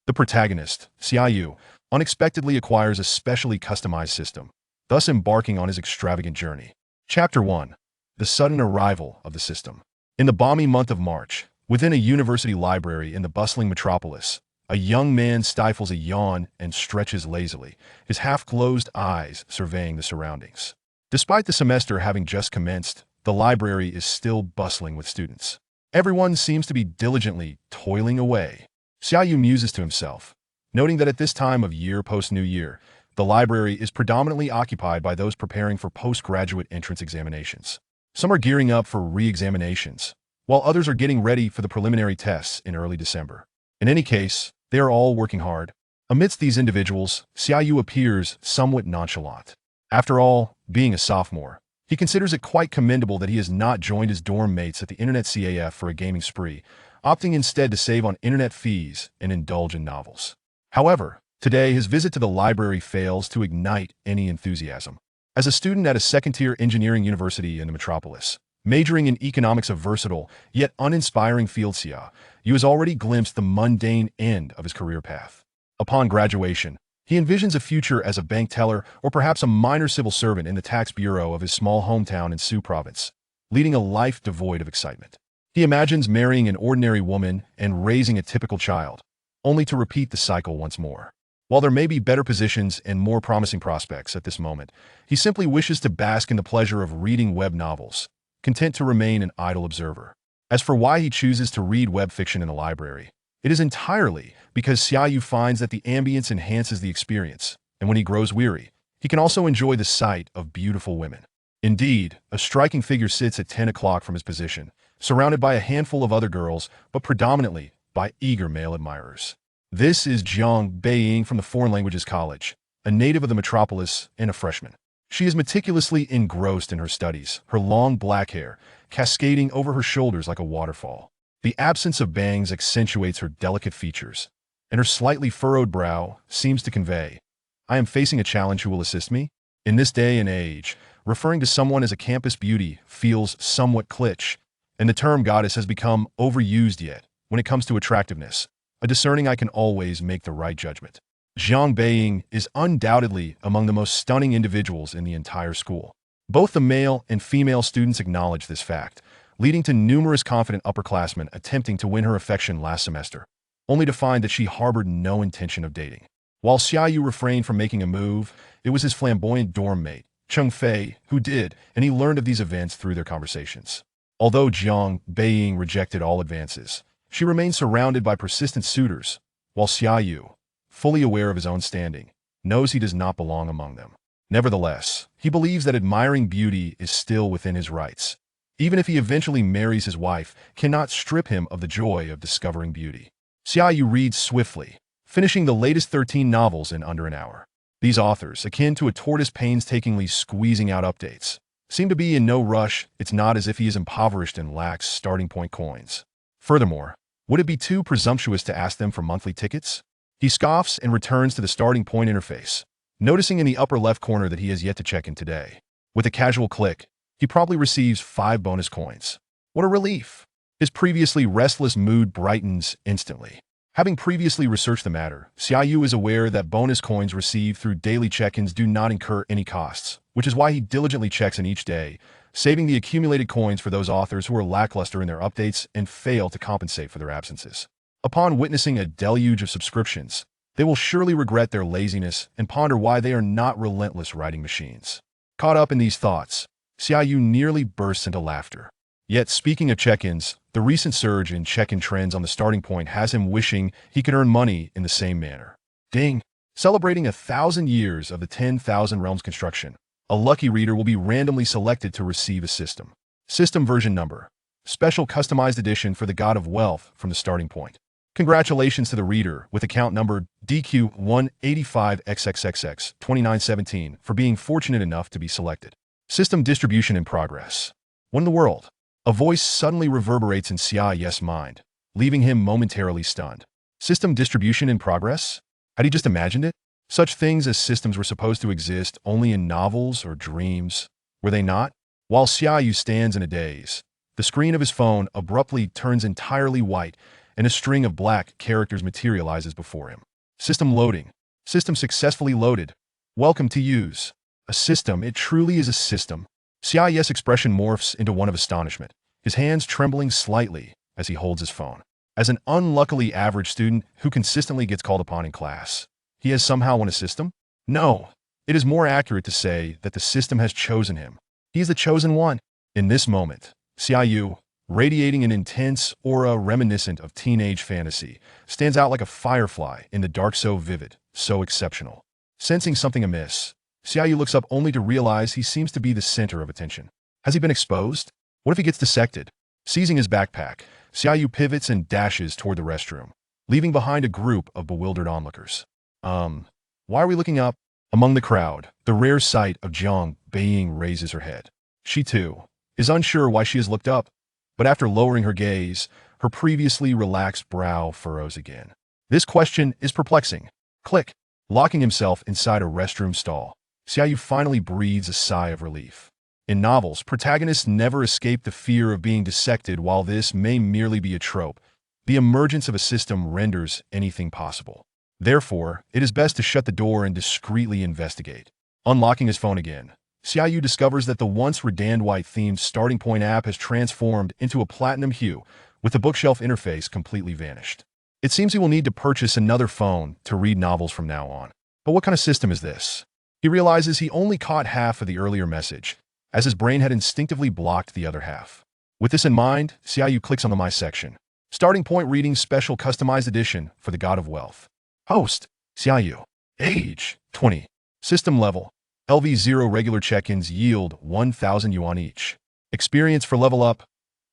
The protagonist, Xia Yu, unexpectedly acquires a specially customized system, thus embarking on his extravagant journey. Chapter 1. The sudden arrival of the system. In the balmy month of March, within a university library in the bustling metropolis, a young man stifles a yawn and stretches lazily, his half-closed eyes surveying the surroundings. Despite the semester having just commenced, the library is still bustling with students. Everyone seems to be diligently toiling away. Xia Yu muses to himself, noting that at this time of year post-New Year, the library is predominantly occupied by those preparing for postgraduate entrance examinations. Some are gearing up for re-examinations, while others are getting ready for the preliminary tests in early December. In any case, they are all working hard. Amidst these individuals, Xia Yu appears somewhat nonchalant. After all, being a sophomore, he considers it quite commendable that he has not joined his dorm mates at the internet CAF for a gaming spree, opting instead to save on internet fees and indulge in novels. However, today his visit to the library fails to ignite any enthusiasm. As a student at a second-tier engineering university in the metropolis, majoring in economics of versatile yet uninspiring field, Xia Yu has already glimpsed the mundane end of his career path. Upon graduation, he envisions a future as a bank teller or perhaps a minor civil servant in the tax bureau of his small hometown in Su province, leading a life devoid of excitement. He imagines marrying an ordinary woman and raising a typical child, only to repeat the cycle once more. While there may be better positions and more promising prospects at this moment, he simply wishes to bask in the pleasure of reading web novels, content to remain an idle observer. As for why he chooses to read web fiction in the library, it is entirely because Xia Yu finds that the ambience enhances the experience, and when he grows weary, he can also enjoy the sight of beautiful women. Indeed, a striking figure sits at 10 o'clock from his position, surrounded by a handful of other girls, but predominantly by eager male admirers. This is Zhang Beiying from the Foreign Languages College, a native of the metropolis and a freshman. She is meticulously engrossed in her studies, her long black hair cascading over her shoulders like a waterfall. The absence of bangs accentuates her delicate features, and her slightly furrowed brow seems to convey, "I am facing a challenge who will assist me?" In this day and age, referring to someone as a campus beauty feels somewhat kitsch, and the term goddess has become overused. Yet, when it comes to attractiveness, a discerning eye can always make the right judgment. Zhang Beiying is undoubtedly among the most stunning individuals in the entire school. Both the male and female students acknowledge this fact, leading to numerous confident upperclassmen attempting to win her affection last semester, only to find that she harbored no intention of dating. While Xia Yu refrained from making a move, it was his flamboyant dorm mate, Cheng Fei, who did, and he learned of these events through their conversations. Although Zhang Beiying rejected all advances, she remained surrounded by persistent suitors, while Xia Yu, fully aware of his own standing, knows he does not belong among them. Nevertheless, he believes that admiring beauty is still within his rights. Even if he eventually marries his wife, cannot strip him of the joy of discovering beauty. Xia Yu reads swiftly, finishing the latest 13 novels in under an hour. These authors, akin to a tortoise painstakingly squeezing out updates, seem to be in no rush. It's not as if he is impoverished and lacks starting point coins. Furthermore, would it be too presumptuous to ask them for monthly tickets? He scoffs and returns to the starting point interface, noticing in the upper left corner that he has yet to check in today. With a casual click, he probably receives 5 bonus coins. What a relief! His previously restless mood brightens instantly. Having previously researched the matter, Xia Yu is aware that bonus coins received through daily check-ins do not incur any costs, which is why he diligently checks in each day, saving the accumulated coins for those authors who are lackluster in their updates and fail to compensate for their absences. Upon witnessing a deluge of subscriptions, they will surely regret their laziness and ponder why they are not relentless writing machines. Caught up in these thoughts, Xia Yu nearly bursts into laughter. Yet, speaking of check-ins, the recent surge in check-in trends on the starting point has him wishing he could earn money in the same manner. Ding! Celebrating 1,000 years of the 10,000 Realms construction, a lucky reader will be randomly selected to receive a system. System version number. Special customized edition for the God of Wealth from the starting point. Congratulations to the reader with account number DQ185XXXX2917 for being fortunate enough to be selected. System distribution in progress. What in the world? A voice suddenly reverberates in Xia Yu's mind, leaving him momentarily stunned. System distribution in progress? Had he just imagined it? Such things as systems were supposed to exist only in novels or dreams, were they not? While Xia Yu stands in a daze, the screen of his phone abruptly turns entirely white, and a string of black characters materializes before him. System loading. System successfully loaded. Welcome to use. A system. It truly is a system. Xia Yu's expression morphs into one of astonishment, his hands trembling slightly as he holds his phone. As an unluckily average student who consistently gets called upon in class, he has somehow won a system? No. It is more accurate to say that the system has chosen him. He is the chosen one. In this moment, Xia Yu, radiating an intense aura reminiscent of teenage fantasy, stands out like a firefly in the dark, so vivid, so exceptional. Sensing something amiss, Xia Yu looks up only to realize he seems to be the center of attention. Has he been exposed? What if he gets dissected? Seizing his backpack, Xia Yu pivots and dashes toward the restroom, leaving behind a group of bewildered onlookers. Why are we looking up? Among the crowd, the rare sight of Zhang Beiying raises her head. She, too, is unsure why she has looked up, but after lowering her gaze, her previously relaxed brow furrows again. This question is perplexing. Click. Locking himself inside a restroom stall, Xia Yu finally breathes a sigh of relief. In novels, protagonists never escape the fear of being dissected. While this may merely be a trope, the emergence of a system renders anything possible. Therefore, it is best to shut the door and discreetly investigate. Unlocking his phone again, Xia Yu discovers that the once Redand-white-themed starting point app has transformed into a platinum hue, with the bookshelf interface completely vanished. It seems he will need to purchase another phone to read novels from now on. But what kind of system is this? He realizes he only caught half of the earlier message, as his brain had instinctively blocked the other half. With this in mind, Xia Yu clicks on the My section. Starting point reading special customized edition for the God of Wealth. Host, Xia Yu. Age, 20. System level, LV0. Regular check-ins yield 1,000 yuan each. Experience for level up,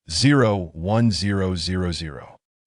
01000.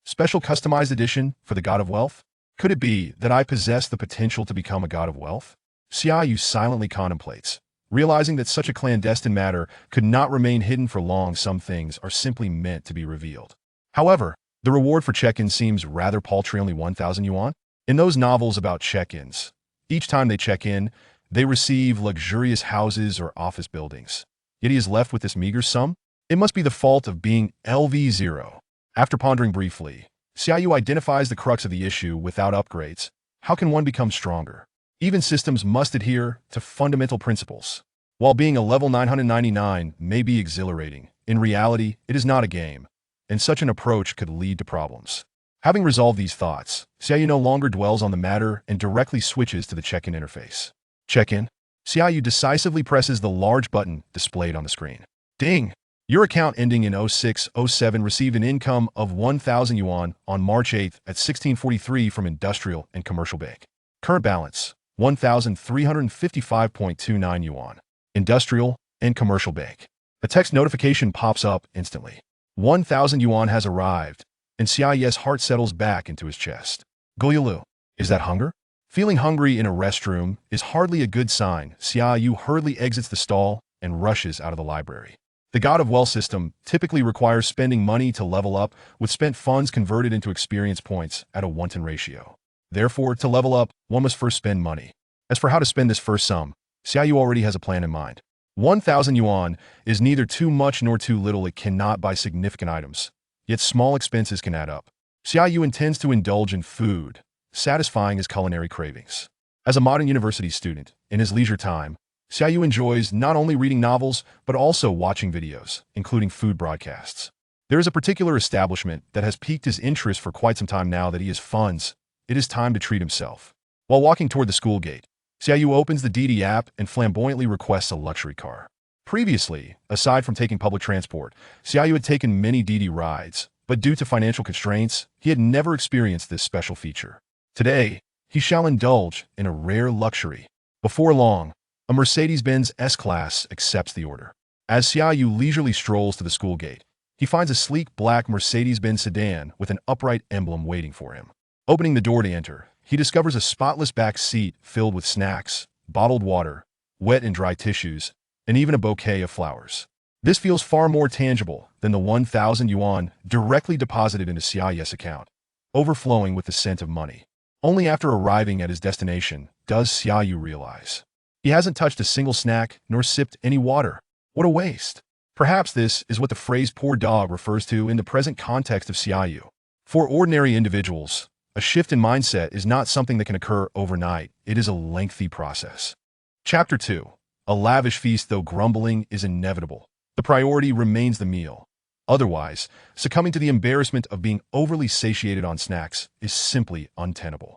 Special customized edition for the God of Wealth? Could it be that I possess the potential to become a God of Wealth? Xia Yu silently contemplates, realizing that such a clandestine matter could not remain hidden for long. Some things are simply meant to be revealed. However, the reward for check-in seems rather paltry, only 1,000 yuan. In those novels about check-ins, each time they check in, they receive luxurious houses or office buildings. Yet he is left with this meager sum? It must be the fault of being LV0. After pondering briefly, Xia Yu identifies the crux of the issue. Without upgrades, how can one become stronger? Even systems must adhere to fundamental principles. While being a level 999 may be exhilarating, in reality, it is not a game, and such an approach could lead to problems. Having resolved these thoughts, Xia Yu no longer dwells on the matter and directly switches to the check-in interface. Check-in. Xia Yu decisively presses the large button displayed on the screen. Ding! Your account ending in 0607 received an income of 1,000 yuan on March 8th at 1643 from Industrial and Commercial Bank. Current balance, 1,355.29 yuan. Industrial and Commercial Bank. A text notification pops up instantly. 1,000 yuan has arrived, and Xia Yu's heart settles back into his chest. Goyulu, is that hunger? Feeling hungry in a restroom is hardly a good sign. Xia Yu hurriedly exits the stall and rushes out of the library. The God of Wealth system typically requires spending money to level up, with spent funds converted into experience points at a 1-to-1 ratio. Therefore, to level up, one must first spend money. As for how to spend this first sum, Xia Yu already has a plan in mind. 1,000 yuan is neither too much nor too little. It cannot buy significant items, yet small expenses can add up. Xia Yu intends to indulge in food, satisfying his culinary cravings. As a modern university student, in his leisure time, Xia Yu enjoys not only reading novels, but also watching videos, including food broadcasts. There is a particular establishment that has piqued his interest for quite some time. Now that he has funds, it is time to treat himself. While walking toward the school gate, Xia Yu opens the Didi app and flamboyantly requests a luxury car. Previously, aside from taking public transport, Xia Yu had taken many Didi rides, but due to financial constraints, he had never experienced this special feature. Today, he shall indulge in a rare luxury. Before long, a Mercedes-Benz S-Class accepts the order. As Xia Yu leisurely strolls to the school gate, he finds a sleek black Mercedes-Benz sedan with an upright emblem waiting for him. Opening the door to enter, he discovers a spotless back seat filled with snacks, bottled water, wet and dry tissues, and even a bouquet of flowers. This feels far more tangible than the 1,000 yuan directly deposited into Xia Yu's account, overflowing with the scent of money. Only after arriving at his destination does Xia Yu realize he hasn't touched a single snack nor sipped any water. What a waste. Perhaps this is what the phrase poor dog refers to in the present context of Xia Yu. For ordinary individuals, a shift in mindset is not something that can occur overnight. It is a lengthy process. Chapter 2. A lavish feast, though grumbling, is inevitable. The priority remains the meal. Otherwise, succumbing to the embarrassment of being overly satiated on snacks is simply untenable.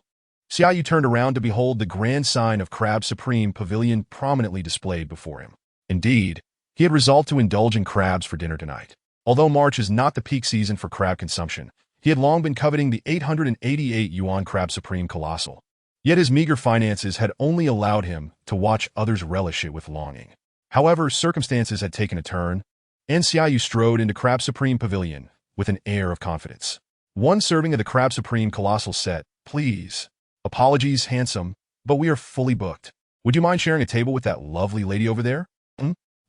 Xia Yu turned around to behold the grand sign of Crab Supreme Pavilion prominently displayed before him. Indeed, he had resolved to indulge in crabs for dinner tonight. Although March is not the peak season for crab consumption, he had long been coveting the 888 yuan Crab Supreme Colossal. Yet his meager finances had only allowed him to watch others relish it with longing. However, circumstances had taken a turn, and Xia Yu strode into Crab Supreme Pavilion with an air of confidence. One serving of the Crab Supreme Colossal set, please. Apologies, handsome, but we are fully booked. Would you mind sharing a table with that lovely lady over there?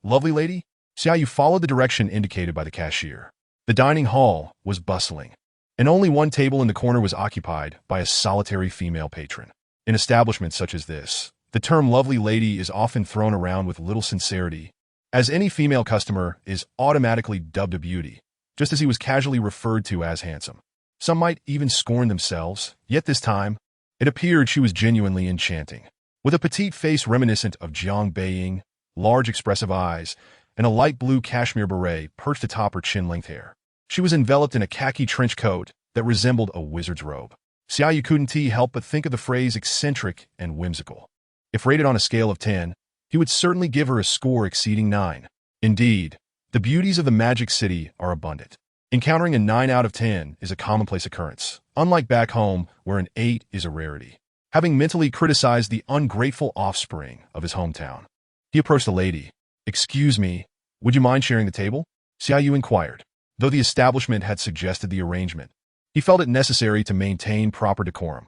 Lovely lady? Xia Yu followed the direction indicated by the cashier. The dining hall was bustling, and only one table in the corner was occupied by a solitary female patron. In establishments such as this, the term lovely lady is often thrown around with little sincerity, as any female customer is automatically dubbed a beauty, just as he was casually referred to as handsome. Some might even scorn themselves, yet this time, it appeared she was genuinely enchanting. With a petite face reminiscent of Jiang Beiying, large expressive eyes, and a light blue cashmere beret perched atop her chin-length hair, she was enveloped in a khaki trench coat that resembled a wizard's robe. Xia Yu couldn't help but think of the phrase eccentric and whimsical. If rated on a scale of 10, he would certainly give her a score exceeding 9. Indeed, the beauties of the Magic City are abundant. Encountering a 9 out of 10 is a commonplace occurrence, unlike back home where an 8 is a rarity. Having mentally criticized the ungrateful offspring of his hometown, he approached the lady. "Excuse me, would you mind sharing the table?" Xia Yu inquired. Though the establishment had suggested the arrangement, he felt it necessary to maintain proper decorum.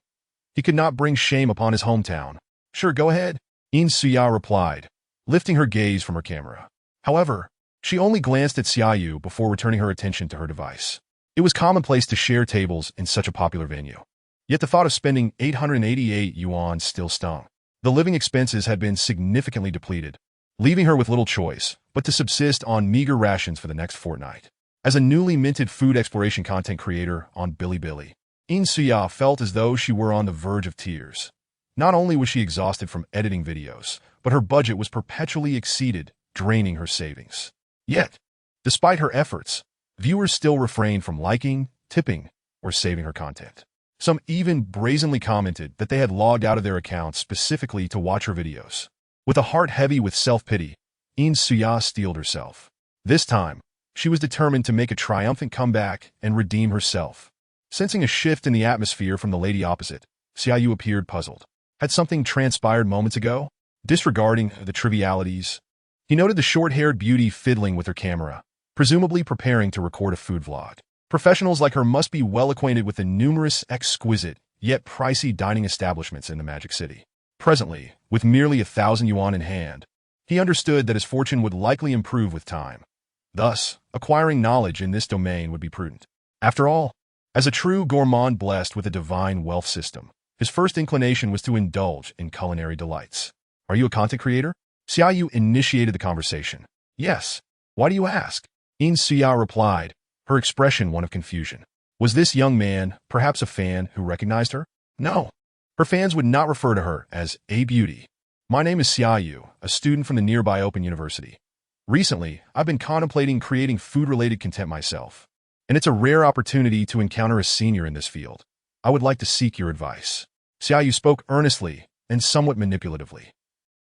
He could not bring shame upon his hometown. "Sure, go ahead," Xia replied, lifting her gaze from her camera. However, she only glanced at Xia Yu before returning her attention to her device. It was commonplace to share tables in such a popular venue. Yet the thought of spending 888 yuan still stung. The living expenses had been significantly depleted, leaving her with little choice but to subsist on meager rations for the next fortnight. As a newly minted food exploration content creator on Bilibili, Xia felt as though she were on the verge of tears. Not only was she exhausted from editing videos, but her budget was perpetually exceeded, draining her savings. Yet, despite her efforts, viewers still refrained from liking, tipping, or saving her content. Some even brazenly commented that they had logged out of their accounts specifically to watch her videos. With a heart heavy with self-pity, Xia steeled herself. This time, she was determined to make a triumphant comeback and redeem herself. Sensing a shift in the atmosphere from the lady opposite, Xia Yu appeared puzzled. Had something transpired moments ago? Disregarding the trivialities, he noted the short-haired beauty fiddling with her camera, presumably preparing to record a food vlog. Professionals like her must be well acquainted with the numerous exquisite, yet pricey dining establishments in the Magic City. Presently, with merely 1,000 yuan in hand, he understood that his fortune would likely improve with time. Thus, acquiring knowledge in this domain would be prudent. After all, as a true gourmand blessed with a divine wealth system, his first inclination was to indulge in culinary delights. "Are you a content creator?" Xia Yu initiated the conversation. "Yes. Why do you ask?" Xia replied, her expression one of confusion. Was this young man perhaps a fan who recognized her? No. Her fans would not refer to her as a beauty. "My name is Xia Yu, a student from the nearby Open University. Recently, I've been contemplating creating food-related content myself, and it's a rare opportunity to encounter a senior in this field. I would like to seek your advice." Xia Yu spoke earnestly and somewhat manipulatively.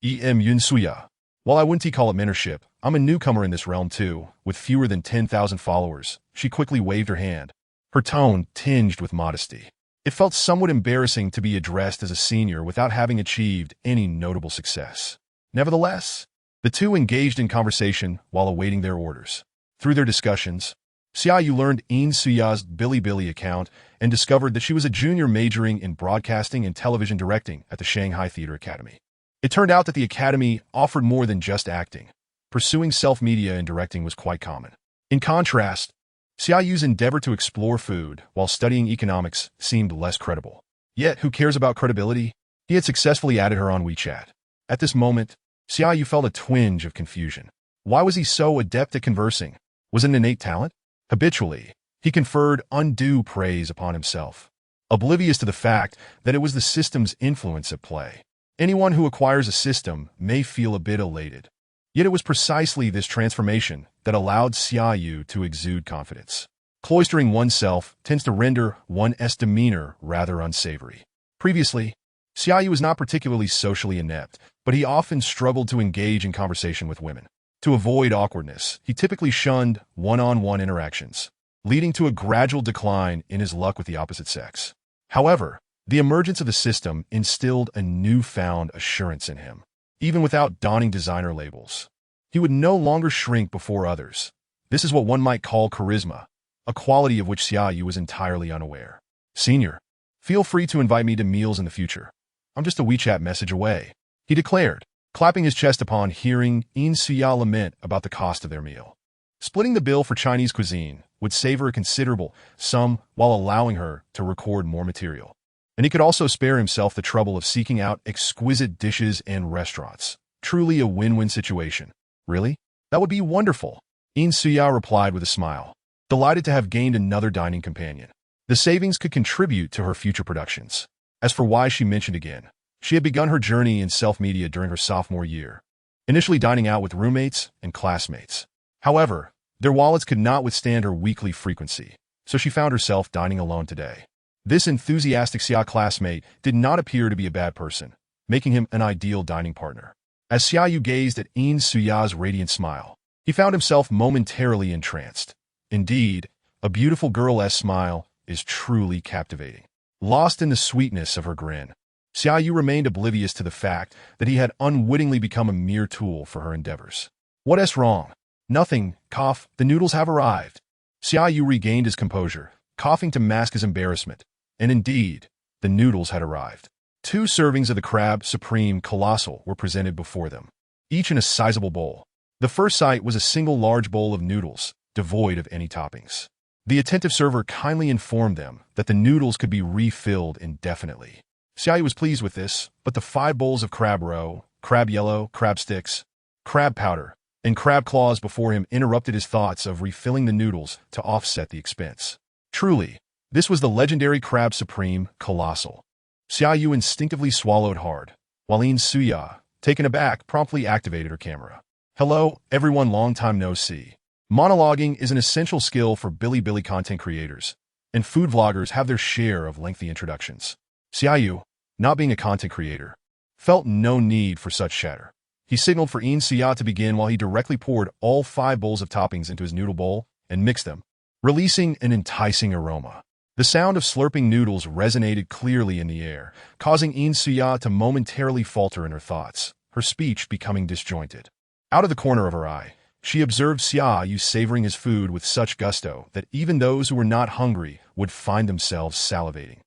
Yunsuya. While I wouldn't call it mentorship, I'm a newcomer in this realm too, with fewer than 10,000 followers. She quickly waved her hand, her tone tinged with modesty. It felt somewhat embarrassing to be addressed as a senior without having achieved any notable success. Nevertheless, the two engaged in conversation while awaiting their orders. Through their discussions, Xia Yu learned Xia's Bilibili account and discovered that she was a junior majoring in broadcasting and television directing at the Shanghai Theater Academy. It turned out that the academy offered more than just acting. Pursuing self-media and directing was quite common. In contrast, Xia Yu's endeavor to explore food while studying economics seemed less credible. Yet, who cares about credibility? He had successfully added her on WeChat. At this moment, Xia Yu felt a twinge of confusion. Why was he so adept at conversing? Was it an innate talent? Habitually, He conferred undue praise upon himself, oblivious to the fact that it was the system's influence at play. Anyone who acquires a system may feel a bit elated. Yet it was precisely this transformation that allowed Xia Yu to exude confidence. Cloistering oneself tends to render one's demeanor rather unsavory. Previously, Xia Yu was not particularly socially inept, but he often struggled to engage in conversation with women. To avoid awkwardness, he typically shunned one-on-one interactions, leading to a gradual decline in his luck with the opposite sex. However, the emergence of the system instilled a newfound assurance in him. Even without donning designer labels, he would no longer shrink before others. This is what one might call charisma, a quality of which Xia Yu was entirely unaware. "Senior, feel free to invite me to meals in the future. I'm just a WeChat message away," he declared, clapping his chest upon hearing Xia lament about the cost of their meal. Splitting the bill for Chinese cuisine would save her a considerable sum while allowing her to record more material. And he could also spare himself the trouble of seeking out exquisite dishes and restaurants. Truly a win-win situation. "Really? That would be wonderful," Xia replied with a smile, delighted to have gained another dining companion. The savings could contribute to her future productions. As for why she mentioned again, she had begun her journey in self-media during her sophomore year, initially dining out with roommates and classmates. However, their wallets could not withstand her weekly frequency, so she found herself dining alone today. This enthusiastic Xia classmate did not appear to be a bad person, making him an ideal dining partner. As Xia Yu gazed at Xia's radiant smile, he found himself momentarily entranced. Indeed, a beautiful girl's smile is truly captivating. Lost in the sweetness of her grin, Xia Yu remained oblivious to the fact that he had unwittingly become a mere tool for her endeavors. "What's wrong?" "Nothing, cough, the noodles have arrived." Xia Yu regained his composure, coughing to mask his embarrassment. And indeed, the noodles had arrived. 2 servings of the crab supreme colossal were presented before them, each in a sizable bowl. The first sight was a single large bowl of noodles, devoid of any toppings. The attentive server kindly informed them that the noodles could be refilled indefinitely. Xia Yu was pleased with this, but the 5 bowls of crab roe, crab yellow, crab sticks, crab powder, and crab claws before him interrupted his thoughts of refilling the noodles to offset the expense. Truly, this was the legendary crab supreme colossal. Xia Yu instinctively swallowed hard, while Xia, taken aback, promptly activated her camera. "Hello, everyone, long time no see." Monologuing is an essential skill for Bilibili content creators, and food vloggers have their share of lengthy introductions. Xia Yu, not being a content creator, felt no need for such chatter. He signaled for Xia to begin while he directly poured all 5 bowls of toppings into his noodle bowl and mixed them, releasing an enticing aroma. The sound of slurping noodles resonated clearly in the air, causing Xia to momentarily falter in her thoughts, her speech becoming disjointed. Out of the corner of her eye, she observed Xia Yu savoring his food with such gusto that even those who were not hungry would find themselves salivating.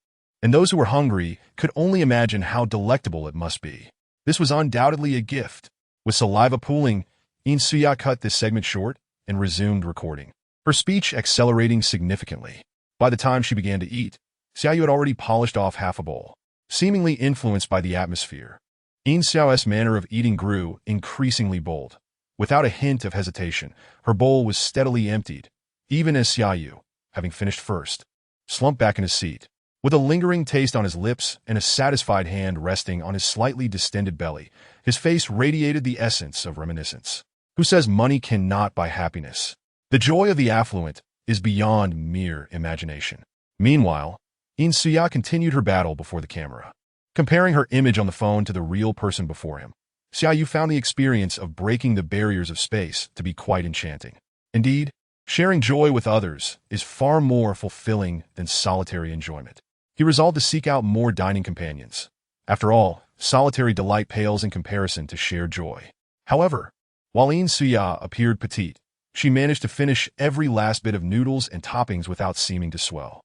And those who were hungry could only imagine how delectable it must be. This was undoubtedly a gift. With saliva pooling, Xia cut this segment short and resumed recording, her speech accelerating significantly. By the time she began to eat, Xia Yu had already polished off half a bowl. Seemingly influenced by the atmosphere, Xiao's manner of eating grew increasingly bold. Without a hint of hesitation, her bowl was steadily emptied, even as Xia Yu, having finished first, slumped back in his seat. With a lingering taste on his lips and a satisfied hand resting on his slightly distended belly, his face radiated the essence of reminiscence. Who says money cannot buy happiness? The joy of the affluent is beyond mere imagination. Meanwhile, Xia continued her battle before the camera. Comparing her image on the phone to the real person before him, Xia Yu found the experience of breaking the barriers of space to be quite enchanting. Indeed, sharing joy with others is far more fulfilling than solitary enjoyment. He resolved to seek out more dining companions. After all, solitary delight pales in comparison to shared joy. However, while Xia appeared petite, she managed to finish every last bit of noodles and toppings without seeming to swell.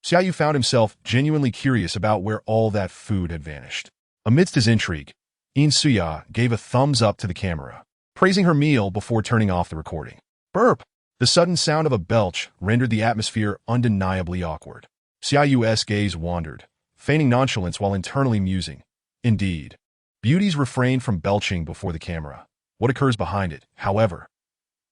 Xia Yu found himself genuinely curious about where all that food had vanished. Amidst his intrigue, Xia gave a thumbs up to the camera, praising her meal before turning off the recording. Burp! The sudden sound of a belch rendered the atmosphere undeniably awkward. Xia Yu's gaze wandered, feigning nonchalance while internally musing. Indeed, beauties refrain from belching before the camera. What occurs behind it, however?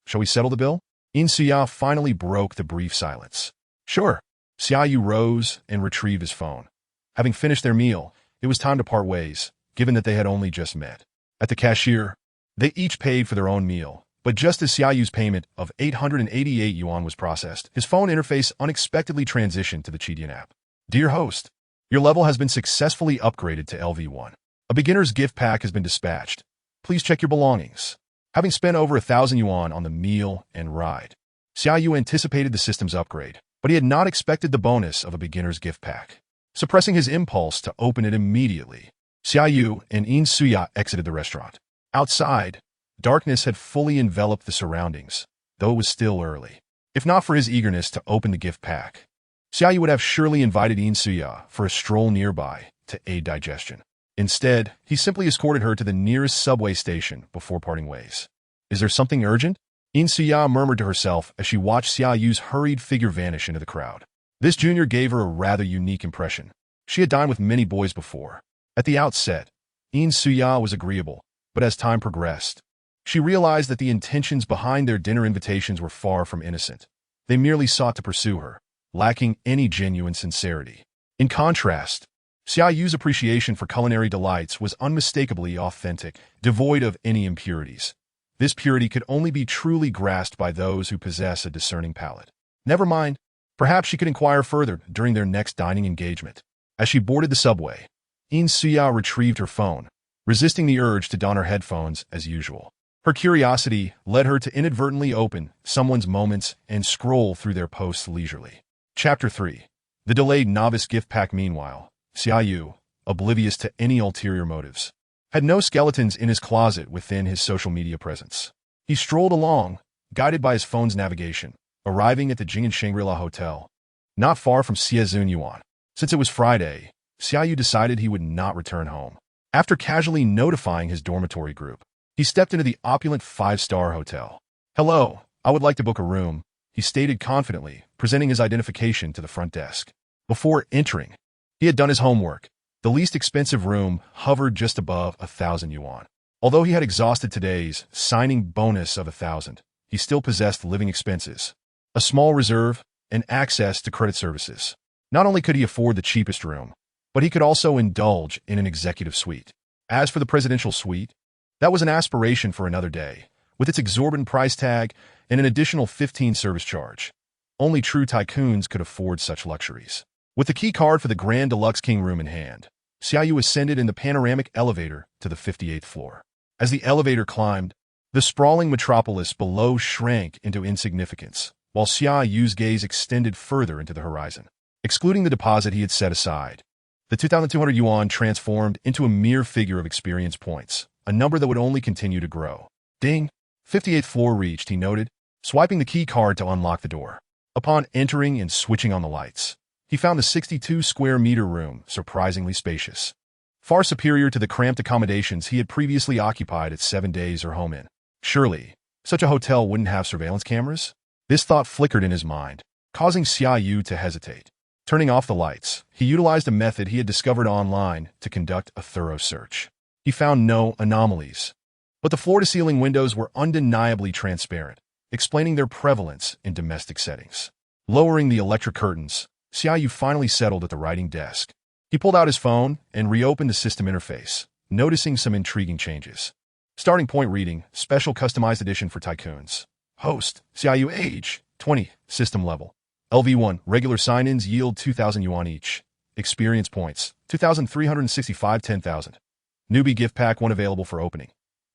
Shall we settle the bill? Xia finally broke the brief silence. Sure. Xia Yu rose and retrieved his phone. Having finished their meal, it was time to part ways, given that they had only just met. At the cashier, they each paid for their own meal, but just as Xia Yu's payment of 888 yuan was processed, his phone interface unexpectedly transitioned to the Qidian app. Dear host, your level has been successfully upgraded to LV1. A beginner's gift pack has been dispatched. Please check your belongings. Having spent over 1,000 yuan on the meal and ride, Xia Yu anticipated the system's upgrade, but he had not expected the bonus of a beginner's gift pack. Suppressing his impulse to open it immediately, Xia Yu and In Suya exited the restaurant. Outside, darkness had fully enveloped the surroundings, though it was still early. If not for his eagerness to open the gift pack, Xia Yu would have surely invited In Suya for a stroll nearby to aid digestion. Instead, he simply escorted her to the nearest subway station before parting ways. Is there something urgent? In Suya murmured to herself as she watched Xia Yu's hurried figure vanish into the crowd. This junior gave her a rather unique impression. She had dined with many boys before. At the outset, In Suya was agreeable, but as time progressed, she realized that the intentions behind their dinner invitations were far from innocent. They merely sought to pursue her, lacking any genuine sincerity. In contrast, Xia Yu's appreciation for culinary delights was unmistakably authentic, devoid of any impurities. This purity could only be truly grasped by those who possess a discerning palate. Never mind, perhaps she could inquire further during their next dining engagement. As she boarded the subway, In Suya retrieved her phone, resisting the urge to don her headphones as usual. Her curiosity led her to inadvertently open someone's moments and scroll through their posts leisurely. Chapter 3. The delayed novice gift pack. Meanwhile, Xia Yu, oblivious to any ulterior motives, had no skeletons in his closet within his social media presence. He strolled along, guided by his phone's navigation, arriving at the Jing'an Shangri-La Hotel, not far from Xie Yuan. Since it was Friday, Xia Yu decided he would not return home. After casually notifying his dormitory group, he stepped into the opulent 5-star hotel. Hello, I would like to book a room, he stated confidently, presenting his identification to the front desk. Before entering, he had done his homework. The least expensive room hovered just above 1,000 yuan. Although he had exhausted today's signing bonus of 1,000, he still possessed living expenses, a small reserve, and access to credit services. Not only could he afford the cheapest room, but he could also indulge in an executive suite. As for the presidential suite, that was an aspiration for another day, with its exorbitant price tag and an additional 15 service charge. Only true tycoons could afford such luxuries. With the key card for the Grand Deluxe King room in hand, Xia Yu ascended in the panoramic elevator to the 58th floor. As the elevator climbed, the sprawling metropolis below shrank into insignificance, while Xia Yu's gaze extended further into the horizon. Excluding the deposit he had set aside, the 2,200 yuan transformed into a mere figure of experience points, a number that would only continue to grow. Ding! 58th floor reached, he noted, swiping the key card to unlock the door. Upon entering and switching on the lights, he found the 62-square-meter room surprisingly spacious, far superior to the cramped accommodations he had previously occupied at 7 Days or Home Inn. Surely, such a hotel wouldn't have surveillance cameras? This thought flickered in his mind, causing Xia Yu to hesitate. Turning off the lights, he utilized a method he had discovered online to conduct a thorough search. He found no anomalies, but the floor-to-ceiling windows were undeniably transparent, explaining their prevalence in domestic settings. Lowering the electric curtains, Xia Yu finally settled at the writing desk. He pulled out his phone and reopened the system interface, noticing some intriguing changes. Starting point reading, special customized edition for tycoons. Host, Xia Yu, age, 20, system level. LV1, regular sign-ins yield 2,000 yuan each. Experience points, 2,365, 10,000. Newbie gift pack 1 available for opening.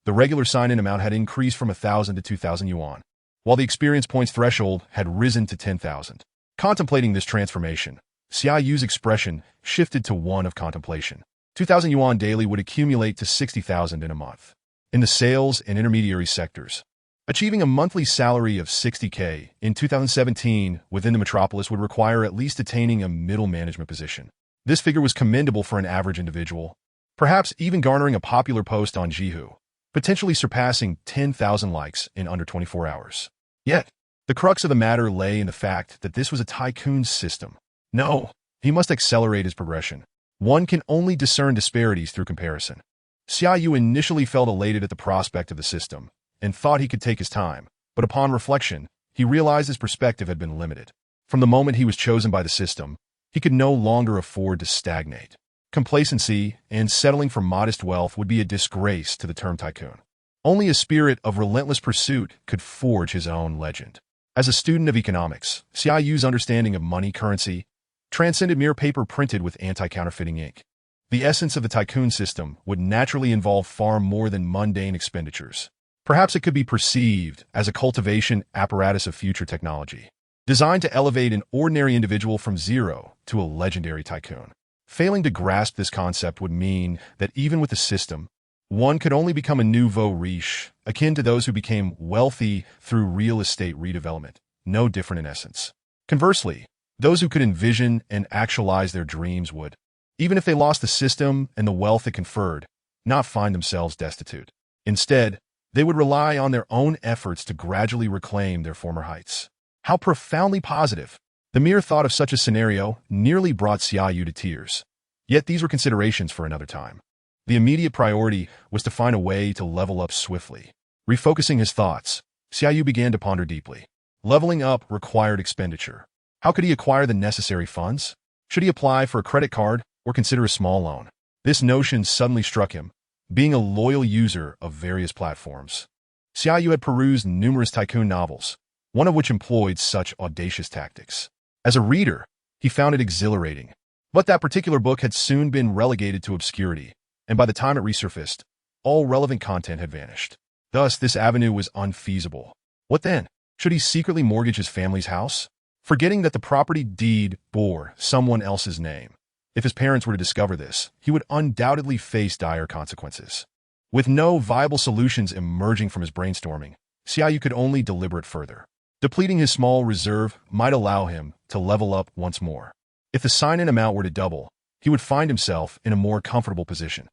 The regular sign-in amount had increased from 1,000 to 2,000 yuan, while the experience points threshold had risen to 10,000. Contemplating this transformation, Xia Yu's expression shifted to one of contemplation. 2,000 yuan daily would accumulate to 60,000 in a month. In the sales and intermediary sectors, achieving a monthly salary of 60K in 2017 within the metropolis would require at least attaining a middle management position. This figure was commendable for an average individual, perhaps even garnering a popular post on Jihu, potentially surpassing 10,000 likes in under 24 hours. Yet, the crux of the matter lay in the fact that this was a tycoon system. No, he must accelerate his progression. One can only discern disparities through comparison. Xia Yu initially felt elated at the prospect of the system and thought he could take his time, but upon reflection, he realized his perspective had been limited. From the moment he was chosen by the system, he could no longer afford to stagnate. Complacency and settling for modest wealth would be a disgrace to the term tycoon. Only a spirit of relentless pursuit could forge his own legend. As a student of economics, Xia Yu's understanding of money currency transcended mere paper printed with anti-counterfeiting ink. The essence of the tycoon system would naturally involve far more than mundane expenditures. Perhaps it could be perceived as a cultivation apparatus of future technology, designed to elevate an ordinary individual from zero to a legendary tycoon. Failing to grasp this concept would mean that even with the system, one could only become a nouveau riche, akin to those who became wealthy through real estate redevelopment, no different in essence. Conversely, those who could envision and actualize their dreams would, even if they lost the system and the wealth it conferred, not find themselves destitute. Instead, they would rely on their own efforts to gradually reclaim their former heights. How profoundly positive! The mere thought of such a scenario nearly brought Xia Yu to tears. Yet these were considerations for another time. The immediate priority was to find a way to level up swiftly. Refocusing his thoughts, Xia Yu began to ponder deeply. Leveling up required expenditure. How could he acquire the necessary funds? Should he apply for a credit card or consider a small loan? This notion suddenly struck him, being a loyal user of various platforms. Xia Yu had perused numerous tycoon novels, one of which employed such audacious tactics. As a reader, he found it exhilarating. But that particular book had soon been relegated to obscurity, and by the time it resurfaced, all relevant content had vanished. Thus, this avenue was unfeasible. What then? Should he secretly mortgage his family's house? Forgetting that the property deed bore someone else's name. If his parents were to discover this, he would undoubtedly face dire consequences. With no viable solutions emerging from his brainstorming, Xia Yu could only deliberate further. Depleting his small reserve might allow him to level up once more. If the sign-in amount were to double, he would find himself in a more comfortable position.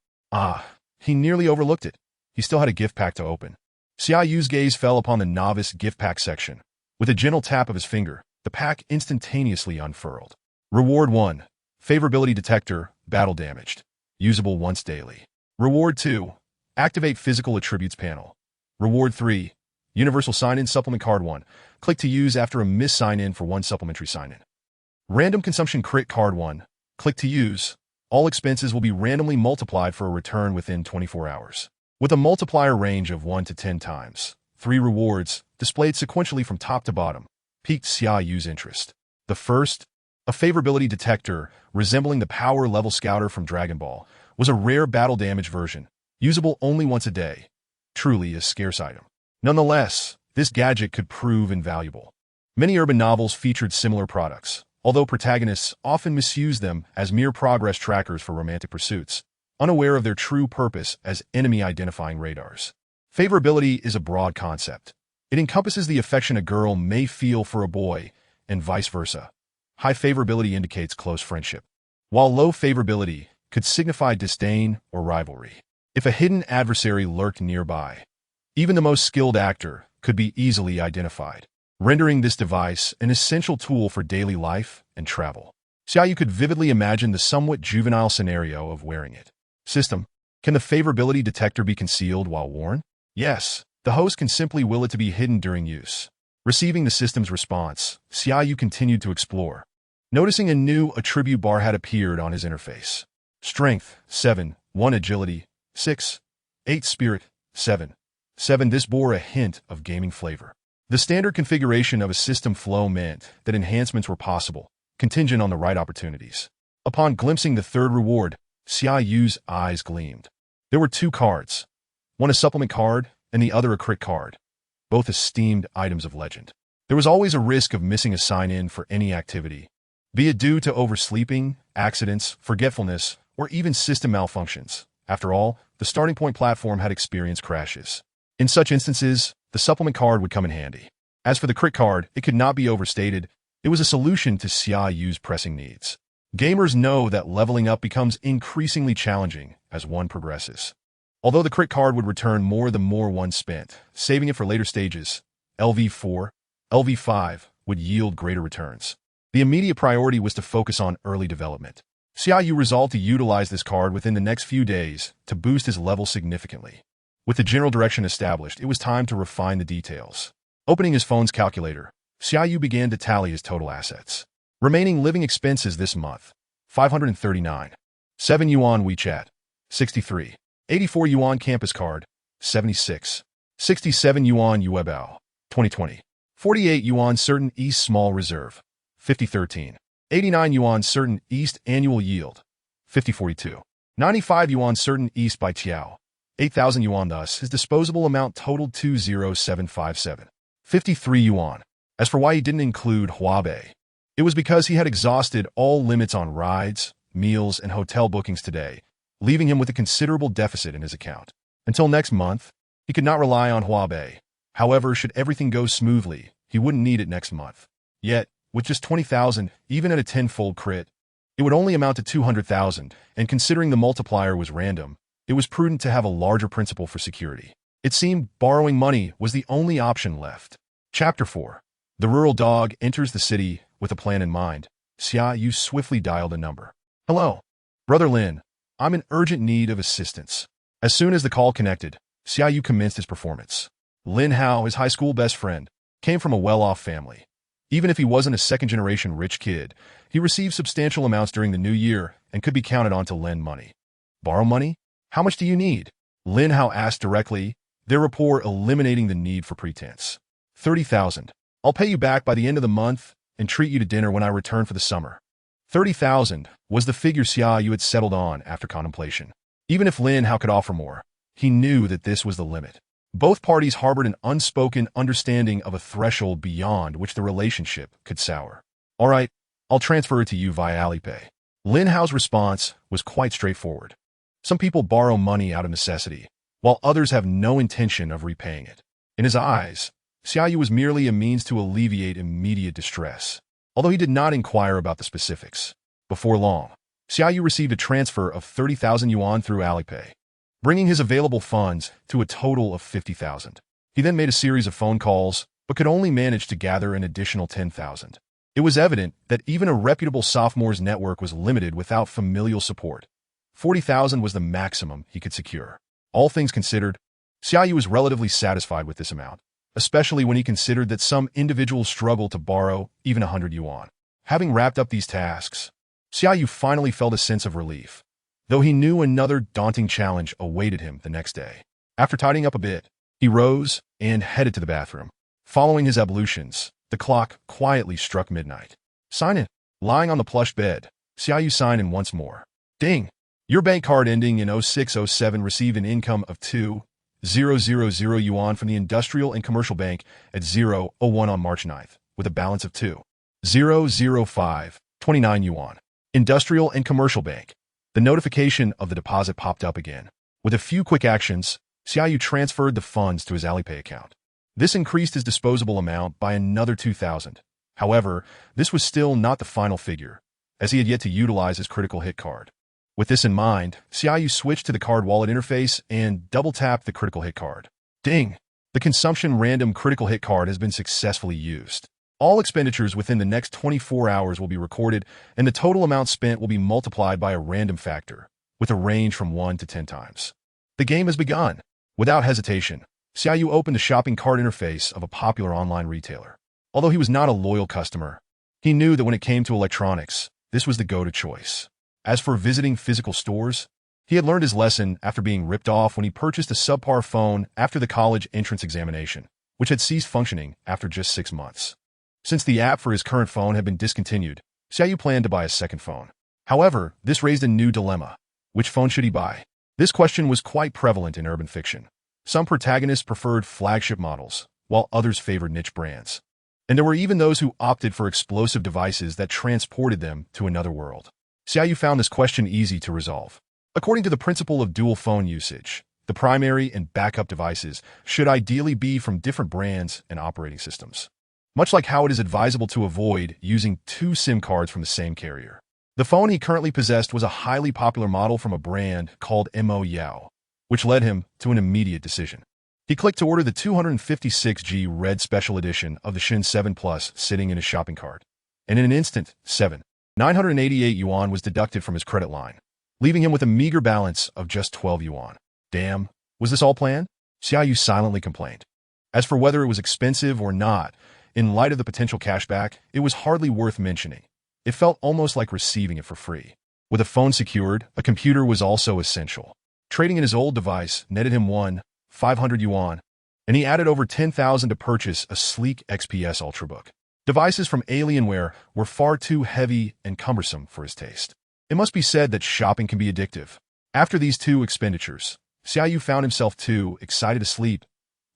He nearly overlooked it. He still had a gift pack to open. Xia Yu's gaze fell upon the novice gift pack section. With a gentle tap of his finger, the pack instantaneously unfurled. Reward 1. Favorability detector, battle damaged. Usable once daily. Reward 2. Activate physical attributes panel. Reward 3. Universal sign-in supplement card 1. Click to use after a missed sign-in for 1 supplementary sign-in. Random consumption crit card 1. Click to use. All expenses will be randomly multiplied for a return within 24 hours. With a multiplier range of 1 to 10 times, 3 rewards, displayed sequentially from top to bottom, piqued Xia Yu's interest. The first, a favorability detector resembling the power level scouter from Dragon Ball, was a rare battle damage version, usable only once a day. Truly a scarce item. Nonetheless, this gadget could prove invaluable. Many urban novels featured similar products, although protagonists often misused them as mere progress trackers for romantic pursuits, unaware of their true purpose as enemy-identifying radars. Favorability is a broad concept. It encompasses the affection a girl may feel for a boy, and vice versa. High favorability indicates close friendship, while low favorability could signify disdain or rivalry. If a hidden adversary lurked nearby, even the most skilled actor could be easily identified, rendering this device an essential tool for daily life and travel. Xia Yu could vividly imagine the somewhat juvenile scenario of wearing it. System, can the favorability detector be concealed while worn? Yes, the host can simply will it to be hidden during use. Receiving the system's response, Xia Yu continued to explore, noticing a new attribute bar had appeared on his interface. Strength, 7, 1 agility, 6, 8 spirit, 7. This bore a hint of gaming flavor. The standard configuration of a system flow meant that enhancements were possible, contingent on the right opportunities. Upon glimpsing the third reward, Xia Yu's eyes gleamed. There were 2 cards, one a supplement card and the other a crit card, both esteemed items of legend. There was always a risk of missing a sign-in for any activity, be it due to oversleeping, accidents, forgetfulness, or even system malfunctions. After all, the starting point platform had experienced crashes. In such instances, the supplement card would come in handy. As for the crit card, it could not be overstated. It was a solution to Xia Yu's pressing needs. Gamers know that leveling up becomes increasingly challenging as one progresses. Although the crit card would return more the more one spent, saving it for later stages, LV4, LV5 would yield greater returns. The immediate priority was to focus on early development. Xia Yu resolved to utilize this card within the next few days to boost his level significantly. With the general direction established, it was time to refine the details. Opening his phone's calculator, Xia Yu began to tally his total assets. Remaining living expenses this month, 539. 7 yuan WeChat, 63. 84 yuan campus card, 76. 67 yuan Yuebao, 2020. 48 yuan certain East small reserve, 5013. 89 yuan certain East annual yield, 5042. 95 yuan certain East by Tiao, 8,000 yuan. Thus, his disposable amount totaled 20757. 53 yuan. As for why he didn't include Huabei, it was because he had exhausted all limits on rides, meals, and hotel bookings today, leaving him with a considerable deficit in his account. Until next month, he could not rely on Huabei. However, should everything go smoothly, he wouldn't need it next month. Yet, with just 20,000, even at a 10-fold crit, it would only amount to 200,000, and considering the multiplier was random, it was prudent to have a larger principal for security. It seemed borrowing money was the only option left. Chapter 4. The rural dog enters the city with a plan in mind. Xia Yu swiftly dialed a number. Hello. Brother Lin, I'm in urgent need of assistance. As soon as the call connected, Xia Yu commenced his performance. Lin Hao, his high school best friend, came from a well-off family. Even if he wasn't a second-generation rich kid, he received substantial amounts during the new year and could be counted on to lend money. Borrow money? How much do you need? Lin Hao asked directly, their rapport eliminating the need for pretense. 30,000. I'll pay you back by the end of the month and treat you to dinner when I return for the summer. 30,000 was the figure Xia Yu had settled on after contemplation. Even if Lin Hao could offer more, he knew that this was the limit. Both parties harbored an unspoken understanding of a threshold beyond which the relationship could sour. All right, I'll transfer it to you via Alipay. Lin Hao's response was quite straightforward. Some people borrow money out of necessity, while others have no intention of repaying it. In his eyes, Xia Yu was merely a means to alleviate immediate distress, although he did not inquire about the specifics. Before long, Xia Yu received a transfer of 30,000 yuan through Alipay, bringing his available funds to a total of 50,000. He then made a series of phone calls, but could only manage to gather an additional 10,000. It was evident that even a reputable sophomore's network was limited without familial support. 40,000 was the maximum he could secure. All things considered, Xia Yu was relatively satisfied with this amount, especially when he considered that some individuals struggle to borrow even 100 yuan. Having wrapped up these tasks, Xia Yu finally felt a sense of relief, though he knew another daunting challenge awaited him the next day. After tidying up a bit, he rose and headed to the bathroom. Following his ablutions, the clock quietly struck midnight. Sign in. Lying on the plush bed, Xia Yu signed in once more. Ding! Your bank card ending in 0607 received an income of 2,000 yuan from the Industrial and Commercial Bank at 001 on March 9th, with a balance of 2,005.29 yuan. Industrial and Commercial Bank. The notification of the deposit popped up again. With a few quick actions, Xia Yu transferred the funds to his Alipay account. This increased his disposable amount by another 2,000. However, this was still not the final figure, as he had yet to utilize his critical hit card. With this in mind, Xia Yu switched to the card wallet interface and double-tapped the critical hit card. Ding! The consumption random critical hit card has been successfully used. All expenditures within the next 24 hours will be recorded, and the total amount spent will be multiplied by a random factor, with a range from 1 to 10 times. The game has begun. Without hesitation, Xia Yu opened the shopping cart interface of a popular online retailer. Although he was not a loyal customer, he knew that when it came to electronics, this was the go-to choice. As for visiting physical stores, he had learned his lesson after being ripped off when he purchased a subpar phone after the college entrance examination, which had ceased functioning after just 6 months. Since the app for his current phone had been discontinued, Xia Yu planned to buy a second phone. However, this raised a new dilemma. Which phone should he buy? This question was quite prevalent in urban fiction. Some protagonists preferred flagship models, while others favored niche brands. And there were even those who opted for explosive devices that transported them to another world. Xia Yu found this question easy to resolve. According to the principle of dual phone usage, the primary and backup devices should ideally be from different brands and operating systems, much like how it is advisable to avoid using 2 SIM cards from the same carrier. The phone he currently possessed was a highly popular model from a brand called Mo Yao, which led him to an immediate decision. He clicked to order the 256G Red Special Edition of the Shin 7 Plus sitting in his shopping cart, and in an instant, 988 yuan was deducted from his credit line, leaving him with a meager balance of just 12 yuan. Damn, was this all planned? Xia Yu silently complained. As for whether it was expensive or not, in light of the potential cashback, it was hardly worth mentioning. It felt almost like receiving it for free. With a phone secured, a computer was also essential. Trading in his old device netted him 500 yuan, and he added over 10,000 to purchase a sleek XPS Ultrabook. Devices from Alienware were far too heavy and cumbersome for his taste. It must be said that shopping can be addictive. After these two expenditures, Xia Yu found himself too excited to sleep,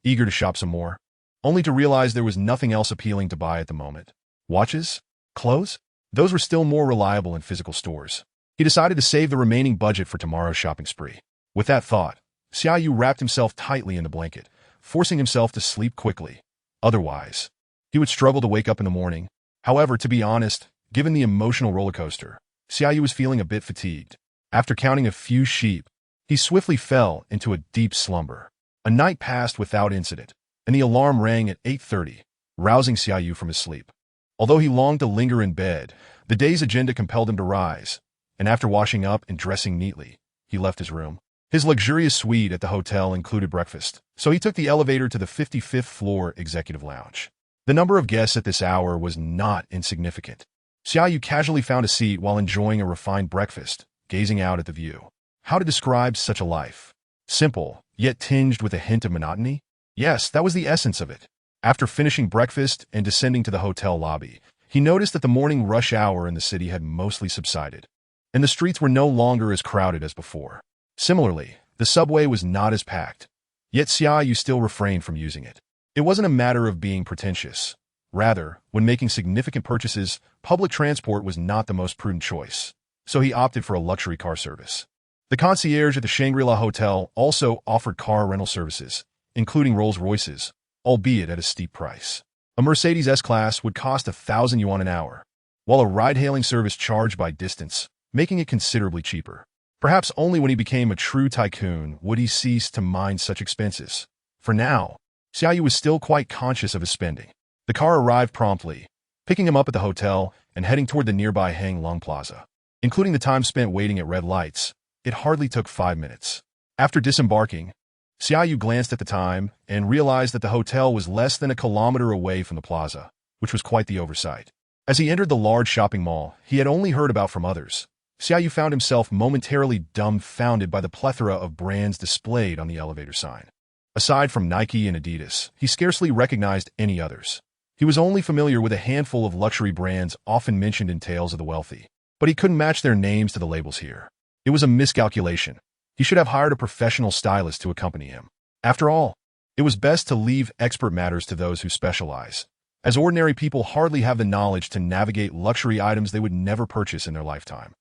eager to shop some more, only to realize there was nothing else appealing to buy at the moment. Watches? Clothes? Those were still more reliable in physical stores. He decided to save the remaining budget for tomorrow's shopping spree. With that thought, Xia Yu wrapped himself tightly in the blanket, forcing himself to sleep quickly. Otherwise, he would struggle to wake up in the morning. However, to be honest, given the emotional roller coaster, Xia Yu was feeling a bit fatigued. After counting a few sheep, he swiftly fell into a deep slumber. A night passed without incident, and the alarm rang at 8:30, rousing Xia Yu from his sleep. Although he longed to linger in bed, the day's agenda compelled him to rise, and after washing up and dressing neatly, he left his room. His luxurious suite at the hotel included breakfast, so he took the elevator to the 55th floor executive lounge. The number of guests at this hour was not insignificant. Xia Yu casually found a seat while enjoying a refined breakfast, gazing out at the view. How to describe such a life? Simple, yet tinged with a hint of monotony? Yes, that was the essence of it. After finishing breakfast and descending to the hotel lobby, he noticed that the morning rush hour in the city had mostly subsided, and the streets were no longer as crowded as before. Similarly, the subway was not as packed, yet Xia Yu still refrained from using it. It wasn't a matter of being pretentious. Rather, when making significant purchases, public transport was not the most prudent choice, so he opted for a luxury car service. The concierge at the Shangri-La Hotel also offered car rental services, including Rolls-Royces, albeit at a steep price. A Mercedes S-Class would cost 1,000 yuan an hour, while a ride-hailing service charged by distance, making it considerably cheaper. Perhaps only when he became a true tycoon would he cease to mind such expenses. For now, Xia Yu was still quite conscious of his spending. The car arrived promptly, picking him up at the hotel and heading toward the nearby Hang Lung Plaza. Including the time spent waiting at red lights, it hardly took 5 minutes. After disembarking, Xia Yu glanced at the time and realized that the hotel was less than a kilometer away from the plaza, which was quite the oversight. As he entered the large shopping mall he had only heard about from others, Xia Yu found himself momentarily dumbfounded by the plethora of brands displayed on the elevator sign. Aside from Nike and Adidas, he scarcely recognized any others. He was only familiar with a handful of luxury brands often mentioned in tales of the wealthy, but he couldn't match their names to the labels here. It was a miscalculation. He should have hired a professional stylist to accompany him. After all, it was best to leave expert matters to those who specialize, as ordinary people hardly have the knowledge to navigate luxury items they would never purchase in their lifetime.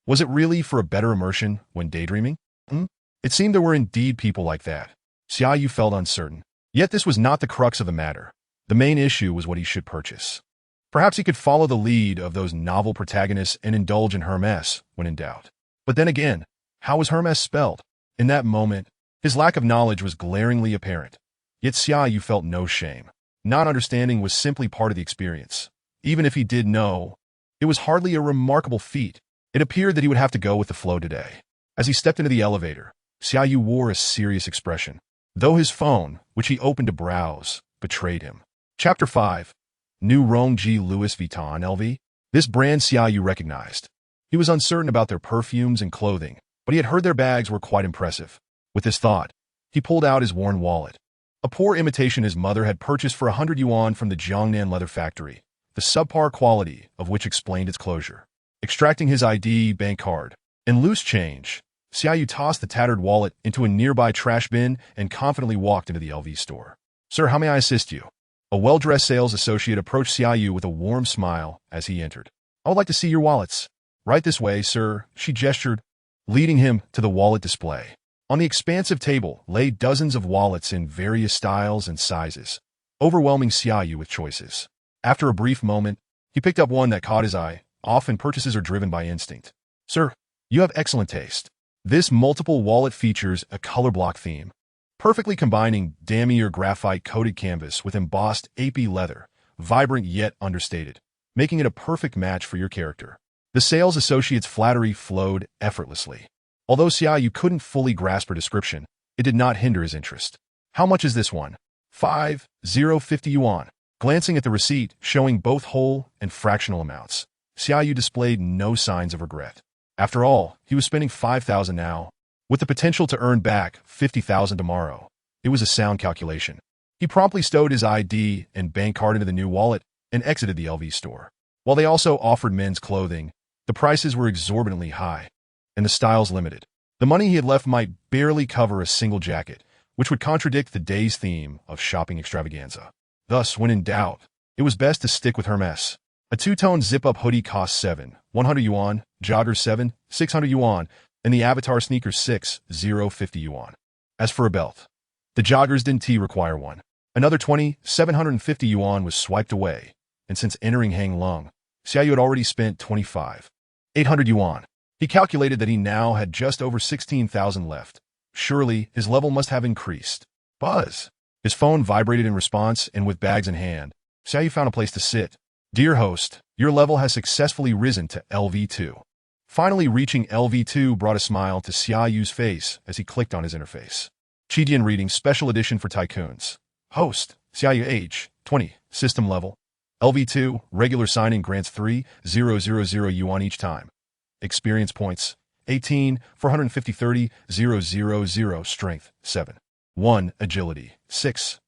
Was it really for a better immersion when daydreaming? It seemed there were indeed people like that. Xia Yu felt uncertain. Yet this was not the crux of the matter. The main issue was what he should purchase. Perhaps he could follow the lead of those novel protagonists and indulge in Hermès when in doubt. But then again, how was Hermès spelled? In that moment, his lack of knowledge was glaringly apparent. Yet Xia Yu felt no shame. Not understanding was simply part of the experience. Even if he did know, it was hardly a remarkable feat. It appeared that he would have to go with the flow today. As he stepped into the elevator, Xia Yu wore a serious expression, though his phone, which he opened to browse, betrayed him. Chapter 5. New Rongji Louis Vuitton LV. This brand Xia Yu recognized. He was uncertain about their perfumes and clothing, but he had heard their bags were quite impressive. With this thought, he pulled out his worn wallet. A poor imitation his mother had purchased for 100 yuan from the Jiangnan leather factory, the subpar quality of which explained its closure. Extracting his ID, bank card, and loose change, Xia Yu tossed the tattered wallet into a nearby trash bin and confidently walked into the LV store. "Sir, how may I assist you?" A well-dressed sales associate approached Xia Yu with a warm smile as he entered. "I would like to see your wallets." "Right this way, sir," she gestured, leading him to the wallet display. On the expansive table lay dozens of wallets in various styles and sizes, overwhelming Xia Yu with choices. After a brief moment, he picked up one that caught his eye. Often purchases are driven by instinct. "Sir, you have excellent taste." This multiple wallet features a color block theme, perfectly combining damier graphite-coated canvas with embossed AP leather, vibrant yet understated, making it a perfect match for your character. The sales associate's flattery flowed effortlessly. Although Xia Yu couldn't fully grasp her description, it did not hinder his interest. "How much is this one?" 50 yuan. Glancing at the receipt, showing both whole and fractional amounts, Xia Yu displayed no signs of regret. After all, he was spending 5,000 now, with the potential to earn back 50,000 tomorrow. It was a sound calculation. He promptly stowed his ID and bank card into the new wallet and exited the LV store. While they also offered men's clothing, the prices were exorbitantly high, and the styles limited. The money he had left might barely cover a single jacket, which would contradict the day's theme of shopping extravaganza. Thus, when in doubt, it was best to stick with Hermes. A two-tone zip-up hoodie cost 100 yuan, joggers 600 yuan, and the avatar sneakers 50 yuan. As for a belt, the joggers didn't require one. Another 750 yuan was swiped away, and since entering Hang Lung, Xia Yu had already spent 800 yuan. He calculated that he now had just over 16,000 left. Surely, his level must have increased. Buzz! His phone vibrated in response, and with bags in hand, Xia Yu found a place to sit. Dear host, your level has successfully risen to LV2. Finally reaching LV2 brought a smile to Xia Yu's face as he clicked on his interface. Chidian reading special edition for tycoons. Host, Xia Yu age, 20, system level. LV2, regular signing grants 3,000 yuan each time. Experience points, 18, 450 30, 000, strength, 7. 1, agility, 6.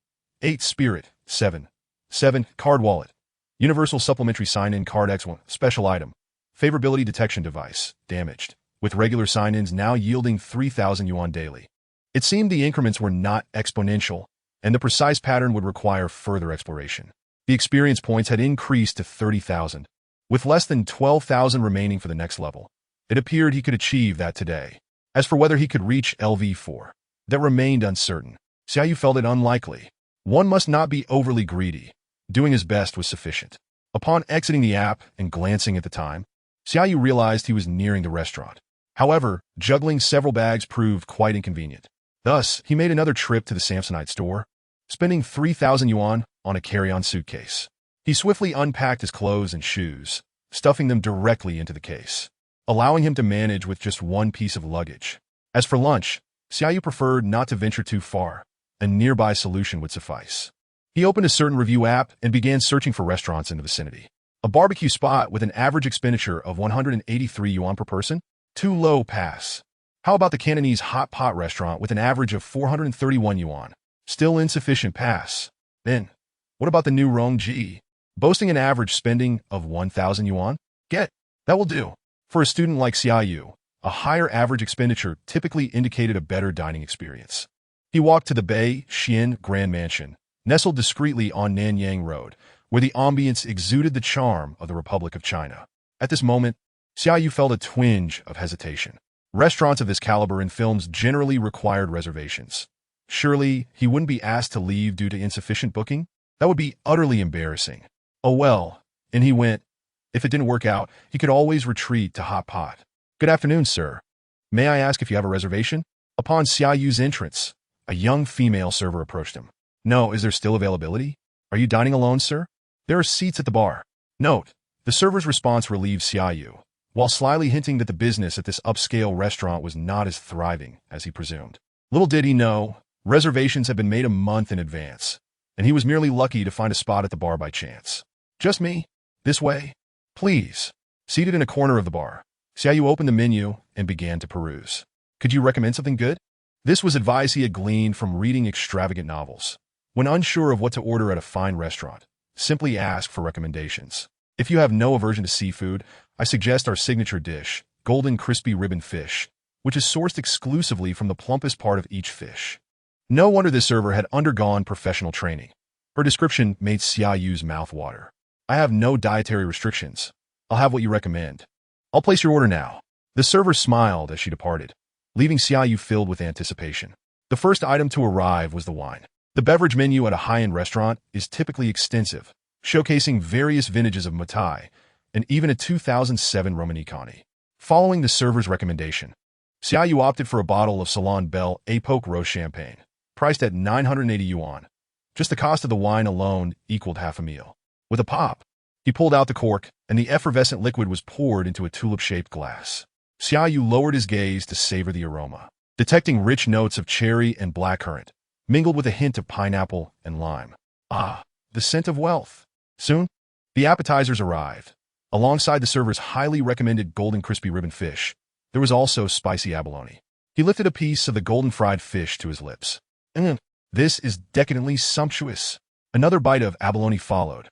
8, spirit, 7. 7, card wallet. Universal supplementary sign-in card X1, special item. Favorability detection device, damaged, with regular sign-ins now yielding 3,000 yuan daily. It seemed the increments were not exponential, and the precise pattern would require further exploration. The experience points had increased to 30,000, with less than 12,000 remaining for the next level. It appeared he could achieve that today. As for whether he could reach LV4, that remained uncertain. Xia Yu felt it unlikely. One must not be overly greedy. Doing his best was sufficient. Upon exiting the app and glancing at the time, Xia Yu realized he was nearing the restaurant. However, juggling several bags proved quite inconvenient. Thus, he made another trip to the Samsonite store, spending 3,000 yuan on a carry-on suitcase. He swiftly unpacked his clothes and shoes, stuffing them directly into the case, allowing him to manage with just one piece of luggage. As for lunch, Xia Yu preferred not to venture too far. A nearby solution would suffice. He opened a certain review app and began searching for restaurants in the vicinity. A barbecue spot with an average expenditure of 183 yuan per person? Too low, pass. How about the Cantonese hot pot restaurant with an average of 431 yuan? Still insufficient, pass. Then, what about the new Rongji, boasting an average spending of 1,000 yuan? Get, that will do. For a student like Xia Yu, a higher average expenditure typically indicated a better dining experience. He walked to the Bei Xian Grand Mansion, nestled discreetly on Nanyang Road, where the ambience exuded the charm of the Republic of China. At this moment, Xia Yu felt a twinge of hesitation. Restaurants of this caliber in films generally required reservations. Surely, he wouldn't be asked to leave due to insufficient booking? That would be utterly embarrassing. Oh well, and he went. If it didn't work out, he could always retreat to Hot Pot. Good afternoon, sir. May I ask if you have a reservation? Upon Xia Yu's entrance, a young female server approached him. No, is there still availability? Are you dining alone, sir? There are seats at the bar. Note, the server's response relieved Xia Yu, while slyly hinting that the business at this upscale restaurant was not as thriving as he presumed. Little did he know, reservations had been made a month in advance, and he was merely lucky to find a spot at the bar by chance. Just me? This way? Please. Seated in a corner of the bar, Xia Yu opened the menu and began to peruse. Could you recommend something good? This was advice he had gleaned from reading extravagant novels. When unsure of what to order at a fine restaurant, simply ask for recommendations. If you have no aversion to seafood, I suggest our signature dish, golden crispy ribbon fish, which is sourced exclusively from the plumpest part of each fish. No wonder this server had undergone professional training. Her description made Xia Yu's mouth water. I have no dietary restrictions. I'll have what you recommend. I'll place your order now. The server smiled as she departed, leaving Xia Yu filled with anticipation. The first item to arrive was the wine. The beverage menu at a high-end restaurant is typically extensive, showcasing various vintages of Matai and even a 2007 Romanicani. Following the server's recommendation, Xia Yu opted for a bottle of Salon Belle Epoque Rose Champagne, priced at 980 yuan. Just the cost of the wine alone equaled half a meal. With a pop, he pulled out the cork, and the effervescent liquid was poured into a tulip-shaped glass. Xia Yu lowered his gaze to savor the aroma, detecting rich notes of cherry and blackcurrant, mingled with a hint of pineapple and lime. Ah, the scent of wealth. Soon, the appetizers arrived. Alongside the server's highly recommended golden crispy ribbon fish, there was also spicy abalone. He lifted a piece of the golden fried fish to his lips. This is decadently sumptuous. Another bite of abalone followed.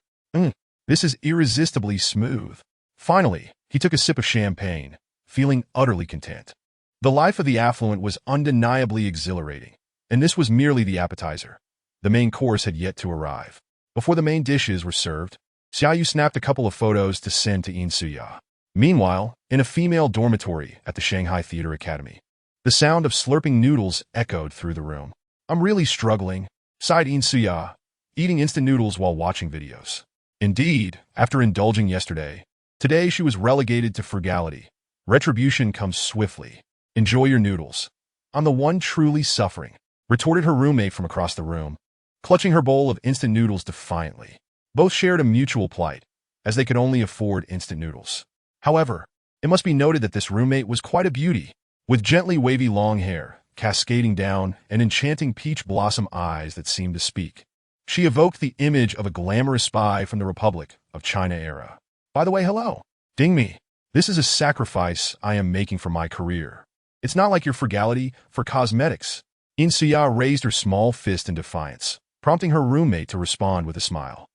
This is irresistibly smooth. Finally, he took a sip of champagne, feeling utterly content. The life of the affluent was undeniably exhilarating, and this was merely the appetizer. The main course had yet to arrive. Before the main dishes were served, Xia Yu snapped a couple of photos to send to Xia. Meanwhile, in a female dormitory at the Shanghai Theater Academy, the sound of slurping noodles echoed through the room. "I'm really struggling," sighed Xia, eating instant noodles while watching videos. Indeed, after indulging yesterday, today she was relegated to frugality. Retribution comes swiftly. "Enjoy your noodles. I'm the one truly suffering," retorted her roommate from across the room, clutching her bowl of instant noodles defiantly. Both shared a mutual plight, as they could only afford instant noodles. However, it must be noted that this roommate was quite a beauty, with gently wavy long hair, cascading down, and enchanting peach blossom eyes that seemed to speak. She evoked the image of a glamorous spy from the Republic of China era. "By the way, hello. Ding me. This is a sacrifice I am making for my career. It's not like your frugality for cosmetics." Xia raised her small fist in defiance, prompting her roommate to respond with a smile.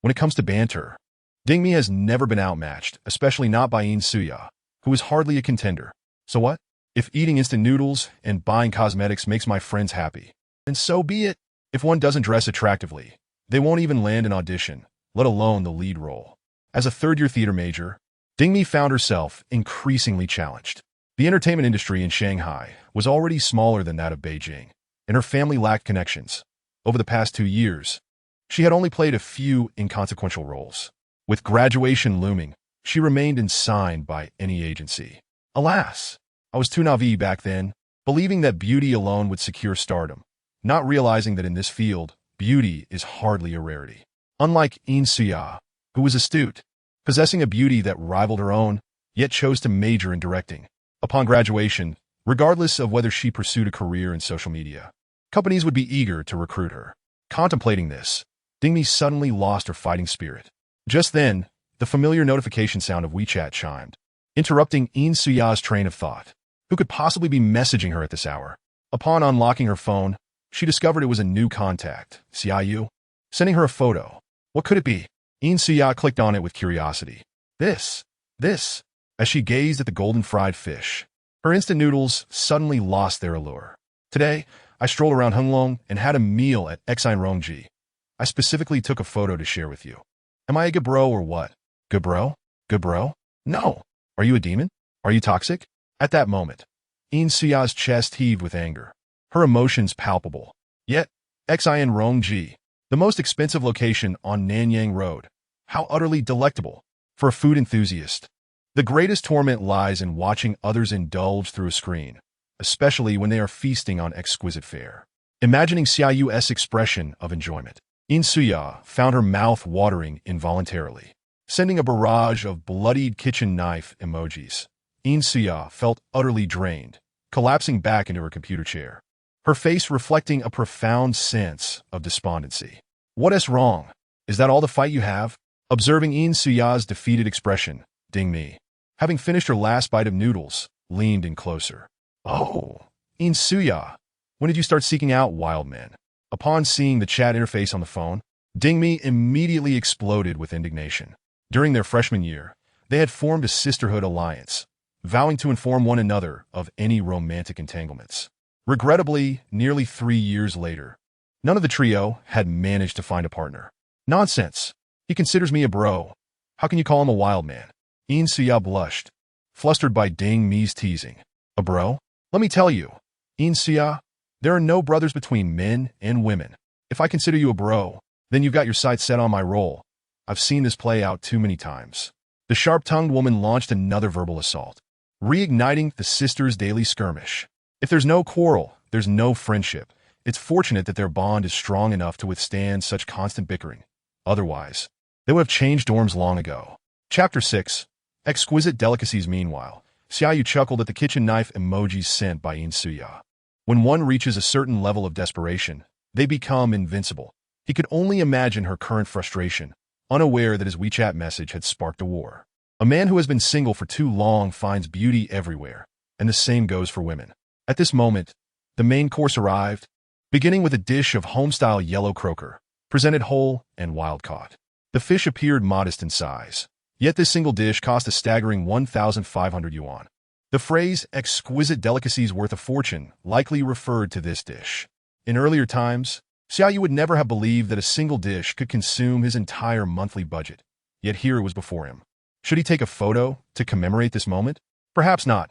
When it comes to banter, Ding Me has never been outmatched, especially not by Xia, who is hardly a contender. So what? If eating instant noodles and buying cosmetics makes my friends happy, then so be it. If one doesn't dress attractively, they won't even land an audition, let alone the lead role. As a third-year theater major, Ding Mi found herself increasingly challenged. The entertainment industry in Shanghai was already smaller than that of Beijing, and her family lacked connections. Over the past 2 years, she had only played a few inconsequential roles. With graduation looming, she remained unsigned by any agency. Alas, I was too naive back then, believing that beauty alone would secure stardom, not realizing that in this field, beauty is hardly a rarity. Unlike Xia, who was astute, possessing a beauty that rivaled her own, yet chose to major in directing. Upon graduation, regardless of whether she pursued a career in social media, companies would be eager to recruit her. Contemplating this, Ding Mi suddenly lost her fighting spirit. Just then, the familiar notification sound of WeChat chimed, interrupting Xia's train of thought. Who could possibly be messaging her at this hour? Upon unlocking her phone, she discovered it was a new contact, Xia Yu, sending her a photo. What could it be? Xia clicked on it with curiosity. This, as she gazed at the golden fried fish. Her instant noodles suddenly lost their allure. Today, I strolled around Henglong and had a meal at Xia Rongji. I specifically took a photo to share with you. Am I a good bro or what? Good bro? Good bro? No. Are you a demon? Are you toxic? At that moment, Xia's chest heaved with anger, her emotions palpable. Yet, Xia Rongji, the most expensive location on Nanyang Road. How utterly delectable. For a food enthusiast, the greatest torment lies in watching others indulge through a screen, especially when they are feasting on exquisite fare. Imagining Xia Yu's expression of enjoyment, Xia found her mouth watering involuntarily, sending a barrage of bloodied kitchen knife emojis. Xia felt utterly drained, collapsing back into her computer chair, her face reflecting a profound sense of despondency. What is wrong? Is that all the fight you have? Observing Xia's defeated expression, Ding Mi, having finished her last bite of noodles, leaned in closer. Oh, Xia, when did you start seeking out wild men? Upon seeing the chat interface on the phone, Ding Mi immediately exploded with indignation. During their freshman year, they had formed a sisterhood alliance, vowing to inform one another of any romantic entanglements. Regrettably, nearly 3 years later, none of the trio had managed to find a partner. Nonsense. He considers me a bro. How can you call him a wild man? Xia blushed, flustered by Ding Mi's teasing. A bro? Let me tell you, Xia, there are no brothers between men and women. If I consider you a bro, then you've got your sights set on my role. I've seen this play out too many times. The sharp-tongued woman launched another verbal assault, reigniting the sisters' daily skirmish. If there's no quarrel, there's no friendship. It's fortunate that their bond is strong enough to withstand such constant bickering. Otherwise, they would have changed dorms long ago. Chapter 6. Exquisite Delicacies. Meanwhile, Xia Yu chuckled at the kitchen knife emojis sent by Xia. When one reaches a certain level of desperation, they become invincible. He could only imagine her current frustration, unaware that his WeChat message had sparked a war. A man who has been single for too long finds beauty everywhere, and the same goes for women. At this moment, the main course arrived, beginning with a dish of home-style yellow croaker, presented whole and wild-caught. The fish appeared modest in size, yet this single dish cost a staggering 1,500 yuan. The phrase, exquisite delicacies worth a fortune, likely referred to this dish. In earlier times, Xia Yu would never have believed that a single dish could consume his entire monthly budget, yet here it was before him. Should he take a photo to commemorate this moment? Perhaps not.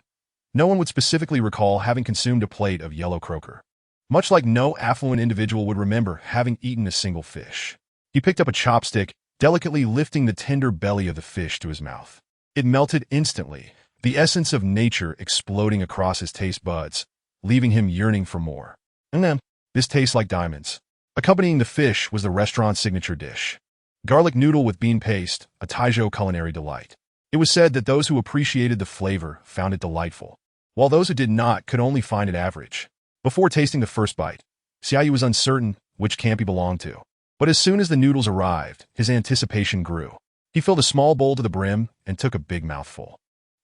No one would specifically recall having consumed a plate of yellow croaker, much like no affluent individual would remember having eaten a single fish. He picked up a chopstick, delicately lifting the tender belly of the fish to his mouth. It melted instantly, the essence of nature exploding across his taste buds, leaving him yearning for more. This tastes like diamonds. Accompanying the fish was the restaurant's signature dish. Garlic noodle with bean paste, a Taizhou culinary delight. It was said that those who appreciated the flavor found it delightful, while those who did not could only find it average. Before tasting the first bite, Xia Yu was uncertain which camp he belonged to. But as soon as the noodles arrived, his anticipation grew. He filled a small bowl to the brim and took a big mouthful.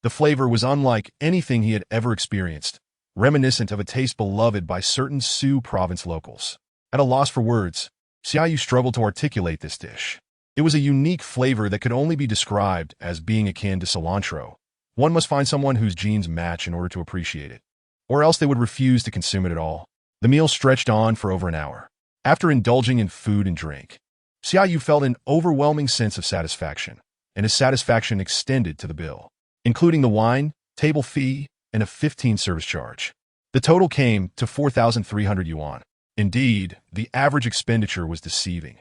The flavor was unlike anything he had ever experienced, reminiscent of a taste beloved by certain Sioux province locals. At a loss for words, Xia Yu struggled to articulate this dish. It was a unique flavor that could only be described as being akin to cilantro. One must find someone whose genes match in order to appreciate it, or else they would refuse to consume it at all. The meal stretched on for over an hour. After indulging in food and drink, Xia Yu felt an overwhelming sense of satisfaction, and his satisfaction extended to the bill, including the wine, table fee, and a 15 service charge. The total came to 4,300 yuan. Indeed, the average expenditure was deceiving.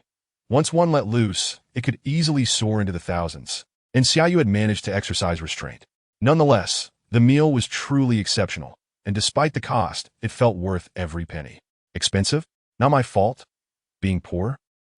Once one let loose, it could easily soar into the thousands, and Xia Yu had managed to exercise restraint. Nonetheless, the meal was truly exceptional, and despite the cost, it felt worth every penny. Expensive? Not my fault. Being poor?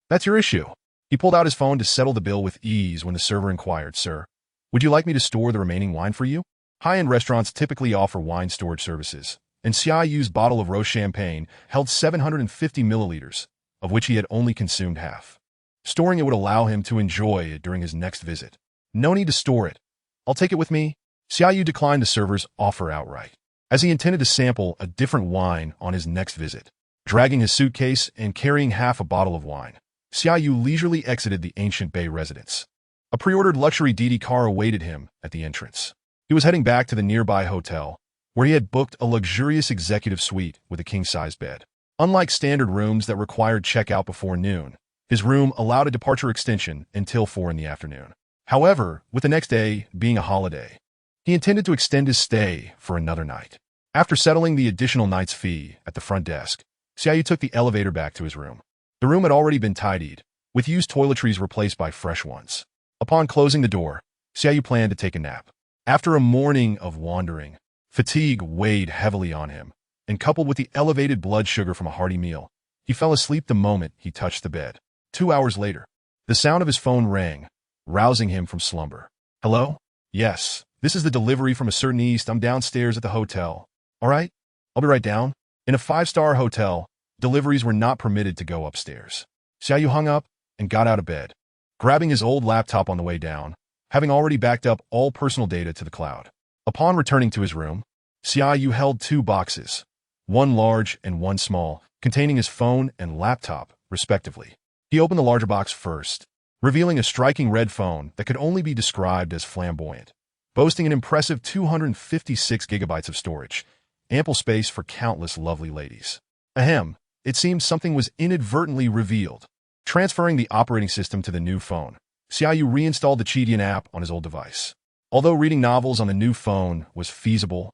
That's your issue. He pulled out his phone to settle the bill with ease when the server inquired, "Sir, would you like me to store the remaining wine for you?" High-end restaurants typically offer wine storage services, and Xia Yu's bottle of rose champagne held 750 milliliters, of which he had only consumed half. Storing it would allow him to enjoy it during his next visit. No need to store it. I'll take it with me. Xia Yu declined the server's offer outright, as he intended to sample a different wine on his next visit. Dragging his suitcase and carrying half a bottle of wine, Xia Yu leisurely exited the ancient Bay residence. A pre-ordered luxury DD car awaited him at the entrance. He was heading back to the nearby hotel, where he had booked a luxurious executive suite with a king-size bed. Unlike standard rooms that required checkout before noon, his room allowed a departure extension until 4 in the afternoon. However, with the next day being a holiday, he intended to extend his stay for another night. After settling the additional night's fee at the front desk, Xia Yu took the elevator back to his room. The room had already been tidied, with used toiletries replaced by fresh ones. Upon closing the door, Xia Yu planned to take a nap. After a morning of wandering, fatigue weighed heavily on him, and coupled with the elevated blood sugar from a hearty meal, he fell asleep the moment he touched the bed. 2 hours later, the sound of his phone rang, rousing him from slumber. "Hello? Yes, this is the delivery from a certain East. I'm downstairs at the hotel. All right, I'll be right down." In a 5-star hotel, deliveries were not permitted to go upstairs. Xia Yu hung up and got out of bed, grabbing his old laptop on the way down, having already backed up all personal data to the cloud. Upon returning to his room, Xia Yu held 2 boxes, one large and one small, containing his phone and laptop, respectively. He opened the larger box first, revealing a striking red phone that could only be described as flamboyant, boasting an impressive 256 gigabytes of storage, ample space for countless lovely ladies. Ahem, it seems something was inadvertently revealed. Transferring the operating system to the new phone, Xia Yu reinstalled the Qidian app on his old device. Although reading novels on the new phone was feasible,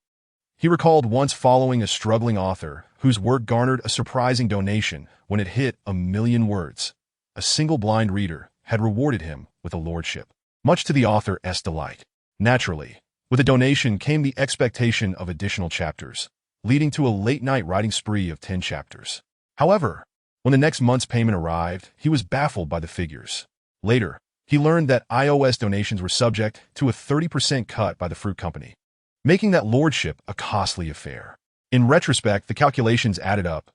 he recalled once following a struggling author whose work garnered a surprising donation when it hit 1 million words. A single blind reader had rewarded him with a lordship, much to the author's delight. Naturally, with a donation came the expectation of additional chapters, leading to a late-night writing spree of 10 chapters. However, when the next month's payment arrived, he was baffled by the figures. Later, he learned that iOS donations were subject to a 30% cut by the fruit company, making that lordship a costly affair. In retrospect, the calculations added up.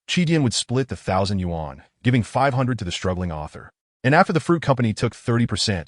Qidian would split the 1,000 yuan, giving 500 to the struggling author. And after the fruit company took 30%,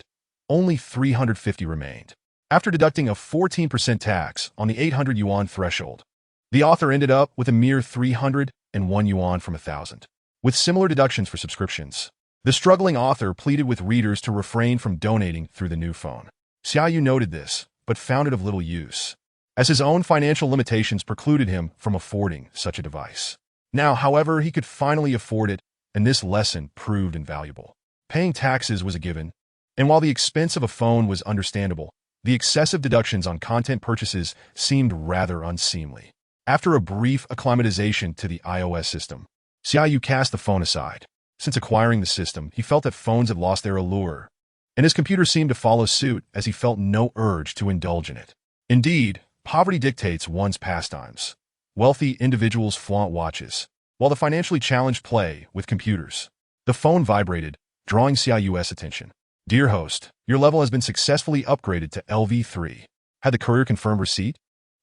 only 350 remained. After deducting a 14% tax on the 800 yuan threshold, the author ended up with a mere 301 yuan from 1,000. With similar deductions for subscriptions, the struggling author pleaded with readers to refrain from donating through the new phone. Xia Yu noted this, but found it of little use, as his own financial limitations precluded him from affording such a device. Now, however, he could finally afford it, and this lesson proved invaluable. Paying taxes was a given, and while the expense of a phone was understandable, the excessive deductions on content purchases seemed rather unseemly. After a brief acclimatization to the iOS system, Xia Yu cast the phone aside. Since acquiring the system, he felt that phones had lost their allure, and his computer seemed to follow suit as he felt no urge to indulge in it. Indeed, poverty dictates one's pastimes. Wealthy individuals flaunt watches, while the financially challenged play with computers. The phone vibrated, drawing Xia Yu's attention. "Dear host, your level has been successfully upgraded to LV3. Had the courier confirmed receipt?"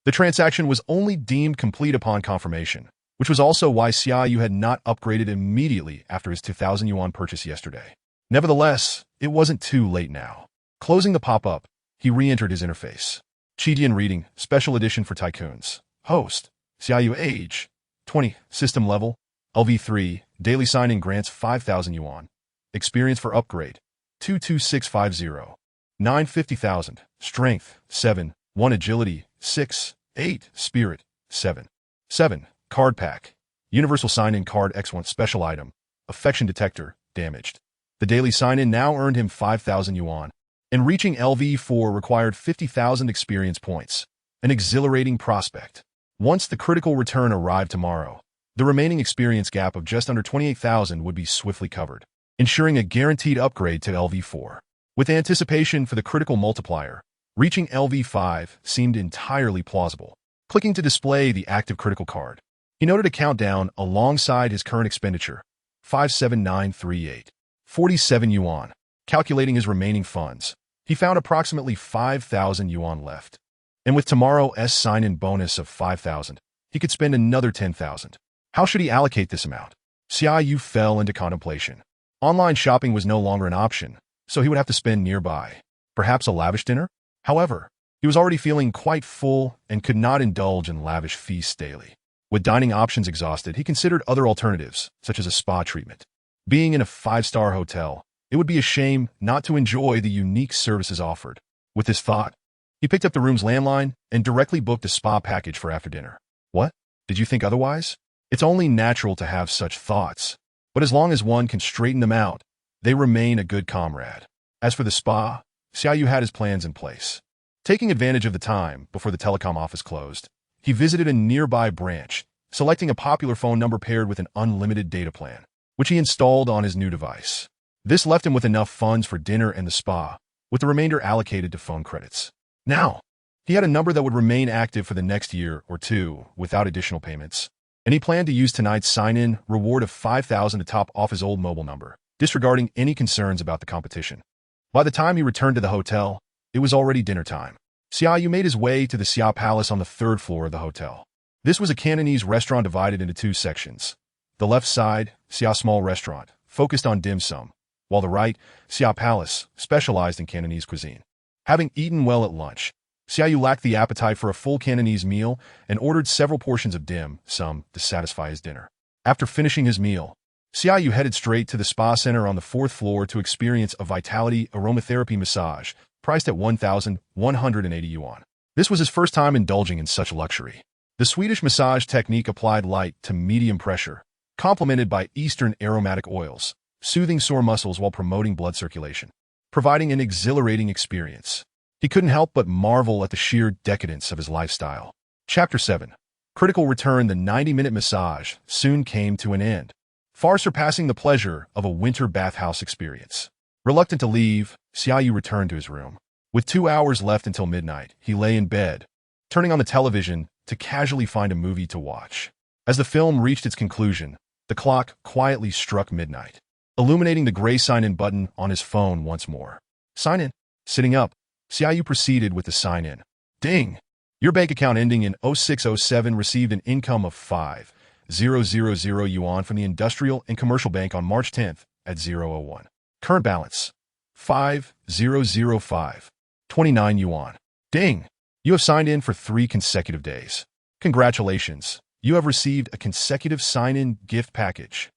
The transaction was only deemed complete upon confirmation, which was also why Xia Yu had not upgraded immediately after his 2,000 yuan purchase yesterday. Nevertheless, it wasn't too late now. Closing the pop-up, he re-entered his interface. Chidian reading, special edition for tycoons. Host, Xia Yu, age, 20, system level, LV3, daily sign-in grants 5,000 yuan. Experience for upgrade, 22650. 950,000. Strength, 7. 1 agility, 6. 8. Spirit, 7. 7. Card pack. Universal sign-in card X1 special item. Affection detector, damaged. The daily sign-in now earned him 5,000 yuan, and reaching LV4 required 50,000 experience points. An exhilarating prospect. Once the critical return arrived tomorrow, the remaining experience gap of just under 28,000 would be swiftly covered, ensuring a guaranteed upgrade to LV4. With anticipation for the critical multiplier, reaching LV5 seemed entirely plausible. Clicking to display the active critical card, he noted a countdown alongside his current expenditure, 57938. 47 yuan. Calculating his remaining funds, he found approximately 5,000 yuan left. And with tomorrow's sign-in bonus of 5,000, he could spend another 10,000. How should he allocate this amount? Xia Yu fell into contemplation. Online shopping was no longer an option, so he would have to spend nearby. Perhaps a lavish dinner? However, he was already feeling quite full and could not indulge in lavish feasts daily. With dining options exhausted, he considered other alternatives, such as a spa treatment. Being in a 5-star hotel, it would be a shame not to enjoy the unique services offered. With this thought, he picked up the room's landline and directly booked a spa package for after dinner. What? Did you think otherwise? It's only natural to have such thoughts, but as long as one can straighten them out, they remain a good comrade. As for the spa, Xia Yu had his plans in place. Taking advantage of the time before the telecom office closed, he visited a nearby branch, selecting a popular phone number paired with an unlimited data plan, which he installed on his new device. This left him with enough funds for dinner and the spa, with the remainder allocated to phone credits. Now, he had a number that would remain active for the next year or two without additional payments, and he planned to use tonight's sign-in reward of 5,000 to top off his old mobile number, disregarding any concerns about the competition. By the time he returned to the hotel, it was already dinner time. Xia Yu made his way to the Xia Palace on the 3rd floor of the hotel. This was a Cantonese restaurant divided into 2 sections. The left side, Xia Small Restaurant, focused on dim sum, while the right, Xia Palace, specialized in Cantonese cuisine. Having eaten well at lunch, Xia Yu lacked the appetite for a full Cantonese meal and ordered several portions of dim sum to satisfy his dinner. After finishing his meal, Xia Yu headed straight to the spa center on the 4th floor to experience a vitality aromatherapy massage, priced at 1,180 yuan. This was his first time indulging in such luxury. The Swedish massage technique applied light to medium pressure, complemented by Eastern aromatic oils, soothing sore muscles while promoting blood circulation, providing an exhilarating experience. He couldn't help but marvel at the sheer decadence of his lifestyle. Chapter 7. Critical return. The 90-minute massage soon came to an end, far surpassing the pleasure of a winter bathhouse experience. Reluctant to leave, Xia Yu returned to his room. With 2 hours left until midnight, he lay in bed, turning on the television to casually find a movie to watch. As the film reached its conclusion, the clock quietly struck midnight, illuminating the gray sign-in button on his phone once more. Sign in. Sitting up, Xia Yu proceeded with the sign-in. Ding! Your bank account ending in 0607 received an income of 5 5,000 yuan from the Industrial and Commercial Bank on March 10th at 001. Current balance, 5,005. 29 yuan. Ding! You have signed in for 3 consecutive days. Congratulations, you have received a consecutive sign-in gift package.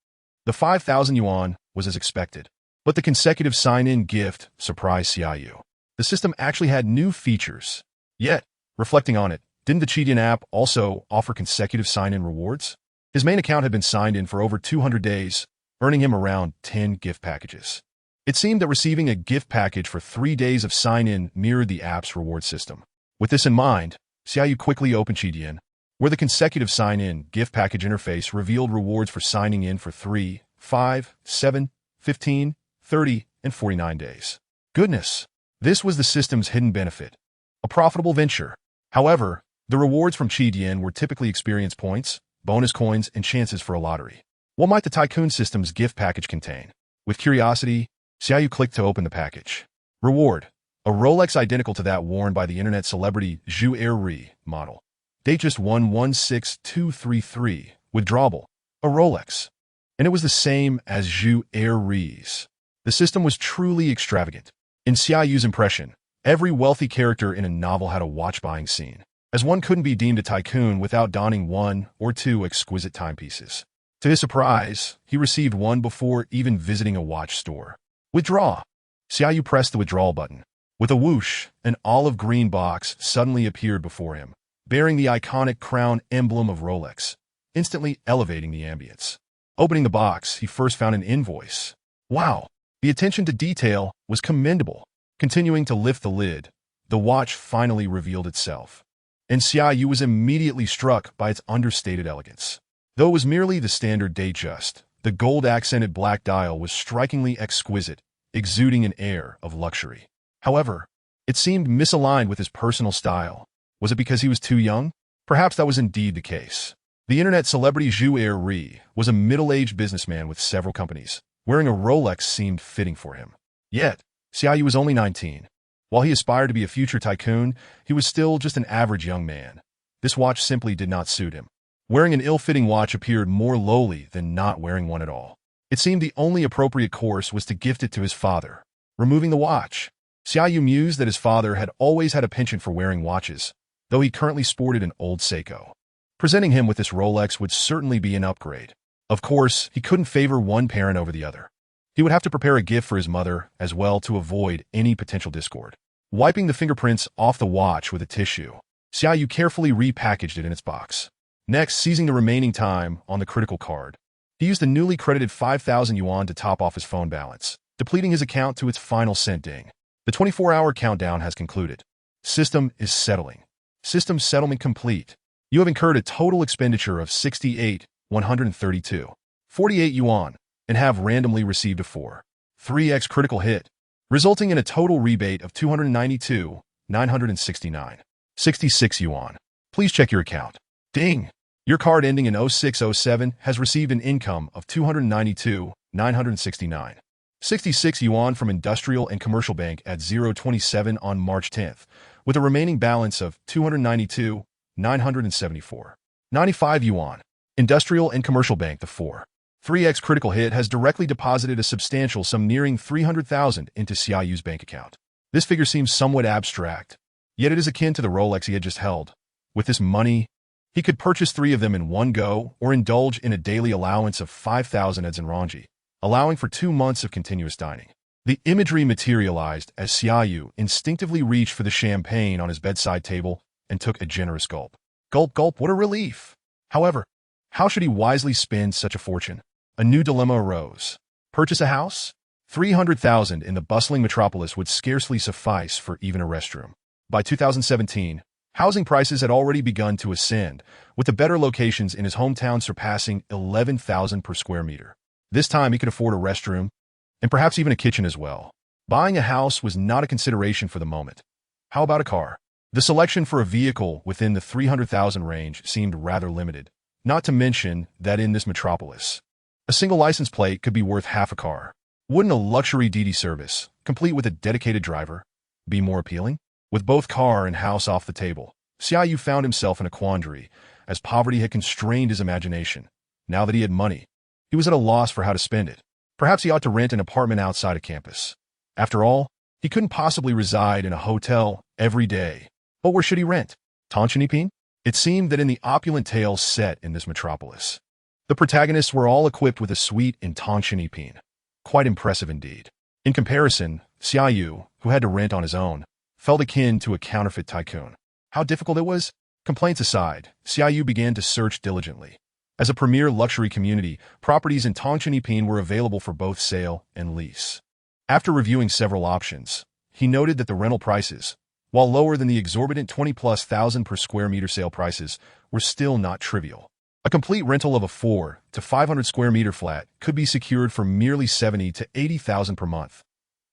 The 5,000 yuan was as expected, but the consecutive sign-in gift surprised Xia Yu. The system actually had new features. Yet, reflecting on it, didn't the Xia Yu app also offer consecutive sign-in rewards? His main account had been signed in for over 200 days, earning him around 10 gift packages. It seemed that receiving a gift package for 3 days of sign-in mirrored the app's reward system. With this in mind, Xia Yu quickly opened Xia Yu, where the consecutive sign-in gift package interface revealed rewards for signing in for 3, 5, 7, 15, 30, and 49 days. Goodness! This was the system's hidden benefit. A profitable venture. However, the rewards from Xia Yu were typically experience points, bonus coins, and chances for a lottery. What might the Tycoon system's gift package contain? With curiosity, Xia Yu clicked to open the package. Reward: a Rolex identical to that worn by the internet celebrity Xia Yu model. Date just 116233. Withdrawable: a Rolex. And it was the same as Xia Yu's. The system was truly extravagant. In Xia Yu's impression, every wealthy character in a novel had a watch-buying scene, as one couldn't be deemed a tycoon without donning 1 or 2 exquisite timepieces. To his surprise, he received one before even visiting a watch store. Withdraw. Xia Yu pressed the withdrawal button. With a whoosh, an olive green box suddenly appeared before him, bearing the iconic crown emblem of Rolex, instantly elevating the ambience. Opening the box, he first found an invoice. Wow! The attention to detail was commendable. Continuing to lift the lid, the watch finally revealed itself. And Xia Yu was immediately struck by its understated elegance. Though it was merely the standard Datejust, the gold-accented black dial was strikingly exquisite, exuding an air of luxury. However, it seemed misaligned with his personal style. Was it because he was too young? Perhaps that was indeed the case. The internet celebrity Xia Yu was a middle-aged businessman with several companies. Wearing a Rolex seemed fitting for him. Yet, Xia Yu was only 19. While he aspired to be a future tycoon, he was still just an average young man. This watch simply did not suit him. Wearing an ill-fitting watch appeared more lowly than not wearing one at all. It seemed the only appropriate course was to gift it to his father. Removing the watch, Xia Yu mused that his father had always had a penchant for wearing watches, though he currently sported an old Seiko. Presenting him with this Rolex would certainly be an upgrade. Of course, he couldn't favor one parent over the other. He would have to prepare a gift for his mother as well to avoid any potential discord. Wiping the fingerprints off the watch with a tissue, Xia Yu carefully repackaged it in its box. Next, seizing the remaining time on the critical card, he used the newly credited 5,000 yuan to top off his phone balance, depleting his account to its final cent ding. The 24-hour countdown has concluded. System is settling. System settlement complete. You have incurred a total expenditure of 68,132. 48 yuan, and have randomly received a 3x critical hit, resulting in a total rebate of 292,969. 66 yuan. Please check your account. Ding! Your card ending in 0607 has received an income of 292,969. 66 yuan from Industrial and Commercial Bank at 027 on March 10th, with a remaining balance of 292,974. 95 yuan. Industrial and Commercial Bank. The 3x critical hit has directly deposited a substantial sum nearing 300,000 into Xia Yu's bank account. This figure seems somewhat abstract, yet it is akin to the Rolex he had just held. With this money, he could purchase 3 of them in one go or indulge in a daily allowance of 5,000 edzonranji, allowing for 2 months of continuous dining. The imagery materialized as Xia Yu instinctively reached for the champagne on his bedside table and took a generous gulp. Gulp, gulp, what a relief! However, how should he wisely spend such a fortune? A new dilemma arose. Purchase a house? 300,000 in the bustling metropolis would scarcely suffice for even a restroom. By 2017, housing prices had already begun to ascend, with the better locations in his hometown surpassing 11,000 per square meter. This time he could afford a restroom, and perhaps even a kitchen as well. Buying a house was not a consideration for the moment. How about a car? The selection for a vehicle within the 300,000 range seemed rather limited, not to mention that in this metropolis, a single license plate could be worth half a car. Wouldn't a luxury DD service, complete with a dedicated driver, be more appealing? With both car and house off the table, Xia Yu found himself in a quandary, as poverty had constrained his imagination. Now that he had money, he was at a loss for how to spend it. Perhaps he ought to rent an apartment outside of campus. After all, he couldn't possibly reside in a hotel every day. But where should he rent? Tanshanipin? It seemed that in the opulent tale set in this metropolis, the protagonists were all equipped with a suite in Tanshanipin. Quite impressive indeed. In comparison, Xia Yu, who had to rent on his own, felt akin to a counterfeit tycoon. How difficult it was? Complaints aside, Xia Yu began to search diligently. As a premier luxury community, properties in Tangshanipin were available for both sale and lease. After reviewing several options, he noted that the rental prices, while lower than the exorbitant 20,000+ per square meter sale prices, were still not trivial. A complete rental of a 400 to 500 square meter flat could be secured for merely 70,000 to 80,000 per month.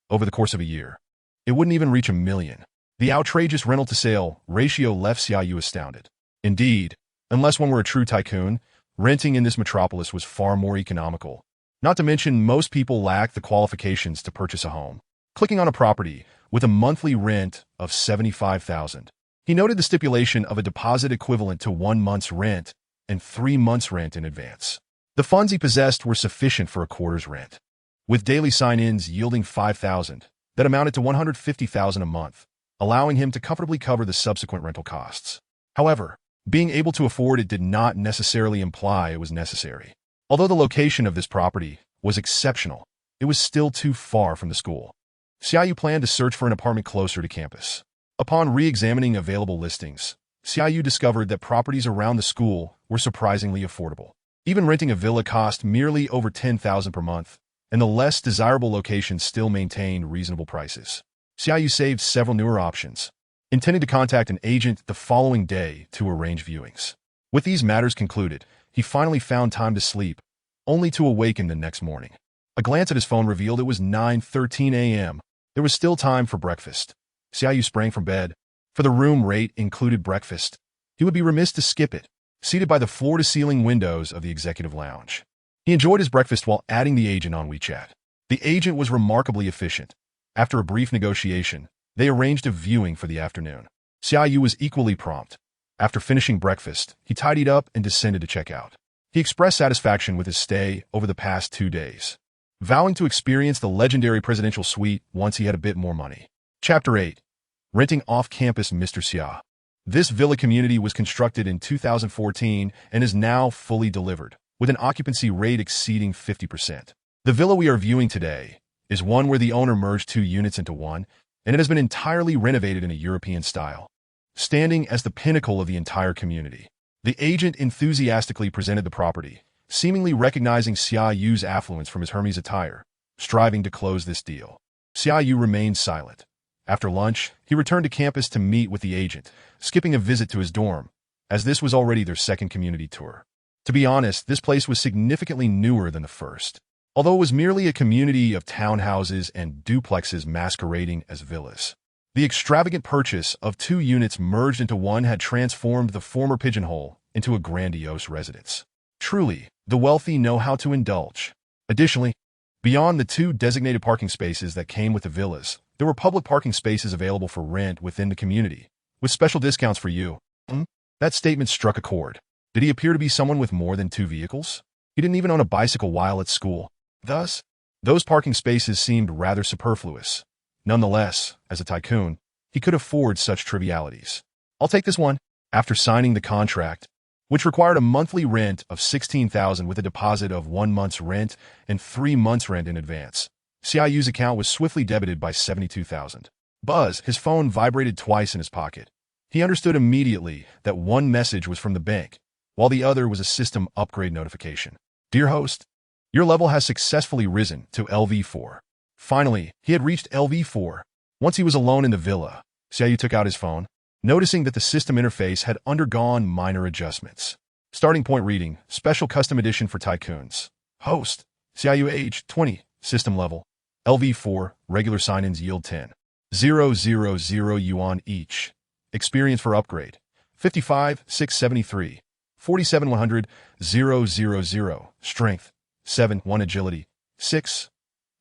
Over the course of a year, it wouldn't even reach $1 million. The outrageous rental-to-sale ratio left Xia Yu astounded. Indeed, unless one were a true tycoon, renting in this metropolis was far more economical. Not to mention, most people lack the qualifications to purchase a home. Clicking on a property with a monthly rent of $75,000, he noted the stipulation of a deposit equivalent to 1 month's rent and 3 months' rent in advance. The funds he possessed were sufficient for a quarter's rent, with daily sign-ins yielding $5,000, that amounted to $150,000 a month, allowing him to comfortably cover the subsequent rental costs. However, being able to afford it did not necessarily imply it was necessary. Although the location of this property was exceptional, it was still too far from the school. Xia Yu planned to search for an apartment closer to campus. Upon re-examining available listings, Xia Yu discovered that properties around the school were surprisingly affordable. Even renting a villa cost merely over $10,000 per month, and the less desirable locations still maintained reasonable prices. Xia Yu saved several newer options, intending to contact an agent the following day to arrange viewings. With these matters concluded, he finally found time to sleep, only to awaken the next morning. A glance at his phone revealed it was 9:13 a.m. There was still time for breakfast. Xia Yu sprang from bed. For the room rate included breakfast, he would be remiss to skip it. Seated by the floor-to-ceiling windows of the executive lounge, he enjoyed his breakfast while adding the agent on WeChat. The agent was remarkably efficient. After a brief negotiation, they arranged a viewing for the afternoon. Xia Yu was equally prompt. After finishing breakfast, he tidied up and descended to check out. He expressed satisfaction with his stay over the past 2 days, vowing to experience the legendary presidential suite once he had a bit more money. Chapter 8. Renting off-campus Mr. Xia. This villa community was constructed in 2014 and is now fully delivered, with an occupancy rate exceeding 50%. The villa we are viewing today is one where the owner merged 2 units into one, and it has been entirely renovated in a European style, standing as the pinnacle of the entire community. The agent enthusiastically presented the property, seemingly recognizing Xia Yu's affluence from his Hermes attire, striving to close this deal. Xia Yu remained silent. After lunch, he returned to campus to meet with the agent, skipping a visit to his dorm, as this was already their second community tour. To be honest, this place was significantly newer than the first. Although it was merely a community of townhouses and duplexes masquerading as villas, the extravagant purchase of 2 units merged into one had transformed the former pigeonhole into a grandiose residence. Truly, the wealthy know how to indulge. Additionally, beyond the 2 designated parking spaces that came with the villas, there were public parking spaces available for rent within the community, with special discounts for you. That statement struck a chord. Did he appear to be someone with more than 2 vehicles? He didn't even own a bicycle while at school. Thus, those parking spaces seemed rather superfluous. Nonetheless, as a tycoon, he could afford such trivialities. I'll take this one. After signing the contract, which required a monthly rent of $16,000 with a deposit of 1 month's rent and 3 months' rent in advance, Xia Yu's account was swiftly debited by $72,000. Buzz, his phone vibrated twice in his pocket. He understood immediately that one message was from the bank, while the other was a system upgrade notification. Dear host, your level has successfully risen to LV4. Finally, he had reached LV4. Once he was alone in the villa, Xia Yu took out his phone, noticing that the system interface had undergone minor adjustments. Starting point reading, special custom edition for tycoons. Host, Xia Yu age 20, system level, LV4, regular sign-ins yield 10,000 yuan each. Experience for upgrade, 55,673, 47,100, 000, strength, 7, 1 agility, 6,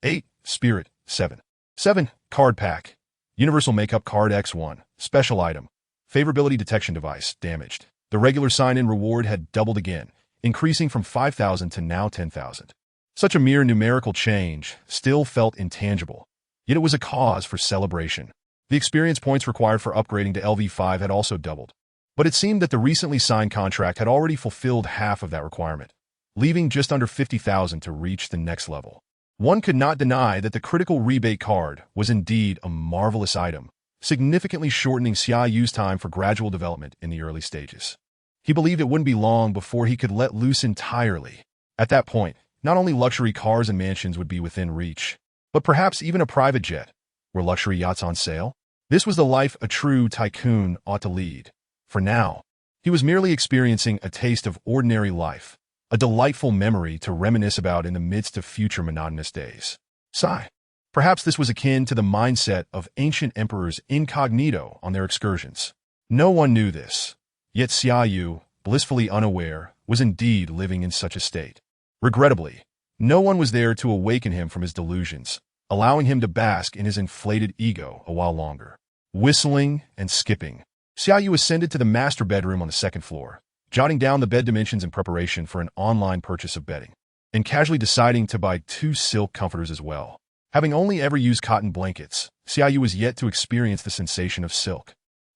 8, spirit, 7, card pack, universal makeup card X1, special item, favorability detection device, damaged. The regular sign-in reward had doubled again, increasing from 5,000 to now 10,000. Such a mere numerical change still felt intangible, yet it was a cause for celebration. The experience points required for upgrading to LV5 had also doubled, but it seemed that the recently signed contract had already fulfilled half of that requirement, leaving just under 50,000 to reach the next level. One could not deny that the critical rebate card was indeed a marvelous item, significantly shortening Xia Yu's time for gradual development in the early stages. He believed it wouldn't be long before he could let loose entirely. At that point, not only luxury cars and mansions would be within reach, but perhaps even a private jet. Were luxury yachts on sale? This was the life a true tycoon ought to lead. For now, he was merely experiencing a taste of ordinary life, a delightful memory to reminisce about in the midst of future monotonous days. Sigh. Perhaps this was akin to the mindset of ancient emperors incognito on their excursions. No one knew this, yet Xia Yu, blissfully unaware, was indeed living in such a state. Regrettably, no one was there to awaken him from his delusions, allowing him to bask in his inflated ego a while longer. Whistling and skipping, Xia Yu ascended to the master bedroom on the second floor, jotting down the bed dimensions in preparation for an online purchase of bedding, and casually deciding to buy 2 silk comforters as well. Having only ever used cotton blankets, Xia Yu was yet to experience the sensation of silk.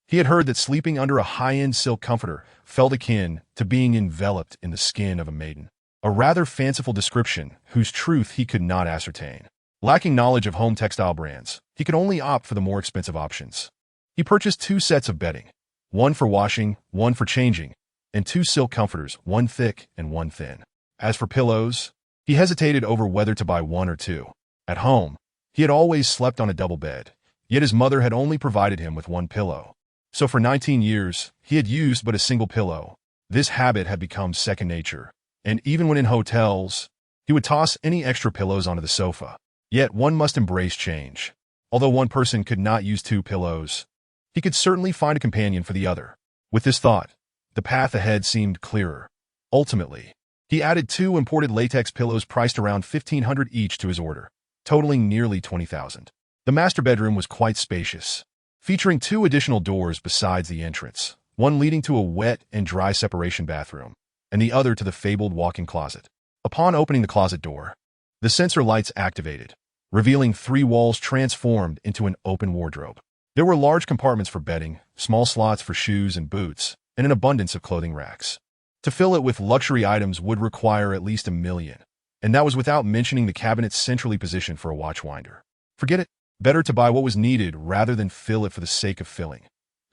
He had heard that sleeping under a high-end silk comforter felt akin to being enveloped in the skin of a maiden, a rather fanciful description whose truth he could not ascertain. Lacking knowledge of home textile brands, he could only opt for the more expensive options. He purchased 2 sets of bedding, one for washing, one for changing, and 2 silk comforters, one thick and one thin. As for pillows, he hesitated over whether to buy 1 or 2. At home, he had always slept on a double bed, yet his mother had only provided him with 1 pillow. So for 19 years, he had used but a single pillow. This habit had become second nature, and even when in hotels, he would toss any extra pillows onto the sofa. Yet one must embrace change. Although one person could not use 2 pillows, he could certainly find a companion for the other. With this thought, the path ahead seemed clearer. Ultimately, he added 2 imported latex pillows priced around 1,500 each to his order, totaling nearly 20,000. The master bedroom was quite spacious, featuring 2 additional doors besides the entrance, one leading to a wet and dry separation bathroom, and the other to the fabled walk-in closet. Upon opening the closet door, the sensor lights activated, revealing 3 walls transformed into an open wardrobe. There were large compartments for bedding, small slots for shoes and boots, and an abundance of clothing racks. To fill it with luxury items would require at least $1 million, and that was without mentioning the cabinets centrally positioned for a watchwinder. Forget it. Better to buy what was needed rather than fill it for the sake of filling.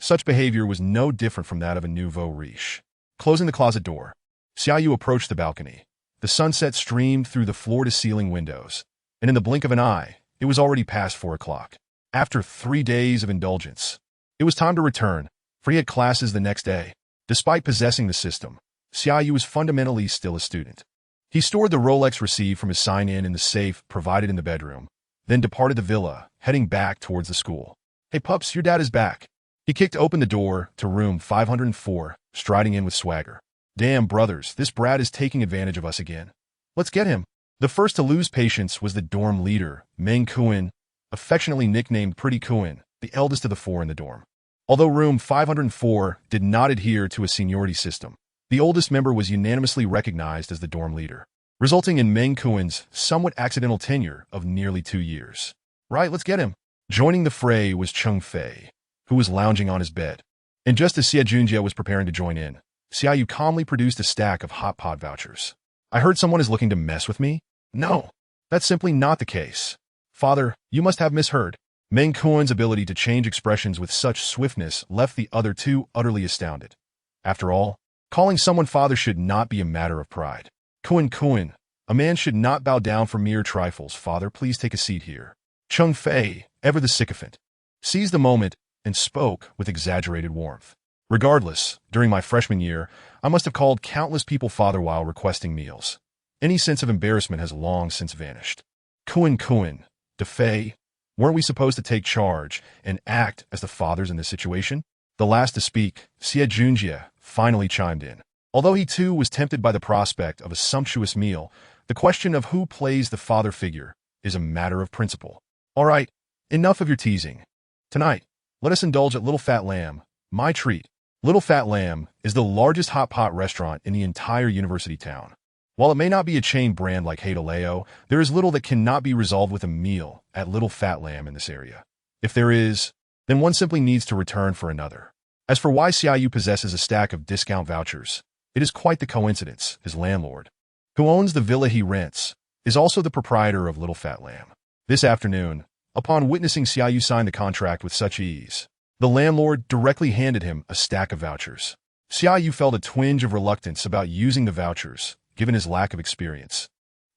Such behavior was no different from that of a nouveau riche. Closing the closet door, Xia Yu approached the balcony. The sunset streamed through the floor-to-ceiling windows, and in the blink of an eye, it was already past 4 o'clock. After 3 days of indulgence, it was time to return, for he had classes the next day. Despite possessing the system, Xia Yu was fundamentally still a student. He stored the Rolex received from his sign-in in the safe provided in the bedroom, then departed the villa, heading back towards the school. "Hey pups, your dad is back." He kicked open the door to room 504, striding in with swagger. "Damn, brothers, this brat is taking advantage of us again. Let's get him." The first to lose patience was the dorm leader, Meng Kuan, affectionately nicknamed Pretty Kuan, the eldest of the 4 in the dorm. Although room 504 did not adhere to a seniority system, the oldest member was unanimously recognized as the dorm leader, resulting in Meng Kuan's somewhat accidental tenure of nearly 2 years. "Right, let's get him." Joining the fray was Cheng Fei, who was lounging on his bed. And just as Xia Junjie was preparing to join in, Xia Yu calmly produced a stack of hot pot vouchers. "I heard someone is looking to mess with me?" "No, that's simply not the case. Father, you must have misheard." Meng Kuan's ability to change expressions with such swiftness left the other 2 utterly astounded. After all, calling someone father should not be a matter of pride. Kuan, a man should not bow down for mere trifles. "Father, please take a seat here." Cheng Fei, ever the sycophant, seized the moment and spoke with exaggerated warmth. "Regardless, during my freshman year, I must have called countless people father while requesting meals. Any sense of embarrassment has long since vanished." Kuan, De Fei, weren't we supposed to take charge and act as the fathers in this situation? The last to speak, Xia Junjie, finally chimed in. Although he too was tempted by the prospect of a sumptuous meal, the question of who plays the father figure is a matter of principle. "All right, enough of your teasing. Tonight, let us indulge at Little Fat Lamb, my treat." Little Fat Lamb is the largest hot pot restaurant in the entire university town. While it may not be a chain brand like Heideleo, there is little that cannot be resolved with a meal at Little Fat Lamb in this area. If there is, then one simply needs to return for another. As for why Xia Yu possesses a stack of discount vouchers, it is quite the coincidence. His landlord, who owns the villa he rents, is also the proprietor of Little Fat Lamb. This afternoon, upon witnessing Xia Yu sign the contract with such ease, the landlord directly handed him a stack of vouchers. Xia Yu felt a twinge of reluctance about using the vouchers, given his lack of experience.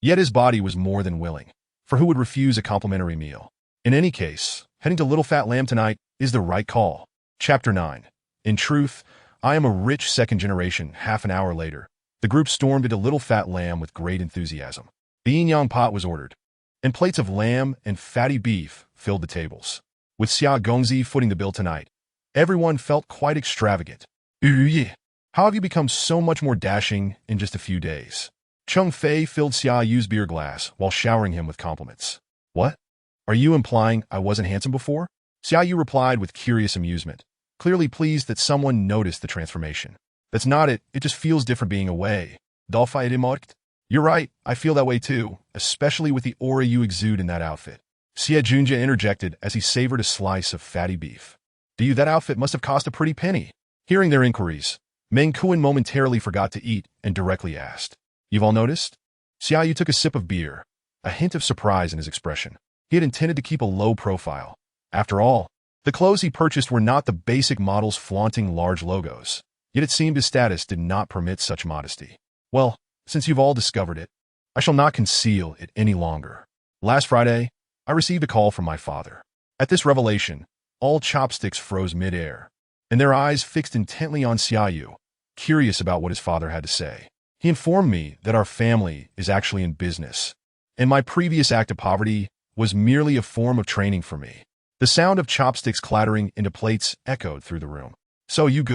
Yet his body was more than willing, for who would refuse a complimentary meal? In any case, heading to Little Fat Lamb tonight is the right call. Chapter 9. In truth, I am a rich second generation. Half an hour later, the group stormed into Little Fat Lamb with great enthusiasm. The yin-yang pot was ordered, and plates of lamb and fatty beef filled the tables. With Xia Gongzi footing the bill tonight, everyone felt quite extravagant. How have you become so much more dashing in just a few days? Cheng Fei filled Xia Yu's beer glass while showering him with compliments. What? Are you implying I wasn't handsome before? Xia Yu replied with curious amusement, clearly pleased that someone noticed the transformation. That's not it, it just feels different being away. You're right, I feel that way too, especially with the aura you exude in that outfit. Xie Junjie interjected as he savored a slice of fatty beef. That outfit must have cost a pretty penny. Hearing their inquiries, Meng Kuan momentarily forgot to eat and directly asked, You've all noticed? Xia Yu took a sip of beer, a hint of surprise in his expression. He had intended to keep a low profile. After all, the clothes he purchased were not the basic models flaunting large logos, yet it seemed his status did not permit such modesty. Well, since you've all discovered it, I shall not conceal it any longer. Last Friday, I received a call from my father. At this revelation, all chopsticks froze mid-air, and their eyes fixed intently on Xia Yu, curious about what his father had to say. He informed me that our family is actually in business, and my previous act of poverty was merely a form of training for me. The sound of chopsticks clattering into plates echoed through the room. So you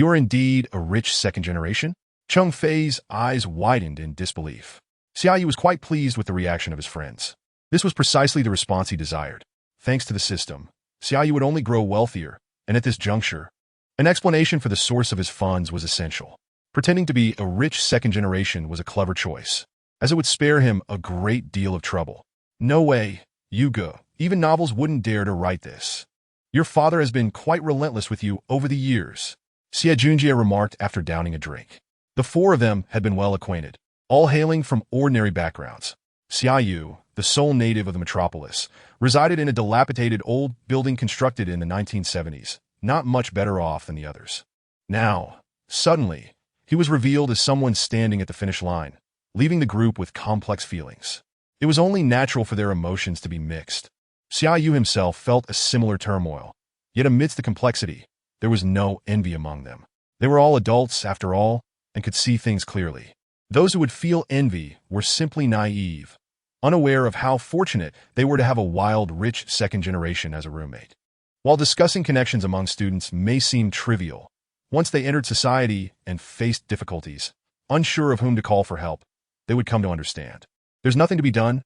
are indeed a rich second generation? Cheng Fei's eyes widened in disbelief. Xia Yu was quite pleased with the reaction of his friends. This was precisely the response he desired. Thanks to the system, Xia Yu would only grow wealthier, and at this juncture, an explanation for the source of his funds was essential. Pretending to be a rich second generation was a clever choice, as it would spare him a great deal of trouble. No way, Yuge. Even novels wouldn't dare to write this. Your father has been quite relentless with you over the years, Xie Junjie remarked after downing a drink. The four of them had been well acquainted, all hailing from ordinary backgrounds. Xia Yu, the sole native of the metropolis, resided in a dilapidated old building constructed in the 1970s, not much better off than the others. Now, suddenly, he was revealed as someone standing at the finish line, leaving the group with complex feelings. It was only natural for their emotions to be mixed. Xia Yu himself felt a similar turmoil, yet amidst the complexity, there was no envy among them. They were all adults, after all, and could see things clearly. Those who would feel envy were simply naive, unaware of how fortunate they were to have a wild, rich second generation as a roommate. While discussing connections among students may seem trivial, once they entered society and faced difficulties, unsure of whom to call for help, they would come to understand. There's nothing to be done.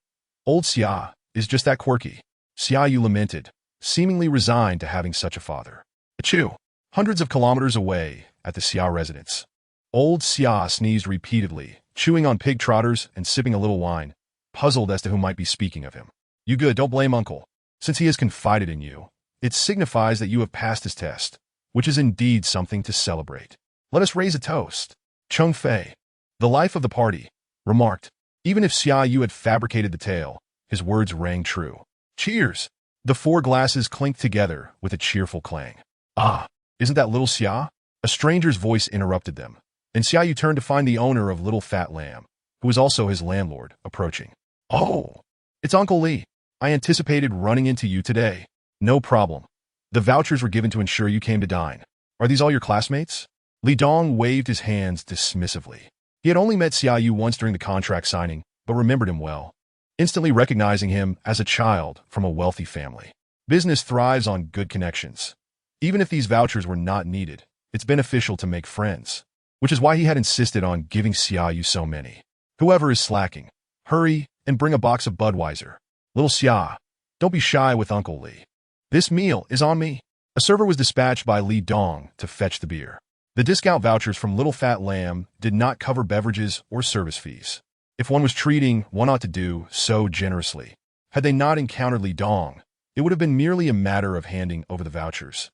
Old Xia is just that quirky. Xia Yu lamented, seemingly resigned to having such a father. Achoo! Hundreds of kilometers away, at the Xia residence, old Xia sneezed repeatedly, chewing on pig trotters and sipping a little wine, puzzled as to who might be speaking of him. You good, don't blame uncle. Since he has confided in you, it signifies that you have passed his test, which is indeed something to celebrate. Let us raise a toast. Cheng Fei, the life of the party, remarked. Even if Xia Yu had fabricated the tale, his words rang true. Cheers! The four glasses clinked together with a cheerful clang. Ah, isn't that little Xia? A stranger's voice interrupted them, and Xia Yu turned to find the owner of Little Fat Lamb, who was also his landlord, approaching. Oh, it's Uncle Li. I anticipated running into you today. No problem. The vouchers were given to ensure you came to dine. Are these all your classmates? Li Dong waved his hands dismissively. He had only met Xia Yu once during the contract signing, but remembered him well, instantly recognizing him as a child from a wealthy family. Business thrives on good connections. Even if these vouchers were not needed, it's beneficial to make friends, which is why he had insisted on giving Xia Yu so many. Whoever is slacking, hurry and bring a box of Budweiser. Little Xia, don't be shy with Uncle Li. This meal is on me. A server was dispatched by Li Dong to fetch the beer. The discount vouchers from Little Fat Lamb did not cover beverages or service fees. If one was treating, one ought to do so generously. Had they not encountered Li Dong, it would have been merely a matter of handing over the vouchers.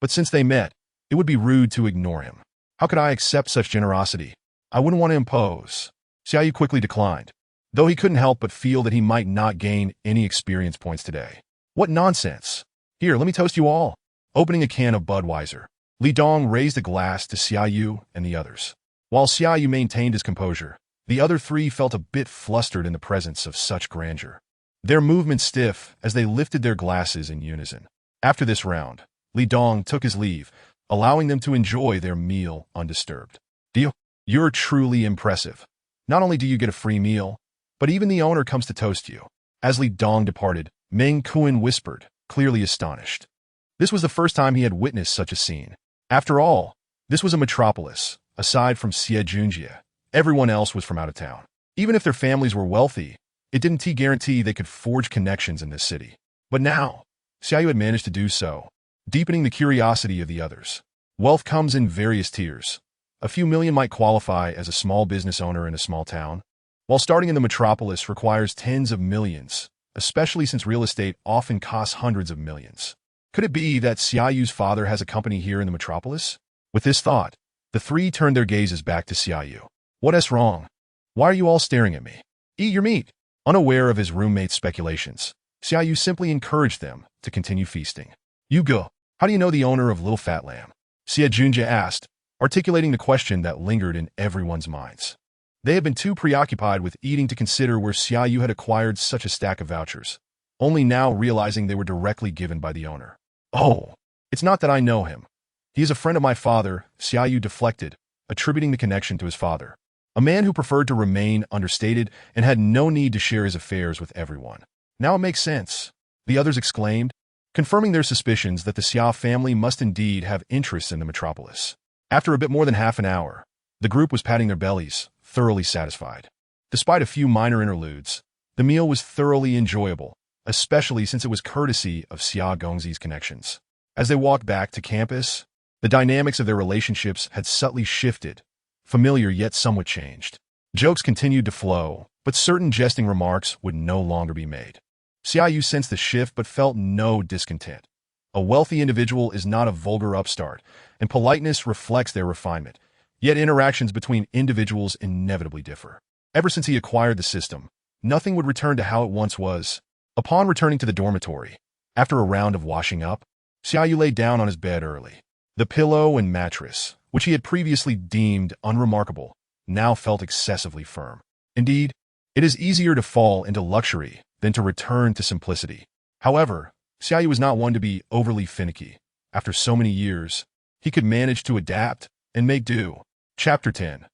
But since they met, it would be rude to ignore him. How could I accept such generosity? I wouldn't want to impose. Xia Yu quickly declined, though he couldn't help but feel that he might not gain any experience points today. What nonsense! Here, let me toast you all. Opening a can of Budweiser, Li Dong raised a glass to Xia Yu and the others. While Xia Yu maintained his composure, the other three felt a bit flustered in the presence of such grandeur. Their movements stiff as they lifted their glasses in unison. After this round, Li Dong took his leave, allowing them to enjoy their meal undisturbed. You're truly impressive. Not only do you get a free meal, but even the owner comes to toast you. As Li Dong departed, Meng Kuan whispered, clearly astonished. This was the first time he had witnessed such a scene. After all, this was a metropolis. Aside from Xie Junjie, everyone else was from out of town. Even if their families were wealthy, it didn't guarantee they could forge connections in this city. But now, Xia Yu had managed to do so, deepening the curiosity of the others. Wealth comes in various tiers. A few million might qualify as a small business owner in a small town, while starting in the metropolis requires tens of millions, especially since real estate often costs hundreds of millions. Could it be that Xia Yu's father has a company here in the metropolis? With this thought, the three turned their gazes back to Xia Yu. What's wrong? Why are you all staring at me? Eat your meat. Unaware of his roommate's speculations, Xia Yu simply encouraged them to continue feasting. You go. How do you know the owner of Little Fat Lamb? Xie Junjie asked, articulating the question that lingered in everyone's minds. They had been too preoccupied with eating to consider where Xia Yu had acquired such a stack of vouchers, only now realizing they were directly given by the owner. Oh, it's not that I know him. He is a friend of my father, Xia Yu deflected, attributing the connection to his father. A man who preferred to remain understated and had no need to share his affairs with everyone. Now it makes sense, the others exclaimed, confirming their suspicions that the Xia family must indeed have interests in the metropolis. After a bit more than half an hour, the group was patting their bellies, thoroughly satisfied. Despite a few minor interludes, the meal was thoroughly enjoyable, especially since it was courtesy of Xia Gongzi's connections. As they walked back to campus, the dynamics of their relationships had subtly shifted, familiar yet somewhat changed. Jokes continued to flow, but certain jesting remarks would no longer be made. Xia Yu sensed the shift but felt no discontent. A wealthy individual is not a vulgar upstart, and politeness reflects their refinement, yet interactions between individuals inevitably differ. Ever since he acquired the system, nothing would return to how it once was. Upon returning to the dormitory, after a round of washing up, Xia Yu lay down on his bed early. The pillow and mattress, which he had previously deemed unremarkable, now felt excessively firm. Indeed, it is easier to fall into luxury than to return to simplicity. However, Xia Yu was not one to be overly finicky. After so many years, he could manage to adapt and make do. Chapter 10.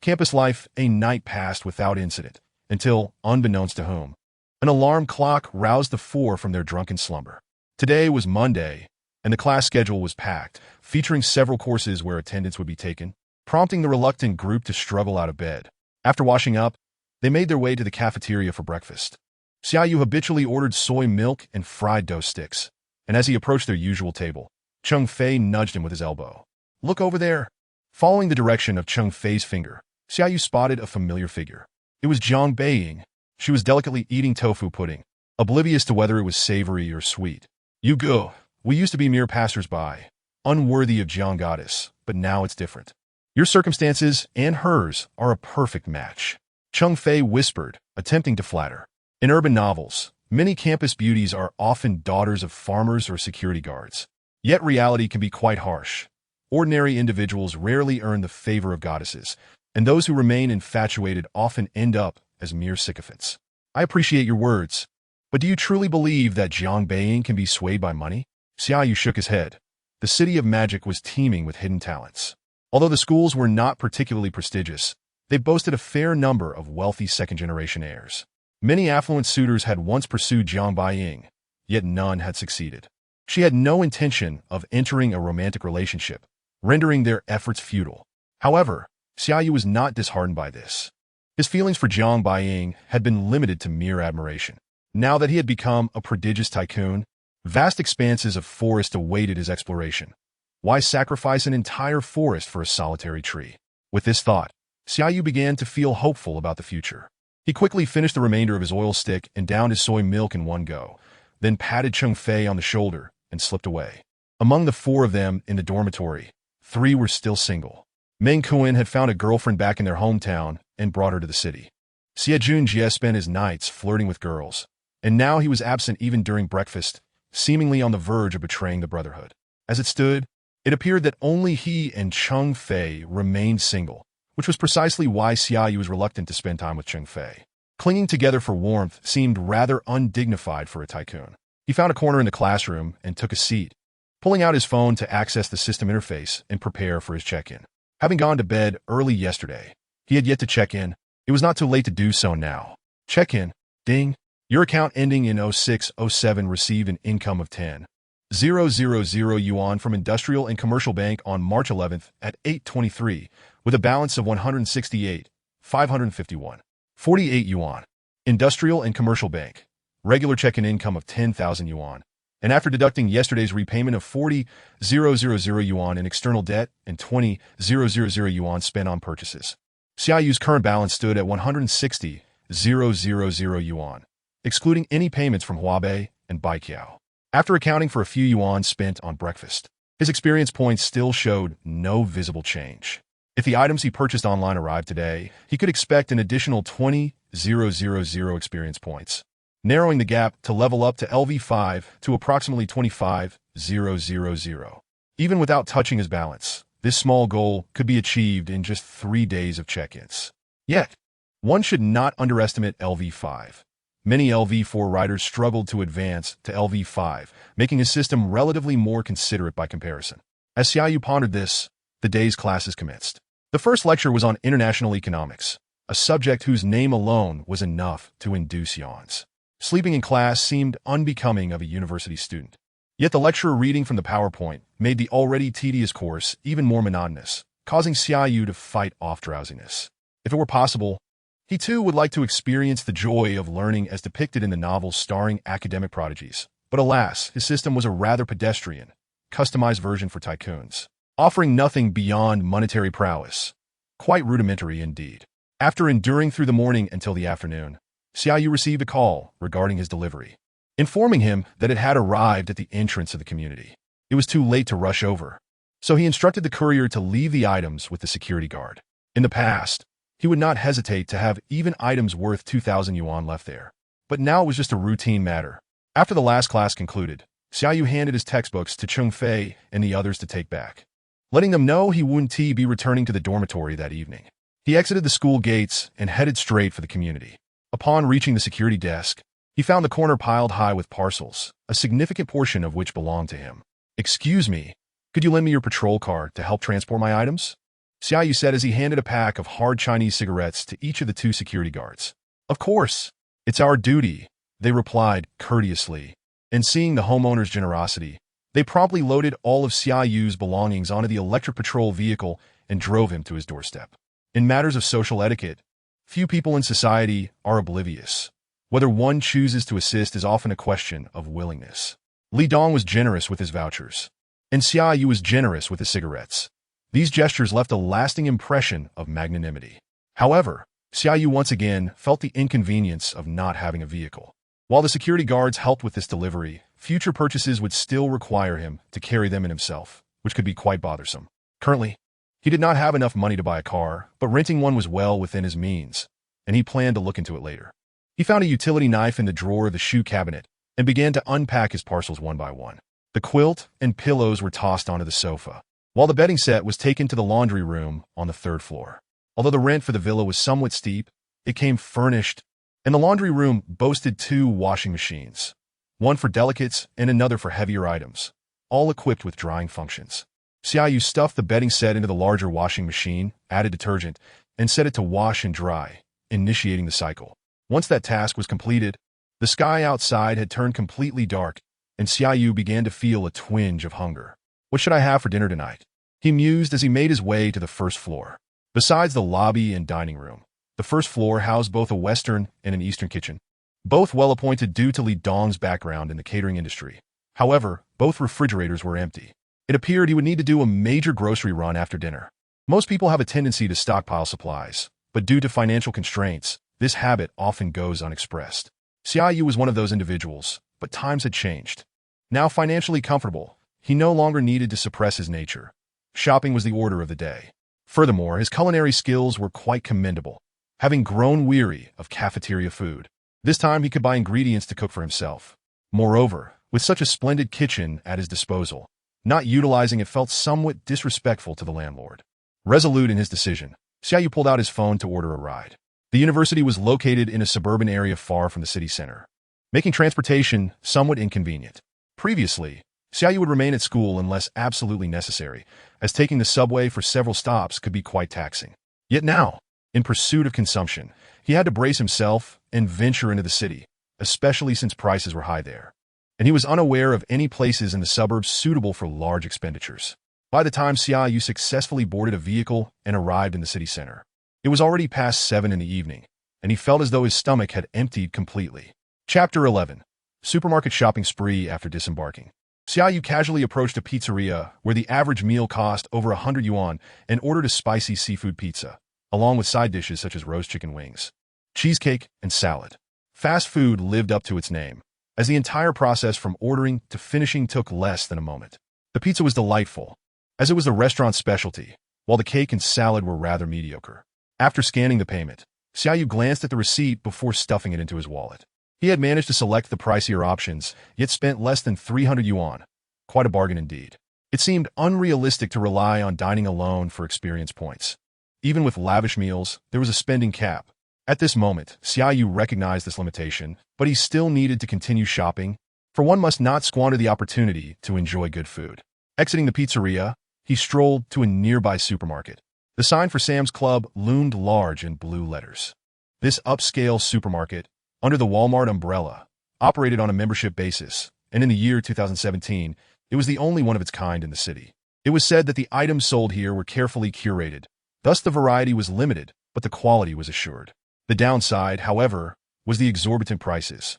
Campus life. A night passed without incident, until, unbeknownst to whom, an alarm clock roused the four from their drunken slumber. Today was Monday, and the class schedule was packed, featuring several courses where attendance would be taken, prompting the reluctant group to struggle out of bed. After washing up, they made their way to the cafeteria for breakfast. Xia Yu habitually ordered soy milk and fried dough sticks, and as he approached their usual table, Cheng Fei nudged him with his elbow. Look over there. Following the direction of Cheng Fei's finger, Xia Yu spotted a familiar figure. It was Zhang Beiying. She was delicately eating tofu pudding, oblivious to whether it was savory or sweet. You go. We used to be mere passers-by, unworthy of Jiang Goddess, but now it's different. Your circumstances and hers are a perfect match. Cheng Fei whispered, attempting to flatter. In urban novels, many campus beauties are often daughters of farmers or security guards. Yet reality can be quite harsh. Ordinary individuals rarely earn the favor of goddesses, and those who remain infatuated often end up as mere sycophants. I appreciate your words, but do you truly believe that Zhang Beiying can be swayed by money? Xia Yu shook his head. The city of magic was teeming with hidden talents. Although the schools were not particularly prestigious, they boasted a fair number of wealthy second-generation heirs. Many affluent suitors had once pursued Zhang Beiying, yet none had succeeded. She had no intention of entering a romantic relationship, rendering their efforts futile. However, Xia Yu was not disheartened by this. His feelings for Zhang Beiying had been limited to mere admiration. Now that he had become a prodigious tycoon, Vast expanses of forest awaited his exploration. Why sacrifice an entire forest for a solitary tree? With this thought, Xia Yu began to feel hopeful about the future. He quickly finished the remainder of his oil stick and downed his soy milk in one go, then patted Cheng Fei on the shoulder and slipped away. Among the four of them in the dormitory, three were still single. Meng Kuan had found a girlfriend back in their hometown and brought her to the city. Xie Junjie spent his nights flirting with girls, and now he was absent even during breakfast, seemingly on the verge of betraying the brotherhood. As it stood, it appeared that only he and Cheng Fei remained single, which was precisely why Xia Yu was reluctant to spend time with Cheng Fei. Clinging together for warmth seemed rather undignified for a tycoon. He found a corner in the classroom and took a seat, pulling out his phone to access the system interface and prepare for his check-in. Having gone to bed early yesterday, he had yet to check in. It was not too late to do so now. Check-in. Ding. Your account ending in 0607 received an income of 10,000 yuan from Industrial and Commercial Bank on March 11th at 8:23, with a balance of 168,551.48 yuan. Industrial and Commercial Bank. Regular check-in income of 10,000 yuan. And after deducting yesterday's repayment of 40,000 yuan in external debt and 20,000 yuan spent on purchases, Xia Yu's current balance stood at 160,000 yuan, excluding any payments from Huabei and Baiqiao. After accounting for a few yuan spent on breakfast, his experience points still showed no visible change. If the items he purchased online arrived today, he could expect an additional 20,000 experience points, narrowing the gap to level up to LV5 to approximately 25,000. Even without touching his balance, this small goal could be achieved in just 3 days of check-ins. Yet, one should not underestimate LV5. Many LV4 riders struggled to advance to LV5, making his system relatively more considerate by comparison. As Xia Yu pondered this, the day's classes commenced. The first lecture was on international economics, a subject whose name alone was enough to induce yawns. Sleeping in class seemed unbecoming of a university student. Yet the lecturer reading from the PowerPoint made the already tedious course even more monotonous, causing Xia Yu to fight off drowsiness. If it were possible, he too would like to experience the joy of learning as depicted in the novels starring academic prodigies. But alas, his system was a rather pedestrian, customized version for tycoons, offering nothing beyond monetary prowess. Quite rudimentary indeed. After enduring through the morning until the afternoon, Xia Yu received a call regarding his delivery, informing him that it had arrived at the entrance of the community. It was too late to rush over, so he instructed the courier to leave the items with the security guard. In the past, he would not hesitate to have even items worth 2,000 yuan left there. But now it was just a routine matter. After the last class concluded, Xia Yu handed his textbooks to Cheng Fei and the others to take back, letting them know he wouldn't be returning to the dormitory that evening. He exited the school gates and headed straight for the community. Upon reaching the security desk, he found the corner piled high with parcels, a significant portion of which belonged to him. "Excuse me, could you lend me your patrol car to help transport my items?" Xia Yu said as he handed a pack of hard Chinese cigarettes to each of the two security guards. "Of course, it's our duty," they replied courteously, and seeing the homeowner's generosity, they promptly loaded all of Xia Yu's belongings onto the electric patrol vehicle and drove him to his doorstep. In matters of social etiquette, few people in society are oblivious. Whether one chooses to assist is often a question of willingness. Li Dong was generous with his vouchers, and Xia Yu was generous with his cigarettes. These gestures left a lasting impression of magnanimity. However, Xia Yu once again felt the inconvenience of not having a vehicle. While the security guards helped with this delivery, future purchases would still require him to carry them in himself, which could be quite bothersome. Currently, he did not have enough money to buy a car, but renting one was well within his means, and he planned to look into it later. He found a utility knife in the drawer of the shoe cabinet and began to unpack his parcels one by one. The quilt and pillows were tossed onto the sofa, while the bedding set was taken to the laundry room on the 3rd floor. Although the rent for the villa was somewhat steep, it came furnished, and the laundry room boasted 2 washing machines, one for delicates and another for heavier items, all equipped with drying functions. Xia Yu stuffed the bedding set into the larger washing machine, added detergent, and set it to wash and dry, initiating the cycle. Once that task was completed, the sky outside had turned completely dark, and Xia Yu began to feel a twinge of hunger. "What should I have for dinner tonight?" he mused as he made his way to the 1st floor. Besides the lobby and dining room, the 1st floor housed both a Western and an Eastern kitchen, both well appointed due to Li Dong's background in the catering industry. However, both refrigerators were empty. It appeared he would need to do a major grocery run after dinner. Most people have a tendency to stockpile supplies, but due to financial constraints, this habit often goes unexpressed. Xia Yu was one of those individuals, but times had changed. Now financially comfortable, he no longer needed to suppress his nature. Shopping was the order of the day. Furthermore, his culinary skills were quite commendable, having grown weary of cafeteria food. This time he could buy ingredients to cook for himself. Moreover, with such a splendid kitchen at his disposal, not utilizing it felt somewhat disrespectful to the landlord. Resolute in his decision, Xia Yu pulled out his phone to order a ride. The university was located in a suburban area far from the city center, making transportation somewhat inconvenient. Previously, Xia Yu would remain at school unless absolutely necessary, as taking the subway for several stops could be quite taxing. Yet now, in pursuit of consumption, he had to brace himself and venture into the city, especially since prices were high there. And he was unaware of any places in the suburbs suitable for large expenditures. By the time Xia Yu successfully boarded a vehicle and arrived in the city center, it was already past 7 in the evening, and he felt as though his stomach had emptied completely. Chapter 11. Supermarket shopping spree after disembarking. Xia Yu casually approached a pizzeria where the average meal cost over 100 yuan and ordered a spicy seafood pizza, along with side dishes such as roast chicken wings, cheesecake, and salad. Fast food lived up to its name, as the entire process from ordering to finishing took less than a moment. The pizza was delightful, as it was the restaurant's specialty, while the cake and salad were rather mediocre. After scanning the payment, Xia Yu glanced at the receipt before stuffing it into his wallet. He had managed to select the pricier options, yet spent less than 300 yuan. Quite a bargain indeed. It seemed unrealistic to rely on dining alone for experience points. Even with lavish meals, there was a spending cap. At this moment, Xia Yu recognized this limitation, but he still needed to continue shopping, for one must not squander the opportunity to enjoy good food. Exiting the pizzeria, he strolled to a nearby supermarket. The sign for Sam's Club loomed large in blue letters. This upscale supermarket, under the Walmart umbrella, operated on a membership basis, and in the year 2017, it was the only one of its kind in the city. It was said that the items sold here were carefully curated, thus the variety was limited, but the quality was assured. The downside, however, was the exorbitant prices.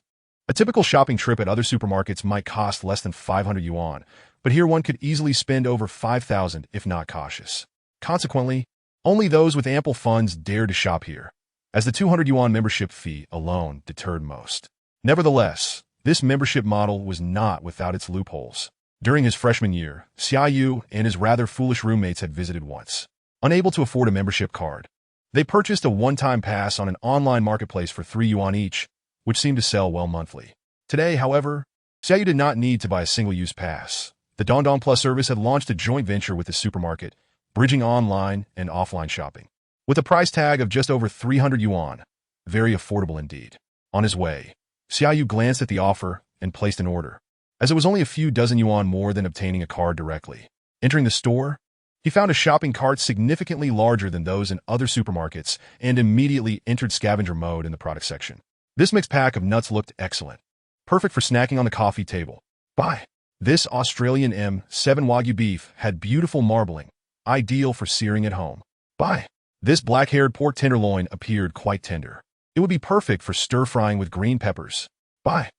A typical shopping trip at other supermarkets might cost less than 500 yuan, but here one could easily spend over 5,000 if not cautious. Consequently, only those with ample funds dared to shop here, as the 200 yuan membership fee alone deterred most. Nevertheless, this membership model was not without its loopholes. During his freshman year, Xia Yu and his rather foolish roommates had visited once. Unable to afford a membership card, they purchased a one-time pass on an online marketplace for 3 yuan each, which seemed to sell well monthly. Today, however, Xia Yu did not need to buy a single-use pass. The Dondon Plus service had launched a joint venture with the supermarket, bridging online and offline shopping. With a price tag of just over 300 yuan, very affordable indeed. On his way, Xia Yu glanced at the offer and placed an order, as it was only a few dozen yuan more than obtaining a card directly. Entering the store, he found a shopping cart significantly larger than those in other supermarkets and immediately entered scavenger mode in the product section. This mixed pack of nuts looked excellent, perfect for snacking on the coffee table. Buy. This Australian M7 Wagyu beef had beautiful marbling, ideal for searing at home. Buy. This black-haired pork tenderloin appeared quite tender. It would be perfect for stir-frying with green peppers. Buy.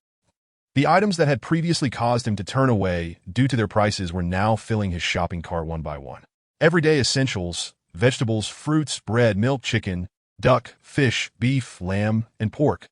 The items that had previously caused him to turn away due to their prices were now filling his shopping cart one by one. Everyday essentials, vegetables, fruits, bread, milk, chicken, duck, fish, beef, lamb, and pork,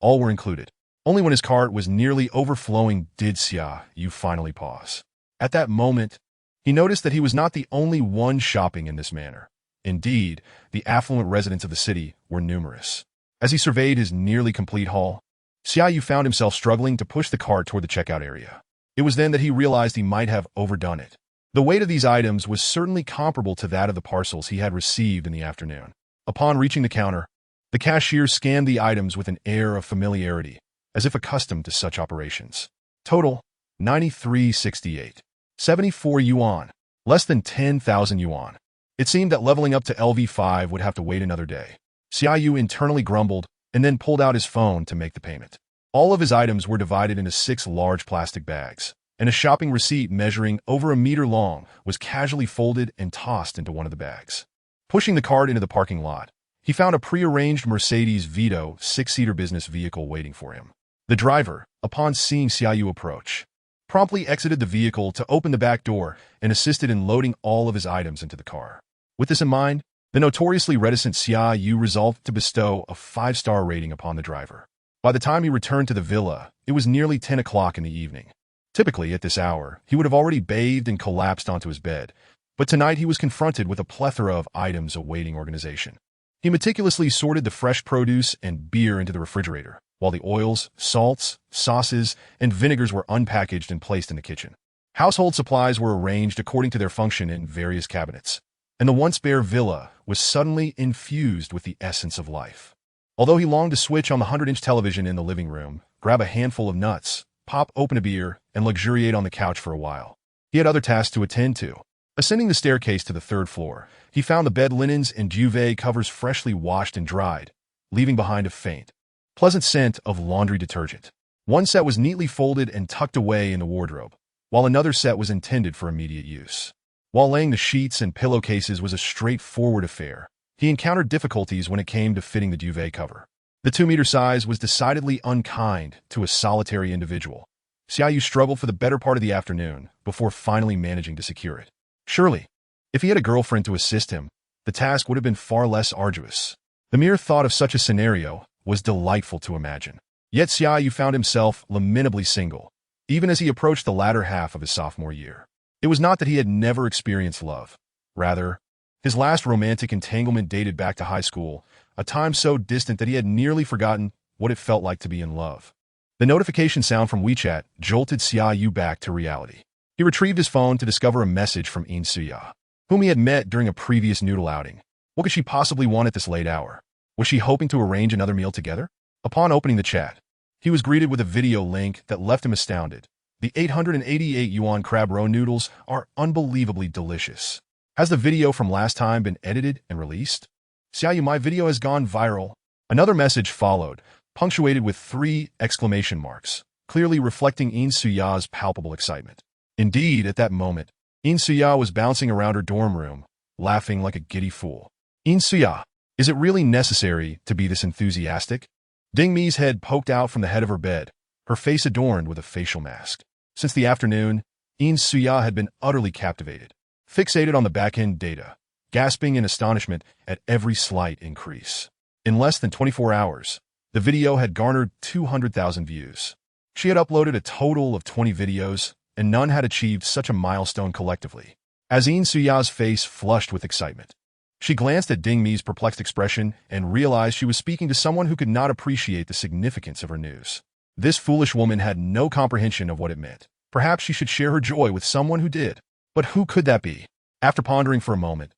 all were included. Only when his cart was nearly overflowing did Xia Yu finally pause. At that moment, he noticed that he was not the only one shopping in this manner. Indeed, the affluent residents of the city were numerous. As he surveyed his nearly complete haul, Xia Yu found himself struggling to push the cart toward the checkout area. It was then that he realized he might have overdone it. The weight of these items was certainly comparable to that of the parcels he had received in the afternoon. Upon reaching the counter, the cashier scanned the items with an air of familiarity, as if accustomed to such operations. Total, 93.68. 74 yuan. Less than 10,000 yuan. It seemed that leveling up to LV5 would have to wait another day. Xia Yu internally grumbled and then pulled out his phone to make the payment. All of his items were divided into 6 large plastic bags, and a shopping receipt measuring over a meter long was casually folded and tossed into one of the bags. Pushing the cart into the parking lot, he found a prearranged Mercedes Vito 6-seater business vehicle waiting for him. The driver, upon seeing Xia Yu approach, promptly exited the vehicle to open the back door and assisted in loading all of his items into the car. With this in mind, the notoriously reticent Xia Yu resolved to bestow a 5-star rating upon the driver. By the time he returned to the villa, it was nearly 10 o'clock in the evening. Typically, at this hour, he would have already bathed and collapsed onto his bed, but tonight he was confronted with a plethora of items awaiting organization. He meticulously sorted the fresh produce and beer into the refrigerator, while the oils, salts, sauces, and vinegars were unpackaged and placed in the kitchen. Household supplies were arranged according to their function in various cabinets, and the once bare villa was suddenly infused with the essence of life. Although he longed to switch on the 100-inch television in the living room, grab a handful of nuts, pop open a beer, and luxuriate on the couch for a while, he had other tasks to attend to. Ascending the staircase to the 3rd floor, he found the bed linens and duvet covers freshly washed and dried, leaving behind a faint, pleasant scent of laundry detergent. One set was neatly folded and tucked away in the wardrobe, while another set was intended for immediate use. While laying the sheets and pillowcases was a straightforward affair, he encountered difficulties when it came to fitting the duvet cover. The 2-meter size was decidedly unkind to a solitary individual. Xia Yu struggled for the better part of the afternoon before finally managing to secure it. Surely, if he had a girlfriend to assist him, the task would have been far less arduous. The mere thought of such a scenario was delightful to imagine. Yet Xia Yu found himself lamentably single, even as he approached the latter half of his sophomore year. It was not that he had never experienced love. Rather, his last romantic entanglement dated back to high school, a time so distant that he had nearly forgotten what it felt like to be in love. The notification sound from WeChat jolted Xia Yu back to reality. He retrieved his phone to discover a message from Xia, whom he had met during a previous noodle outing. What could she possibly want at this late hour? Was she hoping to arrange another meal together? Upon opening the chat, he was greeted with a video link that left him astounded. The 888 yuan crab roe noodles are unbelievably delicious. Has the video from last time been edited and released? Xia Yu, my video has gone viral. Another message followed, punctuated with 3 exclamation marks, clearly reflecting Xia's palpable excitement. Indeed, at that moment, Xia was bouncing around her dorm room, laughing like a giddy fool. Xia, is it really necessary to be this enthusiastic? Ding Mi's head poked out from the head of her bed, her face adorned with a facial mask. Since the afternoon, Xia had been utterly captivated, fixated on the back-end data, gasping in astonishment at every slight increase. In less than 24 hours, the video had garnered 200,000 views. She had uploaded a total of 20 videos, and none had achieved such a milestone collectively. As Xia's face flushed with excitement, she glanced at Ding Mi's perplexed expression and realized she was speaking to someone who could not appreciate the significance of her news. This foolish woman had no comprehension of what it meant. Perhaps she should share her joy with someone who did. But who could that be? After pondering for a moment,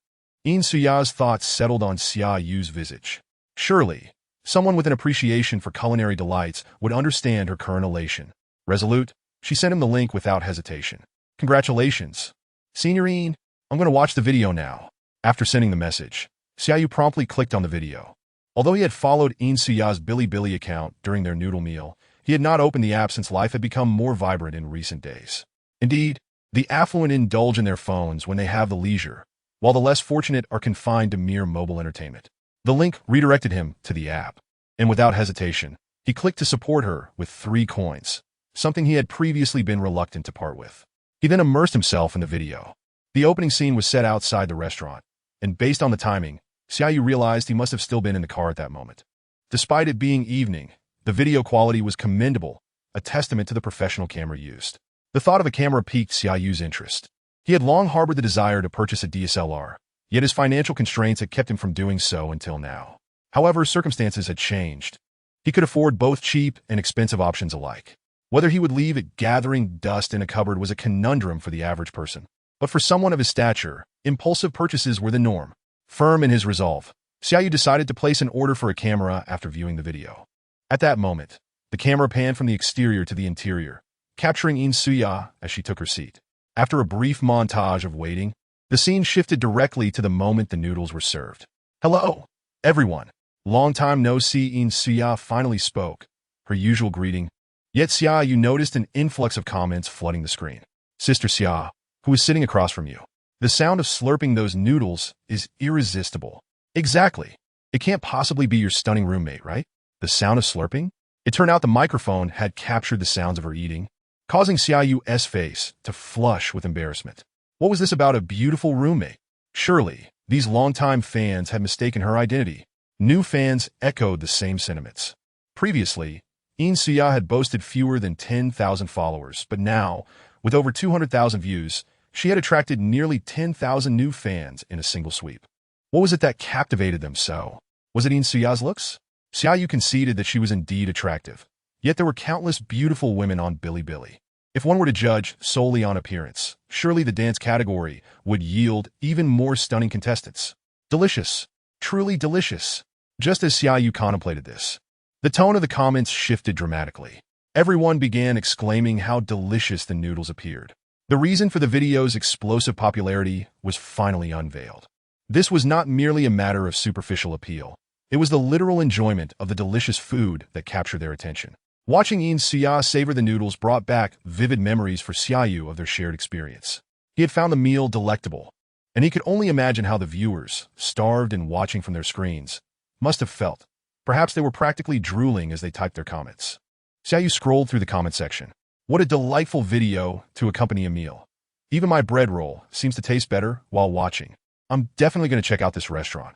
Xia's thoughts settled on Xia Yu's visage. Surely, someone with an appreciation for culinary delights would understand her current elation. Resolute, she sent him the link without hesitation. Congratulations. Signorine, I'm going to watch the video now. After sending the message, Xia Yu promptly clicked on the video. Although he had followed Xia's Bilibili account during their noodle meal, he had not opened the app since life had become more vibrant in recent days. Indeed, the affluent indulge in their phones when they have the leisure, while the less fortunate are confined to mere mobile entertainment. The link redirected him to the app, and without hesitation, he clicked to support her with 3 coins, something he had previously been reluctant to part with. He then immersed himself in the video. The opening scene was set outside the restaurant, and based on the timing, Xia Yu realized he must have still been in the car at that moment. Despite it being evening, the video quality was commendable, a testament to the professional camera used. The thought of a camera piqued Xia Yu's interest. He had long harbored the desire to purchase a DSLR, yet his financial constraints had kept him from doing so until now. However, circumstances had changed. He could afford both cheap and expensive options alike. Whether he would leave it gathering dust in a cupboard was a conundrum for the average person. But for someone of his stature, impulsive purchases were the norm. Firm in his resolve, Xia Yu decided to place an order for a camera after viewing the video. At that moment, the camera panned from the exterior to the interior, capturing Xia as she took her seat. After a brief montage of waiting, the scene shifted directly to the moment the noodles were served. "Hello, everyone." Long time no see, Xia finally spoke, her usual greeting. Yet Xia Yu noticed an influx of comments flooding the screen. "Sister Xia, who is sitting across from you. The sound of slurping those noodles is irresistible." "Exactly. It can't possibly be your stunning roommate, right? The sound of slurping?" It turned out the microphone had captured the sounds of her eating. causing Xia Yu's face to flush with embarrassment. What was this about a beautiful roommate? Surely, these longtime fans had mistaken her identity. New fans echoed the same sentiments. Previously, Xia had boasted fewer than 10,000 followers, but now, with over 200,000 views, she had attracted nearly 10,000 new fans in a single sweep. What was it that captivated them so? Was it Xia's looks? Xia Yu conceded that she was indeed attractive. Yet there were countless beautiful women on Bilibili. If one were to judge solely on appearance, surely the dance category would yield even more stunning contestants. Delicious. Truly delicious. Just as Xia Yu contemplated this, the tone of the comments shifted dramatically. Everyone began exclaiming how delicious the noodles appeared. The reason for the video's explosive popularity was finally unveiled. This was not merely a matter of superficial appeal. It was the literal enjoyment of the delicious food that captured their attention. Watching Xia savor the noodles brought back vivid memories for Xia Yu of their shared experience. He had found the meal delectable, and he could only imagine how the viewers, starved and watching from their screens, must have felt. Perhaps they were practically drooling as they typed their comments. Xia Yu scrolled through the comment section. What a delightful video to accompany a meal. Even my bread roll seems to taste better while watching. I'm definitely going to check out this restaurant.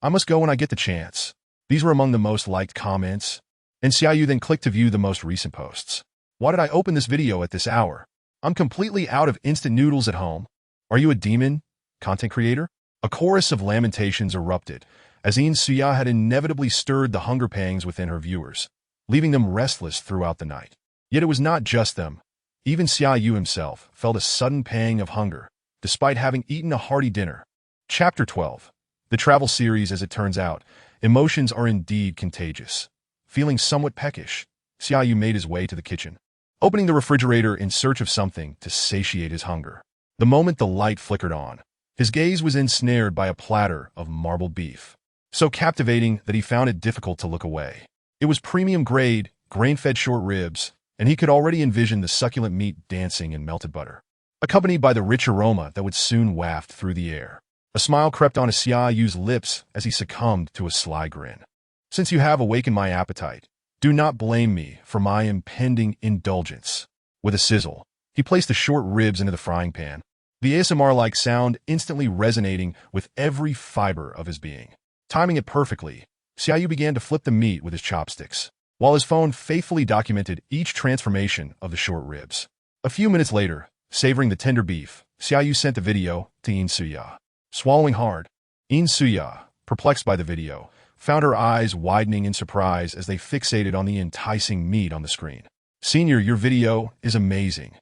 I must go when I get the chance. These were among the most liked comments, and Xia Yu then clicked to view the most recent posts. Why did I open this video at this hour? I'm completely out of instant noodles at home. Are you a demon, content creator? A chorus of lamentations erupted, as Xia had inevitably stirred the hunger pangs within her viewers, leaving them restless throughout the night. Yet it was not just them. Even Xia Yu himself felt a sudden pang of hunger, despite having eaten a hearty dinner. Chapter 12. The travel series. As it turns out, emotions are indeed contagious. Feeling somewhat peckish, Xia Yu made his way to the kitchen, opening the refrigerator in search of something to satiate his hunger. The moment the light flickered on, his gaze was ensnared by a platter of marbled beef, so captivating that he found it difficult to look away. It was premium-grade, grain-fed short ribs, and he could already envision the succulent meat dancing in melted butter, accompanied by the rich aroma that would soon waft through the air. A smile crept onto Xia Yu's lips as he succumbed to a sly grin. Since you have awakened my appetite, do not blame me for my impending indulgence. With a sizzle, he placed the short ribs into the frying pan, the ASMR-like sound instantly resonating with every fiber of his being. Timing it perfectly, Xia Yu began to flip the meat with his chopsticks, while his phone faithfully documented each transformation of the short ribs. A few minutes later, savoring the tender beef, Xia Yu sent the video to Xia. Swallowing hard, Xia, perplexed by the video, found her eyes widening in surprise as they fixated on the enticing meat on the screen. Senior, your video is amazing.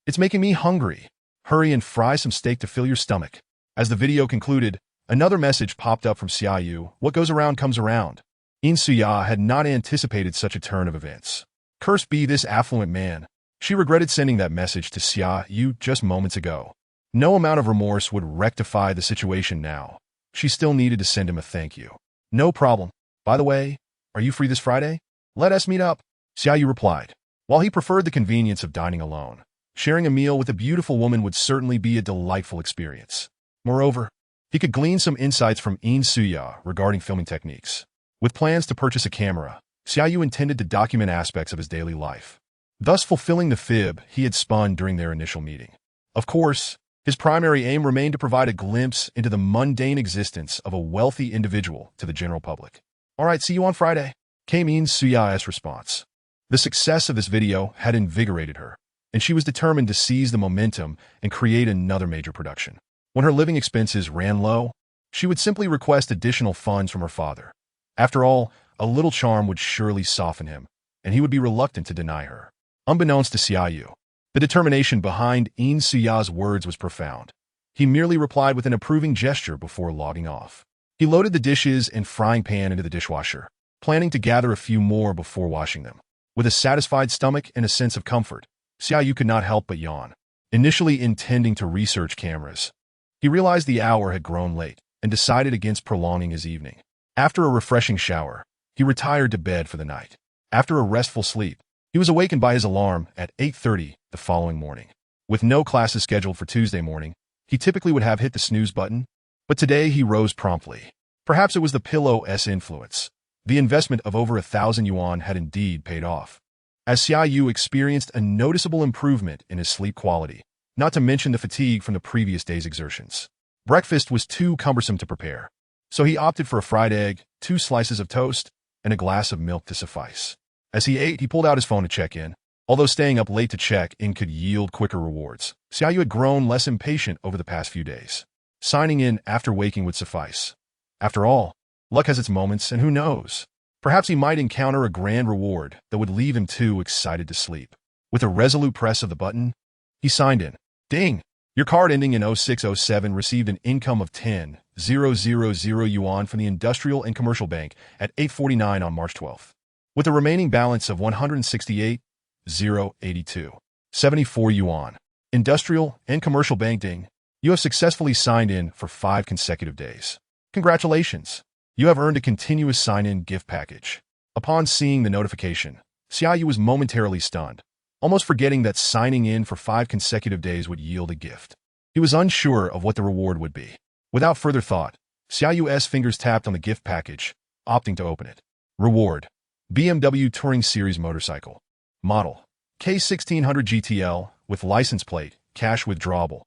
It's making me hungry. Hurry and fry some steak to fill your stomach. As the video concluded, another message popped up from Xia Yu. What goes around comes around. Xia had not anticipated such a turn of events. Cursed be this affluent man. She regretted sending that message to Xia Yu just moments ago. No amount of remorse would rectify the situation now. She still needed to send him a thank you. No problem. By the way, are you free this Friday? Let us meet up. Xia Yu replied. While he preferred the convenience of dining alone, sharing a meal with a beautiful woman would certainly be a delightful experience. Moreover, he could glean some insights from Xia regarding filming techniques. With plans to purchase a camera, Xia Yu intended to document aspects of his daily life, thus fulfilling the fib he had spun during their initial meeting. Of course, his primary aim remained to provide a glimpse into the mundane existence of a wealthy individual to the general public. All right, see you on Friday, came Xia's response. The success of this video had invigorated her, and she was determined to seize the momentum and create another major production. When her living expenses ran low, she would simply request additional funds from her father. After all, a little charm would surely soften him, and he would be reluctant to deny her. Unbeknownst to Xia Yu, the determination behind Xia's words was profound. He merely replied with an approving gesture before logging off. He loaded the dishes and frying pan into the dishwasher, planning to gather a few more before washing them. With a satisfied stomach and a sense of comfort, Xia Yu could not help but yawn. Initially intending to research cameras, he realized the hour had grown late and decided against prolonging his evening. After a refreshing shower, he retired to bed for the night. After a restful sleep, he was awakened by his alarm at 8:30 the following morning. With no classes scheduled for Tuesday morning, he typically would have hit the snooze button, but today he rose promptly. Perhaps it was the pillow's influence. The investment of over 1,000 yuan had indeed paid off. as Xia Yu experienced a noticeable improvement in his sleep quality, not to mention the fatigue from the previous day's exertions. Breakfast was too cumbersome to prepare, so he opted for a fried egg, 2 slices of toast, and a glass of milk to suffice. As he ate, he pulled out his phone to check in. Although staying up late to check in could yield quicker rewards, Xia Yu had grown less impatient over the past few days. Signing in after waking would suffice. After all, luck has its moments, and who knows? Perhaps he might encounter a grand reward that would leave him too excited to sleep. With a resolute press of the button, he signed in. Ding! Your card ending in 0607 received an income of 10,000 yuan from the Industrial and Commercial Bank at 8:49 on March 12th. With a remaining balance of 168,082.74 yuan. Industrial and Commercial Bank Ding. You have successfully signed in for 5 consecutive days. Congratulations! You have earned a continuous sign-in gift package. Upon seeing the notification, Xia Yu was momentarily stunned, almost forgetting that signing in for 5 consecutive days would yield a gift. He was unsure of what the reward would be. Without further thought, Xia Yu's fingers tapped on the gift package, opting to open it. Reward: BMW Touring Series motorcycle. Model: K1600 GTL, with license plate, cash withdrawable.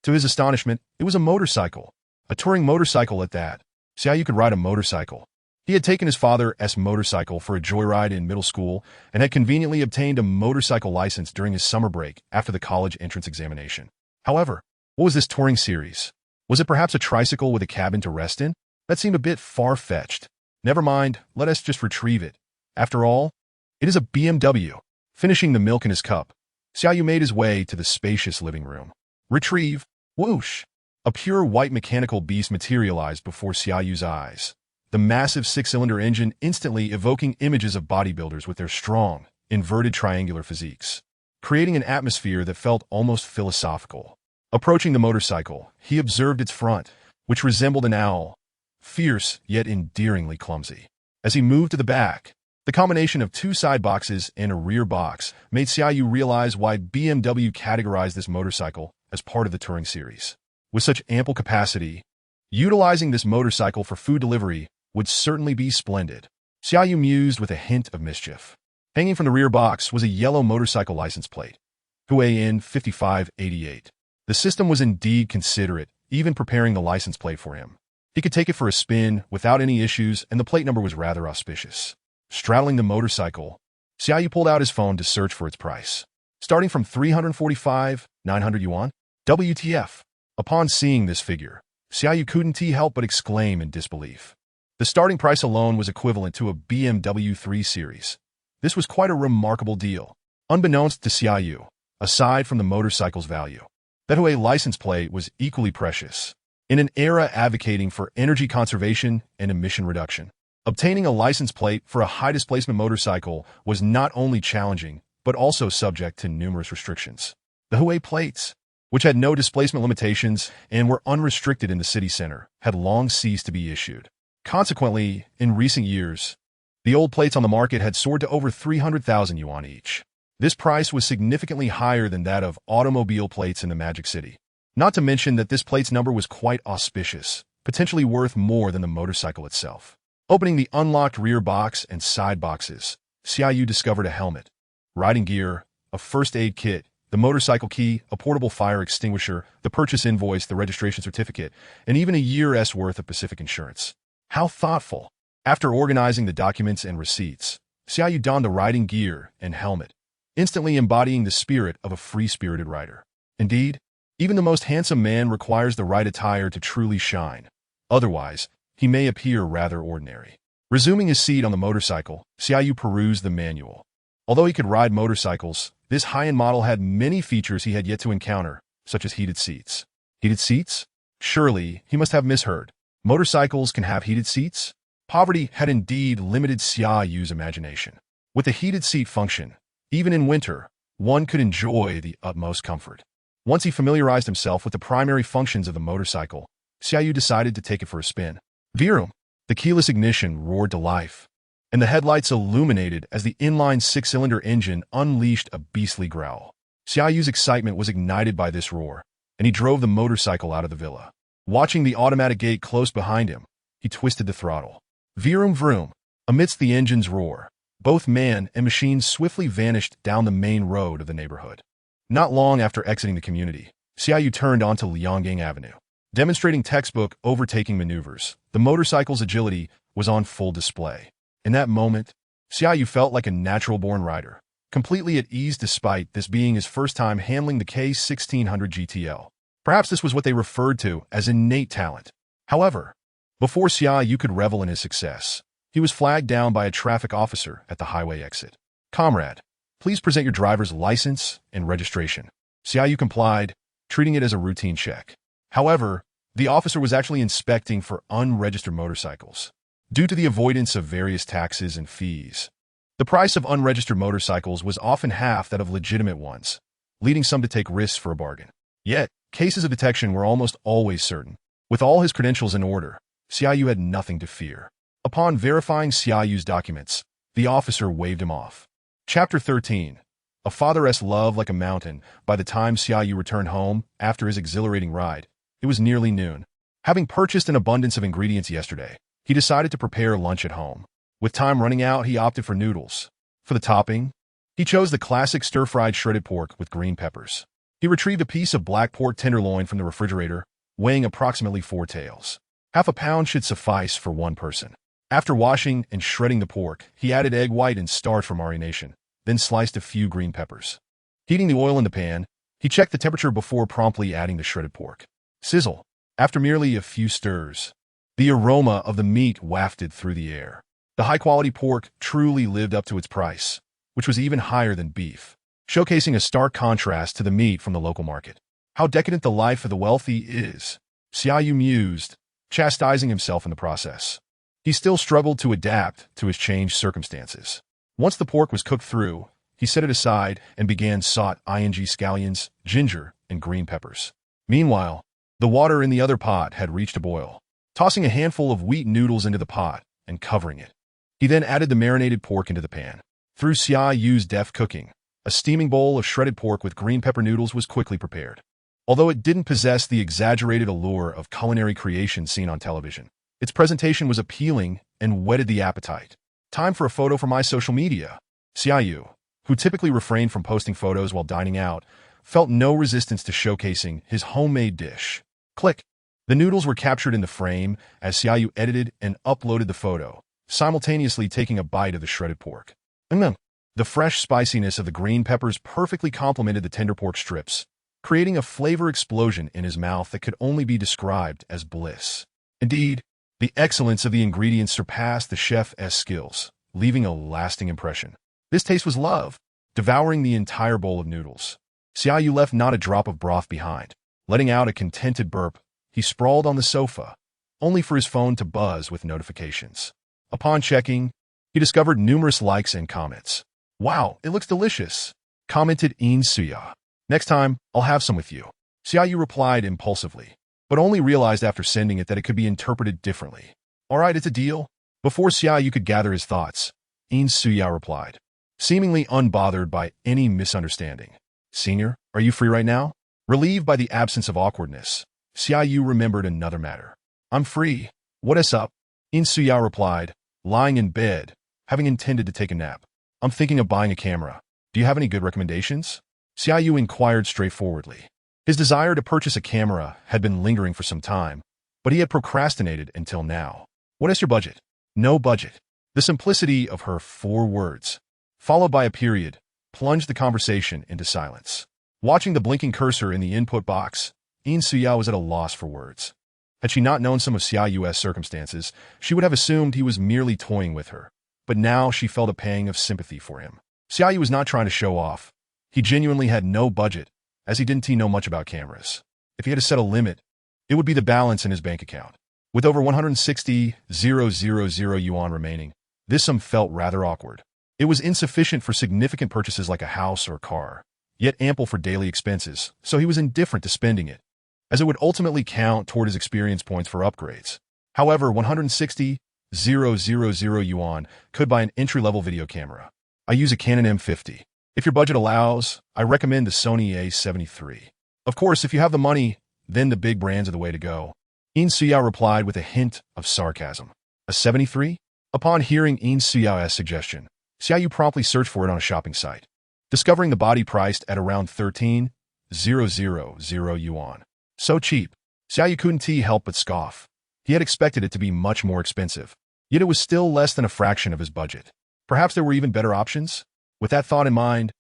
To his astonishment, it was a motorcycle. A touring motorcycle at that. Xia Yu could ride a motorcycle. He had taken his father's motorcycle for a joyride in middle school and had conveniently obtained a motorcycle license during his summer break after the college entrance examination. However, what was this touring series? Was it perhaps a tricycle with a cabin to rest in? That seemed a bit far-fetched. Never mind, let us just retrieve it. After all, it is a BMW. Finishing the milk in his cup, Xia Yu made his way to the spacious living room. Retrieve. Whoosh! A pure white mechanical beast materialized before Xia Yu's eyes. The massive 6-cylinder engine instantly evoking images of bodybuilders with their strong, inverted triangular physiques, creating an atmosphere that felt almost philosophical. Approaching the motorcycle, he observed its front, which resembled an owl, fierce yet endearingly clumsy. As he moved to the back, the combination of 2 side boxes and a rear box made Xia Yu realize why BMW categorized this motorcycle as part of the touring series. With such ample capacity, utilizing this motorcycle for food delivery would certainly be splendid. Xia Yu mused with a hint of mischief. Hanging from the rear box was a yellow motorcycle license plate, Huayin 5588. The system was indeed considerate, even preparing the license plate for him. He could take it for a spin without any issues, and the plate number was rather auspicious. Straddling the motorcycle, Xia Yu pulled out his phone to search for its price. Starting from 345,900 yuan? WTF. Upon seeing this figure, Xia Yu couldn't help but exclaim in disbelief. The starting price alone was equivalent to a BMW 3 Series. This was quite a remarkable deal. Unbeknownst to Xia Yu, aside from the motorcycle's value, that Huawei license plate was equally precious. In an era advocating for energy conservation and emission reduction, obtaining a license plate for a high-displacement motorcycle was not only challenging, but also subject to numerous restrictions. The Huawei plates, which had no displacement limitations and were unrestricted in the city center, had long ceased to be issued. Consequently, in recent years, the old plates on the market had soared to over 300,000 yuan each. This price was significantly higher than that of automobile plates in the Magic City. Not to mention that this plate's number was quite auspicious, potentially worth more than the motorcycle itself. Opening the unlocked rear box and side boxes, Xia Yu discovered a helmet, riding gear, a first aid kit, the motorcycle key, a portable fire extinguisher, the purchase invoice, the registration certificate, and even a year's worth of Pacific insurance. How thoughtful! After organizing the documents and receipts, Xia Yu donned the riding gear and helmet, instantly embodying the spirit of a free-spirited rider. Indeed, even the most handsome man requires the right attire to truly shine. Otherwise, he may appear rather ordinary. Resuming his seat on the motorcycle, Xia Yu perused the manual. Although he could ride motorcycles, this high-end model had many features he had yet to encounter, such as heated seats. Heated seats? Surely, he must have misheard. Motorcycles can have heated seats? Poverty had indeed limited Xia Yu's imagination. With the heated seat function, even in winter, one could enjoy the utmost comfort. Once he familiarized himself with the primary functions of the motorcycle, Xia Yu decided to take it for a spin. Vroom! The keyless ignition roared to life, and the headlights illuminated as the inline 6-cylinder engine unleashed a beastly growl. Xia Yu's excitement was ignited by this roar, and he drove the motorcycle out of the villa. Watching the automatic gate close behind him, he twisted the throttle. Vroom vroom! Amidst the engine's roar, Both man and machine swiftly vanished down the main road of the neighborhood. Not long after exiting the community, Xia Yu turned onto Lianggang Avenue. Demonstrating textbook overtaking maneuvers, the motorcycle's agility was on full display. In that moment, Xia Yu felt like a natural-born rider, completely at ease despite this being his first time handling the K1600 GTL. Perhaps this was what they referred to as innate talent. However, before Xia Yu could revel in his success, he was flagged down by a traffic officer at the highway exit. "Comrade, please present your driver's license and registration." Xia Yu complied, treating it as a routine check. However, the officer was actually inspecting for unregistered motorcycles. Due to the avoidance of various taxes and fees, the price of unregistered motorcycles was often half that of legitimate ones, leading some to take risks for a bargain. Yet, cases of detection were almost always certain. With all his credentials in order, Xia Yu had nothing to fear. Upon verifying Xia Yu's documents, the officer waved him off. Chapter 13. A father's love like a mountain. By the time Xia Yu returned home after his exhilarating ride, it was nearly noon. Having purchased an abundance of ingredients yesterday, he decided to prepare lunch at home. With time running out, he opted for noodles. For the topping, he chose the classic stir-fried shredded pork with green peppers. He retrieved a piece of black pork tenderloin from the refrigerator, weighing approximately 4 taels. Half a pound should suffice for one person. After washing and shredding the pork, he added egg white and starch for marination, then sliced a few green peppers. Heating the oil in the pan, he checked the temperature before promptly adding the shredded pork. Sizzle. After merely a few stirs, the aroma of the meat wafted through the air. The high-quality pork truly lived up to its price, which was even higher than beef, showcasing a stark contrast to the meat from the local market. How decadent the life of the wealthy is, Xia Yu mused, chastising himself in the process. He still struggled to adapt to his changed circumstances. Once the pork was cooked through, he set it aside and began sauteing scallions, ginger, and green peppers. Meanwhile, the water in the other pot had reached a boil. Tossing a handful of wheat noodles into the pot and covering it, he then added the marinated pork into the pan. Through Xia Yu's deft cooking, a steaming bowl of shredded pork with green pepper noodles was quickly prepared. Although it didn't possess the exaggerated allure of culinary creation seen on television, its presentation was appealing and whetted the appetite. Time for a photo for my social media. Xia Yu, who typically refrained from posting photos while dining out, felt no resistance to showcasing his homemade dish. Click. The noodles were captured in the frame as Xia Yu edited and uploaded the photo, simultaneously taking a bite of the shredded pork. The fresh spiciness of the green peppers perfectly complemented the tender pork strips, creating a flavor explosion in his mouth that could only be described as bliss. Indeed, the excellence of the ingredients surpassed the chef's skills, leaving a lasting impression. This taste was love, devouring the entire bowl of noodles. Xia Yu left not a drop of broth behind. Letting out a contented burp, he sprawled on the sofa, only for his phone to buzz with notifications. Upon checking, he discovered numerous likes and comments. "Wow, it looks delicious," commented Xia. "Next time, I'll have some with you." Xia Yu replied impulsively, but only realized after sending it that it could be interpreted differently. "All right, it's a deal." Before Xia Yu could gather his thoughts, Xia replied, seemingly unbothered by any misunderstanding. "Senior, are you free right now?" Relieved by the absence of awkwardness, Xia Yu remembered another matter. "I'm free. What's up?" Xia replied, lying in bed, having intended to take a nap. "I'm thinking of buying a camera. Do you have any good recommendations?" Xia Yu inquired straightforwardly. His desire to purchase a camera had been lingering for some time, but he had procrastinated until now. "What is your budget?" "No budget." The simplicity of her 4 words, followed by a period, plunged the conversation into silence. Watching the blinking cursor in the input box, Xia was at a loss for words. Had she not known some of Xia Yu's circumstances, she would have assumed he was merely toying with her. But now she felt a pang of sympathy for him. Xia Yu was not trying to show off. He genuinely had no budget, as he didn't know much about cameras. If he had to set a limit, it would be the balance in his bank account. With over 160,000 yuan remaining, this sum felt rather awkward. It was insufficient for significant purchases like a house or car, yet ample for daily expenses, so he was indifferent to spending it, as it would ultimately count toward his experience points for upgrades. However, 160,000 yuan could buy an entry-level video camera. I use a Canon M50. If your budget allows, I recommend the Sony A73. Of course, if you have the money, then the big brands are the way to go. Xia replied with a hint of sarcasm. A 73? Upon hearing Xiao's suggestion, Xia Yu promptly searched for it on a shopping site, discovering the body priced at around 13,000 yuan. So cheap. Xia Yu couldn't help but scoff. He had expected it to be much more expensive, yet it was still less than a fraction of his budget. Perhaps there were even better options? With that thought in mind,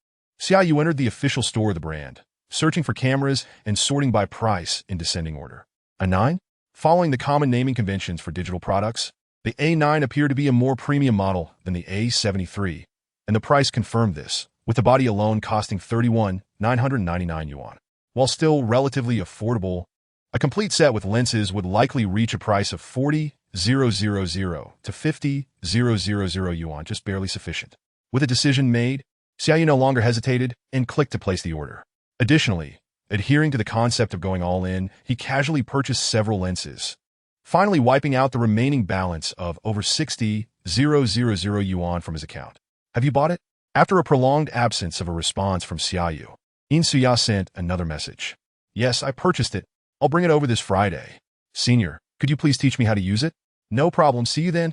Xia Yu entered the official store of the brand, searching for cameras and sorting by price in descending order. A9? Following the common naming conventions for digital products, the A9 appeared to be a more premium model than the A73, and the price confirmed this, with the body alone costing 31,999 yuan. While still relatively affordable, a complete set with lenses would likely reach a price of 40,000 to 50,000 yuan, just barely sufficient. With a decision made, Xia Yu no longer hesitated and clicked to place the order. Additionally, adhering to the concept of going all in, he casually purchased several lenses, finally wiping out the remaining balance of over 60,000 yuan from his account. Have you bought it? After a prolonged absence of a response from Xia Yu, Suya sent another message. Yes, I purchased it. I'll bring it over this Friday. Senior, could you please teach me how to use it? No problem, see you then.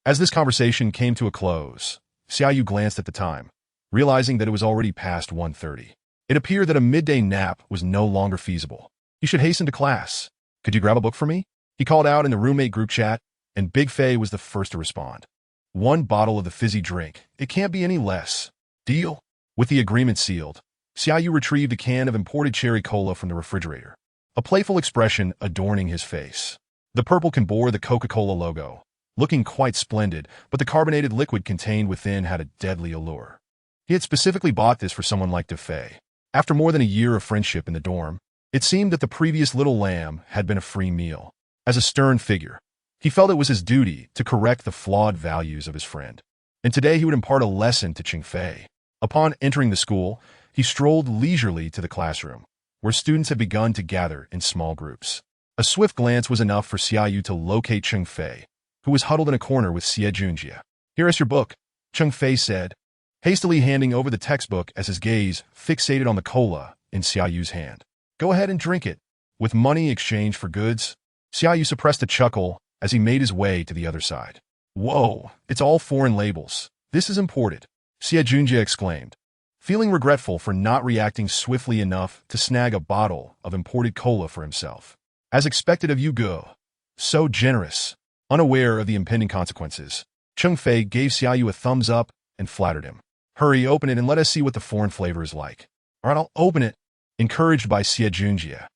As this conversation came to a close, Xia Yu glanced at the time, realizing that it was already past 1:30. It appeared that a midday nap was no longer feasible. He should hasten to class. Could you grab a book for me? He called out in the roommate group chat, and Big Fei was the first to respond. 1 bottle of the fizzy drink. It can't be any less. Deal? With the agreement sealed, Xia Yu retrieved a can of imported cherry cola from the refrigerator, a playful expression adorning his face. The purple can bore the Coca-Cola logo, looking quite splendid, but the carbonated liquid contained within had a deadly allure. He had specifically bought this for someone like Fei. After more than a year of friendship in the dorm, it seemed that the previous little lamb had been a free meal. As a stern figure, he felt it was his duty to correct the flawed values of his friend. And today he would impart a lesson to Fei. Upon entering the school, he strolled leisurely to the classroom, where students had begun to gather in small groups. A swift glance was enough for Xia Yu to locate Fei, who was huddled in a corner with Xia Junjie. Here is your book, Fei said, hastily handing over the textbook as his gaze fixated on the cola in Xia Yu's hand. Go ahead and drink it. With money exchanged for goods, Xia Yu suppressed a chuckle as he made his way to the other side. Whoa, it's all foreign labels. This is imported, Xia Junjie exclaimed, feeling regretful for not reacting swiftly enough to snag a bottle of imported cola for himself. As expected of you, go. So generous. Unaware of the impending consequences, Fei gave Xia Yu a thumbs up and flattered him. Hurry, open it and let us see what the foreign flavor is like. All right, I'll open it. Encouraged by Xia Junjie,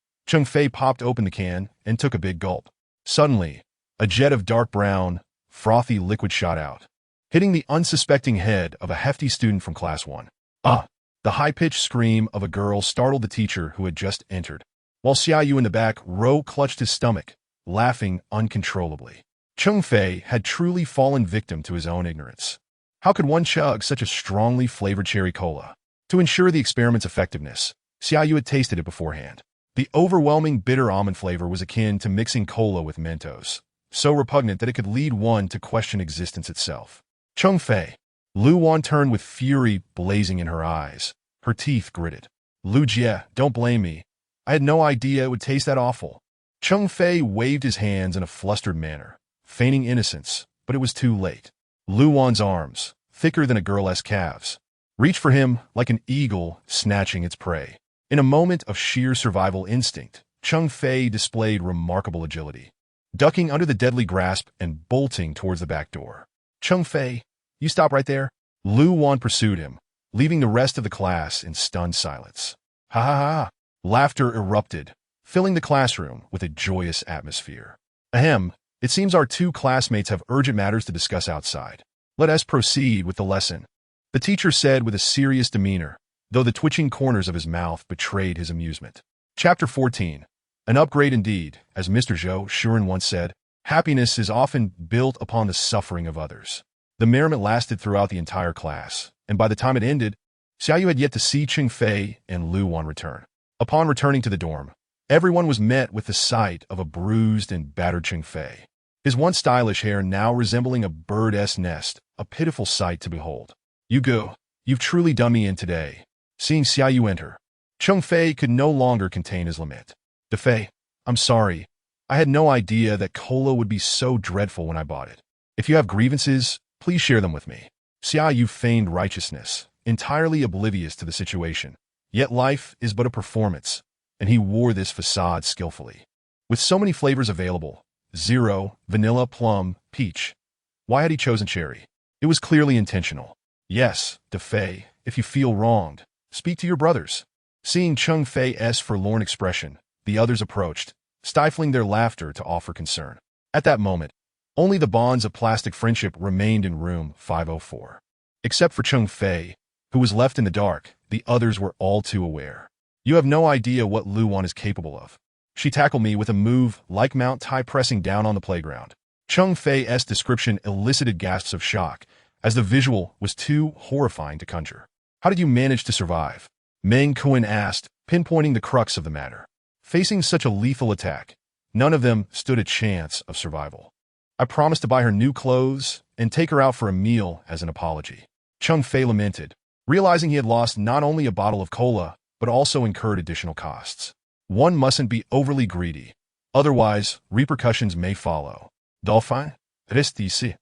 Fei popped open the can and took a big gulp. Suddenly, a jet of dark brown, frothy liquid shot out, hitting the unsuspecting head of a hefty student from Class 1. The high-pitched scream of a girl startled the teacher who had just entered, while Xia Yu in the back row clutched his stomach, laughing uncontrollably. Fei had truly fallen victim to his own ignorance. How could one chug such a strongly flavored cherry cola? To ensure the experiment's effectiveness, Xia Yu had tasted it beforehand. The overwhelming bitter almond flavor was akin to mixing cola with Mentos, so repugnant that it could lead one to question existence itself. Fei. Lu Wan turned with fury blazing in her eyes, her teeth gritted. Lu Jie, don't blame me. I had no idea it would taste that awful. Fei waved his hands in a flustered manner, feigning innocence, but it was too late. Lu Wan's arms, thicker than a girl's calves, reached for him like an eagle snatching its prey. In a moment of sheer survival instinct, Fei displayed remarkable agility, ducking under the deadly grasp and bolting towards the back door. Fei, you stop right there. Lu Wan pursued him, leaving the rest of the class in stunned silence. Ha ha ha! Laughter erupted, filling the classroom with a joyous atmosphere. Ahem, it seems our 2 classmates have urgent matters to discuss outside. Let us proceed with the lesson, the teacher said with a serious demeanor, though the twitching corners of his mouth betrayed his amusement. Chapter 14. An upgrade indeed, as Mr. Zhou Shuren once said, happiness is often built upon the suffering of others. The merriment lasted throughout the entire class, and by the time it ended, Xia Yu had yet to see Fei and Lu Wan return. Upon returning to the dorm, everyone was met with the sight of a bruised and battered Fei, his once stylish hair now resembling a bird's nest, a pitiful sight to behold. You go, you've truly done me in today. Seeing Xia Yu enter, Fei could no longer contain his lament. Fei, I'm sorry. I had no idea that cola would be so dreadful when I bought it. If you have grievances, please share them with me. Xia Yu feigned righteousness, entirely oblivious to the situation. Yet life is but a performance, and he wore this facade skillfully. With so many flavors available, zero, vanilla, plum, peach. Why had he chosen cherry? It was clearly intentional. Yes, DeFei, if you feel wronged, speak to your brothers. Seeing Cheng Fei's forlorn expression, the others approached, stifling their laughter to offer concern. At that moment, only the bonds of plastic friendship remained in room 504. Except for Cheng Fei, who was left in the dark, the others were all too aware. You have no idea what Luan is capable of. She tackled me with a move like Mount Tai pressing down on the playground. Cheng Fei's description elicited gasps of shock, as the visual was too horrifying to conjure. How did you manage to survive? Meng Kuan asked, pinpointing the crux of the matter. Facing such a lethal attack, none of them stood a chance of survival. I promised to buy her new clothes and take her out for a meal as an apology. Cheng Fei lamented, realizing he had lost not only a bottle of cola, but also incurred additional costs. One mustn't be overly greedy, otherwise repercussions may follow. Dolphin, reste ici.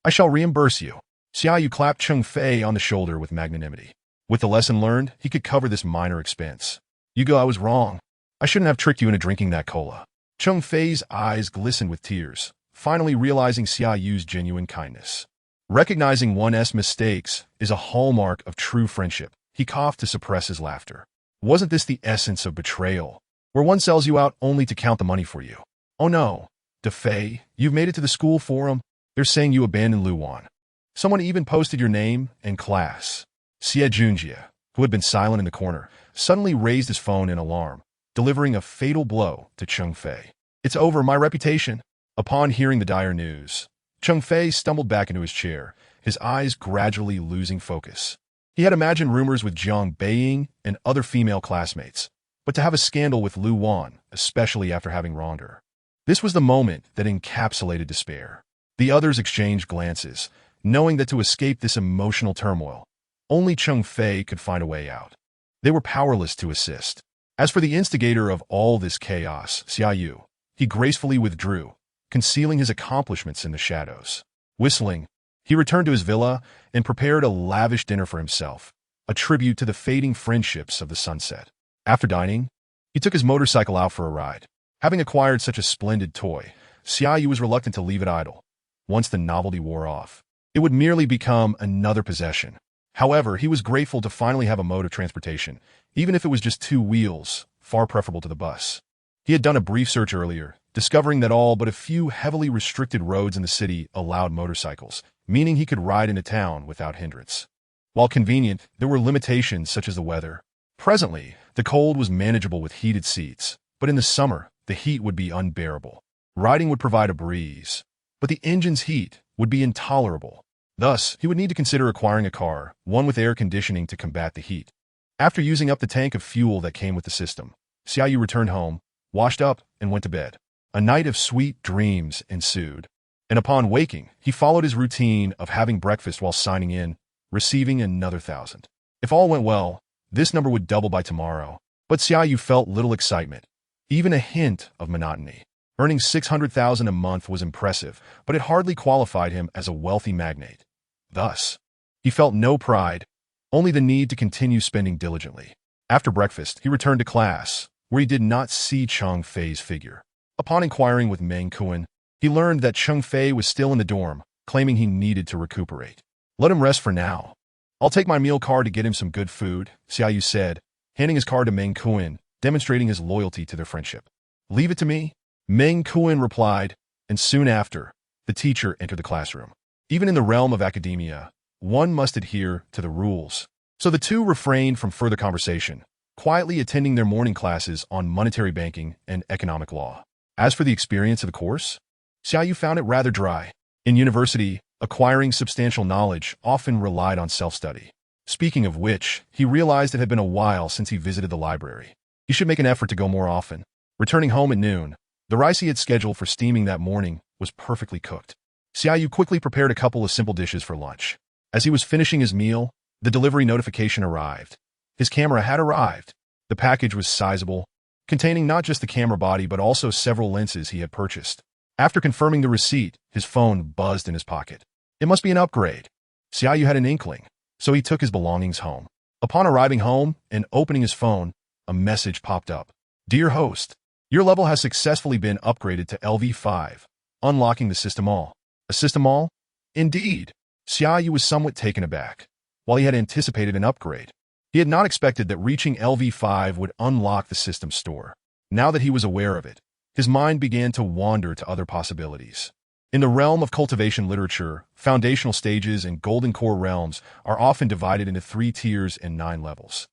I shall reimburse you. Xia Yu clapped Cheng Fei on the shoulder with magnanimity. With the lesson learned, he could cover this minor expense. Yugo, I was wrong. I shouldn't have tricked you into drinking that cola. Cheng Fei's eyes glistened with tears, finally realizing Xia Yu's genuine kindness. Recognizing one's mistakes is a hallmark of true friendship. He coughed to suppress his laughter. Wasn't this the essence of betrayal, where one sells you out only to count the money for you? Oh no, DeFei, you've made it to the school forum. They're saying you abandoned Luan. Someone even posted your name and class. Xie Junjie, who had been silent in the corner, suddenly raised his phone in alarm, delivering a fatal blow to Cheng Fei. It's over, my reputation. Upon hearing the dire news, Cheng Fei stumbled back into his chair, his eyes gradually losing focus. He had imagined rumors with Jiang Beiying and other female classmates, but to have a scandal with Lu Wan, especially after having wronged her. This was the moment that encapsulated despair. The others exchanged glances, knowing that to escape this emotional turmoil, only Cheng Fei could find a way out. They were powerless to assist. As for the instigator of all this chaos, Xia Yu, he gracefully withdrew, concealing his accomplishments in the shadows. Whistling, he returned to his villa and prepared a lavish dinner for himself, a tribute to the fading friendships of the sunset. After dining, he took his motorcycle out for a ride. Having acquired such a splendid toy, Xia Yu was reluctant to leave it idle. Once the novelty wore off, it would merely become another possession. However, he was grateful to finally have a mode of transportation, even if it was just 2 wheels, far preferable to the bus. He had done a brief search earlier, discovering that all but a few heavily restricted roads in the city allowed motorcycles, meaning he could ride into town without hindrance. While convenient, there were limitations such as the weather. Presently, the cold was manageable with heated seats, but in the summer, the heat would be unbearable. Riding would provide a breeze, but the engine's heat would be intolerable. Thus, he would need to consider acquiring a car, one with air conditioning to combat the heat. After using up the tank of fuel that came with the system, Xia Yu returned home, washed up, and went to bed. A night of sweet dreams ensued, and upon waking, he followed his routine of having breakfast while signing in, receiving another 1,000. If all went well, this number would double by tomorrow, but Xia Yu felt little excitement, even a hint of monotony. Earning 600,000 a month was impressive, but it hardly qualified him as a wealthy magnate. Thus, he felt no pride, only the need to continue spending diligently. After breakfast, he returned to class, where he did not see Cheng Fei's figure. Upon inquiring with Meng Kuan, he learned that Cheng Fei was still in the dorm, claiming he needed to recuperate. Let him rest for now. I'll take my meal card to get him some good food, Xia Yu said, handing his card to Meng Kuan, demonstrating his loyalty to their friendship. Leave it to me, Meng Kuan replied, and soon after, the teacher entered the classroom. Even in the realm of academia, one must adhere to the rules. So the two refrained from further conversation, quietly attending their morning classes on monetary banking and economic law. As for the experience of the course, Xia Yu found it rather dry. In university, acquiring substantial knowledge often relied on self-study. Speaking of which, he realized it had been a while since he visited the library. He should make an effort to go more often. Returning home at noon, the rice he had scheduled for steaming that morning was perfectly cooked. Xia Yu quickly prepared a couple of simple dishes for lunch. As he was finishing his meal, the delivery notification arrived. His camera had arrived. The package was sizable, containing not just the camera body but also several lenses he had purchased. After confirming the receipt, his phone buzzed in his pocket. It must be an upgrade. Xia Yu had an inkling, so he took his belongings home. Upon arriving home and opening his phone, a message popped up. Dear host, your level has successfully been upgraded to LV5, unlocking the system all. A system all? Indeed. Xia Yu was somewhat taken aback. While he had anticipated an upgrade, he had not expected that reaching LV5 would unlock the system store. Now that he was aware of it, his mind began to wander to other possibilities. In the realm of cultivation literature, foundational stages and golden core realms are often divided into 3 tiers and 9 levels.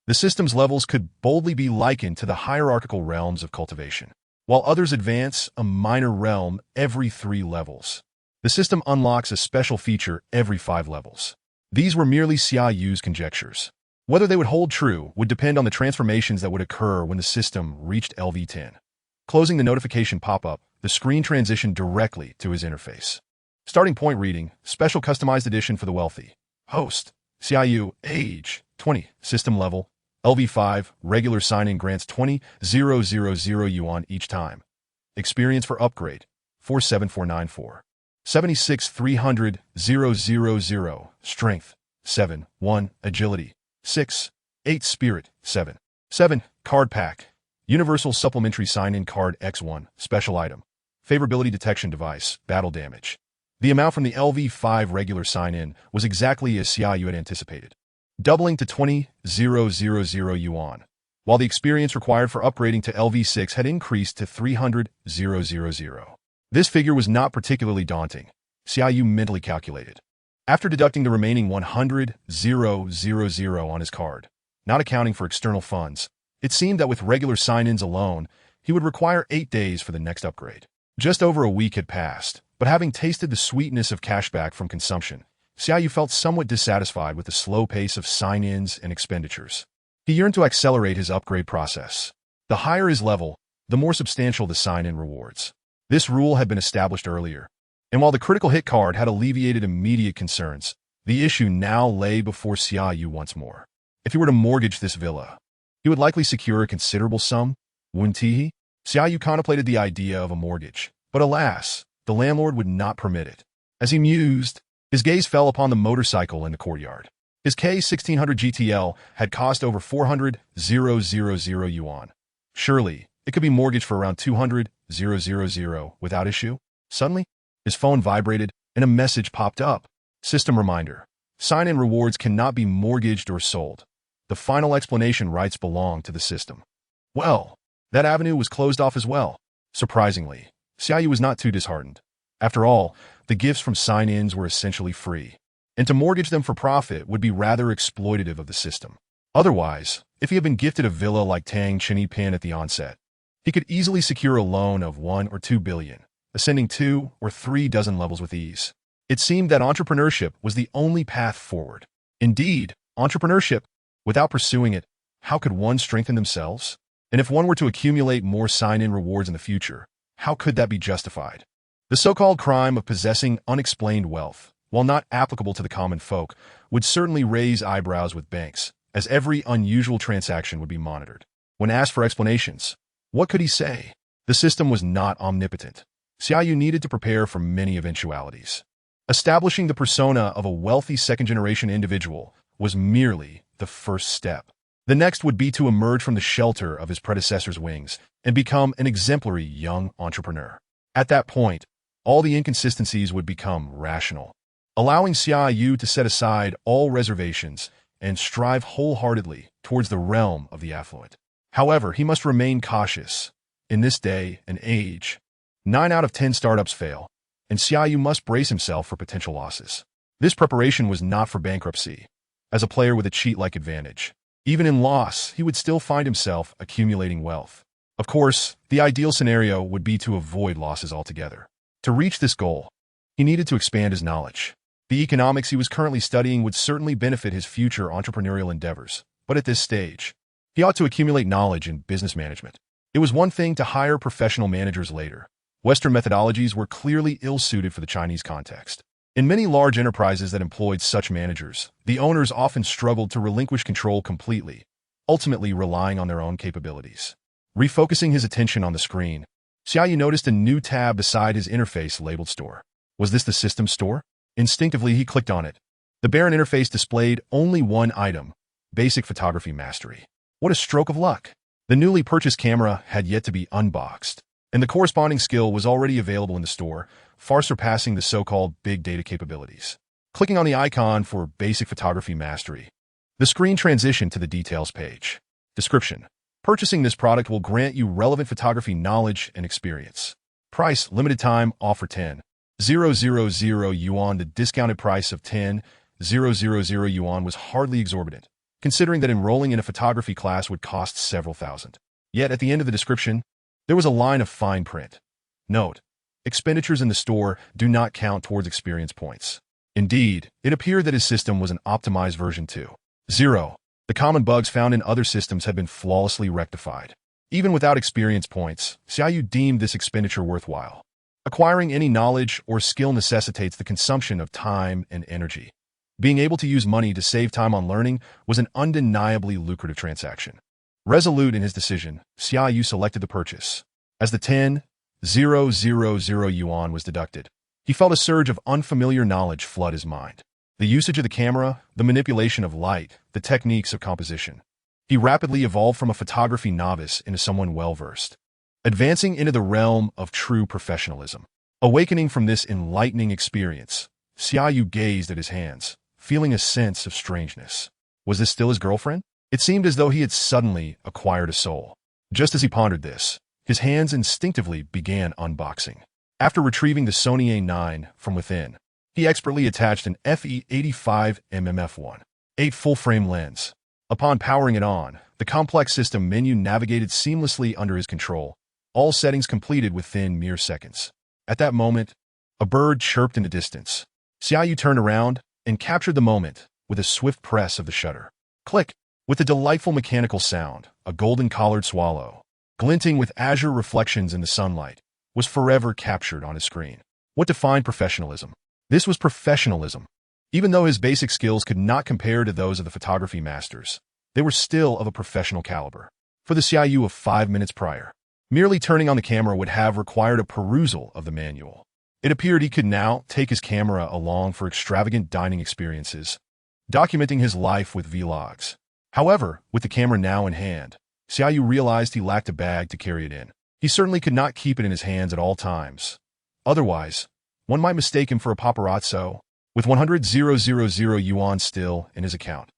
The system's levels could boldly be likened to the hierarchical realms of cultivation, while others advance a minor realm every 3 levels. The system unlocks a special feature every 5 levels. These were merely Xia Yu's conjectures. Whether they would hold true would depend on the transformations that would occur when the system reached LV10. Closing the notification pop-up, the screen transitioned directly to his interface. Starting point reading, special customized edition for the wealthy. Host, Xia Yu, age, 20, system level, LV5, regular sign-in grants 20,000 yuan each time. Experience for upgrade, 47494. 76,300,000, strength, 7, 1, agility, 6, 8, spirit, 7. 7, card pack, universal supplementary sign-in card X1, special item, favorability detection device, battle damage. The amount from the LV5 regular sign-in was exactly as Xia Yu had anticipated, doubling to 20,000 yuan, while the experience required for upgrading to LV6 had increased to 300,000. This figure was not particularly daunting, Xia Yu mentally calculated. After deducting the remaining 100,000 on his card, not accounting for external funds, it seemed that with regular sign-ins alone, he would require 8 days for the next upgrade. Just over a week had passed, but having tasted the sweetness of cashback from consumption, Xia Yu felt somewhat dissatisfied with the slow pace of sign-ins and expenditures. He yearned to accelerate his upgrade process. The higher his level, the more substantial the sign-in rewards. This rule had been established earlier, and while the critical hit card had alleviated immediate concerns, the issue now lay before Xia Yu once more. If he were to mortgage this villa, he would likely secure a considerable sum, wouldn't he? Xia Yu contemplated the idea of a mortgage, but alas, the landlord would not permit it. As he mused, his gaze fell upon the motorcycle in the courtyard. His K1600 GTL had cost over 400,000 yuan. Surely, it could be mortgaged for around 200,000 without issue. Suddenly, his phone vibrated and a message popped up. System reminder. Sign-in rewards cannot be mortgaged or sold. The final explanation rights belong to the system. Well, that avenue was closed off as well. Surprisingly, Xia Yu was not too disheartened. After all, the gifts from sign-ins were essentially free, and to mortgage them for profit would be rather exploitative of the system. Otherwise, if he had been gifted a villa like Tang Chinny Pin at the onset, he could easily secure a loan of 1 or 2 billion, ascending 2 or 3 dozen levels with ease. It seemed that entrepreneurship was the only path forward. Indeed, entrepreneurship. Without pursuing it, how could one strengthen themselves? And if one were to accumulate more sign-in rewards in the future, how could that be justified? The so-called crime of possessing unexplained wealth, while not applicable to the common folk, would certainly raise eyebrows with banks, as every unusual transaction would be monitored. When asked for explanations, what could he say? The system was not omnipotent. Xia Yu needed to prepare for many eventualities. Establishing the persona of a wealthy second-generation individual was merely the first step. The next would be to emerge from the shelter of his predecessor's wings and become an exemplary young entrepreneur. At that point, all the inconsistencies would become rational, allowing Xia Yu to set aside all reservations and strive wholeheartedly towards the realm of the affluent. However, he must remain cautious. In this day and age, 9 out of 10 startups fail, and Xia Yu must brace himself for potential losses. This preparation was not for bankruptcy. As a player with a cheat-like advantage, even in loss, he would still find himself accumulating wealth. Of course, the ideal scenario would be to avoid losses altogether. To reach this goal, he needed to expand his knowledge. The economics he was currently studying would certainly benefit his future entrepreneurial endeavors, but at this stage, he ought to accumulate knowledge in business management. It was one thing to hire professional managers later. Western methodologies were clearly ill-suited for the Chinese context. In many large enterprises that employed such managers, the owners often struggled to relinquish control completely, ultimately relying on their own capabilities. Refocusing his attention on the screen, Xia Yu noticed a new tab beside his interface labeled Store. Was this the system store? Instinctively, he clicked on it, The barren interface displayed only one item: basic photography mastery. What a stroke of luck! The newly purchased camera had yet to be unboxed, and the corresponding skill was already available in the store, far surpassing the so-called big data capabilities. Clicking on the icon for basic photography mastery, the screen transitioned to the details page. Description: purchasing this product will grant you relevant photography knowledge and experience. Price: limited time offer 10,000 yuan. The discounted price of 10,000 yuan was hardly exorbitant, considering that enrolling in a photography class would cost several thousand. Yet at the end of the description, there was a line of fine print. Note: expenditures in the store do not count towards experience points. Indeed, it appeared that his system was an optimized version 2.0. The common bugs found in other systems had been flawlessly rectified. Even without experience points, Xia Yu deemed this expenditure worthwhile. Acquiring any knowledge or skill necessitates the consumption of time and energy. Being able to use money to save time on learning was an undeniably lucrative transaction. Resolute in his decision, Xia Yu selected the purchase. As the 10,000 yuan was deducted, he felt a surge of unfamiliar knowledge flood his mind. The usage of the camera, the manipulation of light, the techniques of composition. He rapidly evolved from a photography novice into someone well-versed, advancing into the realm of true professionalism. Awakening from this enlightening experience, Xia Yu gazed at his hands, feeling a sense of strangeness. Was this still his girlfriend? It seemed as though he had suddenly acquired a soul. Just as he pondered this, his hands instinctively began unboxing. After retrieving the Sony A9 from within, he expertly attached an Fe85 f1.8 full-frame lens. Upon powering it on, the complex system menu navigated seamlessly under his control, all settings completed within mere seconds. At that moment, a bird chirped in the distance. Xia Yu turned around and captured the moment with a swift press of the shutter. Click! With a delightful mechanical sound, a golden-collared swallow, glinting with azure reflections in the sunlight, was forever captured on his screen. What defined professionalism? This was professionalism. Even though his basic skills could not compare to those of the photography masters, they were still of a professional caliber. For the Xia Yu of 5 minutes prior, merely turning on the camera would have required a perusal of the manual. It appeared he could now take his camera along for extravagant dining experiences, documenting his life with vlogs. However, with the camera now in hand, Xia Yu realized he lacked a bag to carry it in. He certainly could not keep it in his hands at all times. Otherwise, one might mistake him for a paparazzo, with 100,000 yuan still in his account.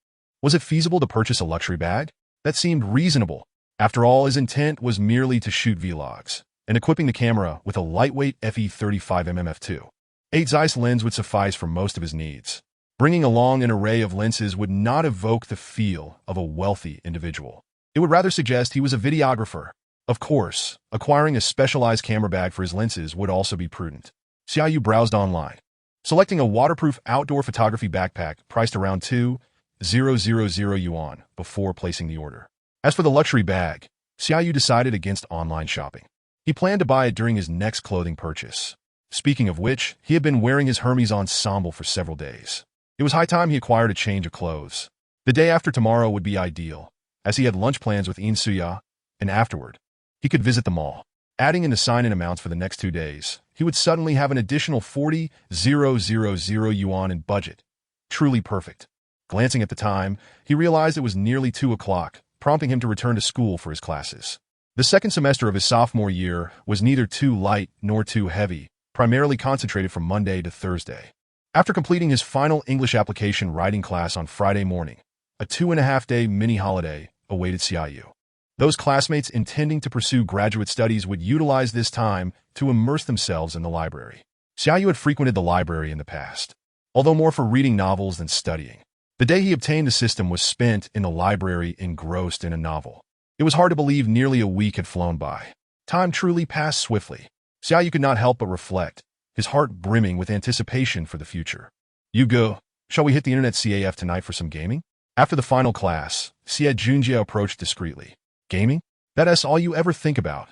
Was it feasible to purchase a luxury bag? That seemed reasonable. After all, his intent was merely to shoot vlogs, and equipping the camera with a lightweight Fe35 f2.8 Zeiss lens would suffice for most of his needs. Bringing along an array of lenses would not evoke the feel of a wealthy individual. It would rather suggest he was a videographer. Of course, acquiring a specialized camera bag for his lenses would also be prudent. Xia Yu browsed online, selecting a waterproof outdoor photography backpack priced around 2,000 yuan before placing the order. As for the luxury bag, Xia Yu decided against online shopping. He planned to buy it during his next clothing purchase. Speaking of which, he had been wearing his Hermes ensemble for several days. It was high time he acquired a change of clothes. The day after tomorrow would be ideal, as he had lunch plans with Suya, and afterward, he could visit the mall. Adding in the sign-in amounts for the next 2 days, he would suddenly have an additional 40,000 yuan in budget. Truly perfect. Glancing at the time, he realized it was nearly 2 o'clock, prompting him to return to school for his classes. The second semester of his sophomore year was neither too light nor too heavy, primarily concentrated from Monday to Thursday. After completing his final English application writing class on Friday morning, a 2.5-day mini-holiday awaited Xia Yu. Those classmates intending to pursue graduate studies would utilize this time to immerse themselves in the library. Xia Yu had frequented the library in the past, although more for reading novels than studying. The day he obtained the system was spent in the library engrossed in a novel. It was hard to believe nearly a week had flown by. Time truly passed swiftly. Xia Yu could not help but reflect, his heart brimming with anticipation for the future. Hugo, shall we hit the internet CAF tonight for some gaming? After the final class, Xia Junjia approached discreetly. Gaming? That's all you ever think about.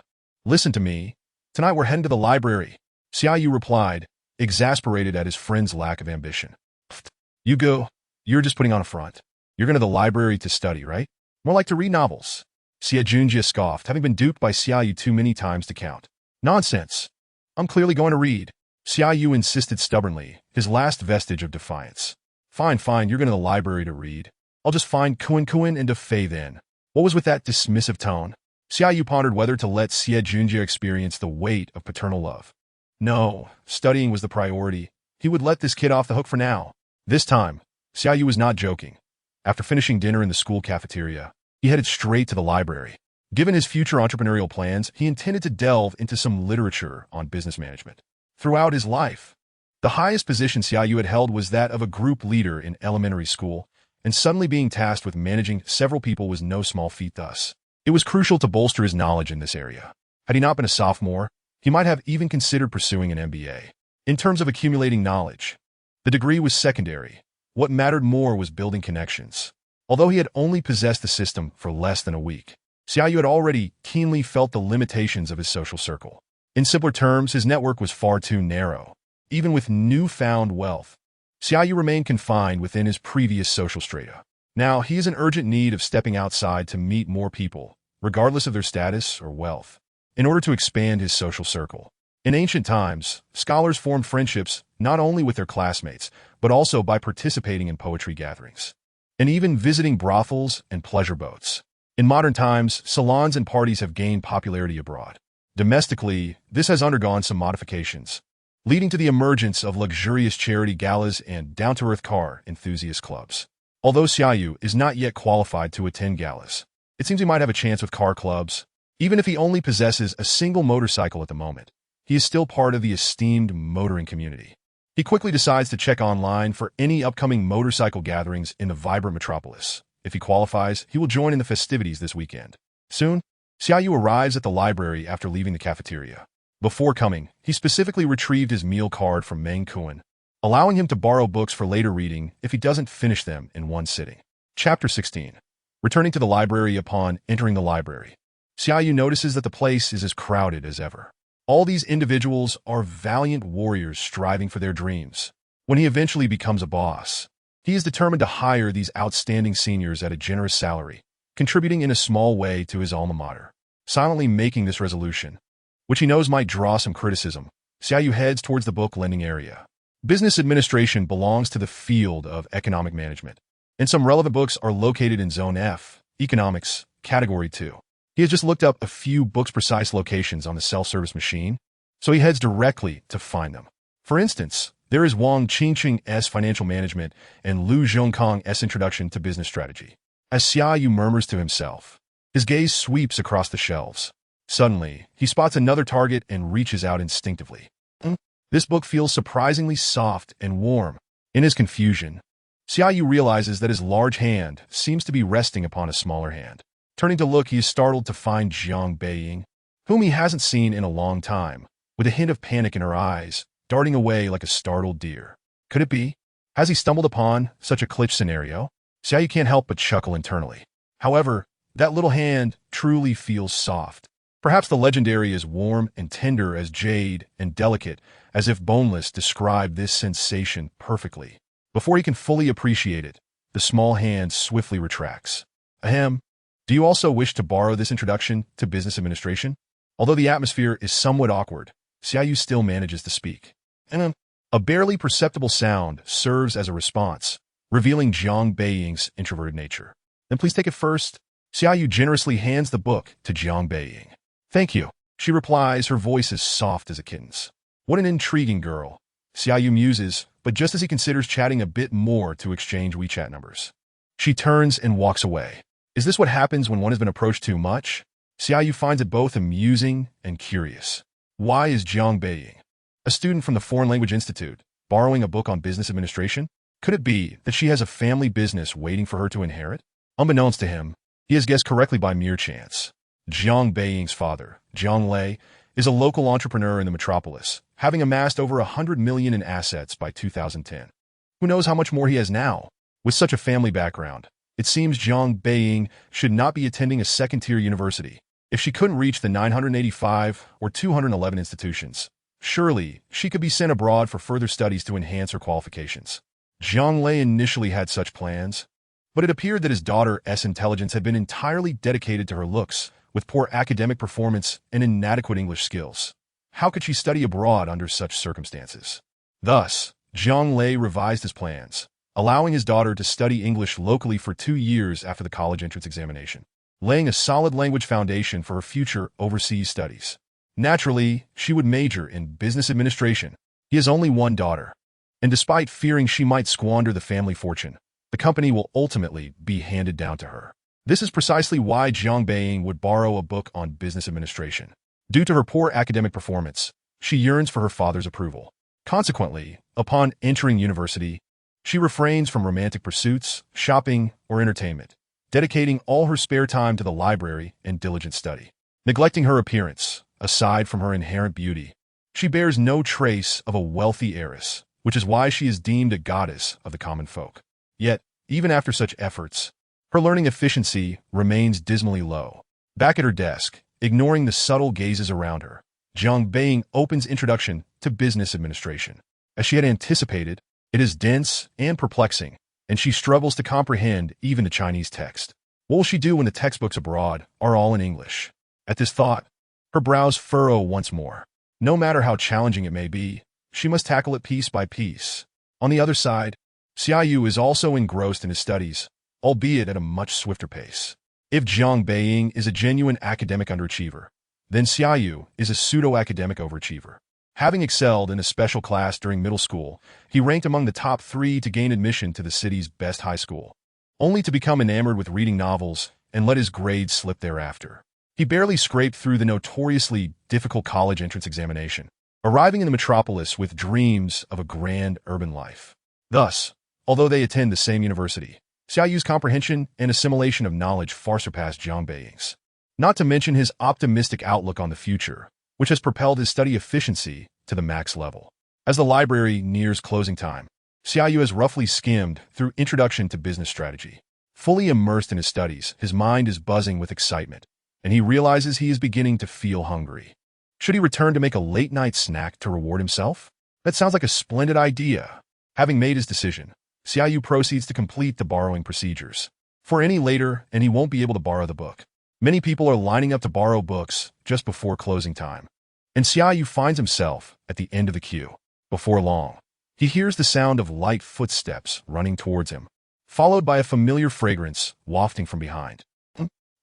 Listen to me. Tonight we're heading to the library. Xia Yu replied, exasperated at his friend's lack of ambition. Hugo, you're just putting on a front. You're going to the library to study, right? More like to read novels. Xia Junjia scoffed, having been duped by Xia Yu too many times to count. Nonsense. I'm clearly going to read. Xia Yu insisted stubbornly, his last vestige of defiance. Fine, fine, you're going to the library to read. I'll just find Kuan and Fei then. What was with that dismissive tone? Xia Yu pondered whether to let Xie Junjie experience the weight of paternal love. No, studying was the priority. He would let this kid off the hook for now. This time, Xia Yu was not joking. After finishing dinner in the school cafeteria, he headed straight to the library. Given his future entrepreneurial plans, he intended to delve into some literature on business management. Throughout his life, the highest position Xia Yu had held was that of a group leader in elementary school, and suddenly being tasked with managing several people was no small feat thus. It was crucial to bolster his knowledge in this area. Had he not been a sophomore, he might have even considered pursuing an MBA. In terms of accumulating knowledge, the degree was secondary. What mattered more was building connections. Although he had only possessed the system for less than a week, Xia Yu had already keenly felt the limitations of his social circle. In simpler terms, his network was far too narrow. Even with newfound wealth, Xia Yu remained confined within his previous social strata. Now, he is in urgent need of stepping outside to meet more people, regardless of their status or wealth, in order to expand his social circle. In ancient times, scholars formed friendships not only with their classmates, but also by participating in poetry gatherings, and even visiting brothels and pleasure boats. In modern times, salons and parties have gained popularity abroad. Domestically, this has undergone some modifications, leading to the emergence of luxurious charity galas and down-to-earth car enthusiast clubs. Although Xia Yu is not yet qualified to attend galas, it seems he might have a chance with car clubs. Even if he only possesses a single motorcycle at the moment, he is still part of the esteemed motoring community. He quickly decides to check online for any upcoming motorcycle gatherings in the vibrant metropolis. If he qualifies, he will join in the festivities this weekend. Soon, Xia Yu arrives at the library after leaving the cafeteria. Before coming, he specifically retrieved his meal card from Meng Kuan, allowing him to borrow books for later reading if he doesn't finish them in one sitting. Chapter 16. Returning to the library upon entering the library, Xia Yu notices that the place is as crowded as ever. All these individuals are valiant warriors striving for their dreams. When he eventually becomes a boss, he is determined to hire these outstanding seniors at a generous salary, contributing in a small way to his alma mater. Silently making this resolution, which he knows might draw some criticism, Xia Yu heads towards the book lending area. Business administration belongs to the field of economic management, and some relevant books are located in Zone F, Economics, Category 2. He has just looked up a few books' precise locations on the self-service machine, so he heads directly to find them. For instance, there is Wang Qingqing's Financial Management and Lu Zhongkong's Introduction to Business Strategy. As Xia Yu murmurs to himself, his gaze sweeps across the shelves. Suddenly, he spots another target and reaches out instinctively. This book feels surprisingly soft and warm. In his confusion, Xia Yu realizes that his large hand seems to be resting upon a smaller hand. Turning to look, he is startled to find Jiang Beiying, whom he hasn't seen in a long time, with a hint of panic in her eyes, darting away like a startled deer. Could it be? Has he stumbled upon such a cliché scenario? Xia Yu can't help but chuckle internally. However, that little hand truly feels soft. Perhaps the legendary is warm and tender as jade and delicate, as if Boneless described this sensation perfectly. Before he can fully appreciate it, the small hand swiftly retracts. Ahem. Do you also wish to borrow this introduction to business administration? Although the atmosphere is somewhat awkward, Xia Yu still manages to speak. And a barely perceptible sound serves as a response, revealing Jiang Beiying's introverted nature. Then please take it first. Xia Yu generously hands the book to Jiang Beiying. Thank you, she replies, her voice as soft as a kitten's. What an intriguing girl. Xia Yu muses, but just as he considers chatting a bit more to exchange WeChat numbers, she turns and walks away. Is this what happens when one has been approached too much? Xia Yu finds it both amusing and curious. Why is Jiang Beiying, a student from the Foreign Language Institute, borrowing a book on business administration? Could it be that she has a family business waiting for her to inherit? Unbeknownst to him, he has guessed correctly by mere chance. Jiang Beiying's father, Jiang Lei, is a local entrepreneur in the metropolis, having amassed over 100 million in assets by 2010. Who knows how much more he has now? With such a family background, it seems Jiang Beiying should not be attending a second-tier university. If she couldn't reach the 985 or 211 institutions, surely she could be sent abroad for further studies to enhance her qualifications. Jiang Lei initially had such plans, but it appeared that his daughter's intelligence had been entirely dedicated to her looks, with poor academic performance and inadequate English skills. How could she study abroad under such circumstances? Thus, Jiang Lei revised his plans, allowing his daughter to study English locally for 2 years after the college entrance examination, laying a solid language foundation for her future overseas studies. Naturally, she would major in business administration. He has only one daughter, and despite fearing she might squander the family fortune, the company will ultimately be handed down to her. This is precisely why Jiang Beiying would borrow a book on business administration. Due to her poor academic performance, she yearns for her father's approval. Consequently, upon entering university, she refrains from romantic pursuits, shopping, or entertainment, dedicating all her spare time to the library and diligent study. Neglecting her appearance, aside from her inherent beauty, she bears no trace of a wealthy heiress, which is why she is deemed a goddess of the common folk. Yet, even after such efforts, her learning efficiency remains dismally low. Back at her desk, ignoring the subtle gazes around her, Jiang Beiying opens Introduction to Business Administration. As she had anticipated, it is dense and perplexing, and she struggles to comprehend even the Chinese text. What will she do when the textbooks abroad are all in English? At this thought, her brows furrow once more. No matter how challenging it may be, she must tackle it piece by piece. On the other side, Xia Yu is also engrossed in his studies, albeit at a much swifter pace. If Jiang Beiying is a genuine academic underachiever, then Xia Yu is a pseudo-academic overachiever. Having excelled in a special class during middle school, he ranked among the top 3 to gain admission to the city's best high school, only to become enamored with reading novels and let his grades slip thereafter. He barely scraped through the notoriously difficult college entrance examination, arriving in the metropolis with dreams of a grand urban life. Thus, although they attend the same university, Xia Yu's comprehension and assimilation of knowledge far surpassed Jiang Beiying's. Not to mention his optimistic outlook on the future, which has propelled his study efficiency to the max level. As the library nears closing time, Xia Yu has roughly skimmed through Introduction to Business Strategy. Fully immersed in his studies, his mind is buzzing with excitement, and he realizes he is beginning to feel hungry. Should he return to make a late-night snack to reward himself? That sounds like a splendid idea. Having made his decision, Xia Yu proceeds to complete the borrowing procedures. For any later, and he won't be able to borrow the book. Many people are lining up to borrow books just before closing time, and Xia Yu finds himself at the end of the queue. Before long, he hears the sound of light footsteps running towards him, followed by a familiar fragrance wafting from behind.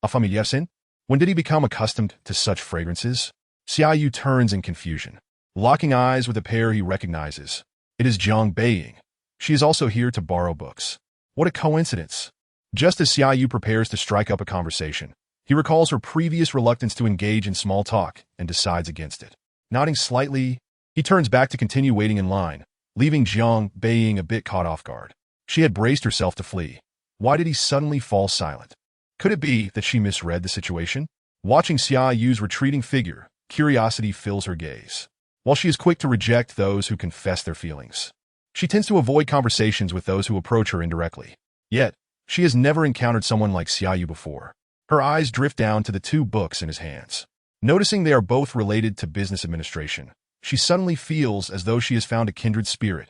A familiar scent? When did he become accustomed to such fragrances? Xia Yu turns in confusion, locking eyes with a pair he recognizes. It is Jiang Beiying. She is also here to borrow books. What a coincidence. Just as Xia Yu prepares to strike up a conversation, he recalls her previous reluctance to engage in small talk and decides against it. Nodding slightly, he turns back to continue waiting in line, leaving Jiang Beiying a bit caught off guard. She had braced herself to flee. Why did he suddenly fall silent? Could it be that she misread the situation? Watching Xia Yu's retreating figure, curiosity fills her gaze. While she is quick to reject those who confess their feelings, she tends to avoid conversations with those who approach her indirectly. Yet, she has never encountered someone like Xia Yu before. Her eyes drift down to the 2 books in his hands. Noticing they are both related to business administration, she suddenly feels as though she has found a kindred spirit,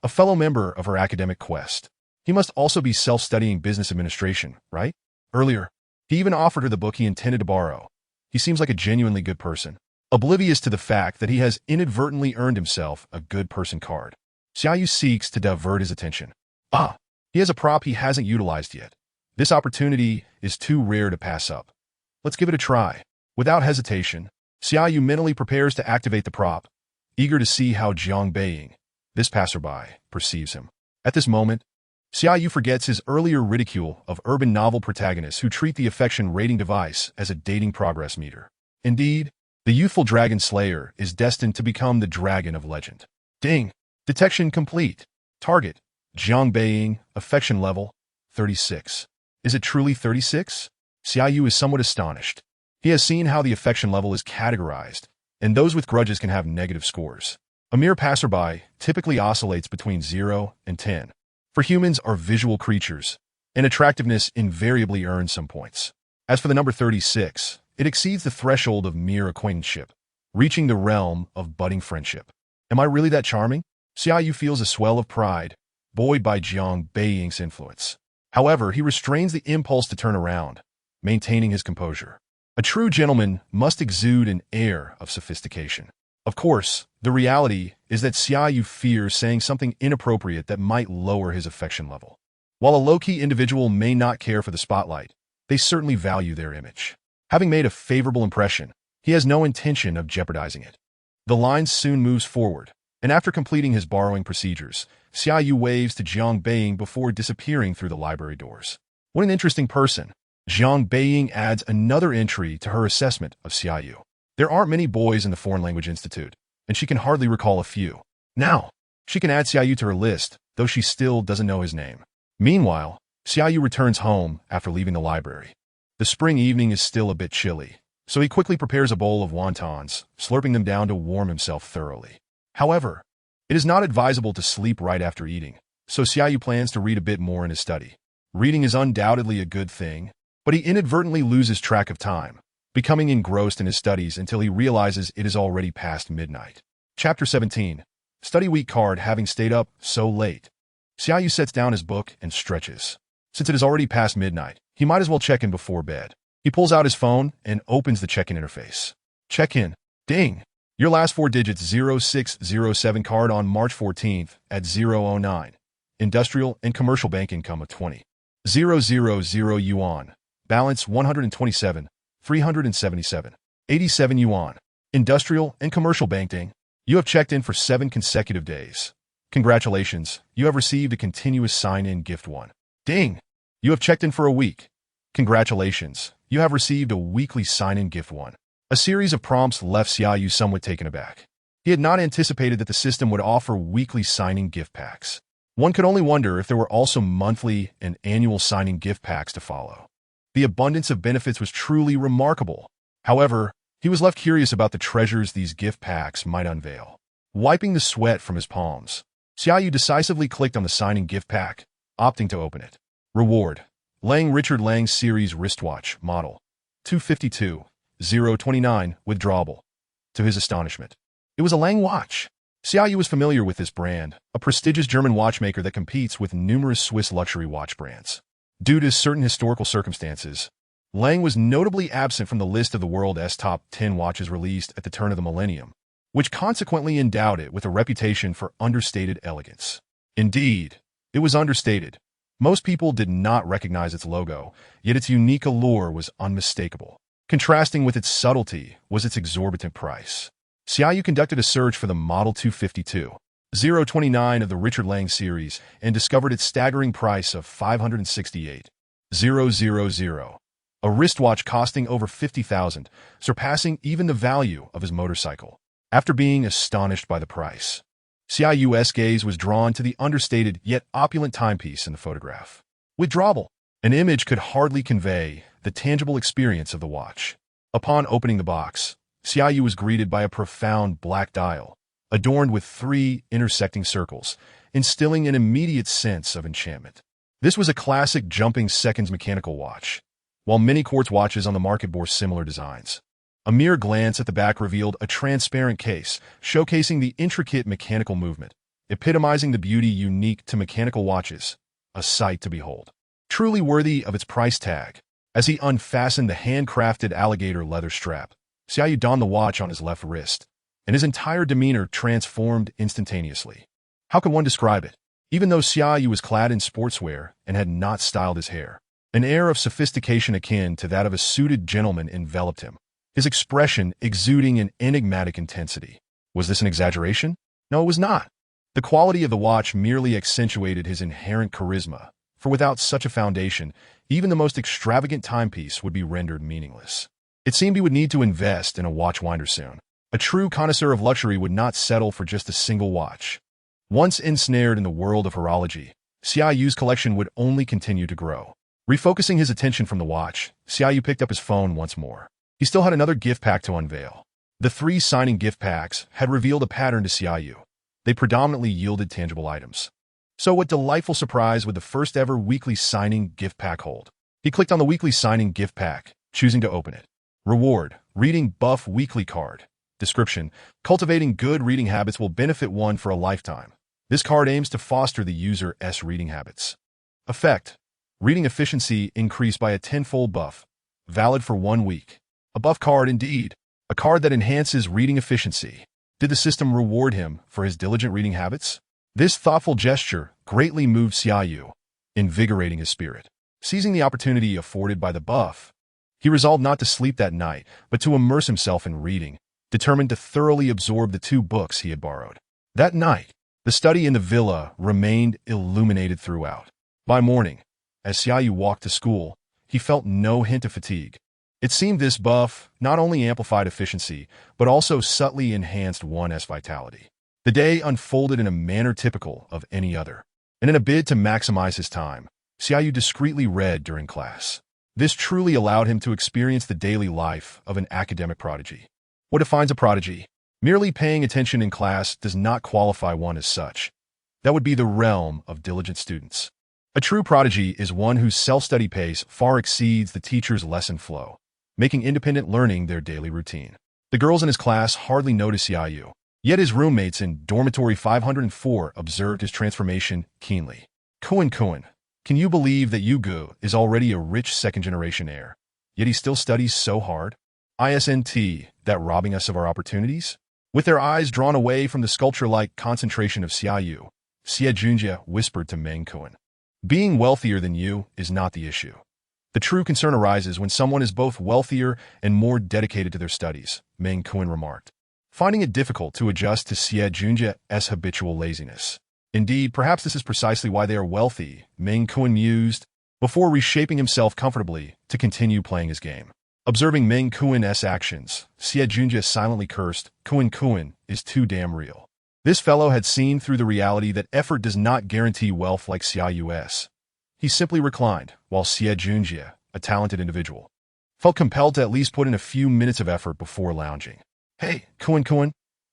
a fellow member of her academic quest. He must also be self-studying business administration, right? Earlier, he even offered her the book he intended to borrow. He seems like a genuinely good person, oblivious to the fact that he has inadvertently earned himself a good person card. Xia Yu seeks to divert his attention. He has a prop he hasn't utilized yet. This opportunity is too rare to pass up. Let's give it a try. Without hesitation, Xia Yu mentally prepares to activate the prop, eager to see how Jiang Beiying, this passerby, perceives him. At this moment, Xia Yu forgets his earlier ridicule of urban novel protagonists who treat the affection rating device as a dating progress meter. Indeed, the youthful dragon slayer is destined to become the dragon of legend. Ding! Detection complete. Target: Jiang Beiying, affection level 36. Is it truly 36? Xia Yu is somewhat astonished. He has seen how the affection level is categorized, and those with grudges can have negative scores. A mere passerby typically oscillates between 0 and 10. For humans are visual creatures, and attractiveness invariably earns some points. As for the number 36, it exceeds the threshold of mere acquaintanceship, reaching the realm of budding friendship. Am I really that charming? Xia Yu feels a swell of pride, buoyed by Jiang Beiying's influence. However, he restrains the impulse to turn around, maintaining his composure. A true gentleman must exude an air of sophistication. Of course, the reality is that Xia Yu fears saying something inappropriate that might lower his affection level. While a low-key individual may not care for the spotlight, they certainly value their image. Having made a favorable impression, he has no intention of jeopardizing it. The line soon moves forward, and after completing his borrowing procedures, Xia Yu waves to Jiang Beiying before disappearing through the library doors. What an interesting person. Jiang Beiying adds another entry to her assessment of Xia Yu. There aren't many boys in the Foreign Language Institute, and she can hardly recall a few. Now, she can add Xia Yu to her list, though she still doesn't know his name. Meanwhile, Xia Yu returns home after leaving the library. The spring evening is still a bit chilly, so he quickly prepares a bowl of wontons, slurping them down to warm himself thoroughly. However, it is not advisable to sleep right after eating, so Xia Yu plans to read a bit more in his study. Reading is undoubtedly a good thing, but he inadvertently loses track of time, becoming engrossed in his studies until he realizes it is already past midnight. Chapter 17. Study week card. Having stayed up so late, Xia Yu sets down his book and stretches. Since it is already past midnight, he might as well check in before bed. He pulls out his phone and opens the check-in interface. Check-in. Ding. Your last four digits 0607 card on March 14th at 009. Industrial and commercial bank income of 20,000 yuan. Balance 127, 377. 87 yuan. Industrial and commercial bank. Ding. You have checked in for 7 consecutive days. Congratulations, you have received a continuous sign-in gift 1. Ding. You have checked in for a week. Congratulations, you have received a weekly sign-in gift 1. A series of prompts left Xia Yu somewhat taken aback. He had not anticipated that the system would offer weekly signing gift packs. One could only wonder if there were also monthly and annual signing gift packs to follow. The abundance of benefits was truly remarkable. However, he was left curious about the treasures these gift packs might unveil. Wiping the sweat from his palms, Xia Yu decisively clicked on the signing gift pack, opting to open it. Reward. Lang Richard Lang Series Wristwatch, Model 252-029, withdrawable. To his astonishment, it was a Lang watch. Xia Yu was familiar with this brand, a prestigious German watchmaker that competes with numerous Swiss luxury watch brands. Due to certain historical circumstances, Lang was notably absent from the list of the world's top 10 watches released at the turn of the millennium, which consequently endowed it with a reputation for understated elegance. Indeed, it was understated. Most people did not recognize its logo, yet its unique allure was unmistakable. Contrasting with its subtlety was its exorbitant price. Xia Yu conducted a search for the Model 252-029 of the Richard Lang series and discovered its staggering price of 568,000, a wristwatch costing over 50,000, surpassing even the value of his motorcycle. After being astonished by the price, Xia Yu's gaze was drawn to the understated yet opulent timepiece in the photograph. Withdrawable. An image could hardly convey the tangible experience of the watch. Upon opening the box, Xia Yu was greeted by a profound black dial, adorned with 3 intersecting circles, instilling an immediate sense of enchantment. This was a classic jumping seconds mechanical watch, while many quartz watches on the market bore similar designs. A mere glance at the back revealed a transparent case, showcasing the intricate mechanical movement, epitomizing the beauty unique to mechanical watches, a sight to behold. Truly worthy of its price tag. As he unfastened the handcrafted alligator leather strap, Xia Yu donned the watch on his left wrist, and his entire demeanor transformed instantaneously. How could one describe it? Even though Xia Yu was clad in sportswear and had not styled his hair, an air of sophistication akin to that of a suited gentleman enveloped him, his expression exuding an enigmatic intensity. Was this an exaggeration? No, it was not. The quality of the watch merely accentuated his inherent charisma, for without such a foundation, even the most extravagant timepiece would be rendered meaningless. It seemed he would need to invest in a watchwinder soon. A true connoisseur of luxury would not settle for just a single watch. Once ensnared in the world of horology, Xia Yu's collection would only continue to grow. Refocusing his attention from the watch, Xia Yu picked up his phone once more. He still had another gift pack to unveil. The 3 signing gift packs had revealed a pattern to Xia Yu. They predominantly yielded tangible items. So what delightful surprise would the first ever weekly signing gift pack hold? He clicked on the weekly signing gift pack, choosing to open it. Reward, Reading Buff Weekly Card. Description, cultivating good reading habits will benefit one for a lifetime. This card aims to foster the user's reading habits. Effect, reading efficiency increased by a 10-fold buff, valid for 1 week. A buff card indeed, a card that enhances reading efficiency. Did the system reward him for his diligent reading habits? This thoughtful gesture greatly moved Xia Yu, invigorating his spirit. Seizing the opportunity afforded by the buff, he resolved not to sleep that night, but to immerse himself in reading, determined to thoroughly absorb the 2 books he had borrowed. That night, the study in the villa remained illuminated throughout. By morning, as Xia Yu walked to school, he felt no hint of fatigue. It seemed this buff not only amplified efficiency, but also subtly enhanced one's vitality. The day unfolded in a manner typical of any other, and in a bid to maximize his time, Xia Yu discreetly read during class. This truly allowed him to experience the daily life of an academic prodigy. What defines a prodigy? Merely paying attention in class does not qualify one as such. That would be the realm of diligent students. A true prodigy is one whose self-study pace far exceeds the teacher's lesson flow, making independent learning their daily routine. The girls in his class hardly noticed Xia Yu, yet his roommates in dormitory 504 observed his transformation keenly. Kun, can you believe that Yugu is already a rich second-generation heir, yet he still studies so hard? Isn't that robbing us of our opportunities? With their eyes drawn away from the sculpture-like concentration of Xia Yu, Xia Junjie whispered to Meng Kun. Being wealthier than you is not the issue. The true concern arises when someone is both wealthier and more dedicated to their studies, Meng Kun remarked, finding it difficult to adjust to Xia Junjie's habitual laziness. Indeed, perhaps this is precisely why they are wealthy, Meng Kun mused, before reshaping himself comfortably to continue playing his game. Observing Meng Kun's actions, Xia Junjie silently cursed, Kun is too damn real. This fellow had seen through the reality that effort does not guarantee wealth like Xia Yu's. He simply reclined, while Xia Junjie, a talented individual, felt compelled to at least put in a few minutes of effort before lounging. Hey, Kun,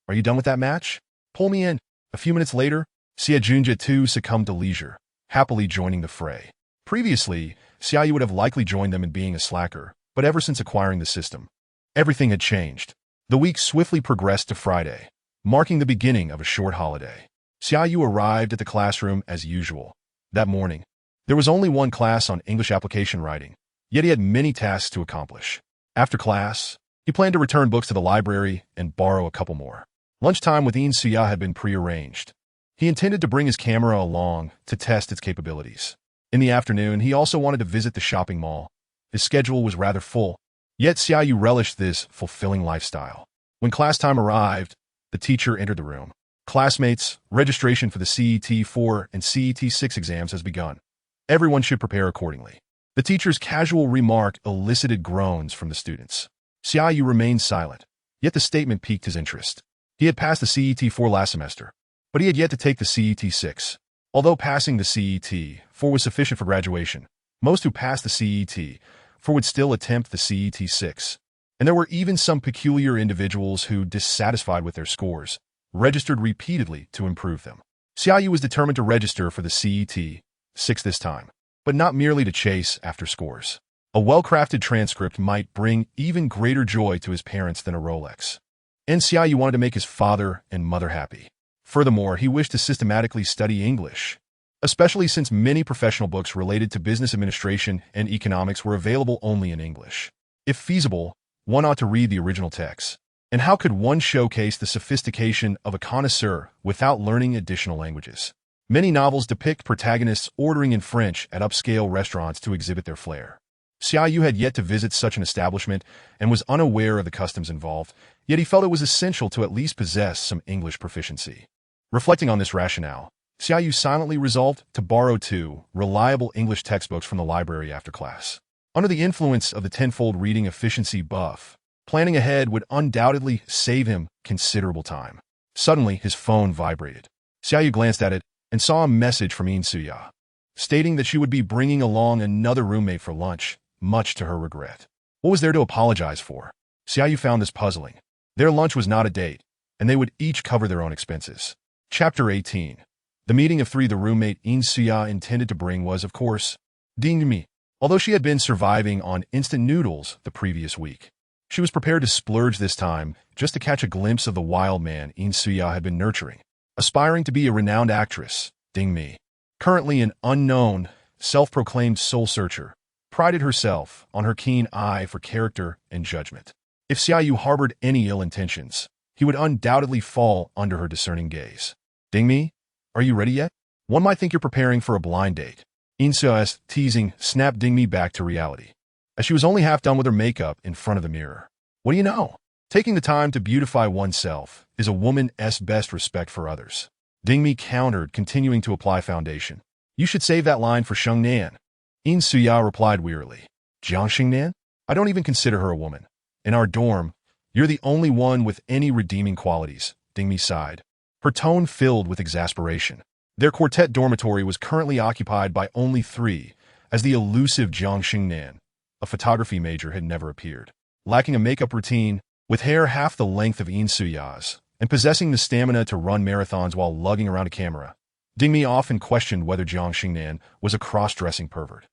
are you done with that match? Pull me in. A few minutes later, Xia Junjie too succumbed to leisure, happily joining the fray. Previously, Xia Yu would have likely joined them in being a slacker, but ever since acquiring the system, everything had changed. The week swiftly progressed to Friday, marking the beginning of a short holiday. Xia Yu arrived at the classroom as usual. That morning, there was only one class on English application writing, yet he had many tasks to accomplish. After class, he planned to return books to the library and borrow a couple more. Lunchtime with Xia had been prearranged. He intended to bring his camera along to test its capabilities. In the afternoon, he also wanted to visit the shopping mall. His schedule was rather full, yet Xia Yu relished this fulfilling lifestyle. When class time arrived, the teacher entered the room. Classmates, registration for the CET-4 and CET-6 exams has begun. Everyone should prepare accordingly. The teacher's casual remark elicited groans from the students. Xia Yu remained silent, yet the statement piqued his interest. He had passed the CET-4 last semester, but he had yet to take the CET-6. Although passing the CET-4 was sufficient for graduation, most who passed the CET-4 would still attempt the CET-6. And there were even some peculiar individuals who, dissatisfied with their scores, registered repeatedly to improve them. Xia Yu was determined to register for the CET-6 this time, but not merely to chase after scores. A well-crafted transcript might bring even greater joy to his parents than a Rolex. And Xia Yu wanted to make his father and mother happy. Furthermore, he wished to systematically study English, especially since many professional books related to business administration and economics were available only in English. If feasible, one ought to read the original text. And how could one showcase the sophistication of a connoisseur without learning additional languages? Many novels depict protagonists ordering in French at upscale restaurants to exhibit their flair. Xia Yu had yet to visit such an establishment and was unaware of the customs involved, yet he felt it was essential to at least possess some English proficiency. Reflecting on this rationale, Xia Yu silently resolved to borrow 2 reliable English textbooks from the library after class. Under the influence of the tenfold reading efficiency buff, planning ahead would undoubtedly save him considerable time. Suddenly, his phone vibrated. Xia Yu glanced at it and saw a message from Xia, stating that she would be bringing along another roommate for lunch, much to her regret. What was there to apologize for? Xia Yu found this puzzling. Their lunch was not a date, and they would each cover their own expenses. Chapter 18. The meeting of 3 the roommate Xia intended to bring was, of course, Ding Mi. Although she had been surviving on instant noodles the previous week, she was prepared to splurge this time just to catch a glimpse of the wild man Xia had been nurturing. Aspiring to be a renowned actress, Ding Mi, currently an unknown, self-proclaimed soul searcher, prided herself on her keen eye for character and judgment. If Xia Yu harbored any ill intentions, he would undoubtedly fall under her discerning gaze. Dingmi, are you ready yet? One might think you're preparing for a blind date. Insuya's teasing snapped Dingmi back to reality, as she was only half done with her makeup in front of the mirror. What do you know? Taking the time to beautify oneself is a woman's best respect for others. Dingmi countered, continuing to apply foundation. You should save that line for Shengnan. Insuya replied wearily. Jiang Shengnan? I don't even consider her a woman. In our dorm, you're the only one with any redeeming qualities, Dingmi sighed, her tone filled with exasperation. Their quartet dormitory was currently occupied by only 3, as the elusive Jiang Shengnan, a photography major, had never appeared. Lacking a makeup routine, with hair half the length of Insuya's, and possessing the stamina to run marathons while lugging around a camera, Dingmi often questioned whether Jiang Shengnan was a cross-dressing pervert.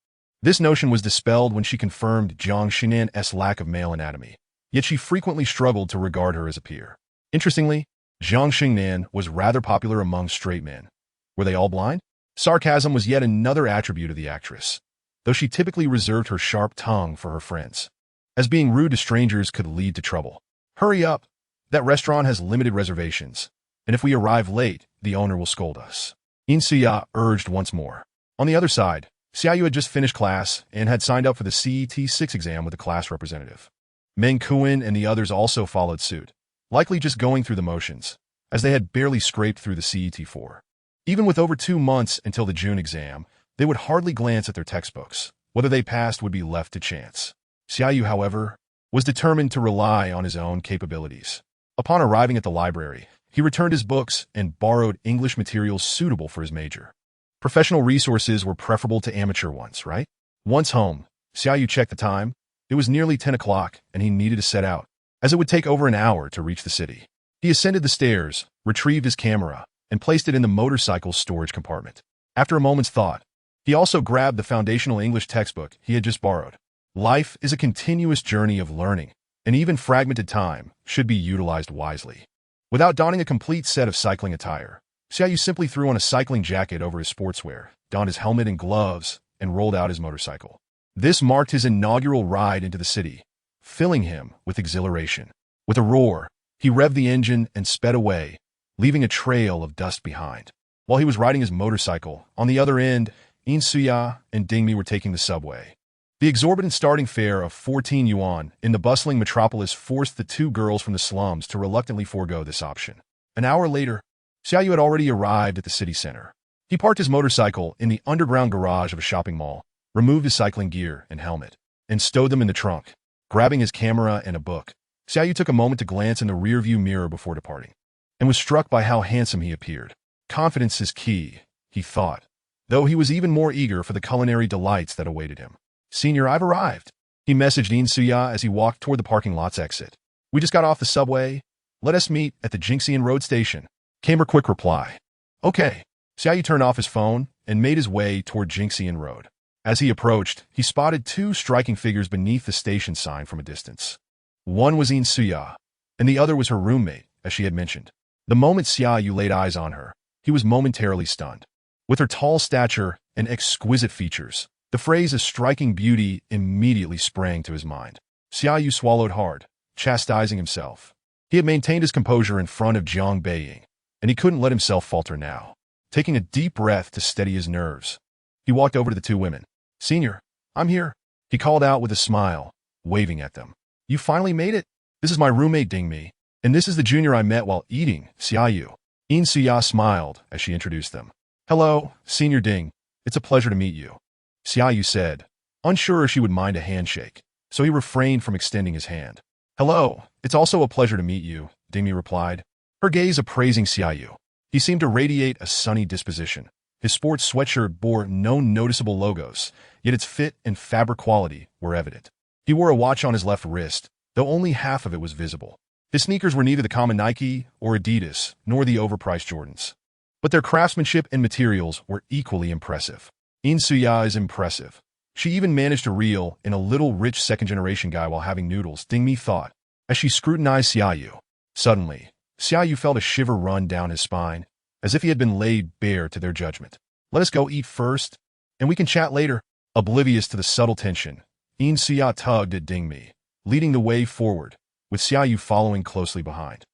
This notion was dispelled when she confirmed Jiang Shegnan's lack of male anatomy, yet she frequently struggled to regard her as a peer. Interestingly, Jiang Shengnan was rather popular among straight men. Were they all blind? Sarcasm was yet another attribute of the actress, though she typically reserved her sharp tongue for her friends, as being rude to strangers could lead to trouble. Hurry up! That restaurant has limited reservations, and if we arrive late, the owner will scold us. Insuya urged once more. On the other side, Xia Yu had just finished class and had signed up for the CET-6 exam with the class representative. Meng Kuan and the others also followed suit, likely just going through the motions, as they had barely scraped through the CET-4. Even with over 2 months until the June exam, they would hardly glance at their textbooks. Whether they passed would be left to chance. Xia Yu, however, was determined to rely on his own capabilities. Upon arriving at the library, he returned his books and borrowed English materials suitable for his major. Professional resources were preferable to amateur ones, right? Once home, Xia Yu checked the time. It was nearly 10 o'clock, and he needed to set out, as it would take over an hour to reach the city. He ascended the stairs, retrieved his camera, and placed it in the motorcycle storage compartment. After a moment's thought, he also grabbed the foundational English textbook he had just borrowed. Life is a continuous journey of learning, and even fragmented time should be utilized wisely. Without donning a complete set of cycling attire, Xia Yu simply threw on a cycling jacket over his sportswear, donned his helmet and gloves, and rolled out his motorcycle. This marked his inaugural ride into the city, filling him with exhilaration. With a roar, he revved the engine and sped away, leaving a trail of dust behind. While he was riding his motorcycle, on the other end, Insuya and Dingmi were taking the subway. The exorbitant starting fare of 14 yuan in the bustling metropolis forced the 2 girls from the slums to reluctantly forego this option. An hour later, Xia Yu had already arrived at the city center. He parked his motorcycle in the underground garage of a shopping mall, removed his cycling gear and helmet, and stowed them in the trunk. Grabbing his camera and a book, Xia Yu took a moment to glance in the rearview mirror before departing, and was struck by how handsome he appeared. Confidence is key, he thought, though he was even more eager for the culinary delights that awaited him. Senior, I've arrived, he messaged Insuya as he walked toward the parking lot's exit. We just got off the subway. Let us meet at the Jingxian Road station, came her quick reply. Okay. Xia Yu turned off his phone and made his way toward Jingxian Road. As he approached, he spotted 2 striking figures beneath the station sign from a distance. One was Insuya, and the other was her roommate, as she had mentioned. The moment Xia Yu laid eyes on her, he was momentarily stunned. With her tall stature and exquisite features, the phrase "a striking beauty" immediately sprang to his mind. Xia Yu swallowed hard, chastising himself. He had maintained his composure in front of Jiang Beiying, and he couldn't let himself falter now. Taking a deep breath to steady his nerves, he walked over to the 2 women. Senior, I'm here, he called out with a smile, waving at them. You finally made it? This is my roommate Dingmi, and this is the junior I met while eating, Xia Yu. Insuya smiled as she introduced them. Hello, Senior Ding. It's a pleasure to meet you, Xia Yu said, unsure if she would mind a handshake, so he refrained from extending his hand. Hello, it's also a pleasure to meet you, Dingmi replied, her gaze appraising Xia Yu. He seemed to radiate a sunny disposition. His sports sweatshirt bore no noticeable logos, yet its fit and fabric quality were evident. He wore a watch on his left wrist, though only half of it was visible. His sneakers were neither the common Nike or Adidas, nor the overpriced Jordans, but their craftsmanship and materials were equally impressive. Insuya is impressive. She even managed to reel in a little rich second-generation guy while having noodles, Dingmi thought, as she scrutinized Xia Yu. Suddenly, Xia Yu felt a shiver run down his spine, as if he had been laid bare to their judgment. Let us go eat first, and we can chat later. Oblivious to the subtle tension, Insuya tugged at Dingmi, leading the way forward, with Xia Yu following closely behind.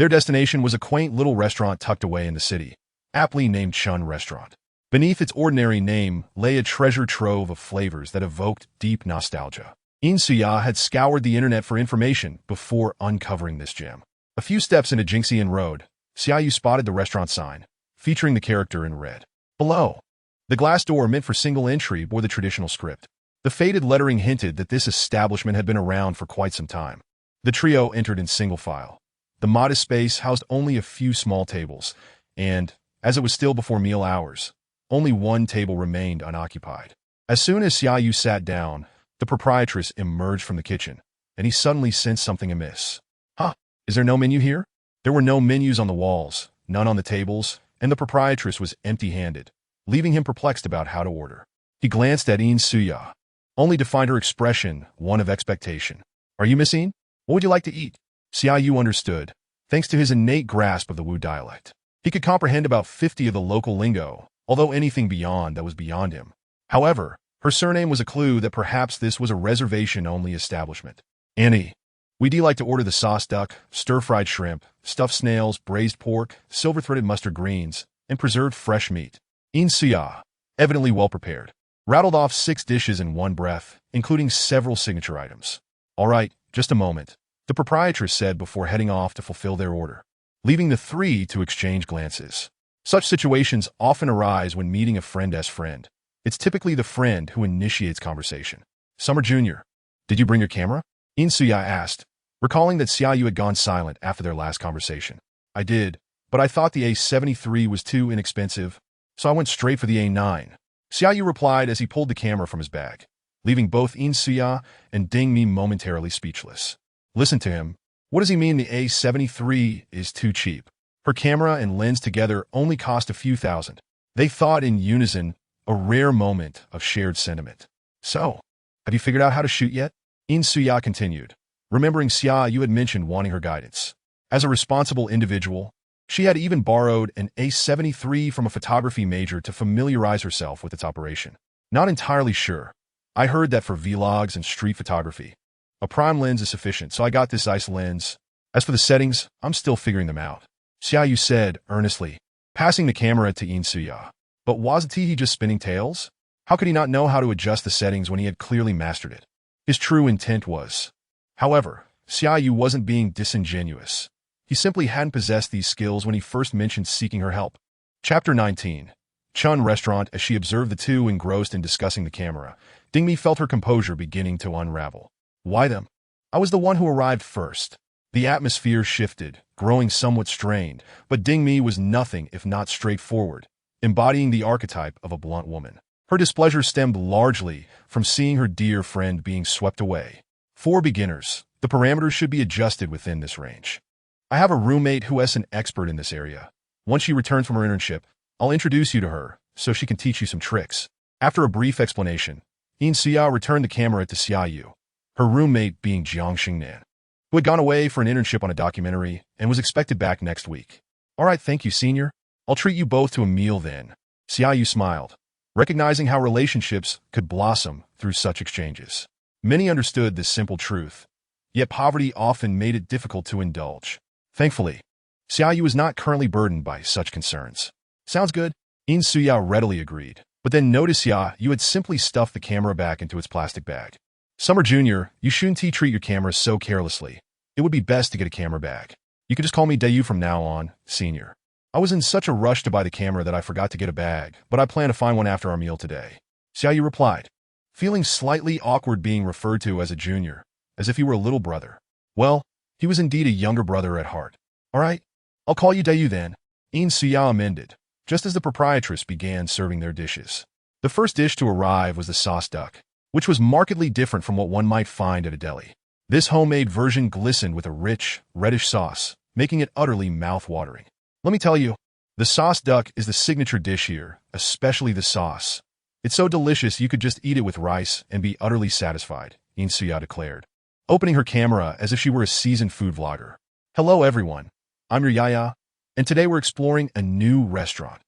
Their destination was a quaint little restaurant tucked away in the city, aptly named Chun Restaurant. Beneath its ordinary name lay a treasure trove of flavors that evoked deep nostalgia. Xia had scoured the internet for information before uncovering this gem. A few steps into Jingxian Road, Xia Yu spotted the restaurant sign, featuring the character in red. Below, the glass door meant for single entry bore the traditional script. The faded lettering hinted that this establishment had been around for quite some time. The trio entered in single file. The modest space housed only a few small tables, and, as it was still before meal hours, only one table remained unoccupied. As soon as Xia Yu sat down, the proprietress emerged from the kitchen, and he suddenly sensed something amiss. Huh? Is there no menu here? There were no menus on the walls, none on the tables, and the proprietress was empty-handed, leaving him perplexed about how to order. He glanced at Xia, only to find her expression one of expectation. Are you Miss Yin? What would you like to eat? Xia Yu understood, thanks to his innate grasp of the Wu dialect. He could comprehend about 50 of the local lingo, although anything beyond that was beyond him. However, her surname was a clue that perhaps this was a reservation-only establishment. Annie, we'd like to order the sauce duck, stir-fried shrimp, stuffed snails, braised pork, silver-threaded mustard greens, and preserved fresh meat. Xia, evidently well-prepared, rattled off 6 dishes in one breath, including several signature items. All right, just a moment, the proprietress said before heading off to fulfill their order, leaving the three to exchange glances. Such situations often arise when meeting a friend-s friend. It's typically the friend who initiates conversation. Summer Jr., did you bring your camera? Xia asked, recalling that Xia Yu had gone silent after their last conversation. I did, but I thought the A73 was too inexpensive, so I went straight for the A9. Xia Yu replied as he pulled the camera from his bag, leaving both Xia and Ding Mi momentarily speechless. Listen to him. What does he mean the A73 is too cheap? Her camera and lens together only cost a few thousand. They thought in unison, a rare moment of shared sentiment. So, have you figured out how to shoot yet? Xia continued, remembering Xia Yu had mentioned wanting her guidance. As a responsible individual, she had even borrowed an A73 from a photography major to familiarize herself with its operation. Not entirely sure. I heard that for vlogs and street photography, a prime lens is sufficient, so I got this Zeiss lens. As for the settings, I'm still figuring them out. Xia Yu said earnestly, passing the camera to Xia. But wasn't he just spinning tails? How could he not know how to adjust the settings when he had clearly mastered it? His true intent was. However, Xia Yu wasn't being disingenuous. He simply hadn't possessed these skills when he first mentioned seeking her help. Chapter 19. Chun Restaurant. As she observed the two engrossed in discussing the camera, Ding Mi felt her composure beginning to unravel. Why them? I was the one who arrived first. The atmosphere shifted, growing somewhat strained, but Ding Mi was nothing if not straightforward, embodying the archetype of a blunt woman. Her displeasure stemmed largely from seeing her dear friend being swept away. For beginners, the parameters should be adjusted within this range. I have a roommate who is an expert in this area. Once she returns from her internship, I'll introduce you to her so she can teach you some tricks. After a brief explanation, Xia returned the camera to Xia Yu, her roommate being Jiang Xingnan, who had gone away for an internship on a documentary and was expected back next week. All right, thank you, senior. I'll treat you both to a meal then. Xia Yu smiled, recognizing how relationships could blossom through such exchanges. Many understood this simple truth, yet poverty often made it difficult to indulge. Thankfully, Xia Yu was not currently burdened by such concerns. Sounds good. Xia readily agreed, but then noticed Xia Yu had simply stuffed the camera back into its plastic bag. Summer Jr., you shouldn't treat your camera so carelessly. It would be best to get a camera bag. You can just call me Dayu from now on, senior. I was in such a rush to buy the camera that I forgot to get a bag, but I plan to find one after our meal today. Xia Yu replied, feeling slightly awkward being referred to as a junior, as if he were a little brother. Well, he was indeed a younger brother at heart. All right, I'll call you Dayu then. Xia amended, just as the proprietress began serving their dishes. The first dish to arrive was the sauce duck, which was markedly different from what one might find at a deli. This homemade version glistened with a rich, reddish sauce, making it utterly mouth-watering. Let me tell you, the sauce duck is the signature dish here, especially the sauce. It's so delicious you could just eat it with rice and be utterly satisfied, Xia declared, opening her camera as if she were a seasoned food vlogger. Hello everyone, I'm your Yaya, and today we're exploring a new restaurant.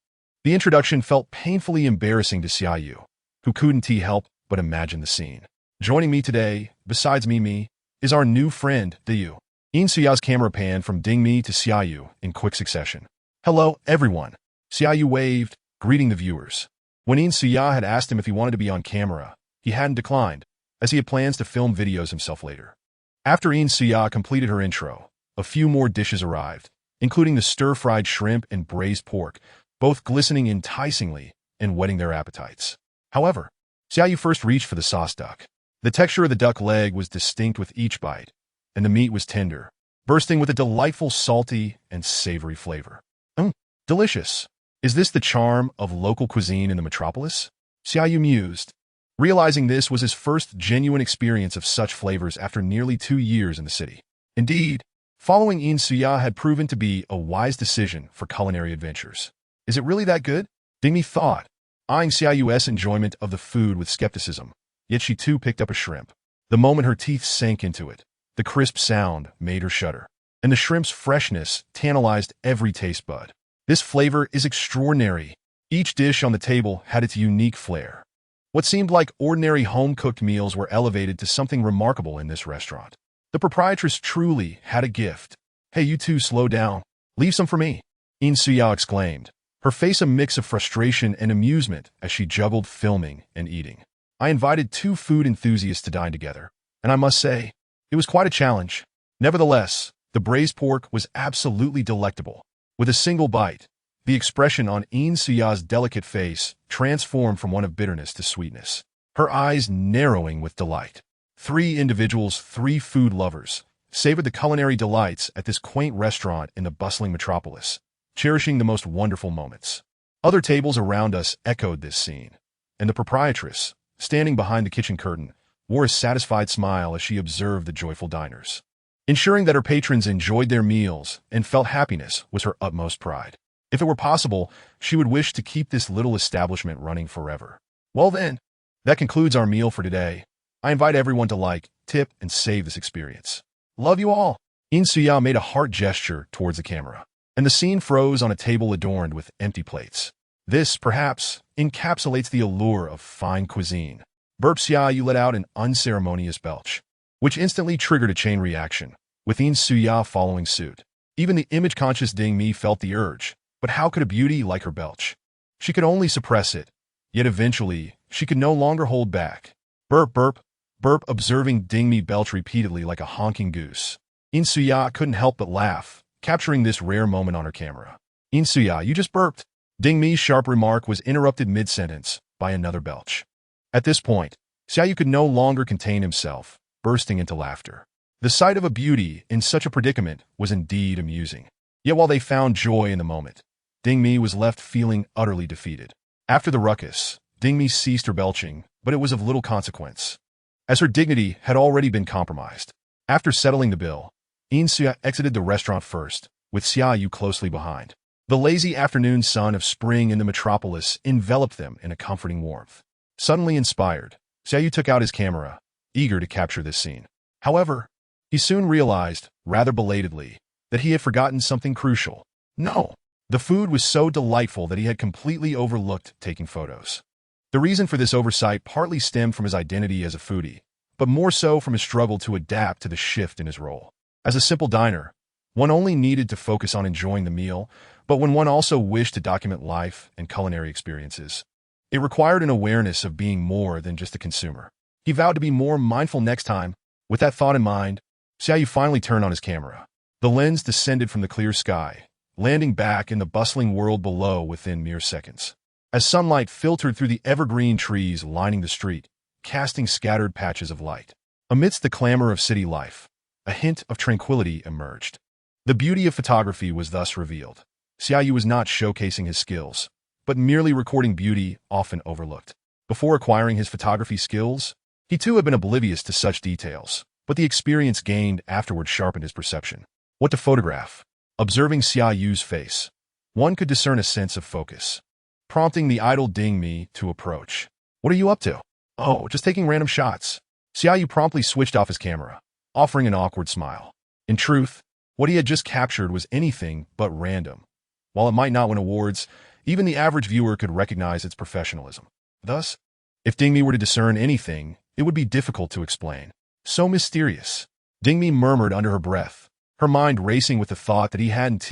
The introduction felt painfully embarrassing to Xia Yu, who couldn't help but imagine the scene. Joining me today, besides Mimi, is our new friend, Dayu. Xia's camera panned from Dingmi to Xia Yu in quick succession. "Hello, everyone." Xia Yu waved, greeting the viewers. When Xia had asked him if he wanted to be on camera, he hadn't declined, as he had plans to film videos himself later. After Xia completed her intro, a few more dishes arrived, including the stir-fried shrimp and braised pork, both glistening enticingly and whetting their appetites. However, Xia Yu first reached for the sauce duck. The texture of the duck leg was distinct with each bite, and the meat was tender, bursting with a delightful salty and savory flavor. Delicious. Is this the charm of local cuisine in the metropolis? Xia Yu mused, realizing this was his first genuine experience of such flavors after nearly 2 years in the city. Indeed, following Xia had proven to be a wise decision for culinary adventures. Is it really that good? Dingmi thought, eyeing Xia Yu's enjoyment of the food with skepticism, yet she too picked up a shrimp. The moment her teeth sank into it, the crisp sound made her shudder, and the shrimp's freshness tantalized every taste bud. This flavor is extraordinary. Each dish on the table had its unique flair. What seemed like ordinary home-cooked meals were elevated to something remarkable in this restaurant. The proprietress truly had a gift. "Hey, you two, slow down. Leave some for me," Xia exclaimed, her face a mix of frustration and amusement as she juggled filming and eating. "I invited 2 food enthusiasts to dine together, and I must say, it was quite a challenge. Nevertheless, the braised pork was absolutely delectable. With a single bite, the expression on Xia's delicate face transformed from one of bitterness to sweetness, her eyes narrowing with delight. 3 individuals, 3 food lovers, savored the culinary delights at this quaint restaurant in the bustling metropolis, cherishing the most wonderful moments. Other tables around us echoed this scene, and the proprietress, standing behind the kitchen curtain, wore a satisfied smile as she observed the joyful diners. Ensuring that her patrons enjoyed their meals and felt happiness was her utmost pride. If it were possible, she would wish to keep this little establishment running forever. Well then, that concludes our meal for today. I invite everyone to like, tip, and save this experience. Love you all. Xia made a heart gesture towards the camera, and the scene froze on a table adorned with empty plates. This, perhaps, encapsulates the allure of fine cuisine. Xia Yu let out an unceremonious belch, which instantly triggered a chain reaction, with Xia following suit. Even the image-conscious Dingmi felt the urge, but how could a beauty like her belch? She could only suppress it, yet eventually, she could no longer hold back. Burp, burp, burp, observing Dingmi belch repeatedly like a honking goose. Xia couldn't help but laugh, capturing this rare moment on her camera. "Xia, you just burped." Dingmi's sharp remark was interrupted mid-sentence by another belch. At this point, Xia Yu could no longer contain himself, bursting into laughter. The sight of a beauty in such a predicament was indeed amusing. Yet while they found joy in the moment, Dingmi was left feeling utterly defeated. After the ruckus, Dingmi ceased her belching, but it was of little consequence, as her dignity had already been compromised. After settling the bill, Xia exited the restaurant first, with Xia Yu closely behind. The lazy afternoon sun of spring in the metropolis enveloped them in a comforting warmth. Suddenly inspired, Xia Yu took out his camera, eager to capture this scene. However, he soon realized, rather belatedly, that he had forgotten something crucial. No, the food was so delightful that he had completely overlooked taking photos. The reason for this oversight partly stemmed from his identity as a foodie, but more so from his struggle to adapt to the shift in his role. As a simple diner, one only needed to focus on enjoying the meal, but when one also wished to document life and culinary experiences, it required an awareness of being more than just a consumer. He vowed to be more mindful next time. With that thought in mind, Xia Yu finally turned on his camera. The lens descended from the clear sky, landing back in the bustling world below within mere seconds. As sunlight filtered through the evergreen trees lining the street, casting scattered patches of light. Amidst the clamor of city life, a hint of tranquility emerged. The beauty of photography was thus revealed. Xia Yu was not showcasing his skills, but merely recording beauty often overlooked. Before acquiring his photography skills, he too had been oblivious to such details, but the experience gained afterward sharpened his perception. What to photograph? Observing Xia Yu's face, one could discern a sense of focus, prompting the idle Dingmi to approach. "What are you up to?" "Oh, just taking random shots." Xia Yu promptly switched off his camera, offering an awkward smile. In truth, what he had just captured was anything but random. While it might not win awards, even the average viewer could recognize its professionalism. Thus, if Dingmi were to discern anything, it would be difficult to explain. So mysterious. Dingmi murmured under her breath, her mind racing with the thought that he hadn't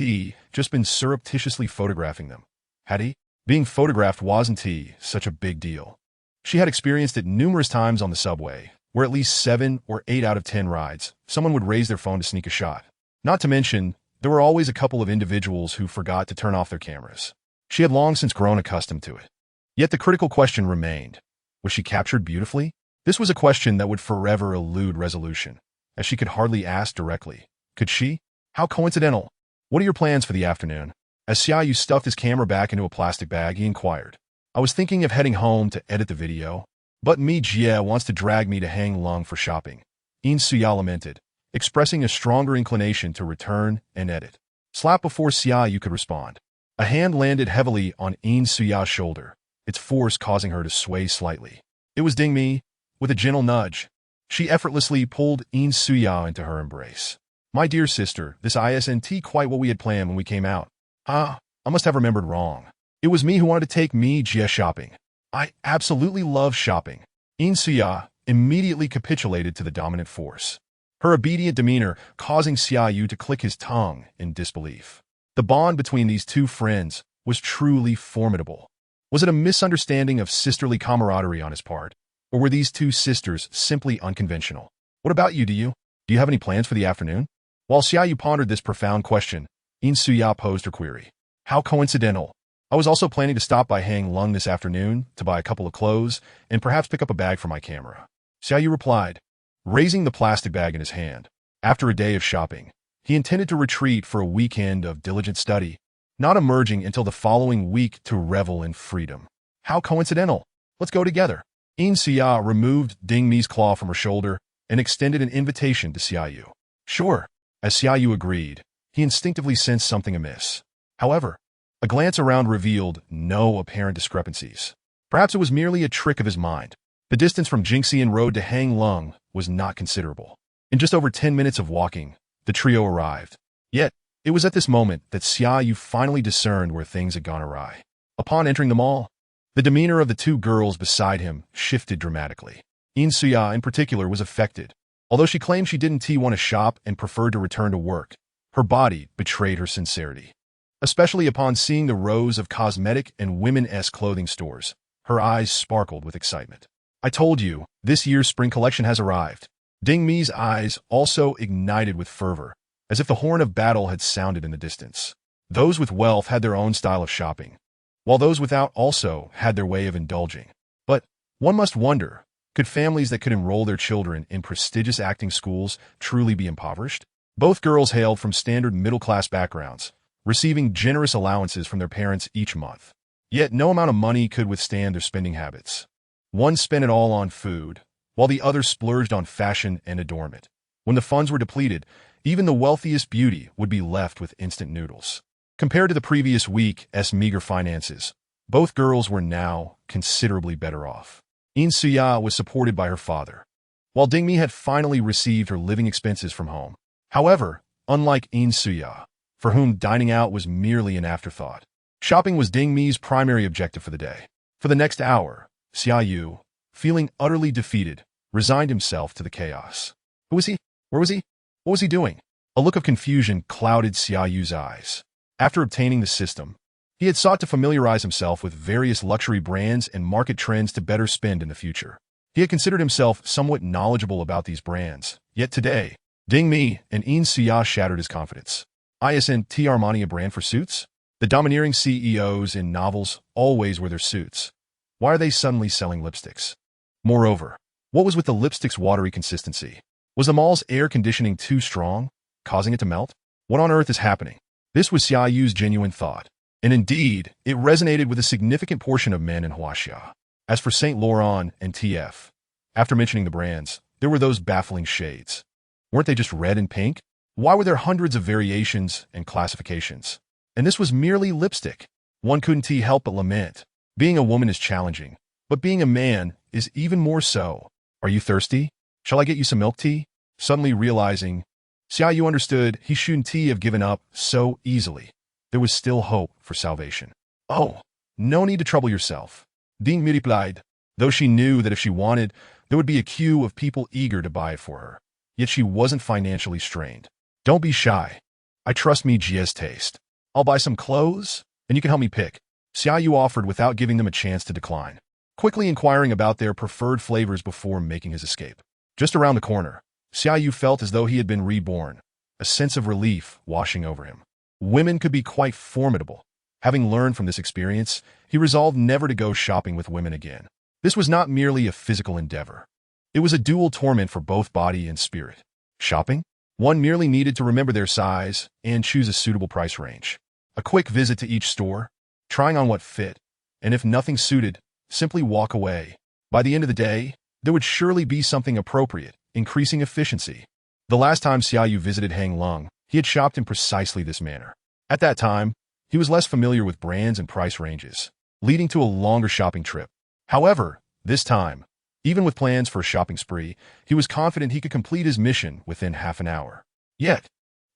just been surreptitiously photographing them. Had he? Being photographed wasn't such a big deal. She had experienced it numerous times on the subway, where at least 7 or 8 out of 10 rides, someone would raise their phone to sneak a shot. Not to mention, there were always a couple of individuals who forgot to turn off their cameras. She had long since grown accustomed to it. Yet the critical question remained. Was she captured beautifully? This was a question that would forever elude resolution, as she could hardly ask directly. Could she? How coincidental. What are your plans for the afternoon? As Xia Yu stuffed his camera back into a plastic bag, he inquired. I was thinking of heading home to edit the video, but Jie wants to drag me to Hang Lung for shopping. Suya lamented, expressing a stronger inclination to return and edit. Slap before Xia Yu could respond. A hand landed heavily on Suya's shoulder, its force causing her to sway slightly. It was Dingmi. With a gentle nudge, she effortlessly pulled Suya into her embrace. My dear sister, this isn't quite what we had planned when we came out. I must have remembered wrong. It was me who wanted to take Jie shopping. I absolutely love shopping. Suya immediately capitulated to the dominant force, her obedient demeanor causing Xia Yu to click his tongue in disbelief. The bond between these two friends was truly formidable. Was it a misunderstanding of sisterly camaraderie on his part, or were these two sisters simply unconventional? What about you, do you have any plans for the afternoon? While Xia Yu pondered this profound question, Suya posed her query. How coincidental. I was also planning to stop by Hang Lung this afternoon to buy a couple of clothes and perhaps pick up a bag for my camera. Xia Yu replied, raising the plastic bag in his hand. After a day of shopping, he intended to retreat for a weekend of diligent study, not emerging until the following week to revel in freedom. How coincidental. Let's go together. Suya removed Dingmi's claw from her shoulder and extended an invitation to Xia Yu. Sure. As Xia Yu agreed, he instinctively sensed something amiss. However, a glance around revealed no apparent discrepancies. Perhaps it was merely a trick of his mind. The distance from Jingxian Road to Hang Lung was not considerable. In just over 10 minutes of walking, the trio arrived. Yet, it was at this moment that Xia Yu finally discerned where things had gone awry. Upon entering the mall, the demeanor of the two girls beside him shifted dramatically. Suya, in particular, was affected. Although she claimed she didn't want to shop and preferred to return to work, her body betrayed her sincerity. Especially upon seeing the rows of cosmetic and women-esque clothing stores, her eyes sparkled with excitement. I told you, this year's spring collection has arrived. Dingmi's eyes also ignited with fervor, as if the horn of battle had sounded in the distance. Those with wealth had their own style of shopping, while those without also had their way of indulging. But one must wonder, could families that could enroll their children in prestigious acting schools truly be impoverished? Both girls hailed from standard middle-class backgrounds, receiving generous allowances from their parents each month. Yet no amount of money could withstand their spending habits. One spent it all on food, while the other splurged on fashion and adornment. When the funds were depleted, even the wealthiest beauty would be left with instant noodles. Compared to the previous week's meager finances, both girls were now considerably better off. Suya was supported by her father, while Dingmi had finally received her living expenses from home. However, unlike Suya, for whom dining out was merely an afterthought, shopping was Dingmi's primary objective for the day. For the next hour, Xia Yu, feeling utterly defeated, resigned himself to the chaos. Who was he? Where was he? What was he doing? A look of confusion clouded Xia Yu's eyes. After obtaining the system, he had sought to familiarize himself with various luxury brands and market trends to better spend in the future. He had considered himself somewhat knowledgeable about these brands, yet today, Dingmi and Suya shattered his confidence. Isn't Armani a brand for suits? The domineering CEOs in novels always wear their suits. Why are they suddenly selling lipsticks? Moreover, what was with the lipstick's watery consistency? Was the mall's air conditioning too strong, causing it to melt? What on earth is happening? This was Xia Yu's genuine thought, and indeed, it resonated with a significant portion of men in Huaxia. As for Saint Laurent and TF, after mentioning the brands, there were those baffling shades. Weren't they just red and pink? Why were there hundreds of variations and classifications? And this was merely lipstick. One couldn't help but lament. Being a woman is challenging, but being a man is even more so. Are you thirsty? Shall I get you some milk tea? Suddenly realizing, Xia Yu understood he shouldn't have given up so easily. There was still hope for salvation. Oh, no need to trouble yourself. Dingmi replied, though she knew that if she wanted, there would be a queue of people eager to buy it for her. Yet she wasn't financially strained. Don't be shy. I trust me Jia's taste. I'll buy some clothes, and you can help me pick. Xia Yu offered without giving them a chance to decline, quickly inquiring about their preferred flavors before making his escape. Just around the corner, Xia Yu felt as though he had been reborn, a sense of relief washing over him. Women could be quite formidable. Having learned from this experience, he resolved never to go shopping with women again. This was not merely a physical endeavor. It was a dual torment for both body and spirit. Shopping? One merely needed to remember their size and choose a suitable price range. A quick visit to each store, trying on what fit, and if nothing suited, simply walk away. By the end of the day, there would surely be something appropriate, increasing efficiency. The last time Xia Yu visited Hang Lung, he had shopped in precisely this manner. At that time, he was less familiar with brands and price ranges, leading to a longer shopping trip. However, this time, even with plans for a shopping spree, he was confident he could complete his mission within half an hour. Yet,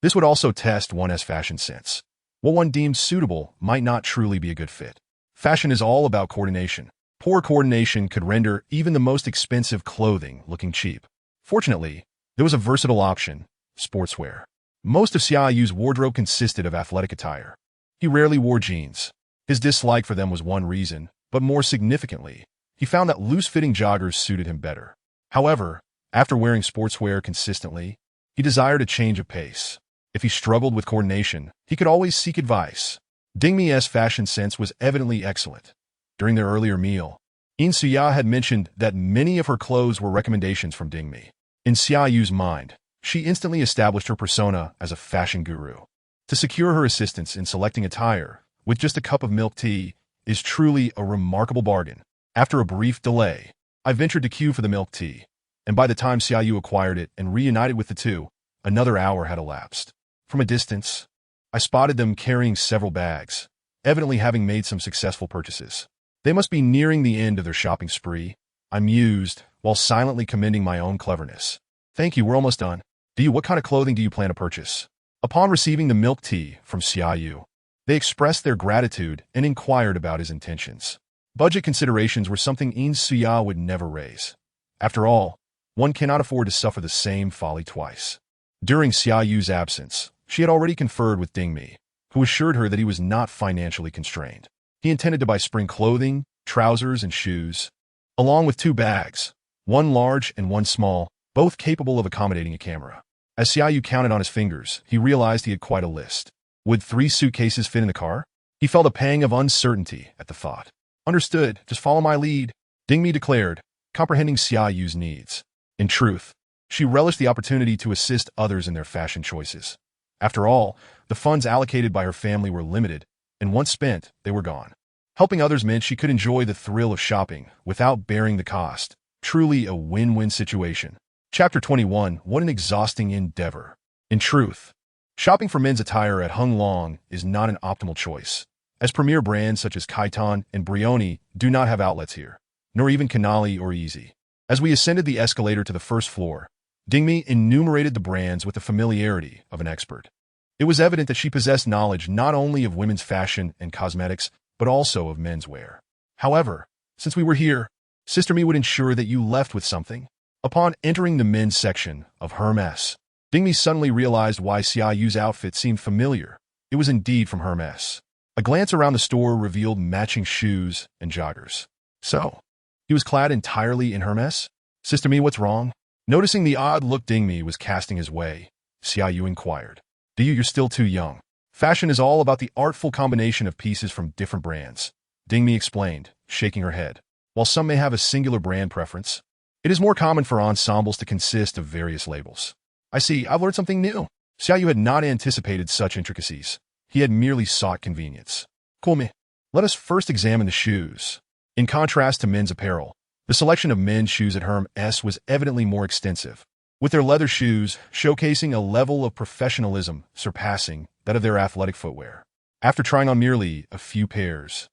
this would also test one's fashion sense. What one deemed suitable might not truly be a good fit. Fashion is all about coordination. Poor coordination could render even the most expensive clothing looking cheap. Fortunately, there was a versatile option: sportswear. Most of Xia Yu's wardrobe consisted of athletic attire. He rarely wore jeans. His dislike for them was one reason, but more significantly, he found that loose-fitting joggers suited him better. However, after wearing sportswear consistently, he desired a change of pace. If he struggled with coordination, he could always seek advice. Dingmi's fashion sense was evidently excellent. During their earlier meal, Xia had mentioned that many of her clothes were recommendations from Dingmi. In Xia Yu's mind, she instantly established her persona as a fashion guru. To secure her assistance in selecting attire, with just a cup of milk tea, is truly a remarkable bargain. After a brief delay, I ventured to queue for the milk tea, and by the time Xia Yu acquired it and reunited with the two, another hour had elapsed. From a distance, I spotted them carrying several bags, evidently having made some successful purchases. They must be nearing the end of their shopping spree, I mused, while silently commending my own cleverness. Thank you, we're almost done. What kind of clothing do you plan to purchase? Upon receiving the milk tea from Xia Yu, they expressed their gratitude and inquired about his intentions. Budget considerations were something Xia would never raise. After all, one cannot afford to suffer the same folly twice. During Xia Yu's absence, she had already conferred with Dingmi, who assured her that he was not financially constrained. He intended to buy spring clothing, trousers, and shoes, along with 2 bags, one large and one small, both capable of accommodating a camera. As Xia Yu counted on his fingers, he realized he had quite a list. Would 3 suitcases fit in the car? He felt a pang of uncertainty at the thought. Understood, just follow my lead, Dingmi declared, comprehending Xia Yu's needs. In truth, she relished the opportunity to assist others in their fashion choices. After all, the funds allocated by her family were limited, and once spent, they were gone. Helping others meant she could enjoy the thrill of shopping without bearing the cost. Truly a win-win situation. Chapter 21. What an exhausting endeavor. In truth, shopping for men's attire at Hang Lung is not an optimal choice, as premier brands such as Kaiton and Brioni do not have outlets here, nor even Canali or Easy. As we ascended the escalator to the first floor, Dingmi enumerated the brands with the familiarity of an expert. It was evident that she possessed knowledge not only of women's fashion and cosmetics, but also of menswear. However, since we were here, Sister Mi would ensure that you left with something. Upon entering the men's section of Hermes, Dingmi suddenly realized why Xia Yu's outfit seemed familiar. It was indeed from Hermes. A glance around the store revealed matching shoes and joggers. So, he was clad entirely in Hermes? Sister Mi, what's wrong? Noticing the odd look Dingmi was casting his way, Xia Yu inquired. You're still too young. Fashion is all about the artful combination of pieces from different brands, Dingmi explained, shaking her head. While some may have a singular brand preference, it is more common for ensembles to consist of various labels. I see, I've learned something new. Xia Yu had not anticipated such intricacies. He had merely sought convenience. Cool. Let us first examine the shoes. In contrast to men's apparel, the selection of men's shoes at Hermes was evidently more extensive, with their leather shoes showcasing a level of professionalism surpassing that of their athletic footwear. After trying on merely a few pairs,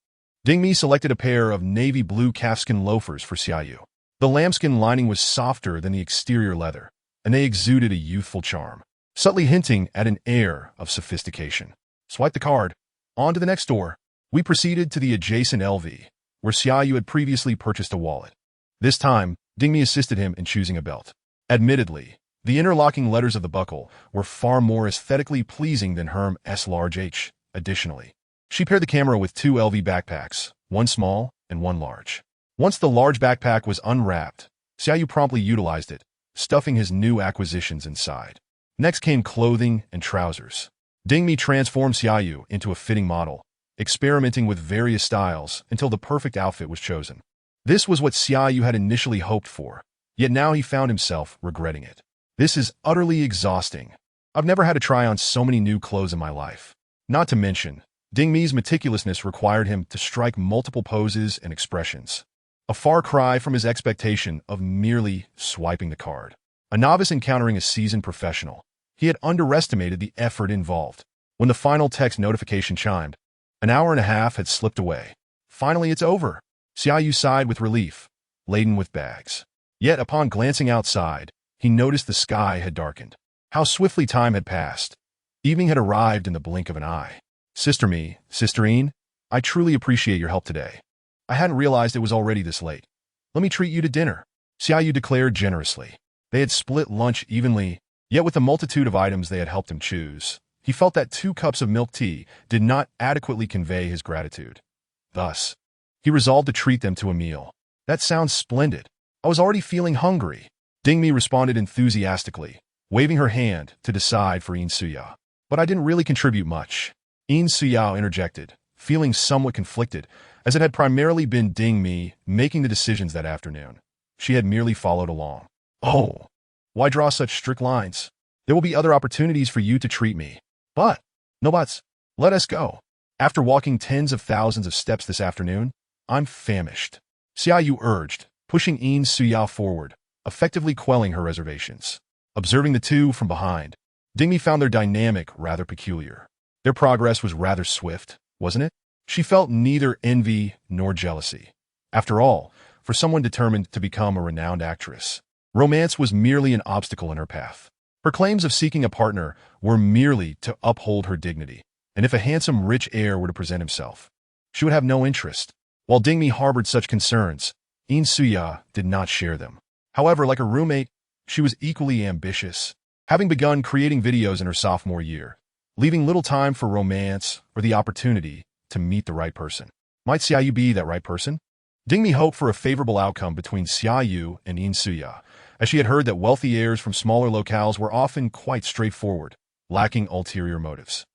Dingmi selected a pair of navy blue calfskin loafers for Xia Yu. The lambskin lining was softer than the exterior leather, and they exuded a youthful charm, subtly hinting at an air of sophistication. Swipe the card. On to the next door. We proceeded to the adjacent LV, where Xia Yu had previously purchased a wallet. This time, Dingmi assisted him in choosing a belt. Admittedly, The interlocking letters of the buckle were far more aesthetically pleasing than Herm's large H. Additionally, she paired the camera with two LV backpacks, one small and one large. Once the large backpack was unwrapped, Xia Yu promptly utilized it, stuffing his new acquisitions inside. Next came clothing and trousers. Dingmi transformed Xia Yu into a fitting model, experimenting with various styles until the perfect outfit was chosen. This was what Xia Yu had initially hoped for, yet now he found himself regretting it. This is utterly exhausting. I've never had to try on so many new clothes in my life. Not to mention, Dingmi's meticulousness required him to strike multiple poses and expressions. A far cry from his expectation of merely swiping the card. A novice encountering a seasoned professional, he had underestimated the effort involved. When the final text notification chimed, an hour and a half had slipped away. Finally, it's over. Xia Yu sighed with relief, laden with bags. Yet upon glancing outside, he noticed the sky had darkened. How swiftly time had passed. Evening had arrived in the blink of an eye. Sisterine, I truly appreciate your help today. I hadn't realized it was already this late. Let me treat you to dinner, Xia Yu declared generously. They had split lunch evenly, yet with the multitude of items they had helped him choose, he felt that 2 cups of milk tea did not adequately convey his gratitude. Thus, he resolved to treat them to a meal. That sounds splendid. I was already feeling hungry. Dingmi responded enthusiastically, waving her hand to decide for Suya. But I didn't really contribute much. Suya interjected, feeling somewhat conflicted, as it had primarily been Dingmi making the decisions that afternoon. She had merely followed along. Oh, why draw such strict lines? There will be other opportunities for you to treat me. But, no buts. Let us go. After walking tens of thousands of steps this afternoon, I'm famished. Xia Yu urged, pushing Suya forward, effectively quelling her reservations. Observing the two from behind, Dingmi found their dynamic rather peculiar. Their progress was rather swift, wasn't it? She felt neither envy nor jealousy. After all, for someone determined to become a renowned actress, romance was merely an obstacle in her path. Her claims of seeking a partner were merely to uphold her dignity, and if a handsome rich heir were to present himself, she would have no interest. While Dingmi harbored such concerns, Suya did not share them. However, like her roommate, she was equally ambitious, having begun creating videos in her sophomore year, leaving little time for romance or the opportunity to meet the right person. Might Xia Yu be that right person? Dingmi hoped for a favorable outcome between Xia Yu and Suya, as she had heard that wealthy heirs from smaller locales were often quite straightforward, lacking ulterior motives.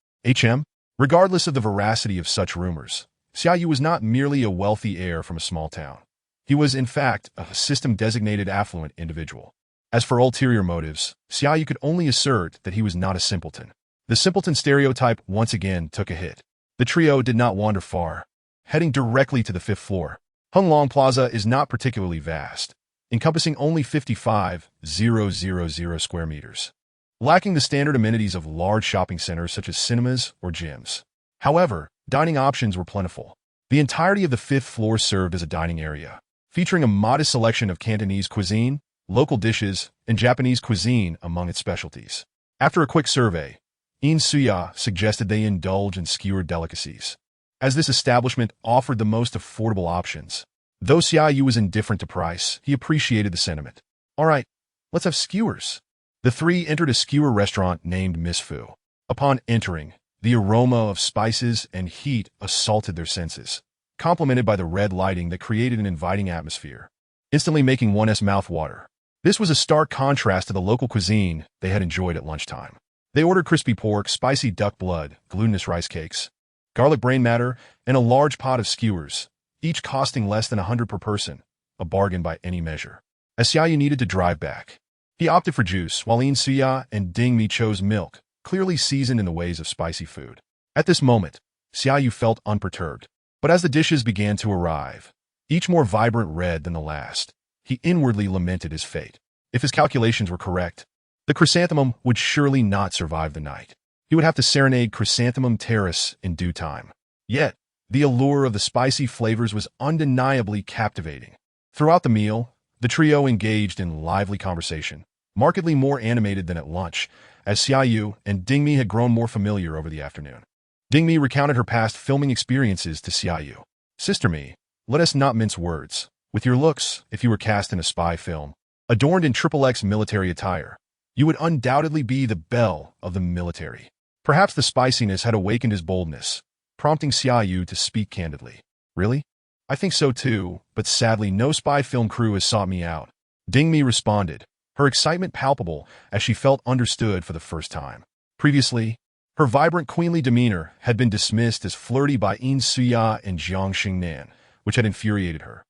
Regardless of the veracity of such rumors, Xia Yu was not merely a wealthy heir from a small town. He was, in fact, a system-designated affluent individual. As for ulterior motives, Xia Yu could only assert that he was not a simpleton. The simpleton stereotype once again took a hit. The trio did not wander far, heading directly to the 5th floor. Hunglong Plaza is not particularly vast, encompassing only 55,000 square meters, lacking the standard amenities of large shopping centers such as cinemas or gyms. However, dining options were plentiful. The entirety of the 5th floor served as a dining area, featuring a modest selection of Cantonese cuisine, local dishes, and Japanese cuisine among its specialties. After a quick survey, Suya suggested they indulge in skewered delicacies, as this establishment offered the most affordable options. Though Xia Yu was indifferent to price, he appreciated the sentiment. All right, let's have skewers. The three entered a skewer restaurant named Miss Fu. Upon entering, the aroma of spices and heat assaulted their senses, complemented by the red lighting that created an inviting atmosphere, instantly making one's mouth water. This was a stark contrast to the local cuisine they had enjoyed at lunchtime. They ordered crispy pork, spicy duck blood, glutinous rice cakes, garlic brain matter, and a large pot of skewers, each costing less than 100 per person, a bargain by any measure. As Xia Yu needed to drive back, he opted for juice, while Suya and Dingmi chose milk, clearly seasoned in the ways of spicy food. At this moment, Xia Yu felt unperturbed, but as the dishes began to arrive, each more vibrant red than the last, he inwardly lamented his fate. If his calculations were correct, the chrysanthemum would surely not survive the night. He would have to serenade Chrysanthemum Terrace in due time. Yet, the allure of the spicy flavors was undeniably captivating. Throughout the meal, the trio engaged in lively conversation, markedly more animated than at lunch, as Xia Yu and Dingmi had grown more familiar over the afternoon. Dingmi recounted her past filming experiences to Xia Yu. Sister me, let us not mince words. With your looks, if you were cast in a spy film, adorned in XXX military attire, you would undoubtedly be the belle of the military. Perhaps the spiciness had awakened his boldness, prompting Xia Yu to speak candidly. Really? I think so too, but sadly no spy film crew has sought me out. Ding Mi responded, her excitement palpable as she felt understood for the first time. Previously, her vibrant queenly demeanor had been dismissed as flirty by Yin Suya and Jiang Xingnan, which had infuriated her.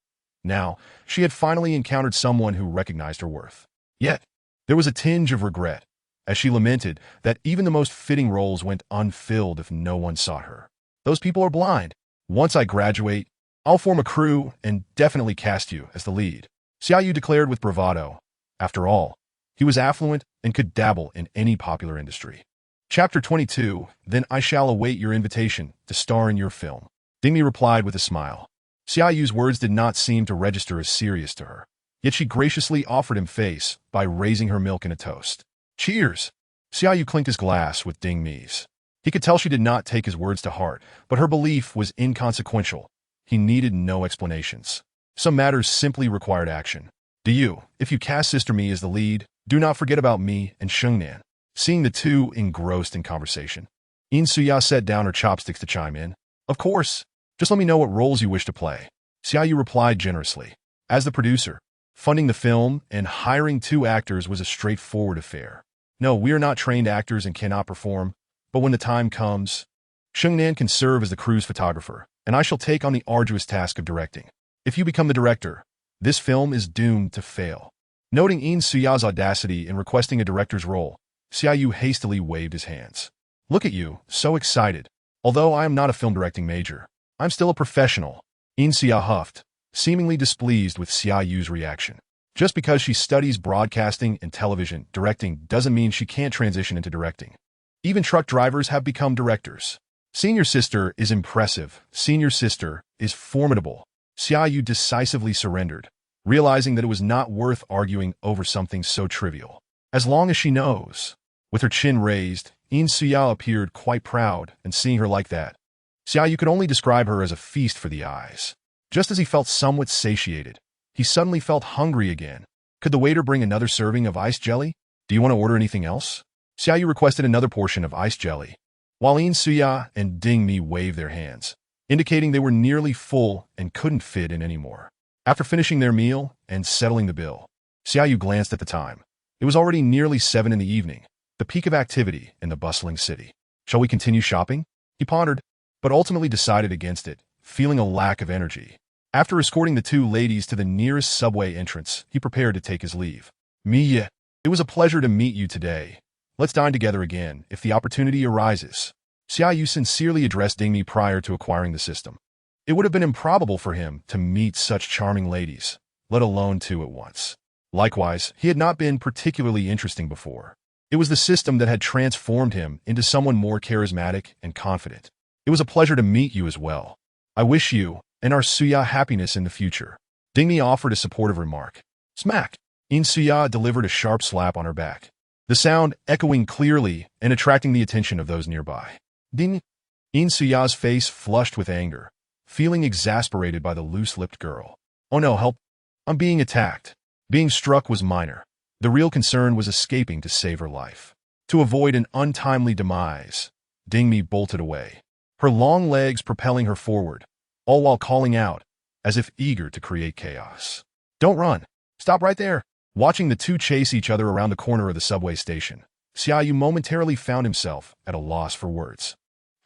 Now, she had finally encountered someone who recognized her worth. Yet, there was a tinge of regret, as she lamented that even the most fitting roles went unfilled if no one sought her. Those people are blind. Once I graduate, I'll form a crew and definitely cast you as the lead, Xia Yu declared with bravado. After all, he was affluent and could dabble in any popular industry. Chapter 22, Then I shall await your invitation to star in your film. Ding Mi replied with a smile. Xia Yu's words did not seem to register as serious to her, yet she graciously offered him face by raising her milk in a toast. Cheers! Xia Yu clinked his glass with Ding Mi's. He could tell she did not take his words to heart, but her belief was inconsequential. He needed no explanations. Some matters simply required action. Do you, if you cast Sister Mi as the lead, do not forget about me and Shengnan. Seeing the two engrossed in conversation, Yin Suya set down her chopsticks to chime in. Of course. Just let me know what roles you wish to play. Xia Yu replied generously. As the producer, funding the film and hiring 2 actors was a straightforward affair. No, we are not trained actors and cannot perform, but when the time comes, Shengnan can serve as the crew's photographer, and I shall take on the arduous task of directing. If you become the director, this film is doomed to fail. Noting Yin Suya's audacity in requesting a director's role, Xia Yu hastily waved his hands. Look at you, so excited. Although I am not a film directing major, I'm still a professional. Yin Suya huffed, seemingly displeased with Xia Yu's reaction. Just because she studies broadcasting and television directing doesn't mean she can't transition into directing. Even truck drivers have become directors. Senior sister is impressive. Senior sister is formidable. Xia Yu decisively surrendered, realizing that it was not worth arguing over something so trivial. As long as she knows. With her chin raised, Yin Suya appeared quite proud, and seeing her like that, Xia Yu could only describe her as a feast for the eyes. Just as he felt somewhat satiated, he suddenly felt hungry again. Could the waiter bring another serving of iced jelly? Do you want to order anything else? Xia Yu requested another portion of iced jelly, while Yin Suya and Ding Mi waved their hands, indicating they were nearly full and couldn't fit in anymore. After finishing their meal and settling the bill, Xia Yu glanced at the time. It was already nearly 7 in the evening, the peak of activity in the bustling city. Shall we continue shopping? He pondered, but ultimately decided against it, feeling a lack of energy. After escorting the 2 ladies to the nearest subway entrance, he prepared to take his leave. Mia, it was a pleasure to meet you today. Let's dine together again if the opportunity arises. Xia Yu sincerely addressed Ding Mi prior to acquiring the system. It would have been improbable for him to meet such charming ladies, let alone 2 at once. Likewise, he had not been particularly interesting before. It was the system that had transformed him into someone more charismatic and confident. It was a pleasure to meet you as well. I wish you and our Suya happiness in the future. Ding Mi offered a supportive remark. Smack! Yin Suya delivered a sharp slap on her back, the sound echoing clearly and attracting the attention of those nearby. Ding! Yin Suya's face flushed with anger, feeling exasperated by the loose-lipped girl. Oh no, help! I'm being attacked. Being struck was minor. The real concern was escaping to save her life. To avoid an untimely demise, Ding Mi bolted away, her long legs propelling her forward, all while calling out, as if eager to create chaos. Don't run! Stop right there! Watching the 2 chase each other around the corner of the subway station, Xia Yu momentarily found himself at a loss for words.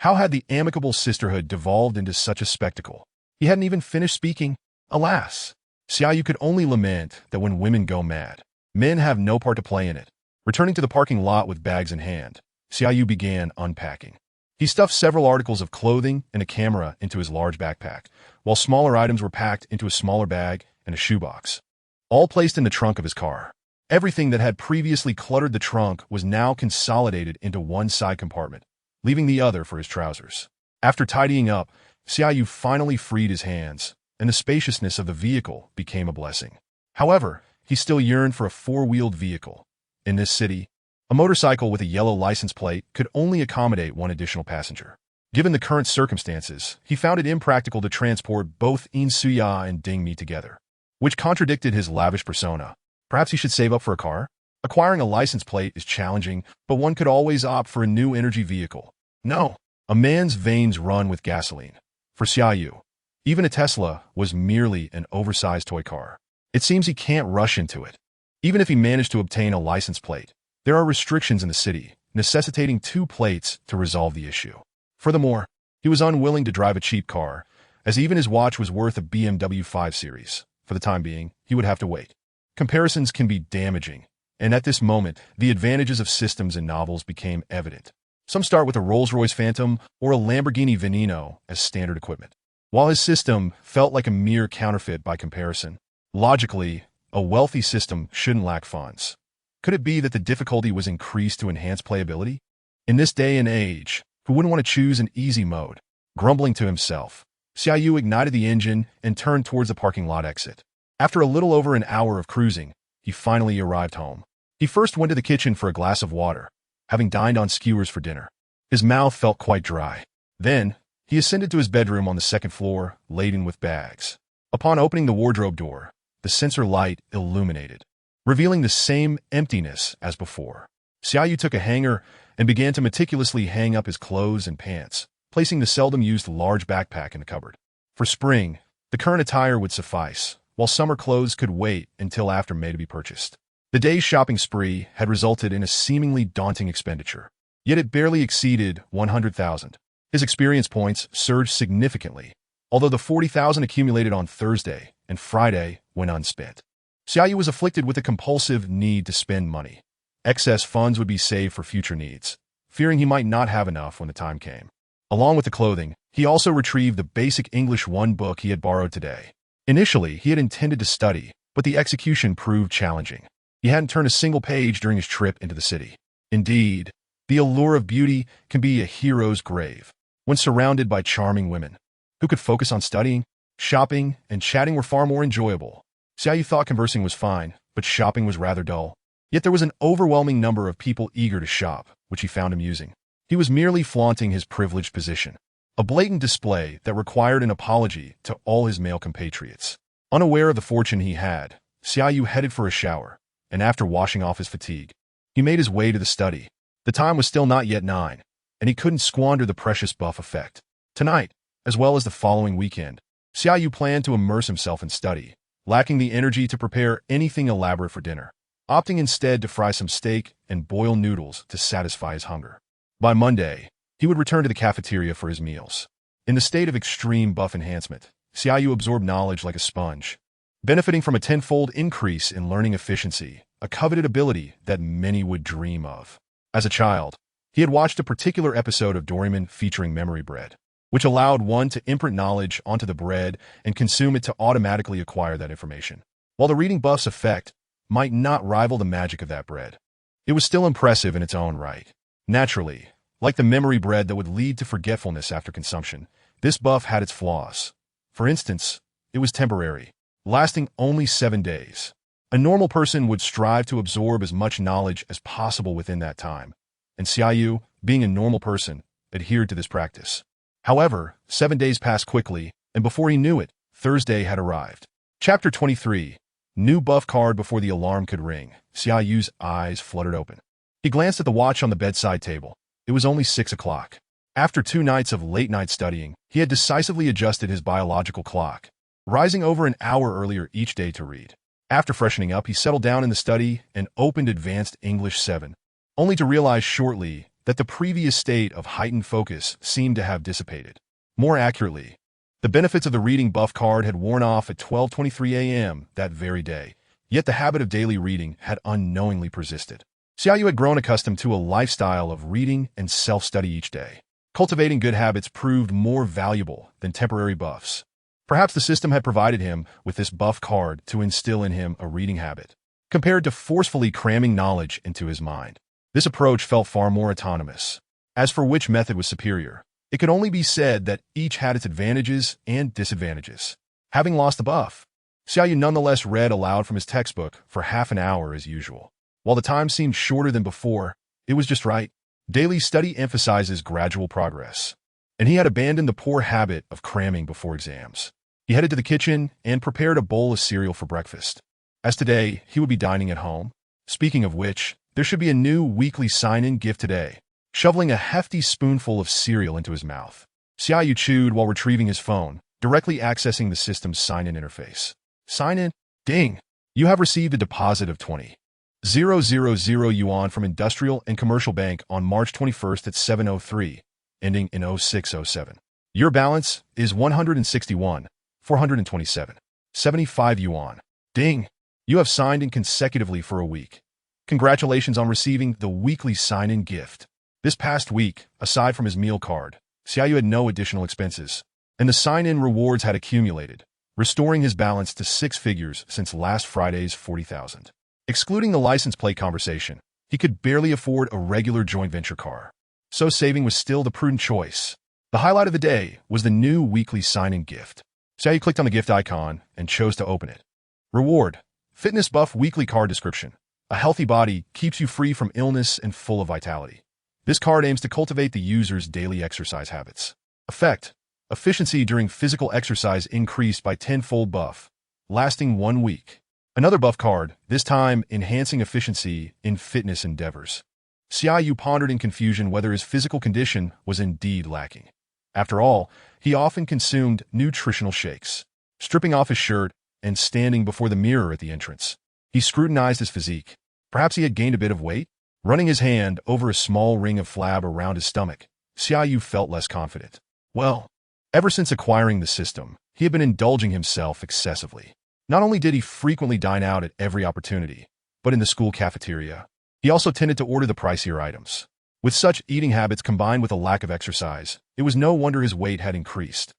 How had the amicable sisterhood devolved into such a spectacle? He hadn't even finished speaking. Alas! Xia Yu could only lament that when women go mad, men have no part to play in it. Returning to the parking lot with bags in hand, Xia Yu began unpacking. He stuffed several articles of clothing and a camera into his large backpack, while smaller items were packed into a smaller bag and a shoebox, all placed in the trunk of his car. Everything that had previously cluttered the trunk was now consolidated into one side compartment, leaving the other for his trousers. After tidying up, Xia Yu finally freed his hands, and the spaciousness of the vehicle became a blessing. However, he still yearned for a 4-wheeled vehicle. In this city, a motorcycle with a yellow license plate could only accommodate 1 additional passenger. Given the current circumstances, he found it impractical to transport both Yin Suya and Ding Mi together, which contradicted his lavish persona. Perhaps he should save up for a car? Acquiring a license plate is challenging, but one could always opt for a new energy vehicle. No, a man's veins run with gasoline. For Xia Yu, even a Tesla was merely an oversized toy car. It seems he can't rush into it. Even if he managed to obtain a license plate, there are restrictions in the city, necessitating 2 plates to resolve the issue. Furthermore, he was unwilling to drive a cheap car, as even his watch was worth a BMW 5 Series. For the time being, he would have to wait. Comparisons can be damaging, and at this moment, the advantages of systems in novels became evident. Some start with a Rolls-Royce Phantom or a Lamborghini Veneno as standard equipment. While his system felt like a mere counterfeit by comparison, logically, a wealthy system shouldn't lack funds. Could it be that the difficulty was increased to enhance playability? In this day and age, who wouldn't want to choose an easy mode? Grumbling to himself, Xia Yu ignited the engine and turned towards the parking lot exit. After a little over an hour of cruising, he finally arrived home. He first went to the kitchen for a glass of water, having dined on skewers for dinner. His mouth felt quite dry. Then, he ascended to his bedroom on the 2nd floor, laden with bags. Upon opening the wardrobe door, the sensor light illuminated, revealing the same emptiness as before. Xia Yu took a hanger and began to meticulously hang up his clothes and pants, placing the seldom-used large backpack in the cupboard. For spring, the current attire would suffice, while summer clothes could wait until after May to be purchased. The day's shopping spree had resulted in a seemingly daunting expenditure, yet it barely exceeded 100,000. His experience points surged significantly, although the 40,000 accumulated on Thursday and Friday went unspent. Xia Yu was afflicted with a compulsive need to spend money. Excess funds would be saved for future needs, fearing he might not have enough when the time came. Along with the clothing, he also retrieved the basic English 1 book he had borrowed today. Initially, he had intended to study, but the execution proved challenging. He hadn't turned a single page during his trip into the city. Indeed, the allure of beauty can be a hero's grave when surrounded by charming women. Who could focus on studying? Shopping and chatting were far more enjoyable. Xia Yu thought conversing was fine, but shopping was rather dull. Yet there was an overwhelming number of people eager to shop, which he found amusing. He was merely flaunting his privileged position, a blatant display that required an apology to all his male compatriots. Unaware of the fortune he had, Xia Yu headed for a shower, and after washing off his fatigue, he made his way to the study. The time was still not yet 9, and he couldn't squander the precious buff effect. Tonight, as well as the following weekend, Xia Yu planned to immerse himself in study, lacking the energy to prepare anything elaborate for dinner, opting instead to fry some steak and boil noodles to satisfy his hunger. By Monday, he would return to the cafeteria for his meals. In the state of extreme buff enhancement, Xia Yu absorbed knowledge like a sponge, benefiting from a tenfold increase in learning efficiency, a coveted ability that many would dream of. As a child, he had watched a particular episode of Doraemon featuring memory bread, which allowed one to imprint knowledge onto the bread and consume it to automatically acquire that information. While the reading buff's effect might not rival the magic of that bread, it was still impressive in its own right. Naturally, like the memory bread that would lead to forgetfulness after consumption, this buff had its flaws. For instance, it was temporary, lasting only 7 days. A normal person would strive to absorb as much knowledge as possible within that time, and Xia Yu, being a normal person, adhered to this practice. However, 7 days passed quickly, and before he knew it, Thursday had arrived. Chapter 23. New buff card before the alarm could ring. Xia Yu's eyes fluttered open. He glanced at the watch on the bedside table. It was only 6 o'clock. After 2 nights of late-night studying, he had decisively adjusted his biological clock, rising over an hour earlier each day to read. After freshening up, he settled down in the study and opened Advanced English 7, only to realize shortly that the previous state of heightened focus seemed to have dissipated. More accurately, the benefits of the reading buff card had worn off at 12:23 a.m. that very day, yet the habit of daily reading had unknowingly persisted. Xia Yu had grown accustomed to a lifestyle of reading and self-study each day. Cultivating good habits proved more valuable than temporary buffs. Perhaps the system had provided him with this buff card to instill in him a reading habit, compared to forcefully cramming knowledge into his mind. This approach felt far more autonomous. As for which method was superior, it could only be said that each had its advantages and disadvantages. Having lost the buff, Xia Yu nonetheless read aloud from his textbook for half an hour as usual. While the time seemed shorter than before, it was just right. Daily study emphasizes gradual progress, and he had abandoned the poor habit of cramming before exams. He headed to the kitchen and prepared a bowl of cereal for breakfast. As today, he would be dining at home, Speaking of which, there should be a new weekly sign-in gift today. Shoveling a hefty spoonful of cereal into his mouth, Xia Yu chewed while retrieving his phone, directly accessing the system's sign-in interface. Sign in? Ding! You have received a deposit of 20,000 yuan from Industrial and Commercial Bank on March 21st at 7:03, ending in 0607. Your balance is 161,427.75 yuan. Ding! You have signed in consecutively for a week. Congratulations on receiving the weekly sign-in gift. This past week, aside from his meal card, Xia Yu had no additional expenses, and the sign-in rewards had accumulated, restoring his balance to 6 figures since last Friday's 40,000. Excluding the license plate conversation, he could barely afford a regular joint venture car. So saving was still the prudent choice. The highlight of the day was the new weekly sign-in gift. Xia Yu clicked on the gift icon and chose to open it. Reward: Fitness Buff Weekly Card Description. A healthy body keeps you free from illness and full of vitality. This card aims to cultivate the user's daily exercise habits. Effect: efficiency during physical exercise increased by 10-fold buff, lasting 1 week. Another buff card, this time enhancing efficiency in fitness endeavors. Xia Yu pondered in confusion whether his physical condition was indeed lacking. After all, he often consumed nutritional shakes. Stripping off his shirt and standing before the mirror at the entrance, he scrutinized his physique. Perhaps he had gained a bit of weight? Running his hand over a small ring of flab around his stomach, Xia Yu felt less confident. Well, ever since acquiring the system, he had been indulging himself excessively. Not only did he frequently dine out at every opportunity, but in the school cafeteria, he also tended to order the pricier items. With such eating habits combined with a lack of exercise, it was no wonder his weight had increased.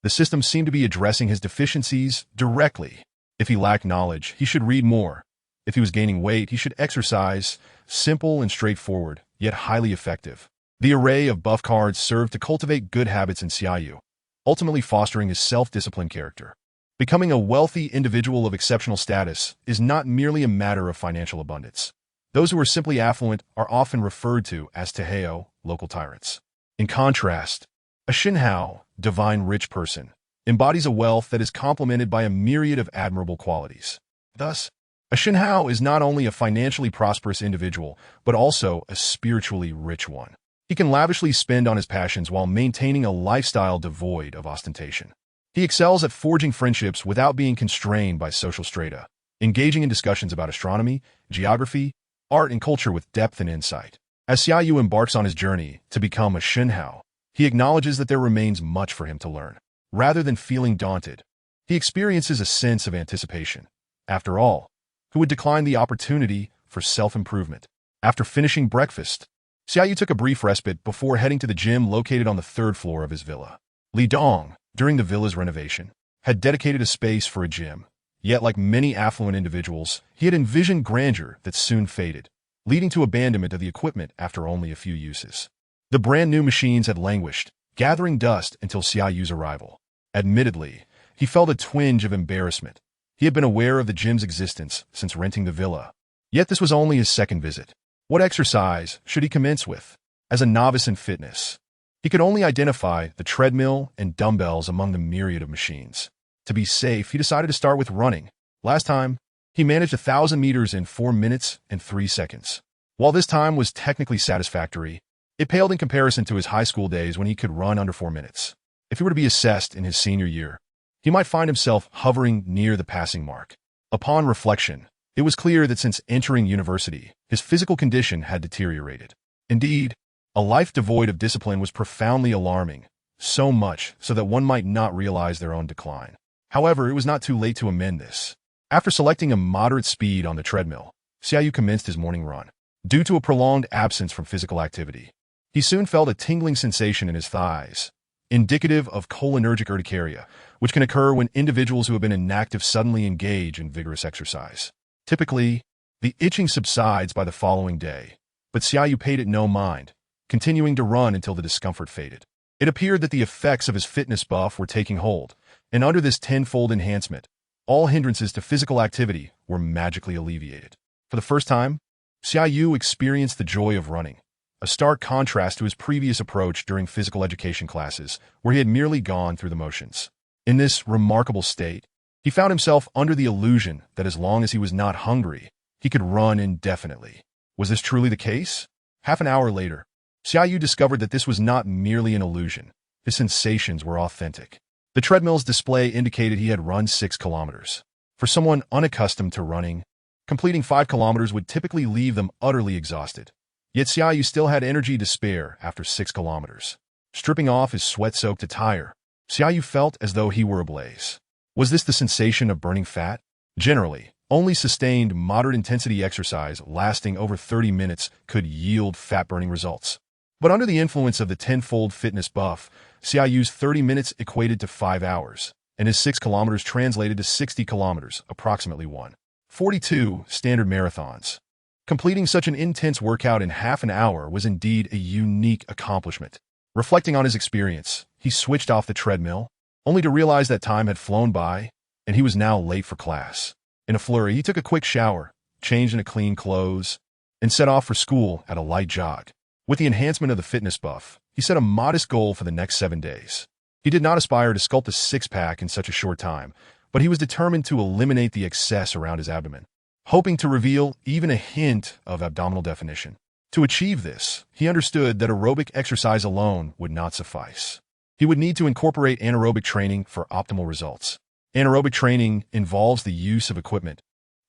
The system seemed to be addressing his deficiencies directly. If he lacked knowledge, he should read more. If he was gaining weight, he should exercise. Simple and straightforward, yet highly effective. The array of buff cards served to cultivate good habits in Xia Yu, ultimately fostering his self-disciplined character. Becoming a wealthy individual of exceptional status is not merely a matter of financial abundance. Those who are simply affluent are often referred to as Teheo, local tyrants. In contrast, a Xinhao, divine rich person, embodies a wealth that is complemented by a myriad of admirable qualities. Thus, a Xinhao is not only a financially prosperous individual, but also a spiritually rich one. He can lavishly spend on his passions while maintaining a lifestyle devoid of ostentation. He excels at forging friendships without being constrained by social strata, engaging in discussions about astronomy, geography, art, and culture with depth and insight. As Xia Yu embarks on his journey to become a Xinhao, he acknowledges that there remains much for him to learn. Rather than feeling daunted, he experiences a sense of anticipation. After all, who would decline the opportunity for self-improvement? After finishing breakfast, Xia Yu took a brief respite before heading to the gym located on the 3rd floor of his villa. Li Dong, during the villa's renovation, had dedicated a space for a gym. Yet, like many affluent individuals, he had envisioned grandeur that soon faded, leading to abandonment of the equipment after only a few uses. The brand-new machines had languished, gathering dust until Xia Yu's arrival. Admittedly, he felt a twinge of embarrassment. He had been aware of the gym's existence since renting the villa. Yet this was only his 2nd visit. What exercise should he commence with? As a novice in fitness, he could only identify the treadmill and dumbbells among the myriad of machines. To be safe, he decided to start with running. Last time, he managed 1,000 meters in 4 minutes and 3 seconds. While this time was technically satisfactory, it paled in comparison to his high school days when he could run under 4 minutes. If he were to be assessed in his senior year, he might find himself hovering near the passing mark. Upon reflection, it was clear that since entering university, his physical condition had deteriorated. Indeed, a life devoid of discipline was profoundly alarming, so much so that one might not realize their own decline. However, it was not too late to amend this. After selecting a moderate speed on the treadmill, Xia Yu commenced his morning run. Due to a prolonged absence from physical activity, he soon felt a tingling sensation in his thighs, indicative of cholinergic urticaria, which can occur when individuals who have been inactive suddenly engage in vigorous exercise. Typically, the itching subsides by the following day, but Xia Yu paid it no mind, continuing to run until the discomfort faded. It appeared that the effects of his fitness buff were taking hold, and under this 10-fold enhancement, all hindrances to physical activity were magically alleviated. For the first time, Xia Yu experienced the joy of running, a stark contrast to his previous approach during physical education classes, where he had merely gone through the motions. In this remarkable state, he found himself under the illusion that as long as he was not hungry, he could run indefinitely. Was this truly the case? Half an hour later, Xia Yu discovered that this was not merely an illusion. His sensations were authentic. The treadmill's display indicated he had run 6 kilometers. For someone unaccustomed to running, completing 5 kilometers would typically leave them utterly exhausted. Yet Xia Yu still had energy to spare after 6 kilometers. Stripping off his sweat-soaked attire, Xia Yu felt as though he were ablaze. Was this the sensation of burning fat? Generally, only sustained moderate-intensity exercise lasting over 30 minutes could yield fat-burning results. But under the influence of the tenfold fitness buff, Xia Yu's 30 minutes equated to 5 hours, and his 6 kilometers translated to 60 kilometers, approximately 1:42 standard marathons. Completing such an intense workout in half an hour was indeed a unique accomplishment. Reflecting on his experience, he switched off the treadmill, only to realize that time had flown by, and he was now late for class. In a flurry, he took a quick shower, changed into clean clothes, and set off for school at a light jog. With the enhancement of the fitness buff, he set a modest goal for the next 7 days. He did not aspire to sculpt a six-pack in such a short time, but he was determined to eliminate the excess around his abdomen, hoping to reveal even a hint of abdominal definition. To achieve this, he understood that aerobic exercise alone would not suffice. He would need to incorporate anaerobic training for optimal results. Anaerobic training involves the use of equipment,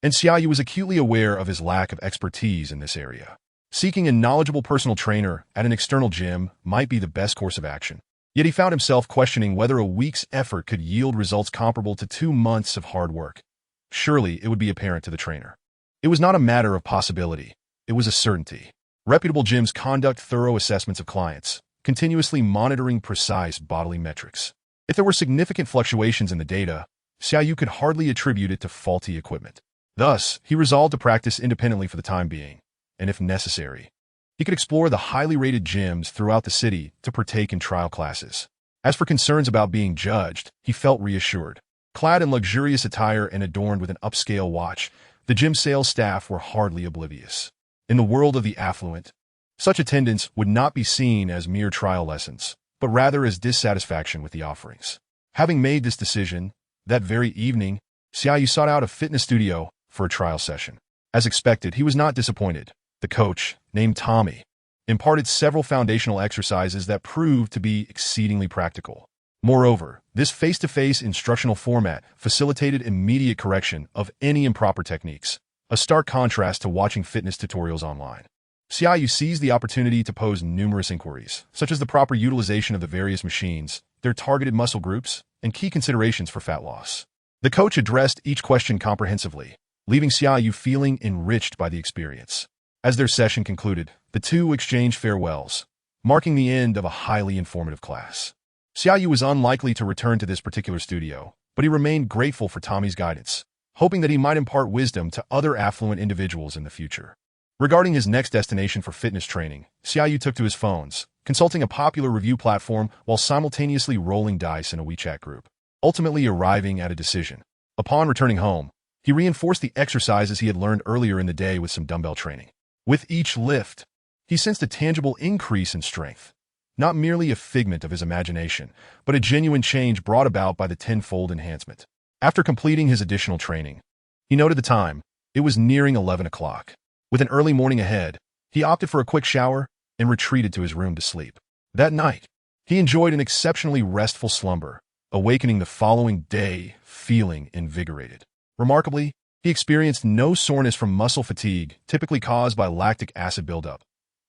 and Xia Yu was acutely aware of his lack of expertise in this area. Seeking a knowledgeable personal trainer at an external gym might be the best course of action. Yet he found himself questioning whether a week's effort could yield results comparable to 2 months of hard work. Surely it would be apparent to the trainer. It was not a matter of possibility. It was a certainty. Reputable gyms conduct thorough assessments of clients, continuously monitoring precise bodily metrics. If there were significant fluctuations in the data, Xia Yu could hardly attribute it to faulty equipment. Thus, he resolved to practice independently for the time being, and if necessary, he could explore the highly rated gyms throughout the city to partake in trial classes. As for concerns about being judged, he felt reassured. Clad in luxurious attire and adorned with an upscale watch, the gym sales staff were hardly oblivious. In the world of the affluent, such attendance would not be seen as mere trial lessons, but rather as dissatisfaction with the offerings. Having made this decision, that very evening, Xia Yu sought out a fitness studio for a trial session. As expected, he was not disappointed. The coach, named Tommy, imparted several foundational exercises that proved to be exceedingly practical. Moreover, this face-to-face instructional format facilitated immediate correction of any improper techniques, a stark contrast to watching fitness tutorials online. Xia Yu seized the opportunity to pose numerous inquiries, such as the proper utilization of the various machines, their targeted muscle groups, and key considerations for fat loss. The coach addressed each question comprehensively, leaving Xia Yu feeling enriched by the experience. As their session concluded, the two exchanged farewells, marking the end of a highly informative class. Xia Yu was unlikely to return to this particular studio, but he remained grateful for Tommy's guidance, hoping that he might impart wisdom to other affluent individuals in the future. Regarding his next destination for fitness training, Xia Yu took to his phones, consulting a popular review platform while simultaneously rolling dice in a WeChat group, ultimately arriving at a decision. Upon returning home, he reinforced the exercises he had learned earlier in the day with some dumbbell training. With each lift, he sensed a tangible increase in strength, not merely a figment of his imagination, but a genuine change brought about by the tenfold enhancement. After completing his additional training, he noted the time. It was nearing 11 o'clock. With an early morning ahead, he opted for a quick shower and retreated to his room to sleep. That night, he enjoyed an exceptionally restful slumber, awakening the following day feeling invigorated. Remarkably, he experienced no soreness from muscle fatigue typically caused by lactic acid buildup,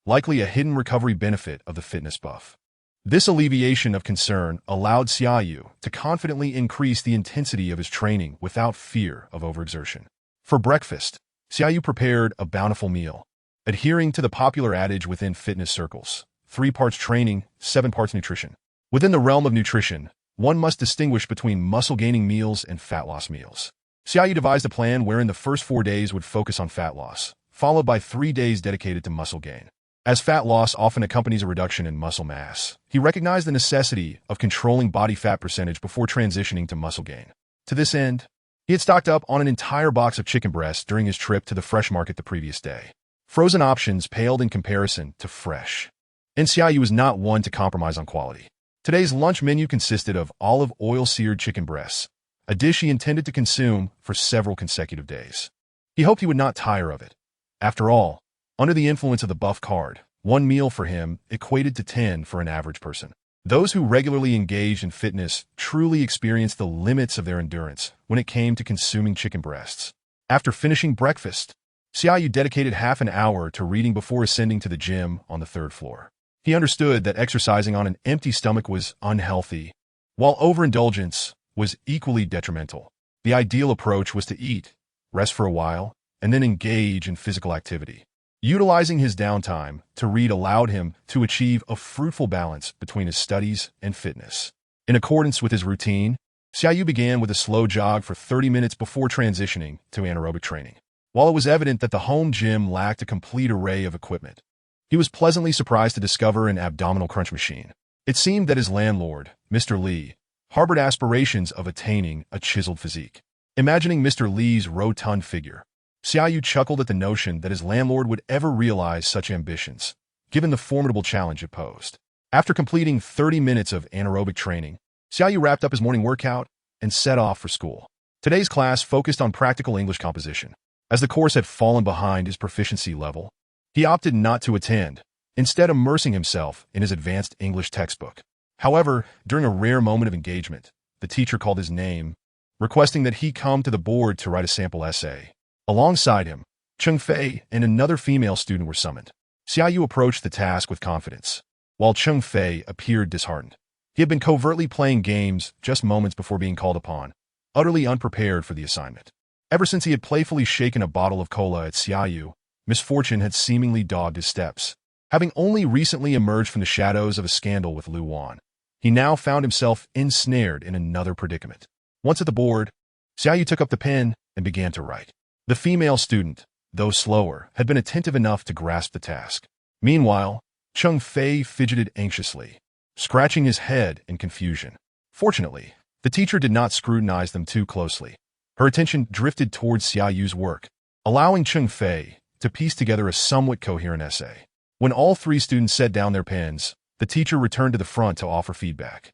likely a hidden recovery benefit of the fitness buff. This alleviation of concern allowed Xia Yu to confidently increase the intensity of his training without fear of overexertion. For breakfast, Xia Yu prepared a bountiful meal, adhering to the popular adage within fitness circles: 3 parts training, 7 parts nutrition. Within the realm of nutrition, one must distinguish between muscle-gaining meals and fat-loss meals. Xia Yu devised a plan wherein the first 4 days would focus on fat loss, followed by 3 days dedicated to muscle gain. As fat loss often accompanies a reduction in muscle mass, he recognized the necessity of controlling body fat percentage before transitioning to muscle gain. To this end, he had stocked up on an entire box of chicken breasts during his trip to the fresh market the previous day. Frozen options paled in comparison to fresh, and Xia Yu was not one to compromise on quality. Today's lunch menu consisted of olive oil-seared chicken breasts, a dish he intended to consume for several consecutive days. He hoped he would not tire of it. After all, under the influence of the buff card, one meal for him equated to 10 for an average person. Those who regularly engaged in fitness truly experienced the limits of their endurance when it came to consuming chicken breasts. After finishing breakfast, Xia Yu dedicated half an hour to reading before ascending to the gym on the 3rd floor. He understood that exercising on an empty stomach was unhealthy, while overindulgence was equally detrimental. The ideal approach was to eat, rest for a while, and then engage in physical activity. Utilizing his downtime to read allowed him to achieve a fruitful balance between his studies and fitness. In accordance with his routine, Xia Yu began with a slow jog for 30 minutes before transitioning to anaerobic training. While it was evident that the home gym lacked a complete array of equipment, he was pleasantly surprised to discover an abdominal crunch machine. It seemed that his landlord, Mr. Li, harbored aspirations of attaining a chiseled physique. Imagining Mr. Li's rotund figure, Xia Yu chuckled at the notion that his landlord would ever realize such ambitions, given the formidable challenge it posed. After completing 30 minutes of anaerobic training, Xia Yu wrapped up his morning workout and set off for school. Today's class focused on practical English composition. As the course had fallen behind his proficiency level, he opted not to attend, instead immersing himself in his advanced English textbook. However, during a rare moment of engagement, the teacher called his name, requesting that he come to the board to write a sample essay. Alongside him, Cheng Fei and another female student were summoned. Xia Yu approached the task with confidence, while Cheng Fei appeared disheartened. He had been covertly playing games just moments before being called upon, utterly unprepared for the assignment. Ever since he had playfully shaken a bottle of cola at Xia Yu, misfortune had seemingly dogged his steps. Having only recently emerged from the shadows of a scandal with Lu Wan, he now found himself ensnared in another predicament. Once at the board, Xia Yu took up the pen and began to write. The female student, though slower, had been attentive enough to grasp the task. Meanwhile, Cheng Fei fidgeted anxiously, scratching his head in confusion. Fortunately, the teacher did not scrutinize them too closely. Her attention drifted towards Xia Yu's work, allowing Cheng Fei to piece together a somewhat coherent essay. When all three students set down their pens, the teacher returned to the front to offer feedback.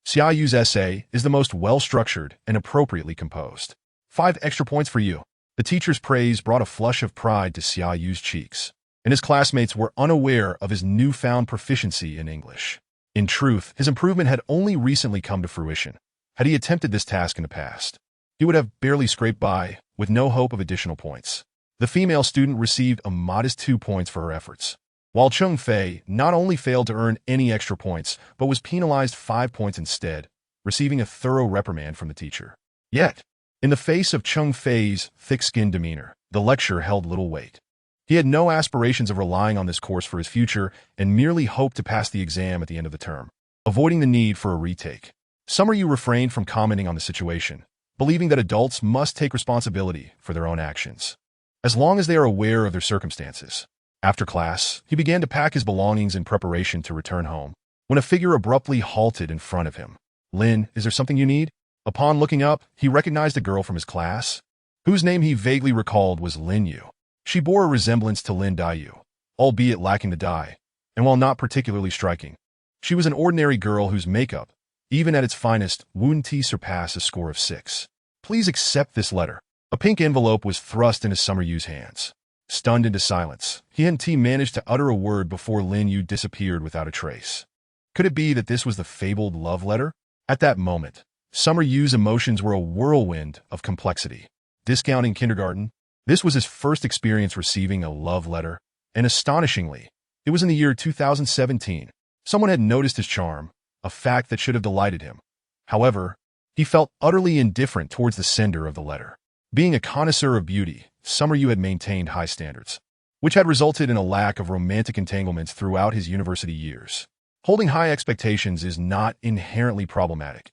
Xia Yu's essay is the most well-structured and appropriately composed. 5 extra points for you. The teacher's praise brought a flush of pride to Xia Yu's cheeks, and his classmates were unaware of his newfound proficiency in English. In truth, his improvement had only recently come to fruition. Had he attempted this task in the past, he would have barely scraped by, with no hope of additional points. The female student received a modest 2 points for her efforts, while Cheng Fei not only failed to earn any extra points, but was penalized 5 points instead, receiving a thorough reprimand from the teacher. Yet, in the face of Cheng Fei's thick-skinned demeanor, the lecture held little weight. He had no aspirations of relying on this course for his future and merely hoped to pass the exam at the end of the term. Avoiding the need for a retake, Xia Yu refrained from commenting on the situation, believing that adults must take responsibility for their own actions, as long as they are aware of their circumstances. After class, he began to pack his belongings in preparation to return home, when a figure abruptly halted in front of him. "Lin, is there something you need?" Upon looking up, he recognized a girl from his class, whose name he vaguely recalled was Lin Yu. She bore a resemblance to Lin Yu, albeit lacking the dye, and while not particularly striking, she was an ordinary girl whose makeup, even at its finest, wouldn't surpass a score of 6. "Please accept this letter." A pink envelope was thrust into Xia Yu's hands. Stunned into silence, he managed to utter a word before Lin Yu disappeared without a trace. Could it be that this was the fabled love letter? At that moment, Xia Yu's emotions were a whirlwind of complexity. Discounting kindergarten, this was his first experience receiving a love letter, and astonishingly, it was in the year 2017. Someone had noticed his charm, a fact that should have delighted him. However, he felt utterly indifferent towards the sender of the letter. Being a connoisseur of beauty, Xia Yu had maintained high standards, which had resulted in a lack of romantic entanglements throughout his university years. Holding high expectations is not inherently problematic,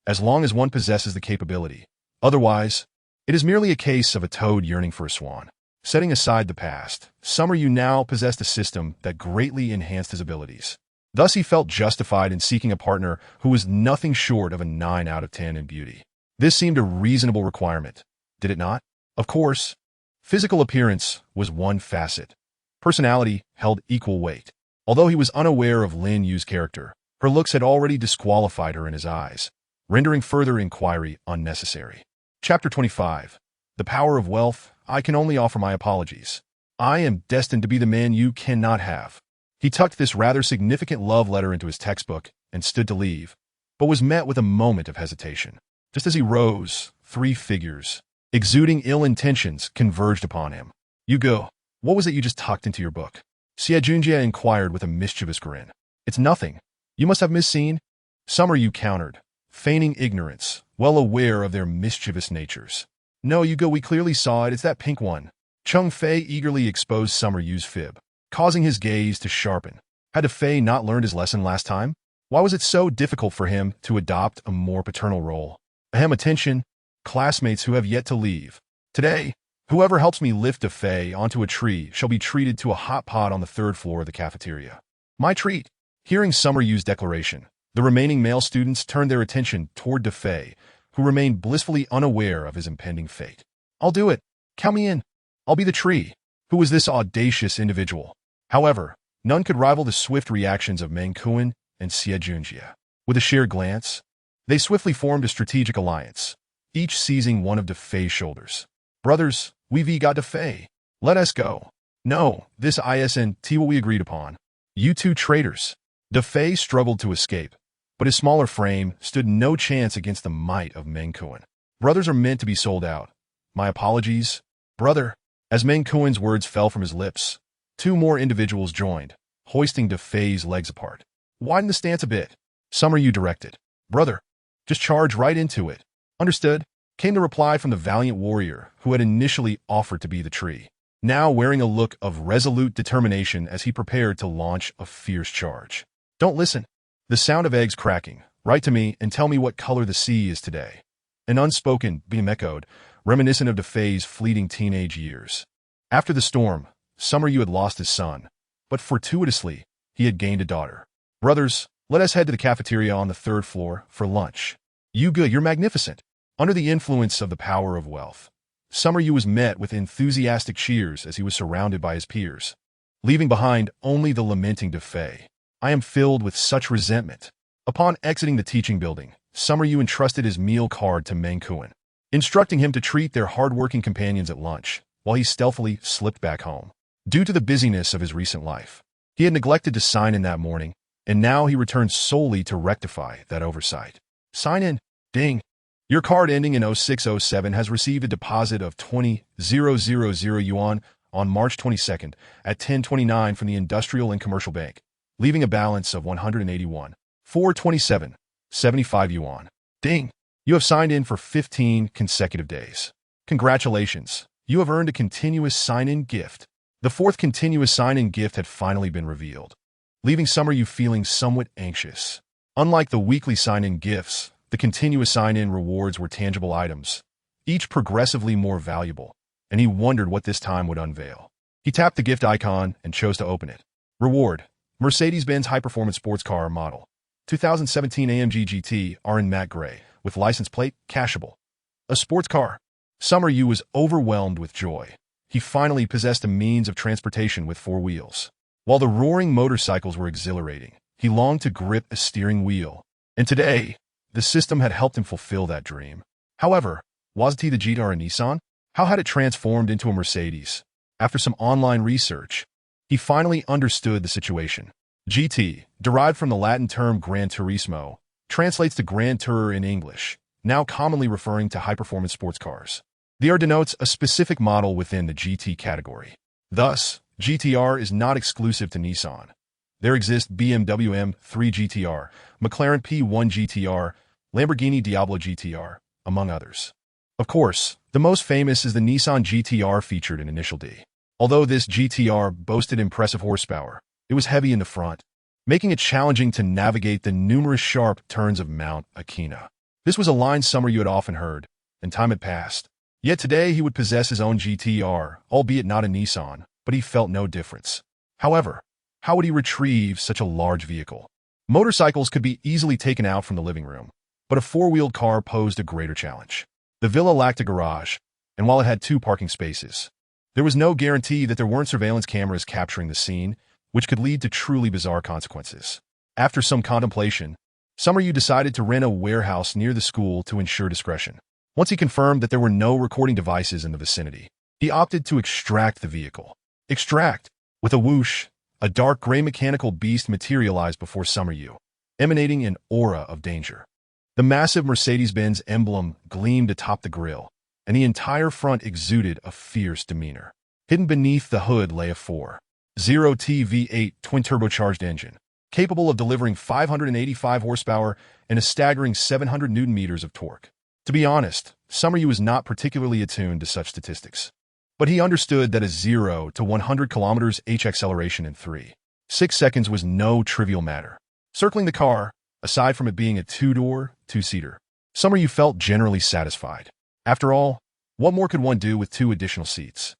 as long as one possesses the capability. Otherwise, it is merely a case of a toad yearning for a swan. Setting aside the past, Xia Yu now possessed a system that greatly enhanced his abilities. Thus, he felt justified in seeking a partner who was nothing short of a 9 out of 10 in beauty. This seemed a reasonable requirement, did it not? Of course, physical appearance was one facet. Personality held equal weight. Although he was unaware of Lin Yu's character, her looks had already disqualified her in his eyes, rendering further inquiry unnecessary. Chapter 25. The Power of Wealth. I can only offer my apologies. I am destined to be the man you cannot have." He tucked this rather significant love letter into his textbook and stood to leave, but was met with a moment of hesitation. Just as he rose, three figures, exuding ill intentions, converged upon him. "You go. What was it you just tucked into your book?" Xia Yu inquired with a mischievous grin. "It's nothing. You must have misseen." Summer Yu countered, feigning ignorance, well aware of their mischievous natures. "No, you go. We clearly saw it. It's that pink one." Chung Fei eagerly exposed Summer Yu's fib, causing his gaze to sharpen. Had Fei not learned his lesson last time? Why was it so difficult for him to adopt a more paternal role? Attention, classmates who have yet to leave. Today, whoever helps me lift Fei onto a tree shall be treated to a hot pot on the third floor of the cafeteria. My treat. Hearing Summer Yu's declaration, the remaining male students turned their attention toward Fei, who remained blissfully unaware of his impending fate. "I'll do it. Count me in. I'll be the tree." Who was this audacious individual? However, none could rival the swift reactions of Meng Kuan and Xia Yu. With a shared glance, they swiftly formed a strategic alliance, each seizing one of Fei's shoulders. "Brothers, we've got Fei. Let us go." "No, this isn't what we agreed upon. You two traitors." Fei struggled to escape, but his smaller frame stood no chance against the might of Meng Kuan. "Brothers are meant to be sold out. My apologies, brother." As Meng Kuan's words fell from his lips, two more individuals joined, hoisting Fei's legs apart. "Widen the stance a bit," Summer Yu directed. "Brother, just charge right into it." "Understood," came the reply from the valiant warrior who had initially offered to be the tree, now wearing a look of resolute determination as he prepared to launch a fierce charge. "Don't listen." The sound of eggs cracking. "Write to me and tell me what color the sea is today." An unspoken beam echoed, reminiscent of Fei's fleeting teenage years. After the storm, Summer Yu had lost his son, but fortuitously, he had gained a daughter. "Brothers, let us head to the cafeteria on the third floor for lunch." "You good, you're magnificent." Under the influence of the power of wealth, Summer Yu was met with enthusiastic cheers as he was surrounded by his peers, leaving behind only the lamenting Fei. "I am filled with such resentment." Upon exiting the teaching building, Summer Yu entrusted his meal card to Meng Kuan, instructing him to treat their hard-working companions at lunch, while he stealthily slipped back home. Due to the busyness of his recent life, he had neglected to sign in that morning, and now he returned solely to rectify that oversight. "Sign in. Ding. Your card ending in 0607 has received a deposit of 20,000 yuan on March 22nd at 10:29 from the Industrial and Commercial Bank, leaving a balance of 181,427.75 yuan. Ding. You have signed in for 15 consecutive days. Congratulations. You have earned a continuous sign-in gift." The fourth continuous sign-in gift had finally been revealed, leaving Summer Yu feeling somewhat anxious. Unlike the weekly sign-in gifts, the continuous sign-in rewards were tangible items, each progressively more valuable, and he wondered what this time would unveil. He tapped the gift icon and chose to open it. Reward: Mercedes-Benz high-performance sports car model 2017 AMG GT R in matte gray, with license plate cashable. A sports car. Summer Yu was overwhelmed with joy. He finally possessed a means of transportation with four wheels. While the roaring motorcycles were exhilarating, he longed to grip a steering wheel. And today, the system had helped him fulfill that dream. However, wasn't he the GTR a Nissan? How had it transformed into a Mercedes? After some online research, he finally understood the situation. GT, derived from the Latin term Gran Turismo, translates to Grand Tourer in English, now commonly referring to high-performance sports cars. The R denotes a specific model within the GT category. Thus, GTR is not exclusive to Nissan. There exist BMW M3 GTR, McLaren P1 GTR, Lamborghini Diablo GTR, among others. Of course, the most famous is the Nissan GTR featured in Initial D. Although this GTR boasted impressive horsepower, it was heavy in the front, making it challenging to navigate the numerous sharp turns of Mount Akina. This was a line Summer Yu had often heard, and time had passed. Yet today he would possess his own GTR, albeit not a Nissan, but he felt no difference. However, how would he retrieve such a large vehicle? Motorcycles could be easily taken out from the living room, but a four-wheeled car posed a greater challenge. The villa lacked a garage, and while it had 2 parking spaces, there was no guarantee that there weren't surveillance cameras capturing the scene, which could lead to truly bizarre consequences. After some contemplation, Summer Yu decided to rent a warehouse near the school to ensure discretion. Once he confirmed that there were no recording devices in the vicinity, He opted to extract the vehicle. Extract. With a whoosh, a dark gray mechanical beast materialized before Xia Yu, emanating an aura of danger. The massive Mercedes-Benz emblem gleamed atop the grille, and the entire front exuded a fierce demeanor. Hidden beneath the hood lay a 4.0 V8 twin-turbocharged engine, capable of delivering 585 horsepower and a staggering 700 Newton-meters of torque. To be honest, Xia Yu was not particularly attuned to such statistics. But he understood that a 0 to 100 km/h acceleration in 3.6 seconds was no trivial matter. Circling the car, aside from it being a two-door, two-seater, Xia Yu felt generally satisfied. After all, what more could one do with 2 additional seats?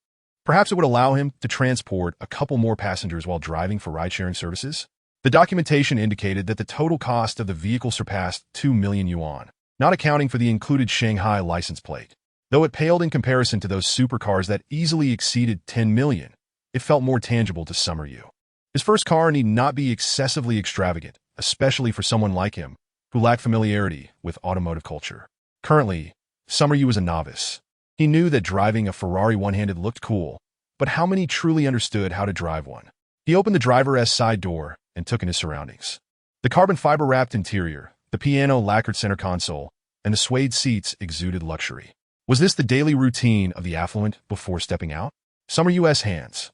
Perhaps it would allow him to transport a couple more passengers while driving for ride-sharing services? The documentation indicated that the total cost of the vehicle surpassed 2 million yuan, not accounting for the included Shanghai license plate. Though it paled in comparison to those supercars that easily exceeded 10 million, it felt more tangible to Xia Yu. His first car need not be excessively extravagant, especially for someone like him, who lacked familiarity with automotive culture. Currently, Xia Yu was a novice. He knew that driving a Ferrari one-handed looked cool, but how many truly understood how to drive one? He opened the driver's side door and took in his surroundings. The carbon fiber-wrapped interior, the piano-lacquered center console, and the suede seats exuded luxury. Was this the daily routine of the affluent before stepping out? Xia Yu's hands,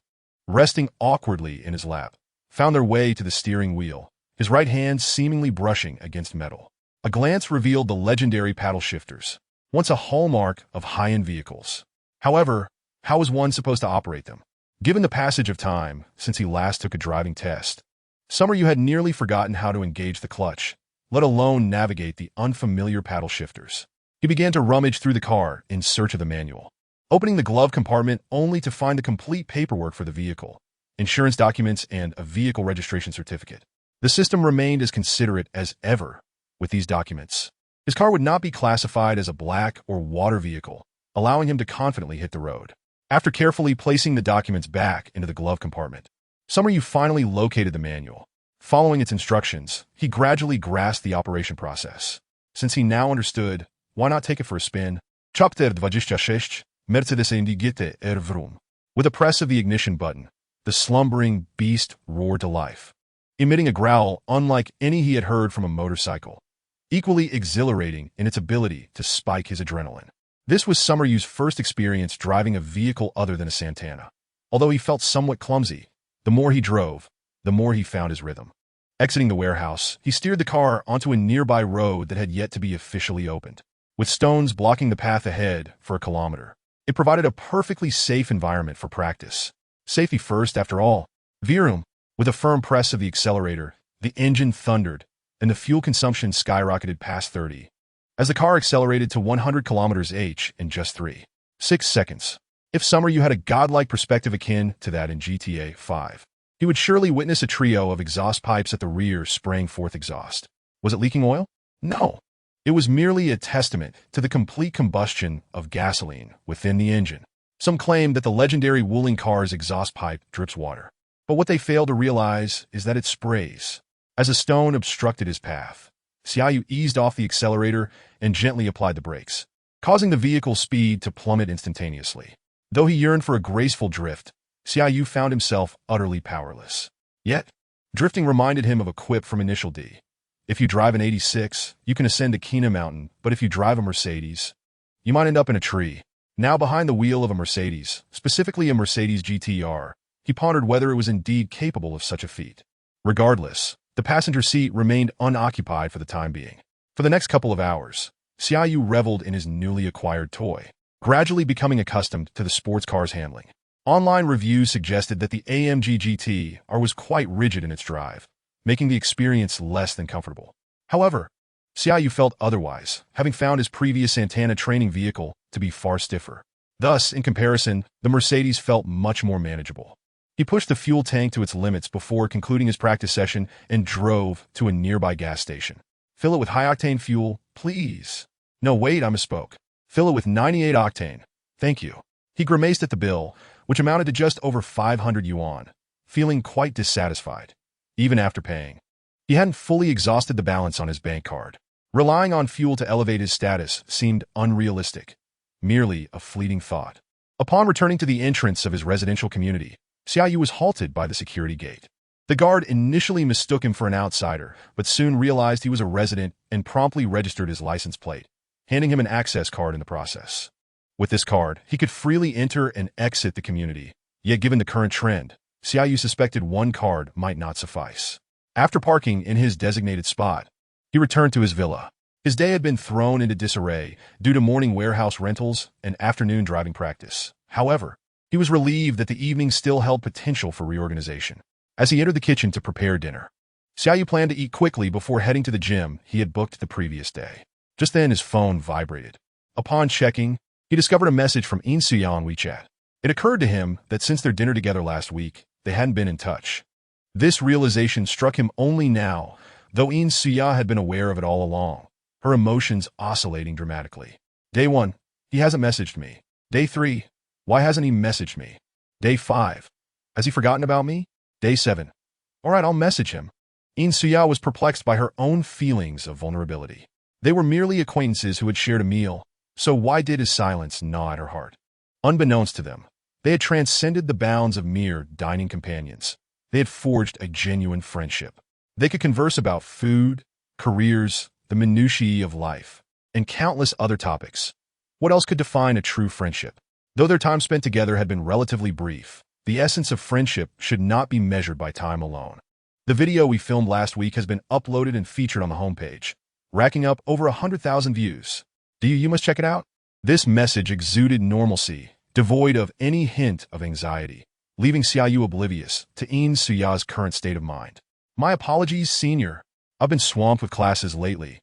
resting awkwardly in his lap, found their way to the steering wheel, his right hand seemingly brushing against metal. A glance revealed the legendary paddle shifters, once a hallmark of high-end vehicles. However, how was one supposed to operate them? Given the passage of time since he last took a driving test, Xia Yu had nearly forgotten how to engage the clutch, let alone navigate the unfamiliar paddle shifters. He began to rummage through the car in search of the manual, opening the glove compartment only to find the complete paperwork for the vehicle, insurance documents, and a vehicle registration certificate. The system remained as considerate as ever with these documents. His car would not be classified as a black or water vehicle, allowing him to confidently hit the road. After carefully placing the documents back into the glove compartment, Xia Yu finally located the manual. Following its instructions, he gradually grasped the operation process. Since he now understood, why not take it for a spin? Chapter 26. Mercedes indigite vroom. With a press of the ignition button, the slumbering beast roared to life, emitting a growl unlike any he had heard from a motorcycle, equally exhilarating in its ability to spike his adrenaline. This was Xia Yu's first experience driving a vehicle other than a Santana. Although he felt somewhat clumsy, the more he drove, the more he found his rhythm. Exiting the warehouse, he steered the car onto a nearby road that had yet to be officially opened, with stones blocking the path ahead for a kilometer. It provided a perfectly safe environment for practice. Safety first, after all. Vroom. With a firm press of the accelerator, the engine thundered, and the fuel consumption skyrocketed past 30. As the car accelerated to 100 km/h in just 3.6 seconds. If Xia Yu had a godlike perspective akin to that in GTA 5, he would surely witness a trio of exhaust pipes at the rear spraying forth exhaust. Was it leaking oil? No. It was merely a testament to the complete combustion of gasoline within the engine. Some claim that the legendary Wuling car's exhaust pipe drips water. But what they fail to realize is that it sprays. As a stone obstructed his path, Xia Yu eased off the accelerator and gently applied the brakes, causing the vehicle's speed to plummet instantaneously. Though he yearned for a graceful drift, Xia Yu found himself utterly powerless. Yet, drifting reminded him of a quip from Initial D. If you drive an 86, you can ascend a Kina mountain, but if you drive a Mercedes, you might end up in a tree. Now behind the wheel of a Mercedes, specifically a Mercedes GT-R, he pondered whether it was indeed capable of such a feat. Regardless, the passenger seat remained unoccupied for the time being. For the next couple of hours, Xia Yu reveled in his newly acquired toy, gradually becoming accustomed to the sports car's handling. Online reviews suggested that the AMG GT-R was quite rigid in its drive, making the experience less than comfortable. However, Xia Yu felt otherwise, having found his previous Santana training vehicle to be far stiffer. Thus, in comparison, the Mercedes felt much more manageable. He pushed the fuel tank to its limits before concluding his practice session and drove to a nearby gas station. Fill it with high-octane fuel, please. No, wait, I misspoke. Fill it with 98 octane. Thank you. He grimaced at the bill, which amounted to just over 500 yuan, feeling quite dissatisfied, even after paying. He hadn't fully exhausted the balance on his bank card. Relying on fuel to elevate his status seemed unrealistic, merely a fleeting thought. Upon returning to the entrance of his residential community, Xia Yu was halted by the security gate. The guard initially mistook him for an outsider, but soon realized he was a resident and promptly registered his license plate, handing him an access card in the process. With this card, he could freely enter and exit the community. Yet given the current trend, Xia Yu suspected one card might not suffice. After parking in his designated spot, he returned to his villa. His day had been thrown into disarray due to morning warehouse rentals and afternoon driving practice. However, he was relieved that the evening still held potential for reorganization. As he entered the kitchen to prepare dinner, Xia Yu planned to eat quickly before heading to the gym he had booked the previous day. Just then, his phone vibrated. Upon checking, he discovered a message from Xia on WeChat. It occurred to him that since their dinner together last week, they hadn't been in touch. This realization struck him only now, though Xia had been aware of it all along, her emotions oscillating dramatically. Day 1, he hasn't messaged me. Day 3, why hasn't he messaged me? Day 5, has he forgotten about me? Day 7, all right, I'll message him. Xia was perplexed by her own feelings of vulnerability. They were merely acquaintances who had shared a meal, so why did his silence gnaw at her heart? Unbeknownst to them, they had transcended the bounds of mere dining companions. They had forged a genuine friendship. They could converse about food, careers, the minutiae of life, and countless other topics. What else could define a true friendship? Though their time spent together had been relatively brief, the essence of friendship should not be measured by time alone. The video we filmed last week has been uploaded and featured on the homepage, racking up over 100,000 views. You must check it out? This message exuded normalcy, devoid of any hint of anxiety, leaving Xia Yu oblivious to Xia's current state of mind. My apologies, senior. I've been swamped with classes lately,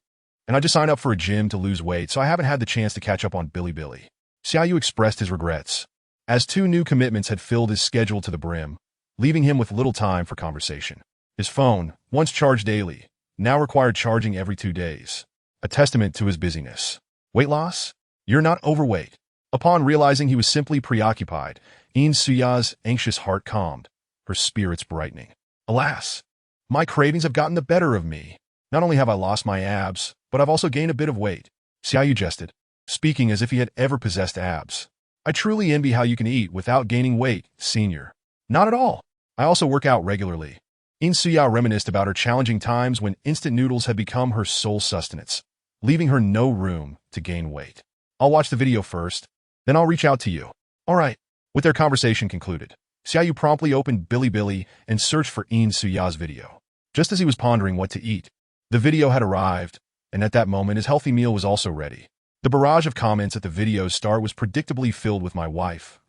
and I just signed up for a gym to lose weight, so I haven't had the chance to catch up on Bilibili. Xia Yu expressed his regrets, as 2 new commitments had filled his schedule to the brim, leaving him with little time for conversation. His phone, once charged daily, now required charging every 2 days, a testament to his busyness. Weight loss? You're not overweight. Upon realizing he was simply preoccupied, Xia's anxious heart calmed, her spirits brightening. Alas, my cravings have gotten the better of me. Not only have I lost my abs, but I've also gained a bit of weight. Xia Yu jested, speaking as if he had ever possessed abs. I truly envy how you can eat without gaining weight, senior. Not at all. I also work out regularly. Xia reminisced about her challenging times when instant noodles had become her sole sustenance, leaving her no room to gain weight. I'll watch the video first, then I'll reach out to you. All right. With their conversation concluded, Xia Yu promptly opened Bilibili and searched for Xia's video. Just as he was pondering what to eat, the video had arrived, and at that moment his healthy meal was also ready. The barrage of comments at the video's start was predictably filled with my wife,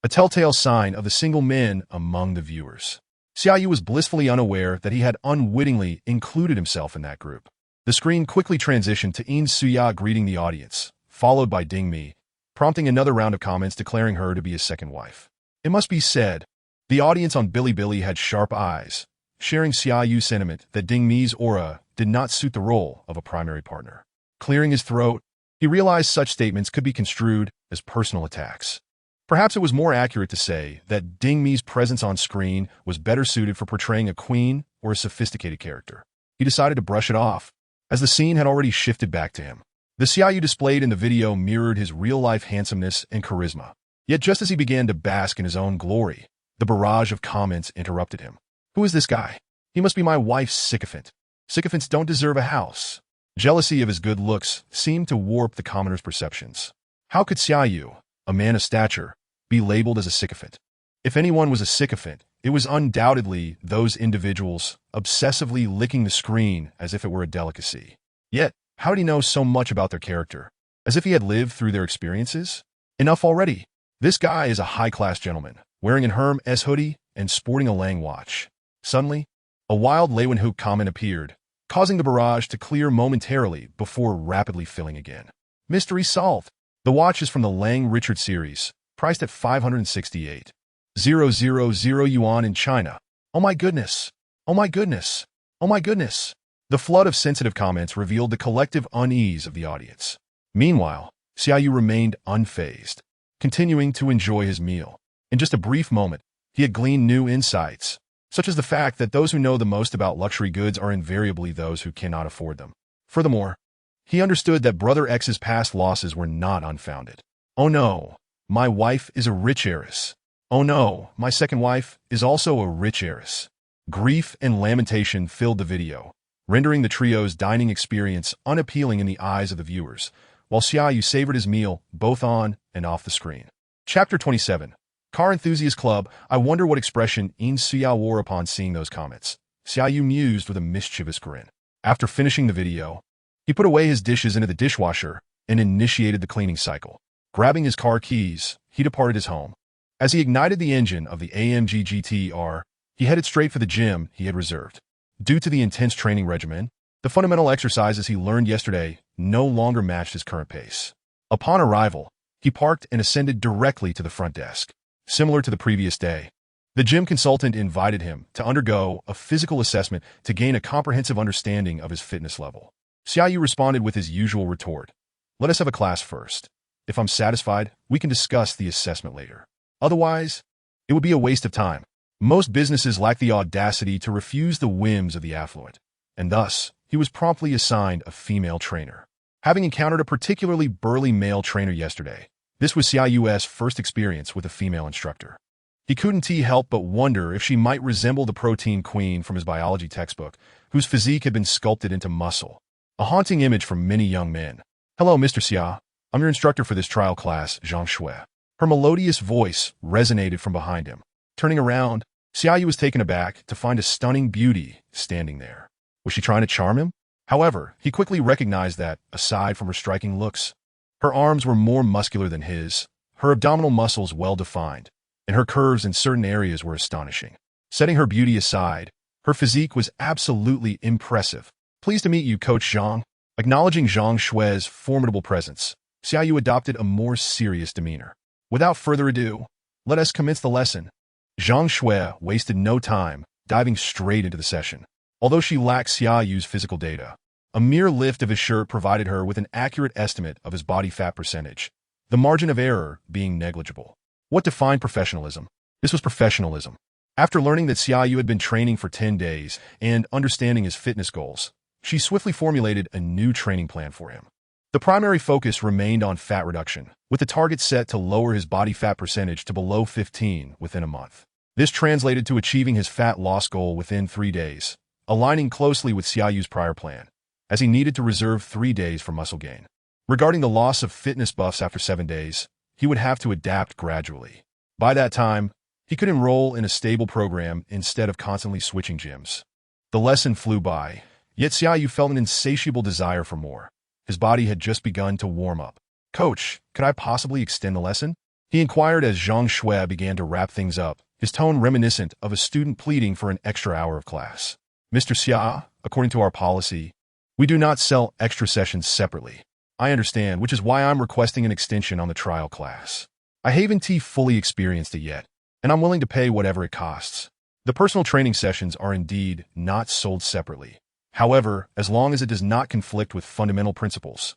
a telltale sign of the single men among the viewers. Xia Yu was blissfully unaware that he had unwittingly included himself in that group. The screen quickly transitioned to Xia greeting the audience, followed by Ding Mi, prompting another round of comments declaring her to be his second wife. It must be said, the audience on Bilibili had sharp eyes, sharing Xia Yu's sentiment that Ding Mi's aura did not suit the role of a primary partner. Clearing his throat, he realized such statements could be construed as personal attacks. Perhaps it was more accurate to say that Ding Mi's presence on screen was better suited for portraying a queen or a sophisticated character. He decided to brush it off, as the scene had already shifted back to him. The Xia Yu displayed in the video mirrored his real-life handsomeness and charisma. Yet just as he began to bask in his own glory, the barrage of comments interrupted him. Who is this guy? He must be my wife's sycophant. Sycophants don't deserve a house. Jealousy of his good looks seemed to warp the commoner's perceptions. How could Xia Yu, a man of stature, be labeled as a sycophant? If anyone was a sycophant, it was undoubtedly those individuals obsessively licking the screen as if it were a delicacy. Yet, how did he know so much about their character? As if he had lived through their experiences? Enough already. This guy is a high-class gentleman, wearing an Hermes hoodie and sporting a Lang watch. Suddenly, a wild Leeuwenhoek comment appeared, causing the barrage to clear momentarily before rapidly filling again. Mystery solved. The watch is from the Lang Richard series, priced at 568,000 yuan in China. Oh my goodness. Oh my goodness. Oh my goodness. The flood of sensitive comments revealed the collective unease of the audience. Meanwhile, Xia Yu remained unfazed, continuing to enjoy his meal. In just a brief moment, he had gleaned new insights, such as the fact that those who know the most about luxury goods are invariably those who cannot afford them. Furthermore, he understood that Brother X's past losses were not unfounded. Oh no, My wife is a rich heiress. Oh no, my second wife is also a rich heiress. Grief and lamentation filled the video, rendering the trio's dining experience unappealing in the eyes of the viewers, while Xia Yu savored his meal both on and off the screen. Chapter 27. Car Enthusiast Club. I wonder what expression Xia wore upon seeing those comments. Xia Yu mused with a mischievous grin. After finishing the video, he put away his dishes into the dishwasher and initiated the cleaning cycle. Grabbing his car keys, he departed his home. As he ignited the engine of the AMG GT-R, he headed straight for the gym he had reserved. Due to the intense training regimen, the fundamental exercises he learned yesterday no longer matched his current pace. Upon arrival, he parked and ascended directly to the front desk. Similar to the previous day, the gym consultant invited him to undergo a physical assessment to gain a comprehensive understanding of his fitness level. Xia Yu responded with his usual retort. Let us have a class first. If I'm satisfied, we can discuss the assessment later. Otherwise, it would be a waste of time. Most businesses lack the audacity to refuse the whims of the affluent, and thus, he was promptly assigned a female trainer. Having encountered a particularly burly male trainer yesterday, this was Xia Yu's first experience with a female instructor. He couldn't help but wonder if she might resemble the protein queen from his biology textbook, whose physique had been sculpted into muscle. A haunting image for many young men. Hello, Mr. Xia. I'm your instructor for this trial class, Zhang Shui. Her melodious voice resonated from behind him. Turning around, Xia Yu was taken aback to find a stunning beauty standing there. Was she trying to charm him? However, he quickly recognized that, aside from her striking looks, her arms were more muscular than his, her abdominal muscles well-defined, and her curves in certain areas were astonishing. Setting her beauty aside, her physique was absolutely impressive. Pleased to meet you, Coach Zhang. Acknowledging Zhang Shui's formidable presence, Xia Yu adopted a more serious demeanor. Without further ado, let us commence the lesson. Zhang Shui wasted no time, diving straight into the session. Although she lacked Xia Yu's physical data, a mere lift of his shirt provided her with an accurate estimate of his body fat percentage, the margin of error being negligible. What defined professionalism? This was professionalism. After learning that Xia Yu had been training for 10 days and understanding his fitness goals, she swiftly formulated a new training plan for him. The primary focus remained on fat reduction, with the target set to lower his body fat percentage to below 15 within a month. This translated to achieving his fat loss goal within 3 days, aligning closely with Xia Yu's prior plan, as he needed to reserve 3 days for muscle gain. Regarding the loss of fitness buffs after 7 days, he would have to adapt gradually. By that time, he could enroll in a stable program instead of constantly switching gyms. The lesson flew by, yet Xia Yu felt an insatiable desire for more. His body had just begun to warm up. Coach, could I possibly extend the lesson? He inquired as Zhang Shui began to wrap things up, his tone reminiscent of a student pleading for an extra hour of class. Mr. Xia, according to our policy, we do not sell extra sessions separately. I understand, which is why I'm requesting an extension on the trial class. I haven't fully experienced it yet, and I'm willing to pay whatever it costs. The personal training sessions are indeed not sold separately. However, as long as it does not conflict with fundamental principles,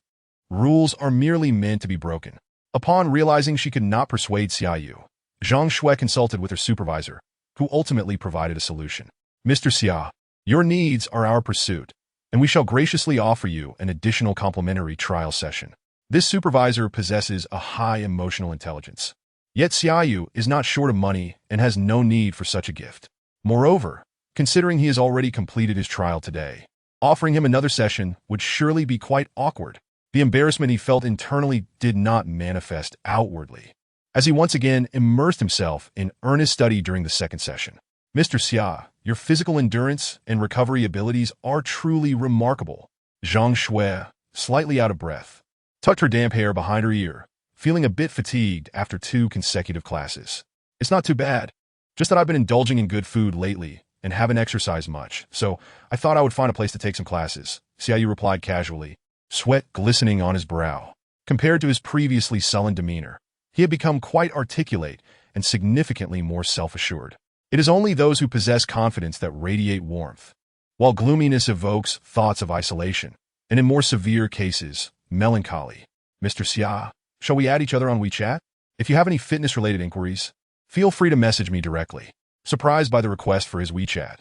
rules are merely meant to be broken. Upon realizing she could not persuade Xia Yu, Zhang Shui consulted with her supervisor, who ultimately provided a solution. Mr. Xia, your needs are our pursuit, and we shall graciously offer you an additional complimentary trial session. This supervisor possesses a high emotional intelligence. Yet Xia Yu is not short of money and has no need for such a gift. Moreover, considering he has already completed his trial today, offering him another session would surely be quite awkward. The embarrassment he felt internally did not manifest outwardly, as he once again immersed himself in earnest study during the second session. Mr. Xia, your physical endurance and recovery abilities are truly remarkable. Zhang Shui, slightly out of breath, tucked her damp hair behind her ear, feeling a bit fatigued after 2 consecutive classes. It's not too bad, just that I've been indulging in good food lately and haven't exercised much, so I thought I would find a place to take some classes, Xia Yu replied casually, sweat glistening on his brow. Compared to his previously sullen demeanor, he had become quite articulate and significantly more self-assured. It is only those who possess confidence that radiate warmth, while gloominess evokes thoughts of isolation, and in more severe cases, melancholy. Mr. Xia, shall we add each other on WeChat? If you have any fitness-related inquiries, feel free to message me directly. Surprised by the request for his WeChat,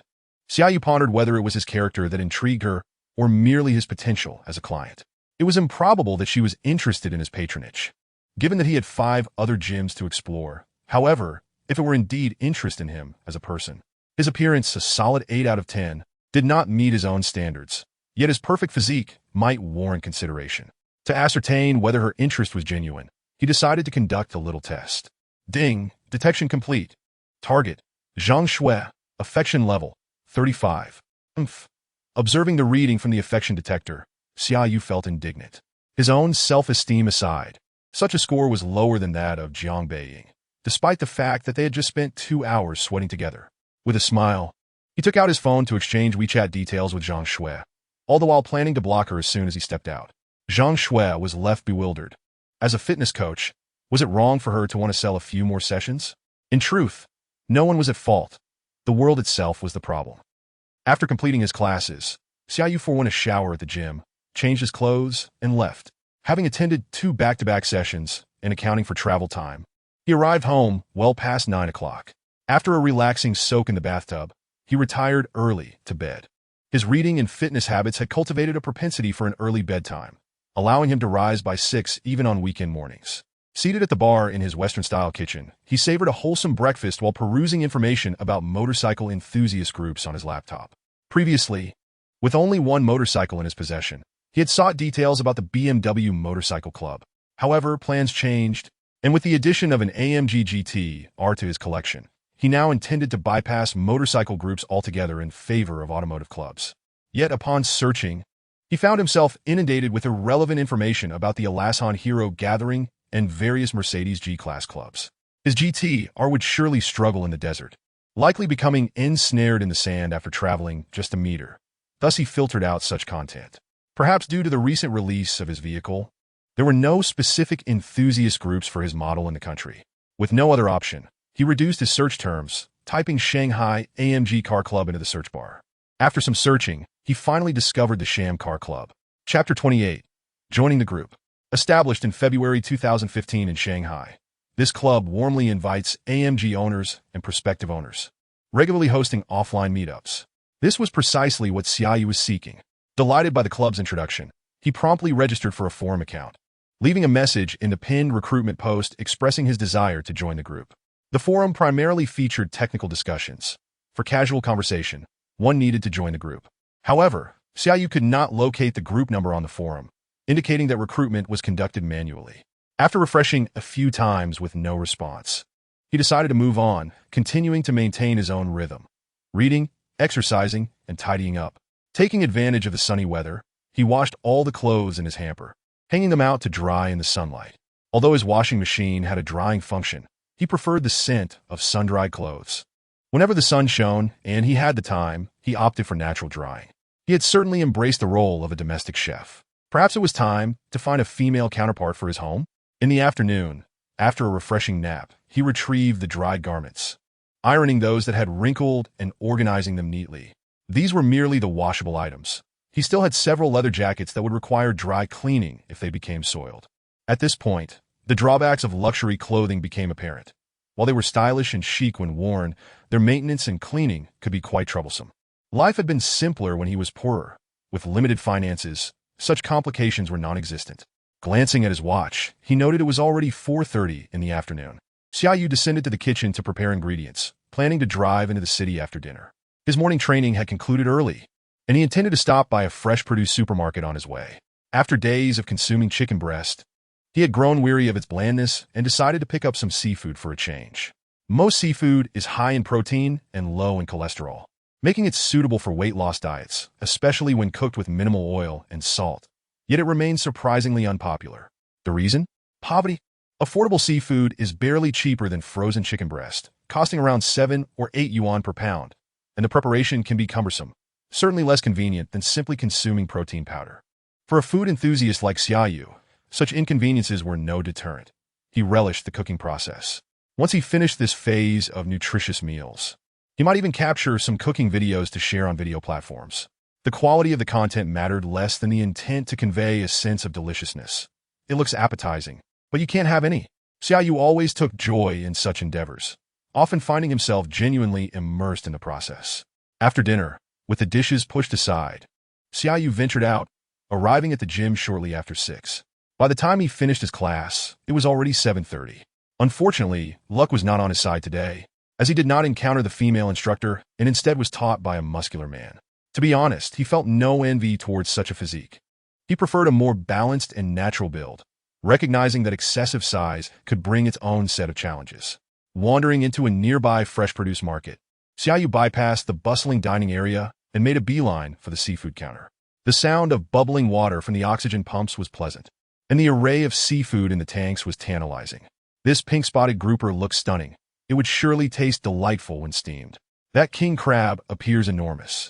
Xia Yu pondered whether it was his character that intrigued her or merely his potential as a client. It was improbable that she was interested in his patronage. given that he had 5 other gyms to explore. However, if it were indeed interest in him as a person, his appearance, a solid 8 out of 10, did not meet his own standards. Yet his perfect physique might warrant consideration. To ascertain whether her interest was genuine, he decided to conduct a little test. Ding! Detection complete. Target: Zhang Shui. Affection level: 35. Observing the reading from the affection detector, Xia Yu felt indignant. His own self-esteem aside, such a score was lower than that of Jiang Beiying, despite the fact that they had just spent 2 hours sweating together. With a smile, he took out his phone to exchange WeChat details with Zhang Shui, all the while planning to block her as soon as he stepped out. Zhang Shui was left bewildered. As a fitness coach, was it wrong for her to want to sell a few more sessions? In truth, no one was at fault. The world itself was the problem. After completing his classes, Xia Yu forewent a shower at the gym, changed his clothes, and left. Having attended 2 back-to-back sessions and accounting for travel time, he arrived home well past 9 o'clock. After a relaxing soak in the bathtub, he retired early to bed. His reading and fitness habits had cultivated a propensity for an early bedtime, allowing him to rise by 6 even on weekend mornings. Seated at the bar in his Western-style kitchen, he savored a wholesome breakfast while perusing information about motorcycle enthusiast groups on his laptop. Previously, with only one motorcycle in his possession, he had sought details about the BMW Motorcycle Club. However, plans changed, and with the addition of an AMG GT-R to his collection, he now intended to bypass motorcycle groups altogether in favor of automotive clubs. Yet upon searching, he found himself inundated with irrelevant information about the Alasan Hero Gathering and various Mercedes G-Class clubs. His GT-R would surely struggle in the desert, likely becoming ensnared in the sand after traveling just a meter. Thus he filtered out such content. Perhaps due to the recent release of his vehicle, there were no specific enthusiast groups for his model in the country. With no other option, he reduced his search terms, typing Shanghai AMG Car Club into the search bar. After some searching, he finally discovered the Sham Car Club. Chapter 28. Joining the group. Established in February 2015 in Shanghai, this club warmly invites AMG owners and prospective owners, regularly hosting offline meetups. This was precisely what Xia Yu was seeking. Delighted by the club's introduction, he promptly registered for a forum account, leaving a message in the pinned recruitment post expressing his desire to join the group. The forum primarily featured technical discussions. For casual conversation, one needed to join the group. However, Xia Yu could not locate the group number on the forum, indicating that recruitment was conducted manually. After refreshing a few times with no response, he decided to move on, continuing to maintain his own rhythm, reading, exercising, and tidying up. Taking advantage of the sunny weather, he washed all the clothes in his hamper, hanging them out to dry in the sunlight. Although his washing machine had a drying function, he preferred the scent of sun-dried clothes. Whenever the sun shone and he had the time, he opted for natural drying. He had certainly embraced the role of a domestic chef. Perhaps it was time to find a female counterpart for his home? In the afternoon, after a refreshing nap, he retrieved the dried garments, ironing those that had wrinkled and organizing them neatly. These were merely the washable items. He still had several leather jackets that would require dry cleaning if they became soiled. At this point, the drawbacks of luxury clothing became apparent. While they were stylish and chic when worn, their maintenance and cleaning could be quite troublesome. Life had been simpler when he was poorer. With limited finances, such complications were non-existent. Glancing at his watch, he noted it was already 4:30 in the afternoon. Xia Yu descended to the kitchen to prepare ingredients, planning to drive into the city after dinner. His morning training had concluded early, and he intended to stop by a fresh produce supermarket on his way. After days of consuming chicken breast, he had grown weary of its blandness and decided to pick up some seafood for a change. Most seafood is high in protein and low in cholesterol, making it suitable for weight loss diets, especially when cooked with minimal oil and salt. Yet it remains surprisingly unpopular. The reason? Poverty. Affordable seafood is barely cheaper than frozen chicken breast, costing around 7 or 8 yuan per pound, and the preparation can be cumbersome, certainly less convenient than simply consuming protein powder. For a food enthusiast like Xia Yu, such inconveniences were no deterrent. He relished the cooking process. Once he finished this phase of nutritious meals, he might even capture some cooking videos to share on video platforms. The quality of the content mattered less than the intent to convey a sense of deliciousness. It looks appetizing, but you can't have any. Xia Yu always took joy in such endeavors, often finding himself genuinely immersed in the process. After dinner, with the dishes pushed aside, Xia Yu ventured out, arriving at the gym shortly after 6. By the time he finished his class, it was already 7:30. Unfortunately, luck was not on his side today, as he did not encounter the female instructor and instead was taught by a muscular man. To be honest, he felt no envy towards such a physique. He preferred a more balanced and natural build, recognizing that excessive size could bring its own set of challenges. Wandering into a nearby fresh produce market, Xia Yu bypassed the bustling dining area and made a beeline for the seafood counter. The sound of bubbling water from the oxygen pumps was pleasant, and the array of seafood in the tanks was tantalizing. This pink-spotted grouper looked stunning. It would surely taste delightful when steamed. That king crab appears enormous.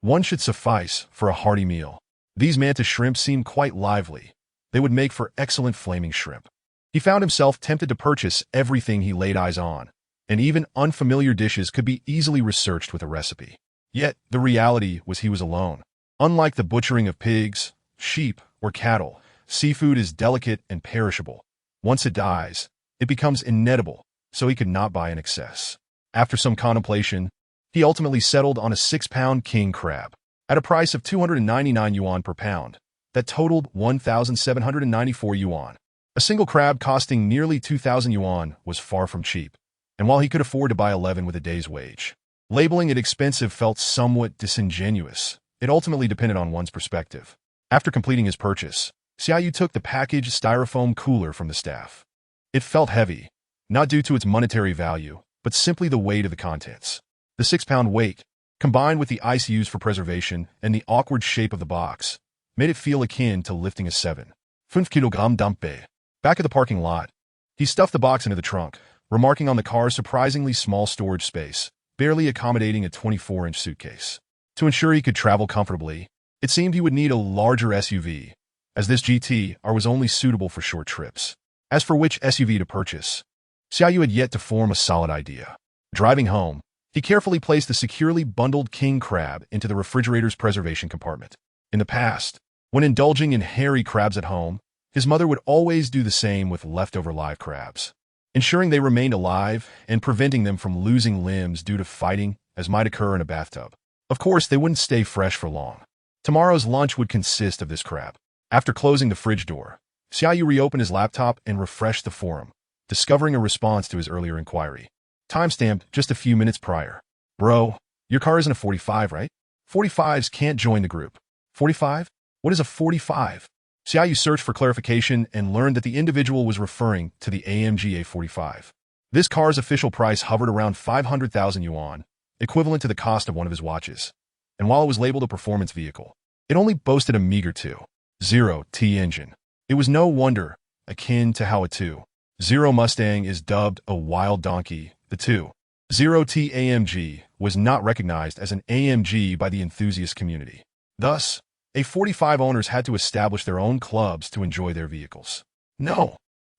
One should suffice for a hearty meal. These mantis shrimp seem quite lively. They would make for excellent flaming shrimp. He found himself tempted to purchase everything he laid eyes on, and even unfamiliar dishes could be easily researched with a recipe. Yet, the reality was he was alone. Unlike the butchering of pigs, sheep, or cattle, seafood is delicate and perishable. Once it dies, it becomes inedible, so he could not buy in excess. After some contemplation, he ultimately settled on a 6-pound king crab, at a price of 299 yuan per pound. That totaled 1,794 yuan. A single crab costing nearly 2,000 yuan was far from cheap, and while he could afford to buy 11 with a day's wage, labeling it expensive felt somewhat disingenuous. It ultimately depended on one's perspective. After completing his purchase, Xia Yu took the packaged styrofoam cooler from the staff. It felt heavy, not due to its monetary value, but simply the weight of the contents. The 6-pound weight, combined with the ice used for preservation and the awkward shape of the box, made it feel akin to lifting a 7.5 kg dumpe. Back at the parking lot, he stuffed the box into the trunk, remarking on the car's surprisingly small storage space, barely accommodating a 24-inch suitcase. To ensure he could travel comfortably, it seemed he would need a larger SUV, as this GT-R was only suitable for short trips. As for which SUV to purchase, Xia Yu had yet to form a solid idea. Driving home, he carefully placed the securely bundled king crab into the refrigerator's preservation compartment. In the past, when indulging in hairy crabs at home, his mother would always do the same with leftover live crabs, ensuring they remained alive and preventing them from losing limbs due to fighting, as might occur in a bathtub. Of course, they wouldn't stay fresh for long. Tomorrow's lunch would consist of this crab. After closing the fridge door, Xia Yu reopened his laptop and refreshed the forum, discovering a response to his earlier inquiry. Timestamped just a few minutes prior. Bro, your car isn't a 45, right? 45s can't join the group. 45? What is a 45? Xia Yu searched for clarification and learned that the individual was referring to the AMG A45. This car's official price hovered around 500,000 yuan, equivalent to the cost of one of his watches. And while it was labeled a performance vehicle, it only boasted a meager 2.0T engine. It was no wonder, akin to how a 2.0 Mustang is dubbed a wild donkey, the 2.0T AMG was not recognized as an AMG by the enthusiast community. Thus, A45 owners had to establish their own clubs to enjoy their vehicles. No,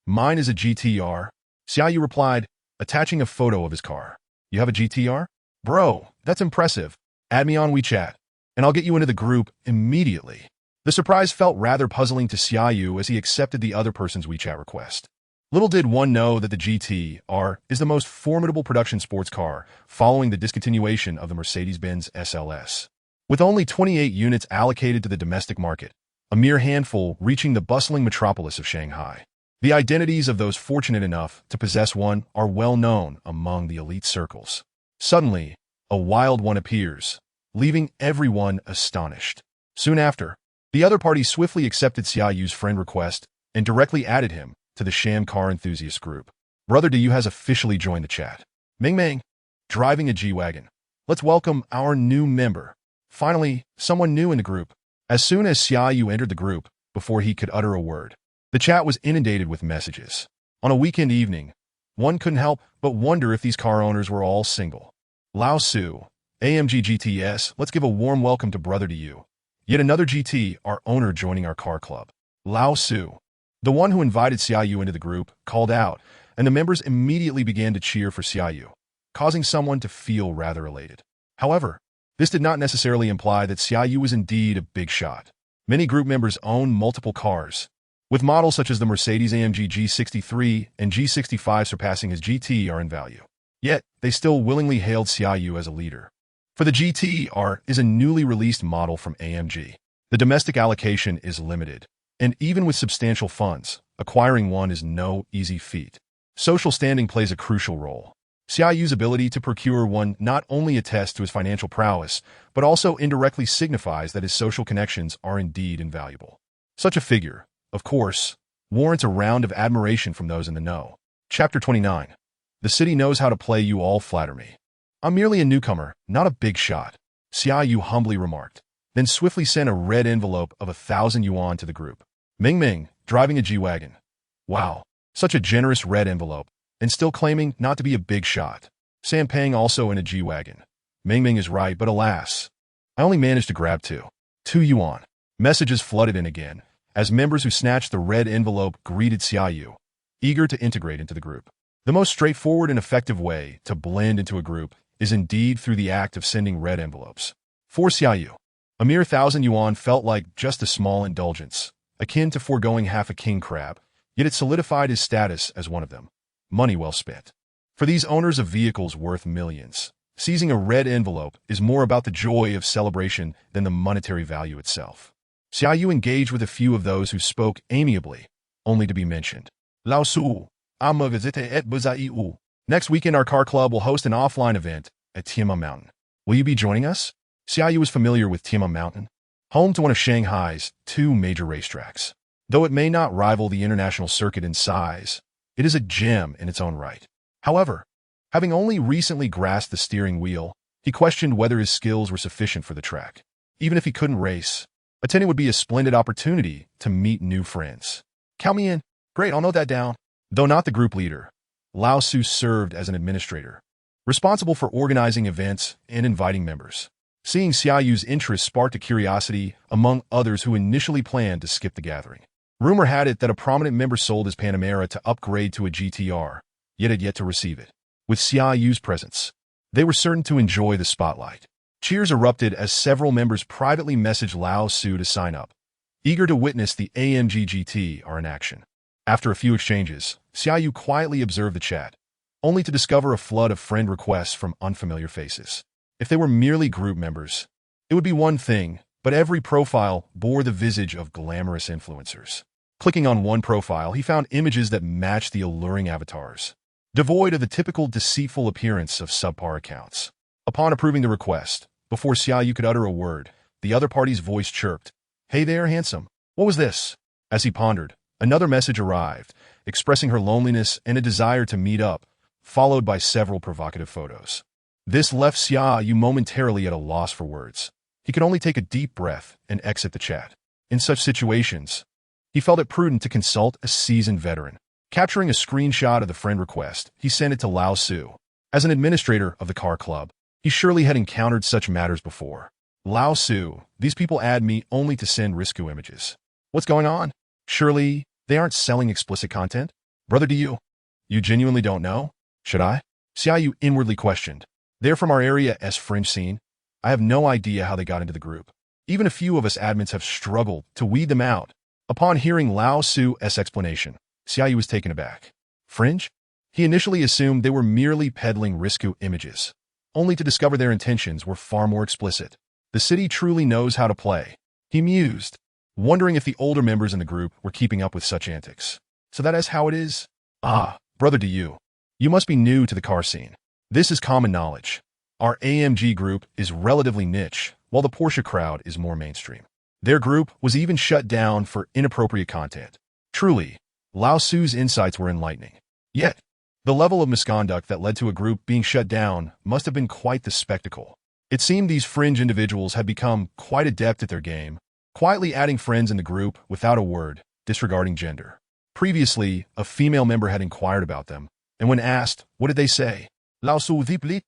mine is a GT-R, Xia Yu replied, attaching a photo of his car. You have a GT-R? Bro, that's impressive. Add me on WeChat, and I'll get you into the group immediately. The surprise felt rather puzzling to Xia Yu as he accepted the other person's WeChat request. Little did one know that the GT-R is the most formidable production sports car following the discontinuation of the Mercedes-Benz SLS. With only 28 units allocated to the domestic market, a mere handful reaching the bustling metropolis of Shanghai. The identities of those fortunate enough to possess one are well known among the elite circles. Suddenly, a wild one appears, leaving everyone astonished. Soon after, the other party swiftly accepted Xia Yu's friend request and directly added him to the sham car enthusiast group. Brother Du has officially joined the chat. Ming Ming, driving a G-Wagon. Let's welcome our new member. Finally, someone new in the group. As soon as Xia Yu entered the group, before he could utter a word, the chat was inundated with messages. On a weekend evening, one couldn't help but wonder if these car owners were all single. Lao Su, AMG GTS, let's give a warm welcome to Brother Du. Yet another GT, our owner joining our car club. Lao Su, the one who invited Xia Yu into the group, called out, and the members immediately began to cheer for Xia Yu, causing someone to feel rather elated. However, this did not necessarily imply that Xia Yu was indeed a big shot. Many group members own multiple cars, with models such as the Mercedes-AMG G63 and G65 surpassing his GT-R in value. Yet, they still willingly hailed Xia Yu as a leader. For the GT-R is a newly released model from AMG. The domestic allocation is limited, And even with substantial funds, acquiring one is no easy feat. Social standing plays a crucial role. Xia Yu's ability to procure one not only attests to his financial prowess, but also indirectly signifies that his social connections are indeed invaluable. Such a figure, of course, warrants a round of admiration from those in the know. Chapter 29. The city knows how to play, you all flatter me. I'm merely a newcomer, not a big shot, Xia Yu humbly remarked, then swiftly sent a red envelope of 1,000 yuan to the group. Ming Ming, driving a G-Wagon. Wow, such a generous red envelope, and still claiming not to be a big shot. Sam Pang also in a G-Wagon. Ming Ming is right, but alas, I only managed to grab 2 yuan. Messages flooded in again, as members who snatched the red envelope greeted Xia Yu, eager to integrate into the group. The most straightforward and effective way to blend into a group is indeed through the act of sending red envelopes. For Xia Yu, a mere 1,000 yuan felt like just a small indulgence, akin to foregoing half a king crab, yet it solidified his status as one of them. Money well spent. For these owners of vehicles worth millions, seizing a red envelope is more about the joy of celebration than the monetary value itself. Xia Yu engaged with a few of those who spoke amiably, only to be mentioned. Lao Su, I'm a visite et Buzaiu. Next weekend our car club will host an offline event at Tianma Mountain. Will you be joining us? Xia Yu was familiar with Tianma Mountain, home to one of Shanghai's 2 major racetracks. Though it may not rival the international circuit in size, it is a gem in its own right. However, having only recently grasped the steering wheel, he questioned whether his skills were sufficient for the track. Even if he couldn't race, attending would be a splendid opportunity to meet new friends. Count me in. Great, I'll note that down. Though not the group leader, Lao Su served as an administrator, responsible for organizing events and inviting members. Seeing Xia Yu's interest sparked a curiosity among others who initially planned to skip the gathering. Rumor had it that a prominent member sold his Panamera to upgrade to a GTR, yet had yet to receive it. With Xia Yu's presence, they were certain to enjoy the spotlight. Cheers erupted as several members privately messaged Lao Su to sign up, eager to witness the AMG GT-R in action. After a few exchanges, Xia Yu quietly observed the chat, only to discover a flood of friend requests from unfamiliar faces. If they were merely group members, it would be one thing, but every profile bore the visage of glamorous influencers. Clicking on one profile, he found images that matched the alluring avatars, devoid of the typical deceitful appearance of subpar accounts. Upon approving the request, before Xia Yu could utter a word, the other party's voice chirped, "Hey there, handsome. What was this?" As he pondered, another message arrived, expressing her loneliness and a desire to meet up, followed by several provocative photos. This left Xia Yu momentarily at a loss for words. He could only take a deep breath and exit the chat. In such situations, he felt it prudent to consult a seasoned veteran. Capturing a screenshot of the friend request, he sent it to Lao Su. As an administrator of the car club, he surely had encountered such matters before. Lao Su, these people add me only to send risky images. What's going on? Surely they aren't selling explicit content? Brother, do you genuinely don't know? Should I? Xia Yu inwardly questioned. They're from our area's fringe scene. I have no idea how they got into the group. Even a few of us admins have struggled to weed them out. Upon hearing Lao Su's explanation, Xia Yu was taken aback. Fringe? He initially assumed they were merely peddling risky images, only to discover their intentions were far more explicit. The city truly knows how to play, he mused, wondering if the older members in the group were keeping up with such antics. So that is how it is? Ah, brother, do you must be new to the car scene. This is common knowledge. Our AMG group is relatively niche, while the Porsche crowd is more mainstream. Their group was even shut down for inappropriate content. Truly, Lao Su's insights were enlightening. Yet, the level of misconduct that led to a group being shut down must have been quite the spectacle. It seemed these fringe individuals had become quite adept at their game, quietly adding friends in the group without a word, disregarding gender. Previously, a female member had inquired about them, and when asked, what did they say? Lao Su deeply?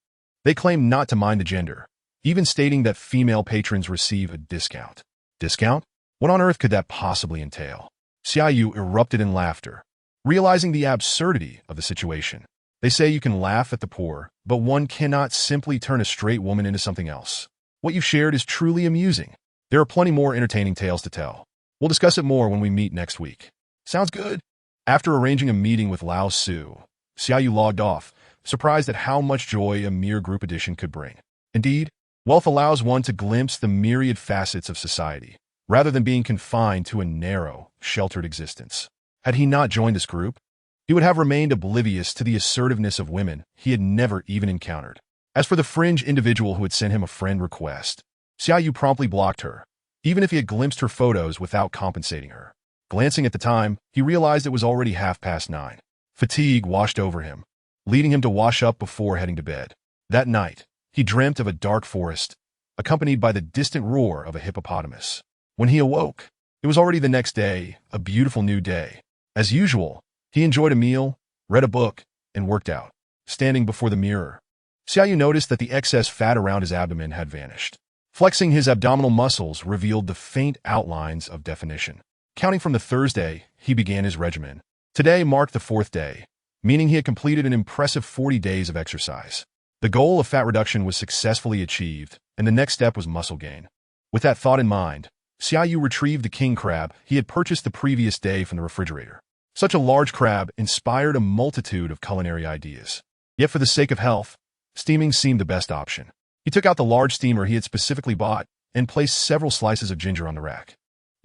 They claimed not to mind the gender, even stating that female patrons receive a discount. Discount? What on earth could that possibly entail? Xia Yu erupted in laughter, realizing the absurdity of the situation. They say you can laugh at the poor, but one cannot simply turn a straight woman into something else. What you've shared is truly amusing. There are plenty more entertaining tales to tell. We'll discuss it more when we meet next week. Sounds good. After arranging a meeting with Lao Su, Xia Yu logged off, surprised at how much joy a mere group addition could bring. Indeed, wealth allows one to glimpse the myriad facets of society, rather than being confined to a narrow, sheltered existence. Had he not joined this group, he would have remained oblivious to the assertiveness of women he had never even encountered. As for the fringe individual who had sent him a friend request, Xia Yu promptly blocked her, even if he had glimpsed her photos without compensating her. Glancing at the time, he realized it was already 9:30. Fatigue washed over him, leading him to wash up before heading to bed. That night, he dreamt of a dark forest, accompanied by the distant roar of a hippopotamus. When he awoke, it was already the next day, a beautiful new day. As usual, he enjoyed a meal, read a book, and worked out. Standing before the mirror, Xia Yu noticed that the excess fat around his abdomen had vanished. Flexing his abdominal muscles revealed the faint outlines of definition. Counting from the Thursday, he began his regimen. Today marked the 4th day, meaning he had completed an impressive 40 days of exercise. The goal of fat reduction was successfully achieved, and the next step was muscle gain. With that thought in mind, Xia Yu retrieved the king crab he had purchased the previous day from the refrigerator. Such a large crab inspired a multitude of culinary ideas. Yet for the sake of health, steaming seemed the best option. He took out the large steamer he had specifically bought and placed several slices of ginger on the rack.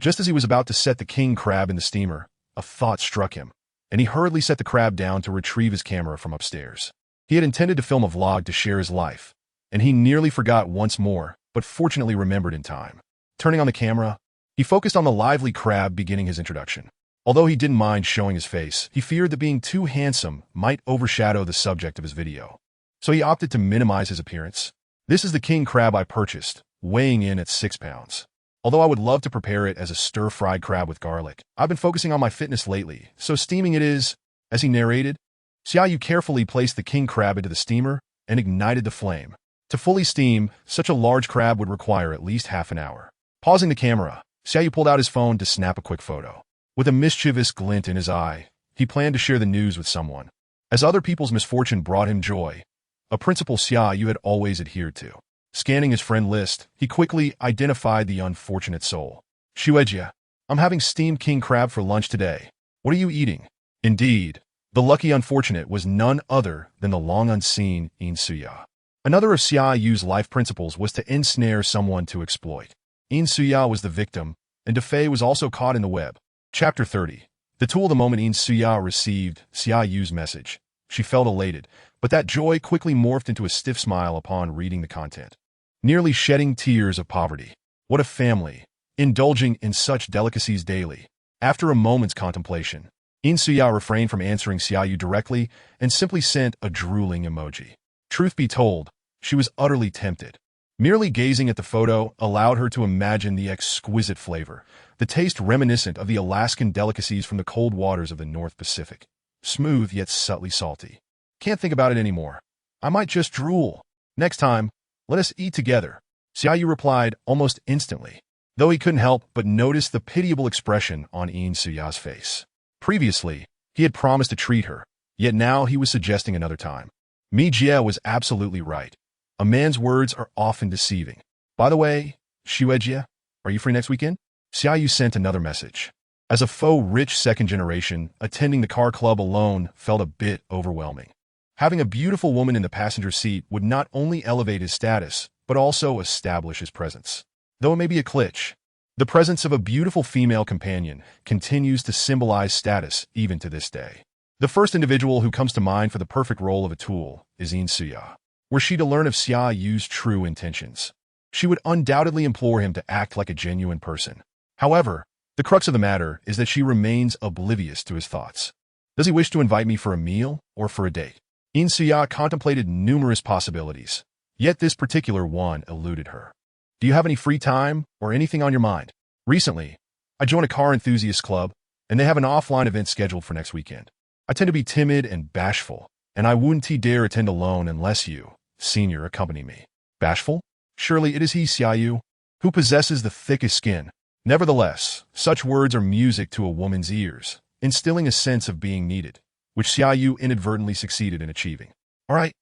Just as he was about to set the king crab in the steamer, a thought struck him, and he hurriedly set the crab down to retrieve his camera from upstairs. He had intended to film a vlog to share his life, and he nearly forgot once more, but fortunately remembered in time. Turning on the camera, he focused on the lively crab beginning his introduction. Although he didn't mind showing his face, he feared that being too handsome might overshadow the subject of his video. So he opted to minimize his appearance. This is the king crab I purchased, weighing in at 6 pounds. Although I would love to prepare it as a stir-fried crab with garlic, I've been focusing on my fitness lately, so steaming it is. As he narrated, Xia Yu carefully placed the king crab into the steamer and ignited the flame. To fully steam, such a large crab would require at least half an hour. Pausing the camera, Xia Yu pulled out his phone to snap a quick photo. With a mischievous glint in his eye, he planned to share the news with someone. As other people's misfortune brought him joy, a principle Xia Yu had always adhered to. Scanning his friend list, he quickly identified the unfortunate soul. Xia, I'm having steamed king crab for lunch today. What are you eating? Indeed, the lucky unfortunate was none other than the long-unseen Xia. Another of Xia Yu's life principles was to ensnare someone to exploit. Xia was the victim, and Defei was also caught in the web. Chapter 30. The tool the moment Xia received Xia Yu's message. She felt elated, but that joy quickly morphed into a stiff smile upon reading the content. Nearly shedding tears of poverty. What a family, indulging in such delicacies daily. After a moment's contemplation, Xia refrained from answering Xia Yu directly and simply sent a drooling emoji. Truth be told, she was utterly tempted. Merely gazing at the photo allowed her to imagine the exquisite flavor, the taste reminiscent of the Alaskan delicacies from the cold waters of the North Pacific. Smooth yet subtly salty. Can't think about it anymore. I might just drool. Next time, let us eat together. Xia Yu replied almost instantly, though he couldn't help but notice the pitiable expression on Xia's face. Previously, he had promised to treat her, yet now he was suggesting another time. Jia was absolutely right. A man's words are often deceiving. By the way, Jia, are you free next weekend? Xia Yu sent another message. As a faux rich second generation, attending the car club alone felt a bit overwhelming. Having a beautiful woman in the passenger seat would not only elevate his status, but also establish his presence. Though it may be a glitch, the presence of a beautiful female companion continues to symbolize status even to this day. The first individual who comes to mind for the perfect role of a tool is Xia. Were she to learn of Xia Yu's true intentions, she would undoubtedly implore him to act like a genuine person. However, the crux of the matter is that she remains oblivious to his thoughts. Does he wish to invite me for a meal or for a date? Xia contemplated numerous possibilities, yet this particular one eluded her. Do you have any free time or anything on your mind? Recently, I joined a car enthusiast club, and they have an offline event scheduled for next weekend. I tend to be timid and bashful, and I wouldn't dare attend alone unless you, senior, accompany me. Bashful? Surely it is he, Xia Yu, who possesses the thickest skin. Nevertheless, such words are music to a woman's ears, instilling a sense of being needed, which Xia Yu inadvertently succeeded in achieving. All right,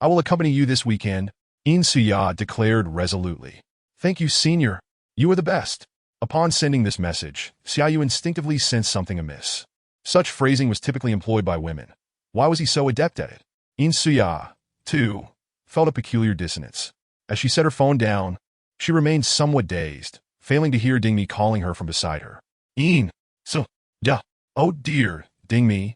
I will accompany you this weekend, Xia declared resolutely. Thank you, senior. You are the best. Upon sending this message, Xia Yu instinctively sensed something amiss. Such phrasing was typically employed by women. Why was he so adept at it? Xia, too, felt a peculiar dissonance. As she set her phone down, she remained somewhat dazed, failing to hear Dingmi calling her from beside her. Een, so, duh. Oh dear, Dingmi.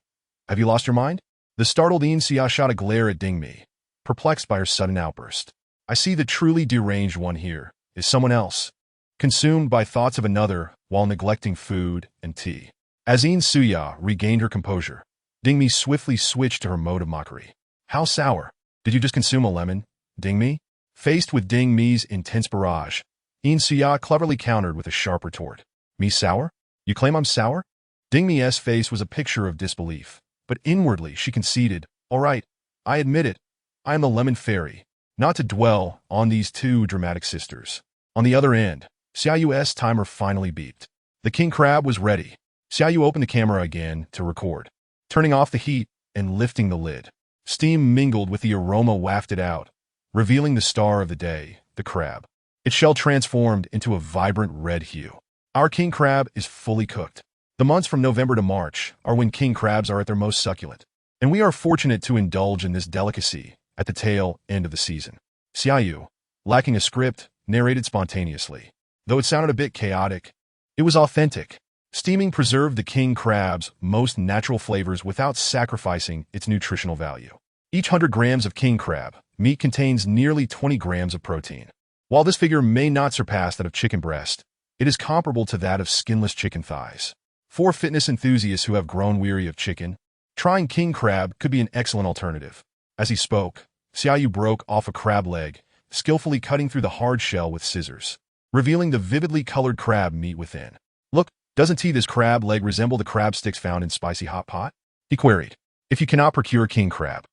Have you lost your mind? The startled Xia shot a glare at Dingmi, perplexed by her sudden outburst. I see the truly deranged one here is someone else, consumed by thoughts of another while neglecting food and tea. As Xia regained her composure, Dingmi swiftly switched to her mode of mockery. How sour? Did you just consume a lemon, Dingmi? Faced with Dingmi's intense barrage, Xia cleverly countered with a sharp retort. Me sour? You claim I'm sour? Dingmi's face was a picture of disbelief, but inwardly she conceded, all right, I admit it, I am the lemon fairy, not to dwell on these two dramatic sisters. On the other end, Xia Yu's timer finally beeped. The king crab was ready. Xia Yu opened the camera again to record, turning off the heat and lifting the lid. Steam mingled with the aroma wafted out, revealing the star of the day, the crab. Its shell transformed into a vibrant red hue. Our king crab is fully cooked. The months from November to March are when king crabs are at their most succulent, and we are fortunate to indulge in this delicacy at the tail end of the season. Xia Yu, lacking a script, narrated spontaneously. Though it sounded a bit chaotic, it was authentic. Steaming preserved the king crab's most natural flavors without sacrificing its nutritional value. Each 100 grams of king crab meat contains nearly 20 grams of protein. While this figure may not surpass that of chicken breast, it is comparable to that of skinless chicken thighs. For fitness enthusiasts who have grown weary of chicken, trying king crab could be an excellent alternative. As he spoke, Xia Yu broke off a crab leg, skillfully cutting through the hard shell with scissors, revealing the vividly colored crab meat within. Look, doesn't this crab leg resemble the crab sticks found in spicy hot pot? He queried. If you cannot procure king crab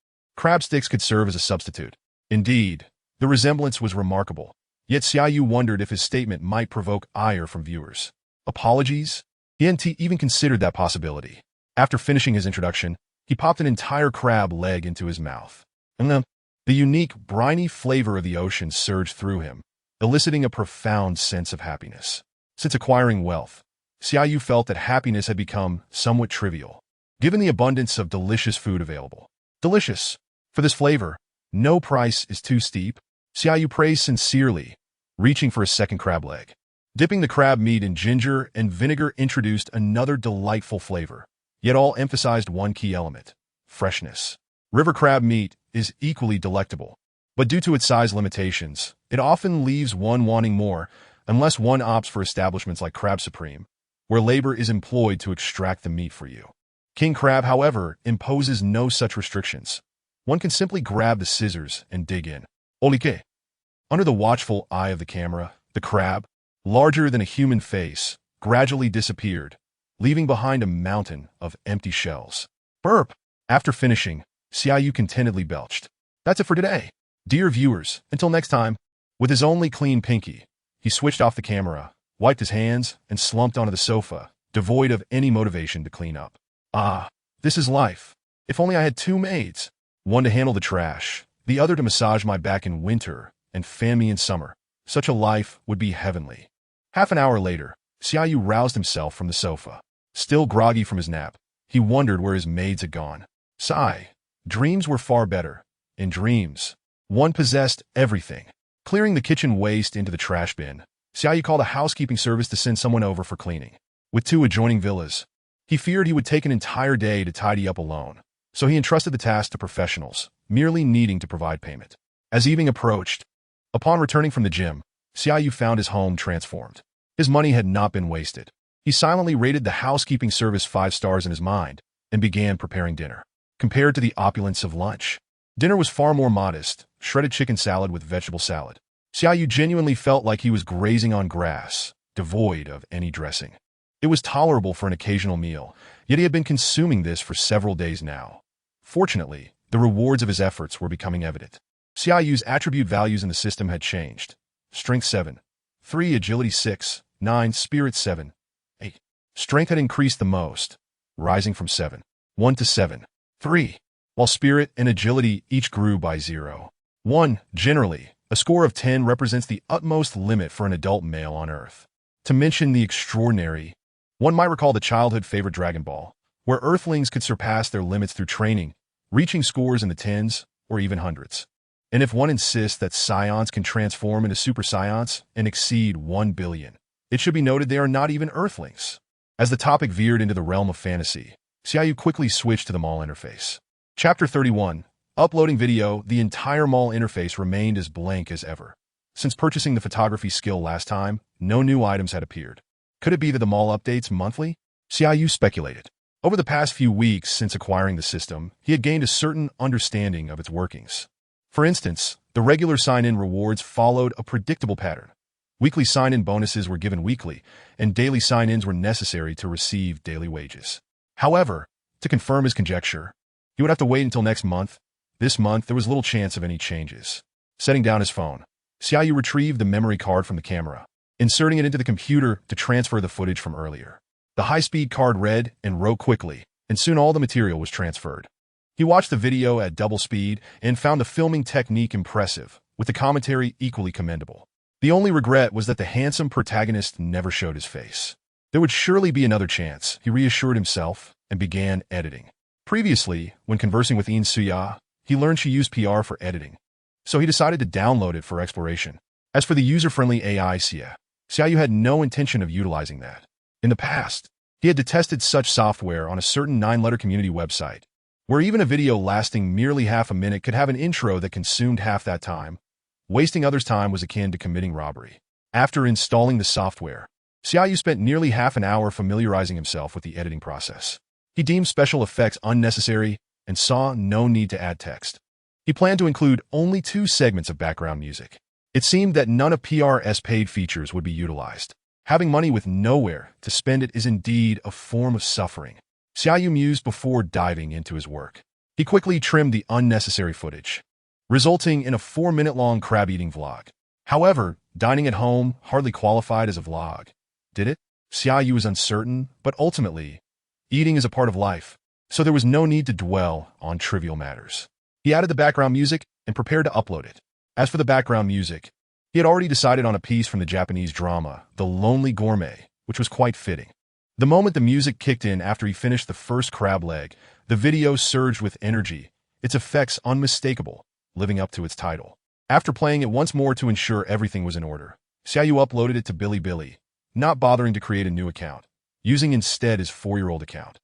sticks could serve as a substitute. Indeed, the resemblance was remarkable, yet Xia Yu wondered if his statement might provoke ire from viewers. Apologies? He hadn't even considered that possibility. After finishing his introduction, he popped an entire crab leg into his mouth. And the unique, briny flavor of the ocean surged through him, eliciting a profound sense of happiness. Since acquiring wealth, Xia Yu felt that happiness had become somewhat trivial, given the abundance of delicious food available. Delicious. For this flavor, no price is too steep. Xia Yu praised sincerely, reaching for a second crab leg. Dipping the crab meat in ginger and vinegar introduced another delightful flavor, yet all emphasized one key element: freshness. River crab meat is equally delectable, but due to its size limitations, it often leaves one wanting more, unless one opts for establishments like Crab Supreme, where labor is employed to extract the meat for you. King crab, however, imposes no such restrictions. One can simply grab the scissors and dig in. Olike. Under the watchful eye of the camera, the crab, larger than a human face, gradually disappeared, leaving behind a mountain of empty shells. Burp! After finishing, Xia Yu contentedly belched. That's it for today. Dear viewers, until next time. With his only clean pinky, he switched off the camera, wiped his hands, and slumped onto the sofa, devoid of any motivation to clean up. Ah, this is life. If only I had two maids. One to handle the trash, the other to massage my back in winter and fan me in summer. Such a life would be heavenly. Half an hour later, Xia Yu roused himself from the sofa. Still groggy from his nap, he wondered where his maids had gone. Sigh. Dreams were far better. In dreams, one possessed everything. Clearing the kitchen waste into the trash bin, Xia Yu called a housekeeping service to send someone over for cleaning. With two adjoining villas, he feared he would take an entire day to tidy up alone, so he entrusted the task to professionals, merely needing to provide payment. As evening approached, upon returning from the gym, Xia Yu found his home transformed. His money had not been wasted. He silently rated the housekeeping service 5 stars in his mind and began preparing dinner. Compared to the opulence of lunch, dinner was far more modest: shredded chicken salad with vegetable salad. Xia Yu genuinely felt like he was grazing on grass, devoid of any dressing. It was tolerable for an occasional meal, yet he had been consuming this for several days now. Fortunately, the rewards of his efforts were becoming evident. Xia Yu's attribute values in the system had changed. Strength 7, 3, agility 6, 9, spirit 7, 8. Strength had increased the most, rising from 7, 1 to 7, 3, while spirit and agility each grew by 0, 1. Generally, a score of 10 represents the utmost limit for an adult male on Earth. To mention the extraordinary, one might recall the childhood favorite Dragon Ball, where Earthlings could surpass their limits through training, reaching scores in the tens or even hundreds. And if one insists that Scions can transform into Super Scions and exceed 1 billion, It should be noted they are not even Earthlings. As the topic veered into the realm of fantasy, Xia Yu quickly switched to the mall interface. Chapter 31. Uploading video. The entire mall interface remained as blank as ever. Since purchasing the photography skill last time, no new items had appeared. Could it be that the mall updates monthly? Xia Yu speculated. Over the past few weeks since acquiring the system, he had gained a certain understanding of its workings. For instance, the regular sign-in rewards followed a predictable pattern. Weekly sign-in bonuses were given weekly, and daily sign-ins were necessary to receive daily wages. However, to confirm his conjecture, he would have to wait until next month. This month, there was little chance of any changes. Setting down his phone, Xia Yu retrieved the memory card from the camera, inserting it into the computer to transfer the footage from earlier. The high-speed card read and wrote quickly, and soon all the material was transferred. He watched the video at double speed and found the filming technique impressive, with the commentary equally commendable. The only regret was that the handsome protagonist never showed his face. There would surely be another chance, he reassured himself, and began editing. Previously, when conversing with Suya, he learned she used PR for editing, so he decided to download it for exploration. As for the user-friendly AI Xia Yu had no intention of utilizing that. In the past, he had detested such software on a certain 9-letter community website, where even a video lasting merely half a minute could have an intro that consumed half that time. Wasting others' time was akin to committing robbery. After installing the software, Xia Yu spent nearly half an hour familiarizing himself with the editing process. He deemed special effects unnecessary and saw no need to add text. He planned to include only 2 segments of background music. It seemed that none of PR's paid features would be utilized. Having money with nowhere to spend it is indeed a form of suffering. Xia Yu mused before diving into his work. He quickly trimmed the unnecessary footage, resulting in a 4-minute-long crab-eating vlog. However, dining at home hardly qualified as a vlog, did it? Xia Yu was uncertain, but ultimately, eating is a part of life, so there was no need to dwell on trivial matters. He added the background music and prepared to upload it. As for the background music, he had already decided on a piece from the Japanese drama, The Lonely Gourmet, which was quite fitting. The moment the music kicked in after he finished the first crab leg, the video surged with energy, its effects unmistakable, living up to its title. After playing it once more to ensure everything was in order, Xia Yu uploaded it to Bilibili, not bothering to create a new account, using instead his 4-year-old account.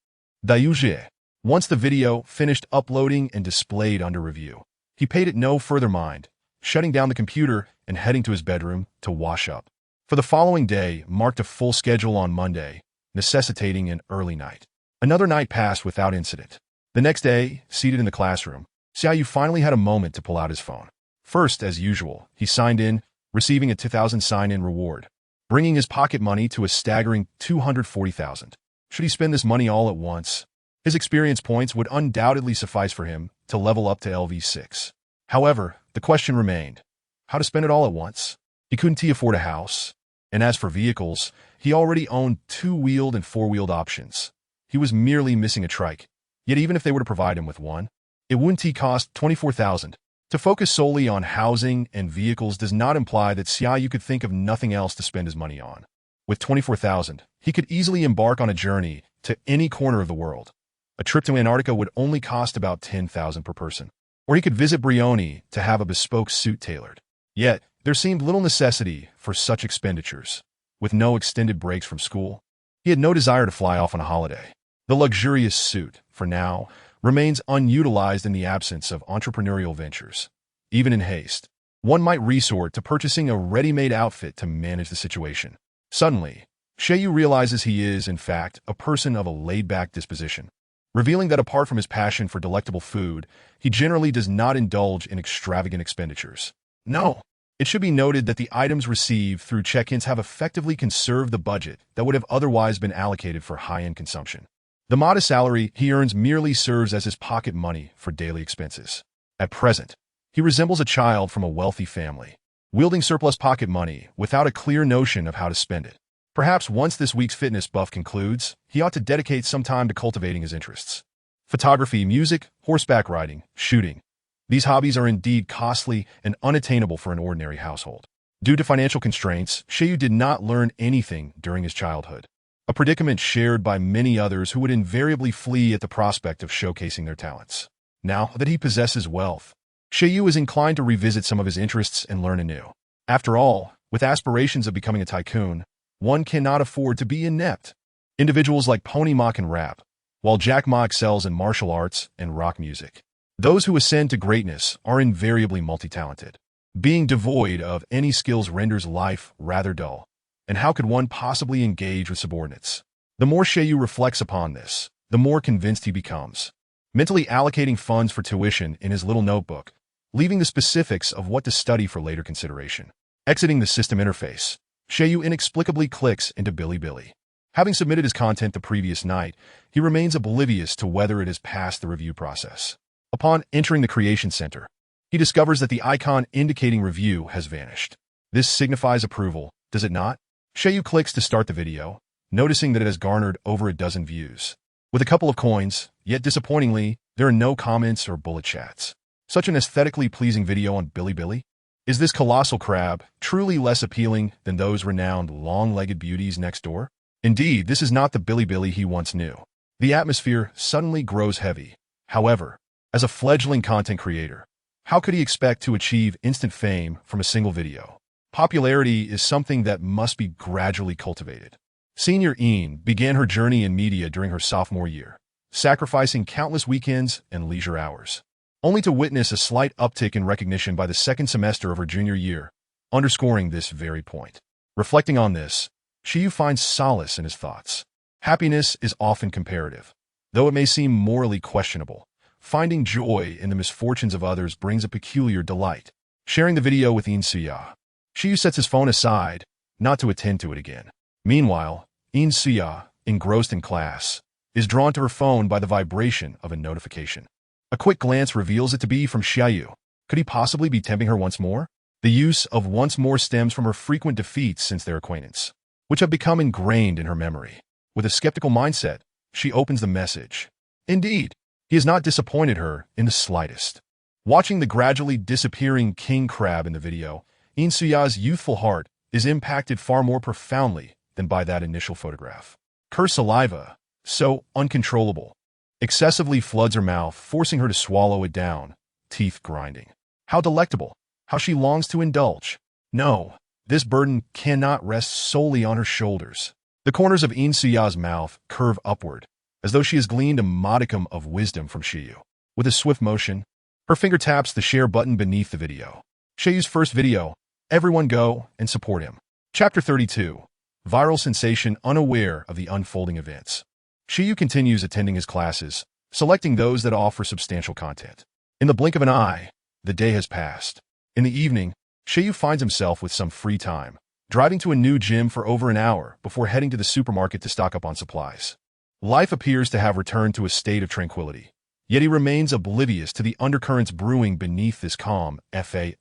Daiyujie. Once the video finished uploading and displayed under review, he paid it no further mind, shutting down the computer and heading to his bedroom to wash up. For the following day marked a full schedule on Monday, necessitating an early night. Another night passed without incident. The next day, seated in the classroom, Xia Yu finally had a moment to pull out his phone. First, as usual, he signed in, receiving a 2,000 sign-in reward, bringing his pocket money to a staggering 240,000. Should he spend this money all at once? His experience points would undoubtedly suffice for him to level up to LV6. However, the question remained, how to spend it all at once? He couldn't afford a house, and as for vehicles, he already owned 2-wheeled and 4-wheeled options. He was merely missing a trike, yet even if they were to provide him with one, it wouldn't cost 24,000. To focus solely on housing and vehicles does not imply that Xia Yu could think of nothing else to spend his money on. With 24,000, he could easily embark on a journey to any corner of the world. A trip to Antarctica would only cost about 10,000 per person. Or he could visit Brioni to have a bespoke suit tailored. Yet, there seemed little necessity for such expenditures. With no extended breaks from school, he had no desire to fly off on a holiday. The luxurious suit, for now, remains unutilized in the absence of entrepreneurial ventures. Even in haste, one might resort to purchasing a ready-made outfit to manage the situation. Suddenly, Xia Yu realizes he is, in fact, a person of a laid-back disposition, revealing that apart from his passion for delectable food, he generally does not indulge in extravagant expenditures. No, it should be noted that the items received through check-ins have effectively conserved the budget that would have otherwise been allocated for high-end consumption. The modest salary he earns merely serves as his pocket money for daily expenses. At present, he resembles a child from a wealthy family, wielding surplus pocket money without a clear notion of how to spend it. Perhaps once this week's fitness buff concludes, he ought to dedicate some time to cultivating his interests. Photography, music, horseback riding, shooting. These hobbies are indeed costly and unattainable for an ordinary household. Due to financial constraints, Xia Yu did not learn anything during his childhood, a predicament shared by many others who would invariably flee at the prospect of showcasing their talents. Now that he possesses wealth, Xia Yu is inclined to revisit some of his interests and learn anew. After all, with aspirations of becoming a tycoon, one cannot afford to be inept. Individuals like Pony Ma can rap, while Jack Ma excels in martial arts and rock music. Those who ascend to greatness are invariably multi-talented. Being devoid of any skills renders life rather dull. And how could one possibly engage with subordinates? The more Xia Yu reflects upon this, the more convinced he becomes. Mentally allocating funds for tuition in his little notebook, leaving the specifics of what to study for later consideration. Exiting the system interface, Xia Yu inexplicably clicks into Bilibili. Having submitted his content the previous night, he remains oblivious to whether it has passed the review process. Upon entering the Creation Center, he discovers that the icon indicating review has vanished. This signifies approval, does it not? Xia Yu clicks to start the video, noticing that it has garnered over a dozen views. With a couple of coins, yet disappointingly, there are no comments or bullet chats. Such an aesthetically pleasing video on Bilibili? Is this colossal crab truly less appealing than those renowned long-legged beauties next door? Indeed, this is not the Bilibili he once knew. The atmosphere suddenly grows heavy. However, as a fledgling content creator, how could he expect to achieve instant fame from a single video? Popularity is something that must be gradually cultivated. Senior Ian began her journey in media during her sophomore year, sacrificing countless weekends and leisure hours, only to witness a slight uptick in recognition by the second semester of her junior year, underscoring this very point. Reflecting on this, Xia Yu finds solace in his thoughts. Happiness is often comparative. Though it may seem morally questionable, finding joy in the misfortunes of others brings a peculiar delight. Sharing the video with Xia Yu sets his phone aside, not to attend to it again. Meanwhile, Xia, engrossed in class, is drawn to her phone by the vibration of a notification. A quick glance reveals it to be from Xia Yu. Could he possibly be tempting her once more? The use of once more stems from her frequent defeats since their acquaintance, which have become ingrained in her memory. With a skeptical mindset, she opens the message. Indeed, he has not disappointed her in the slightest. Watching the gradually disappearing king crab in the video, Xia's youthful heart is impacted far more profoundly than by that initial photograph. Her saliva, so uncontrollable, excessively floods her mouth, forcing her to swallow it down, teeth grinding. How delectable! How she longs to indulge! No, this burden cannot rest solely on her shoulders. The corners of Xia's mouth curve upward, as though she has gleaned a modicum of wisdom from Xia Yu. With a swift motion, her finger taps the share button beneath the video. Xia Yu's first video. Everyone go and support him. Chapter 32. Viral sensation unaware of the unfolding events. Xia Yu continues attending his classes, selecting those that offer substantial content. In the blink of an eye, the day has passed. In the evening, Xia Yu finds himself with some free time, driving to a new gym for over an hour before heading to the supermarket to stock up on supplies. Life appears to have returned to a state of tranquility, yet he remains oblivious to the undercurrents brewing beneath this calm fade.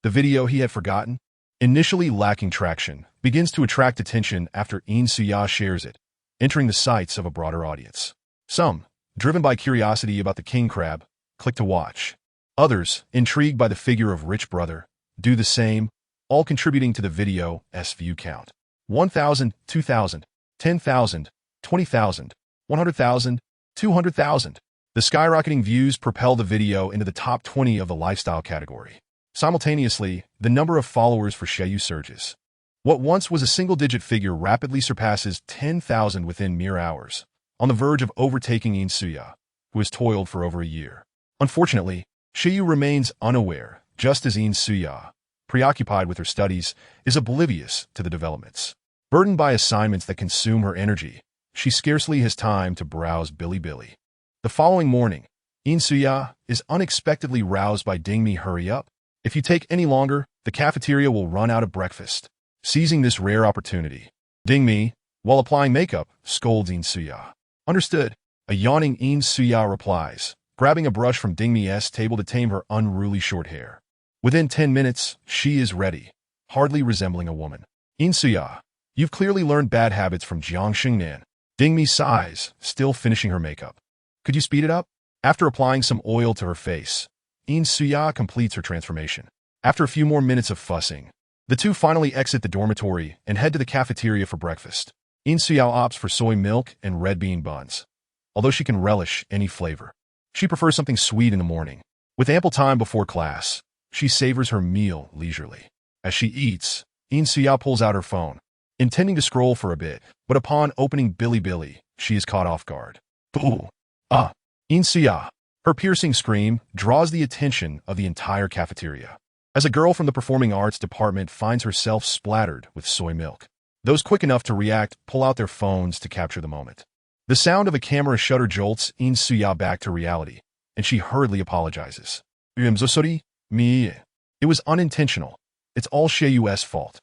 The video he had forgotten, initially lacking traction, begins to attract attention after Xia shares it, entering the sights of a broader audience. Some, driven by curiosity about the king crab, click to watch. Others, intrigued by the figure of rich brother, do the same, all contributing to the video's view count. 1,000, 2,000, 10,000, 20,000, 100,000, 200,000. The skyrocketing views propel the video into the top 20 of the lifestyle category. Simultaneously, the number of followers for Xia Yu surges. What once was a single-digit figure rapidly surpasses 10,000 within mere hours, on the verge of overtaking Xia, who has toiled for over a year. Unfortunately, Xia Yu remains unaware, just as Xia, preoccupied with her studies, is oblivious to the developments. Burdened by assignments that consume her energy, she scarcely has time to browse Bilibili. The following morning, Xia is unexpectedly roused by "Ding me, hurry up. If you take any longer, the cafeteria will run out of breakfast." Seizing this rare opportunity, Ding me, while applying makeup, scolds Xia. Understood. A yawning Xia replies, grabbing a brush from Ding me's table to tame her unruly short hair. Within 10 minutes, she is ready, hardly resembling a woman. Xia, you've clearly learned bad habits from Jiang Xingnan. Ding me sighs, still finishing her makeup. Could you speed it up? After applying some oil to her face, Xia completes her transformation. After a few more minutes of fussing, the two finally exit the dormitory and head to the cafeteria for breakfast. Xia opts for soy milk and red bean buns, although she can relish any flavor. She prefers something sweet in the morning. With ample time before class, she savors her meal leisurely. As she eats, Xia pulls out her phone. intending to scroll for a bit, but upon opening Bilibili, she is caught off guard. Boo! Ah! Xia! Her piercing scream draws the attention of the entire cafeteria, as a girl from the performing arts department finds herself splattered with soy milk. Those quick enough to react pull out their phones to capture the moment. The sound of a camera shutter jolts Xia back to reality, and she hurriedly apologizes. I'm so sorry, me. It was unintentional. It's all Xia Yu's fault.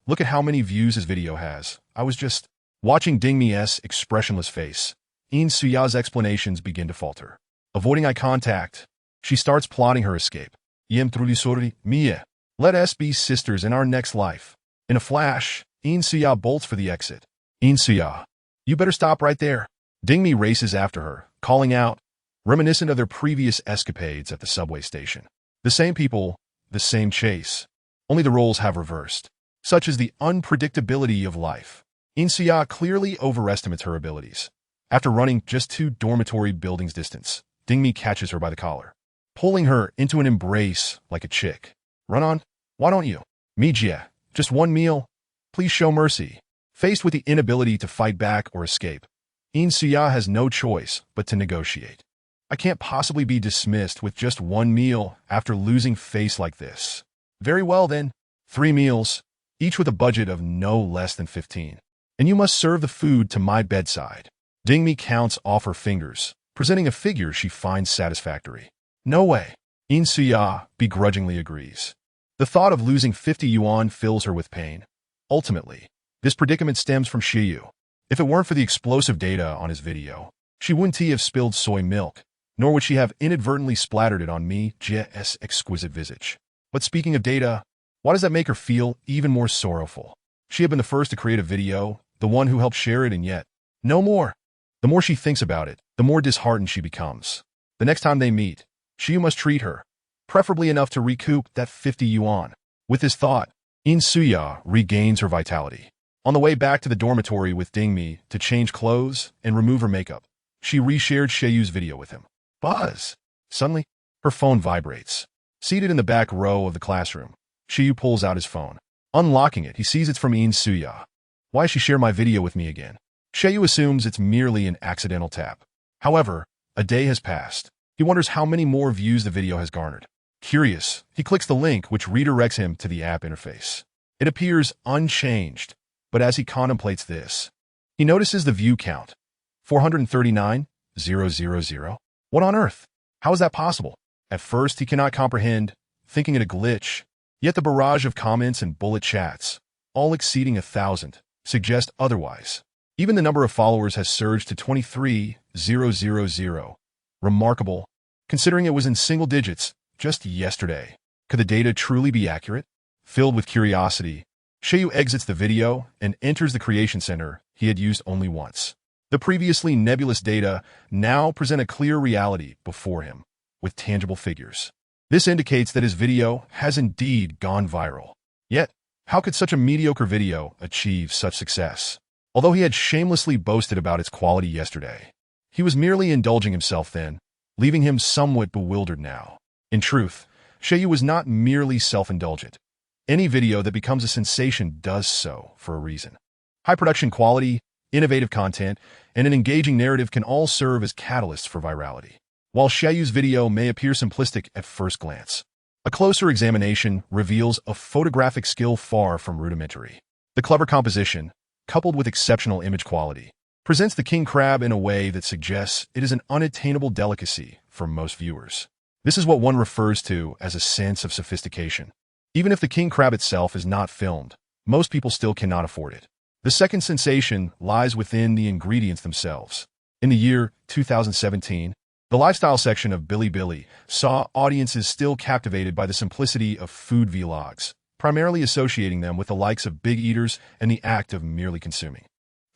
Look at how many views his video has. I was just watching Dingmi's expressionless face. Xia's explanations begin to falter. Avoiding eye contact, she starts plotting her escape. Yem truly sorry, me. Let us be sisters in our next life. In a flash, Xia bolts for the exit. Xia, you better stop right there. Dingmi races after her, calling out, reminiscent of their previous escapades at the subway station. The same people, the same chase. Only the roles have reversed. Such is the unpredictability of life. Xia clearly overestimates her abilities. After running just 2 dormitory buildings distance, Dingmi catches her by the collar, pulling her into an embrace like a chick. Run on? Why don't you? Mijie, just one meal? Please show mercy. Faced with the inability to fight back or escape, Xia has no choice but to negotiate. I can't possibly be dismissed with just one meal after losing face like this. Very well then, 3 meals, each with a budget of no less than 15. And you must serve the food to my bedside. Dingmi counts off her fingers, presenting a figure she finds satisfactory. No way. Xia begrudgingly agrees. The thought of losing 50 yuan fills her with pain. Ultimately, this predicament stems from Xia Yu. If it weren't for the explosive data on his video, she wouldn't have spilled soy milk, nor would she have inadvertently splattered it on Mijie's exquisite visage. But speaking of data, why does that make her feel even more sorrowful? She had been the first to create a video, the one who helped share it, and yet, no more. The more she thinks about it, the more disheartened she becomes. The next time they meet, Xia Yu must treat her, preferably enough to recoup that 50 yuan. With this thought, Xia regains her vitality. On the way back to the dormitory with Dingmi to change clothes and remove her makeup, she reshared Xia Yu's video with him. Buzz! Suddenly, her phone vibrates. Seated in the back row of the classroom, Xia Yu pulls out his phone. Unlocking it, he sees it's from Xia. Why she share my video with me again? Xia Yu assumes it's merely an accidental tap. However, a day has passed. He wonders how many more views the video has garnered. Curious, he clicks the link which redirects him to the app interface. It appears unchanged, but as he contemplates this, he notices the view count. 439,000. What on earth? How is that possible? At first, he cannot comprehend, thinking it a glitch, yet the barrage of comments and bullet chats, all exceeding 1,000, suggest otherwise. Even the number of followers has surged to 23,000. Remarkable, considering it was in single digits just yesterday. Could the data truly be accurate? Filled with curiosity, Xia Yu exits the video and enters the creation center he had used only once. The previously nebulous data now present a clear reality before him, with tangible figures. This indicates that his video has indeed gone viral. Yet, how could such a mediocre video achieve such success? Although he had shamelessly boasted about its quality yesterday, he was merely indulging himself then, leaving him somewhat bewildered now. In truth, Xia Yu was not merely self-indulgent. Any video that becomes a sensation does so for a reason. High production quality, innovative content, and an engaging narrative can all serve as catalysts for virality. While Xia Yu's video may appear simplistic at first glance, a closer examination reveals a photographic skill far from rudimentary. The clever composition, coupled with exceptional image quality, presents the king crab in a way that suggests it is an unattainable delicacy for most viewers. This is what one refers to as a sense of sophistication. Even if the king crab itself is not filmed, most people still cannot afford it. The second sensation lies within the ingredients themselves. In the year 2017, the lifestyle section of Bilibili saw audiences still captivated by the simplicity of food vlogs, primarily associating them with the likes of big eaters and the act of merely consuming.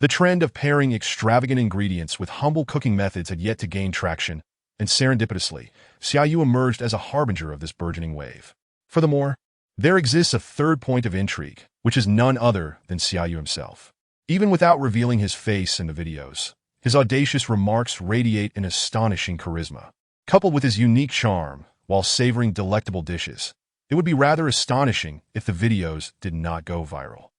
The trend of pairing extravagant ingredients with humble cooking methods had yet to gain traction, and serendipitously, Xia Yu emerged as a harbinger of this burgeoning wave. Furthermore, there exists a third point of intrigue, which is none other than Xia Yu himself. Even without revealing his face in the videos, his audacious remarks radiate an astonishing charisma. Coupled with his unique charm, while savoring delectable dishes, it would be rather astonishing if the videos did not go viral.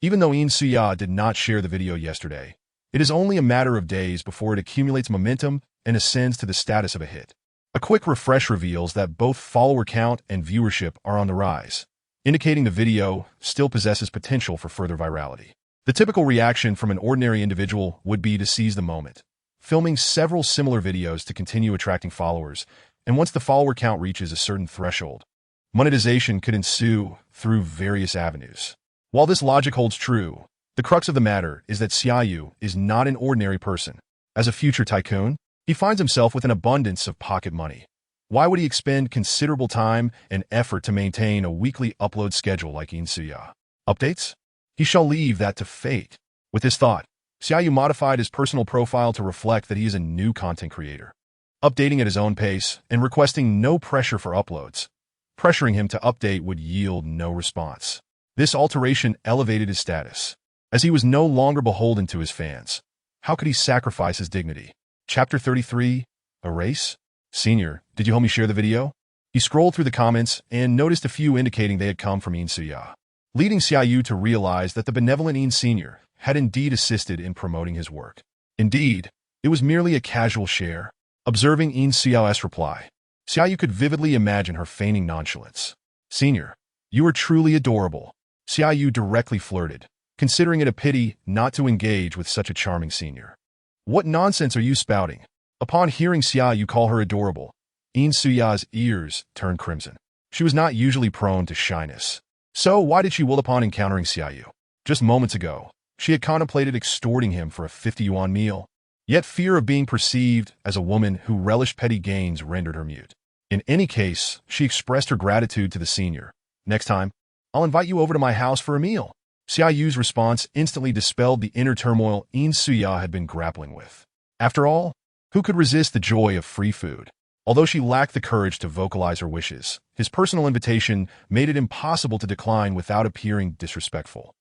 Even though Xia did not share the video yesterday, it is only a matter of days before it accumulates momentum and ascends to the status of a hit. A quick refresh reveals that both follower count and viewership are on the rise, indicating the video still possesses potential for further virality. The typical reaction from an ordinary individual would be to seize the moment, filming several similar videos to continue attracting followers, and once the follower count reaches a certain threshold, monetization could ensue through various avenues. While this logic holds true, the crux of the matter is that Xia Yu is not an ordinary person. As a future tycoon, he finds himself with an abundance of pocket money. Why would he expend considerable time and effort to maintain a weekly upload schedule like Xia? Updates? He shall leave that to fate. With this thought, Xia Yu modified his personal profile to reflect that he is a new content creator, updating at his own pace and requesting no pressure for uploads. Pressuring him to update would yield no response. This alteration elevated his status, as he was no longer beholden to his fans. How could he sacrifice his dignity? Chapter 33, A Race? Senior, did you help me share the video? He scrolled through the comments and noticed a few indicating they had come from Xia, leading Xia Yu to realize that the benevolent Senior had indeed assisted in promoting his work. Indeed, it was merely a casual share. Observing Xiao's reply, Xia Yu could vividly imagine her feigning nonchalance. Senior, you are truly adorable. Xia Yu directly flirted, considering it a pity not to engage with such a charming senior. What nonsense are you spouting? Upon hearing Xia Yu call her adorable, Xia's ears turned crimson. She was not usually prone to shyness. So why did she will upon encountering Xia Yu? Just moments ago, she had contemplated extorting him for a 50 yuan meal. Yet fear of being perceived as a woman who relished petty gains rendered her mute. In any case, she expressed her gratitude to the senior. Next time, I'll invite you over to my house for a meal. Xia Yu's response instantly dispelled the inner turmoil Xia had been grappling with. After all, who could resist the joy of free food? Although she lacked the courage to vocalize her wishes, his personal invitation made it impossible to decline without appearing disrespectful.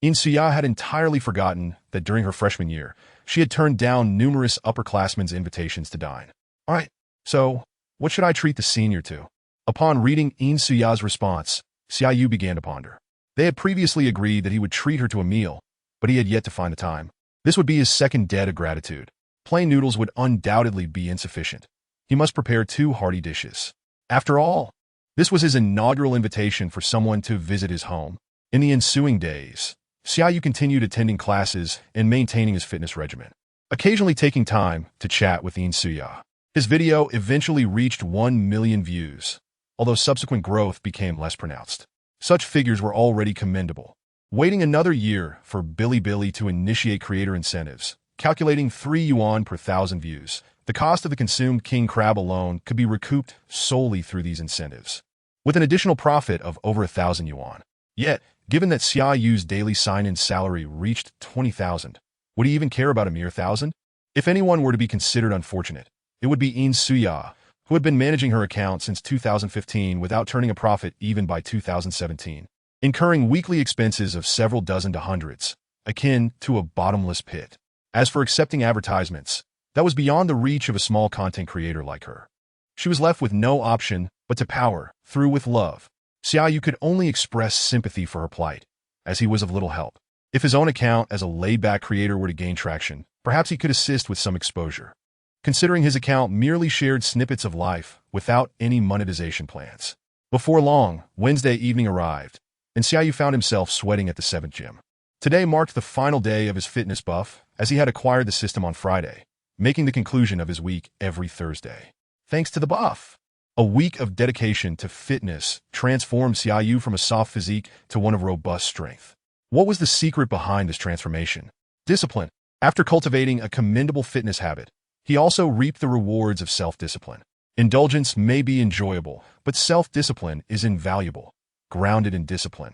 Xia had entirely forgotten that during her freshman year, she had turned down numerous upperclassmen's invitations to dine. All right, so what should I treat the senior to? Upon reading Xia's response, Xia Yu began to ponder. They had previously agreed that he would treat her to a meal, but he had yet to find the time. This would be his second debt of gratitude. Plain noodles would undoubtedly be insufficient. He must prepare 2 hearty dishes. After all, this was his inaugural invitation for someone to visit his home. In the ensuing days, Xia Yu continued attending classes and maintaining his fitness regimen, occasionally taking time to chat with Xia. His video eventually reached 1 million views, although subsequent growth became less pronounced. Such figures were already commendable. Waiting another year for Bilibili to initiate creator incentives, calculating 3 yuan per 1,000 views, the cost of the consumed king crab alone could be recouped solely through these incentives, with an additional profit of over 1,000 yuan. Yet, given that Xia Yu's daily sign-in salary reached 20,000, would he even care about a mere 1,000? If anyone were to be considered unfortunate, it would be Xia, who had been managing her account since 2015 without turning a profit even by 2017, incurring weekly expenses of several dozen to hundreds, akin to a bottomless pit. As for accepting advertisements, that was beyond the reach of a small content creator like her. She was left with no option but to power through with love. Xia Yu could only express sympathy for her plight, as he was of little help. If his own account as a laid-back creator were to gain traction, perhaps he could assist with some exposure, considering his account merely shared snippets of life without any monetization plans. Before long, Wednesday evening arrived, and Xia Yu found himself sweating at the 7th gym. Today marked the final day of his fitness buff, as he had acquired the system on Friday, making the conclusion of his week every Thursday. Thanks to the buff, a week of dedication to fitness transformed Xia Yu from a soft physique to one of robust strength. What was the secret behind this transformation? Discipline. After cultivating a commendable fitness habit, he also reaped the rewards of self-discipline. Indulgence may be enjoyable, but self-discipline is invaluable. Grounded in discipline,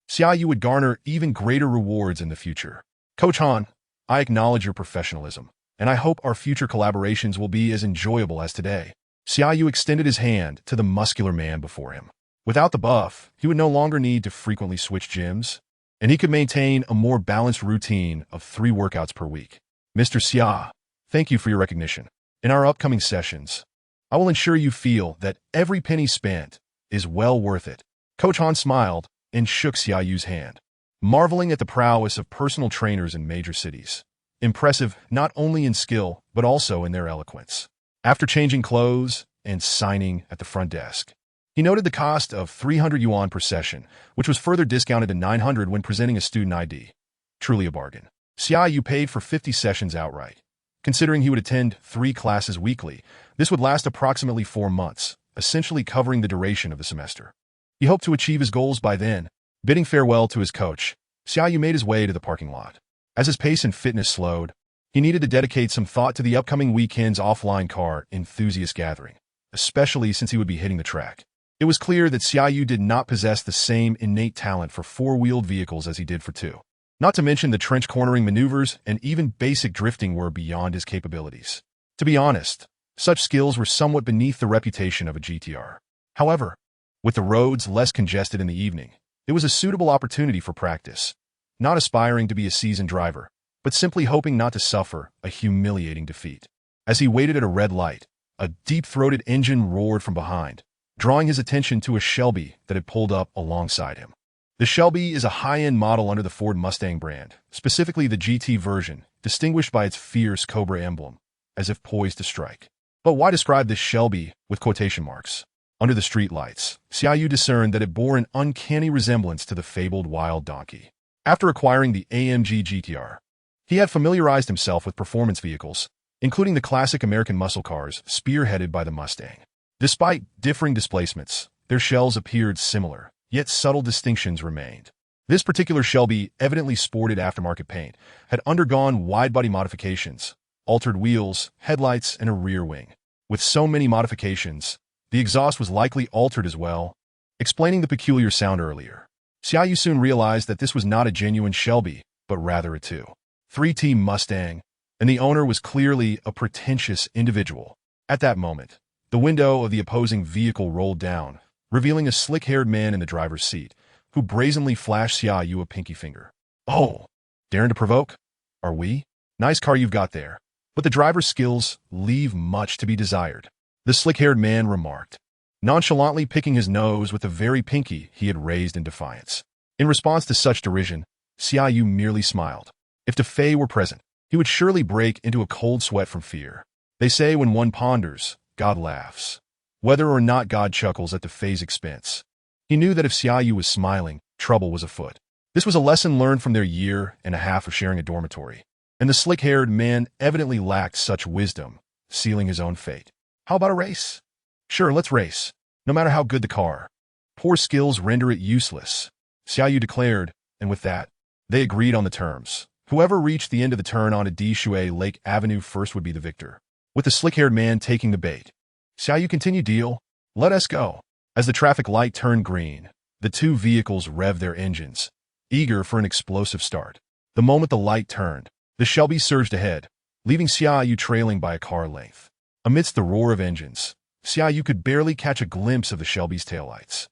Xia Yu would garner even greater rewards in the future. Coach Han, I acknowledge your professionalism, and I hope our future collaborations will be as enjoyable as today. Xia Yu extended his hand to the muscular man before him. Without the buff, he would no longer need to frequently switch gyms, and he could maintain a more balanced routine of 3 workouts per week. Mr. Xia, thank you for your recognition. In our upcoming sessions, I will ensure you feel that every penny spent is well worth it. Coach Han smiled and shook Xia Yu's hand. marveling at the prowess of personal trainers in major cities. Impressive not only in skill, but also in their eloquence. After changing clothes and signing at the front desk, he noted the cost of 300 yuan per session, which was further discounted to 900 when presenting a student ID. Truly a bargain. Xia Yu paid for 50 sessions outright. Considering he would attend 3 classes weekly, this would last approximately 4 months, essentially covering the duration of the semester. He hoped to achieve his goals by then. Bidding farewell to his coach, Xia Yu made his way to the parking lot. As his pace and fitness slowed, he needed to dedicate some thought to the upcoming weekend's offline car enthusiast gathering, especially since he would be hitting the track. It was clear that Xia Yu did not possess the same innate talent for 4-wheeled vehicles as he did for 2. Not to mention the trench cornering maneuvers and even basic drifting were beyond his capabilities. To be honest, such skills were somewhat beneath the reputation of a GTR. However, with the roads less congested in the evening, it was a suitable opportunity for practice. Not aspiring to be a seasoned driver, but simply hoping not to suffer a humiliating defeat. As he waited at a red light, a deep-throated engine roared from behind, drawing his attention to a Shelby that had pulled up alongside him. The Shelby is a high-end model under the Ford Mustang brand, specifically the GT version, distinguished by its fierce Cobra emblem, as if poised to strike. But why describe this Shelby with quotation marks? Under the streetlights, Xia Yu discerned that it bore an uncanny resemblance to the fabled wild donkey. After acquiring the AMG GTR, he had familiarized himself with performance vehicles, including the classic American muscle cars spearheaded by the Mustang. Despite differing displacements, their shells appeared similar, yet subtle distinctions remained. This particular Shelby evidently sported aftermarket paint, had undergone wide-body modifications, altered wheels, headlights, and a rear wing. With so many modifications, the exhaust was likely altered as well, explaining the peculiar sound earlier. Xia Yu soon realized that this was not a genuine Shelby, but rather a 2.3T Mustang, and the owner was clearly a pretentious individual. At that moment, the window of the opposing vehicle rolled down, revealing a slick-haired man in the driver's seat, who brazenly flashed Xia Yu a pinky finger. "Oh, daring to provoke? Are we? Nice car you've got there, but the driver's skills leave much to be desired," the slick-haired man remarked, nonchalantly picking his nose with the very pinky he had raised in defiance. In response to such derision, Xia Yu merely smiled. If DeFei were present, he would surely break into a cold sweat from fear. They say when one ponders, God laughs. Whether or not God chuckles at DeFei's expense. He knew that if Xia Yu was smiling, trouble was afoot. This was a lesson learned from their year and a half of sharing a dormitory, and the slick-haired man evidently lacked such wisdom, sealing his own fate. How about a race? Sure, let's race, no matter how good the car. Poor skills render it useless, Xia Yu declared, and with that, they agreed on the terms. Whoever reached the end of the turn onto Shui Lake Avenue first would be the victor. With the slick-haired man taking the bait, Xia Yu continued, "Deal. Let us go." As the traffic light turned green, the 2 vehicles revved their engines, eager for an explosive start. The moment the light turned, the Shelby surged ahead, leaving Xia Yu trailing by a car length. Amidst the roar of engines, Xia Yu could barely catch a glimpse of the Shelby's taillights.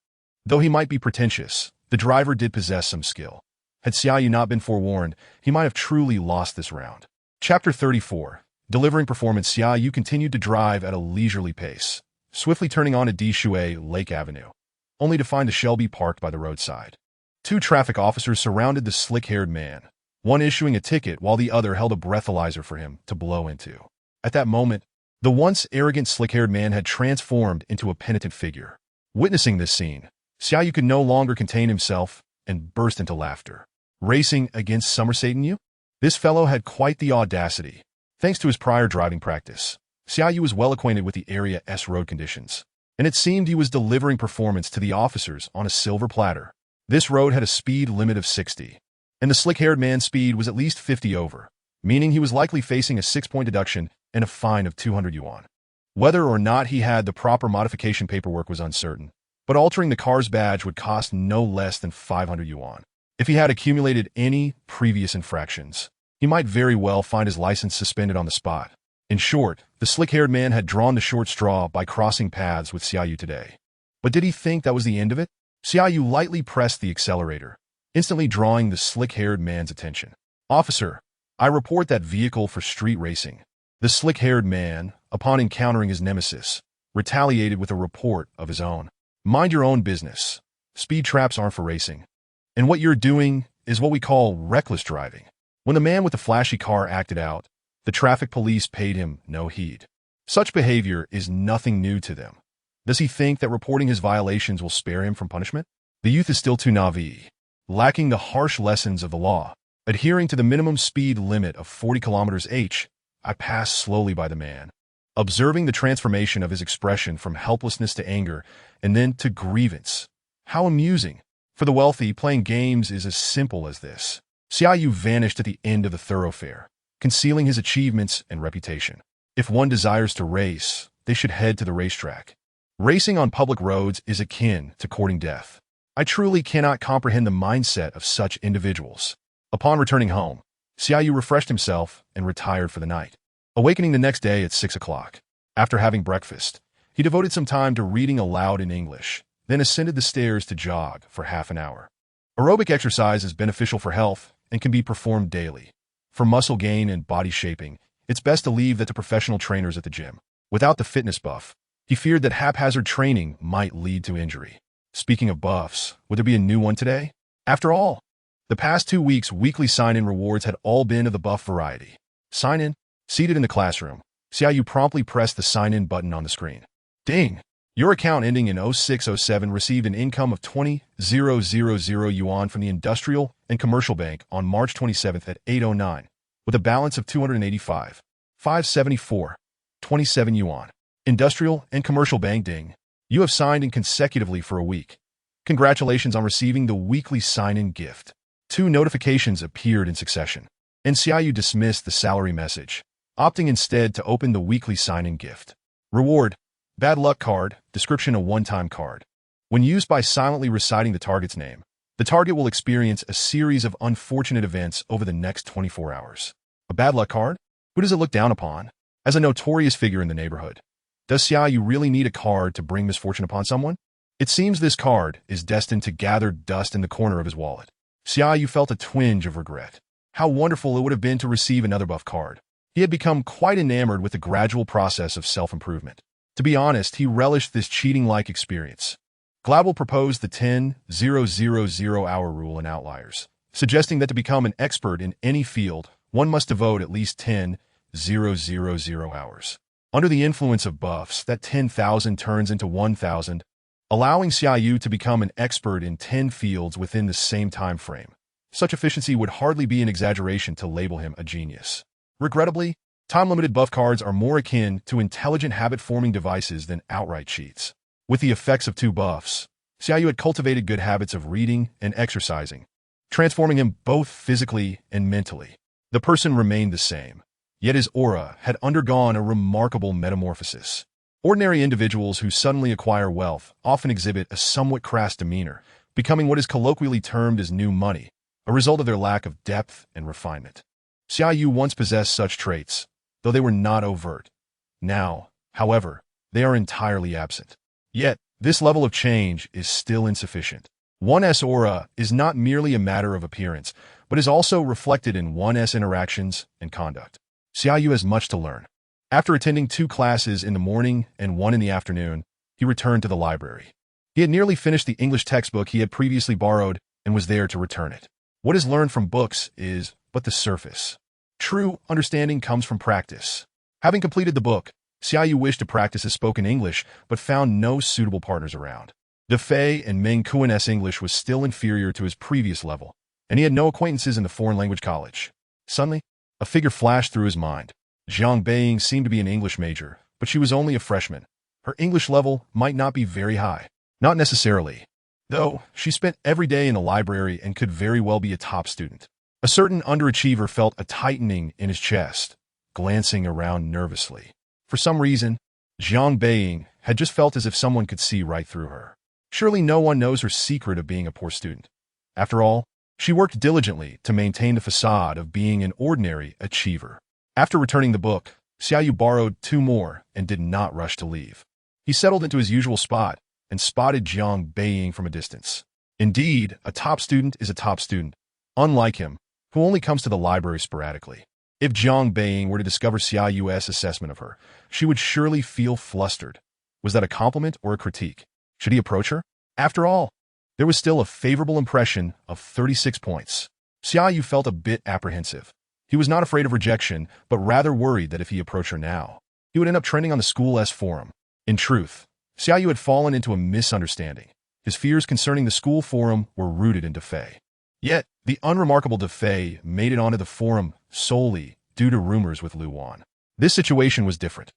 Though he might be pretentious, the driver did possess some skill. Had Xia Yu not been forewarned, he might have truly lost this round. Chapter 34. Delivering performance. Xia Yu continued to drive at a leisurely pace, swiftly turning onto Shui Lake Avenue, only to find the Shelby parked by the roadside. 2 traffic officers surrounded the slick-haired man, one issuing a ticket while the other held a breathalyzer for him to blow into. At that moment, the once arrogant slick-haired man had transformed into a penitent figure. Witnessing this scene, Xia Yu could no longer contain himself and burst into laughter. Racing against Yu? This fellow had quite the audacity. Thanks to his prior driving practice, Xia Yu was well acquainted with the area's road conditions, and it seemed he was delivering performance to the officers on a silver platter. This road had a speed limit of 60, and the slick-haired man's speed was at least 50 over, meaning he was likely facing a 6-point deduction and a fine of 200 yuan. Whether or not he had the proper modification paperwork was uncertain, but altering the car's badge would cost no less than 500 yuan. If he had accumulated any previous infractions, he might very well find his license suspended on the spot. In short, the slick-haired man had drawn the short straw by crossing paths with Xia Yu today. But did he think that was the end of it? Xia Yu lightly pressed the accelerator, instantly drawing the slick-haired man's attention. "Officer, I report that vehicle for street racing." The slick-haired man, upon encountering his nemesis, retaliated with a report of his own. "Mind your own business. Speed traps aren't for racing. And what you're doing is what we call reckless driving. When the man with the flashy car acted out, the traffic police paid him no heed. Such behavior is nothing new to them. Does he think that reporting his violations will spare him from punishment? The youth is still too naive, lacking the harsh lessons of the law. Adhering to the minimum speed limit of 40 km/h, I pass slowly by the man, observing the transformation of his expression from helplessness to anger and then to grievance. How amusing. For the wealthy, playing games is as simple as this. Xia Yu vanished at the end of the thoroughfare, concealing his achievements and reputation. If one desires to race, they should head to the racetrack. Racing on public roads is akin to courting death. I truly cannot comprehend the mindset of such individuals. Upon returning home, Xia Yu refreshed himself and retired for the night, awakening the next day at 6 o'clock. After having breakfast, he devoted some time to reading aloud in English, then ascended the stairs to jog for half an hour. Aerobic exercise is beneficial for health and can be performed daily. For muscle gain and body shaping, it's best to leave that to professional trainers at the gym. Without the fitness buff, he feared that haphazard training might lead to injury. Speaking of buffs, would there be a new one today? After all, the past 2 weeks' weekly sign-in rewards had all been of the buff variety. Sign in. Seated in the classroom, Xia Yu promptly pressed the sign-in button on the screen. Ding! Your account ending in 0607 received an income of 20,000 yuan from the Industrial and Commercial Bank on March 27th at 8:09, with a balance of 285,574.27 yuan. Industrial and Commercial Bank ding. You have signed in consecutively for a week. Congratulations on receiving the weekly sign-in gift. 2 notifications appeared in succession, and Xia Yu dismissed the salary message, opting instead to open the weekly sign-in gift. Reward: Bad luck card, description: a one-time card. When used by silently reciting the target's name, the target will experience a series of unfortunate events over the next 24 hours. A bad luck card? Who does it look down upon? As a notorious figure in the neighborhood. Does Xia Yu really need a card to bring misfortune upon someone? It seems this card is destined to gather dust in the corner of his wallet. Xia Yu felt a twinge of regret. How wonderful it would have been to receive another buff card. He had become quite enamored with the gradual process of self-improvement. To be honest, he relished this cheating-like experience. Gladwell proposed the 10,000-hour rule in Outliers, suggesting that to become an expert in any field, one must devote at least 10,000 hours. Under the influence of buffs, that 10,000 turns into 1,000, allowing Xia Yu to become an expert in 10 fields within the same time frame. Such efficiency would hardly be an exaggeration to label him a genius. Regrettably, time-limited buff cards are more akin to intelligent habit-forming devices than outright cheats. With the effects of 2 buffs, Xia Yu had cultivated good habits of reading and exercising, transforming him both physically and mentally. The person remained the same, yet his aura had undergone a remarkable metamorphosis. Ordinary individuals who suddenly acquire wealth often exhibit a somewhat crass demeanor, becoming what is colloquially termed as new money, a result of their lack of depth and refinement. Xia Yu once possessed such traits, though they were not overt. Now, however, they are entirely absent. Yet, this level of change is still insufficient. One's aura is not merely a matter of appearance, but is also reflected in one's interactions and conduct. Xia Yu has much to learn. After attending 2 classes in the morning and 1 in the afternoon, he returned to the library. He had nearly finished the English textbook he had previously borrowed and was there to return it. What is learned from books is but the surface. True understanding comes from practice. Having completed the book, Xia Yu wished to practice his spoken English, but found no suitable partners around. De Fei and Meng Kuan's English was still inferior to his previous level, and he had no acquaintances in the foreign language college. Suddenly, a figure flashed through his mind. Zhang Beiying seemed to be an English major, but she was only a freshman. Her English level might not be very high. Not necessarily. Though, she spent every day in the library and could very well be a top student. A certain underachiever felt a tightening in his chest, glancing around nervously. For some reason, Zhang Beiying had just felt as if someone could see right through her. Surely no one knows her secret of being a poor student. After all, she worked diligently to maintain the facade of being an ordinary achiever. After returning the book, Xia Yu borrowed 2 more and did not rush to leave. He settled into his usual spot and spotted Zhang Beiying from a distance. Indeed, a top student is a top student, unlike him, who only comes to the library sporadically. If Zhang Beiying were to discover Xia Yu's assessment of her, she would surely feel flustered. Was that a compliment or a critique? Should he approach her? After all, there was still a favorable impression of 36 points. Xia Yu felt a bit apprehensive. He was not afraid of rejection, but rather worried that if he approached her now, he would end up trending on the school's forum. In truth, Xia Yu had fallen into a misunderstanding. His fears concerning the school forum were rooted in Defei. Yet, the unremarkable Defei made it onto the forum solely due to rumors with Lu Wan. This situation was different.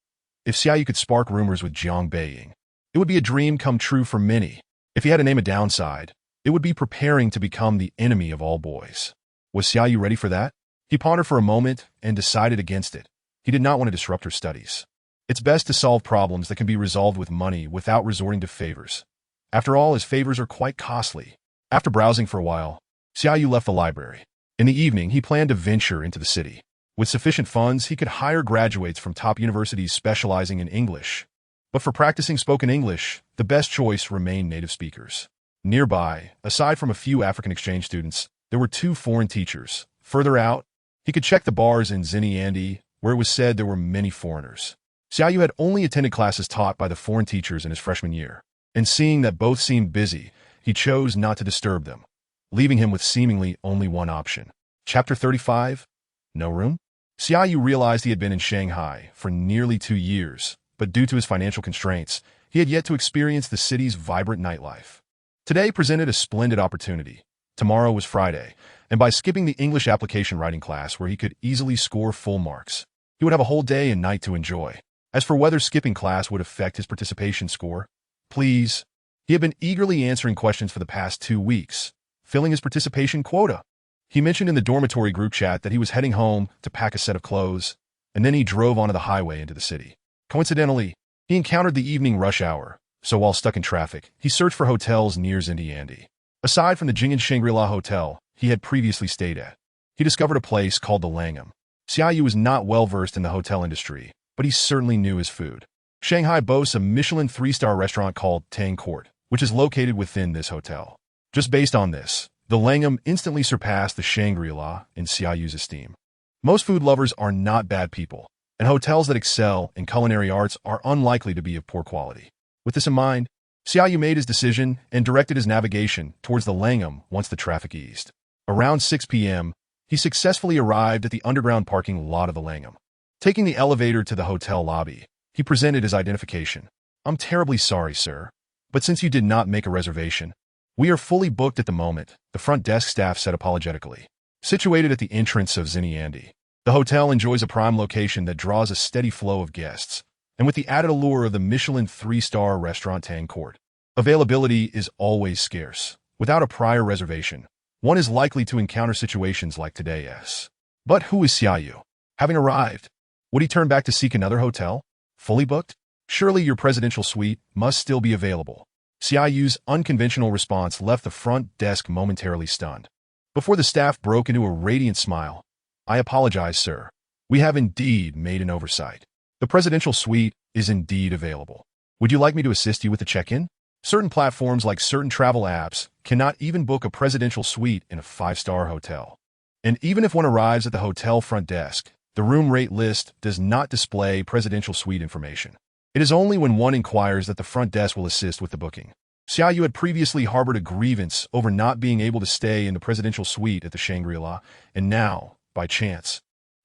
If Xia Yu could spark rumors with Jiang Beiying, it would be a dream come true for many. If he had to name a downside, it would be preparing to become the enemy of all boys. Was Xia Yu ready for that? He pondered for a moment and decided against it. He did not want to disrupt her studies. It's best to solve problems that can be resolved with money without resorting to favors. After all, his favors are quite costly. After browsing for a while, Xia Yu left the library. In the evening, he planned to venture into the city. With sufficient funds, he could hire graduates from top universities specializing in English. But for practicing spoken English, the best choice remained native speakers. Nearby, aside from a few African exchange students, there were 2 foreign teachers. Further out, he could check the bars in Xinyiandi, where it was said there were many foreigners. Xia Yu had only attended classes taught by the foreign teachers in his freshman year, and seeing that both seemed busy, he chose not to disturb them, leaving him with seemingly only one option. Chapter 35. No room? Xia Yu realized he had been in Shanghai for nearly 2 years, but due to his financial constraints, he had yet to experience the city's vibrant nightlife. Today presented a splendid opportunity. Tomorrow was Friday, and by skipping the English application writing class where he could easily score full marks, he would have a whole day and night to enjoy. As for whether skipping class would affect his participation score, please. He had been eagerly answering questions for the past 2 weeks, filling his participation quota. He mentioned in the dormitory group chat that he was heading home to pack a set of clothes, and then he drove onto the highway into the city. Coincidentally, he encountered the evening rush hour, so while stuck in traffic, he searched for hotels near Xinyiandi. Aside from the Jing'an Shangri-La Hotel he had previously stayed at, he discovered a place called the Langham. Xia Yu was not well versed in the hotel industry, but he certainly knew his food. Shanghai boasts a Michelin 3-star restaurant called Tang Court, which is located within this hotel. Just based on this, the Langham instantly surpassed the Shangri-La in Xia Yu's esteem. Most food lovers are not bad people, and hotels that excel in culinary arts are unlikely to be of poor quality. With this in mind, Xia Yu made his decision and directed his navigation towards the Langham once the traffic eased. Around 6 p.m., he successfully arrived at the underground parking lot of the Langham. Taking the elevator to the hotel lobby, he presented his identification. "I'm terribly sorry, sir, but since you did not make a reservation, we are fully booked at the moment," the front desk staff said apologetically. Situated at the entrance of Xinyiandi, the hotel enjoys a prime location that draws a steady flow of guests, and with the added allure of the Michelin 3-star restaurant Tang Court, availability is always scarce. Without a prior reservation, one is likely to encounter situations like today's. But who is Xia Yu? Having arrived, would he turn back to seek another hotel? Fully booked? Surely your presidential suite must still be available. Xia Yu's unconventional response left the front desk momentarily stunned. Before the staff broke into a radiant smile, "I apologize, sir. We have indeed made an oversight. The presidential suite is indeed available. Would you like me to assist you with the check-in?" Certain platforms like certain travel apps cannot even book a presidential suite in a 5-star hotel. And even if one arrives at the hotel front desk, the room rate list does not display presidential suite information. It is only when one inquires that the front desk will assist with the booking. Xia Yu had previously harbored a grievance over not being able to stay in the presidential suite at the Shangri-La, and now, by chance,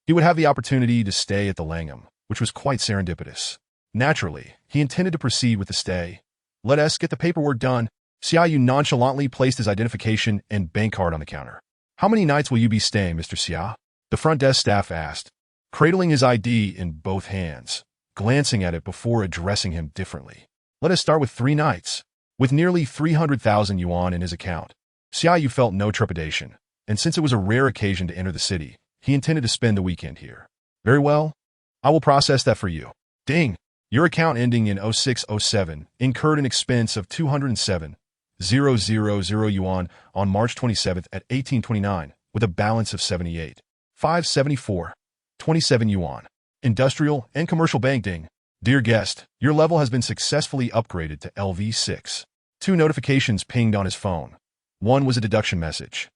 he would have the opportunity to stay at the Langham, which was quite serendipitous. Naturally, he intended to proceed with the stay. "Let us get the paperwork done." Xia Yu nonchalantly placed his identification and bank card on the counter. "How many nights will you be staying, Mr. Xia?" the front desk staff asked, cradling his ID in both hands, glancing at it before addressing him differently. "Let us start with 3 nights. With nearly 300,000 yuan in his account, Xia Yu felt no trepidation, and since it was a rare occasion to enter the city, he intended to spend the weekend here. "Very well. I will process that for you." Ding! Your account ending in 0607 incurred an expense of 207,000 yuan on March 27th at 1829, with a balance of 78,574.27 yuan. Industrial and Commercial Bank. Ding. Dear guest, your level has been successfully upgraded to LV6. 2 notifications pinged on his phone. One was a deduction message,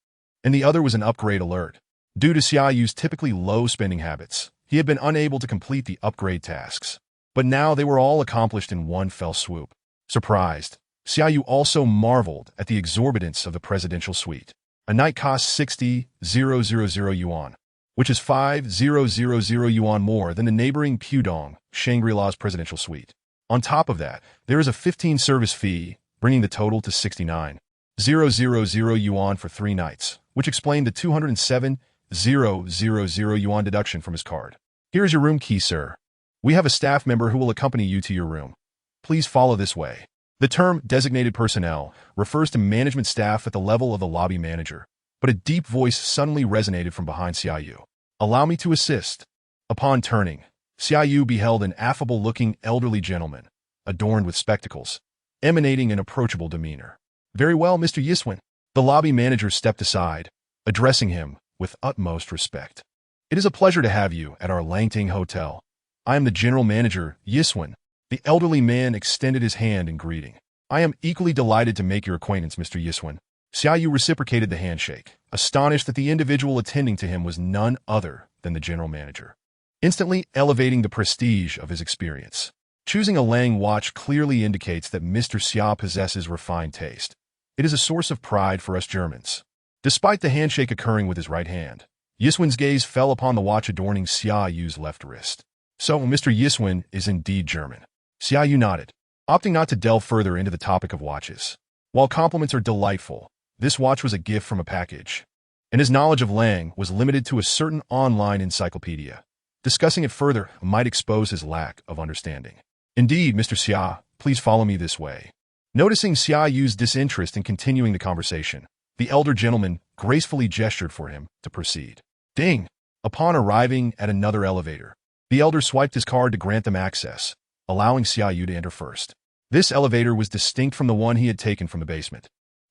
and the other was an upgrade alert. Due to Xia Yu's typically low spending habits, he had been unable to complete the upgrade tasks. But now they were all accomplished in one fell swoop. Surprised, Xia Yu also marveled at the exorbitance of the presidential suite. A night costs 60,000 yuan, which is 5,000 yuan more than the neighboring Pudong, Shangri-La's presidential suite. On top of that, there is a 15 service fee, bringing the total to 69,000 yuan for 3 nights, which explained the 207,000 yuan deduction from his card. Here is your room key, sir. We have a staff member who will accompany you to your room. Please follow this way. The term designated personnel refers to management staff at the level of the lobby manager, but a deep voice suddenly resonated from behind Xia Yu. Allow me to assist. Upon turning, Xia Yu beheld an affable-looking elderly gentleman, adorned with spectacles, emanating an approachable demeanor. Very well, Mr. Yiswen. The lobby manager stepped aside, addressing him with utmost respect. It is a pleasure to have you at our Langting Hotel. I am the general manager, Yiswen. The elderly man extended his hand in greeting. I am equally delighted to make your acquaintance, Mr. Yiswen. Xia Yu reciprocated the handshake, astonished that the individual attending to him was none other than the general manager, instantly elevating the prestige of his experience. Choosing a Lang watch clearly indicates that Mr. Xia possesses refined taste. It is a source of pride for us Germans. Despite the handshake occurring with his right hand, Yiswen's gaze fell upon the watch adorning Xia Yu's left wrist. So, Mr. Yiswen is indeed German. Xia Yu nodded, opting not to delve further into the topic of watches. While compliments are delightful, this watch was a gift from a package, and his knowledge of Lang was limited to a certain online encyclopedia. Discussing it further might expose his lack of understanding. Indeed, Mr. Xia, please follow me this way. Noticing Xia Yu's disinterest in continuing the conversation, the elder gentleman gracefully gestured for him to proceed. Ding! Upon arriving at another elevator, the elder swiped his card to grant them access, allowing Xia Yu to enter first. This elevator was distinct from the one he had taken from the basement.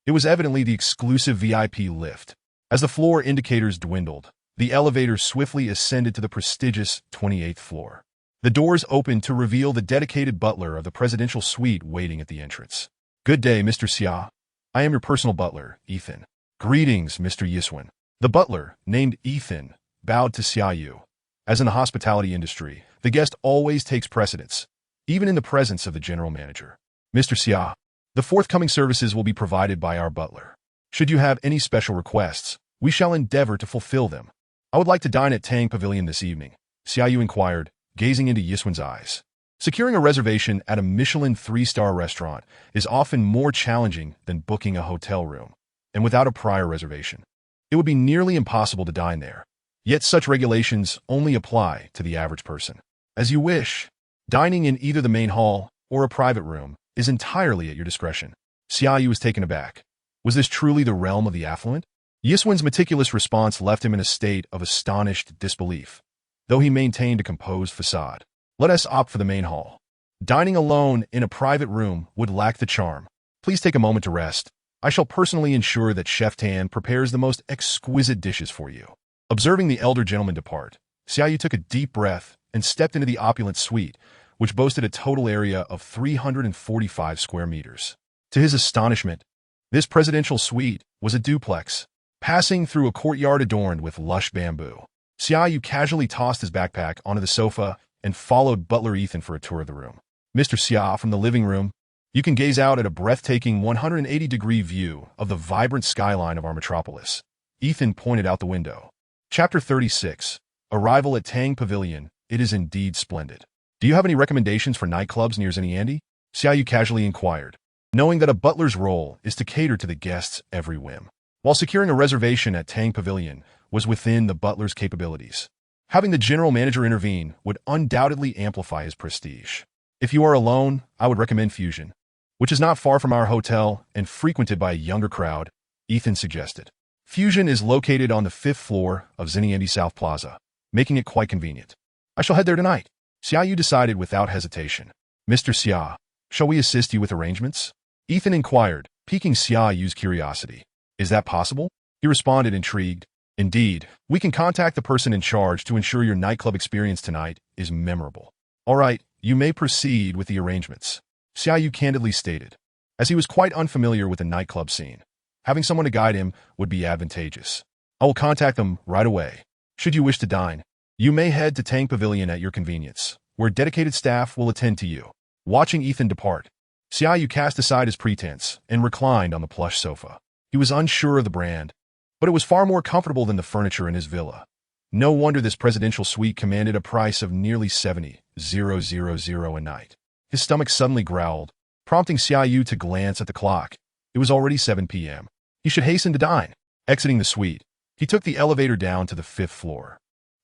It was evidently the exclusive VIP lift. As the floor indicators dwindled, the elevator swiftly ascended to the prestigious 28th floor. The doors opened to reveal the dedicated butler of the presidential suite waiting at the entrance. Good day, Mr. Xia. I am your personal butler, Ethan. Greetings, Mr. Yiswen. The butler, named Ethan, bowed to Xia Yu. As in the hospitality industry, the guest always takes precedence, even in the presence of the general manager. Mr. Xia, the forthcoming services will be provided by our butler. Should you have any special requests, we shall endeavor to fulfill them. I would like to dine at Tang Pavilion this evening, Xia Yu inquired, gazing into Yiswen's eyes. Securing a reservation at a Michelin 3-star restaurant is often more challenging than booking a hotel room, and without a prior reservation, it would be nearly impossible to dine there. Yet such regulations only apply to the average person. As you wish. Dining in either the main hall or a private room is entirely at your discretion. Xia Yu was taken aback. Was this truly the realm of the affluent? Yiswen's meticulous response left him in a state of astonished disbelief, though he maintained a composed facade. Let us opt for the main hall. Dining alone in a private room would lack the charm. Please take a moment to rest. I shall personally ensure that Chef Tan prepares the most exquisite dishes for you. Observing the elder gentleman depart, Xia Yu took a deep breath and stepped into the opulent suite, which boasted a total area of 345 square meters. To his astonishment, this presidential suite was a duplex, passing through a courtyard adorned with lush bamboo. Xia Yu casually tossed his backpack onto the sofa and followed butler Ethan for a tour of the room. Mr. Xia, from the living room, you can gaze out at a breathtaking 180-degree view of the vibrant skyline of our metropolis. Ethan pointed out the window. Chapter 36. Arrival at Tang Pavilion. It is indeed splendid. Do you have any recommendations for nightclubs near Xintiandi? Xia Yu casually inquired, knowing that a butler's role is to cater to the guest's every whim. While securing a reservation at Tang Pavilion was within the butler's capabilities, having the general manager intervene would undoubtedly amplify his prestige. If you are alone, I would recommend Fusion, which is not far from our hotel and frequented by a younger crowd, Ethan suggested. Fusion is located on the 5th floor of Xintiandi South Plaza, making it quite convenient. I shall head there tonight. Xia Yu decided without hesitation. Mr. Xia, shall we assist you with arrangements? Ethan inquired, piquing Xia Yu's curiosity. Is that possible? He responded, intrigued. Indeed, we can contact the person in charge to ensure your nightclub experience tonight is memorable. All right, you may proceed with the arrangements, Xia Yu candidly stated. As he was quite unfamiliar with the nightclub scene, having someone to guide him would be advantageous. I will contact them right away. Should you wish to dine, you may head to Tang Pavilion at your convenience, where dedicated staff will attend to you. Watching Ethan depart, Xia Yu cast aside his pretense and reclined on the plush sofa. He was unsure of the brand, but it was far more comfortable than the furniture in his villa. No wonder this presidential suite commanded a price of nearly 70,000 a night. His stomach suddenly growled, prompting Xia Yu to glance at the clock. It was already 7 p.m. He should hasten to dine. Exiting the suite, he took the elevator down to the 5th floor.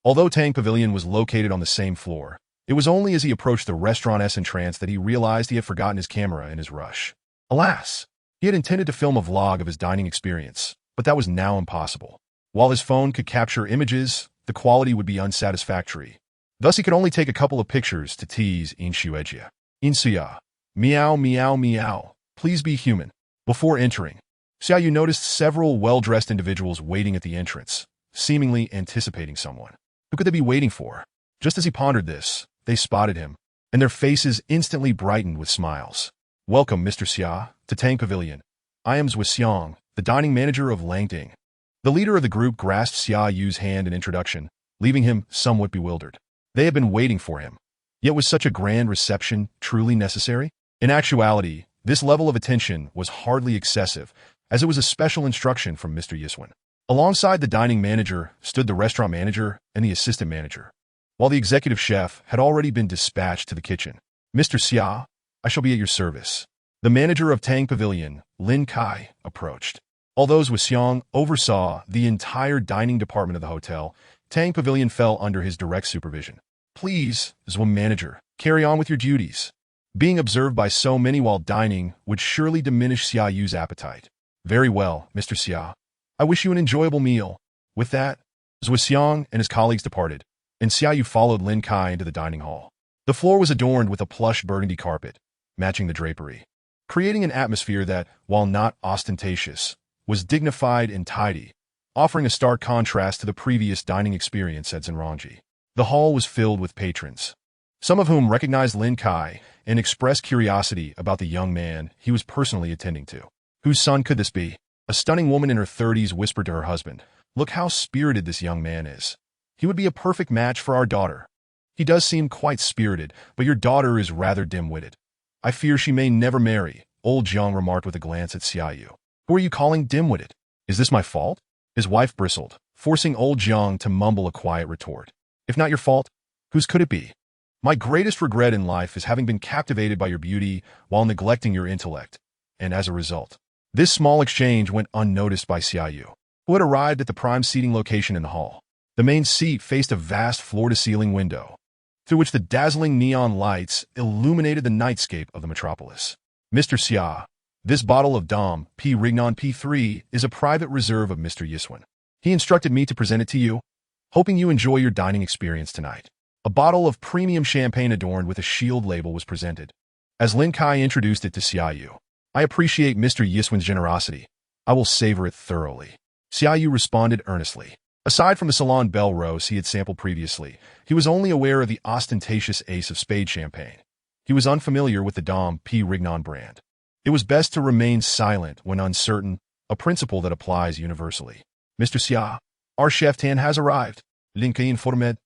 Although Tang Pavilion was located on the same floor, it was only as he approached the restaurant's entrance that he realized he had forgotten his camera in his rush. Alas, he had intended to film a vlog of his dining experience, but that was now impossible. While his phone could capture images, the quality would be unsatisfactory. Thus, he could only take a couple of pictures to tease Xia. Xia, meow meow meow, please be human. Before entering, Xia Yu noticed several well-dressed individuals waiting at the entrance, seemingly anticipating someone. Who could they be waiting for? Just as he pondered this, they spotted him, and their faces instantly brightened with smiles. Welcome, Mr. Xia, to Tang Pavilion. I am Zhui Xiang, the dining manager of Langding. The leader of the group grasped Xia Yu's hand in introduction, leaving him somewhat bewildered. They had been waiting for him. Yet was such a grand reception truly necessary? In actuality, this level of attention was hardly excessive, as it was a special instruction from Mr. Yiswen. Alongside the dining manager stood the restaurant manager and the assistant manager, while the executive chef had already been dispatched to the kitchen. Mr. Xia, I shall be at your service. The manager of Tang Pavilion, Lin Kai, approached. Although Zhui Xiang oversaw the entire dining department of the hotel, Tang Pavilion fell under his direct supervision. Please, Zhui manager, carry on with your duties. Being observed by so many while dining would surely diminish Xia Yu's appetite. Very well, Mr. Xia. I wish you an enjoyable meal. With that, Zhui Xiang and his colleagues departed, and Xia Yu followed Lin Kai into the dining hall. The floor was adorned with a plush burgundy carpet, matching the drapery, creating an atmosphere that, while not ostentatious, was dignified and tidy, offering a stark contrast to the previous dining experience at Zenranji. The hall was filled with patrons, some of whom recognized Lin Kai and expressed curiosity about the young man he was personally attending to. Whose son could this be? A stunning woman in her 30s whispered to her husband, "Look how spirited this young man is. He would be a perfect match for our daughter. He does seem quite spirited, but your daughter is rather dim-witted. I fear she may never marry," old Jiang remarked with a glance at Xia Yu. "Who are you calling dim-witted? Is this my fault?" His wife bristled, forcing old Jiang to mumble a quiet retort. "If not your fault, whose could it be? My greatest regret in life is having been captivated by your beauty while neglecting your intellect, and as a result." This small exchange went unnoticed by Xia Yu, who had arrived at the prime seating location in the hall. The main seat faced a vast floor-to-ceiling window, through which the dazzling neon lights illuminated the nightscape of the metropolis. "Mr. Xia, this bottle of Dom P. Rignon P3 is a private reserve of Mr. Yiswen. He instructed me to present it to you, hoping you enjoy your dining experience tonight." A bottle of premium champagne adorned with a shield label was presented. As Lin Kai introduced it to Xia Yu, "I appreciate Mr. Yiswen's generosity. I will savor it thoroughly." Xia Yu responded earnestly. Aside from the Salon Belle Rose he had sampled previously, he was only aware of the ostentatious Ace of Spades champagne. He was unfamiliar with the Dom P. Rignon brand. It was best to remain silent when uncertain, a principle that applies universally. "Mr. Xia, our chef Tan has arrived," Lin Kai informed,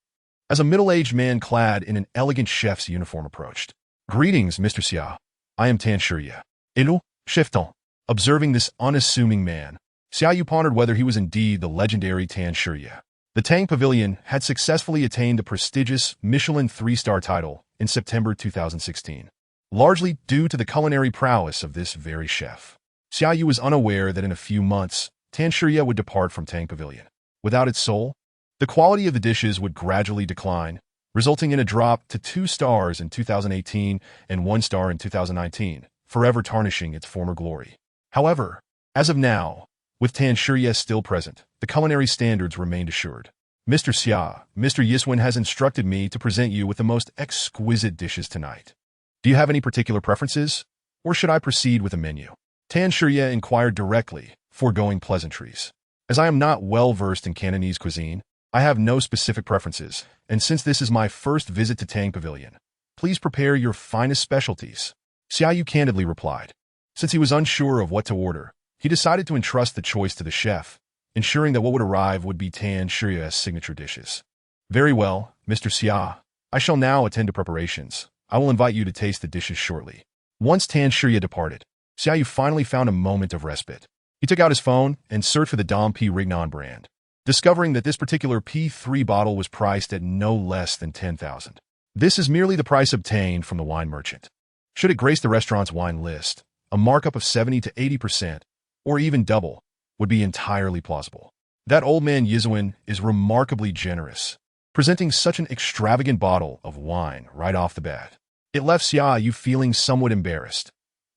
as a middle-aged man clad in an elegant chef's uniform approached. "Greetings, Mr. Xia. I am Tan Shirya." "Hello, Chef Tan." Observing this unassuming man, Xia Yu pondered whether he was indeed the legendary Tan Shirya. The Tang Pavilion had successfully attained the prestigious Michelin 3-star title in September 2016, largely due to the culinary prowess of this very chef. Xia Yu was unaware that in a few months, Tan Shirya would depart from Tang Pavilion. Without its soul, the quality of the dishes would gradually decline, resulting in a drop to 2 stars in 2018 and 1 star in 2019, forever tarnishing its former glory. However, as of now, with Tan Shirya still present, the culinary standards remained assured. "Mr. Xia, Mr. Yiswen has instructed me to present you with the most exquisite dishes tonight. Do you have any particular preferences, or should I proceed with a menu?" Tan Shirya inquired directly, foregoing pleasantries. "As I am not well-versed in Cantonese cuisine, I have no specific preferences, and since this is my first visit to Tang Pavilion, please prepare your finest specialties," Xia Yu candidly replied. Since he was unsure of what to order, he decided to entrust the choice to the chef, ensuring that what would arrive would be Tan Shirya's signature dishes. "Very well, Mr. Xia. I shall now attend to preparations. I will invite you to taste the dishes shortly." Once Tan Shirya departed, Xia Yu finally found a moment of respite. He took out his phone and searched for the Dom P. brand, discovering that this particular P3 bottle was priced at no less than $10,000. This is merely the price obtained from the wine merchant. Should it grace the restaurant's wine list, a markup of 70 to 80%, or even double, would be entirely plausible. That old man Yizhuan is remarkably generous, presenting such an extravagant bottle of wine right off the bat. It left Xia Yu feeling somewhat embarrassed.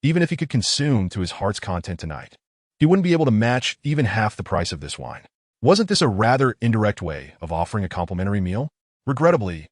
Even if he could consume to his heart's content tonight, he wouldn't be able to match even half the price of this wine. Wasn't this a rather indirect way of offering a complimentary meal? Regrettably,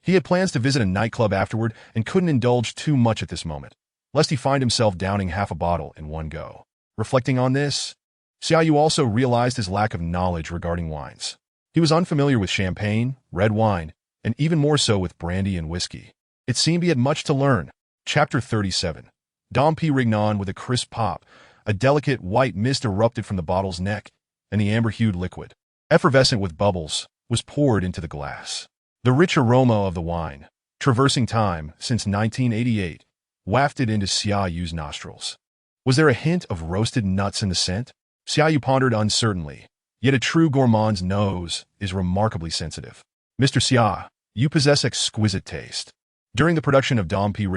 he had plans to visit a nightclub afterward and couldn't indulge too much at this moment, lest he find himself downing half a bottle in one go. Reflecting on this, Xia Yu also realized his lack of knowledge regarding wines. He was unfamiliar with champagne, red wine, and even more so with brandy and whiskey. It seemed he had much to learn. Chapter 37. Dom P. with a crisp pop. A delicate white mist erupted from the bottle's neck, and the amber-hued liquid, effervescent with bubbles, was poured into the glass. The rich aroma of the wine, traversing time since 1988, wafted into Xia Yu's nostrils. Was there a hint of roasted nuts in the scent? Xia Yu pondered uncertainly, yet a true gourmand's nose is remarkably sensitive. Mr. Xia, you possess exquisite taste. During the production of Dom P.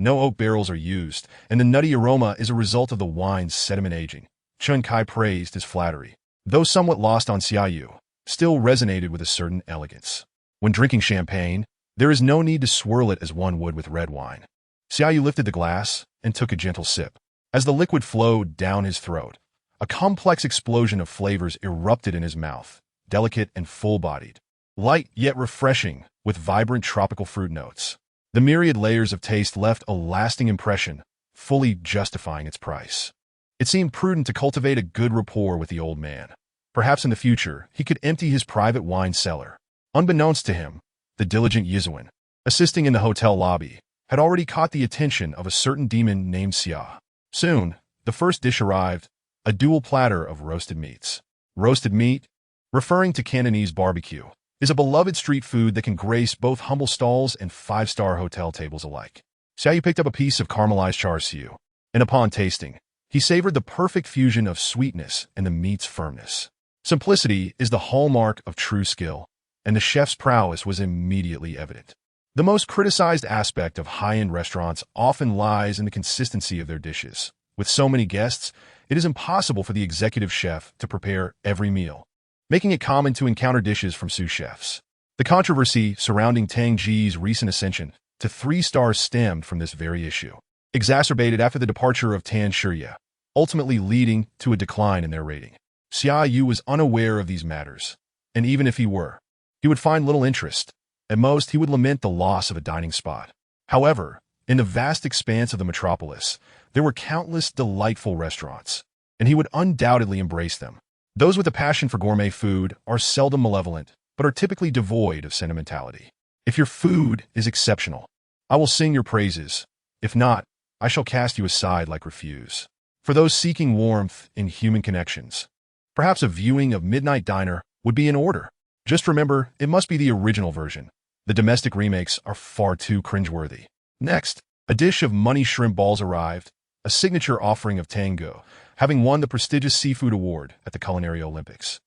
No oak barrels are used, and the nutty aroma is a result of the wine's sediment aging. Chun Kai praised his flattery, though somewhat lost on Xia Yu, still resonated with a certain elegance. When drinking champagne, there is no need to swirl it as one would with red wine. Xia Yu lifted the glass and took a gentle sip. As the liquid flowed down his throat, a complex explosion of flavors erupted in his mouth, delicate and full-bodied, light yet refreshing, with vibrant tropical fruit notes. The myriad layers of taste left a lasting impression, fully justifying its price. It seemed prudent to cultivate a good rapport with the old man. Perhaps in the future, he could empty his private wine cellar. Unbeknownst to him, the diligent Yizhuan, assisting in the hotel lobby, had already caught the attention of a certain demon named Xia. Soon, the first dish arrived, a dual platter of roasted meats. Roasted meat, referring to Cantonese barbecue, is a beloved street food that can grace both humble stalls and five-star hotel tables alike. Xia Yu picked up a piece of caramelized char siu, and upon tasting, he savored the perfect fusion of sweetness and the meat's firmness. Simplicity is the hallmark of true skill, and the chef's prowess was immediately evident. The most criticized aspect of high-end restaurants often lies in the consistency of their dishes. With so many guests, it is impossible for the executive chef to prepare every meal, making it common to encounter dishes from sous chefs. The controversy surrounding Tang Ji's recent ascension to 3 stars stemmed from this very issue, exacerbated after the departure of Tan Shirya, ultimately leading to a decline in their rating. Xia Yu was unaware of these matters, and even if he were, he would find little interest. At most, he would lament the loss of a dining spot. However, in the vast expanse of the metropolis, there were countless delightful restaurants, and he would undoubtedly embrace them. Those with a passion for gourmet food are seldom malevolent, but are typically devoid of sentimentality. If your food is exceptional, I will sing your praises. If not, I shall cast you aside like refuse. For those seeking warmth in human connections, perhaps a viewing of Midnight Diner would be in order. Just remember, it must be the original version. The domestic remakes are far too cringeworthy. Next, a dish of money shrimp balls arrived, a signature offering of Tango, having won the prestigious seafood award at the Culinary Olympics.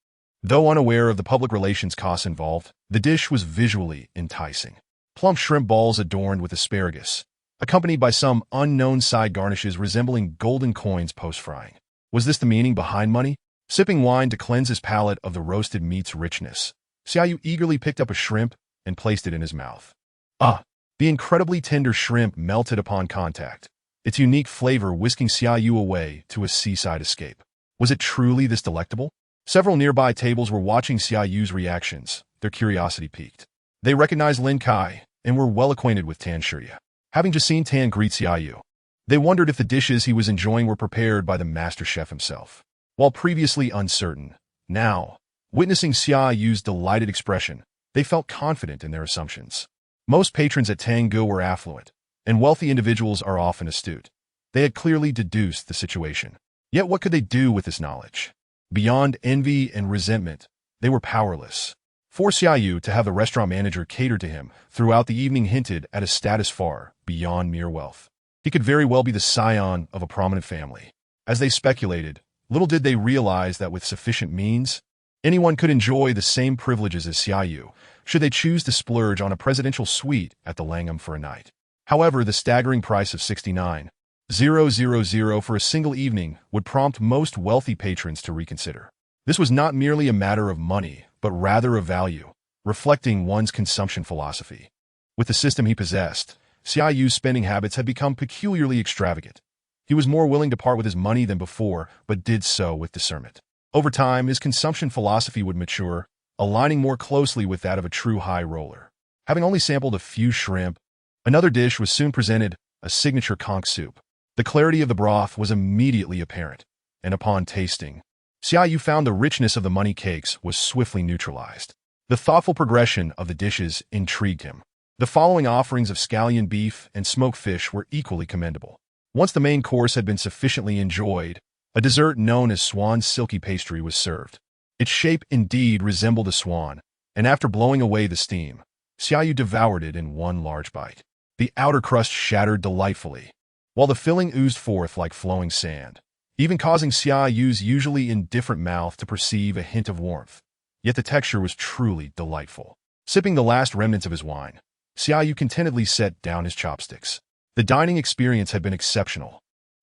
Though unaware of the public relations costs involved, the dish was visually enticing. Plump shrimp balls adorned with asparagus, accompanied by some unknown side garnishes resembling golden coins post-frying. Was this the meaning behind money? Sipping wine to cleanse his palate of the roasted meat's richness, Xia Yu eagerly picked up a shrimp and placed it in his mouth. The incredibly tender shrimp melted upon contact, its unique flavor whisking Xia Yu away to a seaside escape. Was it truly this delectable? Several nearby tables were watching Xia Yu's reactions, their curiosity piqued. They recognized Lin Kai and were well acquainted with Tan Shirya. Having just seen Tan greet Xia Yu, they wondered if the dishes he was enjoying were prepared by the master chef himself. While previously uncertain, now, witnessing Xia Yu's delighted expression, they felt confident in their assumptions. Most patrons at Tango were affluent, and wealthy individuals are often astute. They had clearly deduced the situation. Yet what could they do with this knowledge? Beyond envy and resentment, they were powerless. For Xia Yu to have the restaurant manager cater to him throughout the evening hinted at a status far beyond mere wealth. He could very well be the scion of a prominent family. As they speculated, Little did they realize that with sufficient means, anyone could enjoy the same privileges as Xia Yu, should they choose to splurge on a presidential suite at the Langham for a night. However, the staggering price of $69,000 for a single evening would prompt most wealthy patrons to reconsider. This was not merely a matter of money, but rather of value, reflecting one's consumption philosophy. With the system he possessed, Xia Yu's spending habits had become peculiarly extravagant. He was more willing to part with his money than before, but did so with discernment. Over time, his consumption philosophy would mature, aligning more closely with that of a true high roller. Having only sampled a few shrimp, another dish was soon presented, a signature conch soup. The clarity of the broth was immediately apparent, and upon tasting, Xia Yu found the richness of the money cakes was swiftly neutralized. The thoughtful progression of the dishes intrigued him. The following offerings of scallion beef and smoked fish were equally commendable. Once the main course had been sufficiently enjoyed, a dessert known as swan's silky pastry was served. Its shape indeed resembled a swan, and after blowing away the steam, Xia Yu devoured it in one large bite. The outer crust shattered delightfully, while the filling oozed forth like flowing sand, even causing Xia Yu's usually indifferent mouth to perceive a hint of warmth. Yet the texture was truly delightful. Sipping the last remnants of his wine, Xia Yu contentedly set down his chopsticks. The dining experience had been exceptional,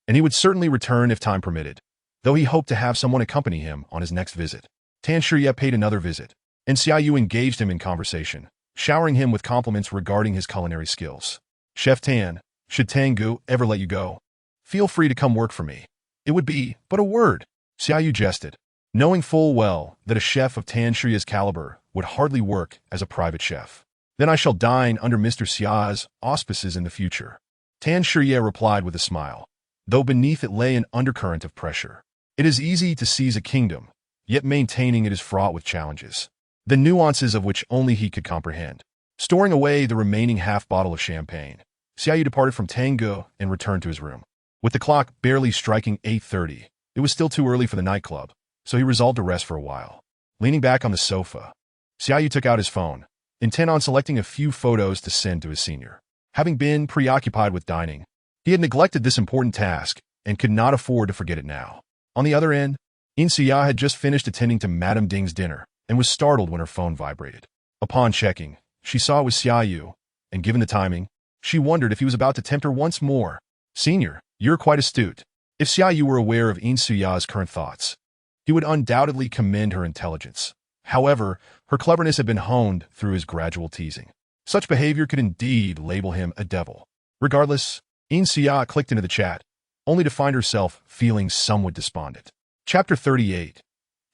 and he would certainly return if time permitted, though he hoped to have someone accompany him on his next visit. Tan Shiye paid another visit, and Xia Yu engaged him in conversation, showering him with compliments regarding his culinary skills. "Chef Tan, should Tangu ever let you go, feel free to come work for me. It would be but a word." Xia Yu jested, knowing full well that a chef of Tan Shiye's caliber would hardly work as a private chef. "Then I shall dine under Mr. Xia's auspices in the future." Tan Shiye replied with a smile, though beneath it lay an undercurrent of pressure. It is easy to seize a kingdom, yet maintaining it is fraught with challenges, the nuances of which only he could comprehend. Storing away the remaining half-bottle of champagne, Xia Yu departed from Tangu and returned to his room. With the clock barely striking 8:30, it was still too early for the nightclub, so he resolved to rest for a while. Leaning back on the sofa, Xia Yu took out his phone, intent on selecting a few photos to send to his senior. Having been preoccupied with dining, he had neglected this important task and could not afford to forget it now. On the other end, Xia had just finished attending to Madame Ding's dinner and was startled when her phone vibrated. Upon checking, she saw it was Xia Yu, and given the timing, she wondered if he was about to tempt her once more. "Senior, you're quite astute." If Xia Yu were aware of Xia's current thoughts, he would undoubtedly commend her intelligence. However, her cleverness had been honed through his gradual teasing. Such behavior could indeed label him a devil. Regardless, Xia clicked into the chat, only to find herself feeling somewhat despondent. Chapter 38.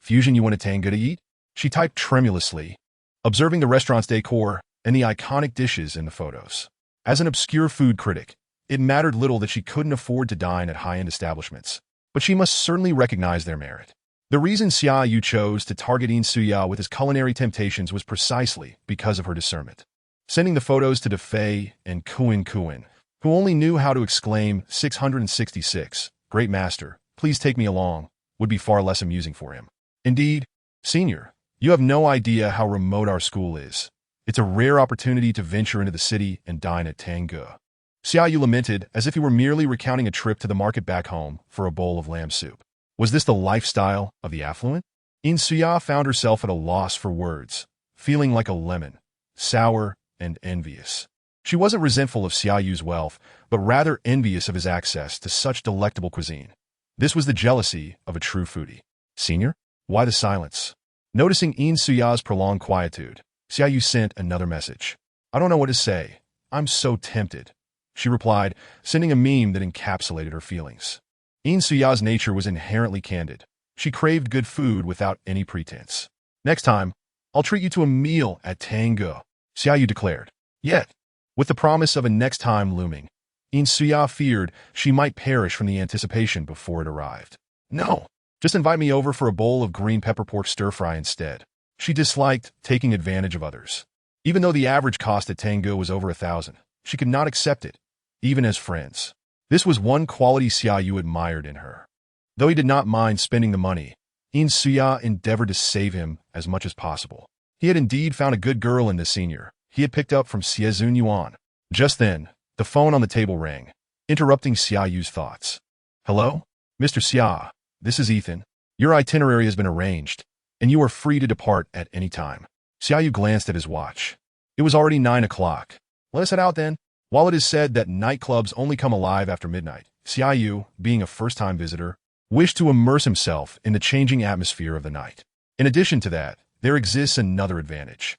"Fusion, you want a tanga to eat?" She typed tremulously, observing the restaurant's decor and the iconic dishes in the photos. As an obscure food critic, it mattered little that she couldn't afford to dine at high-end establishments, but she must certainly recognize their merit. The reason Xia Yu chose to target Xia with his culinary temptations was precisely because of her discernment. Sending the photos to DeFei and Kuin, who only knew how to exclaim 666, "Great master, please take me along," would be far less amusing for him. Indeed, "Senior, you have no idea how remote our school is. It's a rare opportunity to venture into the city and dine at Tangu." Xia Yu lamented as if he were merely recounting a trip to the market back home for a bowl of lamb soup. Was this the lifestyle of the affluent? Xia found herself at a loss for words, feeling like a lemon, sour and envious. She wasn't resentful of Xia Yu's wealth, but rather envious of his access to such delectable cuisine. This was the jealousy of a true foodie. "Senior? Why the silence?" Noticing Xia's prolonged quietude, Xia Yu sent another message. "I don't know what to say. I'm so tempted," she replied, sending a meme that encapsulated her feelings. Xia's nature was inherently candid. She craved good food without any pretense. "Next time, I'll treat you to a meal at Tangu," Xia Yu declared. Yet, with the promise of a next time looming, Xia feared she might perish from the anticipation before it arrived. "No, just invite me over for a bowl of green pepper pork stir-fry instead." She disliked taking advantage of others. Even though the average cost at Tangu was over 1,000, she could not accept it, even as friends. This was one quality Xia Yu admired in her. Though he did not mind spending the money, Xia endeavored to save him as much as possible. He had indeed found a good girl in this senior he had picked up from Xiezun Yuan. Just then, the phone on the table rang, interrupting Xia Yu's thoughts. "Hello? Mr. Xia, this is Ethan. Your itinerary has been arranged, and you are free to depart at any time. Xia Yu glanced at his watch. It was already 9 o'clock. Let us head out then. While it is said that nightclubs only come alive after midnight, Xia Yu, being a first-time visitor, wished to immerse himself in the changing atmosphere of the night. In addition to that, there exists another advantage.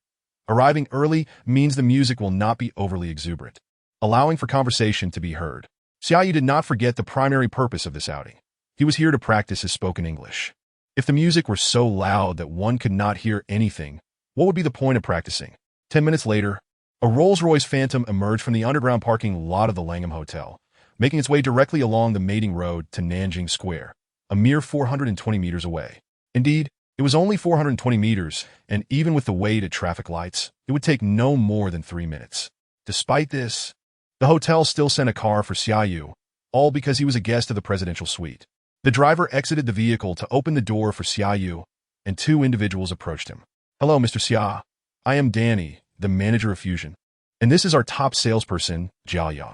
Arriving early means the music will not be overly exuberant, allowing for conversation to be heard. Xia Yu did not forget the primary purpose of this outing. He was here to practice his spoken English. If the music were so loud that one could not hear anything, what would be the point of practicing? 10 minutes later, a Rolls-Royce Phantom emerged from the underground parking lot of the Langham Hotel, making its way directly along the mating road to Nanjing Square, a mere 420 meters away. Indeed, it was only 420 meters, and even with the wait at traffic lights, it would take no more than 3 minutes. Despite this, the hotel still sent a car for Xia Yu, all because he was a guest of the presidential suite. The driver exited the vehicle to open the door for Xia Yu, and 2 individuals approached him. "Hello, Mr. Xia. I am Danny, the manager of Fusion, and this is our top salesperson, Xia Yu.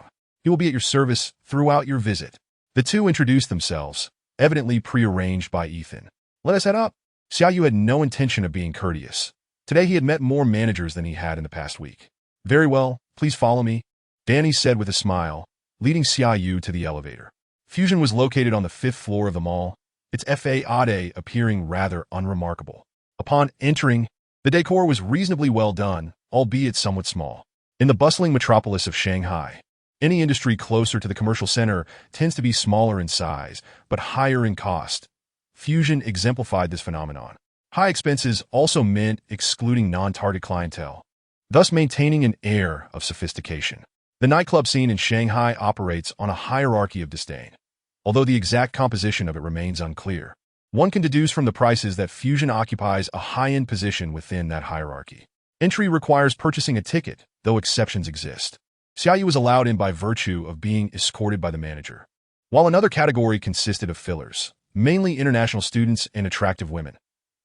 He will be at your service throughout your visit." The 2 introduced themselves, evidently prearranged by Ethan. "Let us head up." Xia Yu had no intention of being courteous. Today he had met more managers than he had in the past week. "Very well, please follow me," Danny said with a smile, leading Xia Yu to the elevator. Fusion was located on the 5th floor of the mall, its facade appearing rather unremarkable. Upon entering, the decor was reasonably well done, albeit somewhat small. In the bustling metropolis of Shanghai, any industry closer to the commercial center tends to be smaller in size, but higher in cost. Fusion exemplified this phenomenon. High expenses also meant excluding non-target clientele, thus maintaining an air of sophistication. The nightclub scene in Shanghai operates on a hierarchy of disdain, although the exact composition of it remains unclear. One can deduce from the prices that Fusion occupies a high-end position within that hierarchy. Entry requires purchasing a ticket, though exceptions exist. Xia Yu was allowed in by virtue of being escorted by the manager, while another category consisted of fillers, mainly international students and attractive women,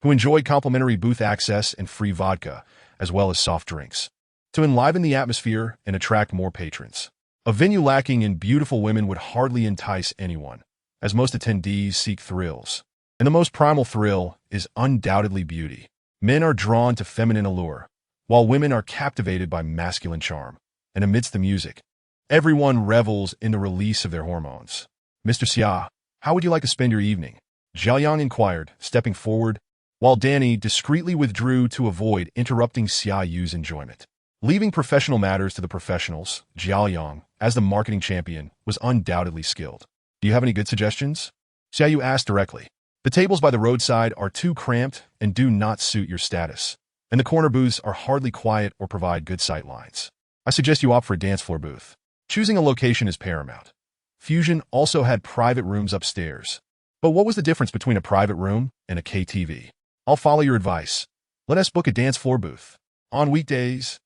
who enjoyed complimentary booth access and free vodka, as well as soft drinks, to enliven the atmosphere and attract more patrons. A venue lacking in beautiful women would hardly entice anyone, as most attendees seek thrills. And the most primal thrill is undoubtedly beauty. Men are drawn to feminine allure, while women are captivated by masculine charm. And amidst the music, everyone revels in the release of their hormones. "Mr. Xia, how would you like to spend your evening?" Zhao Yang inquired, stepping forward, while Danny discreetly withdrew to avoid interrupting Xia Yu's enjoyment. Leaving professional matters to the professionals, Zhao Yang, as the marketing champion, was undoubtedly skilled. "Do you have any good suggestions?" Xia Yu asked directly. "The tables by the roadside are too cramped and do not suit your status, and the corner booths are hardly quiet or provide good sight lines. I suggest you opt for a dance floor booth. Choosing a location is paramount." Fusion also had private rooms upstairs. But what was the difference between a private room and a KTV? "I'll follow your advice. Let us book a dance floor booth. On weekdays,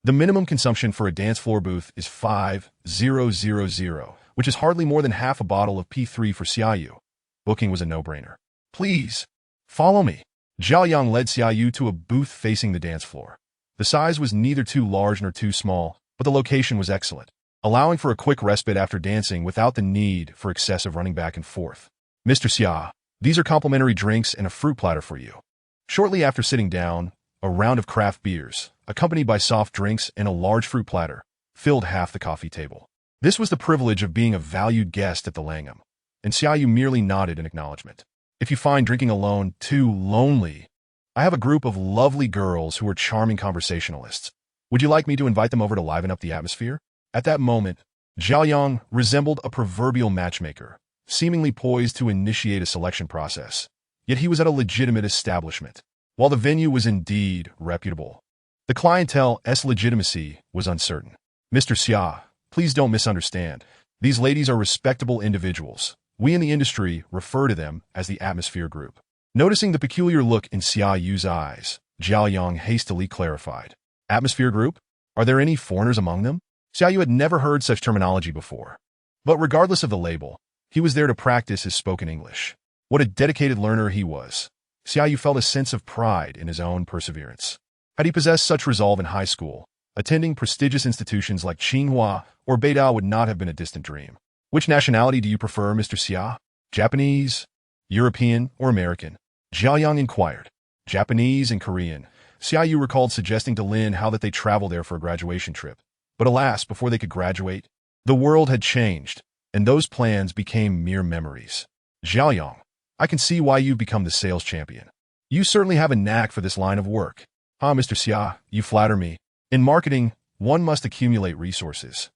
the minimum consumption for a dance floor booth is 5,000, which is hardly more than half a bottle of P3 for Xia Yu. Booking was a no-brainer. "Please, follow me." Zhao Yang led Xia Yu to a booth facing the dance floor. The size was neither too large nor too small, but the location was excellent, allowing for a quick respite after dancing without the need for excessive running back and forth. "Mr. Xia, these are complimentary drinks and a fruit platter for you." Shortly after sitting down, a round of craft beers, accompanied by soft drinks and a large fruit platter, filled half the coffee table. This was the privilege of being a valued guest at the Langham, and Xia Yu merely nodded in acknowledgement. "If you find drinking alone too lonely, I have a group of lovely girls who are charming conversationalists. Would you like me to invite them over to liven up the atmosphere?" At that moment, Zhao Yang resembled a proverbial matchmaker, seemingly poised to initiate a selection process. Yet he was at a legitimate establishment. While the venue was indeed reputable, the clientele's legitimacy was uncertain. "Mr. Xia, please don't misunderstand. These ladies are respectable individuals. We in the industry refer to them as the Atmosphere Group." Noticing the peculiar look in Xia Yu's eyes, Zhao Yang hastily clarified. "Atmosphere Group? Are there any foreigners among them?" Xia Yu had never heard such terminology before. But regardless of the label, he was there to practice his spoken English. What a dedicated learner he was. Xia Yu felt a sense of pride in his own perseverance. Had he possessed such resolve in high school, attending prestigious institutions like Tsinghua or Beidao would not have been a distant dream. "Which nationality do you prefer, Mr. Xia? Japanese, European or American? Xia Yu inquired. Japanese and Korean. Xia Yu recalled suggesting to Lin how that they travel there for a graduation trip. But alas, before they could graduate, the world had changed, and those plans became mere memories. Xia Yu, I can see why you've become the sales champion. You certainly have a knack for this line of work. Ah, Mr. Xia, you flatter me. In marketing, one must accumulate resources.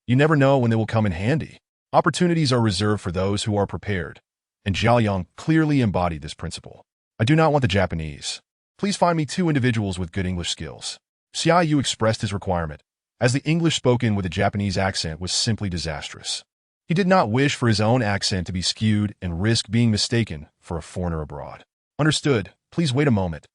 You never know when they will come in handy. Opportunities are reserved for those who are prepared, and Xia Yu clearly embodied this principle. I do not want the Japanese. Please find me 2 individuals with good English skills. Xia Yu expressed his requirement, as the English spoken with a Japanese accent was simply disastrous. He did not wish for his own accent to be skewed and risk being mistaken for a foreigner abroad. Understood. Please wait a moment.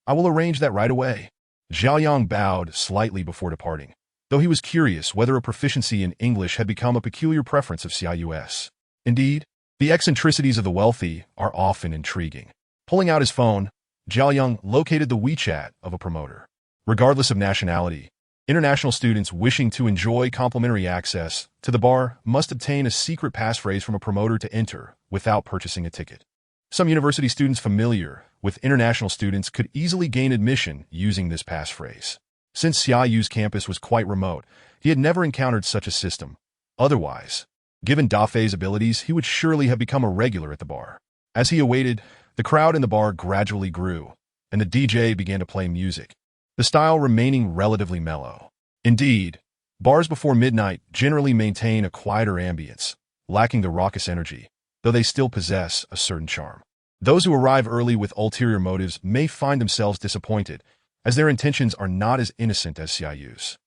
I will arrange that right away. Xia Yu bowed slightly before departing, though he was curious whether a proficiency in English had become a peculiar preference of Xia Yu's. Indeed, the eccentricities of the wealthy are often intriguing. Pulling out his phone, Xia Yu located the WeChat of a promoter. Regardless of nationality, international students wishing to enjoy complimentary access to the bar must obtain a secret passphrase from a promoter to enter without purchasing a ticket. Some university students familiar with international students could easily gain admission using this passphrase. Since Xia Yu's campus was quite remote, he had never encountered such a system. Otherwise, given Dafei's abilities, he would surely have become a regular at the bar. As he awaited, the crowd in the bar gradually grew, and the DJ began to play music, the style remaining relatively mellow. Indeed, bars before midnight generally maintain a quieter ambience, lacking the raucous energy, though they still possess a certain charm. Those who arrive early with ulterior motives may find themselves disappointed, as their intentions are not as innocent as Xia Yu's.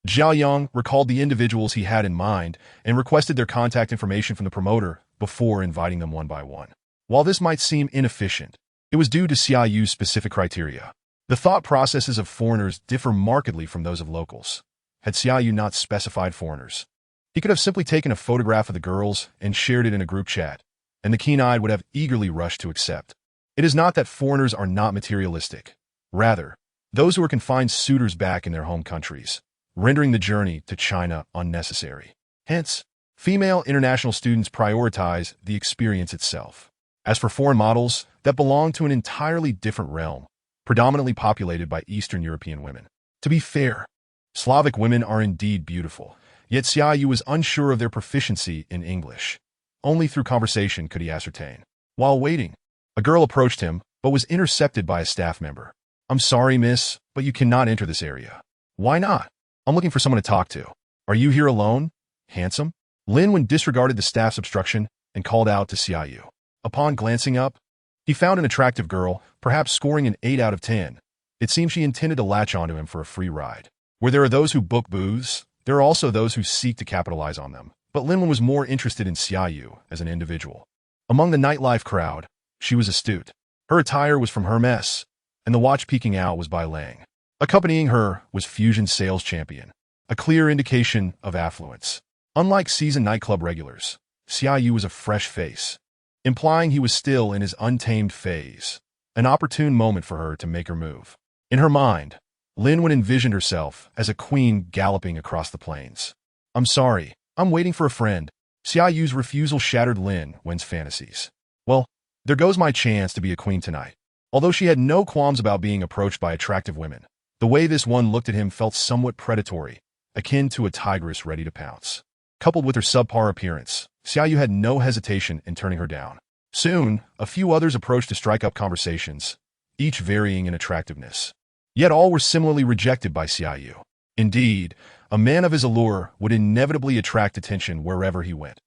Xia Yu recalled the individuals he had in mind and requested their contact information from the promoter before inviting them one by one. While this might seem inefficient, it was due to Xia Yu's specific criteria. The thought processes of foreigners differ markedly from those of locals. Had Xia Yu not specified foreigners, he could have simply taken a photograph of the girls and shared it in a group chat, and the keen-eyed would have eagerly rushed to accept. It is not that foreigners are not materialistic. Rather, those who are confined suitors back in their home countries, rendering the journey to China unnecessary. Hence, female international students prioritize the experience itself. As for foreign models that belong to an entirely different realm, predominantly populated by Eastern European women. To be fair, Slavic women are indeed beautiful, yet Xia Yu was unsure of their proficiency in English. Only through conversation could he ascertain. While waiting, a girl approached him, but was intercepted by a staff member. I'm sorry, miss, but you cannot enter this area. Why not? I'm looking for someone to talk to. Are you here alone? Handsome? Lin disregarded the staff's obstruction and called out to Xia Yu. Upon glancing up, he found an attractive girl, perhaps scoring an 8 out of 10. It seemed she intended to latch onto him for a free ride. Where there are those who book booths, there are also those who seek to capitalize on them. But Lin was more interested in Xia Yu as an individual. Among the nightlife crowd, she was astute. Her attire was from Hermes, and the watch peeking out was by Lang. Accompanying her was Fusion sales champion, a clear indication of affluence. Unlike seasoned nightclub regulars, Xia Yu was a fresh face, implying he was still in his untamed phase, an opportune moment for her to make her move. In her mind, Lin envisioned herself as a queen galloping across the plains. I'm sorry, I'm waiting for a friend. Xia Yu's refusal shattered Lin's fantasies. Well, there goes my chance to be a queen tonight. Although she had no qualms about being approached by attractive women, the way this one looked at him felt somewhat predatory, akin to a tigress ready to pounce. Coupled with her subpar appearance, Xia Yu had no hesitation in turning her down. Soon, a few others approached to strike up conversations, each varying in attractiveness. Yet all were similarly rejected by Xia Yu. Indeed, a man of his allure would inevitably attract attention wherever he went.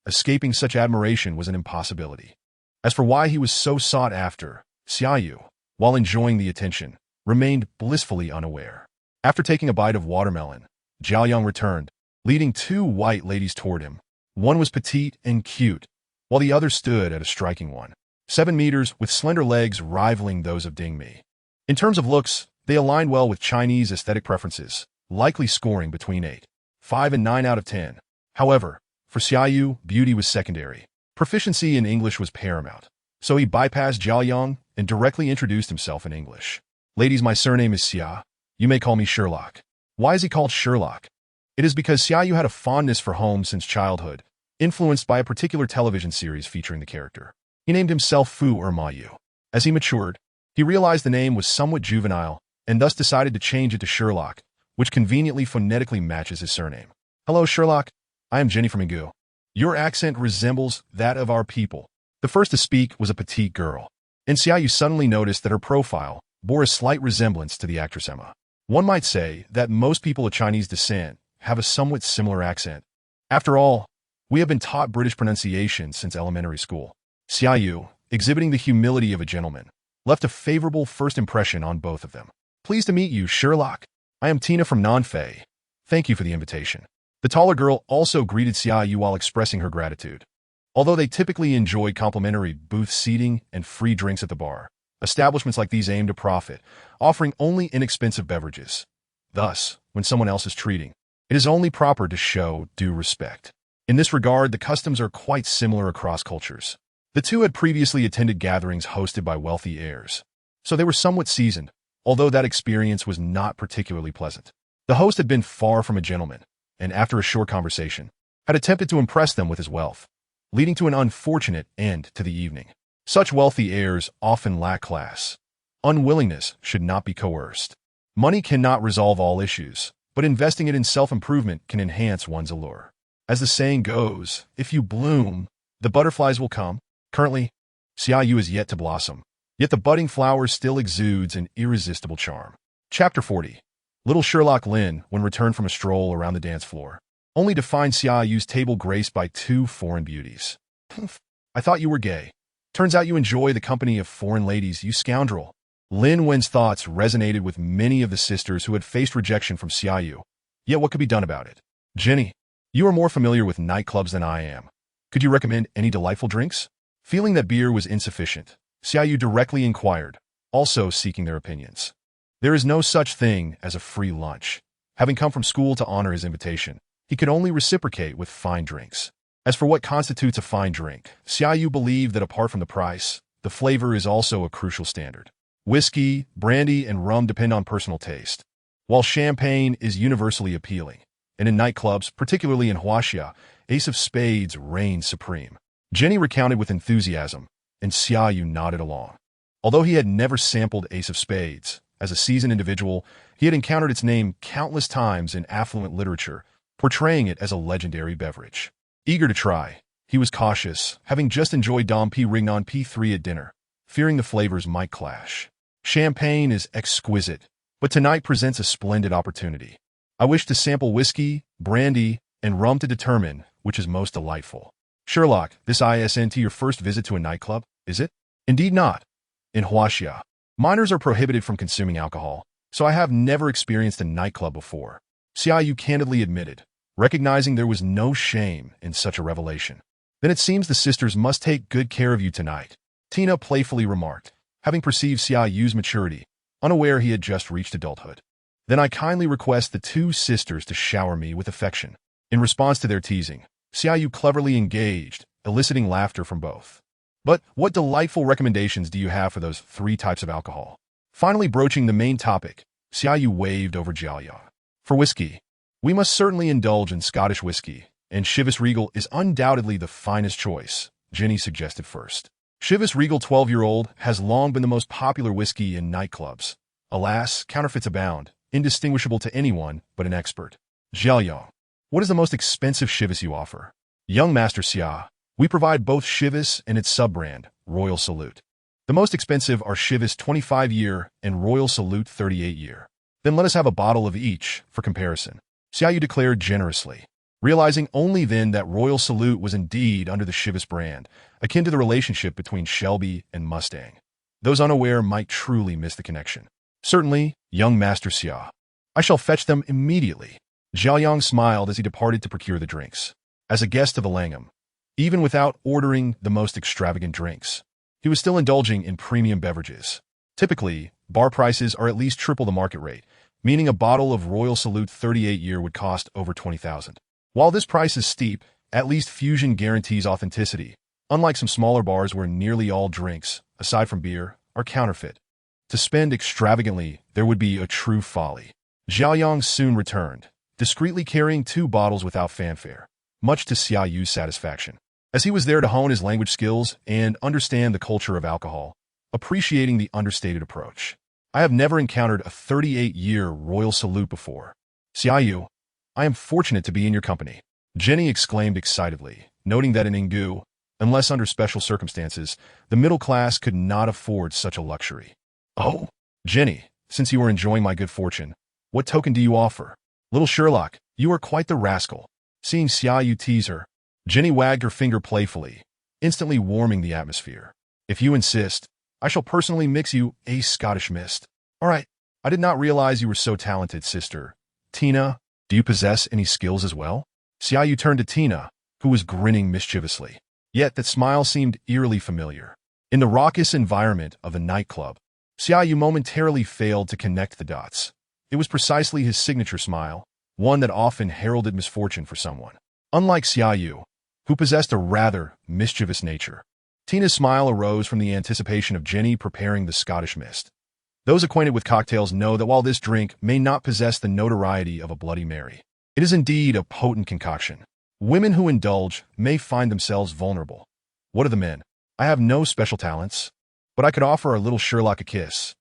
Escaping such admiration was an impossibility. As for why he was so sought after, Xia Yu, while enjoying the attention, remained blissfully unaware. After taking a bite of watermelon, Xia Yu returned, leading 2 white ladies toward him. One was petite and cute, while the other stood at a striking 7 meters with slender legs rivaling those of Ding Mi. In terms of looks, they aligned well with Chinese aesthetic preferences, likely scoring between 8.5 and 9 out of 10. However, for Xia Yu, beauty was secondary. Proficiency in English was paramount, so he bypassed Xia Yu and directly introduced himself in English. Ladies, my surname is Xia. You may call me Sherlock. Why is he called Sherlock? It is because Xia Yu had a fondness for Holmes since childhood, influenced by a particular television series featuring the character. He named himself Fu or Ma Yu. As he matured, he realized the name was somewhat juvenile and thus decided to change it to Sherlock, which conveniently phonetically matches his surname. Hello, Sherlock. I am Jenny from Igu. Your accent resembles that of our people. The first to speak was a petite girl, and Xia Yu suddenly noticed that her profile bore a slight resemblance to the actress Emma. One might say that most people of Chinese descent have a somewhat similar accent. After all, we have been taught British pronunciation since elementary school. Xia Yu, exhibiting the humility of a gentleman, left a favorable first impression on both of them. Pleased to meet you, Sherlock. I am Tina from Nanfei. Thank you for the invitation. The taller girl also greeted Xia Yu while expressing her gratitude. Although they typically enjoy complimentary booth seating and free drinks at the bar, establishments like these aim to profit, offering only inexpensive beverages. Thus, when someone else is treating, it is only proper to show due respect. In this regard, the customs are quite similar across cultures. The two had previously attended gatherings hosted by wealthy heirs, so they were somewhat seasoned, although that experience was not particularly pleasant. The host had been far from a gentleman, and after a short conversation, had attempted to impress them with his wealth, leading to an unfortunate end to the evening. Such wealthy heirs often lack class. Unwillingness should not be coerced. Money cannot resolve all issues, but investing it in self-improvement can enhance one's allure. As the saying goes, if you bloom, the butterflies will come. Currently, Xia Yu is yet to blossom, yet the budding flower still exudes an irresistible charm. Chapter 40. Little Sherlock Lin, when returned from a stroll around the dance floor, only to find Xia Yu's table graced by two foreign beauties. I thought you were gay. Turns out you enjoy the company of foreign ladies, you scoundrel. Lin Wen's thoughts resonated with many of the sisters who had faced rejection from Xia Yu. Yet what could be done about it? Jenny, you are more familiar with nightclubs than I am. Could you recommend any delightful drinks? Feeling that beer was insufficient, Xia Yu directly inquired, also seeking their opinions. There is no such thing as a free lunch. Having come from school to honor his invitation, he could only reciprocate with fine drinks. As for what constitutes a fine drink, Xia Yu believed that apart from the price, the flavor is also a crucial standard. Whiskey, brandy, and rum depend on personal taste, while champagne is universally appealing. And in nightclubs, particularly in Huaxia, Ace of Spades reigns supreme. Jenny recounted with enthusiasm, and Xia Yu nodded along. Although he had never sampled Ace of Spades, as a seasoned individual, he had encountered its name countless times in affluent literature, portraying it as a legendary beverage. Eager to try, he was cautious, having just enjoyed Dom Pérignon P3 at dinner, fearing the flavors might clash. Champagne is exquisite, but tonight presents a splendid opportunity. I wish to sample whiskey, brandy, and rum to determine which is most delightful. Sherlock, this isn't your first visit to a nightclub, is it? Indeed not. In Huaxia, minors are prohibited from consuming alcohol, so I have never experienced a nightclub before. Xia Yu candidly admitted, recognizing there was no shame in such a revelation. Then it seems the sisters must take good care of you tonight, Tina playfully remarked, having perceived Xia Yu's maturity, unaware he had just reached adulthood. Then I kindly request the two sisters to shower me with affection. In response to their teasing, Xia Yu cleverly engaged, eliciting laughter from both. But what delightful recommendations do you have for those three types of alcohol? Finally broaching the main topic, Xia Yu waved over Jiaoyang. For whiskey, we must certainly indulge in Scottish whiskey, and Chivas Regal is undoubtedly the finest choice, Jenny suggested first. Chivas Regal 12-year-old has long been the most popular whiskey in nightclubs. Alas, counterfeits abound, indistinguishable to anyone but an expert. Jiaoyang, what is the most expensive Chivas you offer? Young Master Xia, we provide both Chivas and its sub-brand, Royal Salute. The most expensive are Chivas 25-year and Royal Salute 38-year. Then let us have a bottle of each for comparison. Xia Yu declared generously, realizing only then that Royal Salute was indeed under the Chivas brand, akin to the relationship between Shelby and Mustang. Those unaware might truly miss the connection. Certainly, young Master Xia. I shall fetch them immediately. Jiaoyang smiled as he departed to procure the drinks. As a guest of the Langham, even without ordering the most extravagant drinks, he was still indulging in premium beverages. Typically, bar prices are at least triple the market rate, meaning a bottle of Royal Salute 38-year would cost over $20,000. While this price is steep, at least Fusion guarantees authenticity, unlike some smaller bars where nearly all drinks, aside from beer, are counterfeit. To spend extravagantly, there would be a true folly. Jiaoyang soon returned, discreetly carrying two bottles without fanfare, much to Xia Yu's satisfaction. as he was there to hone his language skills and understand the culture of alcohol, appreciating the understated approach. I have never encountered a 38-year royal salute before. Xia Yu, I am fortunate to be in your company. Jenny exclaimed excitedly, noting that in Ingu, unless under special circumstances, the middle class could not afford such a luxury. Oh, Jenny, since you are enjoying my good fortune, what token do you offer? Little Sherlock, you are quite the rascal. Seeing Xia Yu tease her, Jenny wagged her finger playfully, instantly warming the atmosphere. If you insist, I shall personally mix you a Scottish mist. All right, I did not realize you were so talented, sister. Tina, do you possess any skills as well? Xia Yu turned to Tina, who was grinning mischievously. Yet that smile seemed eerily familiar. In the raucous environment of a nightclub, Xia Yu momentarily failed to connect the dots. It was precisely his signature smile, one that often heralded misfortune for someone. Unlike Xia Yu, who possessed a rather mischievous nature, Tina's smile arose from the anticipation of Jenny preparing the Scottish mist. Those acquainted with cocktails know that while this drink may not possess the notoriety of a Bloody Mary, it is indeed a potent concoction. Women who indulge may find themselves vulnerable. What of the men? I have no special talents, but I could offer a little Sherlock a kiss.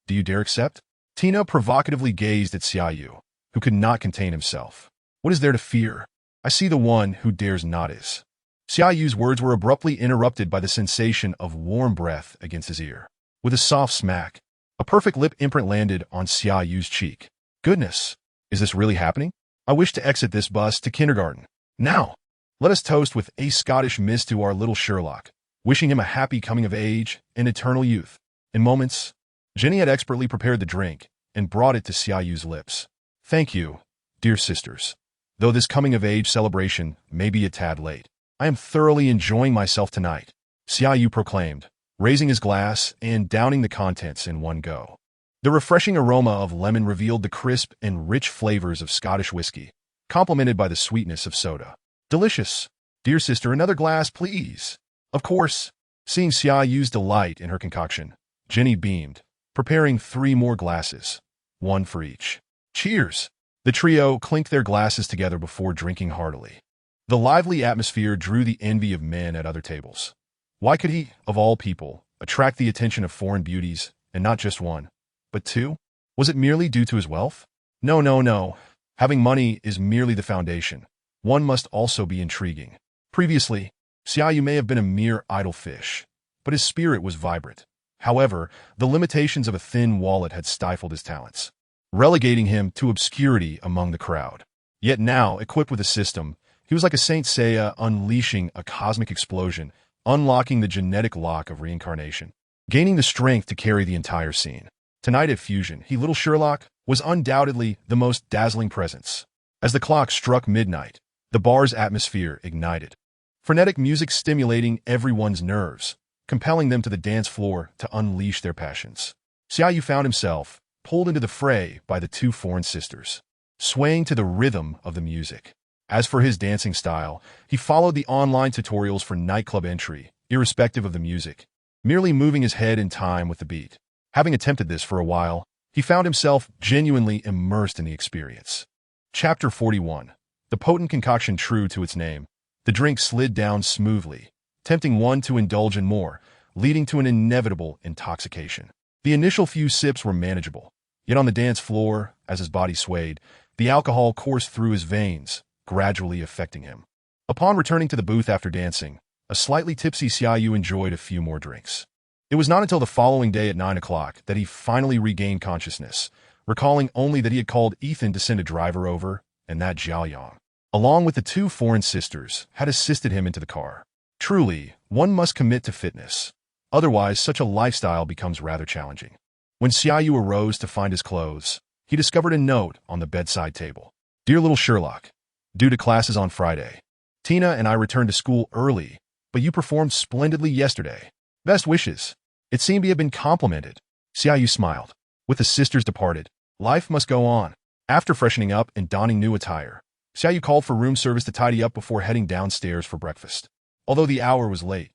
Do you dare accept? Tina provocatively gazed at Xia Yu, who could not contain himself. What is there to fear? I see the one who dares not is. Xia Yu's words were abruptly interrupted by the sensation of warm breath against his ear. With a soft smack, a perfect lip imprint landed on Xia Yu's cheek. Goodness, is this really happening? I wish to exit this bus to kindergarten. Now, let us toast with a Scottish mist to our little Sherlock, wishing him a happy coming of age and eternal youth. In moments, Jenny had expertly prepared the drink and brought it to Xia Yu's lips. Thank you, dear sisters. Though this coming of age celebration may be a tad late, I am thoroughly enjoying myself tonight, Xia Yu proclaimed, raising his glass and downing the contents in one go. The refreshing aroma of lemon revealed the crisp and rich flavors of Scottish whiskey, complemented by the sweetness of soda. Delicious. Dear sister, another glass, please. Of course. Seeing Xia Yu's delight in her concoction, Jenny beamed, preparing 3 more glasses, 1 for each. Cheers! The trio clinked their glasses together before drinking heartily. The lively atmosphere drew the envy of men at other tables. Why could he, of all people, attract the attention of foreign beauties, and not just 1, but 2? Was it merely due to his wealth? No, no, no. Having money is merely the foundation. One must also be intriguing. Previously, Xia Yu may have been a mere idle fish, but his spirit was vibrant. However, the limitations of a thin wallet had stifled his talents, relegating him to obscurity among the crowd. Yet now, equipped with a system, he was like a Saint Seiya unleashing a cosmic explosion, unlocking the genetic lock of reincarnation, gaining the strength to carry the entire scene. Tonight at Fusion, little Sherlock was undoubtedly the most dazzling presence. As the clock struck midnight, the bar's atmosphere ignited, frenetic music stimulating everyone's nerves, compelling them to the dance floor to unleash their passions. Xia Yu found himself pulled into the fray by the 2 foreign sisters, swaying to the rhythm of the music. As for his dancing style, he followed the online tutorials for nightclub entry, irrespective of the music, merely moving his head in time with the beat. Having attempted this for a while, he found himself genuinely immersed in the experience. Chapter 41. The potent concoction true to its name, the drink slid down smoothly, tempting one to indulge in more, leading to an inevitable intoxication. The initial few sips were manageable, yet on the dance floor, as his body swayed, the alcohol coursed through his veins, gradually affecting him. Upon returning to the booth after dancing, a slightly tipsy Xia Yu enjoyed a few more drinks. It was not until the following day at 9 o'clock that he finally regained consciousness, recalling only that he had called Ethan to send a driver over, and that Zhao Yang, along with the 2 foreign sisters, had assisted him into the car. Truly, one must commit to fitness. Otherwise, such a lifestyle becomes rather challenging. When Xia Yu arose to find his clothes, he discovered a note on the bedside table. Dear little Sherlock, due to classes on Friday, Tina and I returned to school early, but you performed splendidly yesterday. Best wishes. It seemed he had been complimented. Xia Yu smiled. With the sisters departed, life must go on. After freshening up and donning new attire, Xia Yu called for room service to tidy up before heading downstairs for breakfast. Although the hour was late,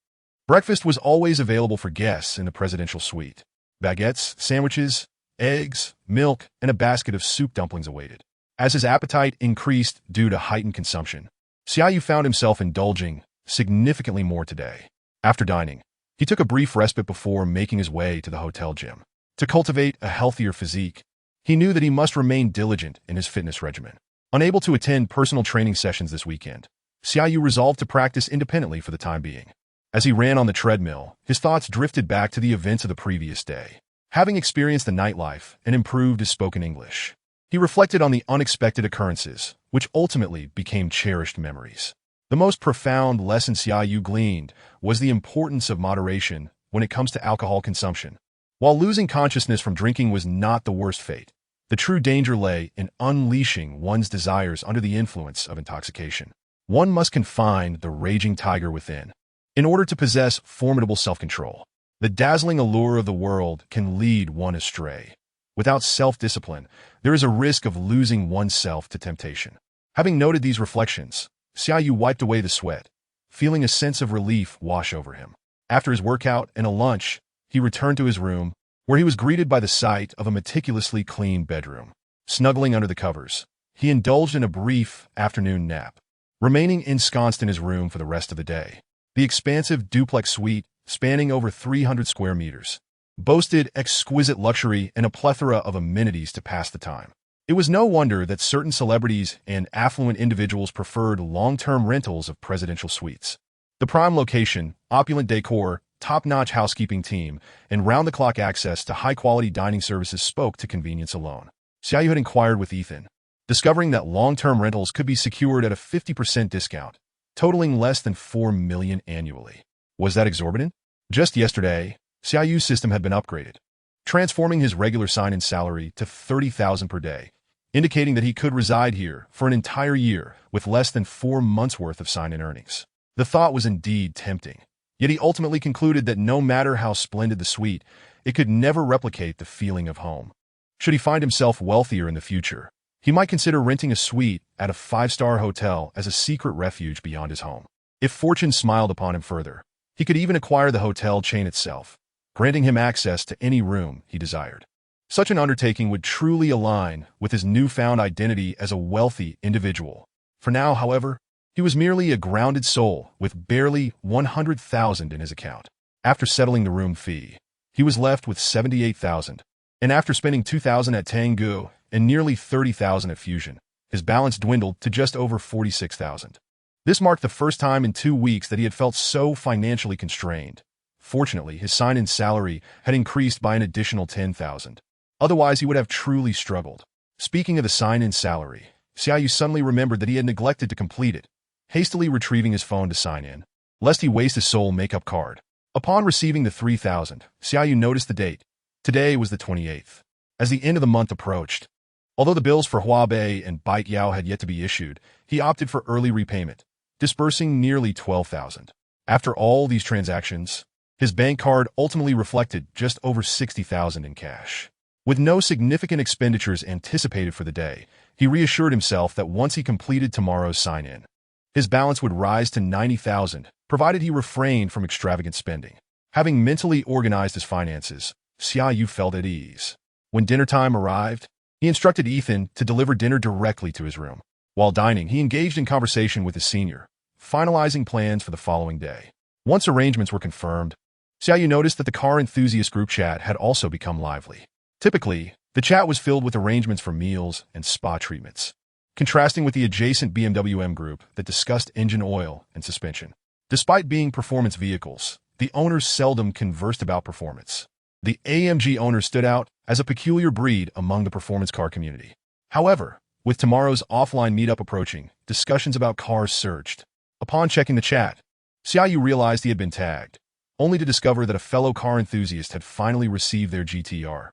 breakfast was always available for guests in the presidential suite. Baguettes, sandwiches, eggs, milk, and a basket of soup dumplings awaited. As his appetite increased due to heightened consumption, Xia Yu found himself indulging significantly more today. After dining, he took a brief respite before making his way to the hotel gym. To cultivate a healthier physique, he knew that he must remain diligent in his fitness regimen. Unable to attend personal training sessions this weekend, Xia Yu resolved to practice independently for the time being. As he ran on the treadmill, his thoughts drifted back to the events of the previous day. Having experienced the nightlife and improved his spoken English, he reflected on the unexpected occurrences, which ultimately became cherished memories. The most profound lesson Xia Yu gleaned was the importance of moderation when it comes to alcohol consumption. While losing consciousness from drinking was not the worst fate, the true danger lay in unleashing one's desires under the influence of intoxication. One must confine the raging tiger within in order to possess formidable self-control. The dazzling allure of the world can lead one astray. Without self-discipline, there is a risk of losing oneself to temptation. Having noted these reflections, Xia Yu wiped away the sweat, feeling a sense of relief wash over him. After his workout and a lunch, he returned to his room, where he was greeted by the sight of a meticulously clean bedroom. Snuggling under the covers, he indulged in a brief afternoon nap, remaining ensconced in his room for the rest of the day. The expansive duplex suite, spanning over 300 square meters, boasted exquisite luxury and a plethora of amenities to pass the time. It was no wonder that certain celebrities and affluent individuals preferred long-term rentals of presidential suites. The prime location, opulent decor, top-notch housekeeping team, and round-the-clock access to high-quality dining services spoke to convenience alone. Xia Yu had inquired with Ethan, discovering that long-term rentals could be secured at a 50% discount, totaling less than $4 million annually. Was that exorbitant? Just yesterday, Xia Yu's system had been upgraded, transforming his regular sign-in salary to $30,000 per day, indicating that he could reside here for an entire year with less than 4 months' worth of sign-in earnings. The thought was indeed tempting. Yet he ultimately concluded that no matter how splendid the suite, it could never replicate the feeling of home. Should he find himself wealthier in the future, he might consider renting a suite at a 5-star hotel as a secret refuge beyond his home. If fortune smiled upon him further, he could even acquire the hotel chain itself, granting him access to any room he desired. Such an undertaking would truly align with his newfound identity as a wealthy individual. For now, however, he was merely a grounded soul with barely $100,000 in his account. After settling the room fee, he was left with $78,000, and after spending $2,000 at Tangu and nearly $30,000 at Fusion, his balance dwindled to just over $46,000. This marked the first time in 2 weeks that he had felt so financially constrained. Fortunately, his sign-in salary had increased by an additional $10,000. Otherwise, he would have truly struggled. Speaking of the sign-in salary, Xia Yu suddenly remembered that he had neglected to complete it, hastily retrieving his phone to sign in, lest he waste his sole makeup card. Upon receiving the $3,000, Xia Yu noticed the date. Today was the 28th. As the end of the month approached, although the bills for Huabei and Bite Yao had yet to be issued, he opted for early repayment, disbursing nearly $12,000. After all these transactions, his bank card ultimately reflected just over $60,000 in cash. With no significant expenditures anticipated for the day, he reassured himself that once he completed tomorrow's sign-in, his balance would rise to $90,000, provided he refrained from extravagant spending. Having mentally organized his finances, Xia Yu felt at ease. When dinner time arrived, he instructed Ethan to deliver dinner directly to his room. While dining, he engaged in conversation with his senior, finalizing plans for the following day. Once arrangements were confirmed, Xia Yu noticed that the car enthusiast group chat had also become lively. Typically, the chat was filled with arrangements for meals and spa treatments, contrasting with the adjacent BMW M group that discussed engine oil and suspension. Despite being performance vehicles, the owners seldom conversed about performance. The AMG owner stood out as a peculiar breed among the performance car community. However, with tomorrow's offline meetup approaching, discussions about cars surged. Upon checking the chat, Xia Yu realized he had been tagged, only to discover that a fellow car enthusiast had finally received their GTR.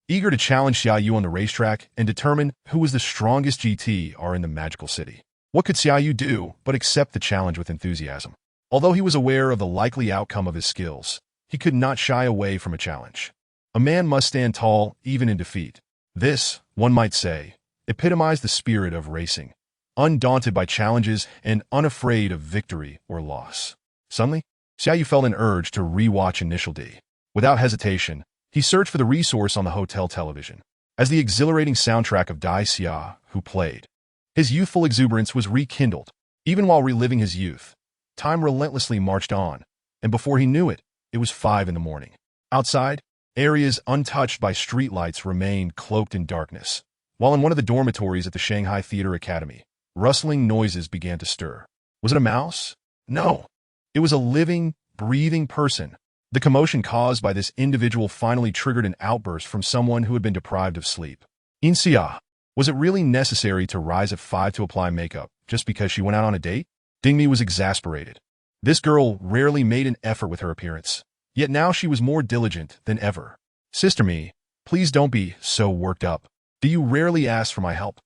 Eager to challenge Xia Yu on the racetrack and determine who was the strongest GTR in the magical city, what could Xia Yu do but accept the challenge with enthusiasm? Although he was aware of the likely outcome of his skills, he could not shy away from a challenge. A man must stand tall even in defeat. This, one might say, epitomized the spirit of racing, undaunted by challenges and unafraid of victory or loss. Suddenly, Xia Yu felt an urge to re-watch Initial D. Without hesitation, he searched for the resource on the hotel television. As the exhilarating soundtrack of Dai Xia, who played, his youthful exuberance was rekindled. Even while reliving his youth, Time relentlessly marched on, and before he knew it, it was 5 in the morning. Outside, areas untouched by streetlights remained cloaked in darkness, while in one of the dormitories at the Shanghai Theater Academy, rustling noises began to stir. Was it a mouse? No. It was a living, breathing person. The commotion caused by this individual finally triggered an outburst from someone who had been deprived of sleep. Xia, was it really necessary to rise at 5 to apply makeup just because she went out on a date? Dingmi was exasperated. This girl rarely made an effort with her appearance, yet now she was more diligent than ever. Sister Me, please don't be so worked up. Do you rarely ask for my help?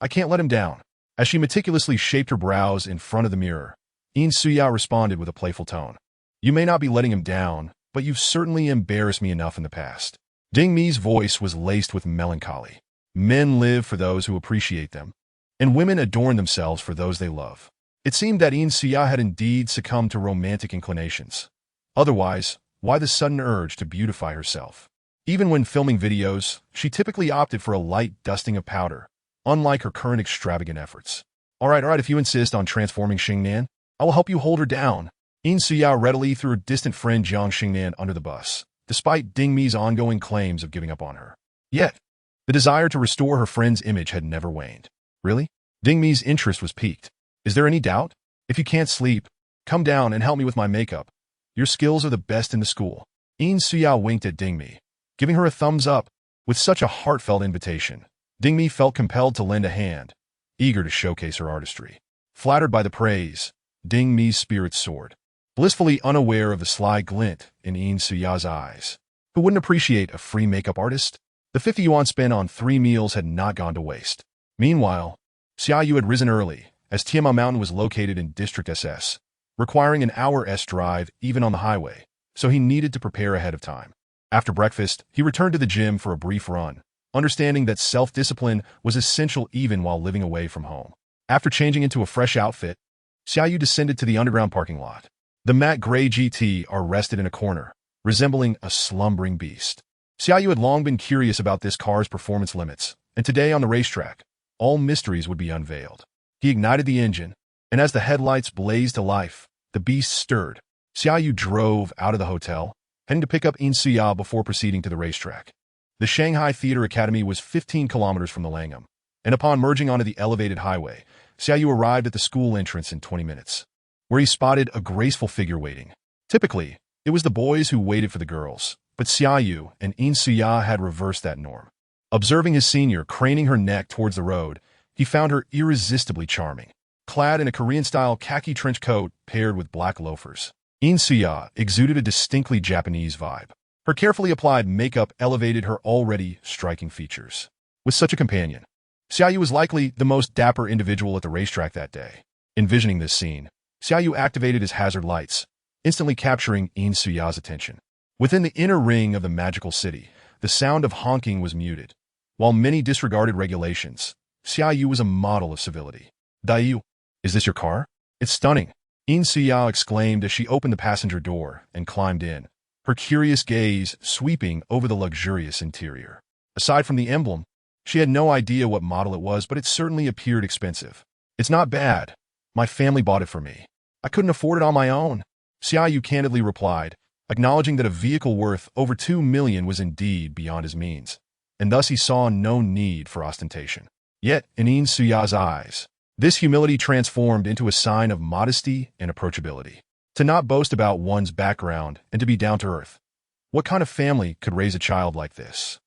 I can't let him down. As she meticulously shaped her brows in front of the mirror, Xia responded with a playful tone. You may not be letting him down, but you've certainly embarrassed me enough in the past. Dingmi's voice was laced with melancholy. Men live for those who appreciate them, and women adorn themselves for those they love. It seemed that Xia had indeed succumbed to romantic inclinations. Otherwise, why the sudden urge to beautify herself? Even when filming videos, she typically opted for a light dusting of powder, unlike her current extravagant efforts. All right, if you insist on transforming Xingnan, I will help you hold her down. Xia readily threw her distant friend Jiang Xingnan under the bus, despite Dingmi's ongoing claims of giving up on her. Yet, the desire to restore her friend's image had never waned. Really? Dingmi's interest was piqued. Is there any doubt? If you can't sleep, come down and help me with my makeup. Your skills are the best in the school. Xia winked at Dingmi, giving her a thumbs up. With such a heartfelt invitation, Dingmi felt compelled to lend a hand, eager to showcase her artistry. Flattered by the praise, Dingmi's spirits soared, blissfully unaware of the sly glint in Xia's eyes. Who wouldn't appreciate a free makeup artist? The 50 yuan spent on 3 meals had not gone to waste. Meanwhile, Xia Yu had risen early, as Tianma Mountain was located in District SS, requiring an hour's drive even on the highway, so he needed to prepare ahead of time. After breakfast, he returned to the gym for a brief run, understanding that self-discipline was essential even while living away from home. After changing into a fresh outfit, Xia Yu descended to the underground parking lot. The matte gray GT are rested in a corner, resembling a slumbering beast. Xia Yu had long been curious about this car's performance limits, and today on the racetrack, all mysteries would be unveiled. He ignited the engine, and as the headlights blazed to life, the beast stirred. Xia Yu drove out of the hotel, heading to pick up Xia before proceeding to the racetrack. The Shanghai Theater Academy was 15 kilometers from the Langham, and upon merging onto the elevated highway, Xia Yu arrived at the school entrance in 20 minutes, where he spotted a graceful figure waiting. Typically, it was the boys who waited for the girls, but Xia Yu and Xia had reversed that norm. Observing his senior craning her neck towards the road, he found her irresistibly charming. Clad in a Korean-style khaki trench coat paired with black loafers, Xia exuded a distinctly Japanese vibe. Her carefully applied makeup elevated her already striking features. With such a companion, Xia Yu was likely the most dapper individual at the racetrack that day. Envisioning this scene, Xia Yu activated his hazard lights, instantly capturing Xia's attention. Within the inner ring of the magical city, the sound of honking was muted. While many disregarded regulations, Xia Yu was a model of civility. Dayu, is this your car? It's stunning. Xia exclaimed as she opened the passenger door and climbed in, her curious gaze sweeping over the luxurious interior. Aside from the emblem, she had no idea what model it was, but it certainly appeared expensive. It's not bad. My family bought it for me. I couldn't afford it on my own. Xia Yu candidly replied, acknowledging that a vehicle worth over 2 million was indeed beyond his means, and thus he saw no need for ostentation. Yet, in Xia's eyes, this humility transformed into a sign of modesty and approachability. To not boast about one's background and to be down to earth. What kind of family could raise a child like this?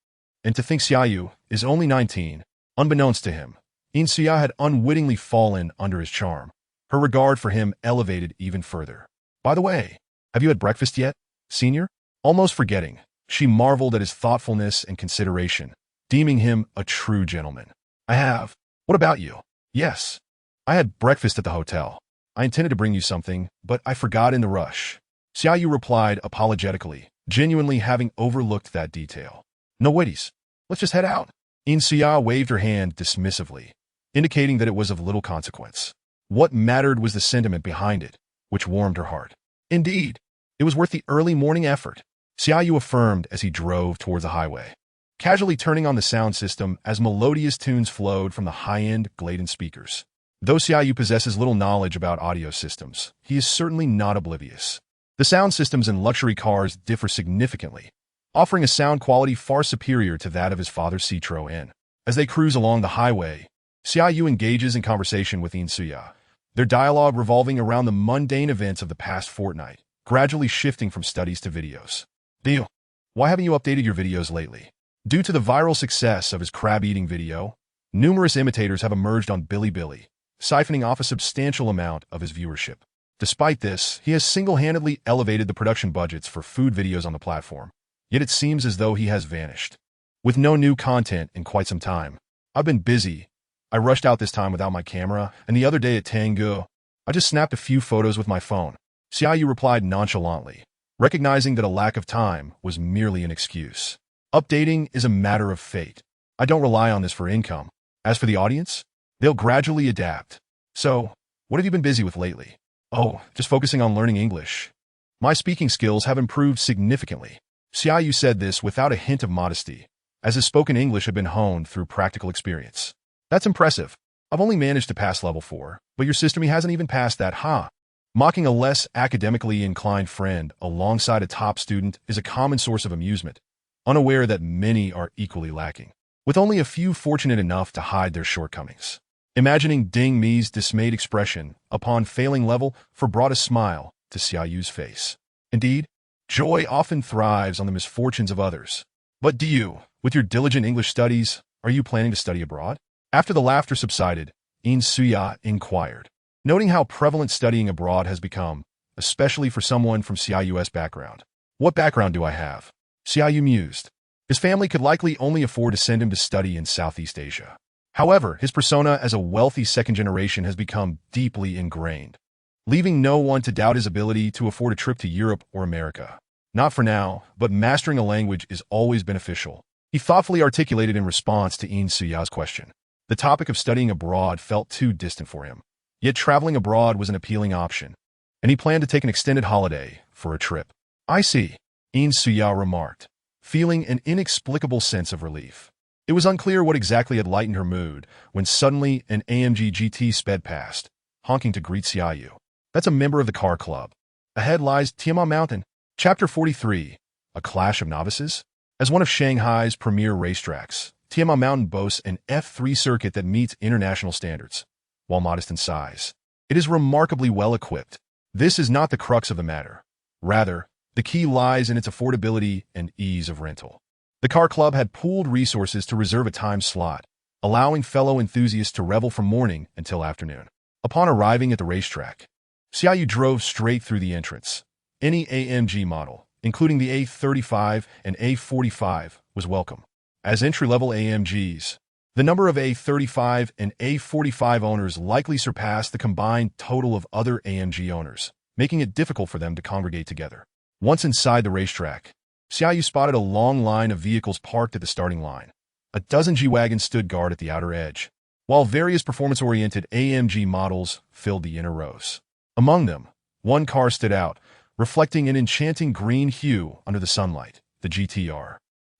And to think Xia Yu is only 19, unbeknownst to him, Xia had unwittingly fallen under his charm. Her regard for him elevated even further. By the way, have you had breakfast yet, senior? Almost forgetting, she marveled at his thoughtfulness and consideration, deeming him a true gentleman. I have. What about you? Yes. I had breakfast at the hotel. I intended to bring you something, but I forgot in the rush. Xia Yu replied apologetically, genuinely having overlooked that detail. No waities. Let's just head out. Xia waved her hand dismissively, indicating that it was of little consequence. What mattered was the sentiment behind it, which warmed her heart. Indeed, it was worth the early morning effort, Xia Yu affirmed as he drove towards the highway, casually turning on the sound system as melodious tunes flowed from the high-end Gladen speakers. Though Xia Yu possesses little knowledge about audio systems, he is certainly not oblivious. The sound systems in luxury cars differ significantly, offering a sound quality far superior to that of his father's Citroën. As they cruise along the highway, Xia Yu engages in conversation with Suya, their dialogue revolving around the mundane events of the past fortnight, gradually shifting from studies to videos. Deal. Why haven't you updated your videos lately? Due to the viral success of his crab-eating video, numerous imitators have emerged on Bilibili, siphoning off a substantial amount of his viewership. Despite this, he has single-handedly elevated the production budgets for food videos on the platform, yet it seems as though he has vanished. With no new content in quite some time. I've been busy. I rushed out this time without my camera, and the other day at Tangu, I just snapped a few photos with my phone. Xia Yu replied nonchalantly, recognizing that a lack of time was merely an excuse. Updating is a matter of fate. I don't rely on this for income. As for the audience, they'll gradually adapt. So, what have you been busy with lately? Oh, just focusing on learning English. My speaking skills have improved significantly. Xia Yu said this without a hint of modesty, as his spoken English had been honed through practical experience. That's impressive. I've only managed to pass level 4, but your sister me hasn't even passed that, huh? Mocking a less academically inclined friend alongside a top student is a common source of amusement, unaware that many are equally lacking, with only a few fortunate enough to hide their shortcomings. Imagining Ding Mi's dismayed expression upon failing level brought a smile to Xia Yu's face. Indeed, joy often thrives on the misfortunes of others. But do you, with your diligent English studies, are you planning to study abroad? After the laughter subsided, Suya inquired, noting how prevalent studying abroad has become, especially for someone from Xia Yu's background. What background do I have? Xia Yu mused. His family could likely only afford to send him to study in Southeast Asia. However, his persona as a wealthy second generation has become deeply ingrained, leaving no one to doubt his ability to afford a trip to Europe or America. Not for now, but mastering a language is always beneficial, he thoughtfully articulated in response to Suya's question. The topic of studying abroad felt too distant for him, yet traveling abroad was an appealing option, and he planned to take an extended holiday for a trip. I see, Suya remarked, feeling an inexplicable sense of relief. It was unclear what exactly had lightened her mood when suddenly an AMG GT sped past, honking to greet Xia Yu. That's a member of the car club. Ahead lies Tiama Mountain. Chapter 43, A Clash of Novices? As one of Shanghai's premier racetracks, Tiama Mountain boasts an F3 circuit that meets international standards. While modest in size, it is remarkably well equipped. This is not the crux of the matter. Rather, the key lies in its affordability and ease of rental. The car club had pooled resources to reserve a time slot, allowing fellow enthusiasts to revel from morning until afternoon. Upon arriving at the racetrack, Xia Yu drove straight through the entrance. Any AMG model, including the A35 and A45, was welcome. As entry-level AMGs, the number of A35 and A45 owners likely surpassed the combined total of other AMG owners, making it difficult for them to congregate together. Once inside the racetrack, Xia Yu spotted a long line of vehicles parked at the starting line. A dozen G-Wagons stood guard at the outer edge, while various performance-oriented AMG models filled the inner rows. Among them, one car stood out, reflecting an enchanting green hue under the sunlight, the GTR.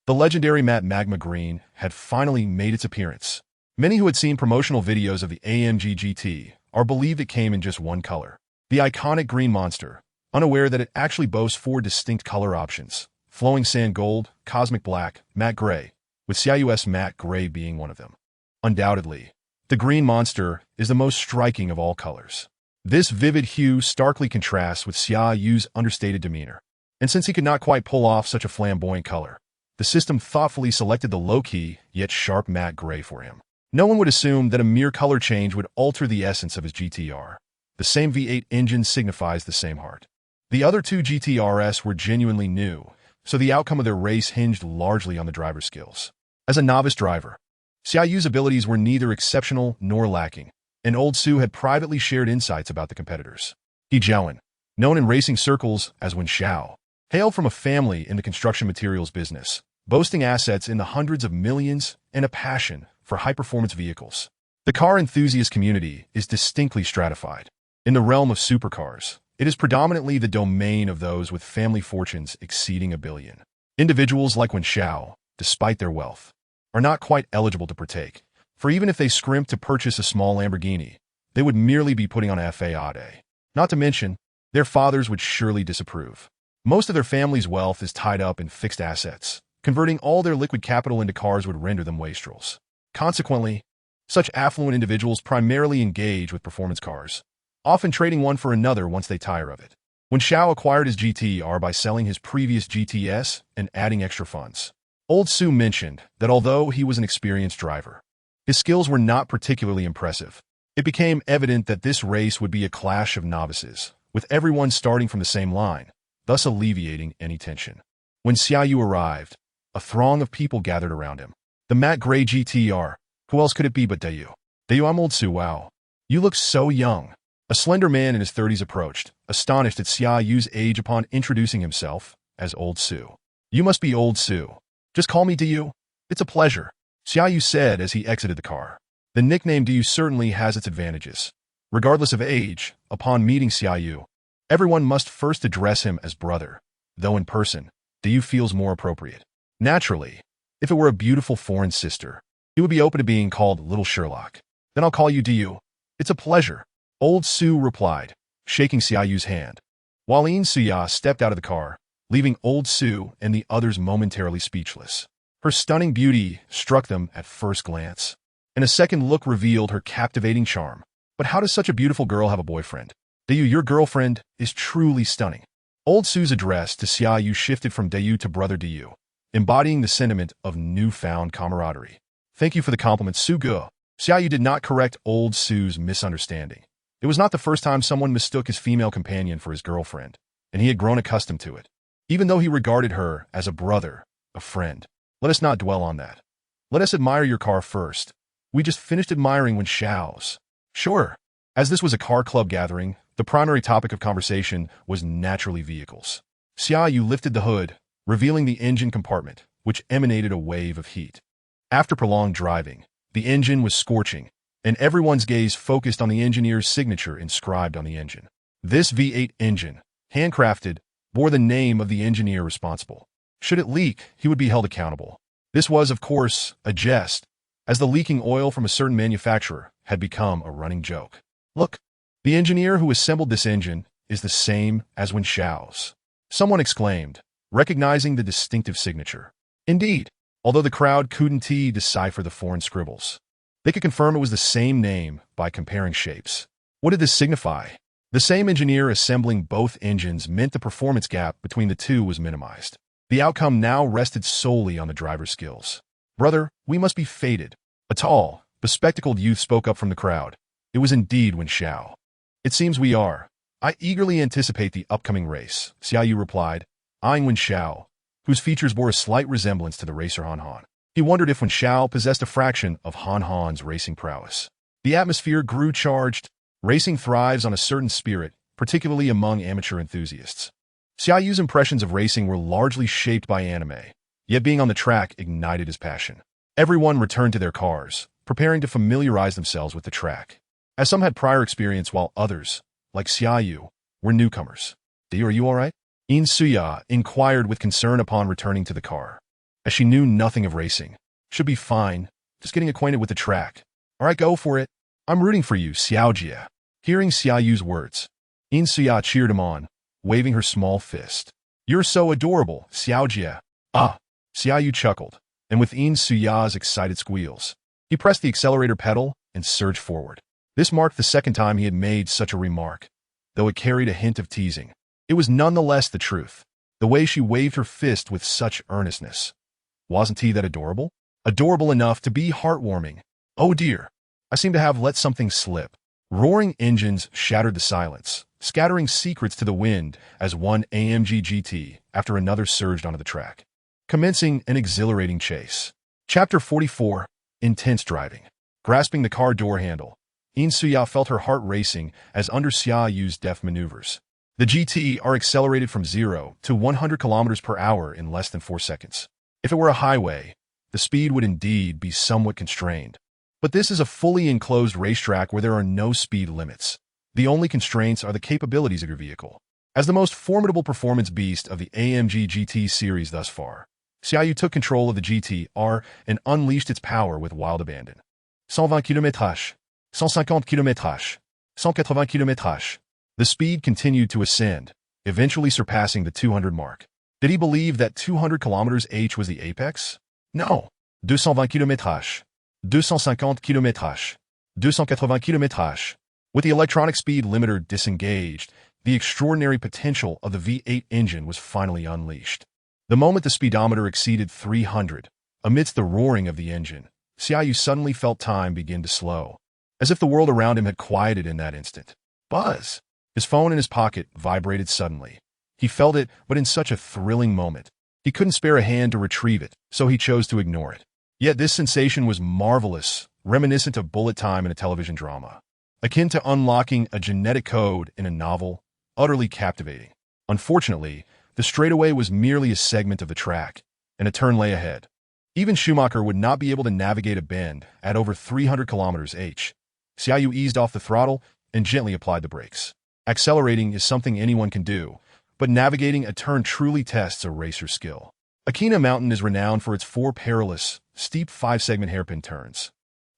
The legendary matte magma green had finally made its appearance. Many who had seen promotional videos of the AMG GT are believed it came in just one color. The iconic green monster, unaware that it actually boasts 4 distinct color options: flowing sand gold, cosmic black, matte gray, with Xia Yu's matte gray being one of them. Undoubtedly, the green monster is the most striking of all colors. This vivid hue starkly contrasts with Xia Yu's understated demeanor. And since he could not quite pull off such a flamboyant color, the system thoughtfully selected the low-key, yet sharp matte gray for him. No one would assume that a mere color change would alter the essence of his GTR. The same V8 engine signifies the same heart. The other 2 GTRs were genuinely new, so the outcome of their race hinged largely on the driver's skills. As a novice driver, Xia Yu's abilities were neither exceptional nor lacking, and Old Su had privately shared insights about the competitors. He Jiawen, known in racing circles as Wen Xiao, hailed from a family in the construction materials business, boasting assets in the hundreds of millions and a passion for high-performance vehicles. The car enthusiast community is distinctly stratified. In the realm of supercars, it is predominantly the domain of those with family fortunes exceeding $1 billion. Individuals like Wen Xiao, despite their wealth, are not quite eligible to partake, for even if they scrimp to purchase a small Lamborghini, they would merely be putting on a fade. Not to mention, their fathers would surely disapprove. Most of their family's wealth is tied up in fixed assets. Converting all their liquid capital into cars would render them wastrels. Consequently, such affluent individuals primarily engage with performance cars, often trading one for another once they tire of it. When Xiao acquired his GT-R by selling his previous GTS and adding extra funds, Old Su mentioned that although he was an experienced driver, his skills were not particularly impressive. It became evident that this race would be a clash of novices, with everyone starting from the same line, thus alleviating any tension. When Xia Yu arrived, a throng of people gathered around him. The matte gray GT-R, who else could it be but Dayu? Dayu, I'm Old Su, wow. You look so young. A slender man in his 30s approached, astonished at Xia Yu's age upon introducing himself as Old Su. You must be Old Su. Just call me Dayu. It's a pleasure, Xia Yu said as he exited the car. The nickname Dayu certainly has its advantages. Regardless of age, upon meeting Xia Yu, everyone must first address him as brother, though in person, Dayu feels more appropriate. Naturally, if it were a beautiful foreign sister, he would be open to being called Little Sherlock. Then I'll call you Dayu. It's a pleasure, Old Su replied, shaking Xia Yu's hand. While Suya stepped out of the car, leaving Old Su and the others momentarily speechless. Her stunning beauty struck them at first glance, and a second look revealed her captivating charm. But how does such a beautiful girl have a boyfriend? Dayu, your girlfriend is truly stunning. Old Su's address to Xia Yu shifted from Dayu to brother Dayu, embodying the sentiment of newfound camaraderie. Thank you for the compliment, Sugu. Xia Yu did not correct Old Su's misunderstanding. It was not the first time someone mistook his female companion for his girlfriend, and he had grown accustomed to it. Even though he regarded her as a brother, a friend. Let us not dwell on that. Let us admire your car first. We just finished admiring when Xiao's. Sure. As this was a car club gathering, the primary topic of conversation was naturally vehicles. Xia Yu lifted the hood, revealing the engine compartment, which emanated a wave of heat. After prolonged driving, the engine was scorching, and everyone's gaze focused on the engineer's signature inscribed on the engine. This V8 engine, handcrafted, bore the name of the engineer responsible. Should it leak, he would be held accountable. This was, of course, a jest, as the leaking oil from a certain manufacturer had become a running joke. Look, the engineer who assembled this engine is the same as when Xiao's. Someone exclaimed, recognizing the distinctive signature. Indeed, although the crowd couldn't decipher the foreign scribbles, they could confirm it was the same name by comparing shapes. What did this signify? The same engineer assembling both engines meant the performance gap between the two was minimized. The outcome now rested solely on the driver's skills. Brother, we must be fated. A tall, bespectacled youth spoke up from the crowd. It was indeed Wen Xiao. It seems we are. I eagerly anticipate the upcoming race, Xia Yu replied, eyeing Wen Xiao, whose features bore a slight resemblance to the racer Han Han. He wondered if Wen Xiao possessed a fraction of Han Han's racing prowess. The atmosphere grew charged. Racing thrives on a certain spirit, particularly among amateur enthusiasts. Xia Yu's impressions of racing were largely shaped by anime, yet being on the track ignited his passion. Everyone returned to their cars, preparing to familiarize themselves with the track, as some had prior experience while others, like Xia Yu, were newcomers. Dayu, are you all right? Suya inquired with concern upon returning to the car, as she knew nothing of racing. Should be fine, just getting acquainted with the track. All right, go for it. I'm rooting for you, Xiaojia. Hearing Xia Yu's words, Suya cheered him on, waving her small fist. You're so adorable, Xiaojia. Ah, Xia Yu chuckled, and with Suya's excited squeals, he pressed the accelerator pedal and surged forward. This marked the second time he had made such a remark, though it carried a hint of teasing. It was nonetheless the truth. The way she waved her fist with such earnestness. Wasn't he that adorable? Adorable enough to be heartwarming. Oh dear, I seem to have let something slip. Roaring engines shattered the silence, scattering secrets to the wind as one AMG GT after another surged onto the track, commencing an exhilarating chase. Chapter 44, Intense Driving. Grasping the car door handle, Suya felt her heart racing as under Xia Yu's deft maneuvers. The GT-R accelerated from 0 to 100 kilometers per hour in less than 4 seconds. If it were a highway, the speed would indeed be somewhat constrained. But this is a fully enclosed racetrack where there are no speed limits. The only constraints are the capabilities of your vehicle. As the most formidable performance beast of the AMG GT series thus far, Xia Yu took control of the GT-R and unleashed its power with wild abandon. 120 km/h. 150 km/h. 180 km/h. The speed continued to ascend, eventually surpassing the 200 mark. Did he believe that 200 km/h was the apex? No. 220 km/h. 250 km/h. 280 km/h. With the electronic speed limiter disengaged, the extraordinary potential of the V8 engine was finally unleashed. The moment the speedometer exceeded 300, amidst the roaring of the engine, Xia Yu suddenly felt time begin to slow, as if the world around him had quieted in that instant. Buzz! His phone in his pocket vibrated suddenly. He felt it, but in such a thrilling moment. He couldn't spare a hand to retrieve it, so he chose to ignore it. Yet this sensation was marvelous, reminiscent of bullet time in a television drama. Akin to unlocking a genetic code in a novel, utterly captivating. Unfortunately, the straightaway was merely a segment of the track, and a turn lay ahead. Even Schumacher would not be able to navigate a bend at over 300 km/h. Xia Yu eased off the throttle and gently applied the brakes. Accelerating is something anyone can do, but navigating a turn truly tests a racer's skill. Akina Mountain is renowned for its 4 perilous, steep 5-segment hairpin turns,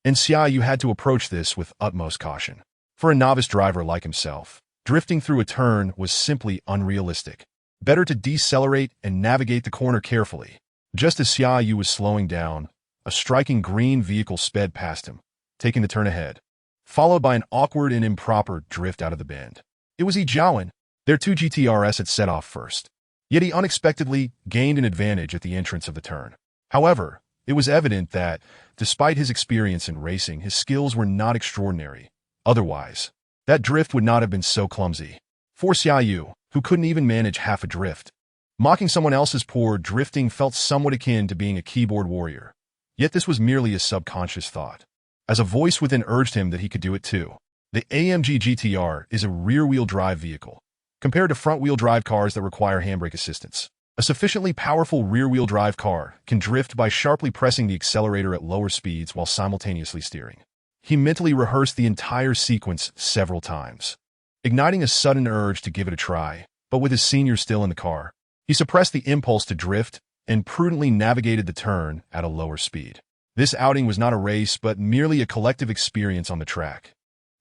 and Xia Yu had to approach this with utmost caution. For a novice driver like himself, drifting through a turn was simply unrealistic. Better to decelerate and navigate the corner carefully. Just as Xia Yu was slowing down, a striking green vehicle sped past him, taking the turn ahead, followed by an awkward and improper drift out of the bend. It was Yi Jiawen. Their 2 GTRS had set off first, yet he unexpectedly gained an advantage at the entrance of the turn. However, it was evident that, despite his experience in racing, his skills were not extraordinary. Otherwise, that drift would not have been so clumsy. For Xia Yu, who couldn't even manage half a drift, mocking someone else's poor drifting felt somewhat akin to being a keyboard warrior. Yet this was merely a subconscious thought, as a voice within urged him that he could do it too. The AMG GTR is a rear-wheel drive vehicle, compared to front-wheel drive cars that require handbrake assistance. A sufficiently powerful rear-wheel drive car can drift by sharply pressing the accelerator at lower speeds while simultaneously steering. He mentally rehearsed the entire sequence several times, igniting a sudden urge to give it a try, but with his senior still in the car, he suppressed the impulse to drift and prudently navigated the turn at a lower speed. This outing was not a race, but merely a collective experience on the track,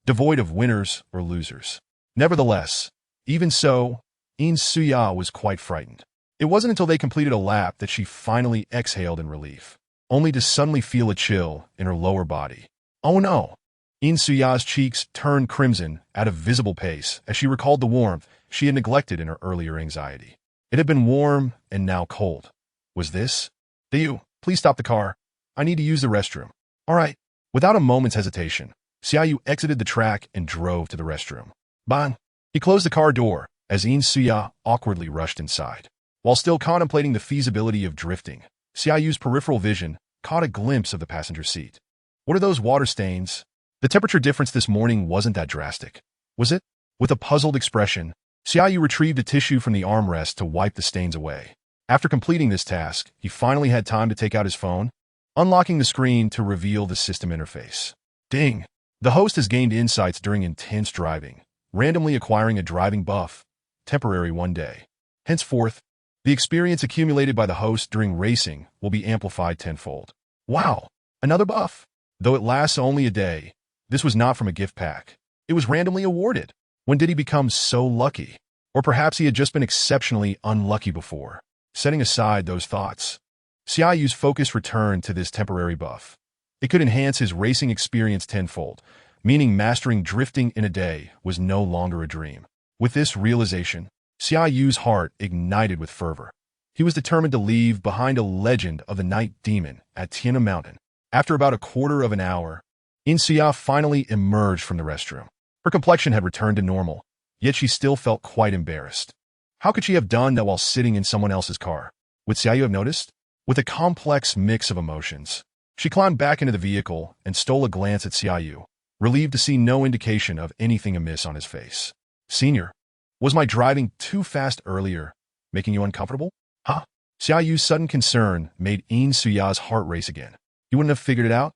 devoid of winners or losers. Nevertheless, even so, Yin Suya was quite frightened. It wasn't until they completed a lap that she finally exhaled in relief, only to suddenly feel a chill in her lower body. Oh no! Yin Suya's cheeks turned crimson at a visible pace as she recalled the warmth she had neglected in her earlier anxiety. It had been warm and now cold. Was this? You, please stop the car. I need to use the restroom. All right. Without a moment's hesitation, Xia Yu exited the track and drove to the restroom. Ban! He closed the car door as Yin Suya awkwardly rushed inside. While still contemplating the feasibility of drifting, Xia Yu's peripheral vision caught a glimpse of the passenger seat. What are those water stains? The temperature difference this morning wasn't that drastic, was it? With a puzzled expression, Xia Yu retrieved a tissue from the armrest to wipe the stains away. After completing this task, he finally had time to take out his phone, unlocking the screen to reveal the system interface. Ding! The host has gained insights during intense driving, randomly acquiring a driving buff, temporary one day. Henceforth, the experience accumulated by the host during racing will be amplified tenfold. Wow! Another buff! Though it lasts only a day, this was not from a gift pack. It was randomly awarded. When did he become so lucky? Or perhaps he had just been exceptionally unlucky before. Setting aside those thoughts, Xia Yu's focus returned to this temporary buff. It could enhance his racing experience tenfold, meaning mastering drifting in a day was no longer a dream. With this realization, Xia Yu's heart ignited with fervor. He was determined to leave behind a legend of the night demon at Xia Mountain. After about a quarter of an hour, Yin Xia finally emerged from the restroom. Her complexion had returned to normal, yet she still felt quite embarrassed. How could she have done that while sitting in someone else's car? Would Xia Yu have noticed? With a complex mix of emotions, she climbed back into the vehicle and stole a glance at Xia Yu, relieved to see no indication of anything amiss on his face. Senior, was my driving too fast earlier, making you uncomfortable? Huh? Xia Yu's sudden concern made Yin Suya's heart race again. He wouldn't have figured it out,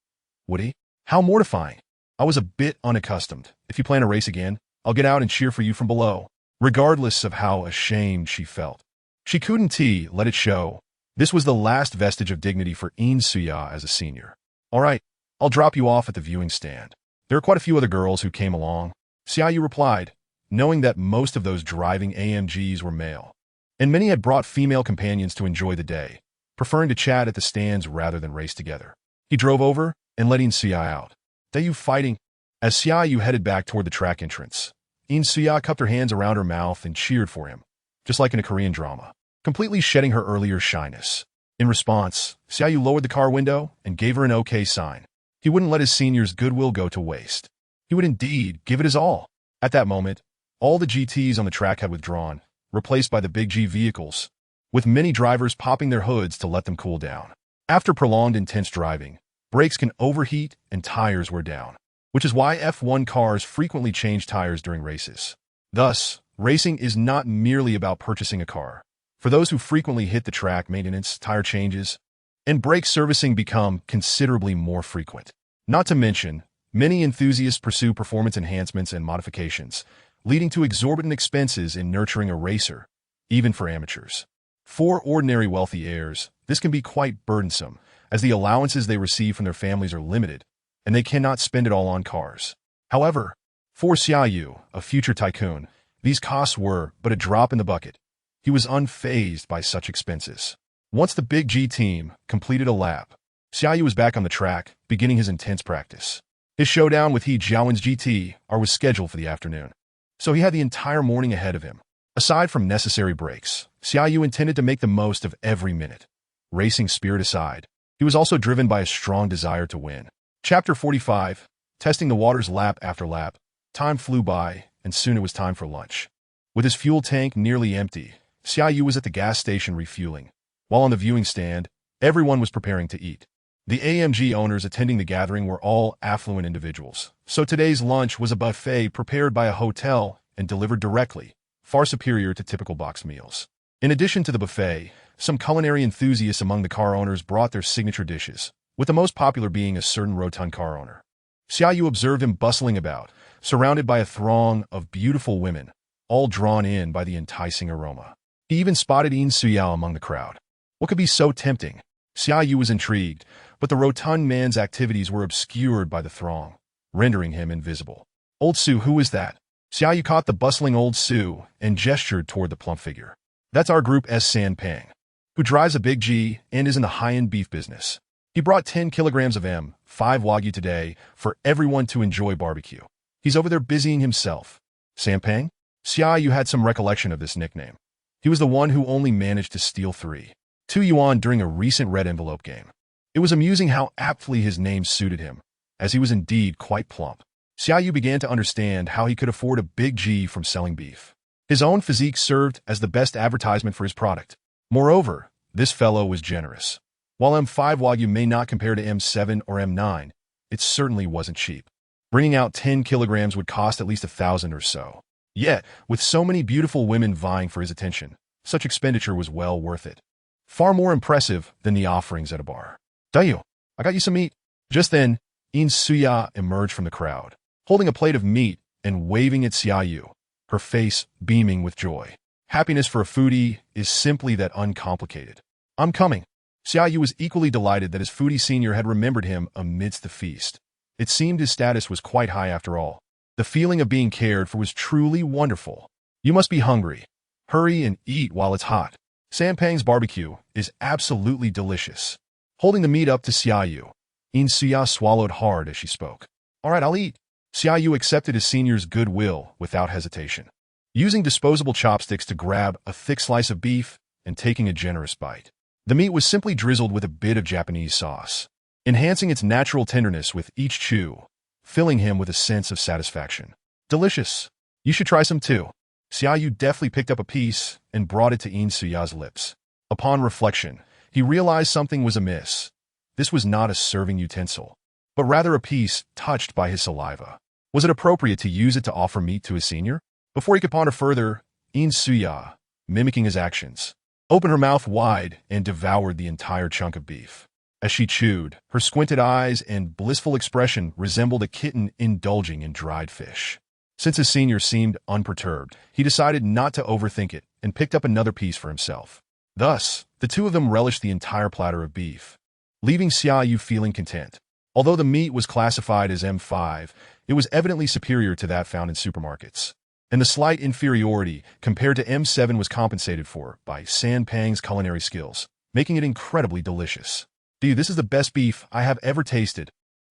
would he? How mortifying. I was a bit unaccustomed. If you plan to race again, I'll get out and cheer for you from below. Regardless of how ashamed she felt, she couldn't let it show. This was the last vestige of dignity for Yin Suya as a senior. All right, I'll drop you off at the viewing stand. There are quite a few other girls who came along, Xia Yu replied, knowing that most of those driving AMGs were male. And many had brought female companions to enjoy the day, preferring to chat at the stands rather than race together. He drove over and let Xia out. "Are you fighting?" As Xia Yu headed back toward the track entrance, Xia cupped her hands around her mouth and cheered for him, just like in a Korean drama, completely shedding her earlier shyness. In response, Xia Yu lowered the car window and gave her an okay sign. He wouldn't let his senior's goodwill go to waste. He would indeed give it his all. At that moment, all the GTs on the track had withdrawn, replaced by the big G vehicles, with many drivers popping their hoods to let them cool down. After prolonged intense driving, brakes can overheat and tires wear down, which is why F1 cars frequently change tires during races. Thus, racing is not merely about purchasing a car. For those who frequently hit the track, maintenance, tire changes, and brake servicing become considerably more frequent. Not to mention, many enthusiasts pursue performance enhancements and modifications, leading to exorbitant expenses in nurturing a racer, even for amateurs. For ordinary wealthy heirs, this can be quite burdensome, as the allowances they receive from their families are limited, and they cannot spend it all on cars. However, for Xia Yu, a future tycoon, these costs were but a drop in the bucket. He was unfazed by such expenses. Once the Big G team completed a lap, Xia Yu was back on the track, beginning his intense practice. His showdown with He Jiawen's GT-R was scheduled for the afternoon, so he had the entire morning ahead of him. Aside from necessary breaks, Xia Yu intended to make the most of every minute. Racing spirit aside, he was also driven by a strong desire to win. Chapter 45, testing the waters lap after lap. Time flew by, and soon it was time for lunch. With his fuel tank nearly empty, Xia Yu was at the gas station refueling. While on the viewing stand, everyone was preparing to eat. The AMG owners attending the gathering were all affluent individuals, so today's lunch was a buffet prepared by a hotel and delivered directly, far superior to typical box meals. In addition to the buffet, some culinary enthusiasts among the car owners brought their signature dishes, with the most popular being a certain rotund car owner. Xia Yu observed him bustling about, surrounded by a throng of beautiful women, all drawn in by the enticing aroma. He even spotted Xia among the crowd. What could be so tempting? Xia Yu was intrigued, but the rotund man's activities were obscured by the throng, rendering him invisible. "Old Su, who is that?" Xia Yu caught the bustling Old Su and gestured toward the plump figure. "That's our Group S San Peng, who drives a Big G and is in the high-end beef business. He brought 10 kilograms of M5 Wagyu today for everyone to enjoy barbecue. He's over there busying himself." San Peng? Xia Yu had some recollection of this nickname. He was the one who only managed to steal 2 yuan during a recent red envelope game. It was amusing how aptly his name suited him, as he was indeed quite plump. Xia Yu began to understand how he could afford a Big G from selling beef. His own physique served as the best advertisement for his product. Moreover, this fellow was generous. While M5 Wagyu may not compare to M7 or M9, it certainly wasn't cheap. Bringing out 10 kilograms would cost at least 1,000 or so. Yet, with so many beautiful women vying for his attention, such expenditure was well worth it. Far more impressive than the offerings at a bar. "Dayu, I got you some meat." Just then, Xia emerged from the crowd, holding a plate of meat and waving at Xia Yu, her face beaming with joy. Happiness for a foodie is simply that uncomplicated. "I'm coming." Xia Yu was equally delighted that his foodie senior had remembered him amidst the feast. It seemed his status was quite high after all. The feeling of being cared for was truly wonderful. "You must be hungry. Hurry and eat while it's hot. San Peng's barbecue is absolutely delicious." Holding the meat up to Xia Yu, Xia swallowed hard as she spoke. "All right, I'll eat." Xia Yu accepted his senior's goodwill without hesitation, using disposable chopsticks to grab a thick slice of beef and taking a generous bite. The meat was simply drizzled with a bit of Japanese sauce, enhancing its natural tenderness with each chew, filling him with a sense of satisfaction. "Delicious. You should try some too." Xia Yu deftly picked up a piece and brought it to Xia's lips. Upon reflection, he realized something was amiss. This was not a serving utensil, but rather a piece touched by his saliva. Was it appropriate to use it to offer meat to his senior? Before he could ponder further, Xia, mimicking his actions, opened her mouth wide and devoured the entire chunk of beef. As she chewed, her squinted eyes and blissful expression resembled a kitten indulging in dried fish. Since his senior seemed unperturbed, he decided not to overthink it and picked up another piece for himself. Thus, the two of them relished the entire platter of beef, leaving Xia Yu feeling content. Although the meat was classified as M5, it was evidently superior to that found in supermarkets. And the slight inferiority compared to M7 was compensated for by San Pang's culinary skills, making it incredibly delicious. Dude, this is the best beef I have ever tasted.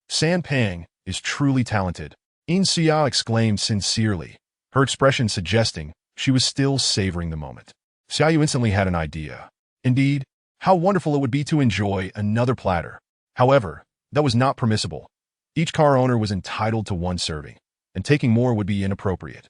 San Pang is truly talented, Xia exclaimed sincerely, her expression suggesting she was still savoring the moment. Xia Yu instantly had an idea. Indeed, how wonderful it would be to enjoy another platter. However, that was not permissible. Each car owner was entitled to one serving, and taking more would be inappropriate.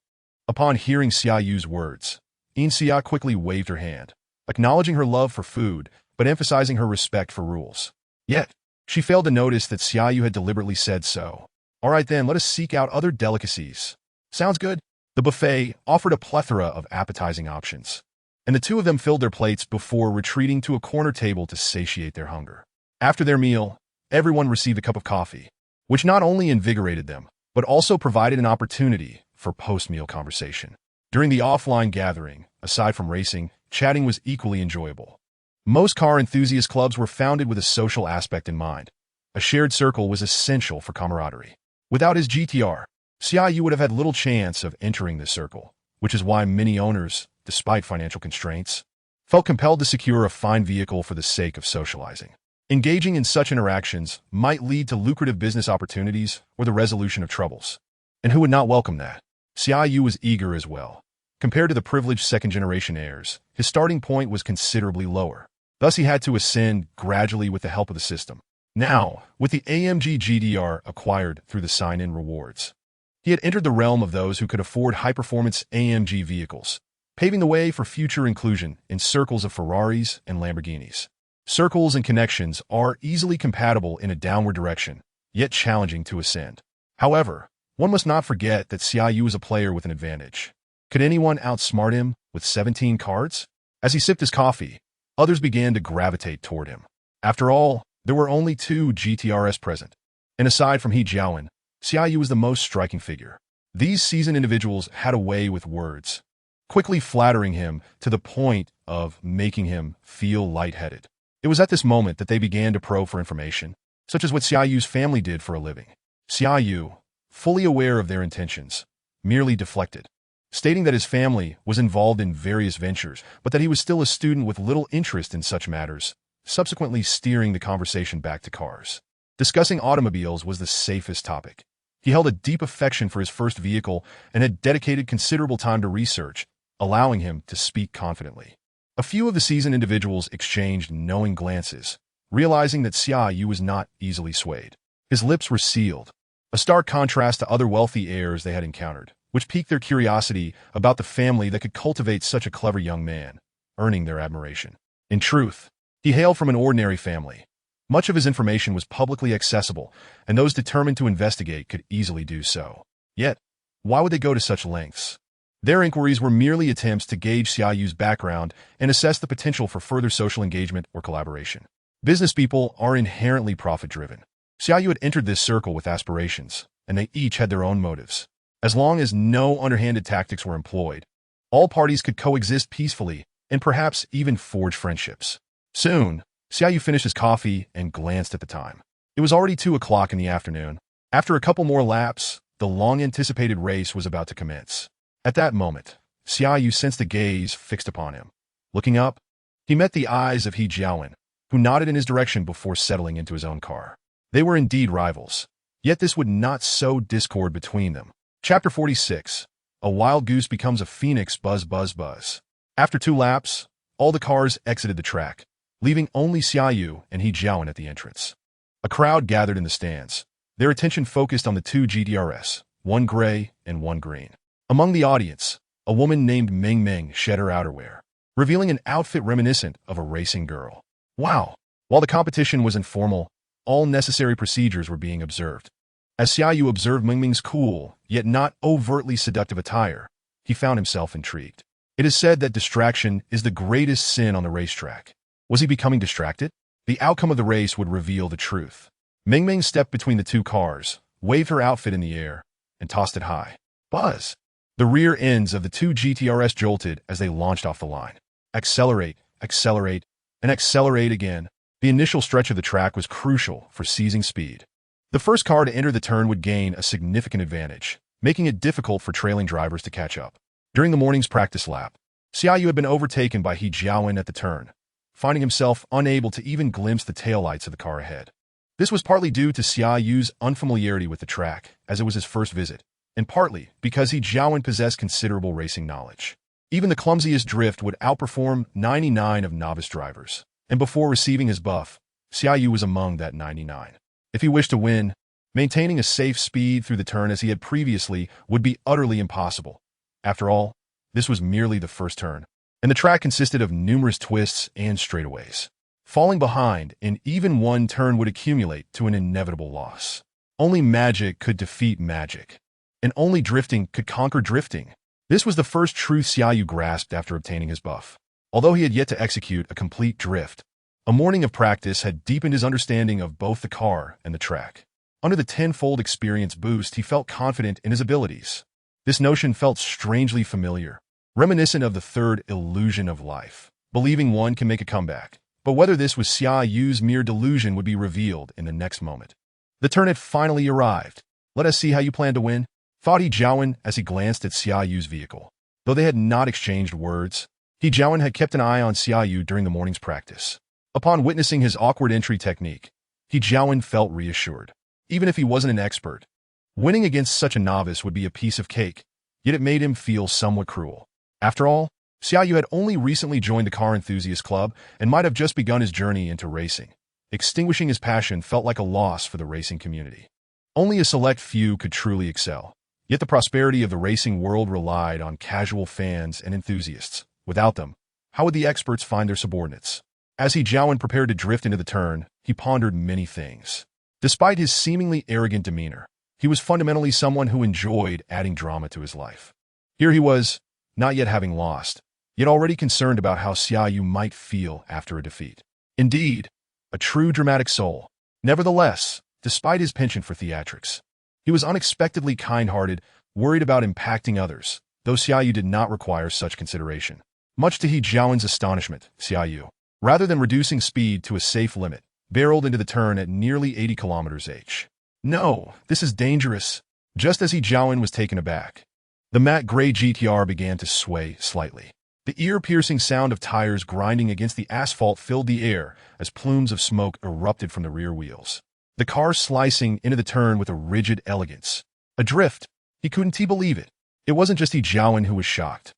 Upon hearing Xia Yu's words, Xia quickly waved her hand, acknowledging her love for food, but emphasizing her respect for rules. Yet, she failed to notice that Xia Yu had deliberately said so. All right then, let us seek out other delicacies. Sounds good. The buffet offered a plethora of appetizing options, and the two of them filled their plates before retreating to a corner table to satiate their hunger. After their meal, everyone received a cup of coffee, which not only invigorated them, but also provided an opportunity for post-meal conversation. During the offline gathering, aside from racing, chatting was equally enjoyable. Most car enthusiast clubs were founded with a social aspect in mind. A shared circle was essential for camaraderie. Without his GTR, Xia Yu would have had little chance of entering this circle, which is why many owners, despite financial constraints, felt compelled to secure a fine vehicle for the sake of socializing. Engaging in such interactions might lead to lucrative business opportunities or the resolution of troubles. And who would not welcome that? Xia Yu was eager as well. Compared to the privileged second-generation heirs, his starting point was considerably lower. Thus, he had to ascend gradually with the help of the system. Now, with the AMG GDR acquired through the sign-in rewards, he had entered the realm of those who could afford high-performance AMG vehicles, paving the way for future inclusion in circles of Ferraris and Lamborghinis. Circles and connections are easily compatible in a downward direction, yet challenging to ascend. However, one must not forget that Xia Yu was a player with an advantage. Could anyone outsmart him with 17 cards? As he sipped his coffee, others began to gravitate toward him. After all, there were only 2 GTRs present, and aside from He Jiawen, Xia Yu was the most striking figure. These seasoned individuals had a way with words, quickly flattering him to the point of making him feel lightheaded. It was at this moment that they began to probe for information, such as what Xia Yu's family did for a living. Xia Yu, fully aware of their intentions, merely deflected, stating that his family was involved in various ventures, but that he was still a student with little interest in such matters, subsequently steering the conversation back to cars. Discussing automobiles was the safest topic. He held a deep affection for his first vehicle and had dedicated considerable time to research, allowing him to speak confidently. A few of the seasoned individuals exchanged knowing glances, realizing that Xia Yu was not easily swayed. His lips were sealed, a stark contrast to other wealthy heirs they had encountered, which piqued their curiosity about the family that could cultivate such a clever young man, earning their admiration. In truth, he hailed from an ordinary family. Much of his information was publicly accessible, and those determined to investigate could easily do so. Yet, why would they go to such lengths? Their inquiries were merely attempts to gauge Xia Yu's background and assess the potential for further social engagement or collaboration. Business people are inherently profit-driven. Xia Yu had entered this circle with aspirations, and they each had their own motives. As long as no underhanded tactics were employed, all parties could coexist peacefully and perhaps even forge friendships. Soon, Xia Yu finished his coffee and glanced at the time. It was already 2 o'clock in the afternoon. After a couple more laps, the long-anticipated race was about to commence. At that moment, Xia Yu sensed a gaze fixed upon him. Looking up, he met the eyes of He Jiawen, who nodded in his direction before settling into his own car. They were indeed rivals, yet this would not sow discord between them. Chapter 46. A wild goose becomes a phoenix. Buzz, buzz, buzz. After 2 laps, all the cars exited the track, leaving only Xia Yu and He Jiawen at the entrance. A crowd gathered in the stands, their attention focused on the 2 GTRs, one gray and one green. Among the audience, a woman named Ming Ming shed her outerwear, revealing an outfit reminiscent of a racing girl. Wow! While the competition was informal, all necessary procedures were being observed. As Xia Yu observed Ming Ming's cool, yet not overtly seductive attire, he found himself intrigued. It is said that distraction is the greatest sin on the racetrack. Was he becoming distracted? The outcome of the race would reveal the truth. Ming Ming stepped between the 2 cars, waved her outfit in the air, and tossed it high. Buzz! The rear ends of the 2 GTRs jolted as they launched off the line. Accelerate, accelerate, and accelerate again. The initial stretch of the track was crucial for seizing speed. The first car to enter the turn would gain a significant advantage, making it difficult for trailing drivers to catch up. During the morning's practice lap, Xia Yu had been overtaken by He Jiawen at the turn, finding himself unable to even glimpse the taillights of the car ahead. This was partly due to Xia Yu's unfamiliarity with the track, as it was his first visit, and partly because He Jiawen possessed considerable racing knowledge. Even the clumsiest drift would outperform 99 of novice drivers, and before receiving his buff, Xia Yu was among that 99. If he wished to win, maintaining a safe speed through the turn as he had previously would be utterly impossible. After all, this was merely the first turn, and the track consisted of numerous twists and straightaways. Falling behind in even one turn would accumulate to an inevitable loss. Only magic could defeat magic, and only drifting could conquer drifting. This was the first truth Xia Yu grasped after obtaining his buff. Although he had yet to execute a complete drift, a morning of practice had deepened his understanding of both the car and the track. Under the tenfold experience boost, he felt confident in his abilities. This notion felt strangely familiar, reminiscent of the third illusion of life, believing one can make a comeback. But whether this was Xia Yu's mere delusion would be revealed in the next moment. The turn had finally arrived. "Let us see how you plan to win," thought He Jiawen as he glanced at Xia Yu's vehicle. Though they had not exchanged words, He Jiawen had kept an eye on Xia Yu during the morning's practice. Upon witnessing his awkward entry technique, He Jiawen felt reassured. Even if he wasn't an expert, winning against such a novice would be a piece of cake, yet it made him feel somewhat cruel. After all, Xia Yu had only recently joined the car enthusiast club and might have just begun his journey into racing. Extinguishing his passion felt like a loss for the racing community. Only a select few could truly excel, yet the prosperity of the racing world relied on casual fans and enthusiasts. Without them, how would the experts find their subordinates? As He Jiawen prepared to drift into the turn, he pondered many things. Despite his seemingly arrogant demeanor, he was fundamentally someone who enjoyed adding drama to his life. Here he was, not yet having lost, yet already concerned about how Xia Yu might feel after a defeat. Indeed, a true dramatic soul. Nevertheless, despite his penchant for theatrics, he was unexpectedly kind-hearted, worried about impacting others, though Xia Yu did not require such consideration. Much to He Jiawen's astonishment, Xia Yu, rather than reducing speed to a safe limit, barreled into the turn at nearly 80 km/h. "No, this is dangerous." Just as He Jiawen was taken aback, the matte gray GTR began to sway slightly. The ear-piercing sound of tires grinding against the asphalt filled the air as plumes of smoke erupted from the rear wheels. The car slicing into the turn with a rigid elegance. Adrift. He couldn't believe it. It wasn't just He Jiawen who was shocked.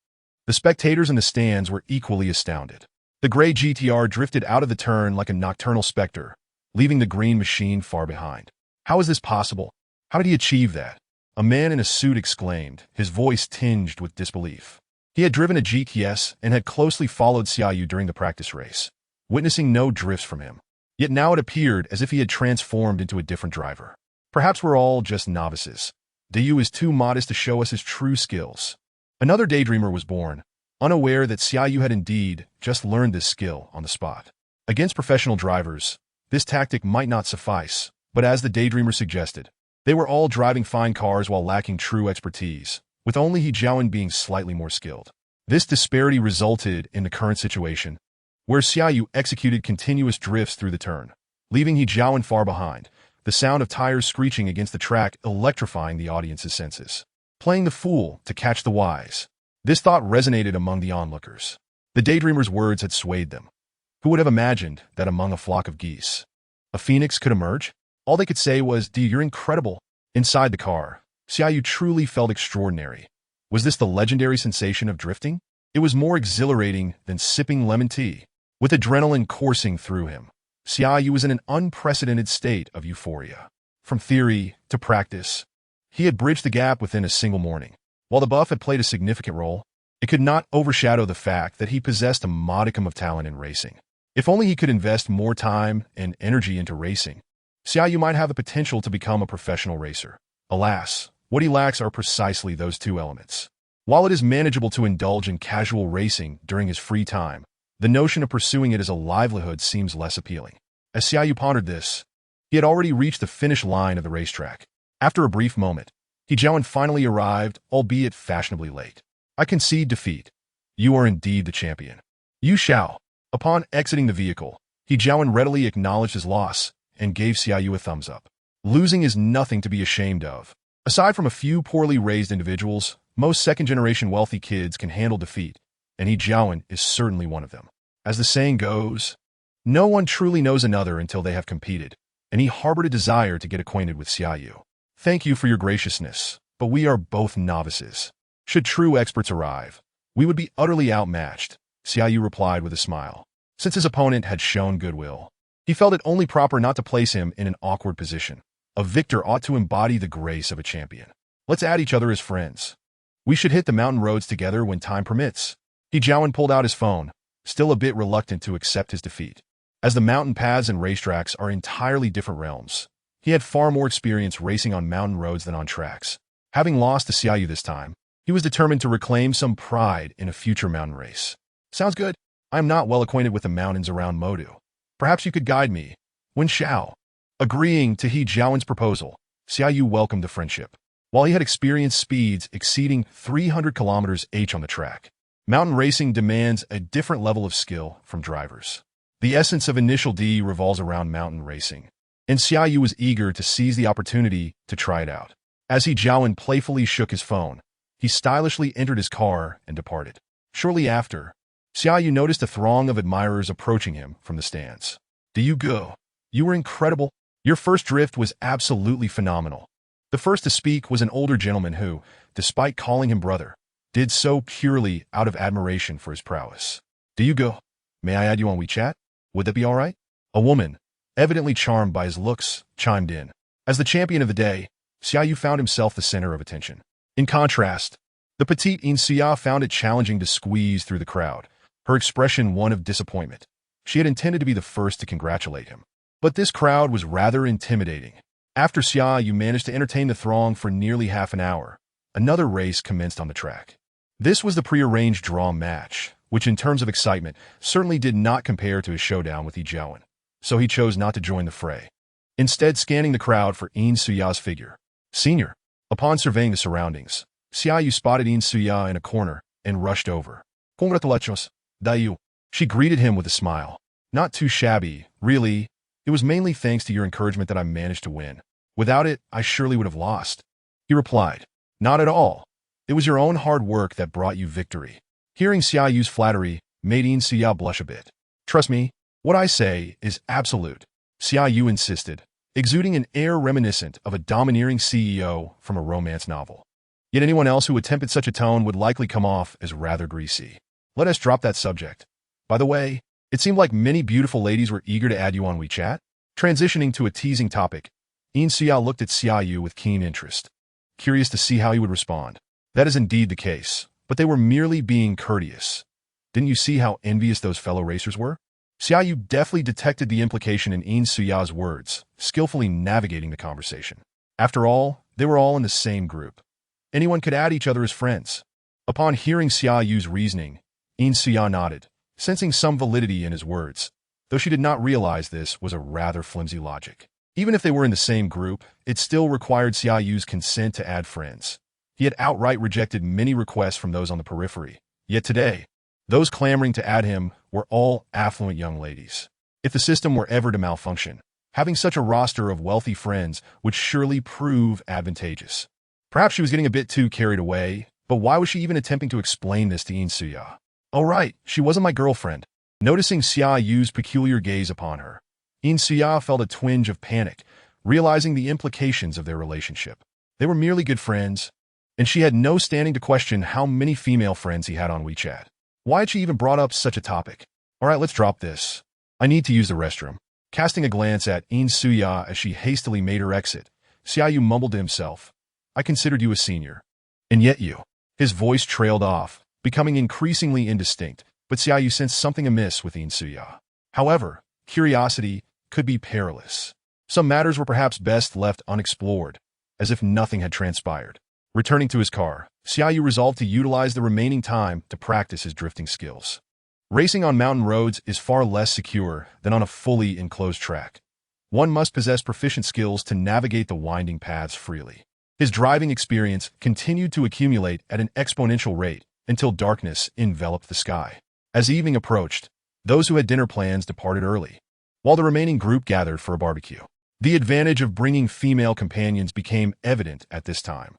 The spectators in the stands were equally astounded. The gray GTR drifted out of the turn like a nocturnal specter, leaving the green machine far behind. How is this possible? How did he achieve that? A man in a suit exclaimed, his voice tinged with disbelief. He had driven a GTS and had closely followed Xia Yu during the practice race, witnessing no drifts from him. Yet now it appeared as if he had transformed into a different driver. Perhaps we're all just novices. Yu is too modest to show us his true skills. Another daydreamer was born, unaware that Xia Yu had indeed just learned this skill on the spot. Against professional drivers, this tactic might not suffice, but as the daydreamer suggested, they were all driving fine cars while lacking true expertise, with only He Jiawen being slightly more skilled. This disparity resulted in the current situation, where Xia Yu executed continuous drifts through the turn, leaving He Jiawen far behind, the sound of tires screeching against the track electrifying the audience's senses. Playing the fool to catch the wise. This thought resonated among the onlookers. The daydreamer's words had swayed them. Who would have imagined that among a flock of geese, a phoenix could emerge? All they could say was, "You're incredible." Inside the car, Xia Yu truly felt extraordinary. Was this the legendary sensation of drifting? It was more exhilarating than sipping lemon tea. With adrenaline coursing through him, Xia Yu was in an unprecedented state of euphoria. From theory to practice, he had bridged the gap within a single morning. While the buff had played a significant role, it could not overshadow the fact that he possessed a modicum of talent in racing. If only he could invest more time and energy into racing, Xia Yu might have the potential to become a professional racer. Alas, what he lacks are precisely those two elements. While it is manageable to indulge in casual racing during his free time, the notion of pursuing it as a livelihood seems less appealing. As Xia Yu pondered this, he had already reached the finish line of the racetrack. After a brief moment, He Jiawen finally arrived, albeit fashionably late. "I concede defeat. You are indeed the champion. You shall." Upon exiting the vehicle, He Jiawen readily acknowledged his loss and gave Xia Yu a thumbs up. Losing is nothing to be ashamed of. Aside from a few poorly raised individuals, most second-generation wealthy kids can handle defeat, and He Jiawen is certainly one of them. As the saying goes, no one truly knows another until they have competed, and he harbored a desire to get acquainted with Xia Yu. Thank you for your graciousness, but we are both novices. Should true experts arrive, we would be utterly outmatched, Xia Yu replied with a smile. Since his opponent had shown goodwill, he felt it only proper not to place him in an awkward position. A victor ought to embody the grace of a champion. Let's add each other as friends. We should hit the mountain roads together when time permits. He Jiawen pulled out his phone, still a bit reluctant to accept his defeat. As the mountain paths and racetracks are entirely different realms, he had far more experience racing on mountain roads than on tracks. Having lost to Xia Yu this time, he was determined to reclaim some pride in a future mountain race. Sounds good. I am not well acquainted with the mountains around Modu. Perhaps you could guide me. Wen Xiao. Agreeing to He Jiawen's proposal, Xia Yu welcomed the friendship. While he had experienced speeds exceeding 300 km/h on the track, mountain racing demands a different level of skill from drivers. The essence of Initial D revolves around mountain racing, and Xia Yu was eager to seize the opportunity to try it out. As He Jiawen playfully shook his phone, he stylishly entered his car and departed. Shortly after, Xia Yu noticed a throng of admirers approaching him from the stands. "Do you go? You were incredible. Your first drift was absolutely phenomenal." The first to speak was an older gentleman who, despite calling him brother, did so purely out of admiration for his prowess. "Do you go? May I add you on WeChat? Would that be all right?" A woman, evidently charmed by his looks, chimed in. As the champion of the day, Xia Yu found himself the center of attention. In contrast, the petite Xia found it challenging to squeeze through the crowd, her expression one of disappointment. She had intended to be the first to congratulate him. But this crowd was rather intimidating. After Xia Yu managed to entertain the throng for nearly half an hour, another race commenced on the track. This was the prearranged draw match, which in terms of excitement certainly did not compare to his showdown with He Jiawen, so he chose not to join the fray. Instead, scanning the crowd for Xia's figure. "Senior." Upon surveying the surroundings, Xia Yu spotted Xia in a corner and rushed over. "Congratulations, Dayu." She greeted him with a smile. "Not too shabby, really. It was mainly thanks to your encouragement that I managed to win. Without it, I surely would have lost." He replied, "Not at all. It was your own hard work that brought you victory." Hearing Xia Yu's flattery made Xia blush a bit. "Trust me, what I say is absolute," Xia Yu insisted, exuding an air reminiscent of a domineering CEO from a romance novel. Yet anyone else who attempted such a tone would likely come off as rather greasy. Let us drop that subject. By the way, it seemed like many beautiful ladies were eager to add you on WeChat. Transitioning to a teasing topic, Xia looked at Xia Yu with keen interest, curious to see how he would respond. That is indeed the case, but they were merely being courteous. Didn't you see how envious those fellow racers were? Xia Yu deftly detected the implication in Xia's words, skillfully navigating the conversation. After all, they were all in the same group. Anyone could add each other as friends. Upon hearing Xia Yu's reasoning, Xia nodded, sensing some validity in his words, though she did not realize this was a rather flimsy logic. Even if they were in the same group, it still required Xia Yu's consent to add friends. He had outright rejected many requests from those on the periphery. Yet today, those clamoring to add him were all affluent young ladies. If the system were ever to malfunction, having such a roster of wealthy friends would surely prove advantageous. Perhaps she was getting a bit too carried away, but why was she even attempting to explain this to Xia? "Oh right, she wasn't my girlfriend." Noticing Xia Yu's peculiar gaze upon her, Xia felt a twinge of panic, realizing the implications of their relationship. They were merely good friends, and she had no standing to question how many female friends he had on WeChat. Why had she even brought up such a topic? "All right, let's drop this. I need to use the restroom." Casting a glance at Xia as she hastily made her exit, Xia Yu mumbled to himself, "I considered you a senior. And yet you." His voice trailed off, becoming increasingly indistinct, but Xia Yu sensed something amiss with Xia. However, curiosity could be perilous. Some matters were perhaps best left unexplored, as if nothing had transpired. Returning to his car, Xia Yu resolved to utilize the remaining time to practice his drifting skills. Racing on mountain roads is far less secure than on a fully enclosed track. One must possess proficient skills to navigate the winding paths freely. His driving experience continued to accumulate at an exponential rate until darkness enveloped the sky. As evening approached, those who had dinner plans departed early, while the remaining group gathered for a barbecue. The advantage of bringing female companions became evident at this time.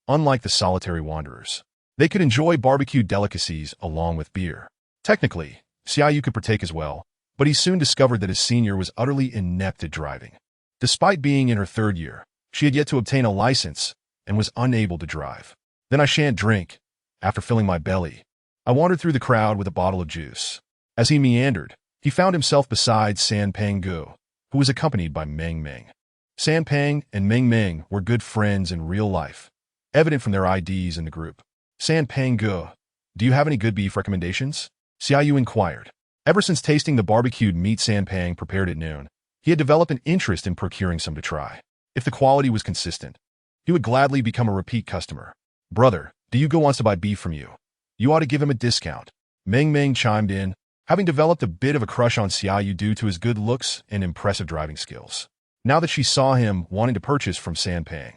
Unlike the solitary wanderers, they could enjoy barbecued delicacies along with beer. Technically, Xia Yu could partake as well, but he soon discovered that his senior was utterly inept at driving. Despite being in her third year, she had yet to obtain a license and was unable to drive. Then I shan't drink. After filling my belly, I wandered through the crowd with a bottle of juice. As he meandered, he found himself beside San Peng Gu, who was accompanied by Meng Meng. San Peng and Meng Meng were good friends in real life, evident from their IDs in the group. San Peng Gu, do you have any good beef recommendations? Xia Yu inquired. Ever since tasting the barbecued meat San Peng prepared at noon, he had developed an interest in procuring some to try. If the quality was consistent, he would gladly become a repeat customer. Brother, Gu wants to buy beef from you. You ought to give him a discount. Meng Meng chimed in, having developed a bit of a crush on Xia Yu due to his good looks and impressive driving skills. Now that she saw him wanting to purchase from San Peng,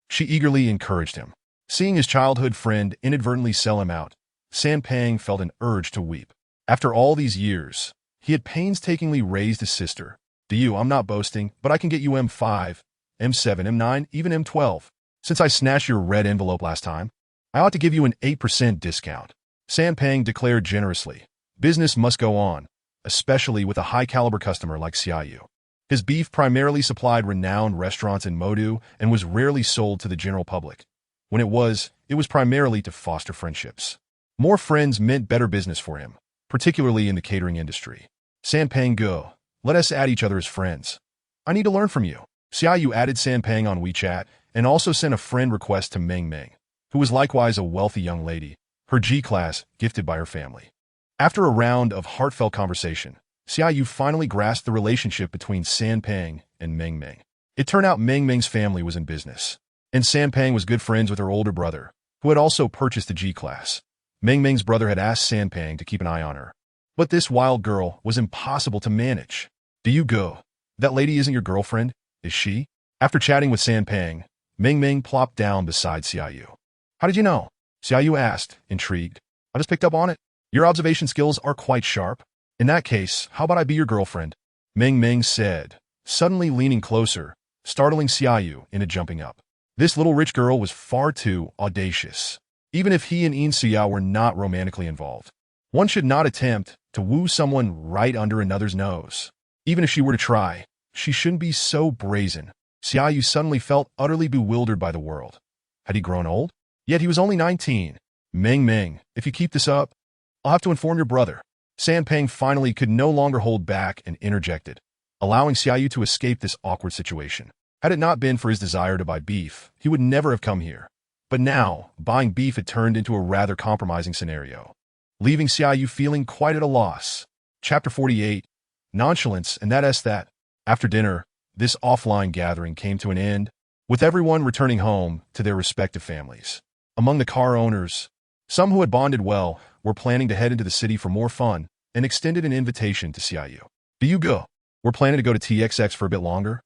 she eagerly encouraged him. Seeing his childhood friend inadvertently sell him out, San Peng felt an urge to weep. After all these years, he had painstakingly raised his sister. I'm not boasting, but I can get you M5, M7, M9, even M12. Since I snatched your red envelope last time, I ought to give you an 8% discount. San Peng declared generously. Business must go on, especially with a high-caliber customer like Xia Yu. His beef primarily supplied renowned restaurants in Modu and was rarely sold to the general public. When it was primarily to foster friendships. More friends meant better business for him, particularly in the catering industry. San Peng Gu, let us add each other as friends. I need to learn from you. Xia Yu added San Peng on WeChat and also sent a friend request to Meng Meng, who was likewise a wealthy young lady, her G-class gifted by her family. After a round of heartfelt conversation, Xia Yu finally grasped the relationship between San Peng and Meng Meng. It turned out Meng Meng's family was in business, and San Peng was good friends with her older brother, who had also purchased a G-class. Meng Meng's brother had asked San Peng to keep an eye on her. But this wild girl was impossible to manage. Go. That lady isn't your girlfriend, is she? After chatting with San Peng, Meng Meng plopped down beside Xia Yu. How did you know? Xia Yu asked, intrigued. I just picked up on it. Your observation skills are quite sharp. In that case, how about I be your girlfriend? Meng Meng said, suddenly leaning closer, startling Xia Yu into jumping up. This little rich girl was far too audacious. Even if he and Xia were not romantically involved, one should not attempt to woo someone right under another's nose. Even if she were to try, she shouldn't be so brazen. Xia Yu suddenly felt utterly bewildered by the world. Had he grown old? Yet he was only 19. Meng Meng, if you keep this up, I'll have to inform your brother. San Peng finally could no longer hold back and interjected, allowing Xia Yu to escape this awkward situation. Had it not been for his desire to buy beef, he would never have come here. But now, buying beef had turned into a rather compromising scenario, leaving Xia Yu feeling quite at a loss. Chapter 48. Nonchalance, and that. After dinner, this offline gathering came to an end, with everyone returning home to their respective families. Among the car owners, some who had bonded well were planning to head into the city for more fun and extended an invitation to Xia Yu. Go. We're planning to go to TXX for a bit longer.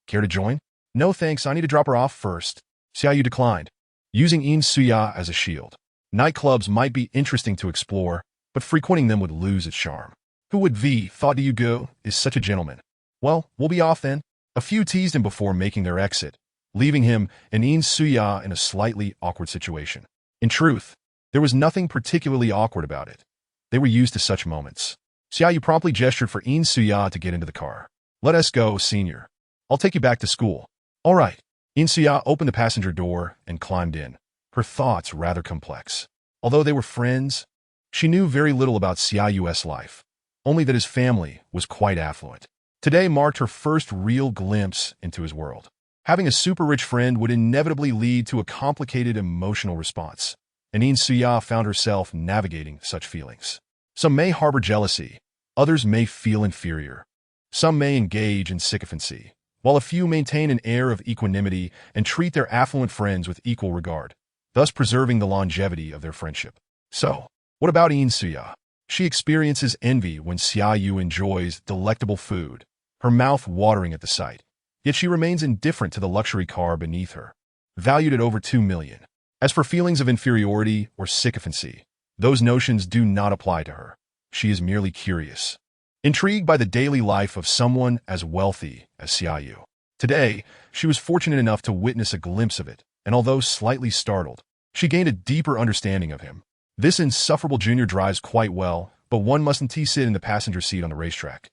Care to join? No thanks, I need to drop her off first. Xia Yu declined, using Xia as a shield. Nightclubs might be interesting to explore, but frequenting them would lose its charm. Who would thought Go is such a gentleman. Well, we'll be off then. A few teased him before making their exit, leaving him and Xia in a slightly awkward situation. In truth, there was nothing particularly awkward about it. They were used to such moments. Xia Yu promptly gestured for Xia to get into the car. Let us go, senior. I'll take you back to school. All right. Xia opened the passenger door and climbed in, her thoughts rather complex. Although they were friends, she knew very little about Xia Yu's life, only that his family was quite affluent. Today marked her first real glimpse into his world. Having a super-rich friend would inevitably lead to a complicated emotional response, and Xia found herself navigating such feelings. Some may harbor jealousy, others may feel inferior. Some may engage in sycophancy, while a few maintain an air of equanimity and treat their affluent friends with equal regard, thus preserving the longevity of their friendship. So, what about Xia? She experiences envy when Xia Yu enjoys delectable food, her mouth watering at the sight. Yet she remains indifferent to the luxury car beneath her, valued at over 2 million. As for feelings of inferiority or sycophancy, those notions do not apply to her. She is merely curious, intrigued by the daily life of someone as wealthy as Xia Yu. Today, she was fortunate enough to witness a glimpse of it, and although slightly startled, she gained a deeper understanding of him. This insufferable junior drives quite well, but one mustn't sit in the passenger seat on the racetrack.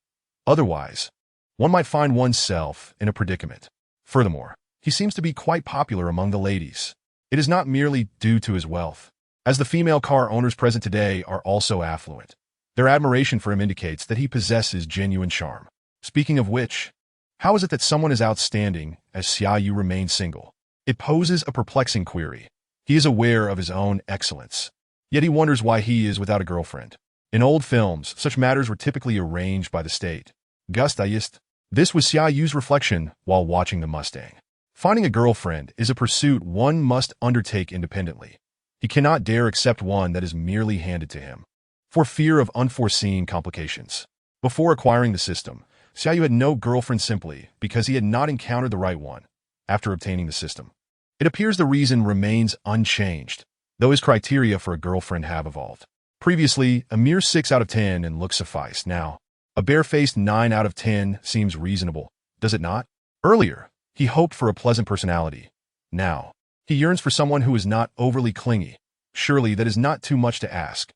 Otherwise, one might find oneself in a predicament. Furthermore, he seems to be quite popular among the ladies. It is not merely due to his wealth, as the female car owners present today are also affluent. Their admiration for him indicates that he possesses genuine charm. Speaking of which, how is it that someone as outstanding as Xia Yu remains single? It poses a perplexing query. He is aware of his own excellence, yet he wonders why he is without a girlfriend. In old films, such matters were typically arranged by the state. Gustayist. This was Xia Yu's reflection while watching the Mustang. Finding a girlfriend is a pursuit one must undertake independently. He cannot dare accept one that is merely handed to him, for fear of unforeseen complications. Before acquiring the system, Xia Yu had no girlfriend simply because he had not encountered the right one. After obtaining the system, it appears the reason remains unchanged, though his criteria for a girlfriend have evolved. Previously, a mere 6 out of 10 and looks sufficed. Now, a barefaced 9 out of 10 seems reasonable, does it not? Earlier, he hoped for a pleasant personality. Now, he yearns for someone who is not overly clingy. Surely that is not too much to ask.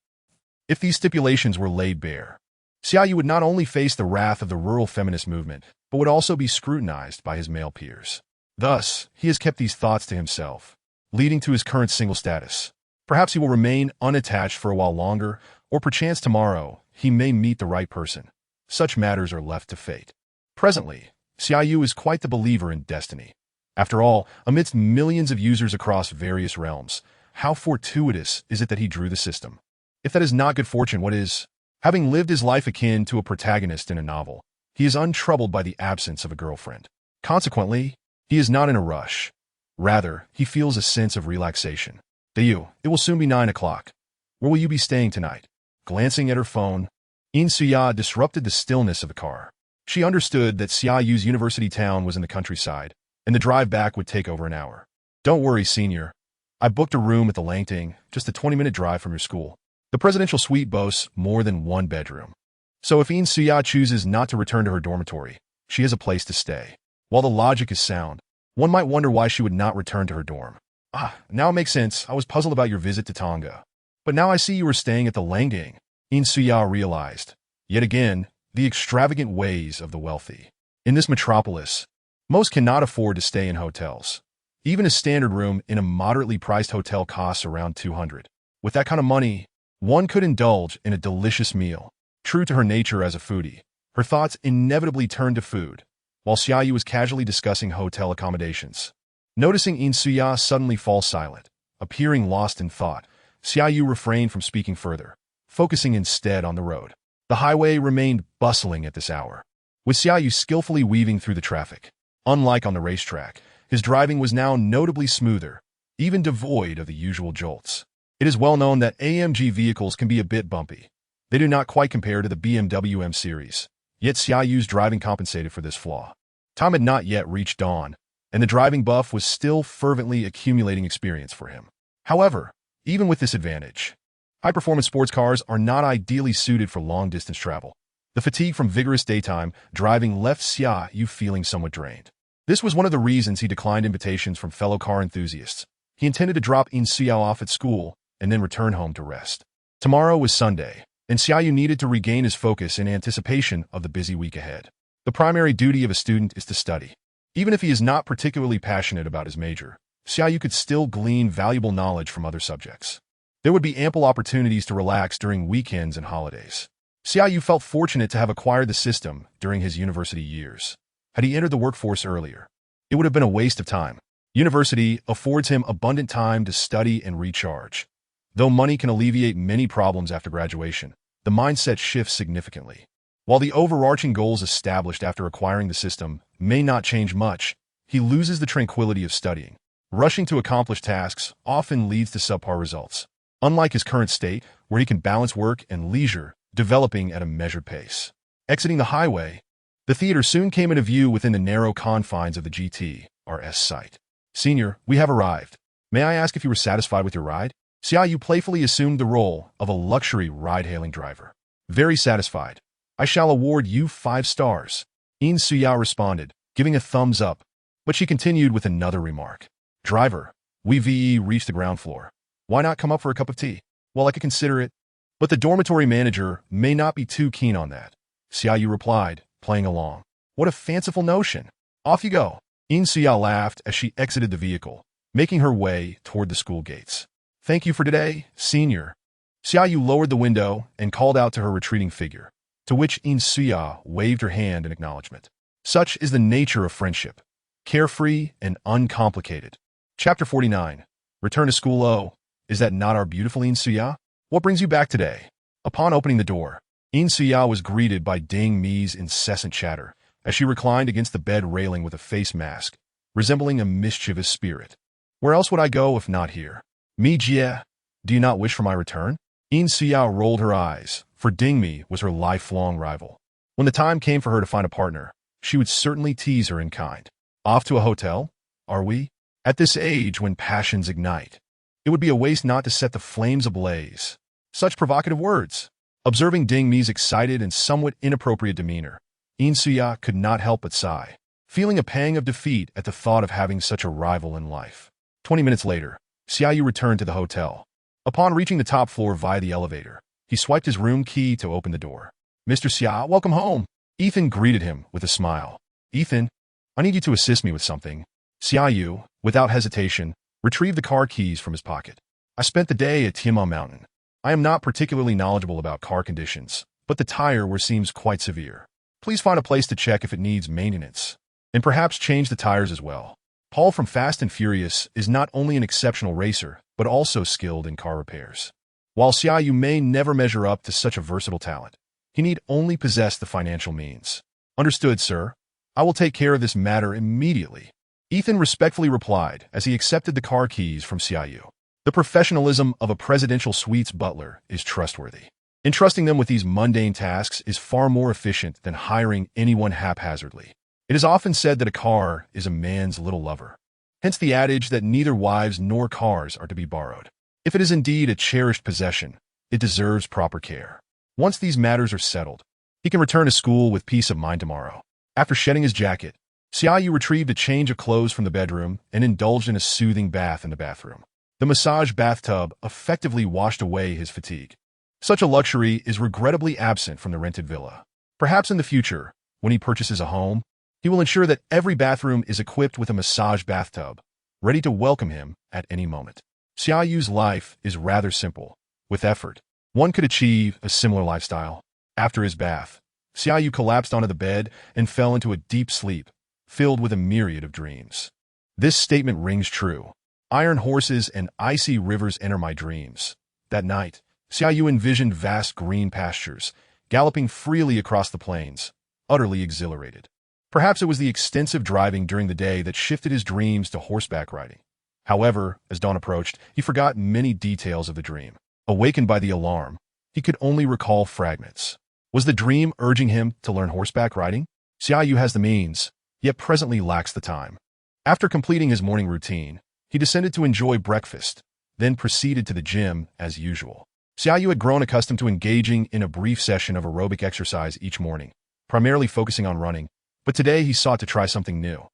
If these stipulations were laid bare, Xia Yu would not only face the wrath of the rural feminist movement, but would also be scrutinized by his male peers. Thus, he has kept these thoughts to himself, leading to his current single status. Perhaps he will remain unattached for a while longer, or perchance tomorrow he may meet the right person. Such matters are left to fate. Presently, Xia Yu is quite the believer in destiny. After all, amidst millions of users across various realms, how fortuitous is it that he drew the system? If that is not good fortune, what is? Having lived his life akin to a protagonist in a novel, he is untroubled by the absence of a girlfriend. Consequently, he is not in a rush. Rather, he feels a sense of relaxation. It will soon be 9 o'clock. Where will you be staying tonight? Glancing at her phone, Xia disrupted the stillness of the car. She understood that Xia Yu's university town was in the countryside, and the drive back would take over an hour. Don't worry, senior. I booked a room at the Langting, just a 20-minute drive from your school. The presidential suite boasts more than one bedroom. So if Xia chooses not to return to her dormitory, she has a place to stay. While the logic is sound, one might wonder why she would not return to her dorm. Now it makes sense. I was puzzled about your visit to Tonga. But now I see you were staying at the Langting. Xia realized, yet again, the extravagant ways of the wealthy. In this metropolis, most cannot afford to stay in hotels. Even a standard room in a moderately priced hotel costs around 200. With that kind of money, one could indulge in a delicious meal. True to her nature as a foodie, her thoughts inevitably turned to food, while Xia Yu was casually discussing hotel accommodations. Noticing Xia suddenly fall silent, appearing lost in thought, Xia Yu refrained from speaking further, focusing instead on the road. The highway remained bustling at this hour, with Xia Yu skillfully weaving through the traffic. Unlike on the racetrack, his driving was now notably smoother, even devoid of the usual jolts. It is well known that AMG vehicles can be a bit bumpy. They do not quite compare to the BMW M series, yet Xia Yu's driving compensated for this flaw. Time had not yet reached dawn, and the driving buff was still fervently accumulating experience for him. However, even with this advantage, high-performance sports cars are not ideally suited for long-distance travel. The fatigue from vigorous daytime driving left Xia Yu feeling somewhat drained. This was one of the reasons he declined invitations from fellow car enthusiasts. He intended to drop Xia off at school and then return home to rest. Tomorrow was Sunday, and Xia Yu needed to regain his focus in anticipation of the busy week ahead. The primary duty of a student is to study. Even if he is not particularly passionate about his major, Xia Yu could still glean valuable knowledge from other subjects. There would be ample opportunities to relax during weekends and holidays. Xia Yu felt fortunate to have acquired the system during his university years. Had he entered the workforce earlier, it would have been a waste of time. University affords him abundant time to study and recharge. Though money can alleviate many problems after graduation, the mindset shifts significantly. While the overarching goals established after acquiring the system may not change much, he loses the tranquility of studying. Rushing to accomplish tasks often leads to subpar results. Unlike his current state, where he can balance work and leisure, developing at a measured pace. Exiting the highway, the theater soon came into view within the narrow confines of the GT/RS site. Senior, we have arrived. May I ask if you were satisfied with your ride? Xia Yu playfully assumed the role of a luxury ride-hailing driver. Very satisfied. I shall award you 5 stars. Xia responded, giving a thumbs up, but she continued with another remark. Driver, we've reached the ground floor. Why not come up for a cup of tea? Well, I could consider it, but the dormitory manager may not be too keen on that. Xia Yu replied, playing along. What a fanciful notion. Off you go. Xia laughed as she exited the vehicle, making her way toward the school gates. Thank you for today, senior. Xia Yu lowered the window and called out to her retreating figure, to which Xia waved her hand in acknowledgement. Such is the nature of friendship, carefree and uncomplicated. Chapter 49. Return to school. Oh, is that not our beautiful Xia? What brings you back today? Upon opening the door, Xia was greeted by Ding Mi's incessant chatter as she reclined against the bed railing with a face mask, resembling a mischievous spirit. Where else would I go if not here? Mi Jie, do you not wish for my return? Xia rolled her eyes, for Ding Mi was her lifelong rival. When the time came for her to find a partner, she would certainly tease her in kind. Off to a hotel? Are we? At this age when passions ignite, it would be a waste not to set the flames ablaze. Such provocative words. Observing Ding Mi's excited and somewhat inappropriate demeanor, Xia could not help but sigh, feeling a pang of defeat at the thought of having such a rival in life. 20 minutes later, Xia Yu returned to the hotel. Upon reaching the top floor via the elevator, he swiped his room key to open the door. Mr. Xia, welcome home. Ethan greeted him with a smile. Ethan, I need you to assist me with something. Xia Yu, without hesitation, retrieved the car keys from his pocket. I spent the day at Tianma Mountain. I am not particularly knowledgeable about car conditions, but the tire wear seems quite severe. Please find a place to check if it needs maintenance, and perhaps change the tires as well. Paul from Fast and Furious is not only an exceptional racer, but also skilled in car repairs. While Xia Yu may never measure up to such a versatile talent, he need only possess the financial means. Understood, sir. I will take care of this matter immediately. Ethan respectfully replied as he accepted the car keys from Xia Yu. The professionalism of a presidential suite's butler is trustworthy. Entrusting them with these mundane tasks is far more efficient than hiring anyone haphazardly. It is often said that a car is a man's little lover. Hence the adage that neither wives nor cars are to be borrowed. If it is indeed a cherished possession, it deserves proper care. Once these matters are settled, he can return to school with peace of mind tomorrow. After shedding his jacket, Xia Yu retrieved a change of clothes from the bedroom and indulged in a soothing bath in the bathroom. The massage bathtub effectively washed away his fatigue. Such a luxury is regrettably absent from the rented villa. Perhaps in the future, when he purchases a home, he will ensure that every bathroom is equipped with a massage bathtub, ready to welcome him at any moment. Xia Yu's life is rather simple. With effort, one could achieve a similar lifestyle. After his bath, Xia Yu collapsed onto the bed and fell into a deep sleep, filled with a myriad of dreams. This statement rings true. Iron horses and icy rivers enter my dreams. That night, Xia Yu envisioned vast green pastures, galloping freely across the plains, utterly exhilarated. Perhaps it was the extensive driving during the day that shifted his dreams to horseback riding. However, as dawn approached, he forgot many details of the dream. Awakened by the alarm, he could only recall fragments. Was the dream urging him to learn horseback riding? Xia Yu has the means, yet presently lacks the time. After completing his morning routine, he descended to enjoy breakfast, then proceeded to the gym as usual. Xia Yu had grown accustomed to engaging in a brief session of aerobic exercise each morning, primarily focusing on running, but today he sought to try something new.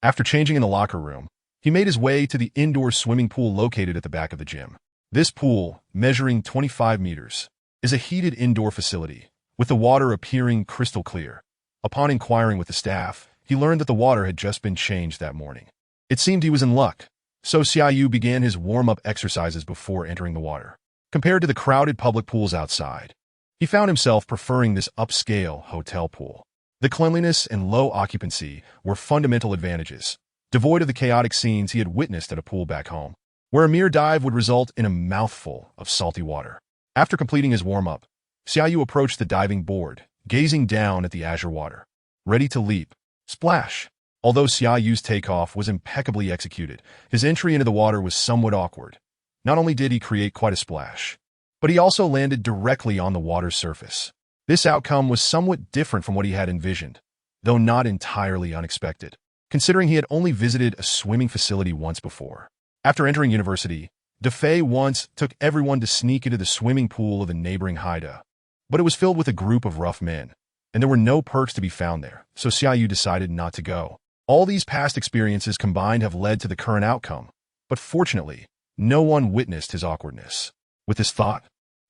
After changing in the locker room, he made his way to the indoor swimming pool located at the back of the gym. This pool, measuring 25 meters, is a heated indoor facility, with the water appearing crystal clear. Upon inquiring with the staff, he learned that the water had just been changed that morning. It seemed he was in luck, so Xia Yu began his warm-up exercises before entering the water. Compared to the crowded public pools outside, he found himself preferring this upscale hotel pool. The cleanliness and low occupancy were fundamental advantages, devoid of the chaotic scenes he had witnessed at a pool back home, where a mere dive would result in a mouthful of salty water. After completing his warm-up, Xia Yu approached the diving board, gazing down at the azure water. Ready to leap. Splash! Although Xia Yu's takeoff was impeccably executed, his entry into the water was somewhat awkward. Not only did he create quite a splash, but he also landed directly on the water's surface. This outcome was somewhat different from what he had envisioned, though not entirely unexpected, considering he had only visited a swimming facility once before. After entering university, DeFei once took everyone to sneak into the swimming pool of the neighboring Haida, but it was filled with a group of rough men, and there were no perks to be found there, so Xia Yu decided not to go. All these past experiences combined have led to the current outcome, but fortunately, no one witnessed his awkwardness. With this thought,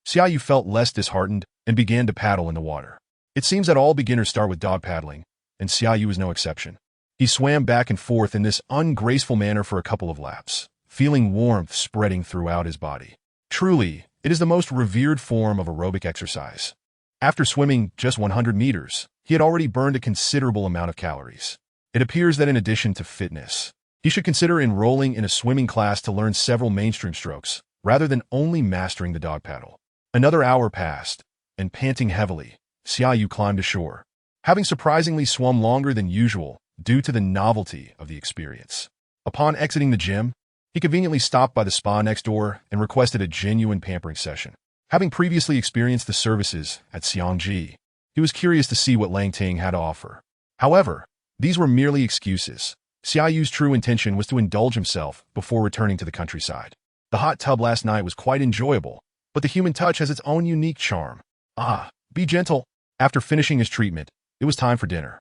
Xia Yu felt less disheartened and began to paddle in the water. It seems that all beginners start with dog paddling, and Xia Yu was no exception. He swam back and forth in this ungraceful manner for a couple of laps, feeling warmth spreading throughout his body. Truly, it is the most revered form of aerobic exercise. After swimming just 100 meters, he had already burned a considerable amount of calories. It appears that in addition to fitness, he should consider enrolling in a swimming class to learn several mainstream strokes, rather than only mastering the dog paddle. Another hour passed, and panting heavily, Xia Yu climbed ashore, having surprisingly swum longer than usual due to the novelty of the experience. Upon exiting the gym, he conveniently stopped by the spa next door and requested a genuine pampering session. Having previously experienced the services at Xiangji, he was curious to see what Langting had to offer. However, these were merely excuses. Xia Yu's true intention was to indulge himself before returning to the countryside. The hot tub last night was quite enjoyable, but the human touch has its own unique charm. Be gentle. After finishing his treatment, it was time for dinner.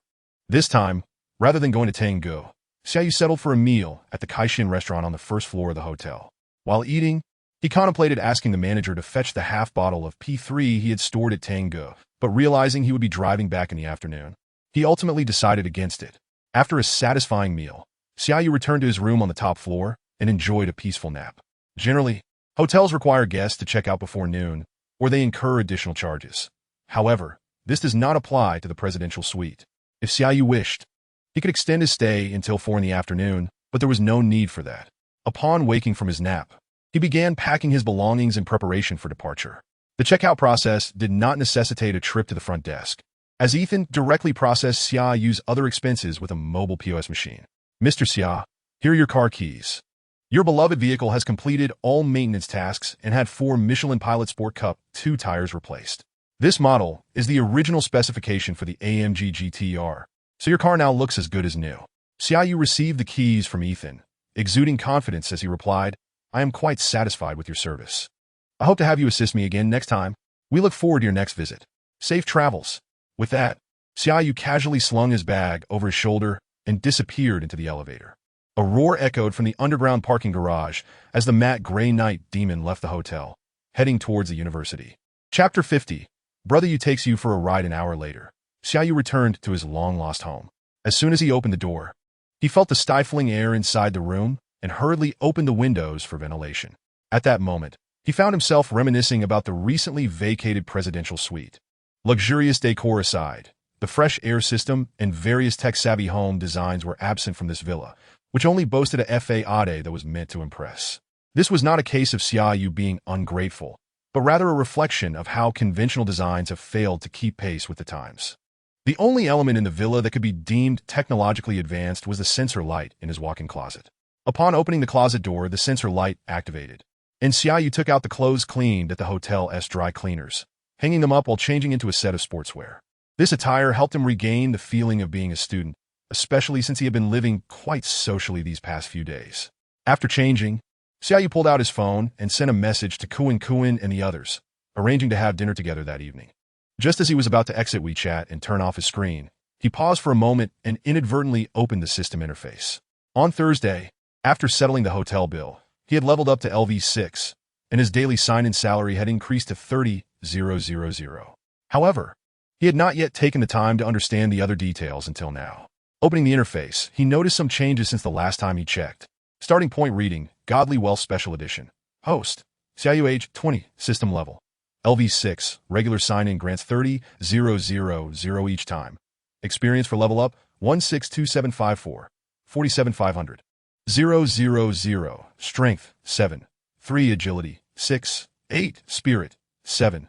This time, rather than going to Tango, Xia Yu settled for a meal at the Kaixin restaurant on the first floor of the hotel. While eating, he contemplated asking the manager to fetch the half bottle of P3 he had stored at Tango, but realizing he would be driving back in the afternoon, he ultimately decided against it. After a satisfying meal, Xia Yu returned to his room on the top floor and enjoyed a peaceful nap. Generally, hotels require guests to check out before noon, or they incur additional charges. However, this does not apply to the presidential suite. If Xia Yu wished, he could extend his stay until 4 in the afternoon, but there was no need for that. Upon waking from his nap, he began packing his belongings in preparation for departure. The checkout process did not necessitate a trip to the front desk, as Ethan directly processed Xia Yu's other expenses with a mobile POS machine. Mr. Xia, here are your car keys. Your beloved vehicle has completed all maintenance tasks and had 4 Michelin Pilot Sport Cup 2 tires replaced. This model is the original specification for the AMG GTR, so your car now looks as good as new. Xia Yu received the keys from Ethan, exuding confidence as he replied, I am quite satisfied with your service. I hope to have you assist me again next time. We look forward to your next visit. Safe travels. With that, Xia Yu casually slung his bag over his shoulder and disappeared into the elevator. A roar echoed from the underground parking garage as the matte gray night demon left the hotel, heading towards the university. Chapter 50. Brother Yu takes you for a ride. An hour later, Xia Yu returned to his long-lost home. As soon as he opened the door, he felt the stifling air inside the room and hurriedly opened the windows for ventilation. At that moment, he found himself reminiscing about the recently vacated presidential suite. Luxurious decor aside, the fresh air system and various tech-savvy home designs were absent from this villa, which only boasted a faade that was meant to impress. This was not a case of Xia Yu being ungrateful, but rather a reflection of how conventional designs have failed to keep pace with the times. The only element in the villa that could be deemed technologically advanced was the sensor light in his walk-in closet. Upon opening the closet door, the sensor light activated, and Xia Yu took out the clothes cleaned at the hotel's dry cleaners, hanging them up while changing into a set of sportswear. This attire helped him regain the feeling of being a student, especially since he had been living quite socially these past few days. After changing, Xia Yu pulled out his phone and sent a message to Kuan and the others, arranging to have dinner together that evening. Just as he was about to exit WeChat and turn off his screen, he paused for a moment and inadvertently opened the system interface. On Thursday, after settling the hotel bill, he had leveled up to LV6, and his daily sign-in salary had increased to 30,000. However, he had not yet taken the time to understand the other details until now. Opening the interface, he noticed some changes since the last time he checked. Starting point reading, Godly Wealth Special Edition. Host, Xia Yu age 20, system level. LV6, regular sign-in grants 30,000 each time. Experience for level up, 162754, 47500. 000, strength, 7, 3 agility, 6, 8 spirit, 7,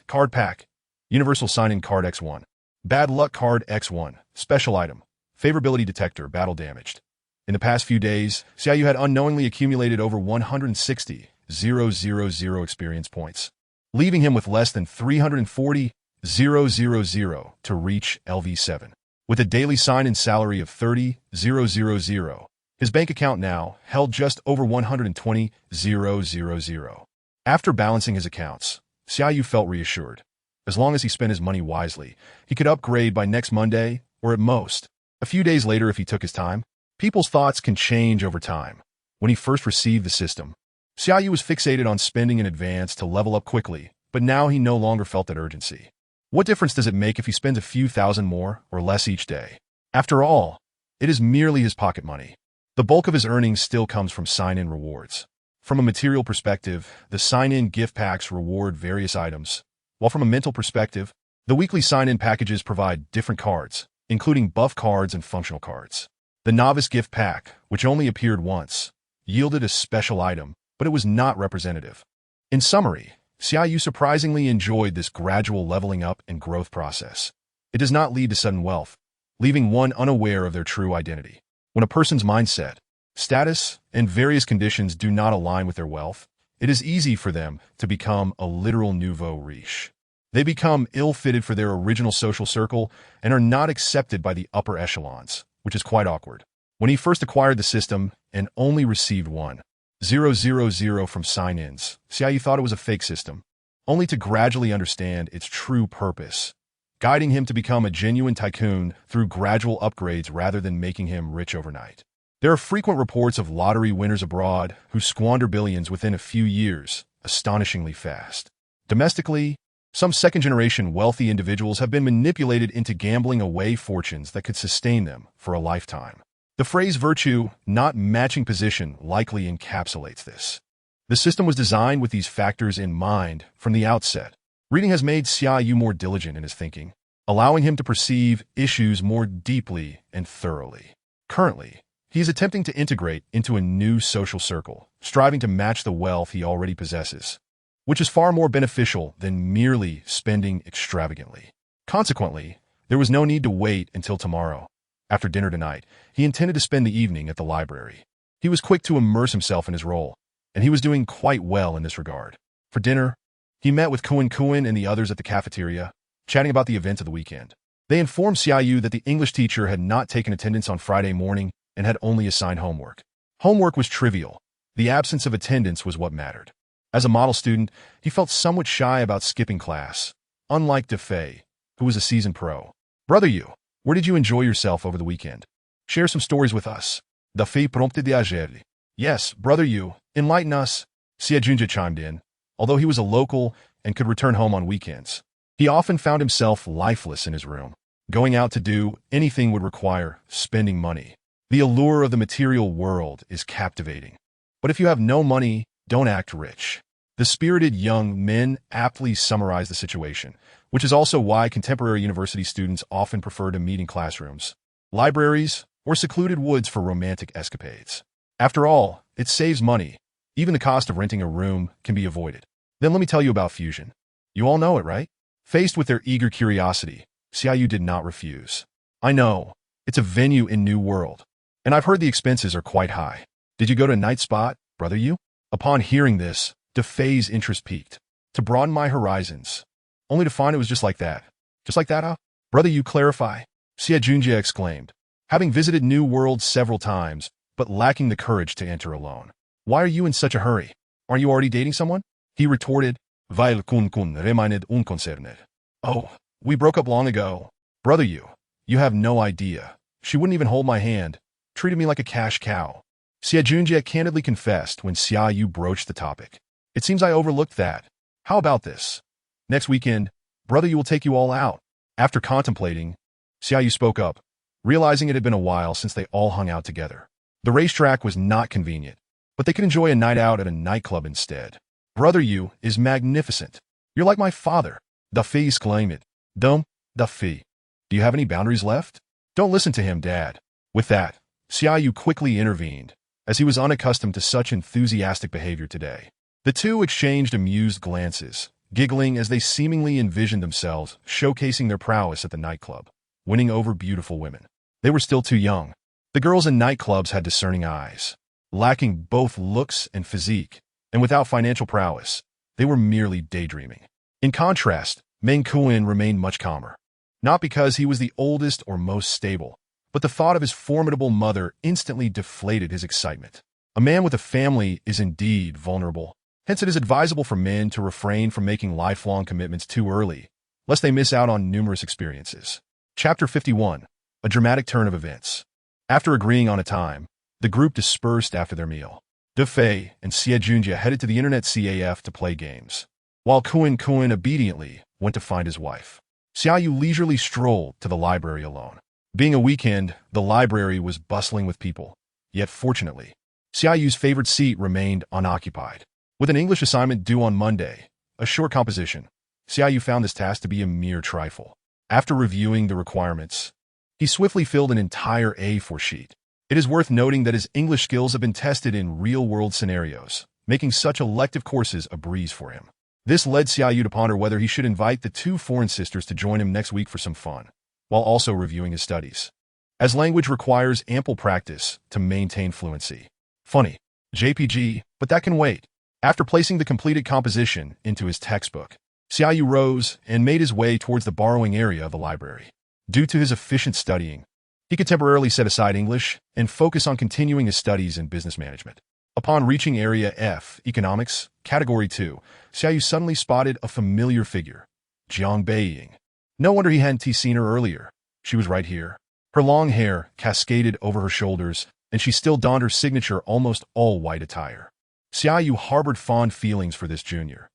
card pack. Universal sign-in card X1. Bad luck card X1, special item. Favorability detector, battle damaged. In the past few days, Xia Yu had unknowingly accumulated over 160,000 experience points, leaving him with less than 340,000 to reach LV7. With a daily sign-in salary of 30,000, his bank account now held just over 120,000. After balancing his accounts, Xia Yu felt reassured. As long as he spent his money wisely, he could upgrade by next Monday, or at most, A few days later, if he took his time, people's thoughts can change over time. When he first received the system, Xia Yu was fixated on spending in advance to level up quickly, but now he no longer felt that urgency. What difference does it make if he spends a few thousand more or less each day? After all, it is merely his pocket money. The bulk of his earnings still comes from sign-in rewards. From a material perspective, the sign-in gift packs reward various items, while from a mental perspective, the weekly sign-in packages provide different cards, including buff cards and functional cards. The novice gift pack, which only appeared once, yielded a special item, but it was not representative. In summary, Xia Yu surprisingly enjoyed this gradual leveling up and growth process. It does not lead to sudden wealth, leaving one unaware of their true identity. When a person's mindset, status, and various conditions do not align with their wealth, it is easy for them to become a literal nouveau riche. They become ill-fitted for their original social circle and are not accepted by the upper echelons, which is quite awkward. When he first acquired the system and only received 1,000 from sign-ins, Xia Yu thought it was a fake system, only to gradually understand its true purpose, guiding him to become a genuine tycoon through gradual upgrades rather than making him rich overnight. There are frequent reports of lottery winners abroad who squander billions within a few years, astonishingly fast. Domestically, some second-generation wealthy individuals have been manipulated into gambling away fortunes that could sustain them for a lifetime. The phrase virtue, not matching position, likely encapsulates this. The system was designed with these factors in mind from the outset. Reading has made Xia Yu more diligent in his thinking, allowing him to perceive issues more deeply and thoroughly. Currently, he is attempting to integrate into a new social circle, striving to match the wealth he already possesses, which is far more beneficial than merely spending extravagantly. Consequently, there was no need to wait until tomorrow. After dinner tonight, he intended to spend the evening at the library. He was quick to immerse himself in his role, and he was doing quite well in this regard. For dinner, he met with Kuan and the others at the cafeteria, chatting about the events of the weekend. They informed Xia Yu that the English teacher had not taken attendance on Friday morning and had only assigned homework. Homework was trivial. The absence of attendance was what mattered. As a model student, he felt somewhat shy about skipping class, unlike DeFei, who was a seasoned pro. Brother Yu, where did you enjoy yourself over the weekend? Share some stories with us. DeFei prompted d'agir. Yes, Brother Yu, enlighten us, Xia Junja chimed in, although he was a local and could return home on weekends. He often found himself lifeless in his room. Going out to do anything would require spending money. The allure of the material world is captivating. But if you have no money, don't act rich. The spirited young men aptly summarize the situation, which is also why contemporary university students often prefer to meet in classrooms, libraries, or secluded woods for romantic escapades. After all, it saves money. Even the cost of renting a room can be avoided. Then let me tell you about Fusion. You all know it, right? Faced with their eager curiosity, Xia Yu did not refuse. I know, it's a venue in New World, and I've heard the expenses are quite high. Did you go to Night Spot, Brother Yu? Upon hearing this, DeFei's interest peaked. To broaden my horizons, only to find it was just like that. Just like that, huh? Brother Yu, clarify, Xia Junjie exclaimed, having visited New World several times, but lacking the courage to enter alone. Why are you in such a hurry? Aren't you already dating someone? He retorted, Weil kun reminded unconcerned. Oh, we broke up long ago. Brother Yu, you have no idea. She wouldn't even hold my hand, treated me like a cash cow. Xia Junjie candidly confessed when Xia Yu broached the topic. It seems I overlooked that. How about this? Next weekend, Brother Yu will take you all out. After contemplating, Xia Yu spoke up, realizing it had been a while since they all hung out together. The racetrack was not convenient, but they could enjoy a night out at a nightclub instead. Brother Yu is magnificent. You're like my father. DeFei exclaimed. DeFei. Do you have any boundaries left? Don't listen to him, Dad. With that, Xia Yu quickly intervened, as he was unaccustomed to such enthusiastic behavior today. The two exchanged amused glances, giggling as they seemingly envisioned themselves showcasing their prowess at the nightclub, winning over beautiful women. They were still too young. The girls in nightclubs had discerning eyes, lacking both looks and physique, and without financial prowess, they were merely daydreaming. In contrast, Meng Kuan remained much calmer. Not because he was the oldest or most stable, but the thought of his formidable mother instantly deflated his excitement. A man with a family is indeed vulnerable. Hence, it is advisable for men to refrain from making lifelong commitments too early, lest they miss out on numerous experiences. Chapter 51. A dramatic turn of events. After agreeing on a time, the group dispersed after their meal. De Fei and Xia Yu headed to the internet CAF to play games, while Kuan obediently went to find his wife. Xia Yu leisurely strolled to the library alone. Being a weekend, the library was bustling with people, yet fortunately, Xia Yu's favorite seat remained unoccupied. With an English assignment due on Monday, a short composition, Xia Yu found this task to be a mere trifle. After reviewing the requirements, he swiftly filled an entire A4 sheet. It is worth noting that his English skills have been tested in real-world scenarios, making such elective courses a breeze for him. This led Xia Yu to ponder whether he should invite the two foreign sisters to join him next week for some fun, while also reviewing his studies, as language requires ample practice to maintain fluency. Funny, JPG, but that can wait. After placing the completed composition into his textbook, Xia Yu rose and made his way towards the borrowing area of the library. Due to his efficient studying, he could temporarily set aside English and focus on continuing his studies in business management. Upon reaching Area F, Economics, Category 2, Xia Yu suddenly spotted a familiar figure, Jiang Beiying. No wonder he hadn't seen her earlier. She was right here. Her long hair cascaded over her shoulders, and she still donned her signature almost all-white attire. Xia Yu harbored fond feelings for this junior.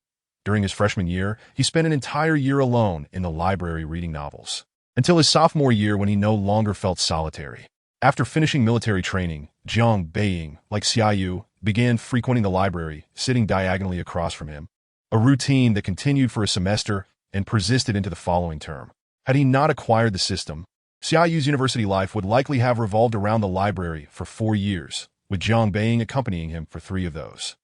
During his freshman year, he spent an entire year alone in the library reading novels, until his sophomore year when he no longer felt solitary. After finishing military training, Jiang Beiying, like Xia Yu, began frequenting the library, sitting diagonally across from him, a routine that continued for a semester and persisted into the following term. Had he not acquired the system, Xia Yu's university life would likely have revolved around the library for 4 years, with Jiang Beiying accompanying him for 3 of those.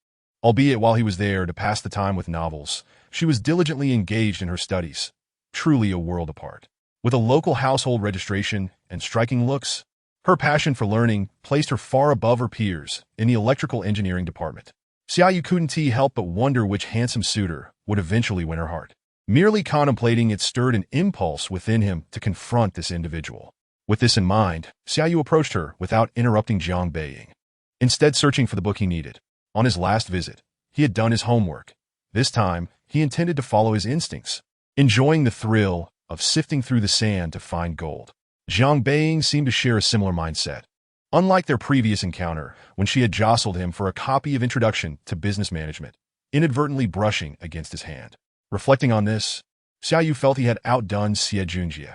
Albeit while he was there to pass the time with novels, she was diligently engaged in her studies, truly a world apart. With a local household registration and striking looks, her passion for learning placed her far above her peers in the electrical engineering department. Xia Yu couldn't help but wonder which handsome suitor would eventually win her heart. Merely contemplating it stirred an impulse within him to confront this individual. With this in mind, Xia Yu approached her without interrupting Jiang Beiying, instead searching for the book he needed. On his last visit, he had done his homework. This time, he intended to follow his instincts, enjoying the thrill of sifting through the sand to find gold. Jiang Beiying seemed to share a similar mindset. Unlike their previous encounter, when she had jostled him for a copy of Introduction to Business Management, inadvertently brushing against his hand. Reflecting on this, Xia Yu felt he had outdone Xia Yu.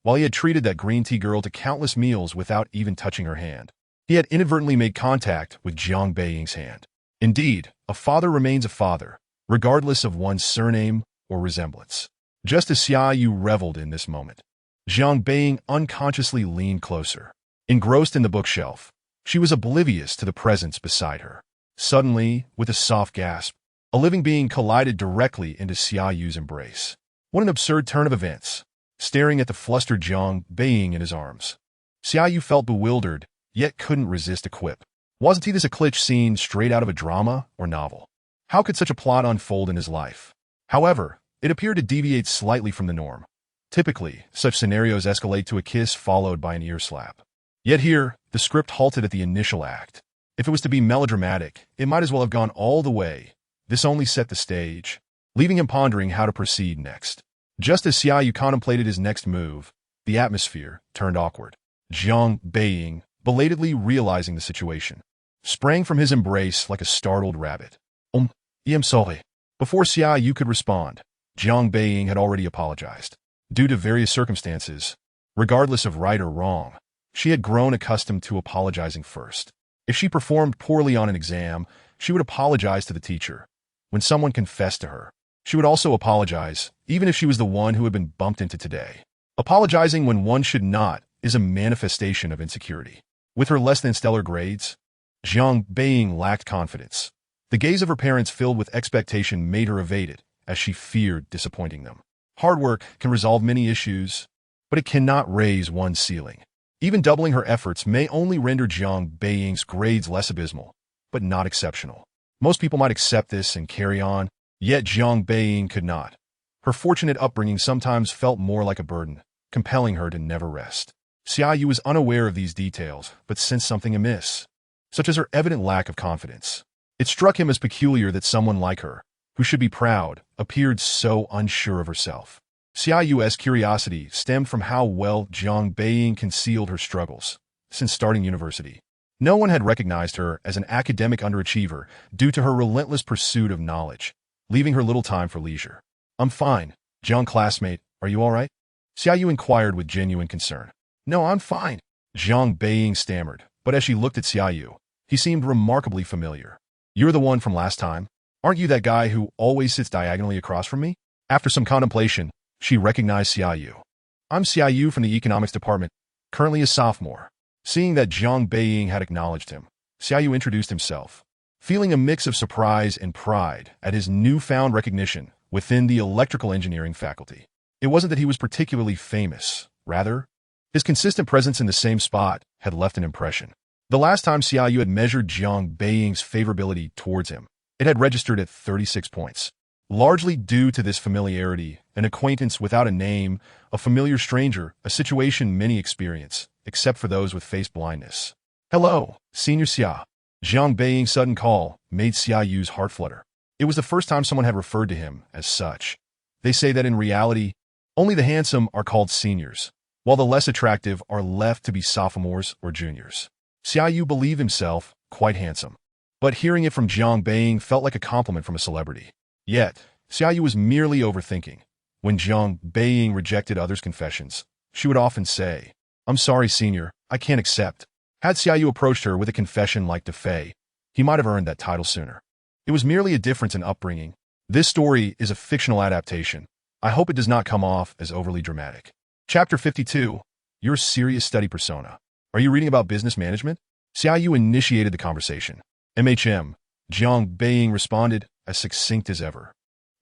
While he had treated that green tea girl to countless meals without even touching her hand, he had inadvertently made contact with Jiang Beiying's hand. Indeed, a father remains a father, regardless of one's surname or resemblance. Just as Xia Yu reveled in this moment, Jiang Beiying unconsciously leaned closer. Engrossed in the bookshelf, she was oblivious to the presence beside her. Suddenly, with a soft gasp, a living being collided directly into Xia Yu's embrace. What an absurd turn of events! Staring at the flustered Jiang Beiying in his arms, Xia Yu felt bewildered, yet couldn't resist a quip. Wasn't this a glitch scene straight out of a drama or novel? How could such a plot unfold in his life? However, it appeared to deviate slightly from the norm. Typically, such scenarios escalate to a kiss followed by an ear slap. Yet here, the script halted at the initial act. If it was to be melodramatic, it might as well have gone all the way. This only set the stage, leaving him pondering how to proceed next. Just as Xia Yu contemplated his next move, the atmosphere turned awkward. Jiang Beiying, belatedly realizing the situation, sprang from his embrace like a startled rabbit. I am sorry. Before Xia Yu could respond, Jiang Beiying had already apologized. Due to various circumstances, regardless of right or wrong, she had grown accustomed to apologizing first. If she performed poorly on an exam, she would apologize to the teacher. When someone confessed to her, she would also apologize, even if she was the one who had been bumped into today. Apologizing when one should not is a manifestation of insecurity. With her less-than-stellar grades, Jiang Beiying lacked confidence. The gaze of her parents filled with expectation made her evade it, as she feared disappointing them. Hard work can resolve many issues, but it cannot raise one's ceiling. Even doubling her efforts may only render Jiang Beiying's grades less abysmal, but not exceptional. Most people might accept this and carry on, yet Jiang Beiying could not. Her fortunate upbringing sometimes felt more like a burden, compelling her to never rest. Xia Yu was unaware of these details, but sensed something amiss, such as her evident lack of confidence. It struck him as peculiar that someone like her, who should be proud, appeared so unsure of herself. Xia Yu's curiosity stemmed from how well Jiang Beiying concealed her struggles since starting university. No one had recognized her as an academic underachiever due to her relentless pursuit of knowledge, leaving her little time for leisure. "I'm fine, Jiang classmate, are you all right?" Xia Yu inquired with genuine concern. "No, I'm fine," Jiang Beiying stammered, but as she looked at Xia Yu, he seemed remarkably familiar. "You're the one from last time? Aren't you that guy who always sits diagonally across from me?" After some contemplation, she recognized Xia Yu. "I'm Xia Yu from the economics department, currently a sophomore." Seeing that Jiang Beiying had acknowledged him, Xia Yu introduced himself, feeling a mix of surprise and pride at his newfound recognition within the electrical engineering faculty. It wasn't that he was particularly famous. Rather, his consistent presence in the same spot had left an impression. The last time Xia Yu had measured Jiang Beiying's favorability towards him, it had registered at 36 points. Largely due to this familiarity, an acquaintance without a name, a familiar stranger, a situation many experience, except for those with face blindness. "Hello, Senior Xia." Jiang Beiying's sudden call made Xia Yu's heart flutter. It was the first time someone had referred to him as such. They say that in reality, only the handsome are called seniors, while the less attractive are left to be sophomores or juniors. Xia Yu believed himself quite handsome, but hearing it from Jiang Beiying felt like a compliment from a celebrity. Yet, Xia Yu was merely overthinking. When Jiang Beiying rejected others' confessions, she would often say, "I'm sorry, senior, I can't accept." Had Xia Yu approached her with a confession like Defei, he might have earned that title sooner. It was merely a difference in upbringing. This story is a fictional adaptation. I hope it does not come off as overly dramatic. Chapter 52. Your serious study persona. Are you reading about business management? Xia Yu initiated the conversation. MHM. Jiang Beiying responded, as succinct as ever,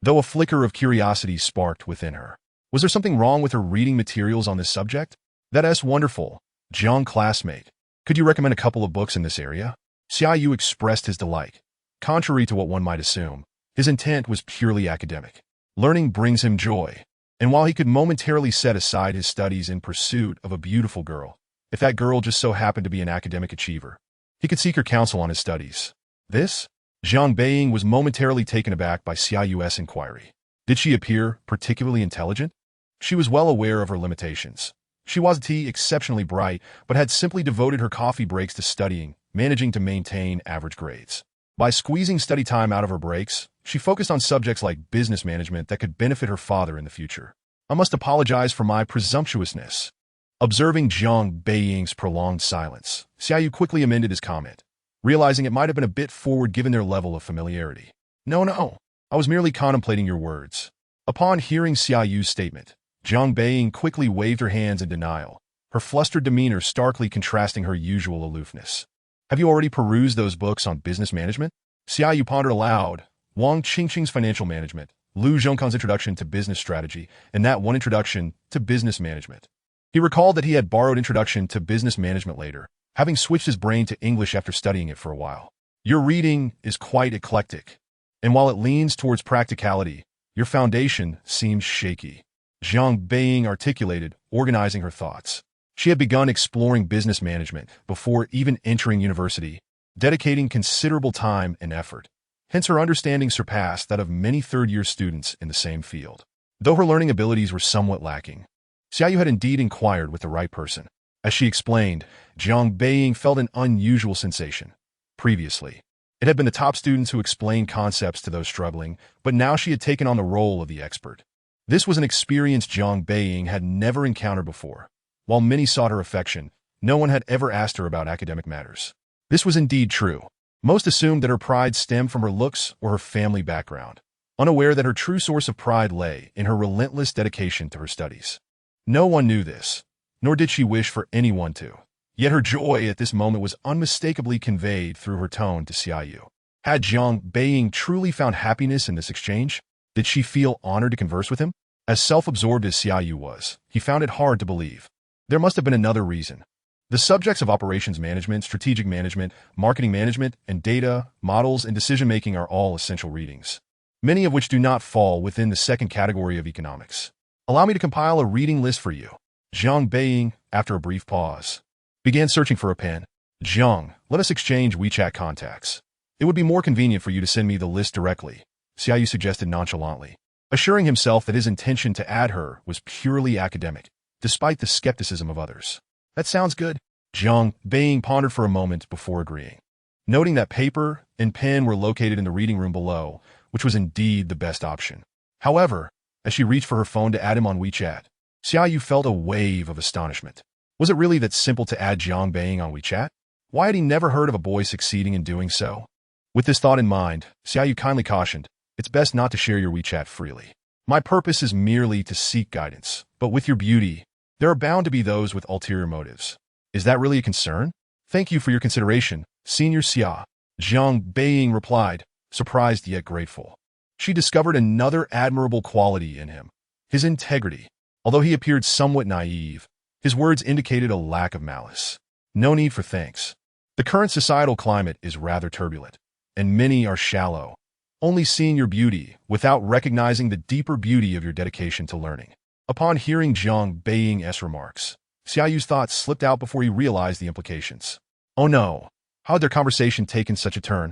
though a flicker of curiosity sparked within her. Was there something wrong with her reading materials on this subject? "That's wonderful, Jiang classmate. Could you recommend a couple of books in this area?" Xia Yu expressed his delight. Contrary to what one might assume, his intent was purely academic. Learning brings him joy, and while he could momentarily set aside his studies in pursuit of a beautiful girl, if that girl just so happened to be an academic achiever, he could seek her counsel on his studies. This? Jiang Beiying was momentarily taken aback by Xia Yu's inquiry. Did she appear particularly intelligent? She was well aware of her limitations. She wasn't exceptionally bright, but had simply devoted her coffee breaks to studying, managing to maintain average grades. By squeezing study time out of her breaks, she focused on subjects like business management that could benefit her father in the future. "I must apologize for my presumptuousness." Observing Jiang Beiying's prolonged silence, Xia Yu quickly amended his comment, realizing it might have been a bit forward given their level of familiarity. No, I was merely contemplating your words." Upon hearing Xia Yu's statement, Jiang Beiying quickly waved her hands in denial, her flustered demeanor starkly contrasting her usual aloofness. "Have you already perused those books on business management?" Xia Yu pondered aloud. Wang Qingqing's Financial Management, Lu Zhongkan's Introduction to Business Strategy, and that one Introduction to Business Management. He recalled that he had borrowed Introduction to Business Management later, having switched his brain to English after studying it for a while. "Your reading is quite eclectic, and while it leans towards practicality, your foundation seems shaky." Jiang Beiying articulated, organizing her thoughts. She had begun exploring business management before even entering university, dedicating considerable time and effort. Hence her understanding surpassed that of many third-year students in the same field. Though her learning abilities were somewhat lacking, Xia Yu had indeed inquired with the right person. As she explained, Jiang Beiying felt an unusual sensation. Previously, it had been the top students who explained concepts to those struggling, but now she had taken on the role of the expert. This was an experience Jiang Beiying had never encountered before. While many sought her affection, no one had ever asked her about academic matters. This was indeed true. Most assumed that her pride stemmed from her looks or her family background, unaware that her true source of pride lay in her relentless dedication to her studies. No one knew this, nor did she wish for anyone to. Yet her joy at this moment was unmistakably conveyed through her tone to Xia Yu. Had Jiang Beiying truly found happiness in this exchange? Did she feel honored to converse with him? As self-absorbed as Xia Yu was, he found it hard to believe. There must have been another reason. The subjects of operations management, strategic management, marketing management, and data, models, and decision-making are all essential readings, many of which do not fall within the second category of economics. Allow me to compile a reading list for you. Jiang Beiying, after a brief pause, began searching for a pen. "Jiang, let us exchange WeChat contacts. It would be more convenient for you to send me the list directly," Xia Yu suggested nonchalantly. assuring himself that his intention to add her was purely academic, despite the skepticism of others. That sounds good. Jiang Beiying pondered for a moment before agreeing, noting that paper and pen were located in the reading room below, which was indeed the best option. However, as she reached for her phone to add him on WeChat, Xia Yu felt a wave of astonishment. Was it really that simple to add Jiang Beiying on WeChat? Why had he never heard of a boy succeeding in doing so? With this thought in mind, Xia Yu kindly cautioned, "It's best not to share your WeChat freely. My purpose is merely to seek guidance, but with your beauty, there are bound to be those with ulterior motives. Is that really a concern? Thank you for your consideration, Senior Xia." Jiang Beiying replied, surprised yet grateful. She discovered another admirable quality in him, his integrity. Although he appeared somewhat naive, his words indicated a lack of malice. No need for thanks. The current societal climate is rather turbulent, and many are shallow, only seeing your beauty without recognizing the deeper beauty of your dedication to learning. Upon hearing Jiang Beiying's remarks, Xia Yu's thoughts slipped out before he realized the implications. Oh no, how had their conversation taken such a turn?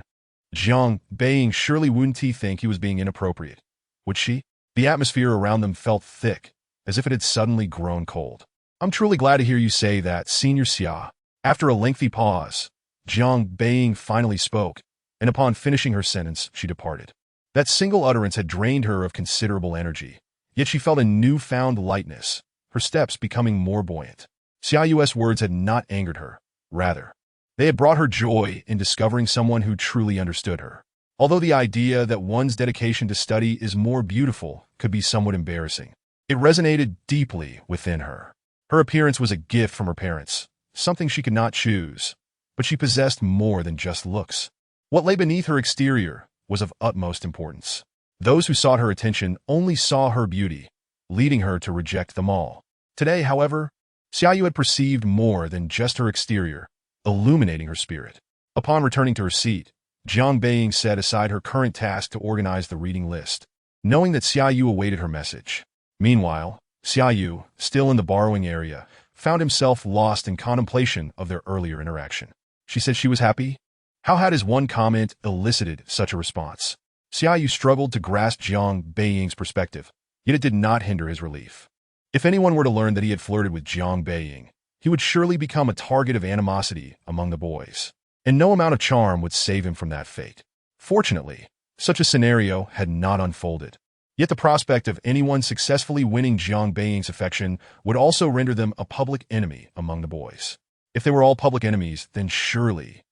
Jiang Beiying surely wouldn't he think he was being inappropriate, would she? The atmosphere around them felt thick, as if it had suddenly grown cold. I'm truly glad to hear you say that, Senior Xia. After a lengthy pause, Jiang Beiying finally spoke, and upon finishing her sentence, she departed. That single utterance had drained her of considerable energy, yet she felt a newfound lightness, her steps becoming more buoyant. Xia Yu's words had not angered her. Rather, they had brought her joy in discovering someone who truly understood her. Although the idea that one's dedication to study is more beautiful could be somewhat embarrassing, it resonated deeply within her. Her appearance was a gift from her parents, something she could not choose, but she possessed more than just looks. What lay beneath her exterior was of utmost importance. Those who sought her attention only saw her beauty, leading her to reject them all. Today, however, Xia Yu had perceived more than just her exterior, illuminating her spirit. Upon returning to her seat, Jiang Beiying set aside her current task to organize the reading list, knowing that Xia Yu awaited her message. Meanwhile, Xia Yu, still in the borrowing area, found himself lost in contemplation of their earlier interaction. She said she was happy. How had his one comment elicited such a response? Xia Yu struggled to grasp Jiang Beiying's perspective, yet it did not hinder his relief. If anyone were to learn that he had flirted with Jiang Beiying, he would surely become a target of animosity among the boys, and no amount of charm would save him from that fate. Fortunately, such a scenario had not unfolded. Yet the prospect of anyone successfully winning Jiang Beiying's affection would also render them a public enemy among the boys. If they were all public enemies, then surely...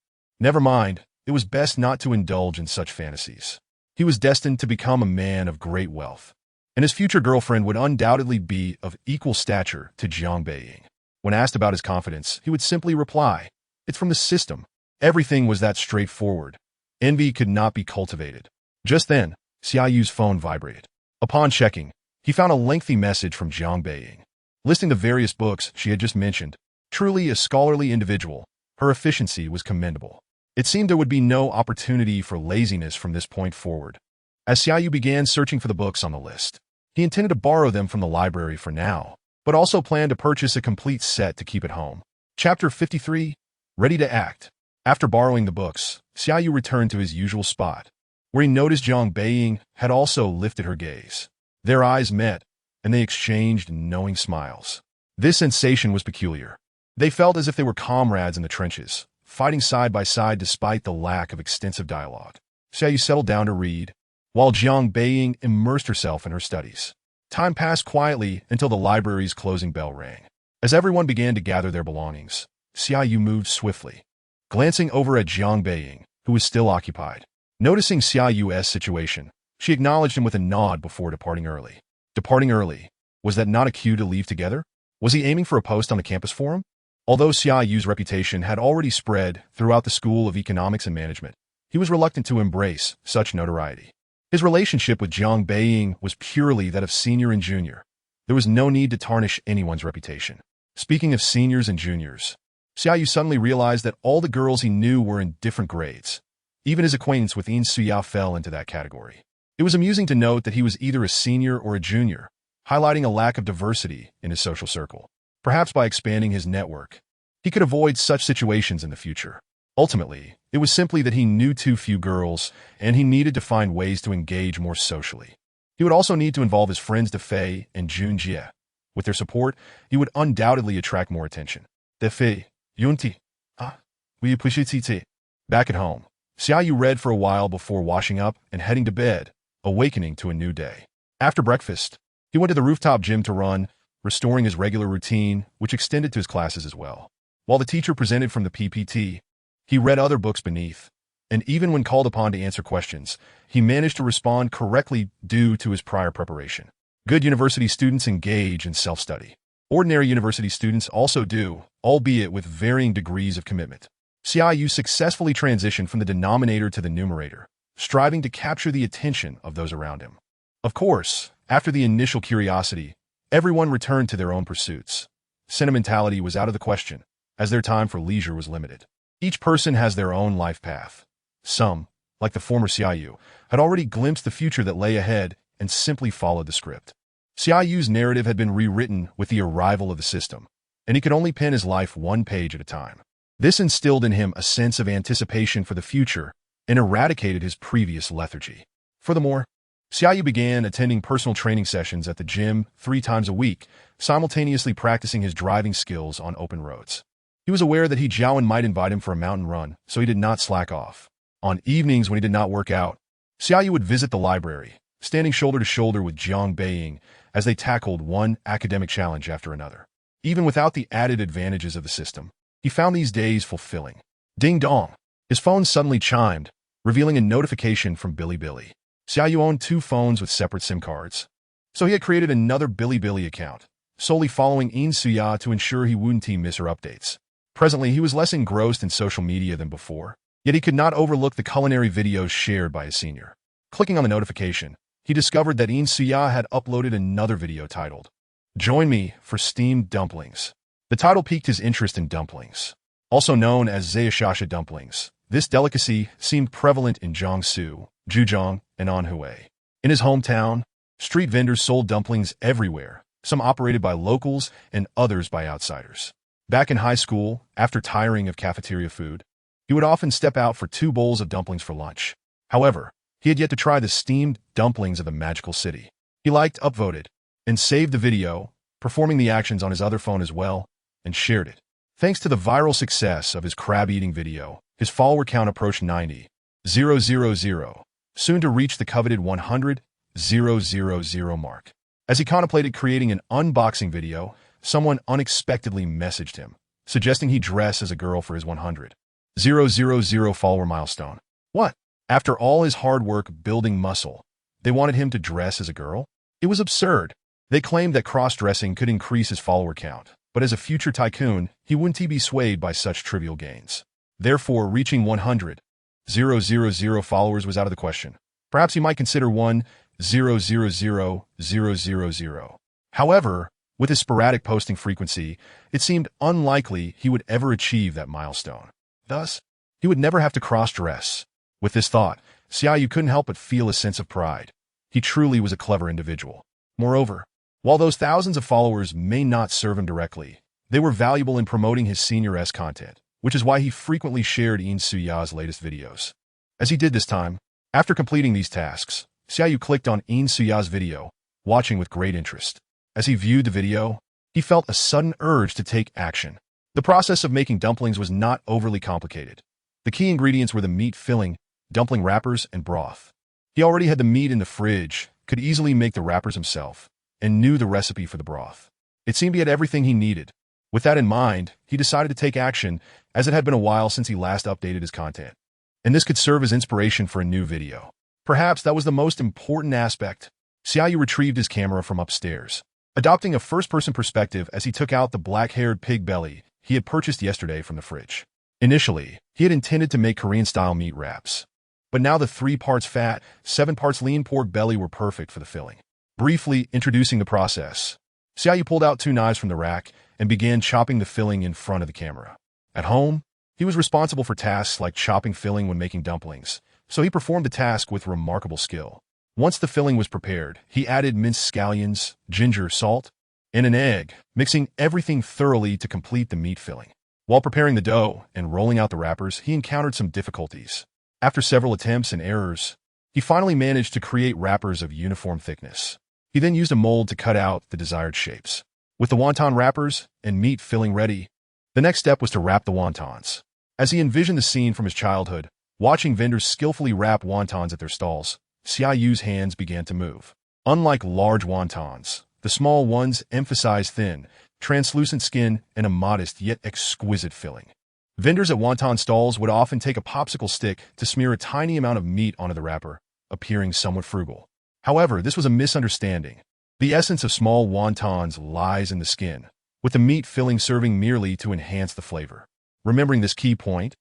Never mind, it was best not to indulge in such fantasies. He was destined to become a man of great wealth, and his future girlfriend would undoubtedly be of equal stature to Jiang Beiying. When asked about his confidence, he would simply reply, "It's from the system." Everything was that straightforward. Envy could not be cultivated. Just then, Xia Yu's phone vibrated. Upon checking, he found a lengthy message from Jiang Beiying, listing the various books she had just mentioned. Truly a scholarly individual, her efficiency was commendable. It seemed there would be no opportunity for laziness from this point forward. As Xia Yu began searching for the books on the list, he intended to borrow them from the library for now, but also planned to purchase a complete set to keep at home. Chapter 53, Ready to Act. After borrowing the books, Xia Yu returned to his usual spot, where he noticed Jiang Beiying had also lifted her gaze. Their eyes met, and they exchanged knowing smiles. This sensation was peculiar. They felt as if they were comrades in the trenches, fighting side by side despite the lack of extensive dialogue. Xia Yu settled down to read, while Jiang Beiying immersed herself in her studies. Time passed quietly until the library's closing bell rang. As everyone began to gather their belongings, Xia Yu moved swiftly, glancing over at Jiang Beiying, who was still occupied. Noticing Xia Yu's situation, she acknowledged him with a nod before departing early. Departing early? Was that not a cue to leave together? Was he aiming for a post on the campus forum? Although Xia Yu's reputation had already spread throughout the School of Economics and Management, he was reluctant to embrace such notoriety. His relationship with Jiang Beiying was purely that of senior and junior. There was no need to tarnish anyone's reputation. Speaking of seniors and juniors, Xia Yu suddenly realized that all the girls he knew were in different grades. Even his acquaintance with Yin Suya fell into that category. It was amusing to note that he was either a senior or a junior, highlighting a lack of diversity in his social circle. Perhaps by expanding his network, he could avoid such situations in the future. Ultimately, it was simply that he knew too few girls, and he needed to find ways to engage more socially. He would also need to involve his friends Defei and Junjie. With their support, he would undoubtedly attract more attention. Defei, Yunti, we appreciate it. Back at home, Xia Yu read for a while before washing up and heading to bed, awakening to a new day. After breakfast, he went to the rooftop gym to run, restoring his regular routine, which extended to his classes as well. While the teacher presented from the PPT, he read other books beneath, and even when called upon to answer questions, he managed to respond correctly due to his prior preparation. Good university students engage in self-study. Ordinary university students also do, albeit with varying degrees of commitment. Xia Yu successfully transitioned from the denominator to the numerator, striving to capture the attention of those around him. Of course, after the initial curiosity, everyone returned to their own pursuits. Sentimentality was out of the question, as their time for leisure was limited. Each person has their own life path. Some, like the former Xia Yu, had already glimpsed the future that lay ahead and simply followed the script. Xia Yu's narrative had been rewritten with the arrival of the system, and he could only pen his life one page at a time. This instilled in him a sense of anticipation for the future and eradicated his previous lethargy. Furthermore, Xia Yu began attending personal training sessions at the gym 3 times a week, simultaneously practicing his driving skills on open roads. He was aware that Jiawen might invite him for a mountain run, so he did not slack off. On evenings when he did not work out, Xia Yu would visit the library, standing shoulder to shoulder with Jiang Beiying as they tackled one academic challenge after another. Even without the added advantages of the system, he found these days fulfilling. Ding dong! His phone suddenly chimed, revealing a notification from Bilibili. Xia Yu owned 2 phones with separate SIM cards, so he had created another Bilibili account, solely following In Suya to ensure he wouldn't miss her updates. Presently, he was less engrossed in social media than before, yet he could not overlook the culinary videos shared by his senior. Clicking on the notification, he discovered that In Suya had uploaded another video titled, "Join Me for Steamed Dumplings." The title piqued his interest in dumplings. Also known as Zayashasha dumplings, this delicacy seemed prevalent in Jiangsu, Zhejiang, and Anhui. In his hometown, street vendors sold dumplings everywhere, some operated by locals and others by outsiders. Back in high school, after tiring of cafeteria food, he would often step out for 2 bowls of dumplings for lunch. However, he had yet to try the steamed dumplings of the magical city. He liked, upvoted, and saved the video, performing the actions on his other phone as well, and shared it. Thanks to the viral success of his crab-eating video, his follower count approached 90,000, soon to reach the coveted 100,000 mark. As he contemplated creating an unboxing video, someone unexpectedly messaged him, suggesting he dress as a girl for his 100,000 follower milestone. What? After all his hard work building muscle, they wanted him to dress as a girl? It was absurd. They claimed that cross-dressing could increase his follower count, but as a future tycoon, he wouldn't be swayed by such trivial gains. Therefore, reaching 100,000 followers was out of the question. Perhaps he might consider 1,000,000. However, with his sporadic posting frequency, it seemed unlikely he would ever achieve that milestone. Thus, he would never have to cross-dress. With this thought, Xia Yu couldn't help but feel a sense of pride. He truly was a clever individual. Moreover, while those thousands of followers may not serve him directly, they were valuable in promoting his senior-esque content, which is why he frequently shared In Suya's latest videos. As he did this time, after completing these tasks, Xia Yu clicked on In Suya's video, watching with great interest. As he viewed the video, he felt a sudden urge to take action. The process of making dumplings was not overly complicated. The key ingredients were the meat filling, dumpling wrappers, and broth. He already had the meat in the fridge, could easily make the wrappers himself, and knew the recipe for the broth. It seemed he had everything he needed. With that in mind, he decided to take action, as it had been a while since he last updated his content. And this could serve as inspiration for a new video. Perhaps that was the most important aspect. Xia Yu retrieved his camera from upstairs, adopting a first-person perspective as he took out the black-haired pig belly he had purchased yesterday from the fridge. Initially, he had intended to make Korean-style meat wraps, but now the 3 parts fat, 7 parts lean pork belly were perfect for the filling. Briefly introducing the process, Xia Yu pulled out 2 knives from the rack and began chopping the filling in front of the camera. At home, he was responsible for tasks like chopping filling when making dumplings, so he performed the task with remarkable skill. Once the filling was prepared, he added minced scallions, ginger, salt, and an egg, mixing everything thoroughly to complete the meat filling. While preparing the dough and rolling out the wrappers, he encountered some difficulties. After several attempts and errors, He finally managed to create wrappers of uniform thickness. He then used a mold to cut out the desired shapes. With the wonton wrappers and meat filling ready, the next step was to wrap the wontons. As he envisioned the scene from his childhood, watching vendors skillfully wrap wontons at their stalls, Xia Yu's hands began to move. Unlike large wontons, the small ones emphasize thin, translucent skin and a modest yet exquisite filling. Vendors at wonton stalls would often take a popsicle stick to smear a tiny amount of meat onto the wrapper, appearing somewhat frugal. However, this was a misunderstanding. The essence of small wontons lies in the skin, with the meat filling serving merely to enhance the flavor. Remembering this key point,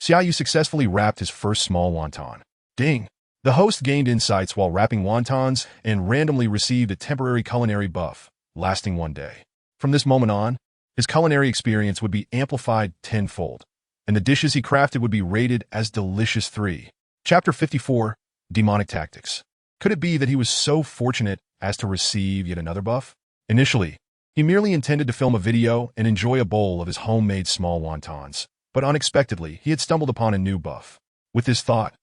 Xia Yu successfully wrapped his first small wonton. Ding! The host gained insights while wrapping wontons and randomly received a temporary culinary buff, lasting 1 day. From this moment on, his culinary experience would be amplified tenfold, and the dishes he crafted would be rated as delicious 3. Chapter 54, Demonic Tactics. Could it be that he was so fortunate as to receive yet another buff? Initially, he merely intended to film a video and enjoy a bowl of his homemade small wontons, but unexpectedly, he had stumbled upon a new buff. With this thought,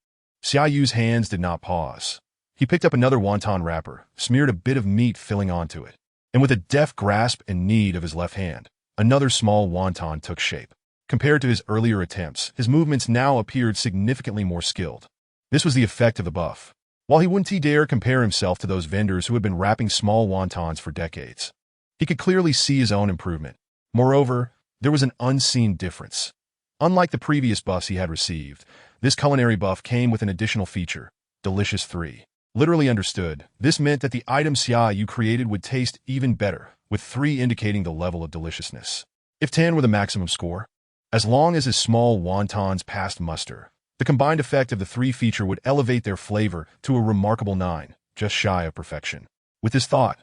Xia Yu's hands did not pause. He picked up another wonton wrapper, smeared a bit of meat filling onto it, and with a deft grasp and knead of his left hand, another small wonton took shape. Compared to his earlier attempts, his movements now appeared significantly more skilled. This was the effect of the buff. While he wouldn't dare compare himself to those vendors who had been wrapping small wontons for decades, he could clearly see his own improvement. Moreover, there was an unseen difference. Unlike the previous buffs he had received, this culinary buff came with an additional feature, Delicious 3. Literally understood, this meant that the item Xia Yu created would taste even better, with 3 indicating the level of deliciousness. If 10 were the maximum score, as long as his small wontons passed muster, the combined effect of the 3 feature would elevate their flavor to a remarkable 9, just shy of perfection. With this thought,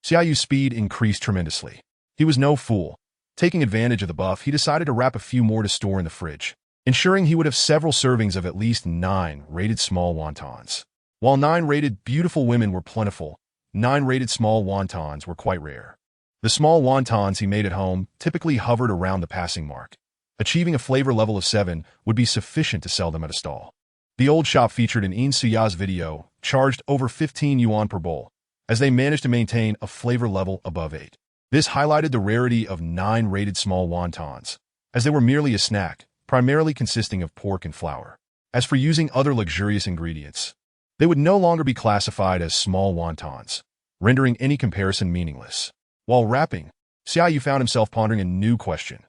Xia Yu's speed increased tremendously. He was no fool. Taking advantage of the buff, he decided to wrap a few more to store in the fridge, ensuring he would have several servings of at least 9 rated small wontons. While 9 rated beautiful women were plentiful, 9 rated small wontons were quite rare. The small wontons he made at home typically hovered around the passing mark. Achieving a flavor level of 7 would be sufficient to sell them at a stall. The old shop featured in Xia's video charged over 15 yuan per bowl, as they managed to maintain a flavor level above 8. This highlighted the rarity of 9 rated small wontons, as they were merely a snack, primarily consisting of pork and flour. As for using other luxurious ingredients, they would no longer be classified as small wontons, rendering any comparison meaningless. While wrapping, Xia Yu found himself pondering a new question.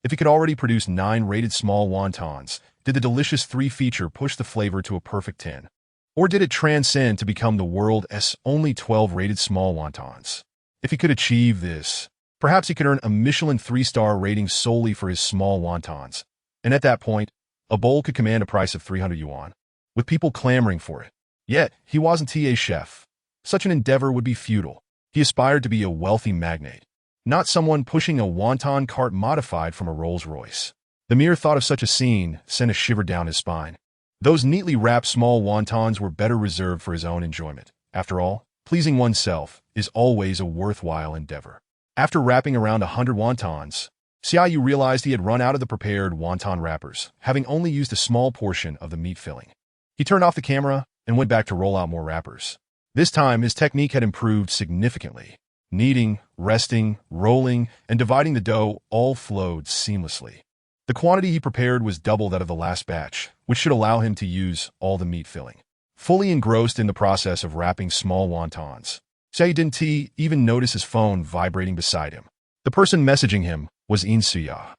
If he could already produce 9 rated small wontons, did the delicious 3 feature push the flavor to a perfect 10? Or did it transcend to become the world's only 12 rated small wontons? If he could achieve this, perhaps he could earn a Michelin 3-star rating solely for his small wontons, and at that point, a bowl could command a price of 300 yuan, with people clamoring for it. Yet, he wasn't a chef. Such an endeavor would be futile. He aspired to be a wealthy magnate, not someone pushing a wonton cart modified from a Rolls-Royce. The mere thought of such a scene sent a shiver down his spine. Those neatly wrapped small wontons were better reserved for his own enjoyment. After all, pleasing oneself is always a worthwhile endeavor. After wrapping around 100 wontons, Xia Yu realized he had run out of the prepared wonton wrappers, having only used a small portion of the meat filling. He turned off the camera and went back to roll out more wrappers. This time, his technique had improved significantly. Kneading, resting, rolling, and dividing the dough all flowed seamlessly. The quantity he prepared was double that of the last batch, which should allow him to use all the meat filling. Fully engrossed in the process of wrapping small wontons, Xia Yu didn't even notice his phone vibrating beside him. The person messaging him was Xia,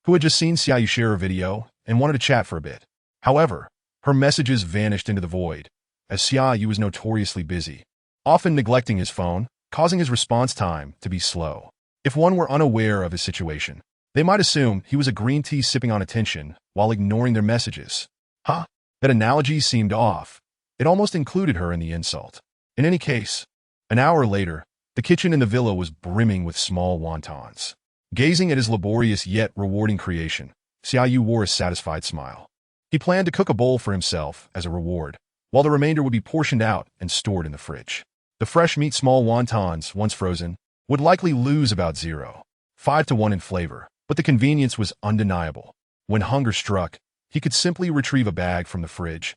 who had just seen Xia Yu share a video and wanted to chat for a bit. However, her messages vanished into the void, as Xia Yu was notoriously busy, often neglecting his phone, causing his response time to be slow. If one were unaware of his situation, they might assume he was a green tea sipping on attention while ignoring their messages. That analogy seemed off. It almost included her in the insult. In any case, an hour later, the kitchen in the villa was brimming with small wontons. Gazing at his laborious yet rewarding creation, Xia Yu wore a satisfied smile. He planned to cook a bowl for himself as a reward, while the remainder would be portioned out and stored in the fridge. The fresh meat small wontons, once frozen, would likely lose about 0.5 to 1 in flavor, but the convenience was undeniable. When hunger struck, he could simply retrieve a bag from the fridge,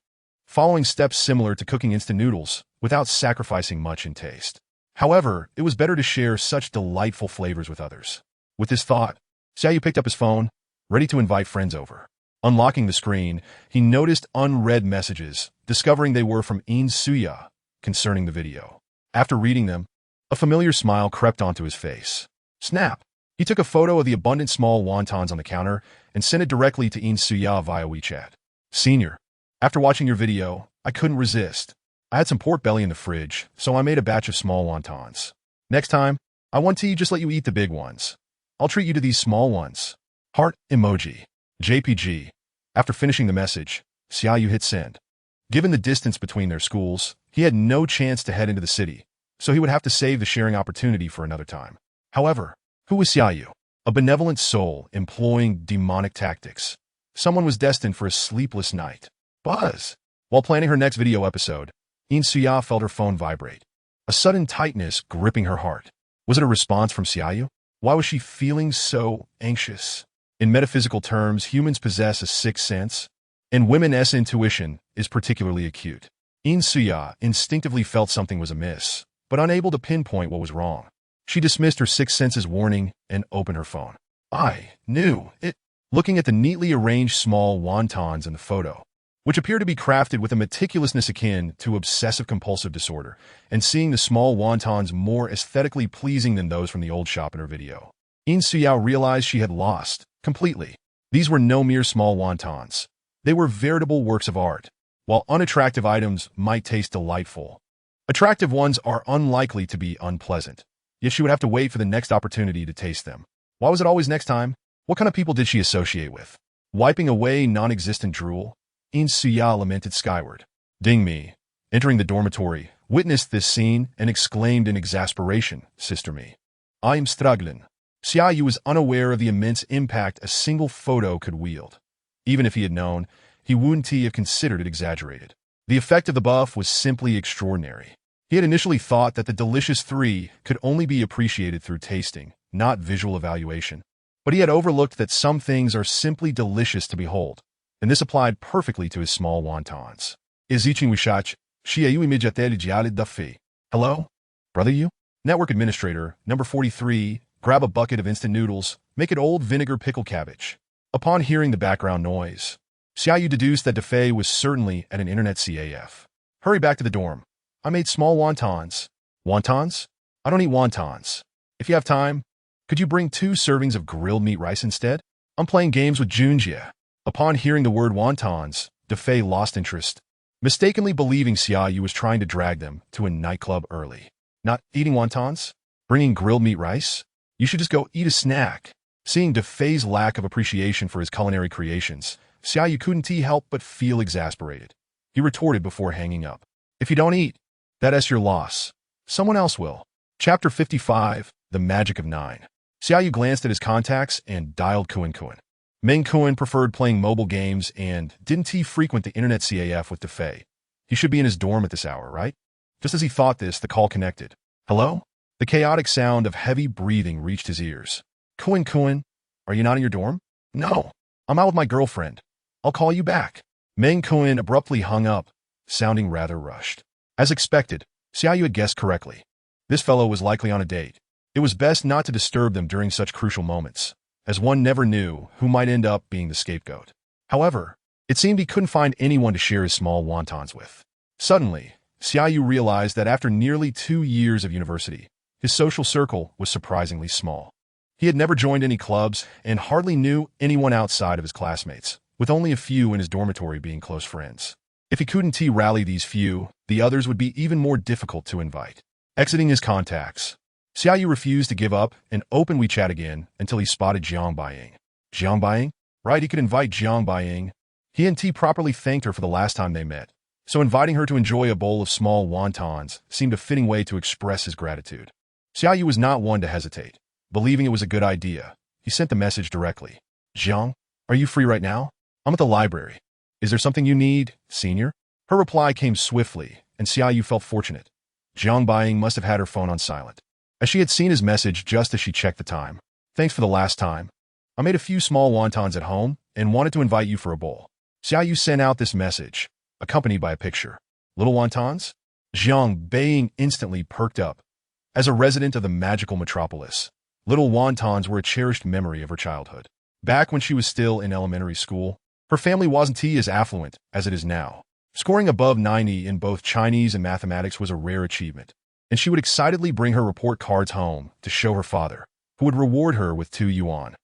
following steps similar to cooking instant noodles without sacrificing much in taste. However, it was better to share such delightful flavors with others. With this thought, Xia Yu picked up his phone, ready to invite friends over. Unlocking the screen, he noticed unread messages, discovering they were from Suya concerning the video. After reading them, a familiar smile crept onto his face. Snap! He took a photo of the abundant small wontons on the counter and sent it directly to Suya via WeChat. Senior, after watching your video, I couldn't resist. I had some pork belly in the fridge, so I made a batch of small wontons. Next time, I want to just let you eat the big ones. I'll treat you to these small ones. Heart emoji. JPG. After finishing the message, Xia Yu hit send. Given the distance between their schools, he had no chance to head into the city, so he would have to save the sharing opportunity for another time. However, who was Xia Yu? A benevolent soul employing demonic tactics. Someone was destined for a sleepless night. Buzz! While planning her next video episode, Suya felt her phone vibrate. A sudden tightness gripping her heart. Was it a response from Xia Yu? Why was she feeling so anxious? In metaphysical terms, humans possess a sixth sense, and women's intuition is particularly acute. Suya instinctively felt something was amiss, but unable to pinpoint what was wrong. She dismissed her sixth sense's warning and opened her phone. I knew it. Looking at the neatly arranged small wontons in the photo, which appeared to be crafted with a meticulousness akin to obsessive-compulsive disorder, and seeing the small wontons more aesthetically pleasing than those from the old shop in her video, Suya realized she had lost completely. These were no mere small wontons. They were veritable works of art. While unattractive items might taste delightful, attractive ones are unlikely to be unpleasant. Yet she would have to wait for the next opportunity to taste them. Why was it always next time? What kind of people did she associate with? Wiping away non-existent drool, Suya lamented skyward. Ding me. Entering the dormitory, witnessed this scene and exclaimed in exasperation, Sister me. I am struggling. Xia Yu was unaware of the immense impact a single photo could wield. Even if he had known, he wouldn't have considered it exaggerated. The effect of the buff was simply extraordinary. He had initially thought that the delicious three could only be appreciated through tasting, not visual evaluation. But he had overlooked that some things are simply delicious to behold, and this applied perfectly to his small wontons. Iziching Wishach, Xia Yu imediately jialid dafi. Hello? Brother Yu? Network Administrator, number 43, grab a bucket of instant noodles, make it old vinegar pickle cabbage. Upon hearing the background noise, Xia Yu deduced that Defei was certainly at an internet CAF. Hurry back to the dorm. I made small wontons. Wontons? I don't eat wontons. If you have time, could you bring 2 servings of grilled meat rice instead? I'm playing games with Junjie. Upon hearing the word wontons, Defei lost interest, mistakenly believing Xia Yu was trying to drag them to a nightclub early. Not eating wontons? Bringing grilled meat rice? You should just go eat a snack. Seeing Defei's lack of appreciation for his culinary creations, Xia Yu couldn't help but feel exasperated. He retorted before hanging up. If you don't eat, that's your loss. Someone else will. Chapter 55, The Magic of 9. Xia Yu glanced at his contacts and dialed Kuan Kuan. Meng Kuan preferred playing mobile games and didn't frequent the internet CAF with Defei. He should be in his dorm at this hour, right? Just as he thought this, the call connected. Hello? The chaotic sound of heavy breathing reached his ears. Kuan Kuan, are you not in your dorm? No, I'm out with my girlfriend. I'll call you back. Meng Kuan abruptly hung up, sounding rather rushed. As expected, Xia Yu had guessed correctly. This fellow was likely on a date. It was best not to disturb them during such crucial moments, as one never knew who might end up being the scapegoat. However, it seemed he couldn't find anyone to share his small wontons with. Suddenly, Xia Yu realized that after nearly 2 years of university, his social circle was surprisingly small. He had never joined any clubs and hardly knew anyone outside of his classmates, with only a few in his dormitory being close friends. If he couldn't rally these few, the others would be even more difficult to invite. Exiting his contacts, Xia Yu refused to give up and opened WeChat again until he spotted Jiang Baiying. Jiang Baiying? Right, he could invite Jiang Baiying. He and T properly thanked her for the last time they met, so inviting her to enjoy a bowl of small wontons seemed a fitting way to express his gratitude. Xia Yu was not one to hesitate. Believing it was a good idea, he sent the message directly. Jiang, are you free right now? I'm at the library. Is there something you need, senior? Her reply came swiftly, and Xia Yu felt fortunate. Jiang Baiying must have had her phone on silent, as she had seen his message just as she checked the time. Thanks for the last time. I made a few small wontons at home and wanted to invite you for a bowl. Xia Yu sent out this message, accompanied by a picture. Little wontons? Jiang Beiying instantly perked up. As a resident of the magical metropolis, little wontons were a cherished memory of her childhood. Back when she was still in elementary school, her family wasn't as affluent as it is now. Scoring above 90 in both Chinese and mathematics was a rare achievement, and she would excitedly bring her report cards home to show her father, who would reward her with 2 yuan.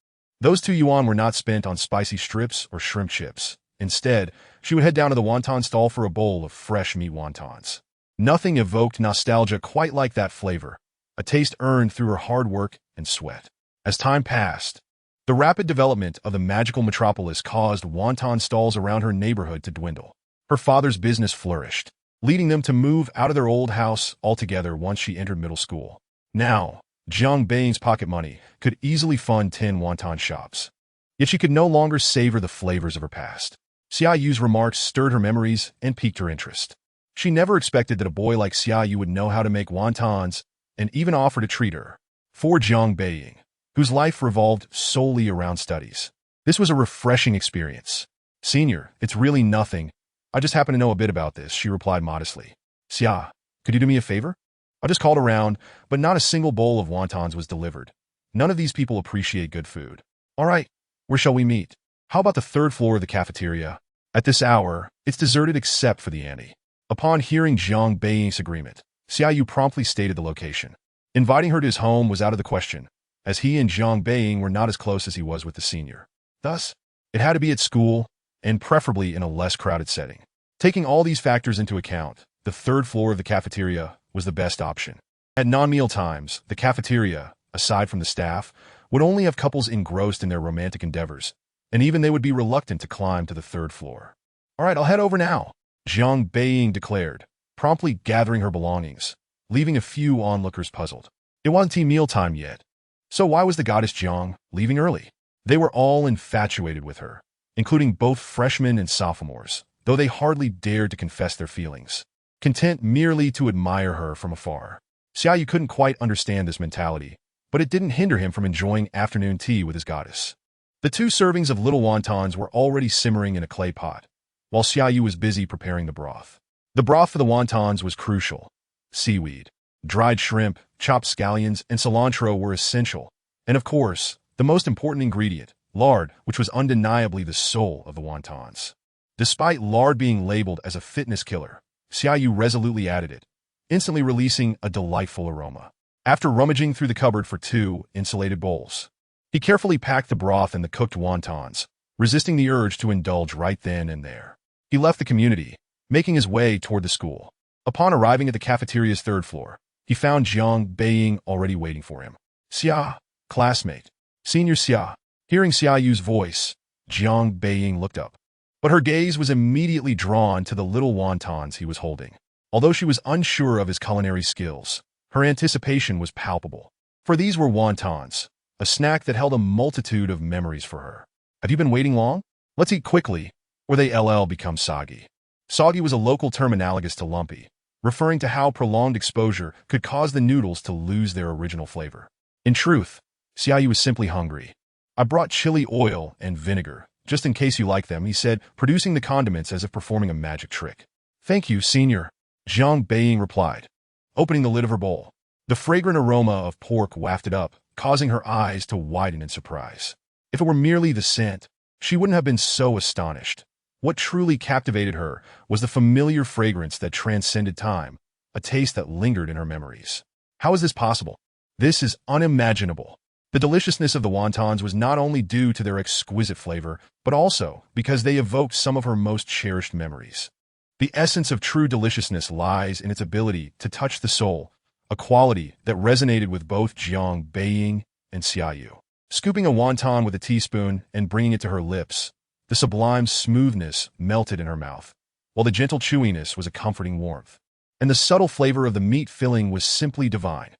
Those 2 yuan were not spent on spicy strips or shrimp chips. Instead, she would head down to the wonton stall for a bowl of fresh meat wontons. Nothing evoked nostalgia quite like that flavor, a taste earned through her hard work and sweat. As time passed, the rapid development of the magical metropolis caused wonton stalls around her neighborhood to dwindle. Her father's business flourished, leading them to move out of their old house altogether once she entered middle school. Now, Jiang Beiying's pocket money could easily fund 10 wonton shops. Yet she could no longer savor the flavors of her past. Xia Yu's remarks stirred her memories and piqued her interest. She never expected that a boy like Xia Yu would know how to make wontons and even offer to treat her. For Jiang Beiying, whose life revolved solely around studies, this was a refreshing experience. "Senior, it's really nothing. I just happen to know a bit about this," she replied modestly. "Xia, could you do me a favor?" I just called around, but not a single bowl of wontons was delivered. None of these people appreciate good food. "All right, where shall we meet?" "How about the third floor of the cafeteria? At this hour, it's deserted except for the ante." Upon hearing Jiang Beiying's agreement, Xia Yu promptly stated the location. Inviting her to his home was out of the question, as he and Jiang Beiying were not as close as he was with the senior. Thus, it had to be at school, and preferably in a less crowded setting. Taking all these factors into account, the third floor of the cafeteria was the best option. At non-meal times, the cafeteria, aside from the staff, would only have couples engrossed in their romantic endeavors, and even they would be reluctant to climb to the third floor. "All right, I'll head over now," Jiang Beiying declared, promptly gathering her belongings, leaving a few onlookers puzzled. It wasn't mealtime yet. So why was the goddess Jiang leaving early? They were all infatuated with her, including both freshmen and sophomores, though they hardly dared to confess their feelings, content merely to admire her from afar. Xia Yu couldn't quite understand this mentality, but it didn't hinder him from enjoying afternoon tea with his goddess. The 2 servings of little wontons were already simmering in a clay pot, while Xia Yu was busy preparing the broth. The broth for the wontons was crucial. Seaweed, dried shrimp, chopped scallions, and cilantro were essential, and of course, the most important ingredient, lard, which was undeniably the soul of the wontons. Despite lard being labeled as a fitness killer, Xia Yu resolutely added it, instantly releasing a delightful aroma. After rummaging through the cupboard for 2 insulated bowls, he carefully packed the broth and the cooked wontons, resisting the urge to indulge right then and there. He left the community, making his way toward the school. Upon arriving at the cafeteria's third floor, he found Jiang Beiying already waiting for him. "Xia, classmate." "Senior Xia." Hearing Xia Yu's voice, Jiang Beiying looked up, but her gaze was immediately drawn to the little wontons he was holding. Although she was unsure of his culinary skills, her anticipation was palpable. For these were wontons, a snack that held a multitude of memories for her. "Have you been waiting long? Let's eat quickly, or they become soggy." Soggy was a local term analogous to lumpy, referring to how prolonged exposure could cause the noodles to lose their original flavor. In truth, Xia Yu was simply hungry. "I brought chili oil and vinegar, just in case you like them," he said, producing the condiments as if performing a magic trick. "Thank you, senior," Jiang Beiying replied, opening the lid of her bowl. The fragrant aroma of pork wafted up, causing her eyes to widen in surprise. If it were merely the scent, she wouldn't have been so astonished. What truly captivated her was the familiar fragrance that transcended time, a taste that lingered in her memories. How is this possible? This is unimaginable. The deliciousness of the wontons was not only due to their exquisite flavor, but also because they evoked some of her most cherished memories. The essence of true deliciousness lies in its ability to touch the soul, a quality that resonated with both Jiang Beiying and Xia Yu. Scooping a wonton with a teaspoon and bringing it to her lips, the sublime smoothness melted in her mouth, while the gentle chewiness was a comforting warmth. And the subtle flavor of the meat filling was simply divine.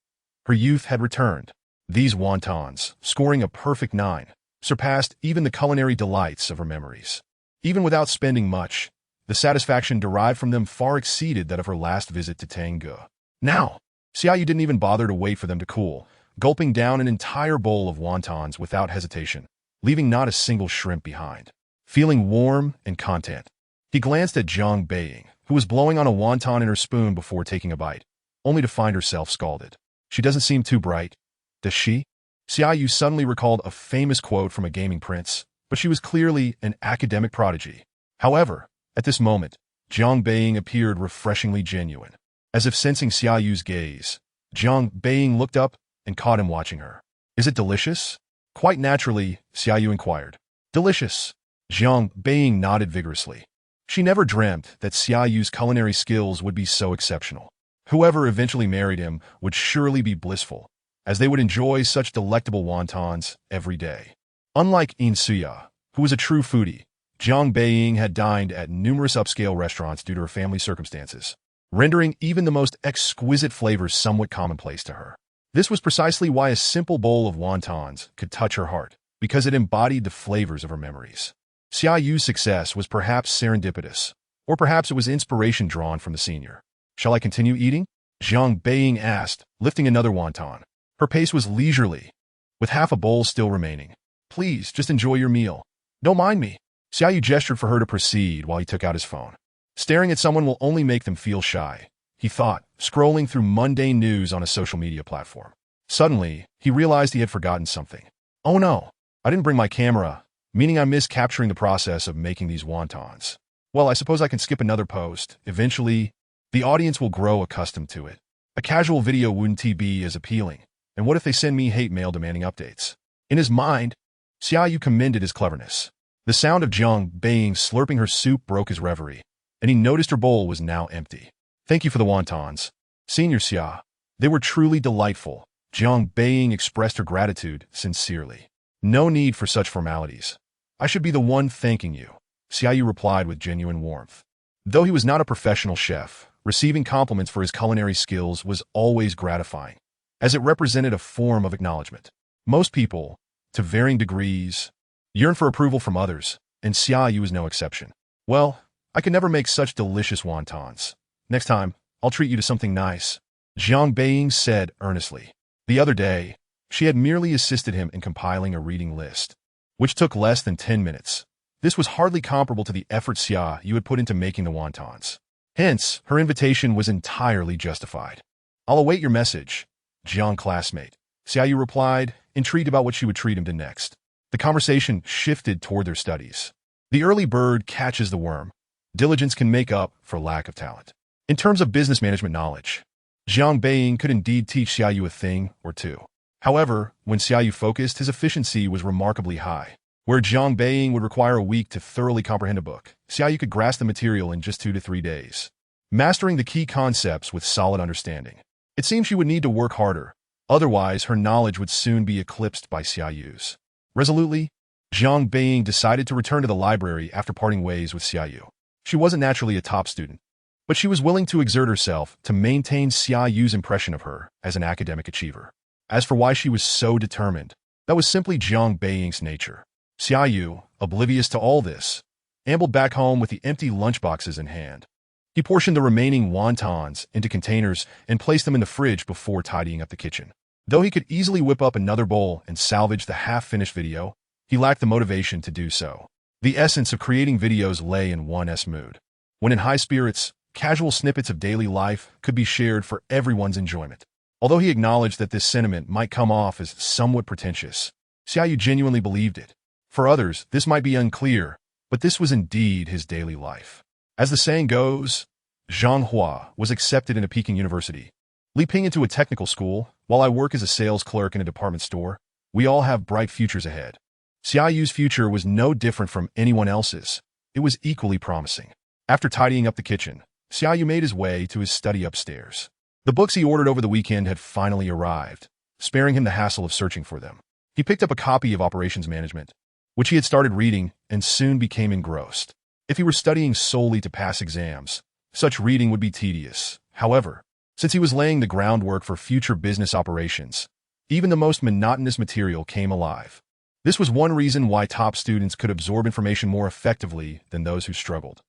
Her youth had returned. These wontons, scoring a perfect 9, surpassed even the culinary delights of her memories. Even without spending much, the satisfaction derived from them far exceeded that of her last visit to Tangge. Now, Xia Yu didn't even bother to wait for them to cool, gulping down an entire bowl of wontons without hesitation, leaving not a single shrimp behind. Feeling warm and content, He glanced at Zhang Beiying, who was blowing on a wonton in her spoon before taking a bite, only to find herself scalded. She doesn't seem too bright, does she? Xia Yu suddenly recalled a famous quote from a gaming prince, but she was clearly an academic prodigy. However, at this moment, Zhang Beiying appeared refreshingly genuine. As if sensing Xia Yu's gaze, Zhang Beiying looked up and caught him watching her. Is it delicious? Quite naturally, Xia Yu inquired. Delicious. Zhang Beiying nodded vigorously. She never dreamt that Xia Yu's culinary skills would be so exceptional. Whoever eventually married him would surely be blissful, as they would enjoy such delectable wontons every day. Unlike Xia, who was a true foodie, Zhang Beiying had dined at numerous upscale restaurants due to her family circumstances, rendering even the most exquisite flavors somewhat commonplace to her. This was precisely why a simple bowl of wontons could touch her heart, because it embodied the flavors of her memories. Xia Yu's success was perhaps serendipitous, or perhaps it was inspiration drawn from the senior. Shall I continue eating? Zhang Beiying asked, lifting another wonton. Her pace was leisurely, with half a bowl still remaining. Please, just enjoy your meal. Don't mind me. Xia Yu gestured for her to proceed while he took out his phone. Staring at someone will only make them feel shy, he thought, scrolling through mundane news on a social media platform. Suddenly, he realized he had forgotten something. Oh no, I didn't bring my camera, meaning I missed capturing the process of making these wontons. Well, I suppose I can skip another post. Eventually, the audience will grow accustomed to it. A casual video wouldn't be as appealing. And what if they send me hate mail demanding updates? In his mind, Xia Yu commended his cleverness. The sound of Zhang Beiying slurping her soup broke his reverie, and he noticed her bowl was now empty. Thank you for the wontons, Senior Xia. They were truly delightful. Zhang Beiying expressed her gratitude sincerely. No need for such formalities. I should be the one thanking you, Xia Yu replied with genuine warmth. Though he was not a professional chef, receiving compliments for his culinary skills was always gratifying, as it represented a form of acknowledgement. Most people, to varying degrees, yearn for approval from others, and Xia Yu was no exception. Well, I can never make such delicious wontons. Next time, I'll treat you to something nice, Zhang Beiying said earnestly. The other day, she had merely assisted him in compiling a reading list, which took less than 10 minutes. This was hardly comparable to the effort Xia Yu had put into making the wontons. Hence, her invitation was entirely justified. I'll await your message, Zhang classmate, Xia Yu replied, intrigued about what she would treat him to next. The conversation shifted toward their studies. The early bird catches the worm. Diligence can make up for lack of talent. In terms of business management knowledge, Zhang Beiying could indeed teach Xia Yu a thing or two. However, when Xia Yu focused, his efficiency was remarkably high. Where Zhang Beiying would require a week to thoroughly comprehend a book, Xia Yu could grasp the material in just 2 to 3 days, mastering the key concepts with solid understanding. It seemed she would need to work harder, otherwise her knowledge would soon be eclipsed by Xia Yu's. Resolutely, Zhang Beiying decided to return to the library after parting ways with Xia Yu. She wasn't naturally a top student, but she was willing to exert herself to maintain Xia Yu's impression of her as an academic achiever. As for why she was so determined, that was simply Zhang Beiying's nature. Xia Yu, oblivious to all this, ambled back home with the empty lunchboxes in hand. He portioned the remaining wontons into containers and placed them in the fridge before tidying up the kitchen. Though he could easily whip up another bowl and salvage the half-finished video, he lacked the motivation to do so. The essence of creating videos lay in one's mood. When in high spirits, casual snippets of daily life could be shared for everyone's enjoyment. Although he acknowledged that this sentiment might come off as somewhat pretentious, Xia Yu genuinely believed it. For others, this might be unclear, but this was indeed his daily life. As the saying goes, Zhang Hua was accepted in a Peking university. Li Ping into a technical school, while I work as a sales clerk in a department store. We all have bright futures ahead. Xia Yu's future was no different from anyone else's. It was equally promising. After tidying up the kitchen, Xia Yu made his way to his study upstairs. The books he ordered over the weekend had finally arrived, sparing him the hassle of searching for them. He picked up a copy of Operations Management, which he had started reading and soon became engrossed. If he were studying solely to pass exams, such reading would be tedious. However, since he was laying the groundwork for future business operations, even the most monotonous material came alive. This was one reason why top students could absorb information more effectively than those who struggled.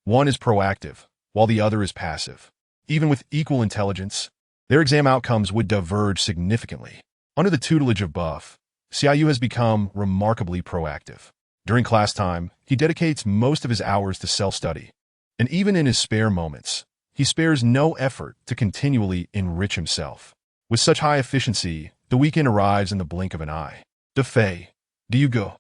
One is proactive, while the other is passive. Even with equal intelligence, their exam outcomes would diverge significantly. Under the tutelage of Buff, Xia Yu has become remarkably proactive. During class time, he dedicates most of his hours to self-study. And even in his spare moments, he spares no effort to continually enrich himself. With such high efficiency, the weekend arrives in the blink of an eye. Defei, do you go?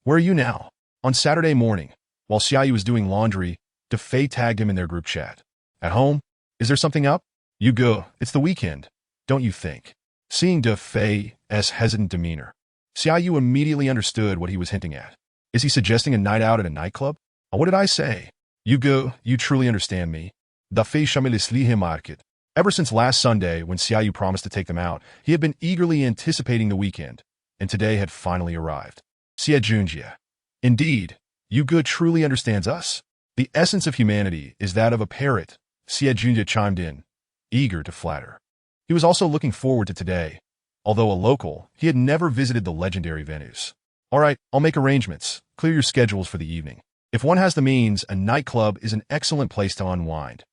Where are you now? On Saturday morning, while Xia Yu was doing laundry, Defei tagged him in their group chat. At home? Is there something up? You go, it's the weekend, don't you think? Seeing Defei's hesitant demeanor, Xia Yu immediately understood what he was hinting at. Is he suggesting a night out at a nightclub? What did I say? You go, you truly understand me. Defei market. Ever since last Sunday, when Xia Yu promised to take them out, he had been eagerly anticipating the weekend, and today had finally arrived. Xia Junjia. Indeed, you good truly understands us. The essence of humanity is that of a parrot, Xia Junjia chimed in, eager to flatter. He was also looking forward to today. Although a local, he had never visited the legendary venues. All right, I'll make arrangements. Clear your schedules for the evening. If one has the means, a nightclub is an excellent place to unwind.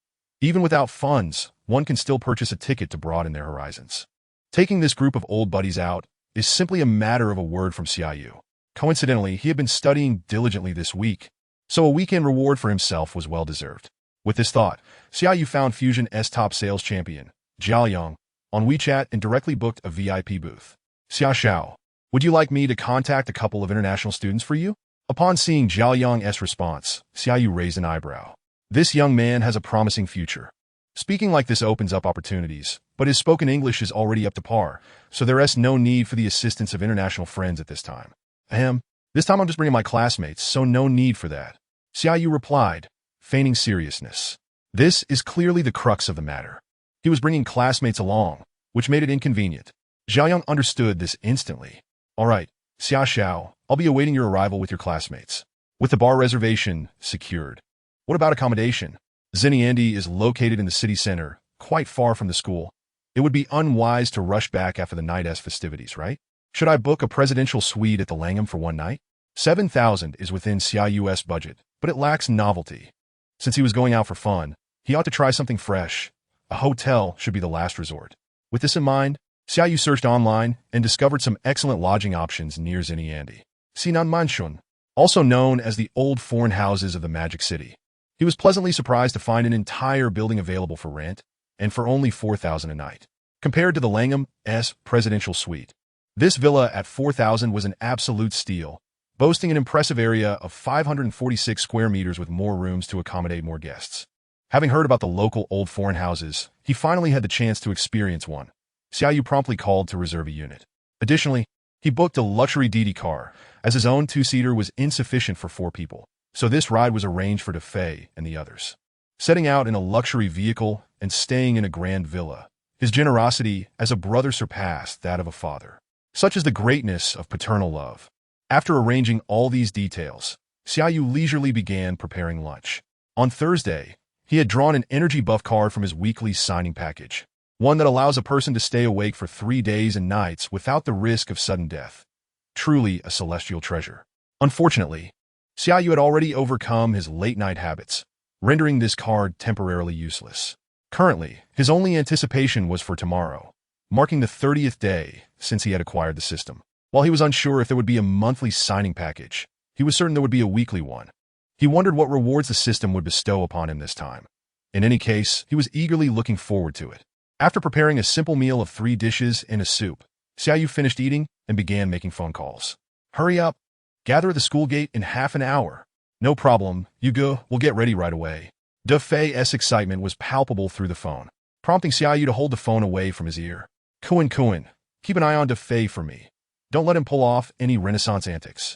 Even without funds, one can still purchase a ticket to broaden their horizons. Taking this group of old buddies out is simply a matter of a word from Xia Yu. Coincidentally, he had been studying diligently this week, so a weekend reward for himself was well-deserved. With this thought, Xia Yu found Fusion's top sales champion, Jiaoyang, on WeChat and directly booked a VIP booth. Xia Xiao, would you like me to contact a couple of international students for you? Upon seeing Jiaoyang's response, Xia Yu raised an eyebrow. This young man has a promising future. Speaking like this opens up opportunities, but his spoken English is already up to par, so there is no need for the assistance of international friends at this time. This time I'm just bringing my classmates, so no need for that. Xia Yu replied, feigning seriousness. This is clearly the crux of the matter. He was bringing classmates along, which made it inconvenient. Jiaoyang understood this instantly. All right, Xia Xiao, I'll be awaiting your arrival with your classmates. With the bar reservation secured. What about accommodation? Xinyiandi is located in the city center, quite far from the school. It would be unwise to rush back after the night's festivities, right? Should I book a presidential suite at the Langham for one night? 7,000 is within Xia Yu's budget, but it lacks novelty. Since he was going out for fun, he ought to try something fresh. A hotel should be the last resort. With this in mind, Xia Yu searched online and discovered some excellent lodging options near Xinyiandi. Sinan Manshun, also known as the old foreign houses of the Magic City. He was pleasantly surprised to find an entire building available for rent, and for only 4,000 a night. Compared to the Langham's presidential suite, this villa at 4,000 was an absolute steal, boasting an impressive area of 546 square meters with more rooms to accommodate more guests. Having heard about the local old foreign houses, he finally had the chance to experience one. Xia Yu promptly called to reserve a unit. Additionally, he booked a luxury DD car, as his own two-seater was insufficient for 4 people, so this ride was arranged for Defei and the others. Setting out in a luxury vehicle and staying in a grand villa, his generosity as a brother surpassed that of a father. Such is the greatness of paternal love. After arranging all these details, Xia Yu leisurely began preparing lunch. On Thursday, he had drawn an energy buff card from his weekly signing package, one that allows a person to stay awake for 3 days and nights without the risk of sudden death. Truly a celestial treasure. Unfortunately, Xia Yu had already overcome his late-night habits, rendering this card temporarily useless. Currently, his only anticipation was for tomorrow, marking the 30th day since he had acquired the system. While he was unsure if there would be a monthly signing package, he was certain there would be a weekly one. He wondered what rewards the system would bestow upon him this time. In any case, he was eagerly looking forward to it. After preparing a simple meal of 3 dishes and a soup, Xia Yu finished eating and began making phone calls. Hurry up. Gather at the school gate in half an hour. No problem, you go, we'll get ready right away. Defei's excitement was palpable through the phone, prompting Xia Yu to hold the phone away from his ear. Kuan, keep an eye on Defei for me. Don't let him pull off any Renaissance antics.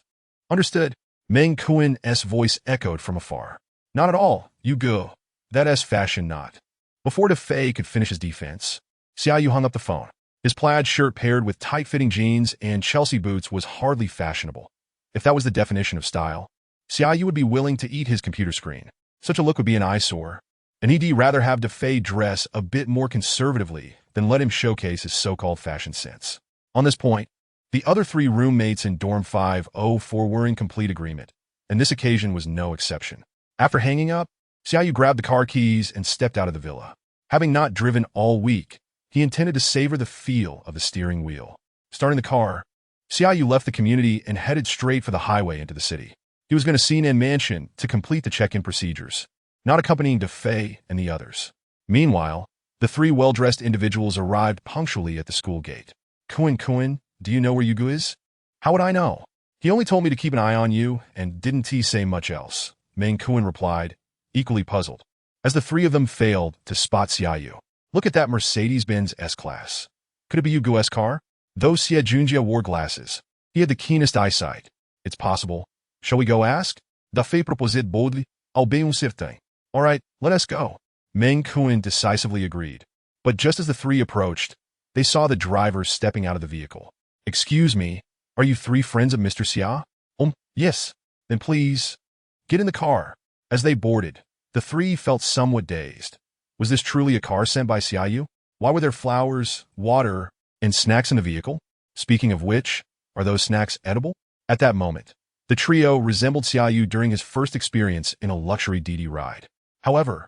Understood. Meng Kuan's voice echoed from afar. Not at all, you go. That's fashion not. Before Defei could finish his defense, Xia Yu hung up the phone. His plaid shirt paired with tight-fitting jeans and Chelsea boots was hardly fashionable. If that was the definition of style, Xia Yu would be willing to eat his computer screen. Such a look would be an eyesore, and he'd rather have Defei dress a bit more conservatively than let him showcase his so-called fashion sense. On this point, the other 3 roommates in Dorm 504 were in complete agreement, and this occasion was no exception. After hanging up, Xia Yu grabbed the car keys and stepped out of the villa. Having not driven all week, he intended to savor the feel of the steering wheel. Starting the car, Xia Yu left the community and headed straight for the highway into the city. He was going to Sinan Mansion to complete the check-in procedures, not accompanying DeFei and the others. Meanwhile, the three well-dressed individuals arrived punctually at the school gate. Kuin, do you know where Yugu is? How would I know? He only told me to keep an eye on you, and didn't he say much else? Meng Kuin replied, equally puzzled, as the three of them failed to spot Xia Yu. Look at that Mercedes-Benz S-Class. Could it be Yugu's car? Though Xia Junjia wore glasses, he had the keenest eyesight. It's possible. Shall we go ask? Dafei proposed boldly. I'll be un certain. All right, let us go. Meng Kuin decisively agreed. But just as the three approached, they saw the driver stepping out of the vehicle. Excuse me, are you three friends of Mr. Xia? Yes. Then please, get in the car. As they boarded, the three felt somewhat dazed. Was this truly a car sent by Xia Yu? Why were there flowers, water, and snacks in the vehicle? Speaking of which, are those snacks edible? At that moment, the trio resembled Xia Yu during his first experience in a luxury DD ride. However,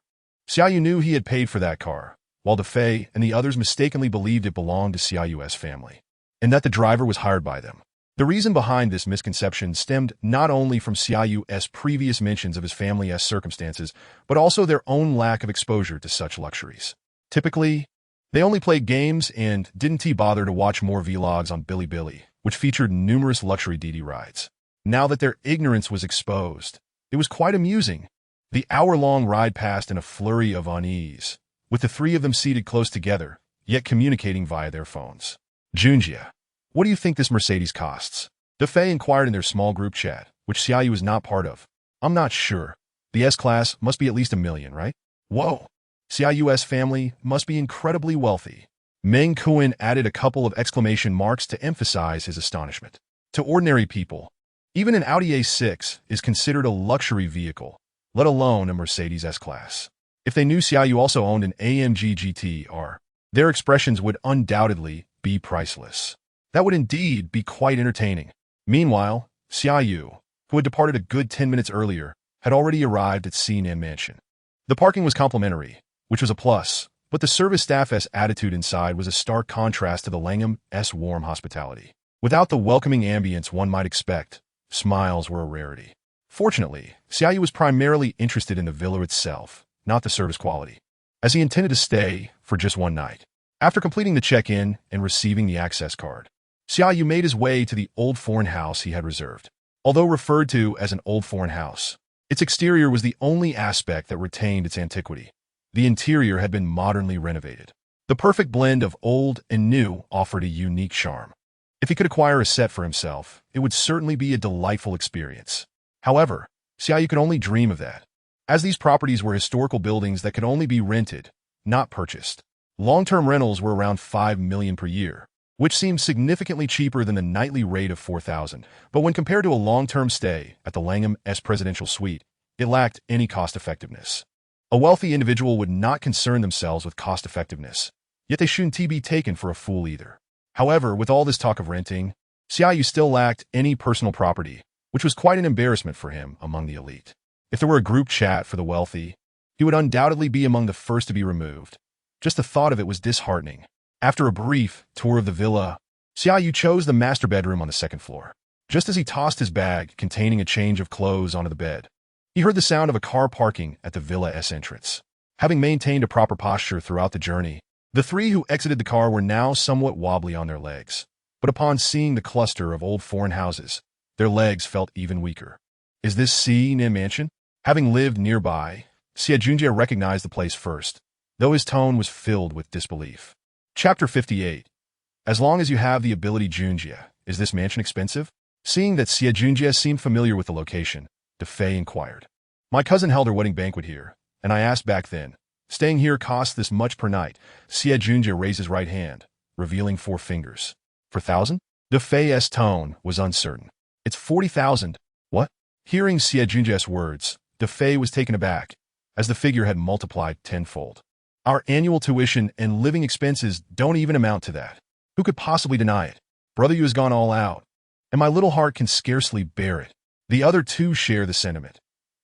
Xia Yu knew he had paid for that car, while DeFei and the others mistakenly believed it belonged to Xia Yu's family, and that the driver was hired by them. The reason behind this misconception stemmed not only from Xia Yu's previous mentions of his family's circumstances, but also their own lack of exposure to such luxuries. Typically, they only played games and didn't bother to watch more vlogs on Bilibili, which featured numerous luxury DD rides. Now that their ignorance was exposed, it was quite amusing. The hour-long ride passed in a flurry of unease, with the three of them seated close together, yet communicating via their phones. Junjia, what do you think this Mercedes costs? DeFei inquired in their small group chat, which Xia Yu was not part of. I'm not sure. The S-Class must be at least $1 million, right? Whoa! Xia Yu's family must be incredibly wealthy. Meng Kuin added a couple of exclamation marks to emphasize his astonishment. To ordinary people, even an Audi A6 is considered a luxury vehicle, let alone a Mercedes S-Class. If they knew Xia Yu also owned an AMG GT-R, their expressions would undoubtedly be priceless. That would indeed be quite entertaining. Meanwhile, Xia Yu, who had departed a good 10 minutes earlier, had already arrived at Sinan Mansion. The parking was complimentary, which was a plus, but the service staff's attitude inside was a stark contrast to the Langham's warm hospitality. Without the welcoming ambience one might expect, smiles were a rarity. Fortunately, Xia Yu was primarily interested in the villa itself, not the service quality, as he intended to stay for just one night. After completing the check-in and receiving the access card, Xia Yu made his way to the old foreign house he had reserved. Although referred to as an old foreign house, its exterior was the only aspect that retained its antiquity. The interior had been modernly renovated. The perfect blend of old and new offered a unique charm. If he could acquire a set for himself, it would certainly be a delightful experience. However, Xia Yu could only dream of that, as these properties were historical buildings that could only be rented, not purchased. Long-term rentals were around $5 million per year, which seemed significantly cheaper than the nightly rate of $4,000, but when compared to a long-term stay at the Langham's presidential suite, it lacked any cost-effectiveness. A wealthy individual would not concern themselves with cost-effectiveness, yet they shouldn't be taken for a fool either. However, with all this talk of renting, Xia Yu still lacked any personal property, which was quite an embarrassment for him among the elite. If there were a group chat for the wealthy, he would undoubtedly be among the first to be removed. Just the thought of it was disheartening. After a brief tour of the villa, Xia Yu chose the master bedroom on the second floor. Just as he tossed his bag containing a change of clothes onto the bed, he heard the sound of a car parking at the villa's entrance. Having maintained a proper posture throughout the journey, the three who exited the car were now somewhat wobbly on their legs. But upon seeing the cluster of old foreign houses, their legs felt even weaker. Is this Sinan Mansion? Having lived nearby, Xia Junjia recognized the place first, though his tone was filled with disbelief. Chapter 58. As long as you have the ability Junjia, is this mansion expensive? Seeing that Xia Junjia seemed familiar with the location, DeFei inquired. My cousin held her wedding banquet here, and I asked back then. Staying here costs this much per night. Xia Junjia raised his right hand, revealing 4 fingers. 4,000? DeFei's tone was uncertain. It's 40,000. What? Hearing Xia Junjia's words, DeFei was taken aback, as the figure had multiplied tenfold. Our annual tuition and living expenses don't even amount to that. Who could possibly deny it? Brother Yu has gone all out, and my little heart can scarcely bear it. The other two share the sentiment.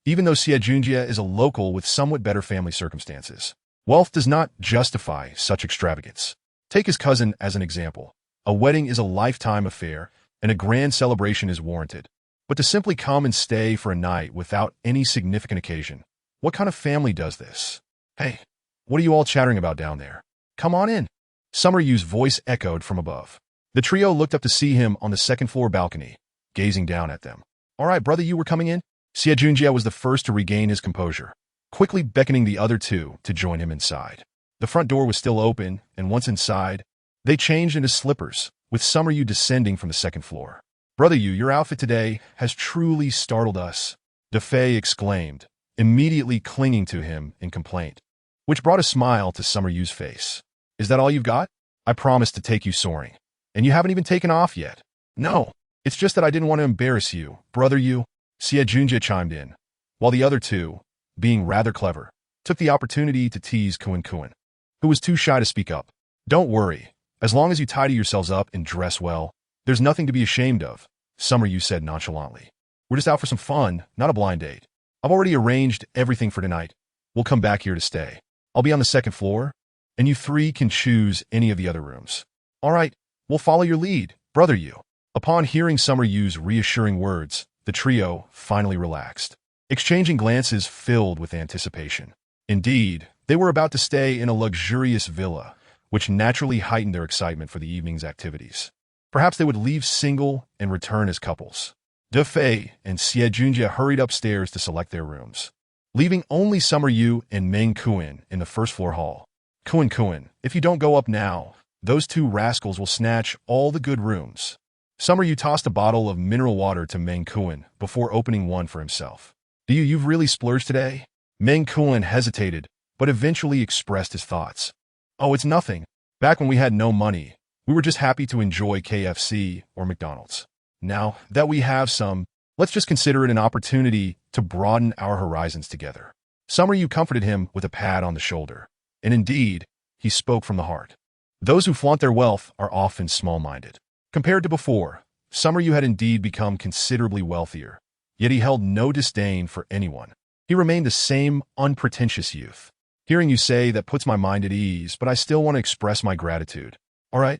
Even though Xia Junjia is a local with somewhat better family circumstances, wealth does not justify such extravagance. Take his cousin as an example. A wedding is a lifetime affair, and a grand celebration is warranted. But to simply come and stay for a night without any significant occasion, what kind of family does this? Hey, what are you all chattering about down there? Come on in. Summer Yu's voice echoed from above. The trio looked up to see him on the second-floor balcony, gazing down at them. All right, brother, you were coming in? Xia Yu was the first to regain his composure, quickly beckoning the other two to join him inside. The front door was still open, and once inside, they changed into slippers, with Summer Yu descending from the second floor. Brother Yu, your outfit today has truly startled us, DeFei exclaimed, immediately clinging to him in complaint, which brought a smile to Summer Yu's face. Is that all you've got? I promised to take you soaring. And you haven't even taken off yet. No, it's just that I didn't want to embarrass you, brother Yu, Xia Yu chimed in, while the other two, being rather clever, took the opportunity to tease Kuan, who was too shy to speak up. Don't worry, as long as you tidy yourselves up and dress well, there's nothing to be ashamed of, Summer Yu said nonchalantly. We're just out for some fun, not a blind date. I've already arranged everything for tonight. We'll come back here to stay. I'll be on the second floor, and you three can choose any of the other rooms. All right, we'll follow your lead, brother Yu. Upon hearing Summer Yu's reassuring words, the trio finally relaxed, exchanging glances filled with anticipation. Indeed, they were about to stay in a luxurious villa, which naturally heightened their excitement for the evening's activities. Perhaps they would leave single and return as couples. DeFei and Xia Yu hurried upstairs to select their rooms, leaving only Summer Yu and Meng Kuan in the first-floor hall. Kuan, if you don't go up now, those two rascals will snatch all the good rooms. Summer Yu tossed a bottle of mineral water to Meng Kuan before opening one for himself. You've really splurged today? Meng Kuan hesitated, but eventually expressed his thoughts. Oh, it's nothing. Back when we had no money, we were just happy to enjoy KFC or McDonald's. Now that we have some, let's just consider it an opportunity to broaden our horizons together. Summer Yu comforted him with a pat on the shoulder. And indeed, he spoke from the heart. Those who flaunt their wealth are often small-minded. Compared to before, Summer Yu had indeed become considerably wealthier, yet he held no disdain for anyone. He remained the same unpretentious youth. Hearing you say that puts my mind at ease, but I still want to express my gratitude. All right,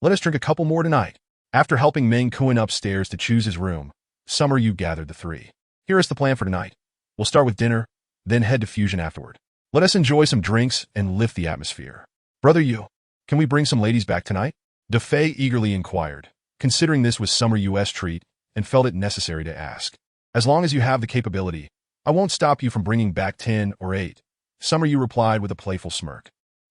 let us drink a couple more tonight. After helping Meng Kuan upstairs to choose his room, Summer Yu gathered the three. Here is the plan for tonight. We'll start with dinner, then head to Fusion afterward. Let us enjoy some drinks and lift the atmosphere. Brother Yu, can we bring some ladies back tonight? DeFei eagerly inquired, considering this was Summer Yu's treat, and felt it necessary to ask. As long as you have the capability, I won't stop you from bringing back 10 or 8, Summer Yu replied with a playful smirk.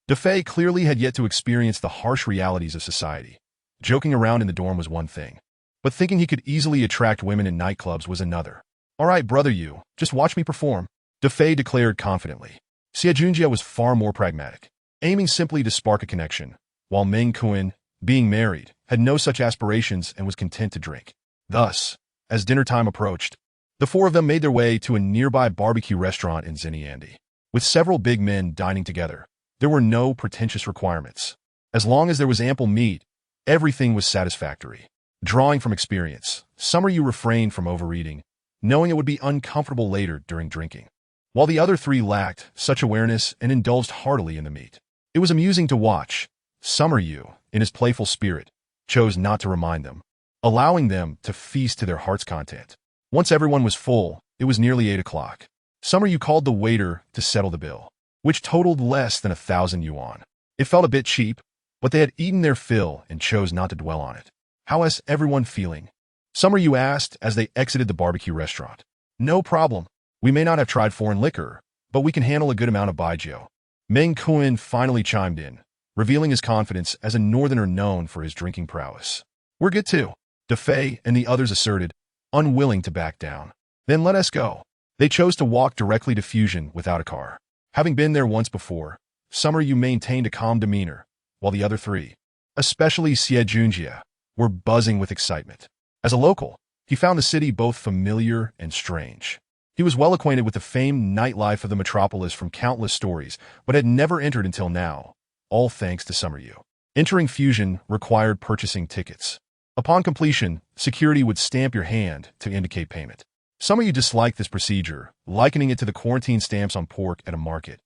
DeFei clearly had yet to experience the harsh realities of society. Joking around in the dorm was one thing, but thinking he could easily attract women in nightclubs was another. All right, brother Yu, just watch me perform, DeFei declared confidently. Xia Yu was far more pragmatic, aiming simply to spark a connection, while Meng Kuan, being married, had no such aspirations and was content to drink. Thus, as dinner time approached, the four of them made their way to a nearby barbecue restaurant in Xinyiandi. With several big men dining together, there were no pretentious requirements. As long as there was ample meat, everything was satisfactory. Drawing from experience, Summer Yu refrained from overeating, knowing it would be uncomfortable later during drinking, while the other three lacked such awareness and indulged heartily in the meat. It was amusing to watch. Summer Yu, in his playful spirit, chose not to remind them, allowing them to feast to their heart's content. Once everyone was full, it was nearly 8 o'clock. Summer Yu called the waiter to settle the bill, which totaled less than 1,000 yuan. It felt a bit cheap, but they had eaten their fill and chose not to dwell on it. How is everyone feeling? Summer Yu asked as they exited the barbecue restaurant. No problem. We may not have tried foreign liquor, but we can handle a good amount of baijiu. Meng Kuan finally chimed in, revealing his confidence as a northerner known for his drinking prowess. We're good too, DeFei and the others asserted, unwilling to back down. Then let us go. They chose to walk directly to Fusion without a car. Having been there once before, Summer Yu maintained a calm demeanor, while the other three, especially Xia Yu, were buzzing with excitement. As a local, he found the city both familiar and strange. He was well acquainted with the famed nightlife of the metropolis from countless stories, but had never entered until now, all thanks to Summer Yu. Entering Fusion required purchasing tickets. Upon completion, security would stamp your hand to indicate payment. Summer Yu disliked this procedure, likening it to the quarantine stamps on pork at a market.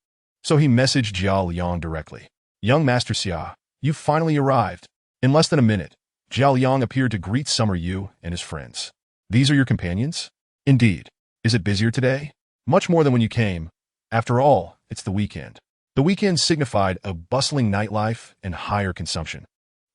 So he messaged Jia Liang directly. Young Master Xia, you finally arrived. In less than a minute, Zhao Liang appeared to greet Summer Yu and his friends. These are your companions? Indeed. Is it busier today? Much more than when you came. After all, it's the weekend. The weekend signified a bustling nightlife and higher consumption.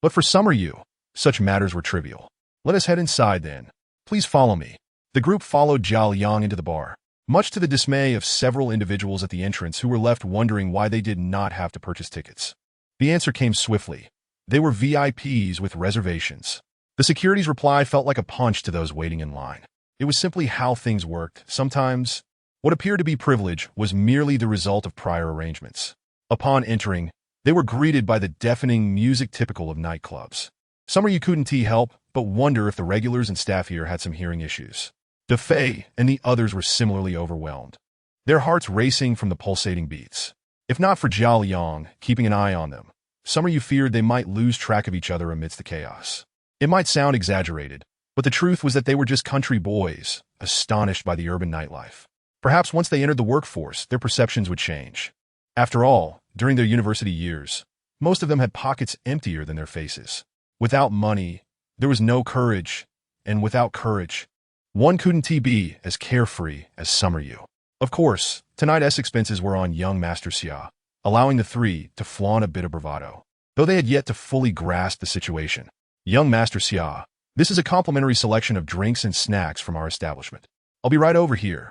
But for Summer Yu, such matters were trivial. Let us head inside then. Please follow me. The group followed Zhao Yang into the bar, much to the dismay of several individuals at the entrance who were left wondering why they did not have to purchase tickets. The answer came swiftly. They were VIPs with reservations. The security's reply felt like a punch to those waiting in line. It was simply how things worked. Sometimes, what appeared to be privilege was merely the result of prior arrangements. Upon entering, they were greeted by the deafening music typical of nightclubs. Summer Yu couldn't help but wonder if the regulars and staff here had some hearing issues. De Fei and the others were similarly overwhelmed, their hearts racing from the pulsating beats. If not for Zhao Yang keeping an eye on them, Summer Yu feared they might lose track of each other amidst the chaos. It might sound exaggerated, but the truth was that they were just country boys, astonished by the urban nightlife. Perhaps once they entered the workforce, their perceptions would change. After all, during their university years, most of them had pockets emptier than their faces. Without money, there was no courage, and without courage, one couldn't be as carefree as Summer Yu. Of course, tonight's expenses were on young Master Xia, allowing the three to flaunt a bit of bravado, though they had yet to fully grasp the situation. Young Master Xia, this is a complimentary selection of drinks and snacks from our establishment. I'll be right over here.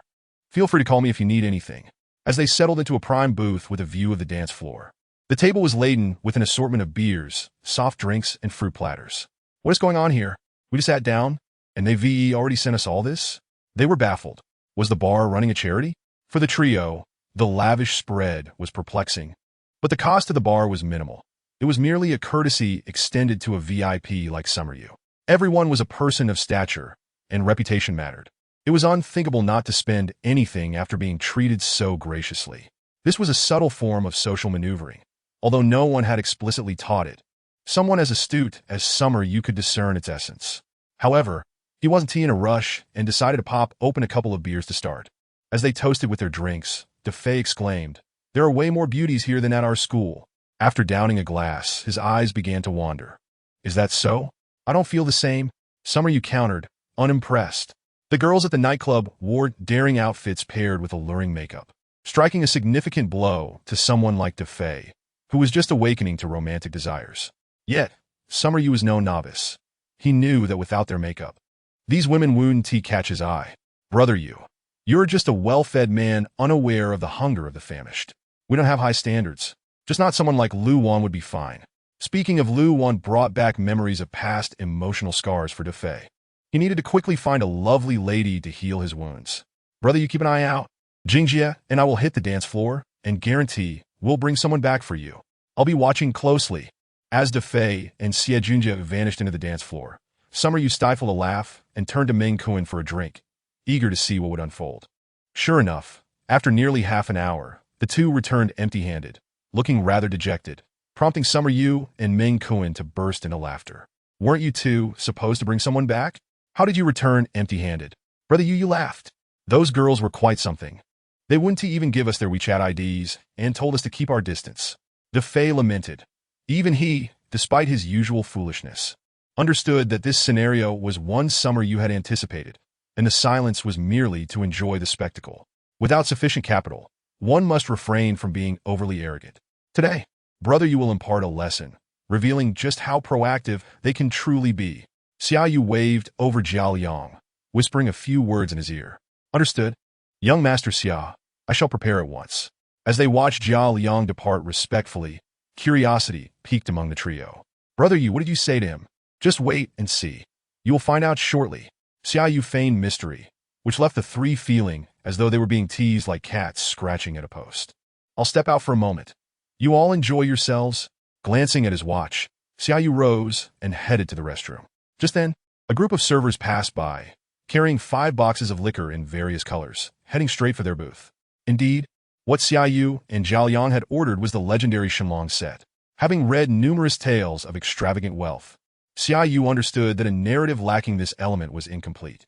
Feel free to call me if you need anything. As they settled into a prime booth with a view of the dance floor, the table was laden with an assortment of beers, soft drinks, and fruit platters. What is going on here? We just sat down, and they already sent us all this? They were baffled. Was the bar running a charity? For the trio, the lavish spread was perplexing, but the cost of the bar was minimal. It was merely a courtesy extended to a VIP like Summer Yu. Everyone was a person of stature, and reputation mattered. It was unthinkable not to spend anything after being treated so graciously. This was a subtle form of social maneuvering, although no one had explicitly taught it. Someone as astute as Summer Yu could discern its essence. However, he wasn't in a rush and decided to pop open a couple of beers to start. As they toasted with their drinks, De Fei exclaimed, "There are way more beauties here than at our school." After downing a glass, his eyes began to wander. "Is that so? I don't feel the same," Summer Yu countered, unimpressed. The girls at the nightclub wore daring outfits paired with alluring makeup, striking a significant blow to someone like De Fei, who was just awakening to romantic desires. Yet, Summer Yu was no novice. He knew that without their makeup, these women wouldn't catch his eye. "Brother Yu, you're just a well-fed man unaware of the hunger of the famished. We don't have high standards. Just not someone like Lu Wan would be fine." Speaking of Lu Wan brought back memories of past emotional scars for De Fei. He needed to quickly find a lovely lady to heal his wounds. "Brother, you keep an eye out. Jingjie and I will hit the dance floor, and guarantee we'll bring someone back for you. I'll be watching closely." As De Fei and Xia Junjie vanished into the dance floor, Summer Yu stifled a laugh and turned to Meng Kuan for a drink, eager to see what would unfold. Sure enough, after nearly half an hour, the two returned empty-handed, looking rather dejected, prompting Summer Yu and Meng Kuan to burst into laughter. "Weren't you two supposed to bring someone back? How did you return empty-handed?" "Brother Yu," laughed. "Those girls were quite something. They wouldn't even give us their WeChat IDs and told us to keep our distance." De Fei lamented. Even he, despite his usual foolishness, understood that this scenario was one Summer Yu had anticipated, and the silence was merely to enjoy the spectacle. Without sufficient capital, one must refrain from being overly arrogant. Today, Brother Yu will impart a lesson, revealing just how proactive they can truly be. Xia Yu waved over Zhao Yang, whispering a few words in his ear. "Understood. Young Master Xia, I shall prepare at once." As they watched Zhao Yang depart respectfully, curiosity piqued among the trio. "Brother Yu, what did you say to him?" "Just wait and see. You will find out shortly." Xia Yu feigned mystery, which left the three feeling as though they were being teased like cats scratching at a post. "I'll step out for a moment. You all enjoy yourselves." Glancing at his watch, Xia Yu rose and headed to the restroom. Just then, a group of servers passed by, carrying 5 boxes of liquor in various colors, heading straight for their booth. Indeed, what Xia Yu and Zhao Yang had ordered was the legendary Shenlong set. Having read numerous tales of extravagant wealth, Xia Yu understood that a narrative lacking this element was incomplete.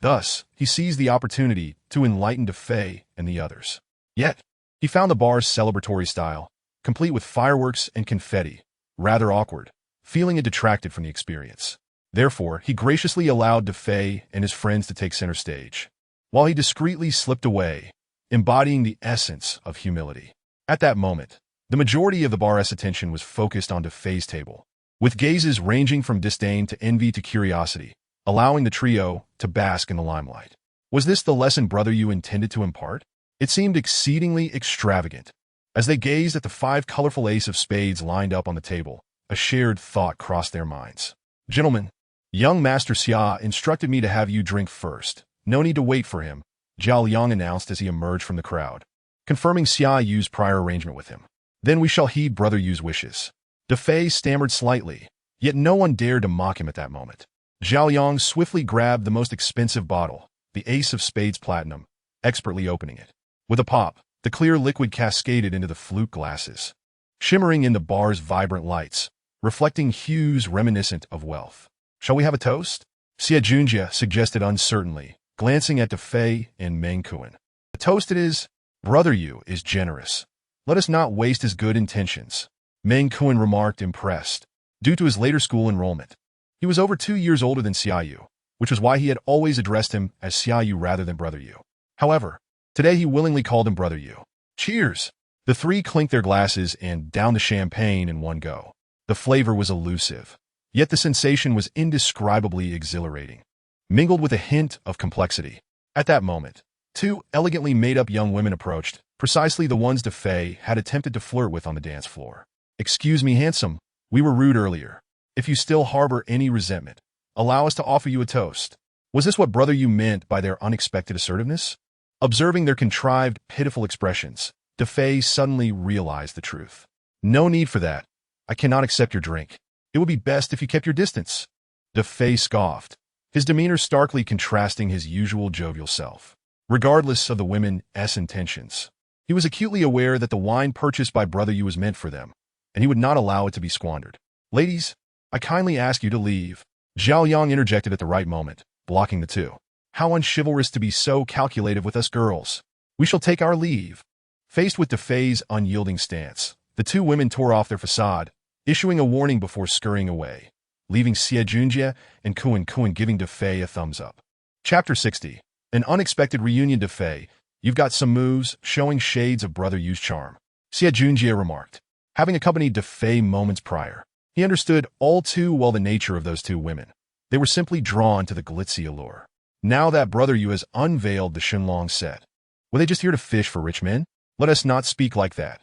Thus, he seized the opportunity to enlighten De Fei and the others. Yet, he found the bar's celebratory style, complete with fireworks and confetti, rather awkward, feeling it detracted from the experience. Therefore, he graciously allowed Defei and his friends to take center stage, while he discreetly slipped away, embodying the essence of humility. At that moment, the majority of the bar's attention was focused on Defei's table, with gazes ranging from disdain to envy to curiosity, allowing the trio to bask in the limelight. Was this the lesson Brother Yu intended to impart? It seemed exceedingly extravagant. As they gazed at the 5 colorful ace of spades lined up on the table, a shared thought crossed their minds. Gentlemen, young Master Xia instructed me to have you drink first. No need to wait for him, Zhao Liang announced as he emerged from the crowd, confirming Xia Yu's prior arrangement with him. Then we shall heed Brother Yu's wishes. Defei stammered slightly, yet no one dared to mock him at that moment. Zhao Liang swiftly grabbed the most expensive bottle, the Ace of Spades Platinum, expertly opening it. With a pop, the clear liquid cascaded into the flute glasses, shimmering in the bar's vibrant lights, reflecting hues reminiscent of wealth. Shall we have a toast? Xia Junjie suggested uncertainly, glancing at Defei and Meng Kuan. A toast it is. Brother Yu is generous. Let us not waste his good intentions, Meng Kuan remarked, impressed. Due to his later school enrollment, he was over 2 years older than Xia Yu, which was why he had always addressed him as Xia Yu rather than Brother Yu. However, today he willingly called him Brother Yu. Cheers! The three clinked their glasses and downed the champagne in one go. The flavor was elusive, yet the sensation was indescribably exhilarating, mingled with a hint of complexity. At that moment, 2 elegantly made-up young women approached, precisely the ones Defei had attempted to flirt with on the dance floor. Excuse me, handsome, we were rude earlier. If you still harbor any resentment, allow us to offer you a toast. Was this what Brother Yu meant by their unexpected assertiveness? Observing their contrived, pitiful expressions, Defei suddenly realized the truth. No need for that. I cannot accept your drink. It would be best if you kept your distance. Defei scoffed, his demeanor starkly contrasting his usual jovial self. Regardless of the women's intentions, he was acutely aware that the wine purchased by Brother Yu was meant for them, and he would not allow it to be squandered. Ladies, I kindly ask you to leave. Zhao Yang interjected at the right moment, blocking the two. How unchivalrous to be so calculative with us girls. We shall take our leave. Faced with Defei's unyielding stance, the 2 women tore off their facade, issuing a warning before scurrying away, leaving Xia Junjie and Kuan giving Defei a thumbs up. Chapter 60. An unexpected reunion. Defei, you've got some moves, showing shades of Brother Yu's charm, Xia Junjie remarked. Having accompanied Defei moments prior, he understood all too well the nature of those 2 women. They were simply drawn to the glitzy allure. Now that Brother Yu has unveiled the Shenlong set, were they just here to fish for rich men? Let us not speak like that.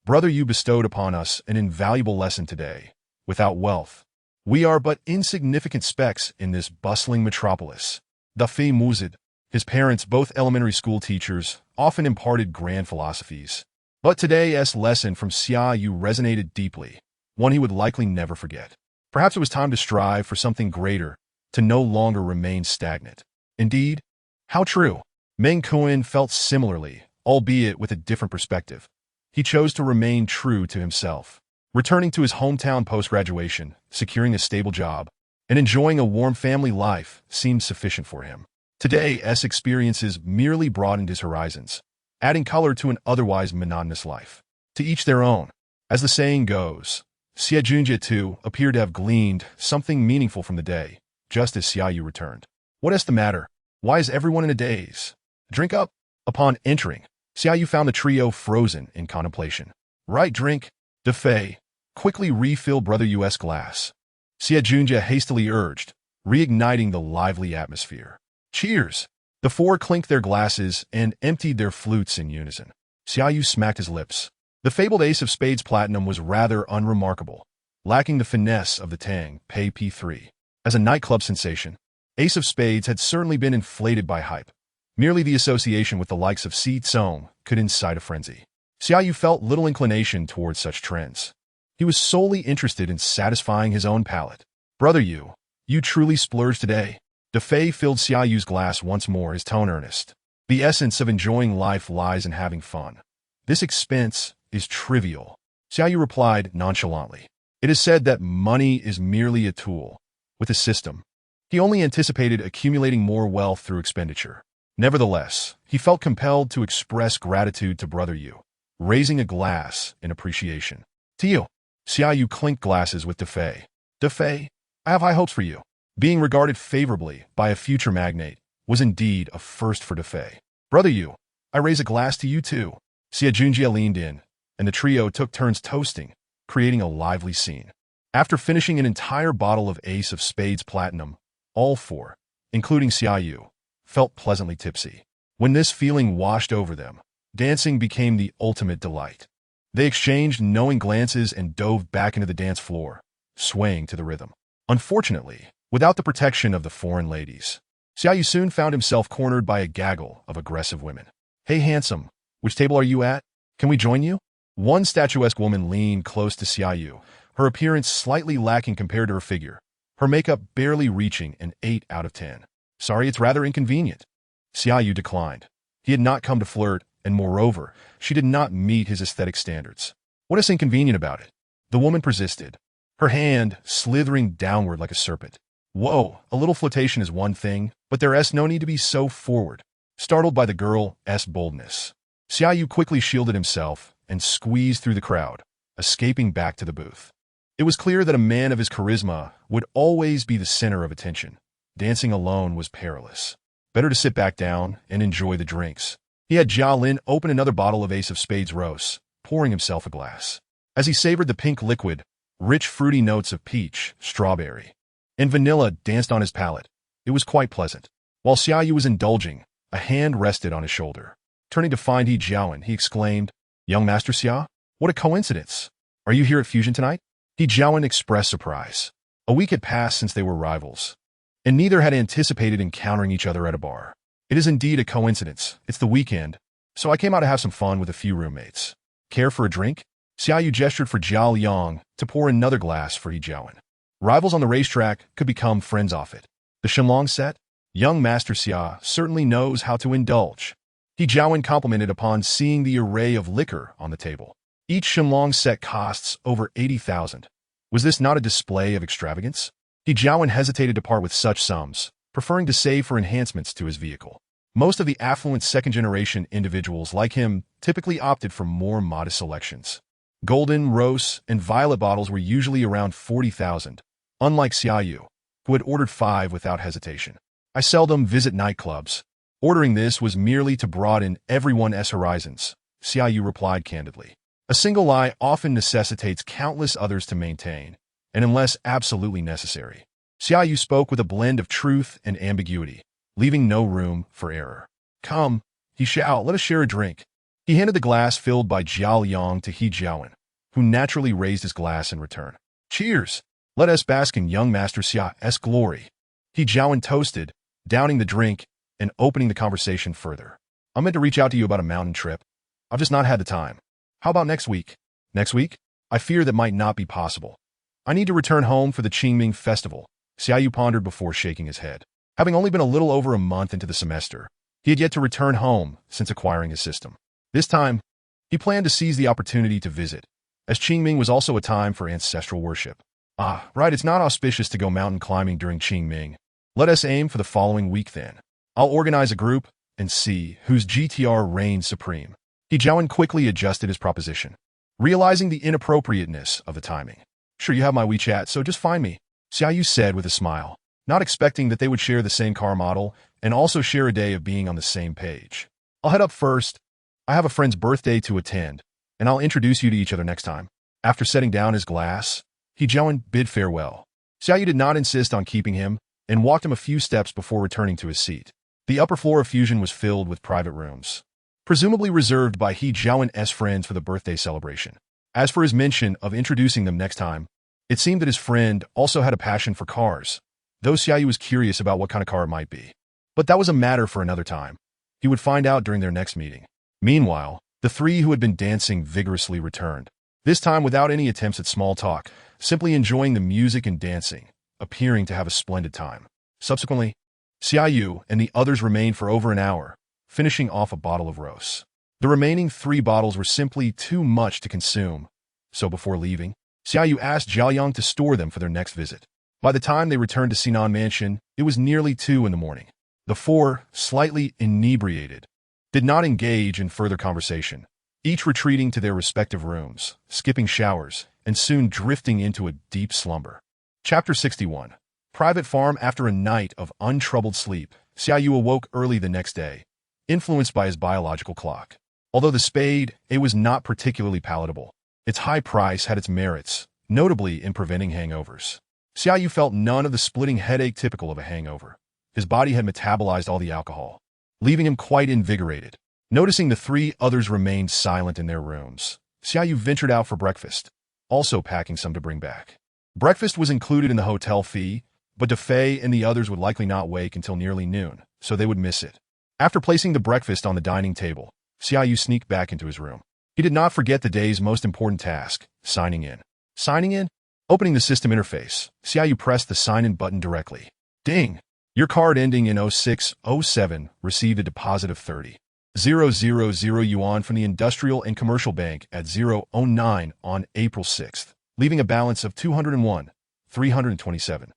Brother Yu bestowed upon us an invaluable lesson today. Without wealth, we are but insignificant specks in this bustling metropolis. Defei Muzid, his parents, both elementary school teachers, often imparted grand philosophies. But today's lesson from Xia Yu resonated deeply, one he would likely never forget. Perhaps it was time to strive for something greater, to no longer remain stagnant. Indeed, how true. Meng Kuan felt similarly, albeit with a different perspective. He chose to remain true to himself, returning to his hometown post-graduation, securing a stable job, and enjoying a warm family life seemed sufficient for him. Today's experiences merely broadened his horizons, adding color to an otherwise monotonous life. To each their own. As the saying goes, Xia Junjie too appeared to have gleaned something meaningful from the day, just as Xia Yu returned. What is the matter? Why is everyone in a daze? Drink up. Upon entering, Xia Yu found the trio frozen in contemplation. Right drink. Defei, quickly refill Brother Yu's glass, Xia Junjie hastily urged, reigniting the lively atmosphere. Cheers! The 4 clinked their glasses and emptied their flutes in unison. Xia Yu smacked his lips. The fabled Ace of Spades Platinum was rather unremarkable, lacking the finesse of the Tang Pei P3. As a nightclub sensation, Ace of Spades had certainly been inflated by hype. Merely the association with the likes of Si Tsong could incite a frenzy. Xia Yu felt little inclination towards such trends. He was solely interested in satisfying his own palate. Brother Yu, you truly splurged today. Defei filled Xia Yu's glass once more, his tone earnest. The essence of enjoying life lies in having fun. This expense is trivial. Xia Yu replied nonchalantly. It is said that money is merely a tool. With a system, he only anticipated accumulating more wealth through expenditure. Nevertheless, he felt compelled to express gratitude to Brother Yu, raising a glass in appreciation. To you. Xia Yu clinked glasses with Defei. Defei, I have high hopes for you. Being regarded favorably by a future magnate was indeed a first for Defei. "Brother Yu, I raise a glass to you too." Xia Junjia leaned in, and the trio took turns toasting, creating a lively scene. After finishing an entire bottle of Ace of Spades Platinum, all four, including Xia Yu, felt pleasantly tipsy. When this feeling washed over them, dancing became the ultimate delight. They exchanged knowing glances and dove back into the dance floor, swaying to the rhythm. Unfortunately, without the protection of the foreign ladies, Xia Yu soon found himself cornered by a gaggle of aggressive women. "Hey handsome, which table are you at? Can we join you?" One statuesque woman leaned close to Xia Yu, her appearance slightly lacking compared to her figure, her makeup barely reaching an 8 out of 10. "Sorry, it's rather inconvenient." Xia Yu declined. He had not come to flirt, and moreover, she did not meet his aesthetic standards. "What is inconvenient about it?" The woman persisted, her hand slithering downward like a serpent. "Whoa, a little flirtation is one thing, but there's no need to be so forward." Startled by the girl's boldness, Xia Yu quickly shielded himself and squeezed through the crowd, escaping back to the booth. It was clear that a man of his charisma would always be the center of attention. Dancing alone was perilous. Better to sit back down and enjoy the drinks. He had Jia Lin open another bottle of Ace of Spades Rose, pouring himself a glass. As he savored the pink liquid, rich fruity notes of peach, strawberry, and vanilla danced on his palate. It was quite pleasant. While Xia Yu was indulging, a hand rested on his shoulder. Turning to find He Jiawen, he exclaimed, "Young Master Xia, what a coincidence! Are you here at Fusion tonight?" He Jiawen expressed surprise. A week had passed since they were rivals, and neither had anticipated encountering each other at a bar. "It is indeed a coincidence. It's the weekend, so I came out to have some fun with a few roommates. Care for a drink?" Xia Yu gestured for Jiao Liang to pour another glass for He Jiawen. Rivals on the racetrack could become friends off it. The Shenlong set? Young Master Xia certainly knows how to indulge. He Jiawen complimented upon seeing the array of liquor on the table. Each Shenlong set costs over 80,000. Was this not a display of extravagance? He Jiawen hesitated to part with such sums, preferring to save for enhancements to his vehicle. Most of the affluent second-generation individuals like him typically opted for more modest selections. Golden, rose, and violet bottles were usually around 40,000, unlike Xia Yu, who had ordered 5 without hesitation. "I seldom visit nightclubs. Ordering this was merely to broaden everyone's horizons," Xia Yu replied candidly. A single lie often necessitates countless others to maintain, and unless absolutely necessary. Xia Yu spoke with a blend of truth and ambiguity, leaving no room for error. "Come," he shouted, "let us share a drink." He handed the glass filled by Jiao Liang to He Jiawen, who naturally raised his glass in return. "Cheers! Let us bask in young Master Xia's glory." He Jiawen toasted, downing the drink and opening the conversation further. "I meant to reach out to you about a mountain trip. I've just not had the time. How about next week?" "Next week? I fear that might not be possible. I need to return home for the Qingming festival." Xia Yu pondered before shaking his head. Having only been a little over a month into the semester, he had yet to return home since acquiring his system. This time, he planned to seize the opportunity to visit, as Qingming was also a time for ancestral worship. "Ah, right, it's not auspicious to go mountain climbing during Qingming. Let us aim for the following week then. I'll organize a group and see whose GTR reigns supreme." He Jiawen quickly adjusted his proposition, realizing the inappropriateness of the timing. "Sure, you have my WeChat, so just find me," Xia Yu said with a smile, not expecting that they would share the same car model and also share a day of being on the same page. "I'll head up first. I have a friend's birthday to attend, and I'll introduce you to each other next time." After setting down his glass, He Jiawen bid farewell. Xia Yu did not insist on keeping him and walked him a few steps before returning to his seat. The upper floor of Fusion was filled with private rooms, presumably reserved by He Jiawen's friends for the birthday celebration. As for his mention of introducing them next time, it seemed that his friend also had a passion for cars, though Xia Yu was curious about what kind of car it might be. But that was a matter for another time. He would find out during their next meeting. Meanwhile, the three who had been dancing vigorously returned, this time without any attempts at small talk, simply enjoying the music and dancing, appearing to have a splendid time. Subsequently, Xia Yu and the others remained for over an hour, finishing off a bottle of rose. The remaining 3 bottles were simply too much to consume, so before leaving, Xia Yu asked Zhao Yang to store them for their next visit. By the time they returned to Sinan Mansion, it was nearly 2 in the morning. The 4, slightly inebriated, did not engage in further conversation, each retreating to their respective rooms, skipping showers, and soon drifting into a deep slumber. Chapter 61. Private farm. After a night of untroubled sleep, Xia Yu awoke early the next day, influenced by his biological clock. Although the spade, it was not particularly palatable. Its high price had its merits, notably in preventing hangovers. Xia Yu felt none of the splitting headache typical of a hangover. His body had metabolized all the alcohol, leaving him quite invigorated. Noticing the three others remained silent in their rooms, Xia Yu ventured out for breakfast, also packing some to bring back. Breakfast was included in the hotel fee, but Defei and the others would likely not wake until nearly noon, so they would miss it. After placing the breakfast on the dining table, Xia Yu sneaked back into his room. He did not forget the day's most important task, signing in. Signing in? Opening the system interface, Xia Yu pressed the sign-in button directly. Ding! Your card ending in 0607 received a deposit of 30,000 yuan from the Industrial and Commercial Bank at 009 on April 6th, leaving a balance of 201,327.57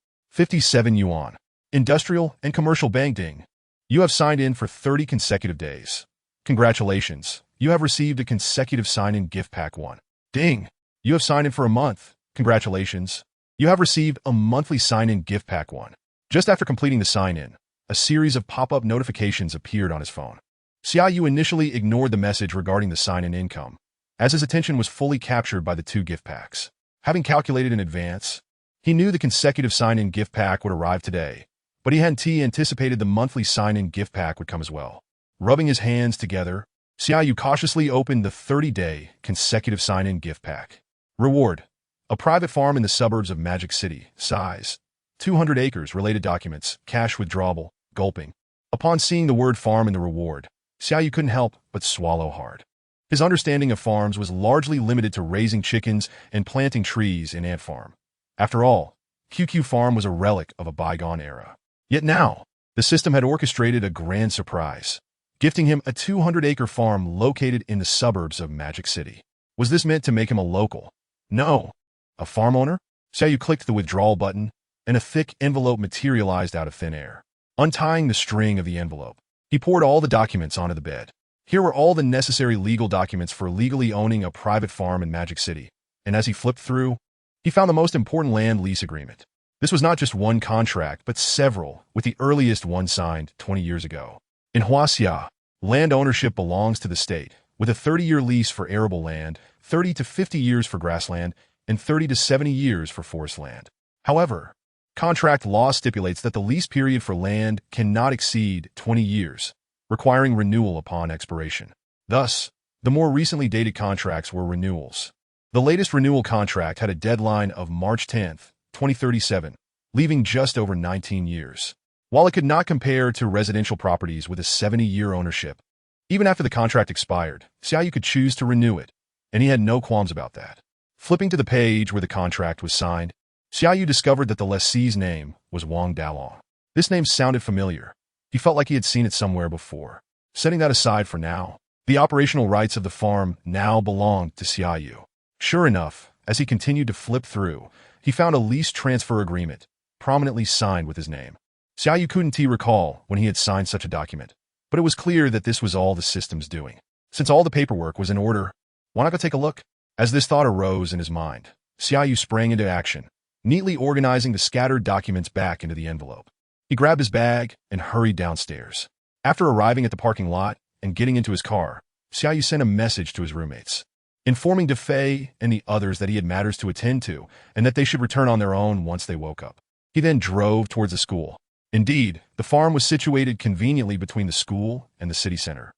yuan. Industrial and Commercial Bank. Ding! You have signed in for 30 consecutive days. Congratulations, you have received a consecutive sign-in gift pack 1. Ding! You have signed in for a month. Congratulations, you have received a monthly sign-in gift pack 1. Just after completing the sign-in, a series of pop-up notifications appeared on his phone. Xia Yu initially ignored the message regarding the sign-in income, as his attention was fully captured by the 2 gift packs. Having calculated in advance, he knew the consecutive sign-in gift pack would arrive today, but he hadn't anticipated the monthly sign-in gift pack would come as well. Rubbing his hands together, Xia Yu cautiously opened the 30-day consecutive sign-in gift pack. Reward: a private farm in the suburbs of Magic City. Size: 200 acres. Related documents: cash withdrawable. Gulping. Upon seeing the word farm in the reward, Xia Yu couldn't help but swallow hard. His understanding of farms was largely limited to raising chickens and planting trees in ant farm. After all, QQ Farm was a relic of a bygone era. Yet now, the system had orchestrated a grand surprise, gifting him a 200-acre farm located in the suburbs of Magic City. Was this meant to make him a local? No. A farm owner? Xia Yu clicked the withdrawal button, and a thick envelope materialized out of thin air. Untying the string of the envelope, he poured all the documents onto the bed. Here were all the necessary legal documents for legally owning a private farm in Magic City, and as he flipped through, he found the most important land lease agreement. This was not just one contract, but several, with the earliest one signed 20 years ago. In Huaxia, land ownership belongs to the state, with a 30-year lease for arable land, 30 to 50 years for grassland, and 30 to 70 years for forest land. However, contract law stipulates that the lease period for land cannot exceed 20 years, requiring renewal upon expiration. Thus, the more recently dated contracts were renewals. The latest renewal contract had a deadline of March 10, 2037, leaving just over 19 years. While it could not compare to residential properties with a 70-year ownership, even after the contract expired, Xia Yu could choose to renew it, and he had no qualms about that. Flipping to the page where the contract was signed, Xia Yu discovered that the lessee's name was Wang Dalong. This name sounded familiar. He felt like he had seen it somewhere before. Setting that aside for now, the operational rights of the farm now belonged to Xia Yu. Sure enough, as he continued to flip through, he found a lease transfer agreement, prominently signed with his name. Xia Yu couldn't recall when he had signed such a document, but it was clear that this was all the system's doing. Since all the paperwork was in order, why not go take a look? As this thought arose in his mind, Xia Yu sprang into action, neatly organizing the scattered documents back into the envelope. He grabbed his bag and hurried downstairs. After arriving at the parking lot and getting into his car, Xia Yu sent a message to his roommates, informing Defei and the others that he had matters to attend to and that they should return on their own once they woke up. He then drove towards the school. Indeed, the farm was situated conveniently between the school and the city center,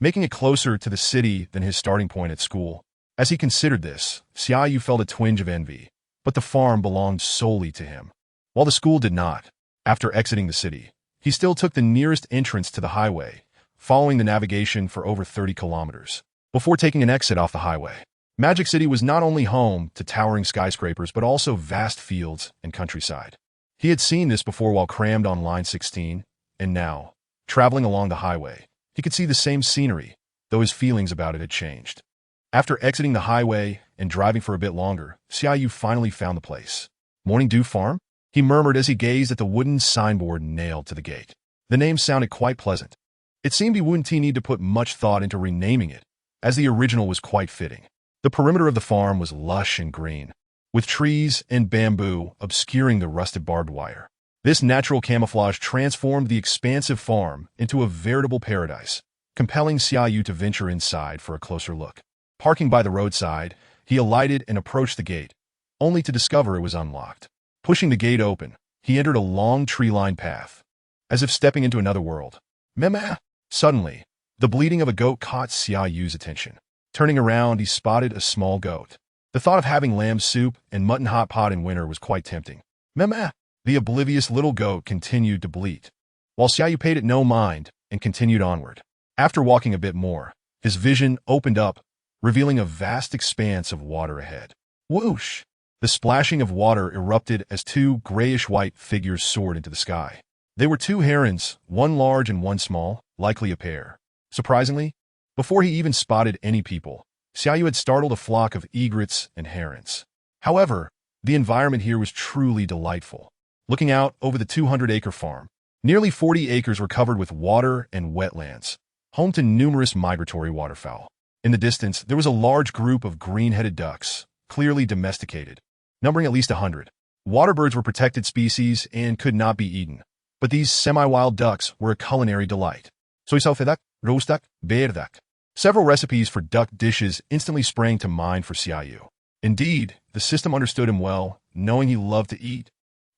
making it closer to the city than his starting point at school. As he considered this, Xia Yu felt a twinge of envy, but the farm belonged solely to him, while the school did not. After exiting the city, he still took the nearest entrance to the highway, following the navigation for over 30 kilometers, before taking an exit off the highway. Magic City was not only home to towering skyscrapers but also vast fields and countryside. He had seen this before while crammed on Line 16, and now, traveling along the highway, he could see the same scenery, though his feelings about it had changed. After exiting the highway and driving for a bit longer, Xia Yu finally found the place. Morning Dew Farm? He murmured as he gazed at the wooden signboard nailed to the gate. The name sounded quite pleasant. It seemed he wouldn't need to put much thought into renaming it, as the original was quite fitting. The perimeter of the farm was lush and green, with trees and bamboo obscuring the rusted barbed wire. This natural camouflage transformed the expansive farm into a veritable paradise, compelling Xia Yu to venture inside for a closer look. Parking by the roadside, he alighted and approached the gate, only to discover it was unlocked. Pushing the gate open, he entered a long tree-lined path, as if stepping into another world. Mema! Suddenly, the bleating of a goat caught Xia Yu's attention. Turning around, he spotted a small goat. The thought of having lamb soup and mutton hot pot in winter was quite tempting. Mema! The oblivious little goat continued to bleat, while Xia Yu paid it no mind and continued onward. After walking a bit more, his vision opened up, revealing a vast expanse of water ahead. Whoosh! The splashing of water erupted as two grayish-white figures soared into the sky. They were two herons, one large and one small, likely a pair. Surprisingly, before he even spotted any people, Xia Yu had startled a flock of egrets and herons. However, the environment here was truly delightful. Looking out over the 200-acre farm, nearly 40 acres were covered with water and wetlands, home to numerous migratory waterfowl. In the distance, there was a large group of green-headed ducks, clearly domesticated, numbering at least 100. Waterbirds were protected species and could not be eaten, but these semi-wild ducks were a culinary delight. Soysaufidak, roastak, beerdak. Several recipes for duck dishes instantly sprang to mind for Xia Yu. Indeed, the system understood him well, knowing he loved to eat,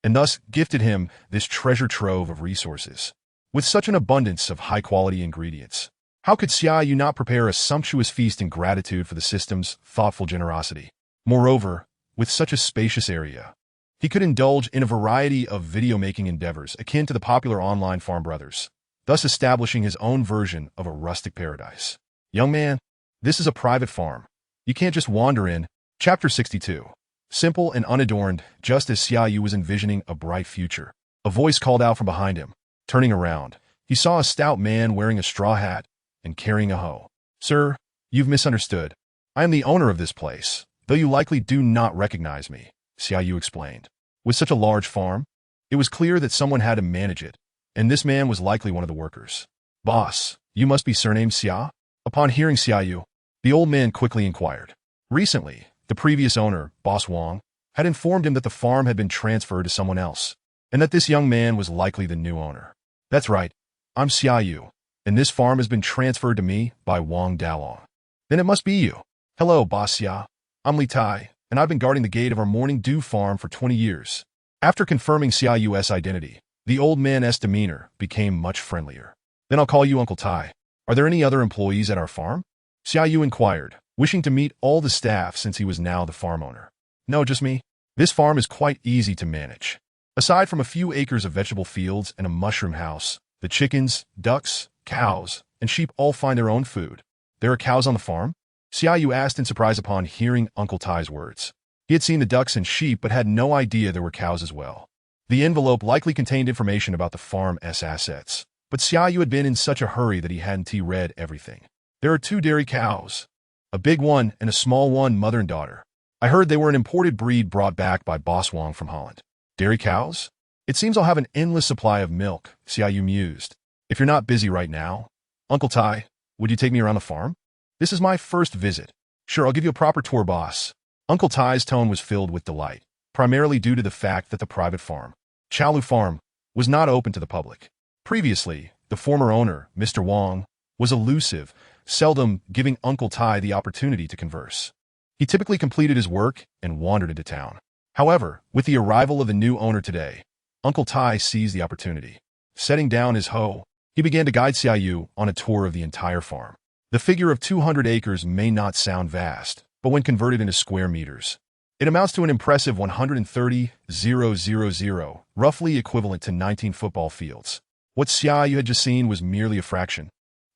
and thus gifted him this treasure trove of resources. With such an abundance of high-quality ingredients, how could Xia Yu not prepare a sumptuous feast in gratitude for the system's thoughtful generosity? Moreover, with such a spacious area, he could indulge in a variety of video-making endeavors akin to the popular online Farm Brothers, thus establishing his own version of a rustic paradise. Young man, this is a private farm. You can't just wander in. Chapter 62. Simple and unadorned, just as Xia Yu was envisioning a bright future. A voice called out from behind him. Turning around, he saw a stout man wearing a straw hat and carrying a hoe. Sir, you've misunderstood. I am the owner of this place, though you likely do not recognize me, Xia Yu explained. With such a large farm, it was clear that someone had to manage it, and this man was likely one of the workers. Boss, you must be surnamed Xia? Upon hearing Xia Yu, the old man quickly inquired. Recently, the previous owner, Boss Wang, had informed him that the farm had been transferred to someone else, and that this young man was likely the new owner. That's right, I'm Xia Yu, and this farm has been transferred to me by Wang Dalong. Then it must be you. Hello, Boss Xia. I'm Li Tai, and I've been guarding the gate of our Morning Dew farm for 20 years. After confirming Xia Yu's identity, the old man's demeanor became much friendlier. Then I'll call you Uncle Tai. Are there any other employees at our farm? Xia Yu inquired, wishing to meet all the staff since he was now the farm owner. No, just me. This farm is quite easy to manage. Aside from a few acres of vegetable fields and a mushroom house, the chickens, ducks, cows, and sheep all find their own food. There are cows on the farm? Xia Yu asked in surprise upon hearing Uncle Tai's words. He had seen the ducks and sheep but had no idea there were cows as well. The envelope likely contained information about the farm's assets, but Xia Yu had been in such a hurry that he hadn't read everything. There are 2 dairy cows, a big one and a small one, mother and daughter. I heard they were an imported breed brought back by Boss Wang from Holland. Dairy cows? It seems I'll have an endless supply of milk, Xia Yu mused. If you're not busy right now, Uncle Tai, would you take me around the farm? This is my first visit. Sure, I'll give you a proper tour, boss. Uncle Tai's tone was filled with delight, primarily due to the fact that the private farm, Chaolu Farm, was not open to the public. Previously, the former owner, Mr. Wang, was elusive, seldom giving Uncle Tai the opportunity to converse. He typically completed his work and wandered into town. However, with the arrival of the new owner today, Uncle Tai seized the opportunity. Setting down his hoe, he began to guide Xia Yu on a tour of the entire farm. The figure of 200 acres may not sound vast, but when converted into square meters, it amounts to an impressive 130,000, roughly equivalent to 19 football fields. What Xia Yu had just seen was merely a fraction,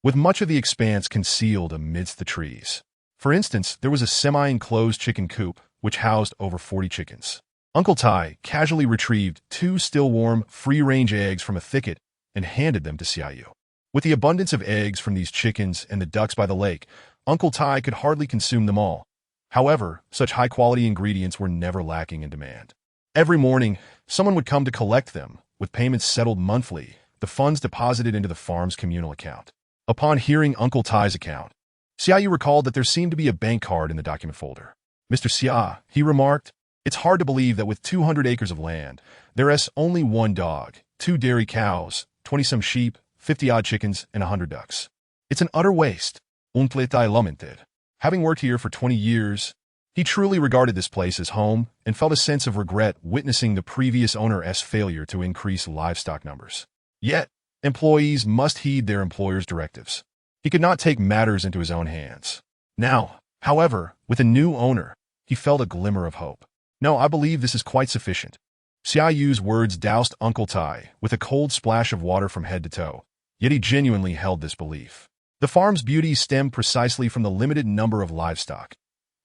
with much of the expanse concealed amidst the trees. For instance, there was a semi-enclosed chicken coop, which housed over 40 chickens. Uncle Tai casually retrieved 2 still warm, free-range eggs from a thicket and handed them to Xia Yu. With the abundance of eggs from these chickens and the ducks by the lake, Uncle Tai could hardly consume them all. However, such high-quality ingredients were never lacking in demand. Every morning, someone would come to collect them, with payments settled monthly, the funds deposited into the farm's communal account. Upon hearing Uncle Tai's account, Xia Yu recalled that there seemed to be a bank card in the document folder. Mr. Xia, he remarked, It's hard to believe that with 200 acres of land, there's only one dog, 2 dairy cows, 20-some sheep, 50-odd chickens, and 100 ducks. It's an utter waste. Completely lamented. Having worked here for 20 years, he truly regarded this place as home and felt a sense of regret witnessing the previous owner's failure to increase livestock numbers. Yet, employees must heed their employer's directives. He could not take matters into his own hands. Now, however, with a new owner, he felt a glimmer of hope. No, I believe this is quite sufficient. Xia Yu's words doused Uncle Tai with a cold splash of water from head to toe, yet he genuinely held this belief. The farm's beauty stemmed precisely from the limited number of livestock.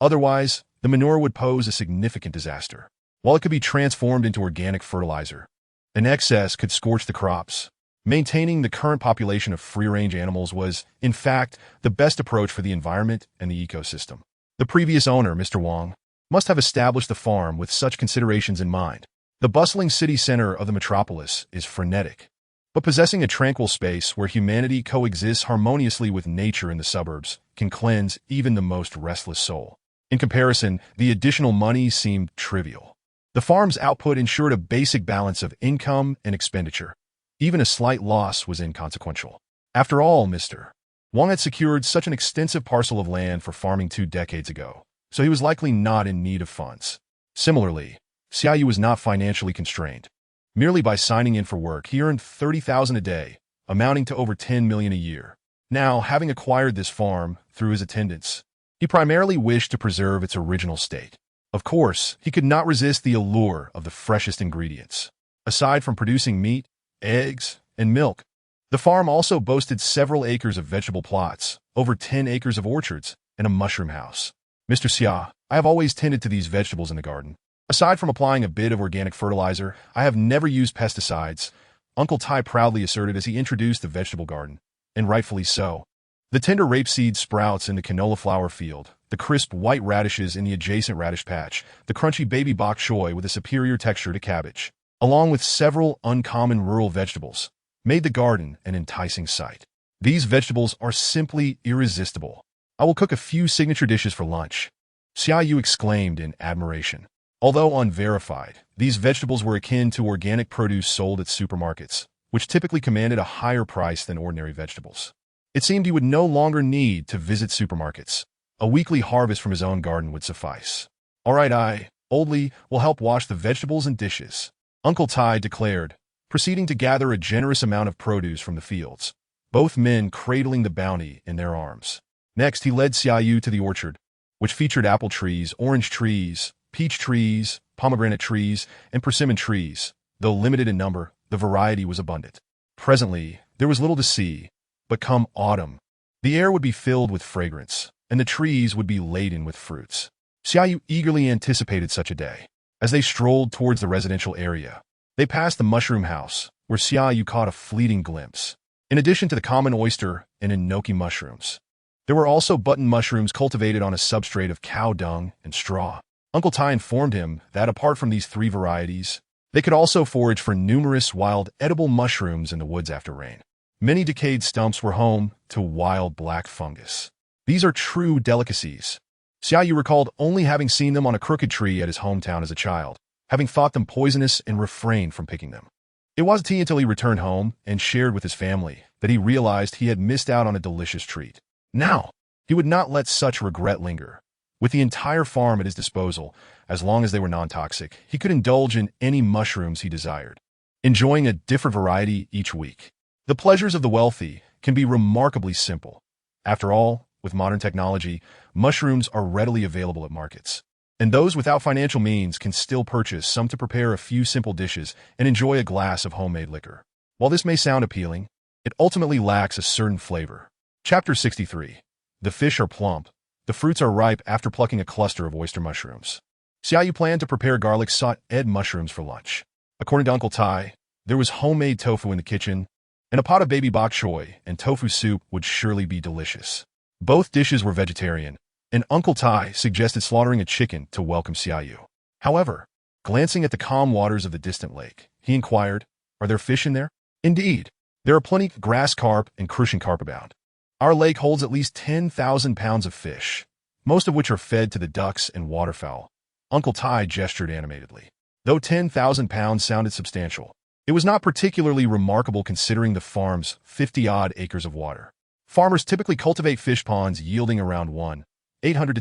Otherwise, the manure would pose a significant disaster. While it could be transformed into organic fertilizer, an excess could scorch the crops. Maintaining the current population of free-range animals was, in fact, the best approach for the environment and the ecosystem. The previous owner, Mr. Wang, must have established the farm with such considerations in mind. The bustling city center of the metropolis is frenetic, but possessing a tranquil space where humanity coexists harmoniously with nature in the suburbs can cleanse even the most restless soul. In comparison, the additional money seemed trivial. The farm's output ensured a basic balance of income and expenditure. Even a slight loss was inconsequential. After all, Mr. Wang had secured such an extensive parcel of land for farming 2 decades ago, so he was likely not in need of funds. Similarly, Xia Yu was not financially constrained. Merely by signing in for work, he earned 30,000 a day, amounting to over 10 million a year. Now, having acquired this farm through his attendance, he primarily wished to preserve its original state. Of course, he could not resist the allure of the freshest ingredients. Aside from producing meat, eggs, and milk, the farm also boasted several acres of vegetable plots, over 10 acres of orchards, and a mushroom house. Mr. Xia, I have always tended to these vegetables in the garden. Aside from applying a bit of organic fertilizer, I have never used pesticides, Uncle Tai proudly asserted as he introduced the vegetable garden, and rightfully so. The tender rapeseed sprouts in the canola flower field, the crisp white radishes in the adjacent radish patch, the crunchy baby bok choy with a superior texture to cabbage, along with several uncommon rural vegetables, made the garden an enticing sight. These vegetables are simply irresistible. I will cook a few signature dishes for lunch, Xia Yu exclaimed in admiration. Although unverified, these vegetables were akin to organic produce sold at supermarkets, which typically commanded a higher price than ordinary vegetables. It seemed he would no longer need to visit supermarkets. A weekly harvest from his own garden would suffice. All right, I, Oldly, will help wash the vegetables and dishes, Uncle Tai declared, proceeding to gather a generous amount of produce from the fields, both men cradling the bounty in their arms. Next, he led Xia Yu to the orchard, which featured apple trees, orange trees, peach trees, pomegranate trees, and persimmon trees. Though limited in number, the variety was abundant. Presently, there was little to see, but come autumn, the air would be filled with fragrance, and the trees would be laden with fruits. Xia Yu eagerly anticipated such a day. As they strolled towards the residential area, they passed the mushroom house, where Xia Yu caught a fleeting glimpse. In addition to the common oyster and enoki mushrooms, there were also button mushrooms cultivated on a substrate of cow dung and straw. Uncle Tai informed him that apart from these 3 varieties, they could also forage for numerous wild edible mushrooms in the woods after rain. Many decayed stumps were home to wild black fungus. These are true delicacies. Xia Yu recalled only having seen them on a crooked tree at his hometown as a child, having thought them poisonous and refrained from picking them. It wasn't until he returned home and shared with his family that he realized he had missed out on a delicious treat. Now, he would not let such regret linger. With the entire farm at his disposal, as long as they were non-toxic, he could indulge in any mushrooms he desired, enjoying a different variety each week. The pleasures of the wealthy can be remarkably simple. After all, with modern technology, mushrooms are readily available at markets, and those without financial means can still purchase some to prepare a few simple dishes and enjoy a glass of homemade liquor. While this may sound appealing, it ultimately lacks a certain flavor. Chapter 63. The fish are plump. The fruits are ripe after plucking a cluster of oyster mushrooms. Xia Yu planned to prepare garlic sauteed mushrooms for lunch. According to Uncle Tai, there was homemade tofu in the kitchen, and a pot of baby bok choy and tofu soup would surely be delicious. Both dishes were vegetarian, and Uncle Tai suggested slaughtering a chicken to welcome Xia Yu. However, glancing at the calm waters of the distant lake, he inquired, "Are there fish in there?" "Indeed, there are plenty of grass carp and crucian carp abound. Our lake holds at least 10,000 pounds of fish, most of which are fed to the ducks and waterfowl," Uncle Tai gestured animatedly. Though 10,000 pounds sounded substantial, it was not particularly remarkable considering the farm's 50-odd acres of water. Farmers typically cultivate fish ponds yielding around 1,800 to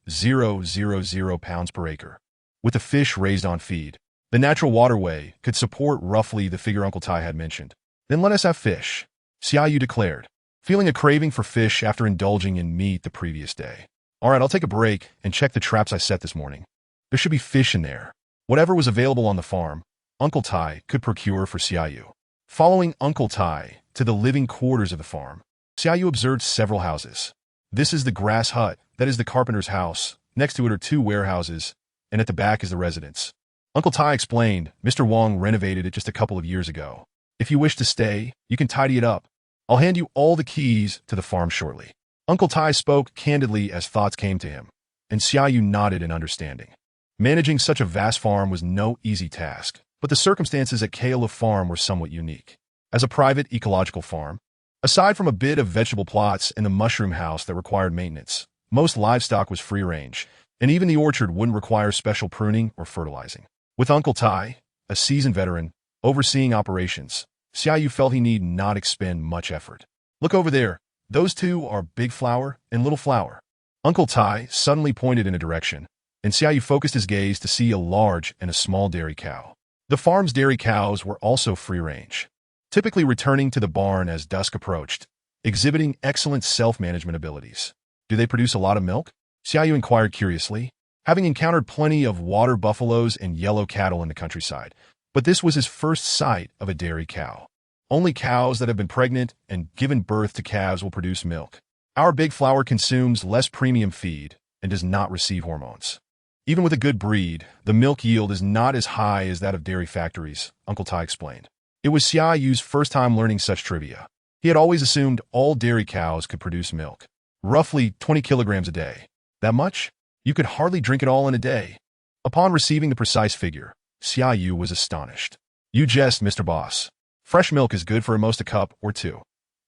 2,000 pounds per acre. With the fish raised on feed, the natural waterway could support roughly the figure Uncle Tai had mentioned. Then let us have fish, Xia Yu declared, feeling a craving for fish after indulging in meat the previous day. All right, I'll take a break and check the traps I set this morning. There should be fish in there. Whatever was available on the farm, Uncle Tai could procure for Xia Yu. Following Uncle Tai to the living quarters of the farm, Xia Yu observed several houses. This is the grass hut, that is the carpenter's house. Next to it are 2 warehouses, and at the back is the residence. Uncle Tai explained, Mr. Wong renovated it just a couple of years ago. If you wish to stay, you can tidy it up. I'll hand you all the keys to the farm shortly. Uncle Tai spoke candidly as thoughts came to him, and Xia Yu nodded in understanding. Managing such a vast farm was no easy task, but the circumstances at Kaila Farm were somewhat unique. As a private ecological farm, aside from a bit of vegetable plots and the mushroom house that required maintenance, most livestock was free-range, and even the orchard wouldn't require special pruning or fertilizing. With Uncle Tai, a seasoned veteran, overseeing operations, Xia Yu felt he need not expend much effort. Look over there. Those 2 are Big Flower and Little Flower. Uncle Tai suddenly pointed in a direction, and Xia Yu focused his gaze to see a large and a small dairy cow. The farm's dairy cows were also free-range, typically returning to the barn as dusk approached, exhibiting excellent self-management abilities. Do they produce a lot of milk? Xia Yu inquired curiously, having encountered plenty of water buffaloes and yellow cattle in the countryside. But this was his first sight of a dairy cow. Only cows that have been pregnant and given birth to calves will produce milk. Our Big Flower consumes less premium feed and does not receive hormones. Even with a good breed, the milk yield is not as high as that of dairy factories, Uncle Tai explained. It was Xia Yu's first time learning such trivia. He had always assumed all dairy cows could produce milk. Roughly 20 kilograms a day. That much? You could hardly drink it all in a day. Upon receiving the precise figure, Xia Yu was astonished. You jest, Mr. Boss. Fresh milk is good for at most a cup or 2.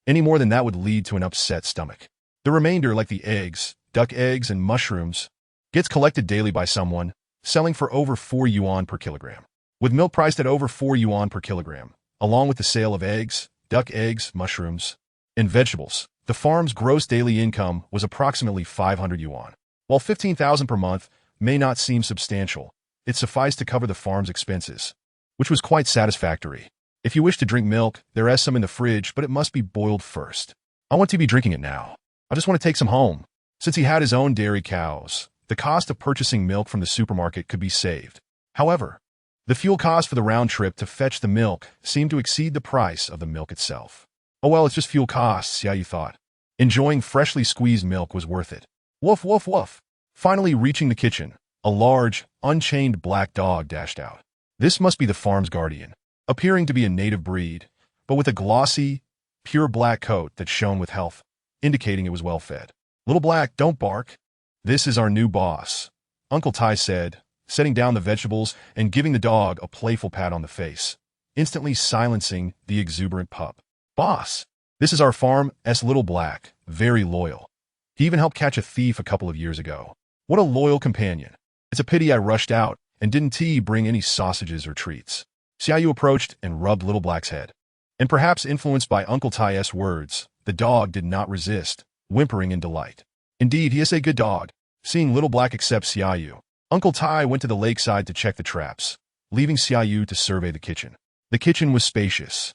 Any more than that would lead to an upset stomach. The remainder, like the eggs, duck eggs, and mushrooms, gets collected daily by someone, selling for over 4 yuan per kilogram. With milk priced at over 4 yuan per kilogram, along with the sale of eggs, duck eggs, mushrooms, and vegetables, the farm's gross daily income was approximately 500 yuan. While 15,000 per month may not seem substantial, it sufficed to cover the farm's expenses, which was quite satisfactory. If you wish to drink milk, there is some in the fridge, but it must be boiled first. I want to be drinking it now. I just want to take some home. Since he had his own dairy cows, the cost of purchasing milk from the supermarket could be saved. However, the fuel cost for the round trip to fetch the milk seemed to exceed the price of the milk itself. Oh well, it's just fuel costs, Xia Yu thought. Enjoying freshly squeezed milk was worth it. Woof, woof, woof. Finally reaching the kitchen, a large, unchained black dog dashed out. This must be the farm's guardian, appearing to be a native breed, but with a glossy, pure black coat that shone with health, indicating it was well fed. Little Black, don't bark. This is our new boss, Uncle Tai said, setting down the vegetables and giving the dog a playful pat on the face, instantly silencing the exuberant pup. Boss, this is our farm's Little Black, very loyal. He even helped catch a thief a couple of years ago. What a loyal companion. It's a pity I rushed out and didn't bring any sausages or treats. Xia Yu approached and rubbed Little Black's head. And perhaps influenced by Uncle Tai's words, the dog did not resist, whimpering in delight. Indeed, he is a good dog. Seeing Little Black accept Xia Yu, Uncle Tai went to the lakeside to check the traps, leaving Xia Yu to survey the kitchen. The kitchen was spacious,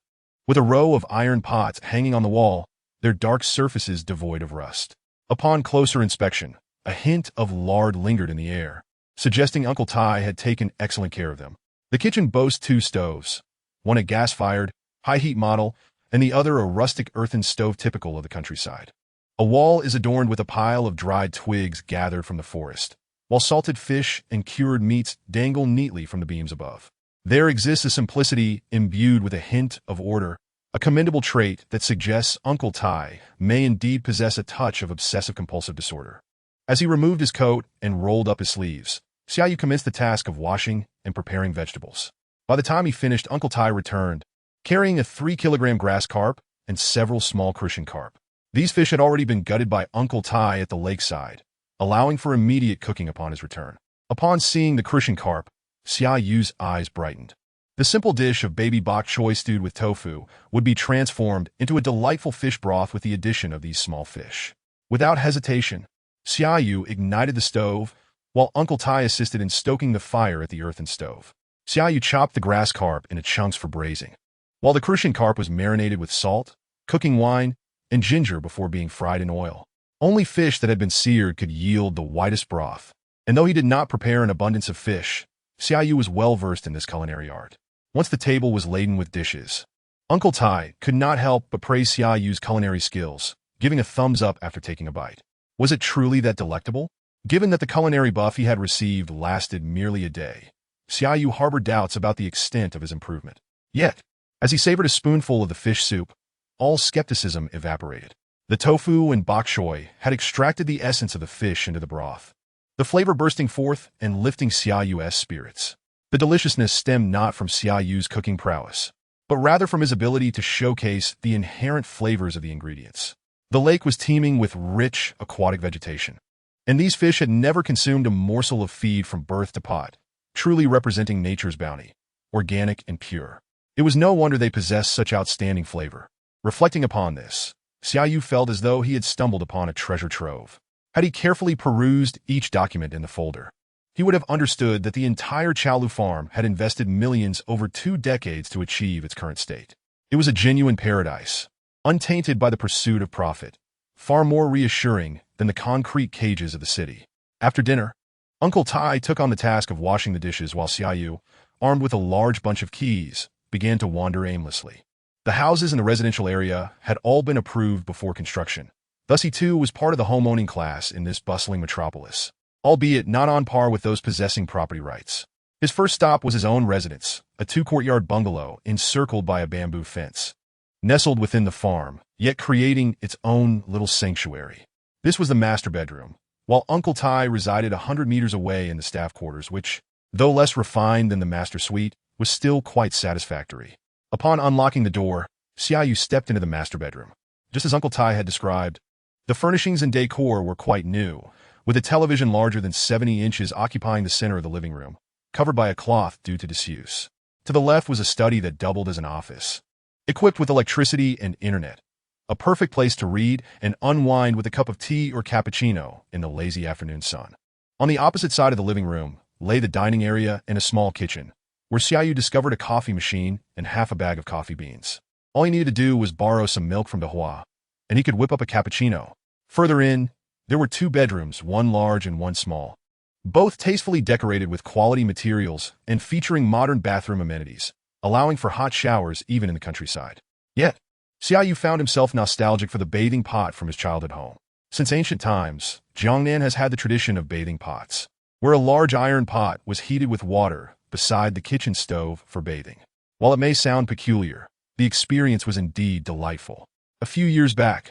with a row of iron pots hanging on the wall, their dark surfaces devoid of rust. Upon closer inspection, a hint of lard lingered in the air, suggesting Uncle Tai had taken excellent care of them. The kitchen boasts 2 stoves, one a gas-fired, high-heat model, and the other a rustic earthen stove typical of the countryside. A wall is adorned with a pile of dried twigs gathered from the forest, while salted fish and cured meats dangle neatly from the beams above. There exists a simplicity imbued with a hint of order, a commendable trait that suggests Uncle Tai may indeed possess a touch of obsessive-compulsive disorder. As he removed his coat and rolled up his sleeves, Xia Yu commenced the task of washing and preparing vegetables. By the time he finished, Uncle Tai returned, carrying a 3-kilogram grass carp and several small crucian carp. These fish had already been gutted by Uncle Tai at the lakeside, allowing for immediate cooking upon his return. Upon seeing the Crucian carp, Xia Yu's eyes brightened. The simple dish of baby bok choy stewed with tofu would be transformed into a delightful fish broth with the addition of these small fish. Without hesitation, Xia Yu ignited the stove, while Uncle Tai assisted in stoking the fire at the earthen stove. Xia Yu chopped the grass carp into chunks for braising, while the Crucian carp was marinated with salt, cooking wine, and ginger before being fried in oil. Only fish that had been seared could yield the whitest broth, and though he did not prepare an abundance of fish, Xia Yu was well-versed in this culinary art. Once the table was laden with dishes, Uncle Tai could not help but praise Xia Yu's culinary skills, giving a thumbs up after taking a bite. Was it truly that delectable? Given that the culinary buff he had received lasted merely a day, Xia Yu harbored doubts about the extent of his improvement. Yet, as he savored a spoonful of the fish soup, all skepticism evaporated. The tofu and bok choy had extracted the essence of the fish into the broth, the flavor bursting forth and lifting Xia Yu's spirits. The deliciousness stemmed not from Xia Yu's cooking prowess, but rather from his ability to showcase the inherent flavors of the ingredients. The lake was teeming with rich aquatic vegetation, and these fish had never consumed a morsel of feed from birth to pot, truly representing nature's bounty, organic and pure. It was no wonder they possessed such outstanding flavor. Reflecting upon this, Xia Yu felt as though he had stumbled upon a treasure trove. Had he carefully perused each document in the folder, he would have understood that the entire Chaolu farm had invested millions over 2 decades to achieve its current state. It was a genuine paradise, untainted by the pursuit of profit, far more reassuring than the concrete cages of the city. After dinner, Uncle Tai took on the task of washing the dishes while Xia Yu, armed with a large bunch of keys, began to wander aimlessly. The houses in the residential area had all been approved before construction. Thus he too was part of the homeowning class in this bustling metropolis, albeit not on par with those possessing property rights. His first stop was his own residence, a 2-courtyard bungalow encircled by a bamboo fence, nestled within the farm, yet creating its own little sanctuary. This was the master bedroom, while Uncle Tai resided 100 meters away in the staff quarters, which, though less refined than the master suite, was still quite satisfactory. Upon unlocking the door, Xia Yu stepped into the master bedroom. Just as Uncle Tai had described, the furnishings and decor were quite new, with a television larger than 70 inches occupying the center of the living room, covered by a cloth due to disuse. To the left was a study that doubled as an office, equipped with electricity and internet, a perfect place to read and unwind with a cup of tea or cappuccino in the lazy afternoon sun. On the opposite side of the living room lay the dining area and a small kitchen, where Xia Yu discovered a coffee machine and half a bag of coffee beans. All he needed to do was borrow some milk from Dehua, and he could whip up a cappuccino. Further in, there were 2 bedrooms, one large and one small, both tastefully decorated with quality materials and featuring modern bathroom amenities, allowing for hot showers even in the countryside. Yet, Xia Yu found himself nostalgic for the bathing pot from his childhood home. Since ancient times, Jiangnan has had the tradition of bathing pots, where a large iron pot was heated with water beside the kitchen stove for bathing. While it may sound peculiar, the experience was indeed delightful. A few years back,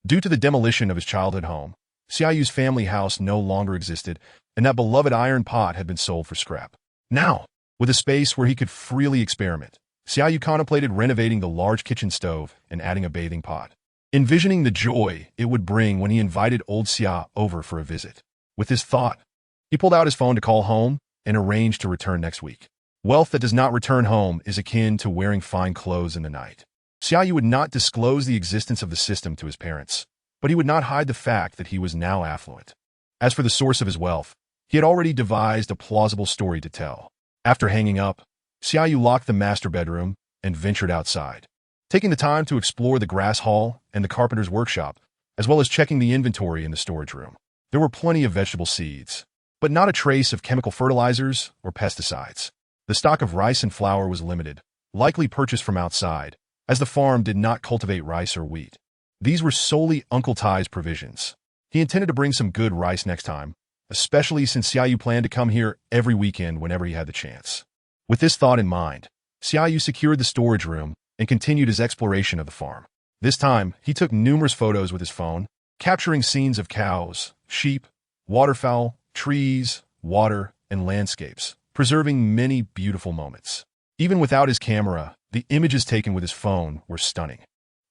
due to the demolition of his childhood home, Xia Yu's family house no longer existed, and that beloved iron pot had been sold for scrap. Now, with a space where he could freely experiment, Xia Yu contemplated renovating the large kitchen stove and adding a bathing pot, envisioning the joy it would bring when he invited old Xia over for a visit. With this thought, he pulled out his phone to call home and arranged to return next week. Wealth that does not return home is akin to wearing fine clothes in the night. Xia Yu would not disclose the existence of the system to his parents, but he would not hide the fact that he was now affluent. As for the source of his wealth, he had already devised a plausible story to tell. After hanging up, Xia Yu locked the master bedroom and ventured outside, taking the time to explore the grass hall and the carpenter's workshop, as well as checking the inventory in the storage room. There were plenty of vegetable seeds, but not a trace of chemical fertilizers or pesticides. The stock of rice and flour was limited, likely purchased from outside, as the farm did not cultivate rice or wheat. These were solely Uncle Tai's provisions. He intended to bring some good rice next time, especially since Xia Yu planned to come here every weekend whenever he had the chance. With this thought in mind, Xia Yu secured the storage room and continued his exploration of the farm. This time, he took numerous photos with his phone, capturing scenes of cows, sheep, waterfowl, trees, water, and landscapes, preserving many beautiful moments. Even without his camera, the images taken with his phone were stunning.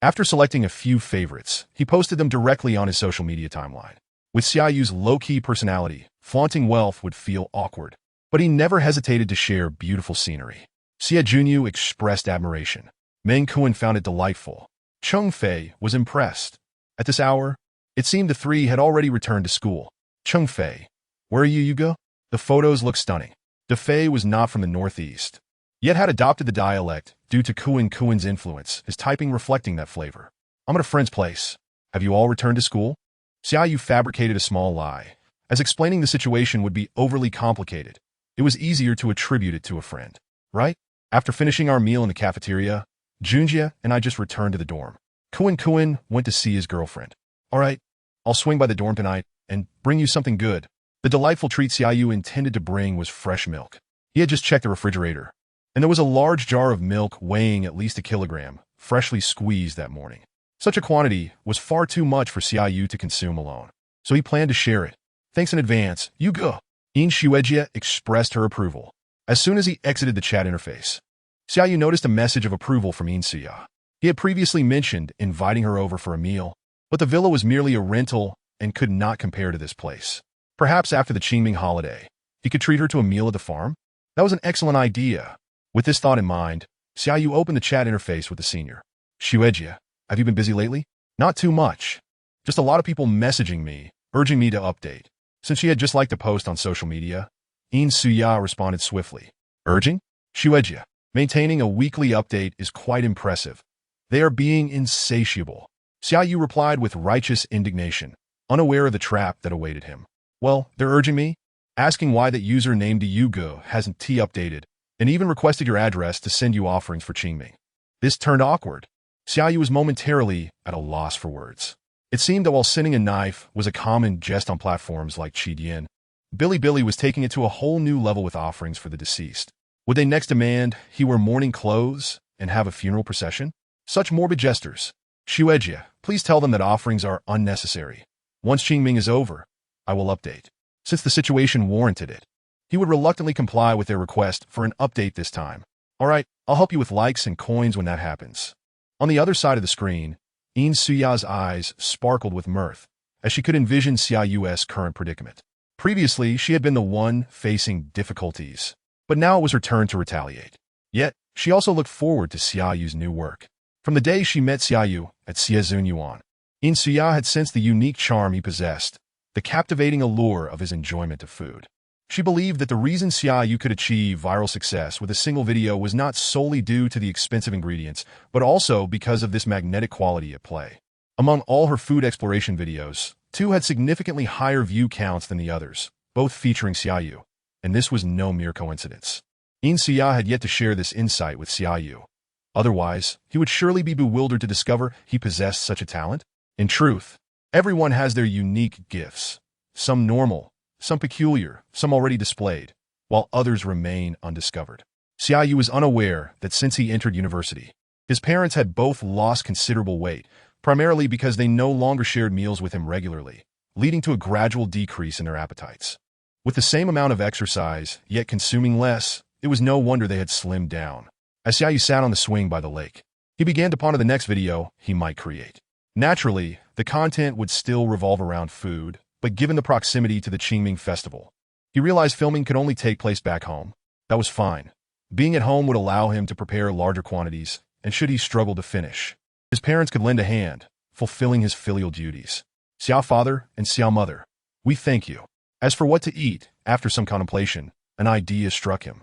After selecting a few favorites, he posted them directly on his social media timeline. With Xia Yu's low-key personality, Flaunting wealth would feel awkward. But he never hesitated to share beautiful scenery. Xia Yu expressed admiration. Meng Kuan found it delightful. Cheng Fei was impressed. At this hour, it seemed the three had already returned to school. Cheng Fei, where are you go? The photos looked stunning. De Fei was not from the northeast, yet had adopted the dialect due to Kuan's influence, his typing reflecting that flavor. I'm at a friend's place. Have you all returned to school? Xia Yu fabricated a small lie, as explaining the situation would be overly complicated. It was easier to attribute it to a friend, right? After finishing our meal in the cafeteria, Junjie and I just returned to the dorm. Kuan went to see his girlfriend. All right, I'll swing by the dorm tonight and bring you something good. The delightful treat Xia Yu intended to bring was fresh milk. He had just checked the refrigerator, and there was a large jar of milk weighing at least 1 kilogram, freshly squeezed that morning. Such a quantity was far too much for Xia Yu to consume alone, so he planned to share it. Thanks in advance, you go. In Xuejie expressed her approval. As soon as he exited the chat interface, Xia Yu noticed a message of approval from In Suya. He had previously mentioned inviting her over for a meal, but the villa was merely a rental and could not compare to this place. Perhaps after the Qingming holiday, he could treat her to a meal at the farm? That was an excellent idea. With this thought in mind, Xia Yu opened the chat interface with the senior. Xuejie, have you been busy lately? Not too much. Just a lot of people messaging me, urging me to update. Since she had just liked a post on social media, In Suya responded swiftly. Urging? Xuejie, maintaining a weekly update is quite impressive. They are being insatiable. Xia Yu replied with righteous indignation, unaware of the trap that awaited him. Well, they're urging me, asking why that user named Yugo hasn't updated, and even requested your address to send you offerings for Qingming. This turned awkward. Xia Yu was momentarily at a loss for words. It seemed that while sending a knife was a common jest on platforms like Qidian, Billy was taking it to a whole new level with offerings for the deceased. Would they next demand he wear mourning clothes and have a funeral procession? Such morbid gestures. Xuejie, please tell them that offerings are unnecessary. Once Qingming is over, I will update. Since the situation warranted it, he would reluctantly comply with their request for an update this time. All right, I'll help you with likes and coins when that happens. On the other side of the screen, In Suya's eyes sparkled with mirth, as she could envision Xia Yu's current predicament. Previously, she had been the one facing difficulties, but now it was her turn to retaliate. Yet, she also looked forward to Xia Yu's new work. From the day she met Xia Yu at Xia Yuan, In Suya had sensed the unique charm he possessed, the captivating allure of his enjoyment of food. She believed that the reason Xia Yu could achieve viral success with a single video was not solely due to the expensive ingredients, but also because of this magnetic quality at play. Among all her food exploration videos, 2 had significantly higher view counts than the others, both featuring Xia Yu, and this was no mere coincidence. In Suya had yet to share this insight with Xia Yu. Otherwise, he would surely be bewildered to discover he possessed such a talent. In truth, everyone has their unique gifts, some normal, some peculiar, some already displayed, while others remain undiscovered. Xia Yu was unaware that since he entered university, his parents had both lost considerable weight, primarily because they no longer shared meals with him regularly, leading to a gradual decrease in their appetites. With the same amount of exercise, yet consuming less, it was no wonder they had slimmed down. As Xia Yu sat on the swing by the lake, he began to ponder the next video he might create. Naturally, the content would still revolve around food, but given the proximity to the Qingming festival, he realized filming could only take place back home. That was fine. Being at home would allow him to prepare larger quantities, and should he struggle to finish, his parents could lend a hand, fulfilling his filial duties. Xia father and Xia mother, we thank you. As for what to eat, after some contemplation, an idea struck him.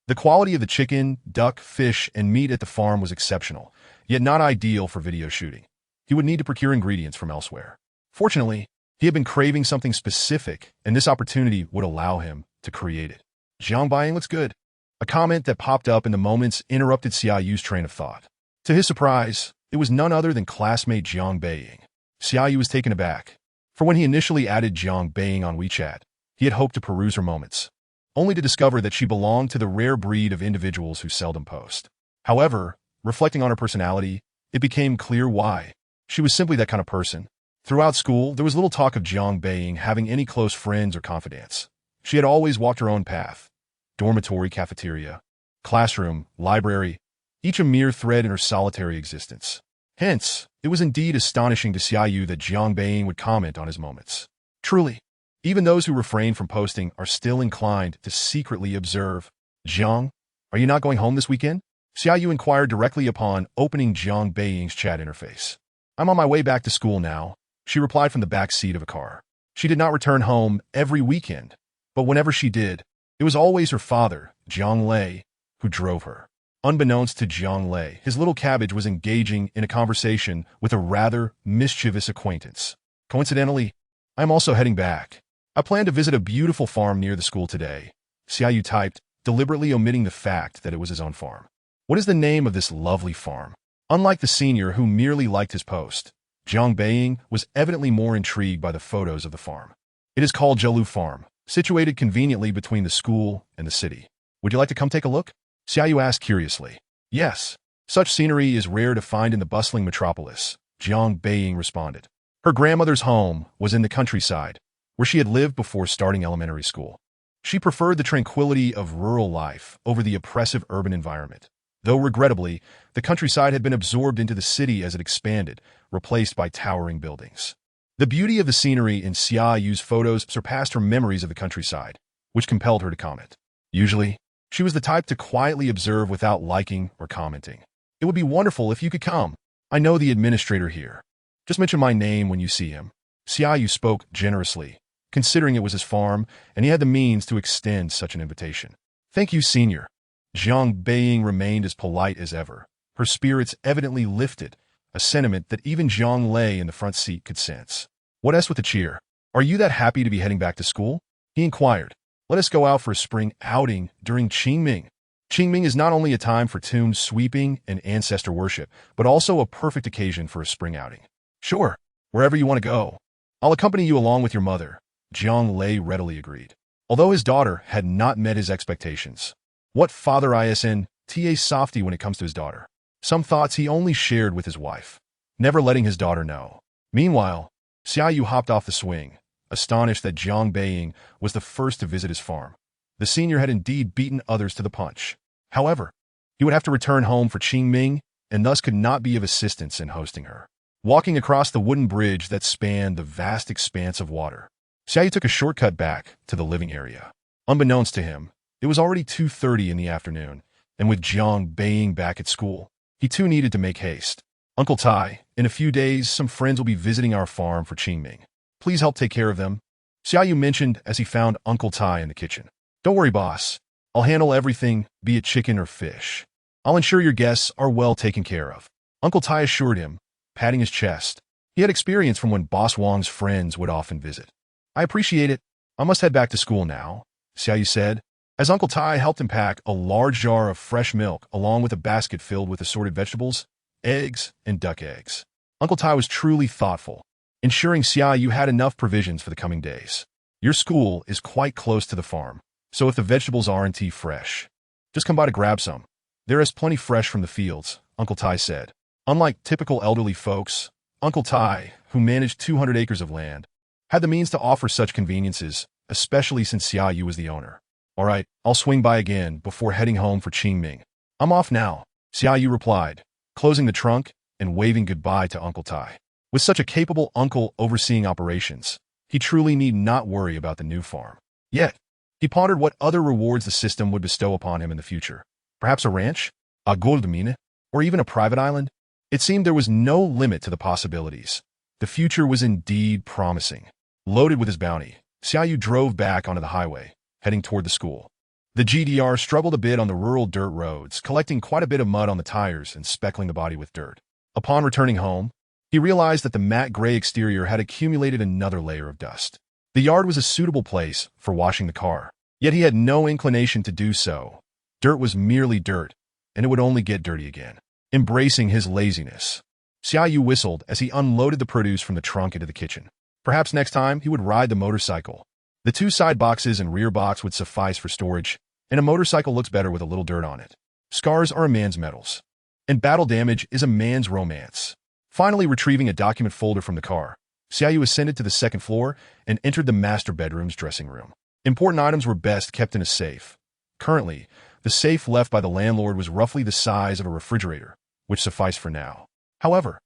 The quality of the chicken, duck, fish, and meat at the farm was exceptional, yet not ideal for video shooting. He would need to procure ingredients from elsewhere. Fortunately, he had been craving something specific, and this opportunity would allow him to create it. Jiang Buying looks good. A comment that popped up in the moments interrupted Xia Yu's train of thought. To his surprise, it was none other than classmate Jiang Buying. Xia Yu was taken aback, for when he initially added Jiang Buying on WeChat, he had hoped to peruse her moments, only to discover that she belonged to the rare breed of individuals who seldom post. However, reflecting on her personality, it became clear why. She was simply that kind of person. Throughout school, there was little talk of Jiang Buying having any close friends or confidants. She had always walked her own path. Dormitory, cafeteria, classroom, library, each a mere thread in her solitary existence. Hence, it was indeed astonishing to Xia Yu that Jiang Buying would comment on his moments. Truly, Even those who refrain from posting are still inclined to secretly observe. Jiang, are you not going home this weekend? Xia Yu inquired directly upon opening Jiang Beiying's chat interface. I'm on my way back to school now, she replied from the back seat of a car. She did not return home every weekend, but whenever she did, it was always her father, Jiang Lei, who drove her. Unbeknownst to Jiang Lei, his little cabbage was engaging in a conversation with a rather mischievous acquaintance. Coincidentally, I am also heading back. I plan to visit a beautiful farm near the school today. Xia Yu typed, deliberately omitting the fact that it was his own farm. What is the name of this lovely farm? Unlike the senior who merely liked his post, Jiang Beiying was evidently more intrigued by the photos of the farm. It is called Zhou Farm, situated conveniently between the school and the city. Would you like to come take a look? Xia Yu asked curiously. Yes. Such scenery is rare to find in the bustling metropolis, Jiang Beiying responded. Her grandmother's home was in the countryside, where she had lived before starting elementary school. She preferred the tranquility of rural life over the oppressive urban environment. Though regrettably, the countryside had been absorbed into the city as it expanded, replaced by towering buildings. The beauty of the scenery in Xia Yu's photos surpassed her memories of the countryside, which compelled her to comment. Usually, she was the type to quietly observe without liking or commenting. It would be wonderful if you could come. I know the administrator here. Just mention my name when you see him. Xia Yu spoke generously, considering it was his farm and he had the means to extend such an invitation. Thank you, senior. Jiang Beiying remained as polite as ever, her spirits evidently lifted, a sentiment that even Jiang Lei in the front seat could sense. What else with the cheer? Are you that happy to be heading back to school? He inquired. Let us go out for a spring outing during Qingming. Qingming is not only a time for tomb sweeping and ancestor worship, but also a perfect occasion for a spring outing. Sure, wherever you want to go. I'll accompany you along with your mother, Jiang Lei readily agreed. Although his daughter had not met his expectations. What father isn't ta softy when it comes to his daughter? Some thoughts he only shared with his wife, never letting his daughter know. Meanwhile, Xia Yu hopped off the swing, astonished that Jiang Beiying was the first to visit his farm. The senior had indeed beaten others to the punch. However, he would have to return home for Qingming and thus could not be of assistance in hosting her. Walking across the wooden bridge that spanned the vast expanse of water, Xia Yu took a shortcut back to the living area. Unbeknownst to him, it was already 2:30 in the afternoon, and with Jiang Beiying back at school, he too needed to make haste. Uncle Tai, in a few days, some friends will be visiting our farm for Qingming. Please help take care of them, Xia Yu mentioned as he found Uncle Tai in the kitchen. Don't worry, boss. I'll handle everything, be it chicken or fish. I'll ensure your guests are well taken care of. Uncle Tai assured him, patting his chest. He had experience from when Boss Wang's friends would often visit. I appreciate it. I must head back to school now, Xia Yu said, as Uncle Tai helped him pack a large jar of fresh milk along with a basket filled with assorted vegetables, eggs, and duck eggs. Uncle Tai was truly thoughtful, ensuring Xia Yu had enough provisions for the coming days. Your school is quite close to the farm, so if the vegetables aren't fresh, just come by to grab some. There is plenty fresh from the fields, Uncle Tai said. Unlike typical elderly folks, Uncle Tai, who managed 200 acres of land, had the means to offer such conveniences, especially since Xia Yu was the owner. All right, I'll swing by again before heading home for Qingming. I'm off now, Xia Yu replied, closing the trunk and waving goodbye to Uncle Tai. With such a capable uncle overseeing operations, he truly need not worry about the new farm. Yet, he pondered what other rewards the system would bestow upon him in the future. Perhaps a ranch, a gold mine, or even a private island? It seemed there was no limit to the possibilities. The future was indeed promising. Loaded with his bounty, Xia Yu drove back onto the highway, heading toward the school. The GDR struggled a bit on the rural dirt roads, collecting quite a bit of mud on the tires and speckling the body with dirt. Upon returning home, he realized that the matte gray exterior had accumulated another layer of dust. The yard was a suitable place for washing the car, yet he had no inclination to do so. Dirt was merely dirt, and it would only get dirty again. Embracing his laziness, Xia Yu whistled as he unloaded the produce from the trunk into the kitchen. Perhaps next time he would ride the motorcycle. The two side boxes and rear box would suffice for storage, and a motorcycle looks better with a little dirt on it. Scars are a man's medals, and battle damage is a man's romance. Finally retrieving a document folder from the car, Xia Yu ascended to the second floor and entered the master bedroom's dressing room. Important items were best kept in a safe. Currently, the safe left by the landlord was roughly the size of a refrigerator, which sufficed for now. However,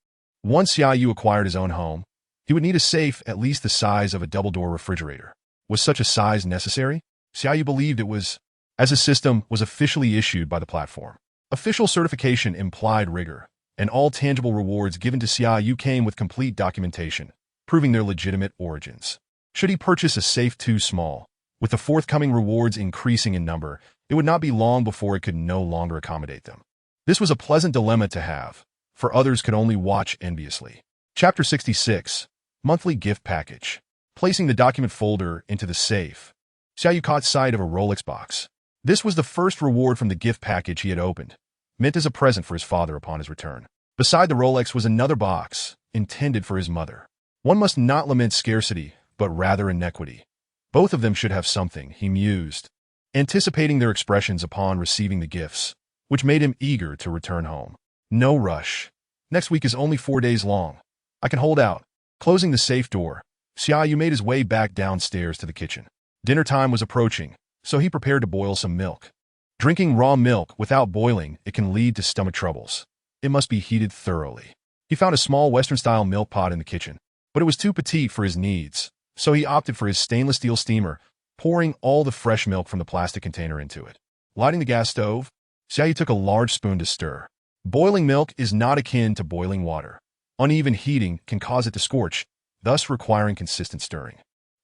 once Xia Yu acquired his own home, he would need a safe at least the size of a double-door refrigerator. Was such a size necessary? Xia Yu believed it was, as a system was officially issued by the platform. Official certification implied rigor, and all tangible rewards given to Xia Yu came with complete documentation, proving their legitimate origins. Should he purchase a safe too small, with the forthcoming rewards increasing in number, it would not be long before it could no longer accommodate them. This was a pleasant dilemma to have, for others could only watch enviously. Chapter 66. Monthly Gift Package. Placing the document folder into the safe, Xia Yu caught sight of a Rolex box. This was the first reward from the gift package he had opened, meant as a present for his father upon his return. Beside the Rolex was another box, intended for his mother. One must not lament scarcity, but rather inequity. Both of them should have something, he mused, anticipating their expressions upon receiving the gifts, which made him eager to return home. No rush. Next week is only 4 days long. I can hold out. Closing the safe door, Xia Yu made his way back downstairs to the kitchen. Dinner time was approaching, so he prepared to boil some milk. Drinking raw milk without boiling, it can lead to stomach troubles. It must be heated thoroughly. He found a small Western-style milk pot in the kitchen, but it was too petite for his needs, so he opted for his stainless steel steamer, pouring all the fresh milk from the plastic container into it. Lighting the gas stove, Xia Yu took a large spoon to stir. Boiling milk is not akin to boiling water. Uneven heating can cause it to scorch, thus requiring consistent stirring.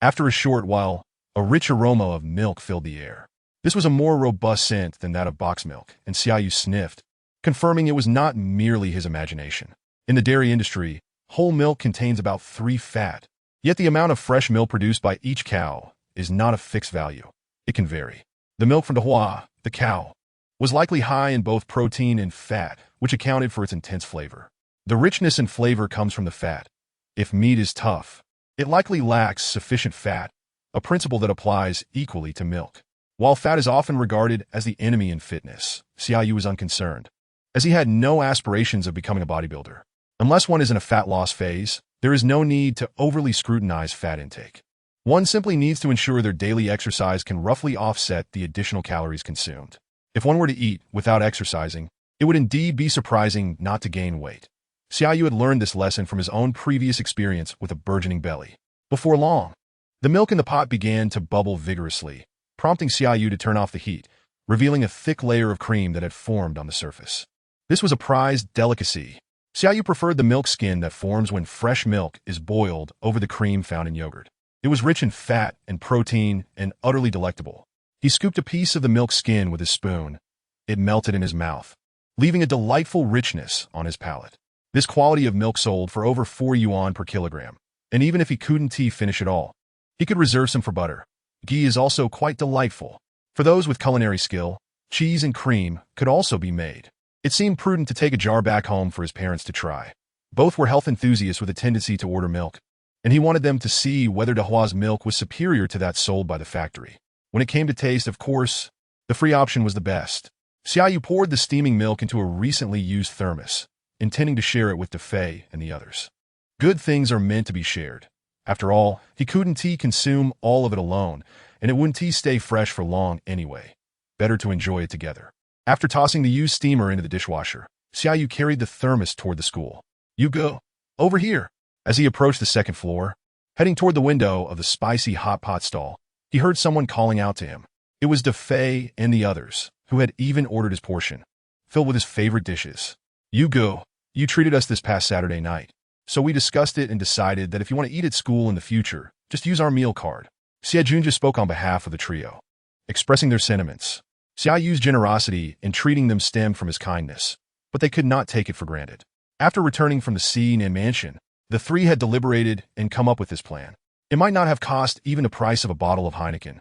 After a short while, a rich aroma of milk filled the air. This was a more robust scent than that of box milk, and Xia Yu sniffed, confirming it was not merely his imagination. In the dairy industry, whole milk contains about 3 fat, yet the amount of fresh milk produced by each cow is not a fixed value. It can vary. The milk from the Hua, the cow, was likely high in both protein and fat, which accounted for its intense flavor. The richness and flavor comes from the fat. If meat is tough, it likely lacks sufficient fat, a principle that applies equally to milk. While fat is often regarded as the enemy in fitness, Xia Yu was unconcerned, as he had no aspirations of becoming a bodybuilder. Unless one is in a fat loss phase, there is no need to overly scrutinize fat intake. One simply needs to ensure their daily exercise can roughly offset the additional calories consumed. If one were to eat without exercising, it would indeed be surprising not to gain weight. Xia Yu had learned this lesson from his own previous experience with a burgeoning belly. Before long, the milk in the pot began to bubble vigorously, prompting Xia Yu to turn off the heat, revealing a thick layer of cream that had formed on the surface. This was a prized delicacy. Xia Yu preferred the milk skin that forms when fresh milk is boiled over the cream found in yogurt. It was rich in fat and protein and utterly delectable. He scooped a piece of the milk skin with his spoon. It melted in his mouth, leaving a delightful richness on his palate. This quality of milk sold for over 4 yuan per kilogram, and even if he couldn't finish it all, he could reserve some for butter. Ghee is also quite delightful. For those with culinary skill, cheese and cream could also be made. It seemed prudent to take a jar back home for his parents to try. Both were health enthusiasts with a tendency to order milk, and he wanted them to see whether Dehua's milk was superior to that sold by the factory. When it came to taste, of course, the free option was the best. Xia Yu poured the steaming milk into a recently used thermos, intending to share it with Defei and the others. Good things are meant to be shared. After all, he couldn't consume all of it alone, and it wouldn't stay fresh for long anyway. Better to enjoy it together. After tossing the used steamer into the dishwasher, Xia Yu carried the thermos toward the school. "You go. Over here." As he approached the second floor, heading toward the window of the spicy hot pot stall, he heard someone calling out to him. It was Defei and the others, who had even ordered his portion, filled with his favorite dishes. "You go. You treated us this past Saturday night, so we discussed it and decided that if you want to eat at school in the future, just use our meal card." Xia Junja spoke on behalf of the trio, expressing their sentiments. Xia Yu's generosity in treating them stemmed from his kindness, but they could not take it for granted. After returning from the Xinan mansion, the 3 had deliberated and come up with this plan. It might not have cost even the price of a bottle of Heineken,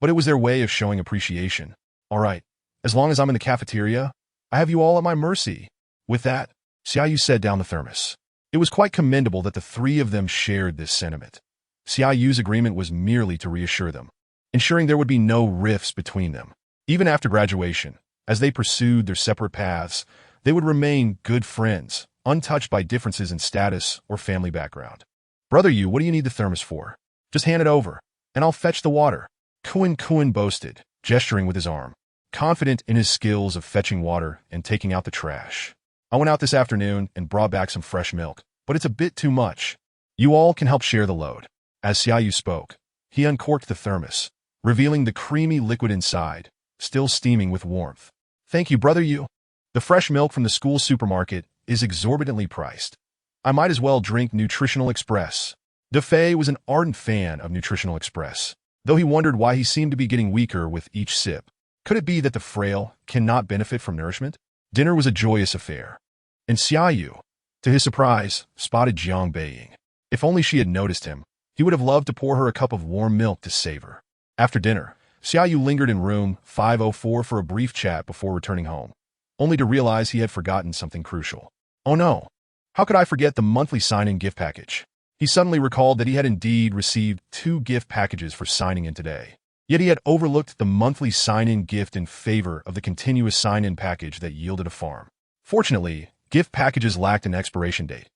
but it was their way of showing appreciation. "All right, as long as I'm in the cafeteria, I have you all at my mercy." With that, Xia Yu set down the thermos. It was quite commendable that the 3 of them shared this sentiment. Xia Yu's agreement was merely to reassure them, ensuring there would be no rifts between them. Even after graduation, as they pursued their separate paths, they would remain good friends, untouched by differences in status or family background. "Brother Yu, what do you need the thermos for? Just hand it over, and I'll fetch the water." Kun boasted, gesturing with his arm, confident in his skills of fetching water and taking out the trash. "I went out this afternoon and brought back some fresh milk, but it's a bit too much. You all can help share the load." As Xia Yu spoke, He uncorked the thermos, revealing the creamy liquid inside, still steaming with warmth. "Thank you, brother Yu. The fresh milk from the school supermarket is exorbitantly priced. I might as well drink Nutritional Express." Defei was an ardent fan of Nutritional Express, though he wondered why he seemed to be getting weaker with each sip. Could it be that the frail cannot benefit from nourishment? Dinner was a joyous affair, and Xia Yu, to his surprise, spotted Jiang Beiying. If only she had noticed him, he would have loved to pour her a cup of warm milk to savor. After dinner, Xia Yu lingered in room 504 for a brief chat before returning home, only to realize he had forgotten something crucial. Oh no! How could I forget the monthly sign-in gift package? He suddenly recalled that he had indeed received 2 gift packages for signing in today. Yet he had overlooked the monthly sign-in gift in favor of the continuous sign-in package that yielded a farm. Fortunately, gift packages lacked an expiration date.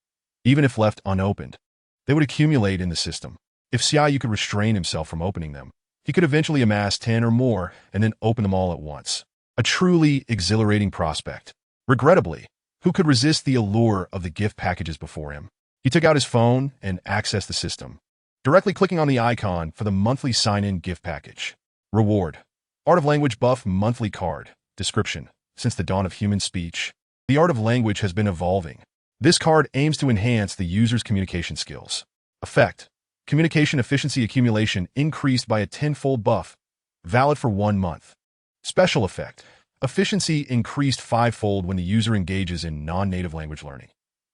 Even if left unopened, they would accumulate in the system. If Xia Yu could restrain himself from opening them, he could eventually amass 10 or more and then open them all at once. A truly exhilarating prospect. Regrettably, who could resist the allure of the gift packages before him? He took out his phone and accessed the system, directly clicking on the icon for the monthly sign-in gift package. Reward: Art of Language Buff Monthly Card. Description: since the dawn of human speech, the art of language has been evolving. This card aims to enhance the user's communication skills. Effect: communication efficiency accumulation increased by a 10-fold buff, valid for 1 month. Special effect: efficiency increased 5-fold when the user engages in non-native language learning.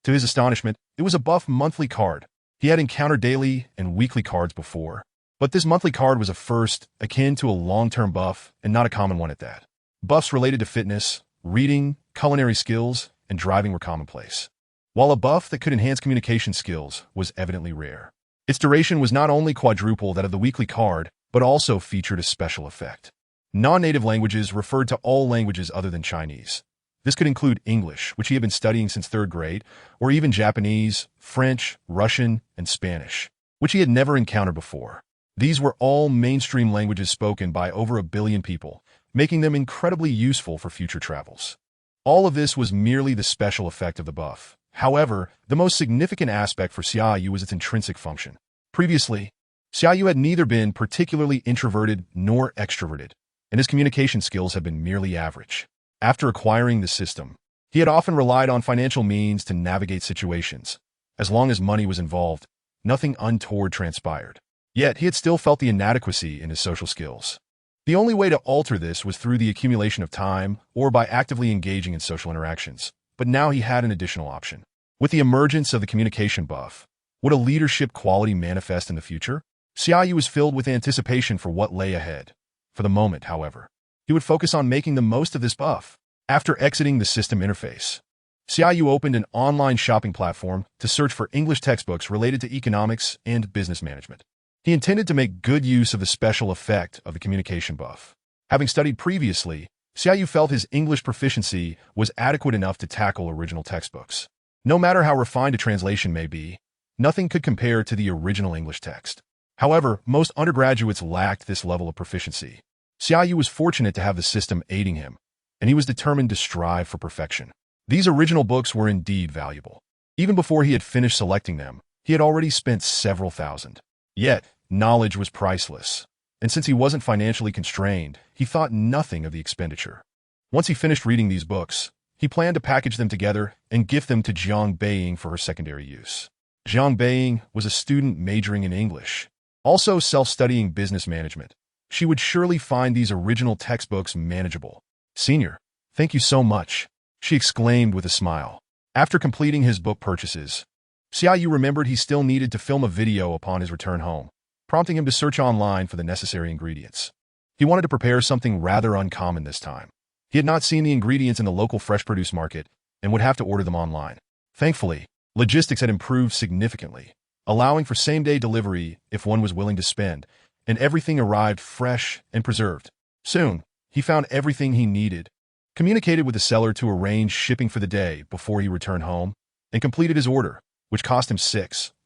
To his astonishment, it was a buff monthly card. He had encountered daily and weekly cards before, but this monthly card was a first, akin to a long-term buff, and not a common one at that. Buffs related to fitness, reading, culinary skills, and driving were commonplace, while a buff that could enhance communication skills was evidently rare. Its duration was not only quadruple that of the weekly card, but also featured a special effect. Non-native languages referred to all languages other than Chinese. This could include English, which he had been studying since 3rd grade, or even Japanese, French, Russian, and Spanish, which he had never encountered before. These were all mainstream languages spoken by over 1 billion people, making them incredibly useful for future travels. All of this was merely the special effect of the buff. However, the most significant aspect for Xia Yu was its intrinsic function. Previously, Xia Yu had neither been particularly introverted nor extroverted, and his communication skills had been merely average. After acquiring the system, he had often relied on financial means to navigate situations. As long as money was involved, nothing untoward transpired. Yet he had still felt the inadequacy in his social skills. The only way to alter this was through the accumulation of time or by actively engaging in social interactions. But now he had an additional option. With the emergence of the communication buff, would a leadership quality manifest in the future? Xia Yu was filled with anticipation for what lay ahead. For the moment, however, he would focus on making the most of this buff. After exiting the system interface, Xia Yu opened an online shopping platform to search for English textbooks related to economics and business management. He intended to make good use of the special effect of the communication buff. Having studied previously, Xia Yu felt his English proficiency was adequate enough to tackle original textbooks. No matter how refined a translation may be, nothing could compare to the original English text. However, most undergraduates lacked this level of proficiency. Xia Yu was fortunate to have the system aiding him, and he was determined to strive for perfection. These original books were indeed valuable. Even before he had finished selecting them, he had already spent several thousand. Yet, knowledge was priceless, and since he wasn't financially constrained, he thought nothing of the expenditure. Once he finished reading these books, he planned to package them together and gift them to Jiang Beiying for her secondary use. Jiang Beiying was a student majoring in English, also self-studying business management. She would surely find these original textbooks manageable. "Senior, thank you so much," she exclaimed with a smile. After completing his book purchases, Xia Yu remembered he still needed to film a video upon his return home, prompting him to search online for the necessary ingredients. He wanted to prepare something rather uncommon this time. He had not seen the ingredients in the local fresh produce market and would have to order them online. Thankfully, logistics had improved significantly, allowing for same-day delivery if one was willing to spend, and everything arrived fresh and preserved. Soon, he found everything he needed, communicated with the seller to arrange shipping for the day before he returned home, and completed his order, which cost him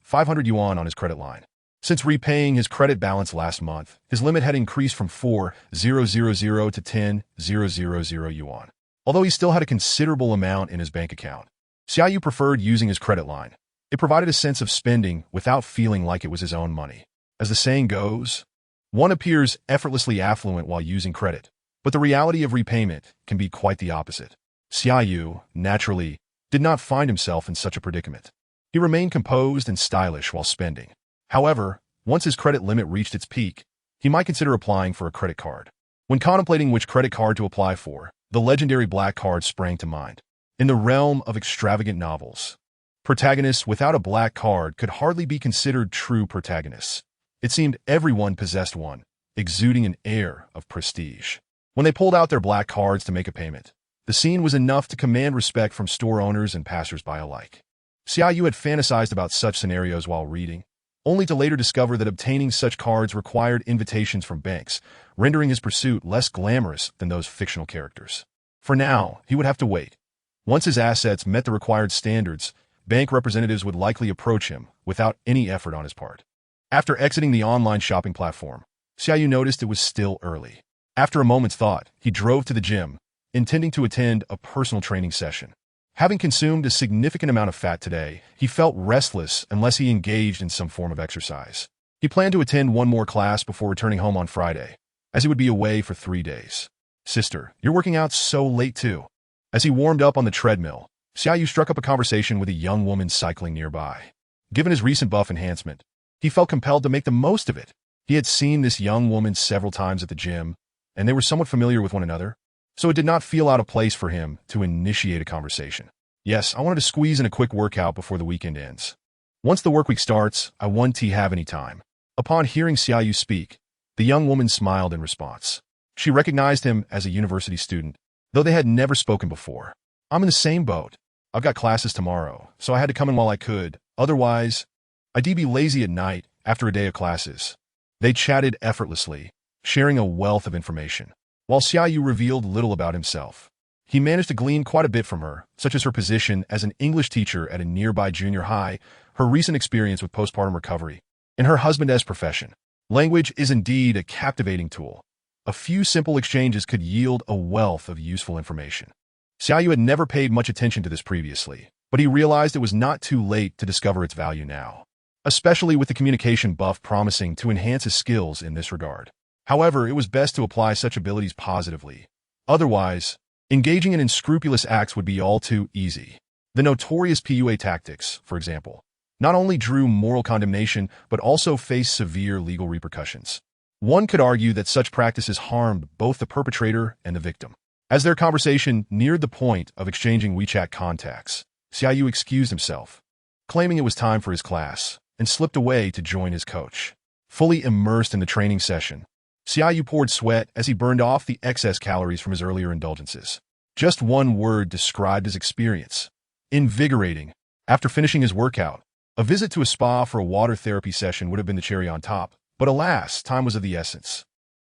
500 yuan on his credit line. Since repaying his credit balance last month, his limit had increased from 4,000 to 10,000 yuan. Although he still had a considerable amount in his bank account, Xia Yu preferred using his credit line. It provided a sense of spending without feeling like it was his own money. As the saying goes, one appears effortlessly affluent while using credit, but the reality of repayment can be quite the opposite. Xia Yu, naturally, did not find himself in such a predicament. He remained composed and stylish while spending. However, once his credit limit reached its peak, he might consider applying for a credit card. When contemplating which credit card to apply for, the legendary black card sprang to mind. In the realm of extravagant novels, protagonists without a black card could hardly be considered true protagonists. It seemed everyone possessed one, exuding an air of prestige. When they pulled out their black cards to make a payment, the scene was enough to command respect from store owners and passers-by alike. Xia Yu had fantasized about such scenarios while reading, only to later discover that obtaining such cards required invitations from banks, rendering his pursuit less glamorous than those fictional characters. For now, he would have to wait. Once his assets met the required standards, bank representatives would likely approach him without any effort on his part. After exiting the online shopping platform, Xia Yu noticed it was still early. After a moment's thought, he drove to the gym, intending to attend a personal training session. Having consumed a significant amount of fat today, he felt restless unless he engaged in some form of exercise. He planned to attend one more class before returning home on Friday, as he would be away for 3 days. "Sister, you're working out so late too." As he warmed up on the treadmill, Xia Yu struck up a conversation with a young woman cycling nearby. Given his recent buff enhancement, he felt compelled to make the most of it. He had seen this young woman several times at the gym, and they were somewhat familiar with one another, so it did not feel out of place for him to initiate a conversation. "Yes, I wanted to squeeze in a quick workout before the weekend ends. Once the work week starts, I won't have any time." Upon hearing Xia Yu speak, the young woman smiled in response. She recognized him as a university student, though they had never spoken before. "I'm in the same boat. I've got classes tomorrow, so I had to come in while I could. Otherwise, I'd be lazy at night after a day of classes." They chatted effortlessly, sharing a wealth of information. While Xia Yu revealed little about himself, he managed to glean quite a bit from her, such as her position as an English teacher at a nearby junior high, her recent experience with postpartum recovery, and her husband's profession. Language is indeed a captivating tool. A few simple exchanges could yield a wealth of useful information. Xia Yu had never paid much attention to this previously, but he realized it was not too late to discover its value now, especially with the communication buff promising to enhance his skills in this regard. However, it was best to apply such abilities positively. Otherwise, engaging in unscrupulous acts would be all too easy. The notorious PUA tactics, for example, not only drew moral condemnation but also faced severe legal repercussions. One could argue that such practices harmed both the perpetrator and the victim. As their conversation neared the point of exchanging WeChat contacts, Xia Yu excused himself, claiming it was time for his class, and slipped away to join his coach. Fully immersed in the training session, Xia Yu poured sweat as he burned off the excess calories from his earlier indulgences. Just one word described his experience: invigorating. After finishing his workout, a visit to a spa for a water therapy session would have been the cherry on top, but alas, time was of the essence.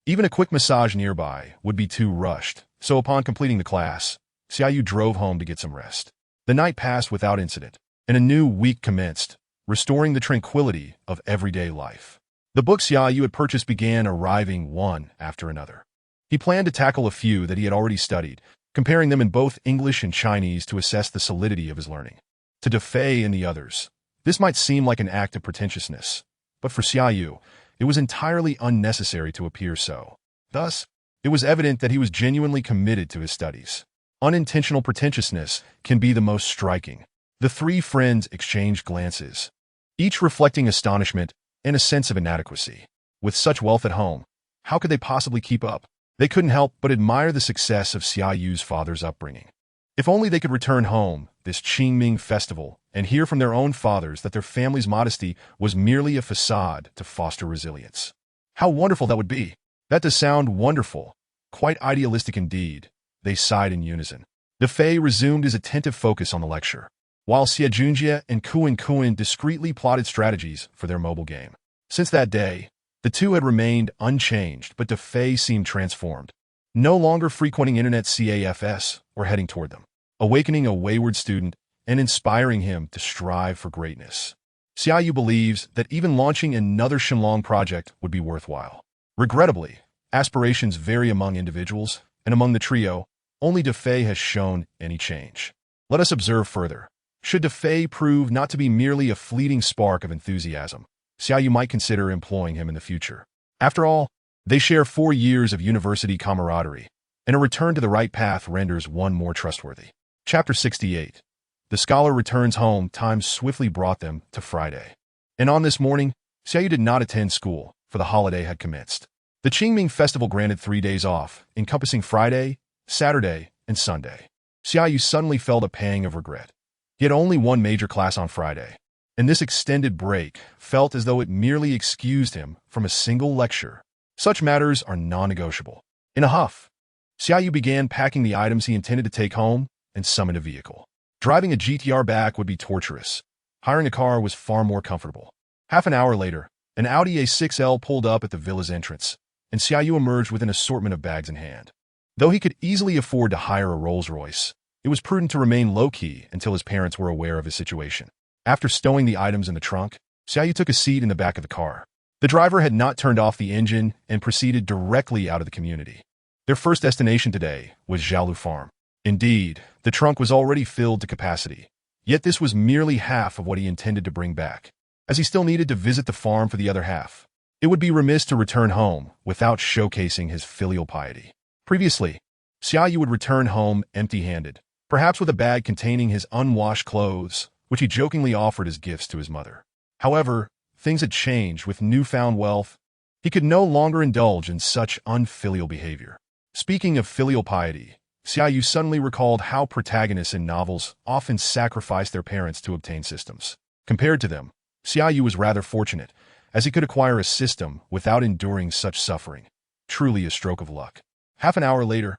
Even a quick massage nearby would be too rushed, so upon completing the class, Xia Yu drove home to get some rest. The night passed without incident, and a new week commenced, restoring the tranquility of everyday life. The books Xia Yu had purchased began arriving one after another. He planned to tackle a few that he had already studied, comparing them in both English and Chinese to assess the solidity of his learning. To defy in the others, this might seem like an act of pretentiousness, but for Xia Yu, it was entirely unnecessary to appear so. Thus, it was evident that he was genuinely committed to his studies. Unintentional pretentiousness can be the most striking. The three friends exchanged glances, each reflecting astonishment and a sense of inadequacy. With such wealth at home, how could they possibly keep up? They couldn't help but admire the success of Xia Yu's father's upbringing. If only they could return home this Qingming festival and hear from their own fathers that their family's modesty was merely a facade to foster resilience. How wonderful that would be! That does sound wonderful. Quite idealistic indeed, they sighed in unison. Defei resumed his attentive focus on the lecture, while Xie Junjie and Kuan discreetly plotted strategies for their mobile game. Since that day, the two had remained unchanged, but Defei seemed transformed, no longer frequenting internet CAFs or heading toward them, awakening a wayward student and inspiring him to strive for greatness. Xia Yu believes that even launching another Shenlong project would be worthwhile. Regrettably, aspirations vary among individuals, and among the trio, only Defei has shown any change. Let us observe further. Should Defei prove not to be merely a fleeting spark of enthusiasm, Xia Yu might consider employing him in the future. After all, they share 4 years of university camaraderie, and a return to the right path renders one more trustworthy. Chapter 68. The scholar returns home. Time swiftly brought them to Friday. And on this morning, Xia Yu did not attend school, for the holiday had commenced. The Qingming festival granted 3 days off, encompassing Friday, Saturday, and Sunday. Xia Yu suddenly felt a pang of regret. He had only one major class on Friday, and this extended break felt as though it merely excused him from a single lecture. Such matters are non-negotiable. In a huff, Xia Yu began packing the items he intended to take home and summoned a vehicle. Driving a GTR back would be torturous. Hiring a car was far more comfortable. Half an hour later, an Audi A6L pulled up at the villa's entrance, and Xia Yu emerged with an assortment of bags in hand. Though he could easily afford to hire a Rolls-Royce, it was prudent to remain low-key until his parents were aware of his situation. After stowing the items in the trunk, Xia Yu took a seat in the back of the car. The driver had not turned off the engine and proceeded directly out of the community. Their first destination today was Xia Yu Farm. Indeed, the trunk was already filled to capacity, yet this was merely half of what he intended to bring back, as he still needed to visit the farm for the other half. It would be remiss to return home without showcasing his filial piety. Previously, Xia Yu would return home empty-handed, perhaps with a bag containing his unwashed clothes, which he jokingly offered as gifts to his mother. However, things had changed. With newfound wealth, he could no longer indulge in such unfilial behavior. Speaking of filial piety, Xia Yu suddenly recalled how protagonists in novels often sacrifice their parents to obtain systems. Compared to them, Xia Yu was rather fortunate, as he could acquire a system without enduring such suffering. Truly a stroke of luck. Half an hour later,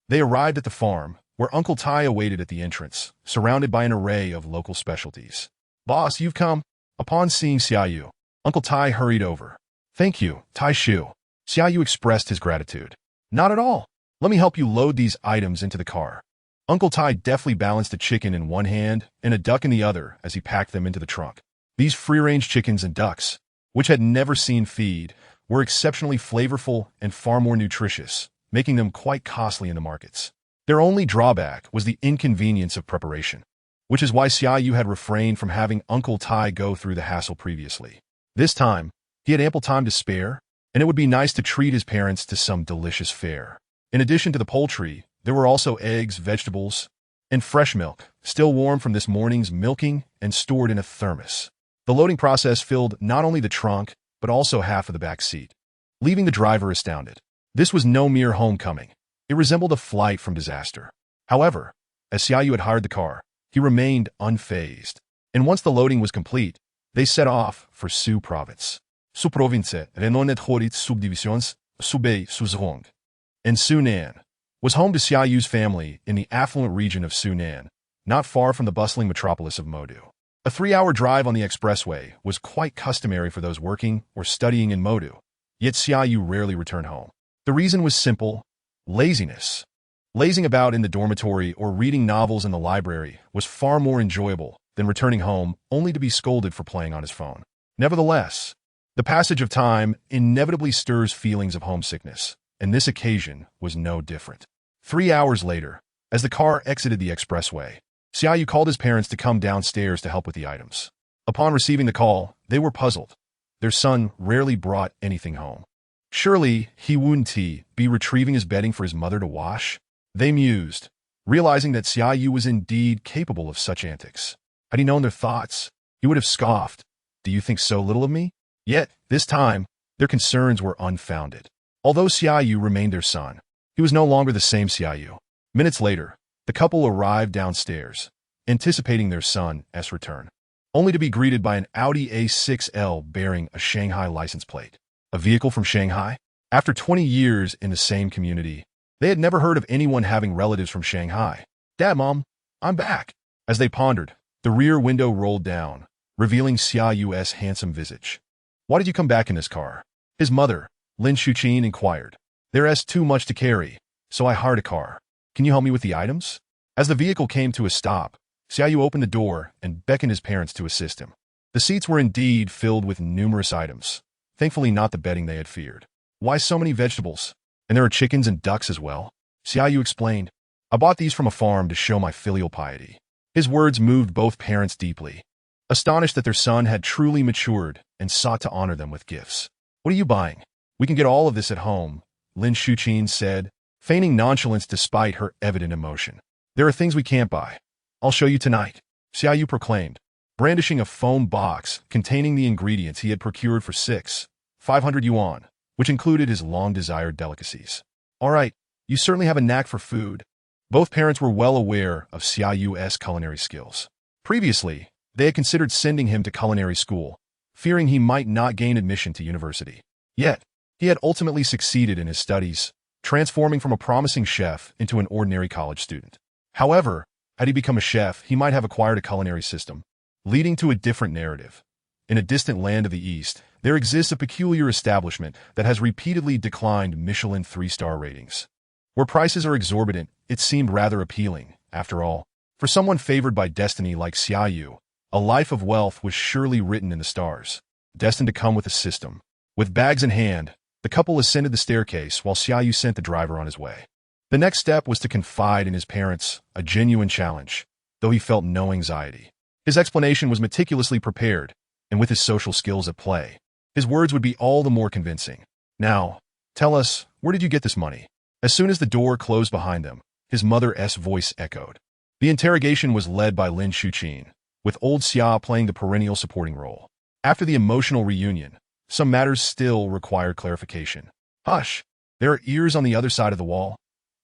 they arrived at the farm, where Uncle Tai awaited at the entrance, surrounded by an array of local specialties. "Boss, you've come." Upon seeing Xia Yu, Uncle Tai hurried over. "Thank you, Tai Shu." Xia Yu expressed his gratitude. "Not at all. Let me help you load these items into the car." Uncle Tai deftly balanced a chicken in one hand and a duck in the other as he packed them into the trunk. These free-range chickens and ducks, which had never seen feed, were exceptionally flavorful and far more nutritious, making them quite costly in the markets. Their only drawback was the inconvenience of preparation, which is why Xia Yu had refrained from having Uncle Tai go through the hassle previously. This time, he had ample time to spare, and it would be nice to treat his parents to some delicious fare. In addition to the poultry, there were also eggs, vegetables, and fresh milk, still warm from this morning's milking and stored in a thermos. The loading process filled not only the trunk, but also half of the back seat, leaving the driver astounded. This was no mere homecoming. It resembled a flight from disaster. However, as Xia Yu had hired the car, he remained unfazed. And once the loading was complete, they set off for Su province. Su province renowned horit subdivisions, Subei Suzhong. And Sunan was home to Xia Yu's family in the affluent region of Sunan, not far from the bustling metropolis of Modu. A 3-hour drive on the expressway was quite customary for those working or studying in Modu, yet Xia Yu rarely returned home. The reason was simple: laziness. Lazing about in the dormitory or reading novels in the library was far more enjoyable than returning home only to be scolded for playing on his phone. Nevertheless, the passage of time inevitably stirs feelings of homesickness, and this occasion was no different. 3 hours later, as the car exited the expressway, Xia Yu called his parents to come downstairs to help with the items. Upon receiving the call, they were puzzled. Their son rarely brought anything home. Surely he wouldn't be retrieving his bedding for his mother to wash? They mused, realizing that Xia Yu was indeed capable of such antics. Had he known their thoughts, he would have scoffed. "Do you think so little of me?" Yet, this time, their concerns were unfounded. Although Xia Yu remained their son, he was no longer the same Xia Yu. Minutes later, the couple arrived downstairs, anticipating their son's return, only to be greeted by an Audi A6L bearing a Shanghai license plate. A vehicle from Shanghai? After 20 years in the same community, they had never heard of anyone having relatives from Shanghai. "Dad, Mom, I'm back." As they pondered, the rear window rolled down, revealing Xia Yu's handsome visage. "Why did you come back in this car?" His mother, Lin Shuqin, inquired. "There's too much to carry, so I hired a car. Can you help me with the items?" As the vehicle came to a stop, Xia Yu opened the door and beckoned his parents to assist him. The seats were indeed filled with numerous items, thankfully not the bedding they had feared. "Why so many vegetables? And there are chickens and ducks as well?" Xia Yu explained. "I bought these from a farm to show my filial piety." His words moved both parents deeply. astonished that their son had truly matured and sought to honor them with gifts. "What are you buying? We can get all of this at home," Lin Shuqin said, feigning nonchalance despite her evident emotion. "There are things we can't buy. I'll show you tonight," Xia Yu proclaimed, brandishing a foam box containing the ingredients he had procured for 500 yuan, which included his long-desired delicacies. "All right, you certainly have a knack for food." Both parents were well aware of Xia Yu's culinary skills. Previously, they had considered sending him to culinary school, fearing he might not gain admission to university. Yet, he had ultimately succeeded in his studies, transforming from a promising chef into an ordinary college student. However, had he become a chef, he might have acquired a culinary system, leading to a different narrative. In a distant land of the East, there exists a peculiar establishment that has repeatedly declined Michelin 3-star ratings. Where prices are exorbitant, it seemed rather appealing. After all, for someone favored by destiny like Xia Yu, a life of wealth was surely written in the stars, destined to come with a system. With bags in hand, the couple ascended the staircase while Xia Yu sent the driver on his way. The next step was to confide in his parents, a genuine challenge, though he felt no anxiety. His explanation was meticulously prepared, and with his social skills at play, his words would be all the more convincing. "Now, tell us, where did you get this money?" As soon as the door closed behind them, his mother's voice echoed. The interrogation was led by Lin Shuqin, with old Xia playing the perennial supporting role. After the emotional reunion, some matters still required clarification. "Hush! There are ears on the other side of the wall.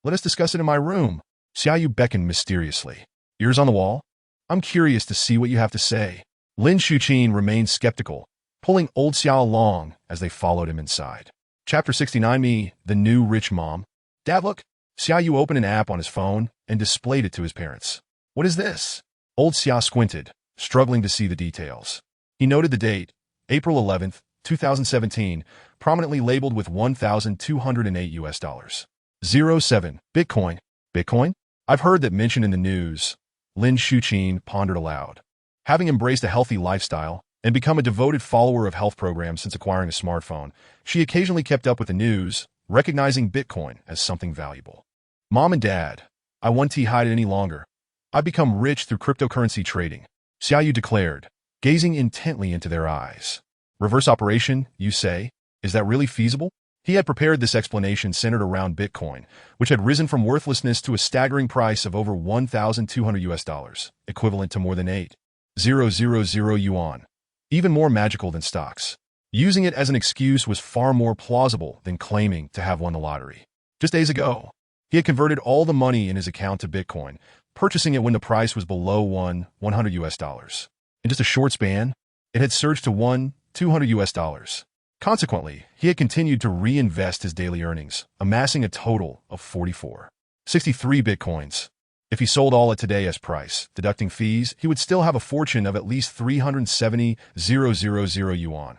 Let us discuss it in my room." Xia Yu beckoned mysteriously. "Ears on the wall? I'm curious to see what you have to say." Lin Shuqin remained skeptical, pulling old Xia along as they followed him inside. Chapter 69. Me, the new rich mom. "Dad, look." Xia Yu opened an app on his phone and displayed it to his parents. "What is this?" Old Xia squinted, struggling to see the details. He noted the date, April 11th, 2017, prominently labeled with $1,208. 07. Bitcoin. Bitcoin? I've heard that mentioned in the news. Lin Shuqin pondered aloud. Having embraced a healthy lifestyle and become a devoted follower of health programs since acquiring a smartphone, she occasionally kept up with the news, recognizing Bitcoin as something valuable. "Mom and Dad, I won't hide it any longer. I've become rich through cryptocurrency trading," Xia Yu declared, gazing intently into their eyes. "Reverse operation, you say? Is that really feasible?" He had prepared this explanation centered around Bitcoin, which had risen from worthlessness to a staggering price of over $1,200, equivalent to more than 8,000 yuan, even more magical than stocks. Using it as an excuse was far more plausible than claiming to have won the lottery. Just days ago, he had converted all the money in his account to Bitcoin, purchasing it when the price was below $100. In just a short span, it had surged to $200. Consequently, he had continued to reinvest his daily earnings, amassing a total of 63 Bitcoins. If he sold all at today's price, deducting fees, he would still have a fortune of at least 370,000 yuan.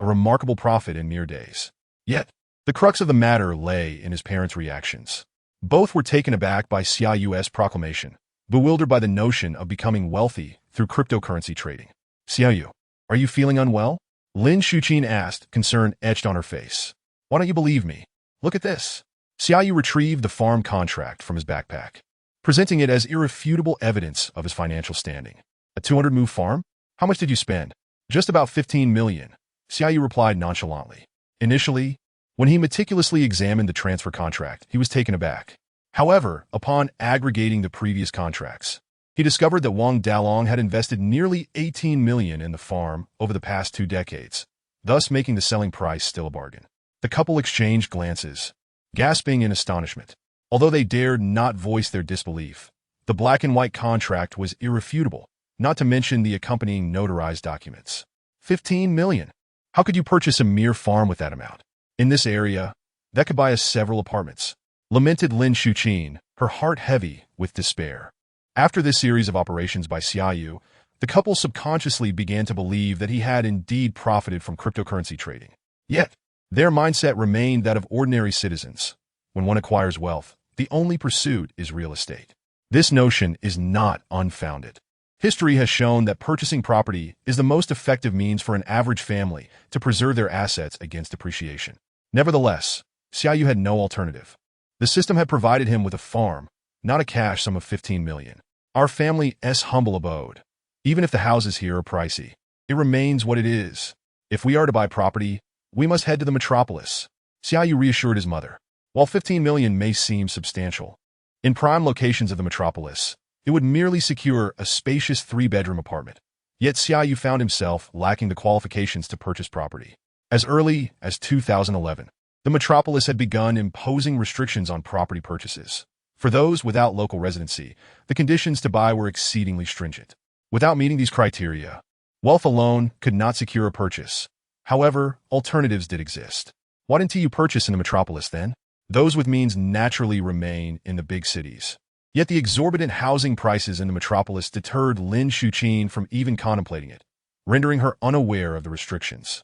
A remarkable profit in mere days. Yet, the crux of the matter lay in his parents' reactions. Both were taken aback by Xia Yu's proclamation, bewildered by the notion of becoming wealthy through cryptocurrency trading. "Xia Yu, are you feeling unwell?" Lin Shuqin asked, concern etched on her face. "Why don't you believe me? Look at this." Xia Yu retrieved the farm contract from his backpack, presenting it as irrefutable evidence of his financial standing. "A 200-mu farm? How much did you spend?" "Just about 15 million, Xia Yu replied nonchalantly. Initially, when he meticulously examined the transfer contract, he was taken aback. However, upon aggregating the previous contracts, he discovered that Wang Dalong had invested nearly 18 million in the farm over the past 2 decades, thus making the selling price still a bargain. The couple exchanged glances, gasping in astonishment. Although they dared not voice their disbelief, the black and white contract was irrefutable, not to mention the accompanying notarized documents. 15 million. How could you purchase a mere farm with that amount? In this area, that could buy us several apartments, lamented Lin Shuqin, her heart heavy with despair. After this series of operations by Xia Yu, the couple subconsciously began to believe that he had indeed profited from cryptocurrency trading. Yet, their mindset remained that of ordinary citizens. When one acquires wealth, the only pursuit is real estate. This notion is not unfounded. History has shown that purchasing property is the most effective means for an average family to preserve their assets against depreciation. Nevertheless, Xia Yu had no alternative. The system had provided him with a farm, not a cash sum of 15 million. "Our family's humble abode," Even if the houses here are pricey, it remains what it is. If we are to buy property, we must head to the metropolis. Xia Yu reassured his mother. While 15 million may seem substantial, in prime locations of the metropolis, it would merely secure a spacious 3-bedroom apartment. Yet Xia Yu found himself lacking the qualifications to purchase property. As early as 2011, the metropolis had begun imposing restrictions on property purchases. For those without local residency, the conditions to buy were exceedingly stringent. Without meeting these criteria, wealth alone could not secure a purchase. However, alternatives did exist. Why didn't you purchase in the metropolis then? Those with means naturally remain in the big cities. Yet the exorbitant housing prices in the metropolis deterred Lin Shuqin from even contemplating it, rendering her unaware of the restrictions.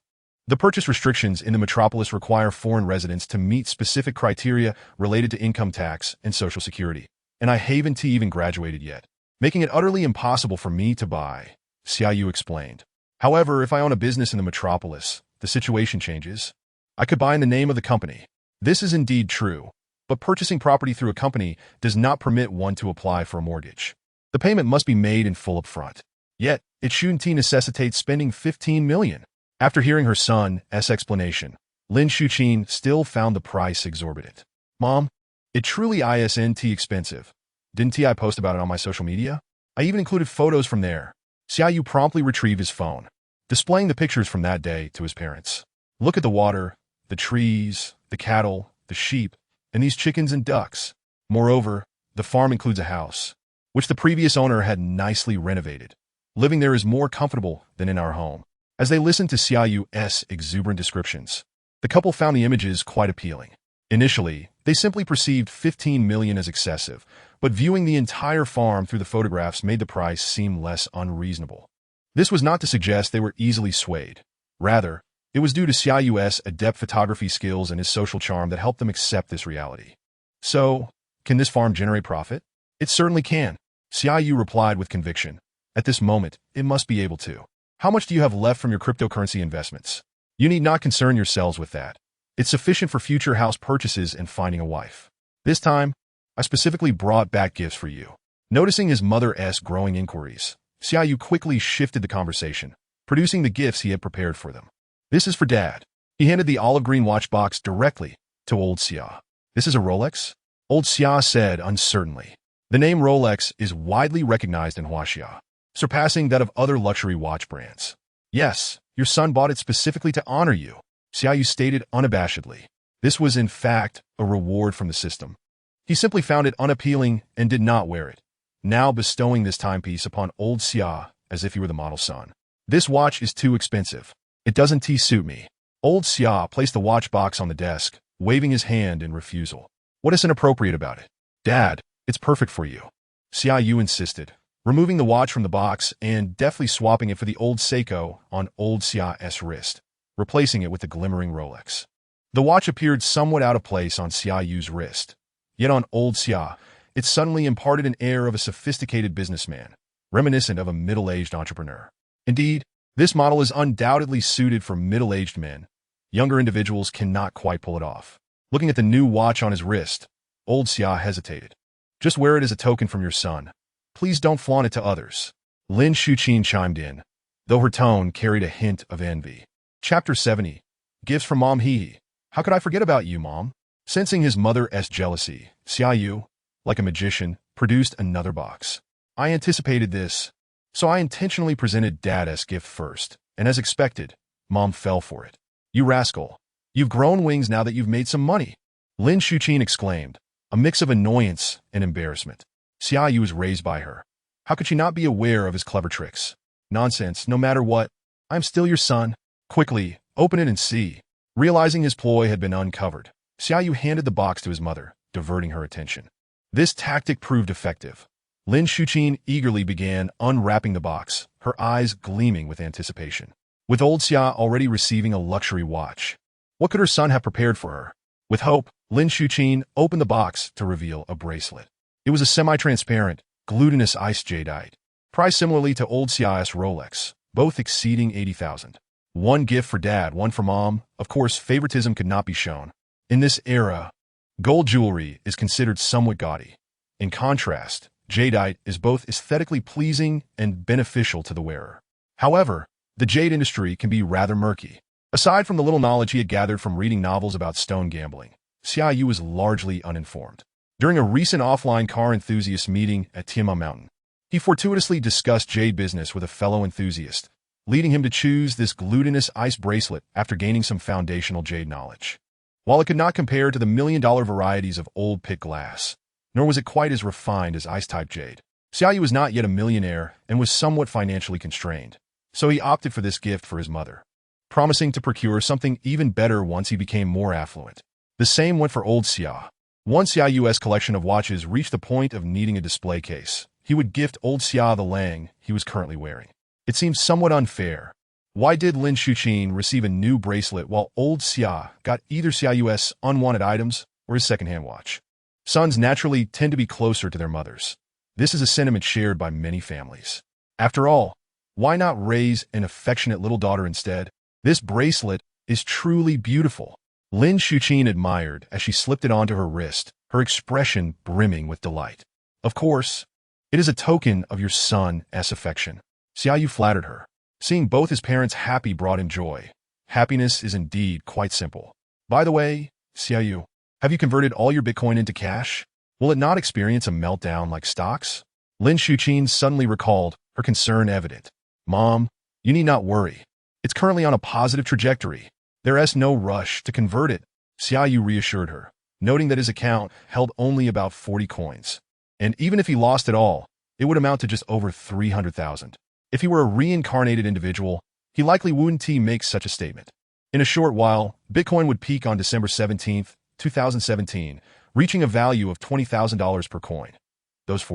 The purchase restrictions in the metropolis require foreign residents to meet specific criteria related to income tax and social security, and I haven't even graduated yet, making it utterly impossible for me to buy, Xia Yu explained. However, if I own a business in the metropolis, the situation changes. I could buy in the name of the company. This is indeed true, but purchasing property through a company does not permit one to apply for a mortgage. The payment must be made in full upfront. Yet, it shouldn't necessitate spending 15 million. After hearing her son's explanation, Lin Shuqin still found the price exorbitant. Mom, it truly isn't expensive. Didn't I post about it on my social media? I even included photos from there. Xia Yu promptly retrieved his phone, displaying the pictures from that day to his parents. Look at the water, the trees, the cattle, the sheep, and these chickens and ducks. Moreover, the farm includes a house, which the previous owner had nicely renovated. Living there is more comfortable than in our home. As they listened to Xia Yu's exuberant descriptions, the couple found the images quite appealing. Initially, they simply perceived 15 million as excessive, but viewing the entire farm through the photographs made the price seem less unreasonable. This was not to suggest they were easily swayed. Rather, it was due to Xia Yu's adept photography skills and his social charm that helped them accept this reality. So, can this farm generate profit? It certainly can, Xia Yu replied with conviction. At this moment, it must be able to. How much do you have left from your cryptocurrency investments? You need not concern yourselves with that. It's sufficient for future house purchases and finding a wife. This time, I specifically brought back gifts for you. Noticing his mother's growing inquiries, Xia Yu quickly shifted the conversation, producing the gifts he had prepared for them. This is for Dad. He handed the olive green watch box directly to old Xia. This is a Rolex? Old Xia said uncertainly. The name Rolex is widely recognized in Huaxia, surpassing that of other luxury watch brands. Yes, your son bought it specifically to honor you, Xia Yu stated unabashedly. This was in fact a reward from the system. He simply found it unappealing and did not wear it, now bestowing this timepiece upon old Xia as if he were the model son. This watch is too expensive. It doesn't suit me. Old Xia placed the watch box on the desk, waving his hand in refusal. What is inappropriate about it? Dad, it's perfect for you, Xia Yu insisted, removing the watch from the box and deftly swapping it for the old Seiko on old Xia's wrist, replacing it with the glimmering Rolex. The watch appeared somewhat out of place on Xia Yu's wrist, yet on old Xia, it suddenly imparted an air of a sophisticated businessman, reminiscent of a middle-aged entrepreneur. Indeed, this model is undoubtedly suited for middle-aged men. Younger individuals cannot quite pull it off. Looking at the new watch on his wrist, old Xia hesitated. Just wear it as a token from your son. Please don't flaunt it to others. Lin Shuqin chimed in, though her tone carried a hint of envy. Chapter 70. Gifts from Mom Hee. How could I forget about you, Mom? Sensing his mother's jealousy, Xia Yu, like a magician, produced another box. I anticipated this, so I intentionally presented Dad's gift first, and as expected, Mom fell for it. You rascal. You've grown wings now that you've made some money, Lin Shuqin exclaimed, a mix of annoyance and embarrassment. Xia Yu was raised by her. How could she not be aware of his clever tricks? Nonsense, no matter what. I'm still your son. Quickly, open it and see. Realizing his ploy had been uncovered, Xia Yu handed the box to his mother, diverting her attention. This tactic proved effective. Lin Shuqin eagerly began unwrapping the box, her eyes gleaming with anticipation. With old Xia already receiving a luxury watch, what could her son have prepared for her? With hope, Lin Shuqin opened the box to reveal a bracelet. It was a semi-transparent, glutinous ice jadeite, priced similarly to old Xia's Rolex, both exceeding 80,000. One gift for Dad, one for Mom. Of course, favoritism could not be shown. In this era, gold jewelry is considered somewhat gaudy. In contrast, Jadeite is both aesthetically pleasing and beneficial to the wearer. However, the jade industry can be rather murky. Aside from the little knowledge he had gathered from reading novels about stone gambling, Xia Yu was largely uninformed. During a recent offline car enthusiast meeting at Tianma Mountain, he fortuitously discussed jade business with a fellow enthusiast, leading him to choose this glutinous ice bracelet after gaining some foundational jade knowledge. While it could not compare to the million-dollar varieties of old pit glass, nor was it quite as refined as ice-type jade, Xia Yu was not yet a millionaire and was somewhat financially constrained, so he opted for this gift for his mother, promising to procure something even better once he became more affluent. The same went for old Xia. Once Xia Yu's collection of watches reached the point of needing a display case, he would gift old Xia the Lang he was currently wearing. It seemed somewhat unfair. Why did Lin Shuqin receive a new bracelet while old Xia got either Xia Yu's unwanted items or his secondhand watch? Sons naturally tend to be closer to their mothers. This is a sentiment shared by many families. After all, why not raise an affectionate little daughter instead? This bracelet is truly beautiful. Lin Shuqin admired as she slipped it onto her wrist, her expression brimming with delight. Of course, it is a token of your son's affection. Xia Yu flattered her. Seeing both his parents happy brought him joy. Happiness is indeed quite simple. By the way, Xia Yu, have you converted all your Bitcoin into cash? Will it not experience a meltdown like stocks? Lin Shuqin suddenly recalled, her concern evident. Mom, you need not worry. It's currently on a positive trajectory. There is no rush to convert it, Xia Yu reassured her, noting that his account held only about 40 coins. And even if he lost it all, it would amount to just over 300,000. If he were a reincarnated individual, he likely wouldn't make such a statement. In a short while, Bitcoin would peak on December 17, 2017, reaching a value of $20,000 per coin. Those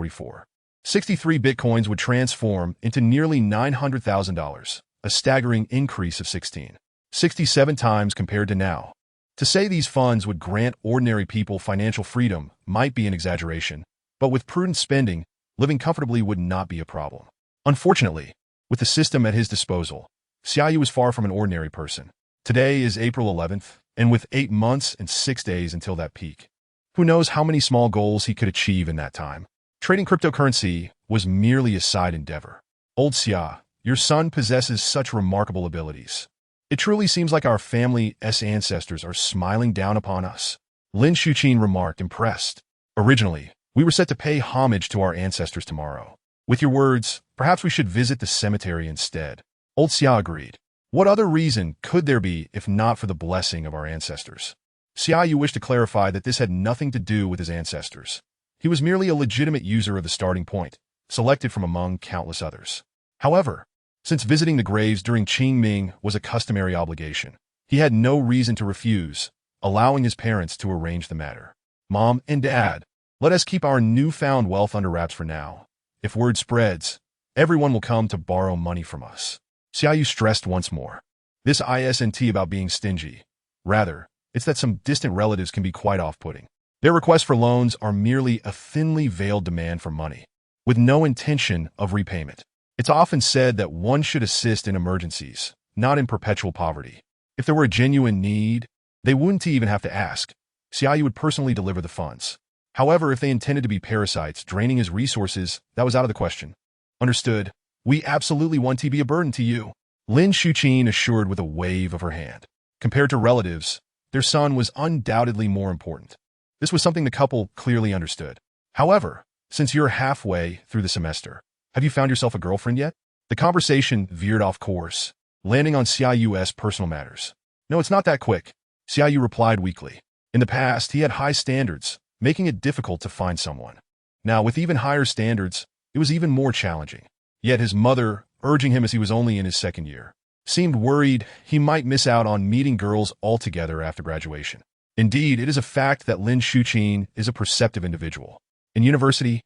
63 Bitcoins would transform into nearly $900,000, a staggering increase of 67 times compared to now. To say these funds would grant ordinary people financial freedom might be an exaggeration, but with prudent spending, living comfortably would not be a problem. Unfortunately, with the system at his disposal, Xia Yu was far from an ordinary person. Today is April 11th, and with 8 months and 6 days until that peak, who knows how many small goals he could achieve in that time. Trading cryptocurrency was merely a side endeavor. Old Xia, your son possesses such remarkable abilities. It truly seems like our family's ancestors are smiling down upon us, Lin Shuqin remarked, impressed. Originally, we were set to pay homage to our ancestors tomorrow. With your words, perhaps we should visit the cemetery instead. Old Xia agreed. What other reason could there be if not for the blessing of our ancestors? Xia Yu wished to clarify that this had nothing to do with his ancestors. He was merely a legitimate user of the starting point, selected from among countless others. However, since visiting the graves during Qingming was a customary obligation, he had no reason to refuse, allowing his parents to arrange the matter. Mom and Dad, let us keep our newfound wealth under wraps for now. If word spreads, everyone will come to borrow money from us. Xia Yu stressed once more. This isn't about being stingy. Rather, it's that some distant relatives can be quite off-putting. Their requests for loans are merely a thinly veiled demand for money, with no intention of repayment. It's often said that one should assist in emergencies, not in perpetual poverty. If there were a genuine need, they wouldn't even have to ask. Xia Yu would personally deliver the funds. However, if they intended to be parasites draining his resources, that was out of the question. Understood. We absolutely want to be a burden to you, Lin Shuqin assured with a wave of her hand. Compared to relatives, their son was undoubtedly more important. This was something the couple clearly understood. However, since you're halfway through the semester, have you found yourself a girlfriend yet? The conversation veered off course, landing on Xia Yu's personal matters. No, it's not that quick, Xia Yu replied weakly. In the past, he had high standards, making it difficult to find someone. Now, with even higher standards, it was even more challenging. Yet his mother, urging him as he was only in his second year, seemed worried he might miss out on meeting girls altogether after graduation. Indeed, it is a fact that Lin Shuqin is a perceptive individual. In university,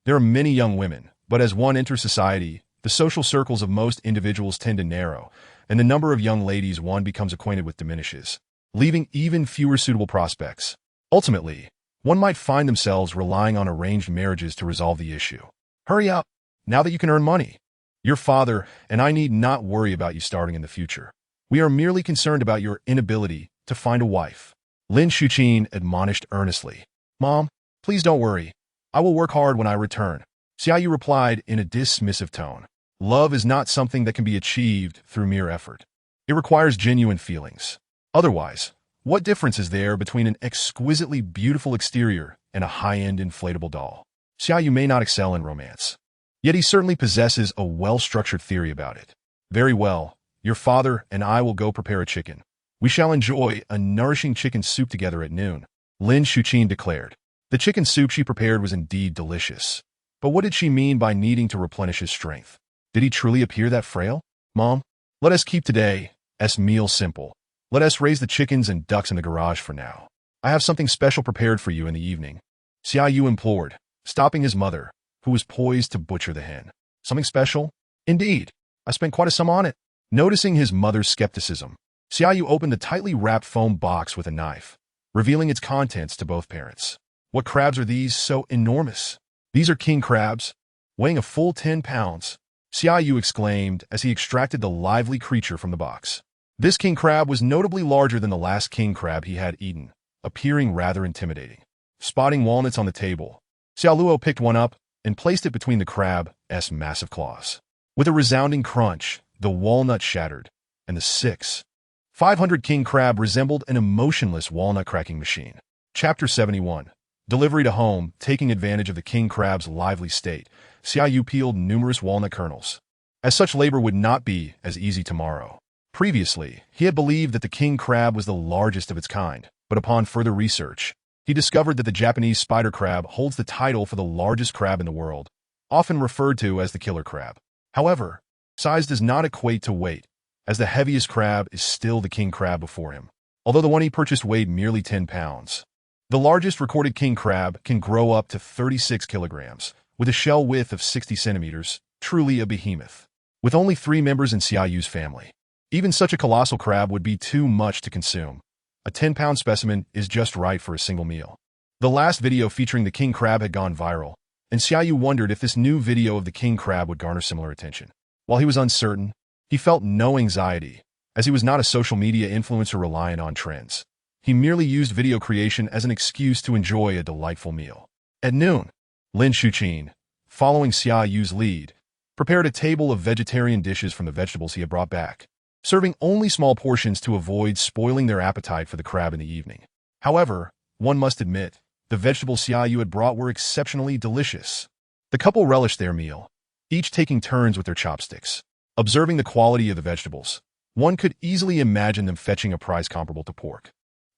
there are many young women, but as one enters society, the social circles of most individuals tend to narrow, and the number of young ladies one becomes acquainted with diminishes, leaving even fewer suitable prospects. Ultimately, one might find themselves relying on arranged marriages to resolve the issue. Hurry up, now that you can earn money. Your father and I need not worry about you starting in the future. We are merely concerned about your inability to find a wife, Lin Shuqin admonished earnestly. Mom, please don't worry. I will work hard when I return. Xia Yu replied in a dismissive tone. Love is not something that can be achieved through mere effort. It requires genuine feelings. Otherwise, what difference is there between an exquisitely beautiful exterior and a high-end inflatable doll? Xia Yu may not excel in romance, yet he certainly possesses a well-structured theory about it. Very well, your father and I will go prepare a chicken. We shall enjoy a nourishing chicken soup together at noon, Lin Shuqin declared. The chicken soup she prepared was indeed delicious. But what did she mean by needing to replenish his strength? Did he truly appear that frail? Mom, let us keep today's meal simple. Let us raise the chickens and ducks in the garage for now. I have something special prepared for you in the evening, Xia Yu implored, stopping his mother, who was poised to butcher the hen. Something special? Indeed. I spent quite a sum on it. Noticing his mother's skepticism, Xia Yu opened the tightly wrapped foam box with a knife, revealing its contents to both parents. What crabs are these so enormous? These are king crabs, weighing a full 10 pounds, Xia Yu exclaimed as he extracted the lively creature from the box. This king crab was notably larger than the last king crab he had eaten, appearing rather intimidating. Spotting walnuts on the table, Xiao Luo picked one up and placed it between the crab's massive claws. With a resounding crunch, the walnut shattered, and the 500 king crab resembled an emotionless walnut-cracking machine. Chapter 71. Delivery to home. Taking advantage of the king crab's lively state, Xia Yu peeled numerous walnut kernels, as such labor would not be as easy tomorrow. Previously, he had believed that the king crab was the largest of its kind, but upon further research, he discovered that the Japanese spider crab holds the title for the largest crab in the world, often referred to as the killer crab. However, size does not equate to weight, as the heaviest crab is still the king crab before him, although the one he purchased weighed merely 10 pounds. The largest recorded king crab can grow up to 36 kilograms, with a shell width of 60 centimeters, truly a behemoth. With only 3 members in Xia Yu's family, even such a colossal crab would be too much to consume. A 10-pound specimen is just right for a single meal. The last video featuring the king crab had gone viral, and Xia Yu wondered if this new video of the king crab would garner similar attention. While he was uncertain, he felt no anxiety, as he was not a social media influencer reliant on trends. He merely used video creation as an excuse to enjoy a delightful meal. At noon, Lin Shuqin, following Xia Yu's lead, prepared a table of vegetarian dishes from the vegetables he had brought back, serving only small portions to avoid spoiling their appetite for the crab in the evening. However, one must admit, the vegetables Xia Yu had brought were exceptionally delicious. The couple relished their meal, each taking turns with their chopsticks. Observing the quality of the vegetables, one could easily imagine them fetching a price comparable to pork.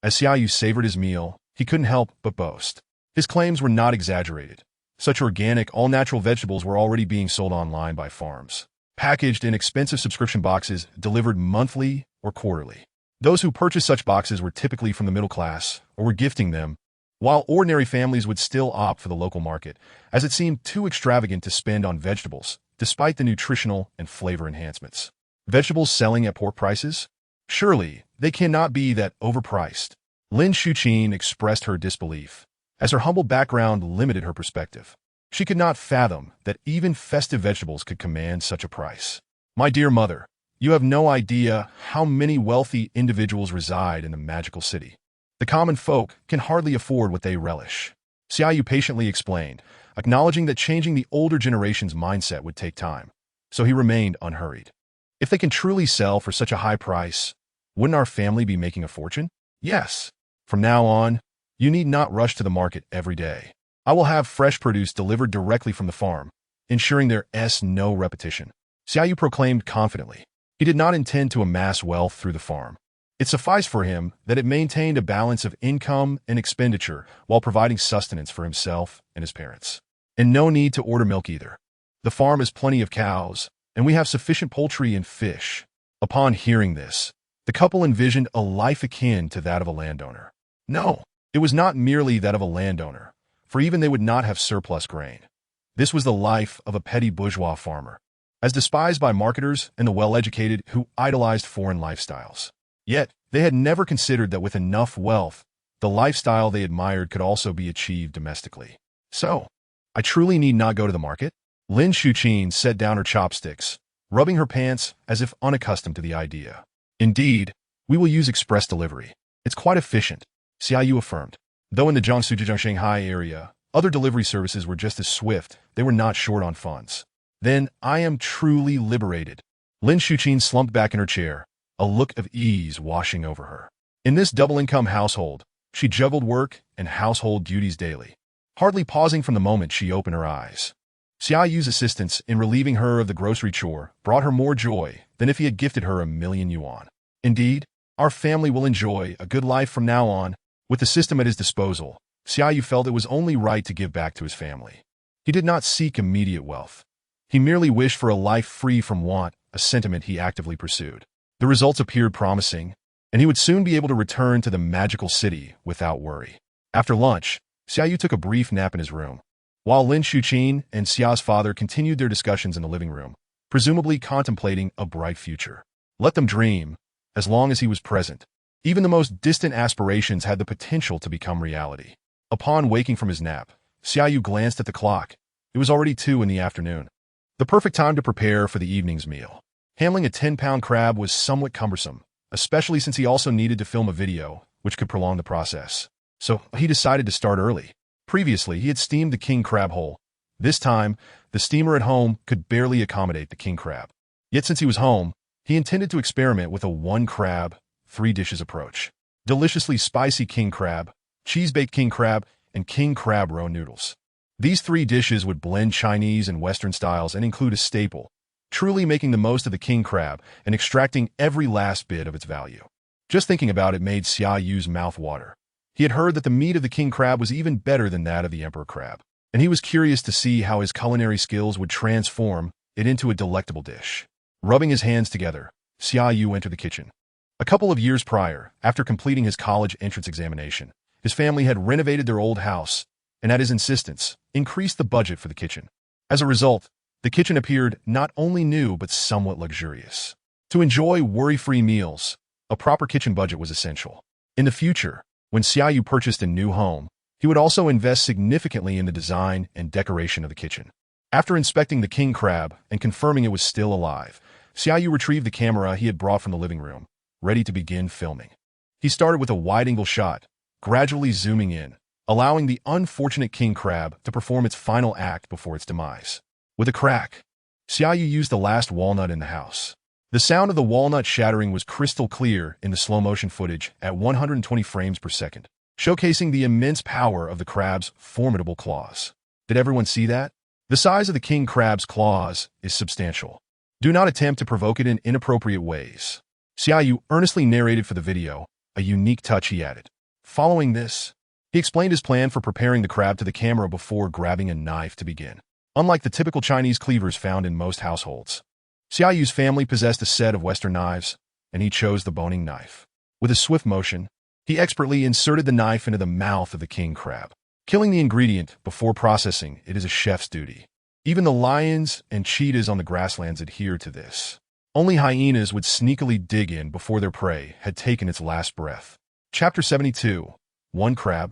As Xia Yu savored his meal, he couldn't help but boast. His claims were not exaggerated. Such organic, all-natural vegetables were already being sold online by farms, packaged in expensive subscription boxes delivered monthly or quarterly. Those who purchased such boxes were typically from the middle class or were gifting them, while ordinary families would still opt for the local market, as it seemed too extravagant to spend on vegetables, despite the nutritional and flavor enhancements. Vegetables selling at pork prices? Surely, they cannot be that overpriced. Lin Shuqin expressed her disbelief, as her humble background limited her perspective. She could not fathom that even festive vegetables could command such a price. My dear mother, you have no idea how many wealthy individuals reside in the magical city. The common folk can hardly afford what they relish. Xia Yu patiently explained, acknowledging that changing the older generation's mindset would take time, so he remained unhurried. If they can truly sell for such a high price, wouldn't our family be making a fortune? Yes. From now on, you need not rush to the market every day. I will have fresh produce delivered directly from the farm, ensuring there's no repetition. Xia Yu proclaimed confidently. He did not intend to amass wealth through the farm. It sufficed for him that it maintained a balance of income and expenditure while providing sustenance for himself and his parents. And no need to order milk either. The farm has plenty of cows, and we have sufficient poultry and fish. Upon hearing this, the couple envisioned a life akin to that of a landowner. No, it was not merely that of a landowner, for even they would not have surplus grain. This was the life of a petty bourgeois farmer, as despised by marketers and the well-educated who idolized foreign lifestyles. Yet, they had never considered that with enough wealth, the lifestyle they admired could also be achieved domestically. So, I truly need not go to the market? Lin Shuqin set down her chopsticks, rubbing her pants as if unaccustomed to the idea. Indeed, we will use express delivery. It's quite efficient, Xia Yu affirmed. Though in the Jiangsu-Zhejiang Shanghai area, Other delivery services were just as swift. They were not short on funds. Then, I am truly liberated. Lin Shuqin slumped back in her chair, a look of ease washing over her. In this double-income household, she juggled work and household duties daily, hardly pausing from the moment she opened her eyes. Xia Yu's assistance in relieving her of the grocery chore brought her more joy than if he had gifted her 1,000,000 yuan. Indeed, our family will enjoy a good life from now on. With the system at his disposal, Xia Yu felt it was only right to give back to his family. He did not seek immediate wealth. He merely wished for a life free from want, a sentiment he actively pursued. The results appeared promising, and he would soon be able to return to the magical city without worry. After lunch, Xia Yu took a brief nap in his room, while Lin Shuqin and Xia's father continued their discussions in the living room, presumably contemplating a bright future. Let them dream, as long as he was present. Even the most distant aspirations had the potential to become reality. Upon waking from his nap, Xia Yu glanced at the clock. It was already 2 in the afternoon. The perfect time to prepare for the evening's meal. Handling a 10-pound crab was somewhat cumbersome, especially since he also needed to film a video, which could prolong the process. So he decided to start early. Previously, he had steamed the king crab whole. This time, the steamer at home could barely accommodate the king crab. Yet since he was home, he intended to experiment with a 1 crab, 3 dishes approach. Deliciously spicy king crab, cheese-baked king crab, and king crab roe noodles. These 3 dishes would blend Chinese and Western styles and include a staple, truly making the most of the king crab and extracting every last bit of its value. Just thinking about it made Xia Yu's mouth water. He had heard that the meat of the king crab was even better than that of the emperor crab, and he was curious to see how his culinary skills would transform it into a delectable dish. Rubbing his hands together, Xia Yu entered the kitchen. A couple of years prior, after completing his college entrance examination, his family had renovated their old house, and at his insistence, increased the budget for the kitchen. As a result, the kitchen appeared not only new but somewhat luxurious. To enjoy worry-free meals, a proper kitchen budget was essential. In the future, when Xia Yu purchased a new home, he would also invest significantly in the design and decoration of the kitchen. After inspecting the king crab and confirming it was still alive, Xia Yu retrieved the camera he had brought from the living room, ready to begin filming. He started with a wide-angle shot, gradually zooming in, allowing the unfortunate king crab to perform its final act before its demise. With a crack, Xia Yu used the last walnut in the house. The sound of the walnut shattering was crystal clear in the slow-motion footage at 120 frames per second, showcasing the immense power of the crab's formidable claws. Did everyone see that? The size of the king crab's claws is substantial. Do not attempt to provoke it in inappropriate ways. Xia Yu earnestly narrated for the video, a unique touch he added. Following this, he explained his plan for preparing the crab to the camera before grabbing a knife to begin. Unlike the typical Chinese cleavers found in most households, Xia Yu's family possessed a set of Western knives, and he chose the boning knife. With a swift motion, he expertly inserted the knife into the mouth of the king crab. Killing the ingredient before processing it is a chef's duty. Even the lions and cheetahs on the grasslands adhered to this. Only hyenas would sneakily dig in before their prey had taken its last breath. Chapter 72. 1 crab.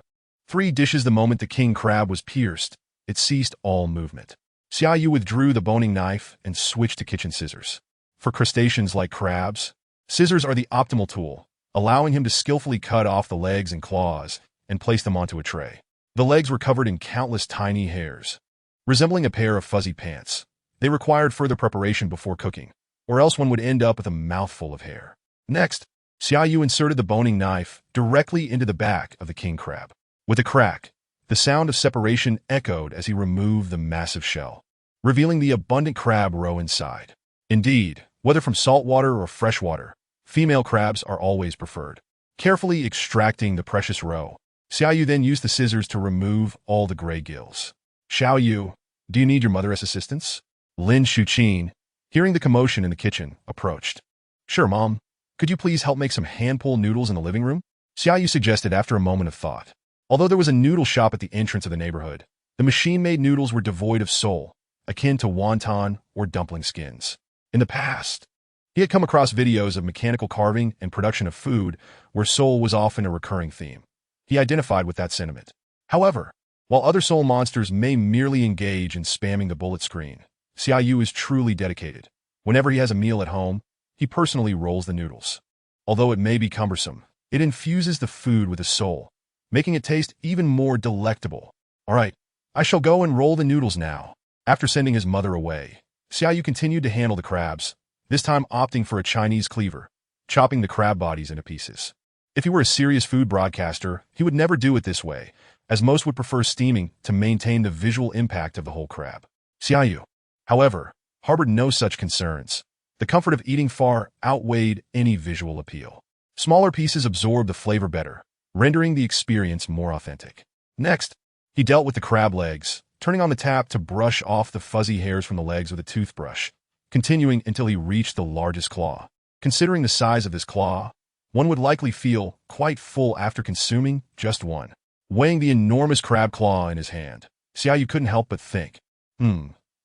3 dishes. The moment the king crab was pierced, it ceased all movement. Xia Yu withdrew the boning knife and switched to kitchen scissors. For crustaceans like crabs, scissors are the optimal tool, allowing him to skillfully cut off the legs and claws and place them onto a tray. The legs were covered in countless tiny hairs, resembling a pair of fuzzy pants. They required further preparation before cooking, or else one would end up with a mouthful of hair. Next, Xia Yu inserted the boning knife directly into the back of the king crab. With a crack, the sound of separation echoed as he removed the massive shell, revealing the abundant crab roe inside. Indeed, whether from saltwater or freshwater, female crabs are always preferred. Carefully extracting the precious roe, Xia Yu then used the scissors to remove all the gray gills. Xiao Yu, do you need your mother as assistance? Lin Shuqin, hearing the commotion in the kitchen, approached. Sure, Mom. Could you please help make some hand-pulled noodles in the living room? Xia Yu suggested after a moment of thought. Although there was a noodle shop at the entrance of the neighborhood, the machine-made noodles were devoid of soul, akin to wonton or dumpling skins. In the past, he had come across videos of mechanical carving and production of food where soul was often a recurring theme. He identified with that sentiment. However, while other soul monsters may merely engage in spamming the bullet screen, Xia Yu is truly dedicated. Whenever he has a meal at home, he personally rolls the noodles. Although it may be cumbersome, it infuses the food with a soul, making it taste even more delectable. All right, I shall go and roll the noodles now. After sending his mother away, Xia Yu continued to handle the crabs, this time opting for a Chinese cleaver, chopping the crab bodies into pieces. If he were a serious food broadcaster, he would never do it this way, as most would prefer steaming to maintain the visual impact of the whole crab. Xia Yu, however, harbored no such concerns. The comfort of eating far outweighed any visual appeal. Smaller pieces absorbed the flavor better, rendering the experience more authentic. Next, he dealt with the crab legs, turning on the tap to brush off the fuzzy hairs from the legs with a toothbrush, continuing until he reached the largest claw. Considering the size of this claw, one would likely feel quite full after consuming just one. Weighing the enormous crab claw in his hand, Xia Yu couldn't help but think,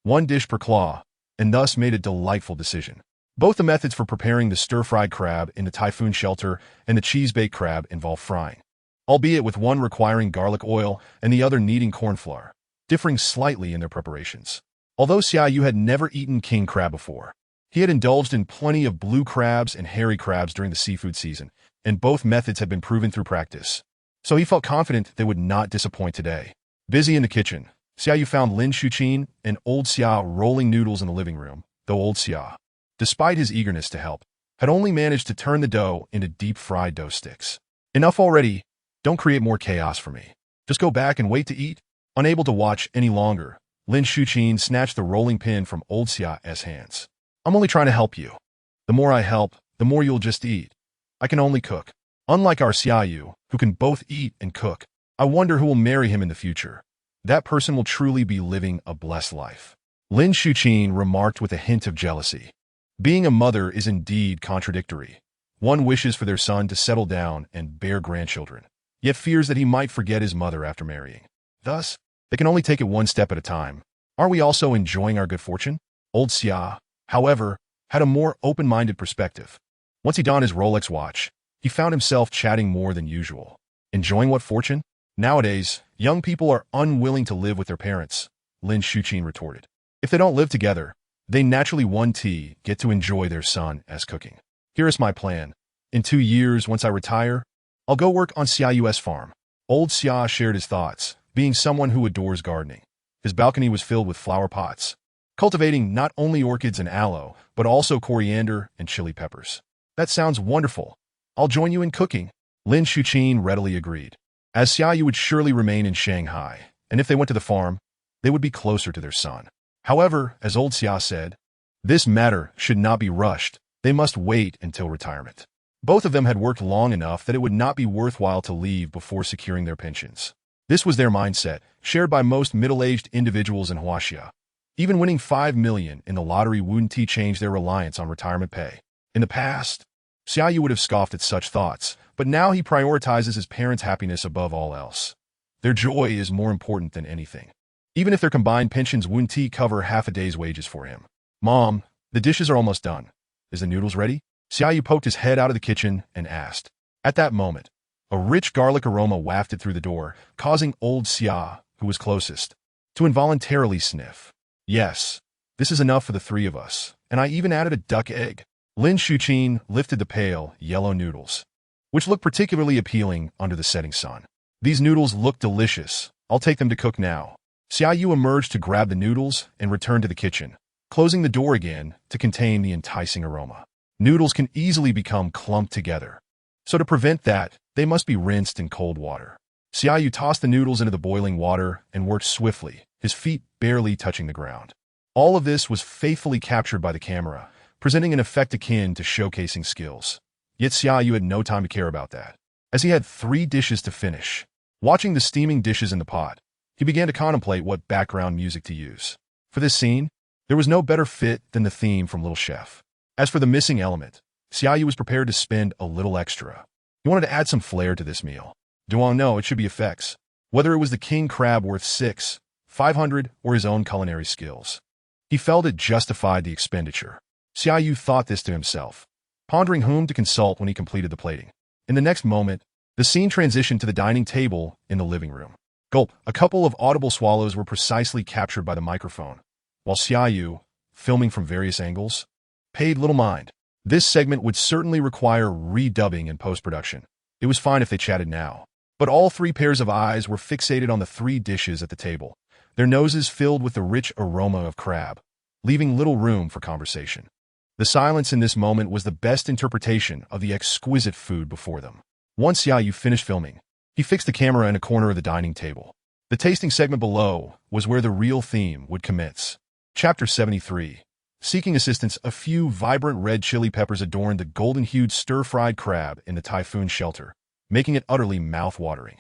one dish per claw, and thus made a delightful decision. Both the methods for preparing the stir-fried crab in the typhoon shelter and the cheese-baked crab involve frying, albeit with one requiring garlic oil and the other needing corn flour, differing slightly in their preparations. Although Xia Yu had never eaten king crab before, he had indulged in plenty of blue crabs and hairy crabs during the seafood season, and both methods had been proven through practice. So he felt confident they would not disappoint today. Busy in the kitchen, Xia Yu found Lin Shuqin and old Xia rolling noodles in the living room, though old Xia, despite his eagerness to help, had only managed to turn the dough into deep-fried dough sticks. Enough already. Don't create more chaos for me. Just go back and wait to eat. Unable to watch any longer, Lin Shuqin snatched the rolling pin from old Xia's hands. I'm only trying to help you. The more I help, the more you'll just eat. I can only cook. Unlike our Xia Yu, who can both eat and cook, I wonder who will marry him in the future. That person will truly be living a blessed life. Lin Shuqin remarked with a hint of jealousy. Being a mother is indeed contradictory. One wishes for their son to settle down and bear grandchildren, yet fears that he might forget his mother after marrying. Thus, they can only take it one step at a time. Aren't we also enjoying our good fortune? Old Xia, however, had a more open-minded perspective. Once he donned his Rolex watch, he found himself chatting more than usual. Enjoying what fortune? Nowadays, young people are unwilling to live with their parents, Lin Shuqin retorted. If they don't live together, they naturally get to enjoy their son as cooking. Here is my plan. In 2 years, once I retire, I'll go work on Xia Yu's farm. Old Xia shared his thoughts, being someone who adores gardening. His balcony was filled with flower pots, cultivating not only orchids and aloe, but also coriander and chili peppers. That sounds wonderful. I'll join you in cooking. Lin Shuqin readily agreed, as Xia Yu would surely remain in Shanghai, and if they went to the farm, they would be closer to their son. However, as old Xia said, this matter should not be rushed. They must wait until retirement. Both of them had worked long enough that it would not be worthwhile to leave before securing their pensions. This was their mindset, shared by most middle-aged individuals in Huaxia. Even winning 5 million in the lottery wouldn't change their reliance on retirement pay. In the past, Xia Yu would have scoffed at such thoughts, but now he prioritizes his parents' happiness above all else. Their joy is more important than anything. Even if their combined pensions wouldn't cover half a day's wages for him. Mom, the dishes are almost done. Is the noodles ready? Xia Yu poked his head out of the kitchen and asked. At that moment, a rich garlic aroma wafted through the door, causing old Xia, who was closest, to involuntarily sniff. Yes, this is enough for the 3 of us, and I even added a duck egg. Lin Shuqin lifted the pale, yellow noodles, which looked particularly appealing under the setting sun. These noodles look delicious. I'll take them to cook now. Xia Yu emerged to grab the noodles and returned to the kitchen, closing the door again to contain the enticing aroma. Noodles can easily become clumped together, so to prevent that, they must be rinsed in cold water. Xia Yu tossed the noodles into the boiling water and worked swiftly, his feet barely touching the ground. All of this was faithfully captured by the camera, presenting an effect akin to showcasing skills. Yet Xia Yu had no time to care about that, as he had 3 dishes to finish. Watching the steaming dishes in the pot, he began to contemplate what background music to use. For this scene, there was no better fit than the theme from Little Chef. As for the missing element, Xia Yu was prepared to spend a little extra. He wanted to add some flair to this meal. Duong know it should be effects, whether it was the king crab worth 500 or his own culinary skills. He felt it justified the expenditure. Xia Yu thought this to himself, pondering whom to consult when he completed the plating. In the next moment, the scene transitioned to the dining table in the living room. Gulp, a couple of audible swallows were precisely captured by the microphone, while Xia Yu, filming from various angles, paid little mind. This segment would certainly require redubbing in post-production. It was fine if they chatted now. But all 3 pairs of eyes were fixated on the 3 dishes at the table, their noses filled with the rich aroma of crab, leaving little room for conversation. The silence in this moment was the best interpretation of the exquisite food before them. Once Xia Yu finished filming, he fixed the camera in a corner of the dining table. The tasting segment below was where the real theme would commence. Chapter 73. Seeking assistance, a few vibrant red chili peppers adorned the golden-hued stir-fried crab in the typhoon shelter, making it utterly mouth-watering.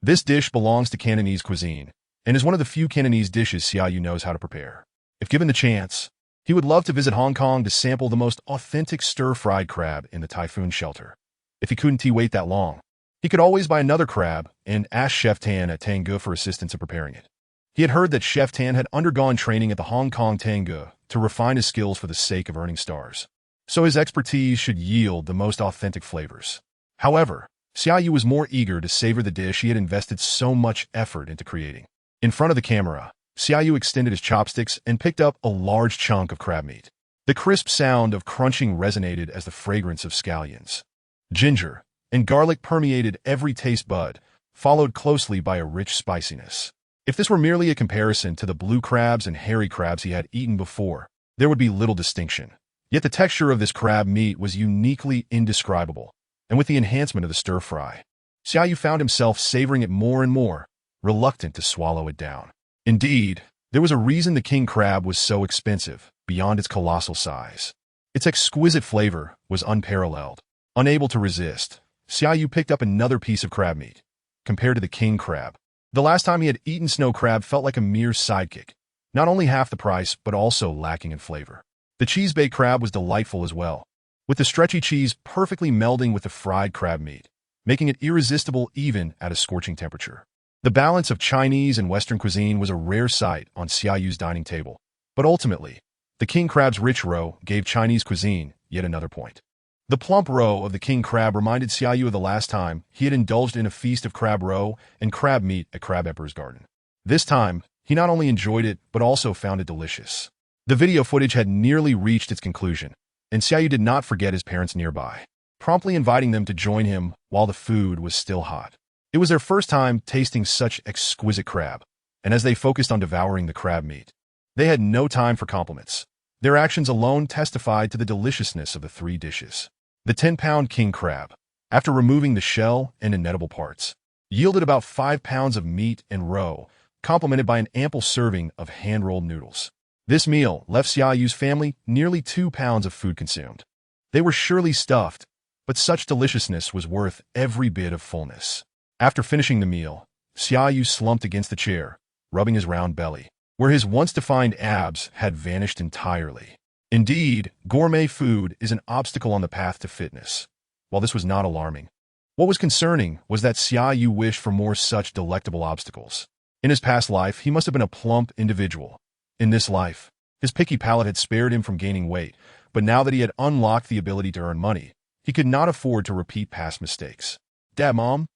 This dish belongs to Cantonese cuisine, and is one of the few Cantonese dishes Xia Yu knows how to prepare. If given the chance, he would love to visit Hong Kong to sample the most authentic stir-fried crab in the typhoon shelter. If he couldn't wait that long, he could always buy another crab and ask Chef Tan at Tanggu for assistance in preparing it. He had heard that Chef Tan had undergone training at the Hong Kong Tanggu to refine his skills for the sake of earning stars, so his expertise should yield the most authentic flavors. However, Xia Yu was more eager to savor the dish he had invested so much effort into creating. In front of the camera, Xia Yu extended his chopsticks and picked up a large chunk of crab meat. The crisp sound of crunching resonated as the fragrance of scallions, ginger, and garlic permeated every taste bud, followed closely by a rich spiciness. If this were merely a comparison to the blue crabs and hairy crabs he had eaten before, there would be little distinction. Yet the texture of this crab meat was uniquely indescribable, and with the enhancement of the stir-fry, Xia Yu found himself savoring it more and more, reluctant to swallow it down. Indeed, there was a reason the king crab was so expensive, beyond its colossal size. Its exquisite flavor was unparalleled. Unable to resist, Xia Yu picked up another piece of crab meat. Compared to the king crab, the last time he had eaten snow crab felt like a mere sidekick, not only half the price, but also lacking in flavor. The cheese-baked crab was delightful as well, with the stretchy cheese perfectly melding with the fried crab meat, making it irresistible even at a scorching temperature. The balance of Chinese and Western cuisine was a rare sight on Xia Yu's dining table, but ultimately, the king crab's rich roe gave Chinese cuisine yet another point. The plump roe of the king crab reminded Xia Yu of the last time he had indulged in a feast of crab roe and crab meat at Crab Emperor's Garden. This time, he not only enjoyed it, but also found it delicious. The video footage had nearly reached its conclusion, and Xia Yu did not forget his parents nearby, promptly inviting them to join him while the food was still hot. It was their first time tasting such exquisite crab, and as they focused on devouring the crab meat, they had no time for compliments. Their actions alone testified to the deliciousness of the three dishes. The 10-pound king crab, after removing the shell and inedible parts, yielded about 5 pounds of meat and roe, complemented by an ample serving of hand-rolled noodles. This meal left Xia Yu's family nearly 2 pounds of food consumed. They were surely stuffed, but such deliciousness was worth every bit of fullness. After finishing the meal, Xia Yu slumped against the chair, rubbing his round belly, where his once-defined abs had vanished entirely. Indeed, gourmet food is an obstacle on the path to fitness. While this was not alarming, what was concerning was that Xia Yu wished for more such delectable obstacles. In his past life, he must have been a plump individual. In this life, his picky palate had spared him from gaining weight, but now that he had unlocked the ability to earn money, he could not afford to repeat past mistakes. "Dad, Mom,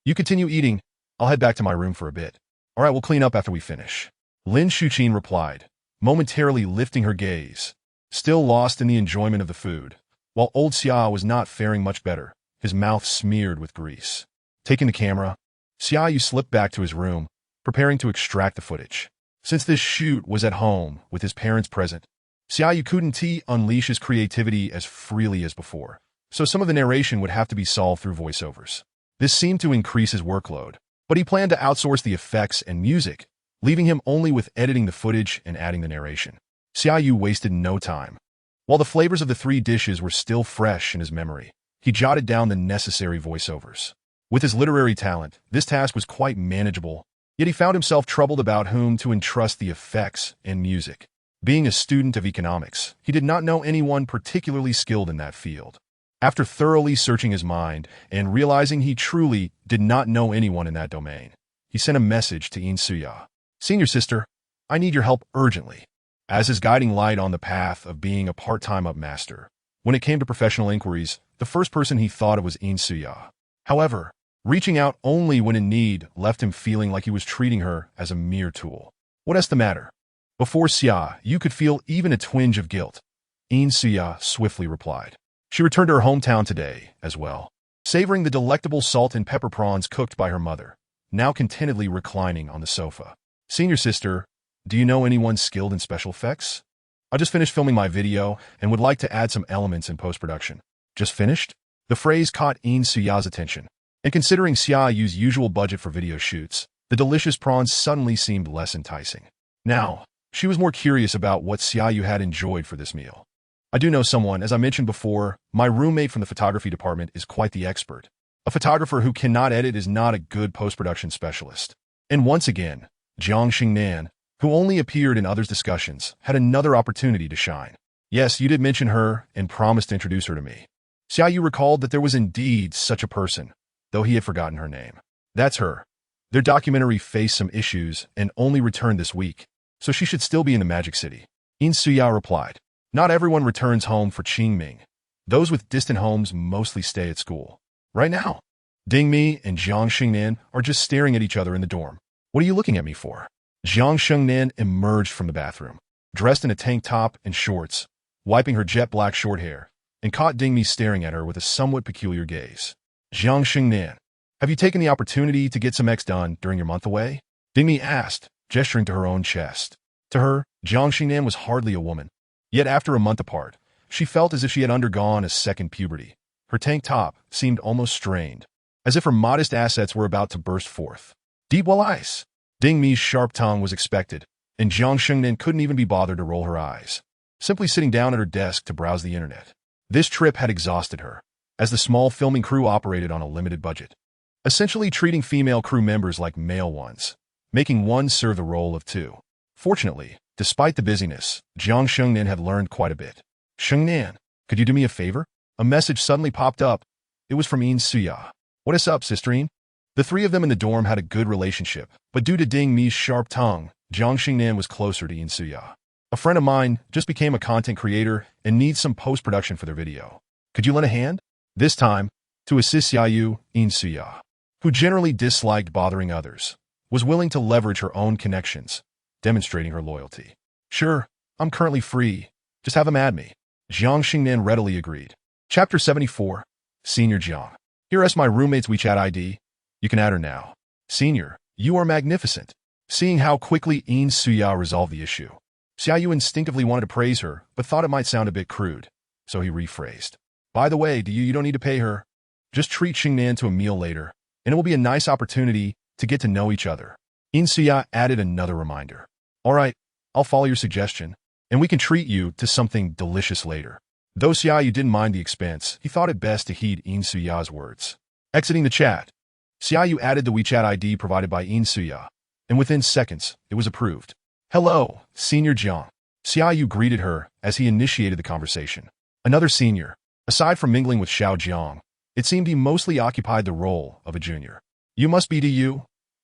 you continue eating. I'll head back to my room for a bit. All right, we'll clean up after we finish." Lin Shuqin replied, momentarily lifting her gaze, still lost in the enjoyment of the food, while old Xia was not faring much better, his mouth smeared with grease. Taking the camera, Xia Yu slipped back to his room, preparing to extract the footage. Since this shoot was at home with his parents present, Xia Yu couldn't unleash his creativity as freely as before, so some of the narration would have to be solved through voiceovers. This seemed to increase his workload, but he planned to outsource the effects and music, leaving him only with editing the footage and adding the narration. Xia Yu wasted no time. While the flavors of the three dishes were still fresh in his memory, he jotted down the necessary voiceovers. With his literary talent, this task was quite manageable, yet he found himself troubled about whom to entrust the effects and music. Being a student of economics, he did not know anyone particularly skilled in that field. After thoroughly searching his mind and realizing he truly did not know anyone in that domain, he sent a message to In Suya. "Senior sister, I need your help urgently." As his guiding light on the path of being a part-time upmaster, when it came to professional inquiries, the first person he thought of was In Suya. However, reaching out only when in need left him feeling like he was treating her as a mere tool. "What's the matter?" Before Xia Yu could feel even a twinge of guilt, In Suya swiftly replied. She returned to her hometown today, as well, savoring the delectable salt and pepper prawns cooked by her mother, now contentedly reclining on the sofa. Senior sister, do you know anyone skilled in special effects? I just finished filming my video and would like to add some elements in post-production. Just finished? The phrase caught Suya's attention. And considering Xia Yu's usual budget for video shoots, the delicious prawns suddenly seemed less enticing. Now, she was more curious about what Xia Yu had enjoyed for this meal. I do know someone, as I mentioned before, my roommate from the photography department is quite the expert. A photographer who cannot edit is not a good post-production specialist. And once again, Jiang Xingnan, who only appeared in others' discussions, had another opportunity to shine. Yes, you did mention her and promised to introduce her to me. Xia Yu recalled that there was indeed such a person, though he had forgotten her name. That's her. Their documentary faced some issues and only returned this week, so she should still be in the Magic City. Suya replied. Not everyone returns home for Qingming. Those with distant homes mostly stay at school. Right now, Dingmi and Jiang Xingnan are just staring at each other in the dorm. What are you looking at me for? Jiang Xingnan emerged from the bathroom, dressed in a tank top and shorts, wiping her jet black short hair, and caught Dingmi staring at her with a somewhat peculiar gaze. Jiang Xingnan, have you taken the opportunity to get some X done during your month away? Dingmi asked, gesturing to her own chest. To her, Jiang Xingnan was hardly a woman. Yet after a month apart, she felt as if she had undergone a second puberty. Her tank top seemed almost strained, as if her modest assets were about to burst forth. Deep well ice. Dingmi's sharp tongue was expected, and Jiang Xingnan couldn't even be bothered to roll her eyes, simply sitting down at her desk to browse the internet. This trip had exhausted her, as the small filming crew operated on a limited budget, essentially treating female crew members like male ones, making one serve the role of two. Fortunately, despite the busyness, Jiang Xingnan had learned quite a bit. Xingnan, could you do me a favor? A message suddenly popped up. It was from Suya. What is up, sisterine? The three of them in the dorm had a good relationship, but due to Ding Mi's sharp tongue, Jiang Xingnan was closer to Suya. A friend of mine just became a content creator and needs some post-production for their video. Could you lend a hand? This time, to assist Xia Yu, Suya, who generally disliked bothering others, was willing to leverage her own connections, demonstrating her loyalty. Sure, I'm currently free. Just have them add me. Jiang Xingnan readily agreed. Chapter 74, Senior Jiang. Here is my roommate's WeChat ID. You can add her now. Senior, you are magnificent. Seeing how quickly Suya resolved the issue, Xia Yu instinctively wanted to praise her, but thought it might sound a bit crude, so he rephrased. By the way, you don't need to pay her. Just treat Xingnan to a meal later, and it will be a nice opportunity to get to know each other. Suya added another reminder. All right, I'll follow your suggestion, and we can treat you to something delicious later. Though Xia Yu didn't mind the expense, he thought it best to heed Suya's words. Exiting the chat, Xia Yu added the WeChat ID provided by Suya, and within seconds, it was approved. Hello, Senior Jiang. Xia Yu greeted her as he initiated the conversation. Another senior. Aside from mingling with Xiao Jiang, it seemed he mostly occupied the role of a junior. You must be DU,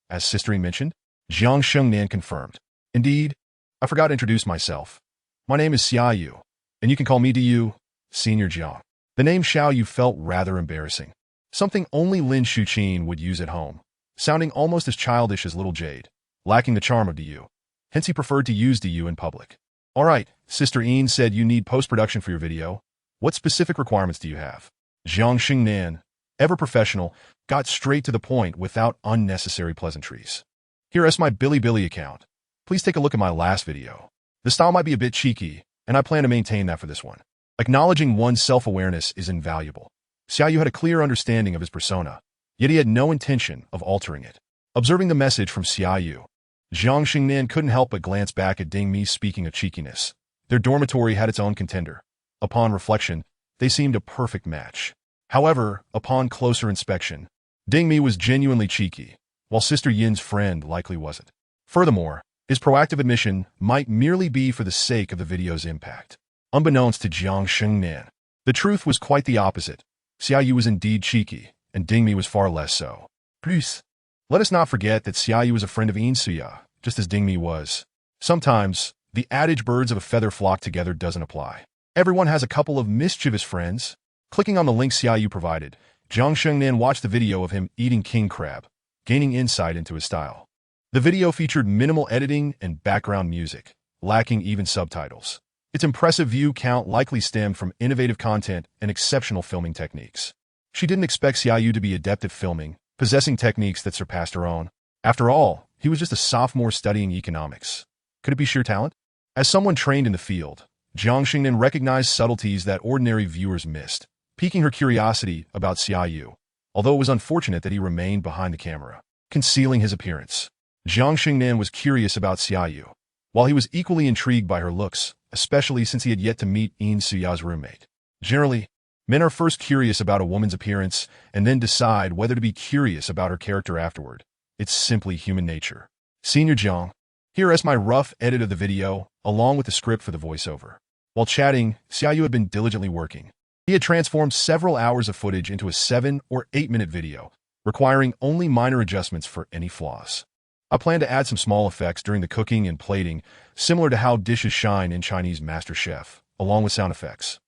as sisterine mentioned. Jiang Xingnan confirmed. Indeed, I forgot to introduce myself. My name is Xia Yu, and you can call me DU, Senior Jiang. The name Xiao Yu felt rather embarrassing. Something only Lin Shuqin would use at home, sounding almost as childish as Little Jade, lacking the charm of DU. Hence he preferred to use DU in public. All right, Sister Ian said you need post-production for your video. What specific requirements do you have? Jiang Xingnan, ever professional, got straight to the point without unnecessary pleasantries. Here is my Bilibili account. Please take a look at my last video. The style might be a bit cheeky, and I plan to maintain that for this one. Acknowledging one's self-awareness is invaluable. Xia Yu had a clear understanding of his persona, yet he had no intention of altering it. Observing the message from Xia Yu, Jiang Xingnan couldn't help but glance back at Ding Mi. Speaking of cheekiness, their dormitory had its own contender. Upon reflection, they seemed a perfect match. However, upon closer inspection, Ding Mi was genuinely cheeky, while Sister Yin's friend likely wasn't. Furthermore, his proactive admission might merely be for the sake of the video's impact. Unbeknownst to Jiang Xingnan, the truth was quite the opposite. Xia Yu was indeed cheeky, and Ding Mi was far less so. Plus, let us not forget that Xia Yu was a friend of Suya, just as Ding Mi was. Sometimes, the adage birds of a feather flock together doesn't apply. Everyone has a couple of mischievous friends. Clicking on the link Xia Yu provided, Jiang Xingnan watched the video of him eating king crab, gaining insight into his style. The video featured minimal editing and background music, lacking even subtitles. Its impressive view count likely stemmed from innovative content and exceptional filming techniques. She didn't expect Xia Yu to be adept at filming, possessing techniques that surpassed her own. After all, he was just a sophomore studying economics. Could it be sheer talent? As someone trained in the field, Jiang Xingnan recognized subtleties that ordinary viewers missed, piquing her curiosity about Xia Yu, although it was unfortunate that he remained behind the camera, concealing his appearance. Jiang Xingnan was curious about Xia Yu, while he was equally intrigued by her looks, especially since he had yet to meet Yin Suya's roommate. Generally, men are first curious about a woman's appearance and then decide whether to be curious about her character afterward. It's simply human nature. Senior Jiang, here is my rough edit of the video, along with the script for the voiceover. While chatting, Xia Yu had been diligently working. He had transformed several hours of footage into a 7 or 8-minute video, requiring only minor adjustments for any flaws. I plan to add some small effects during the cooking and plating, similar to how dishes shine in Chinese Master Chef, along with sound effects.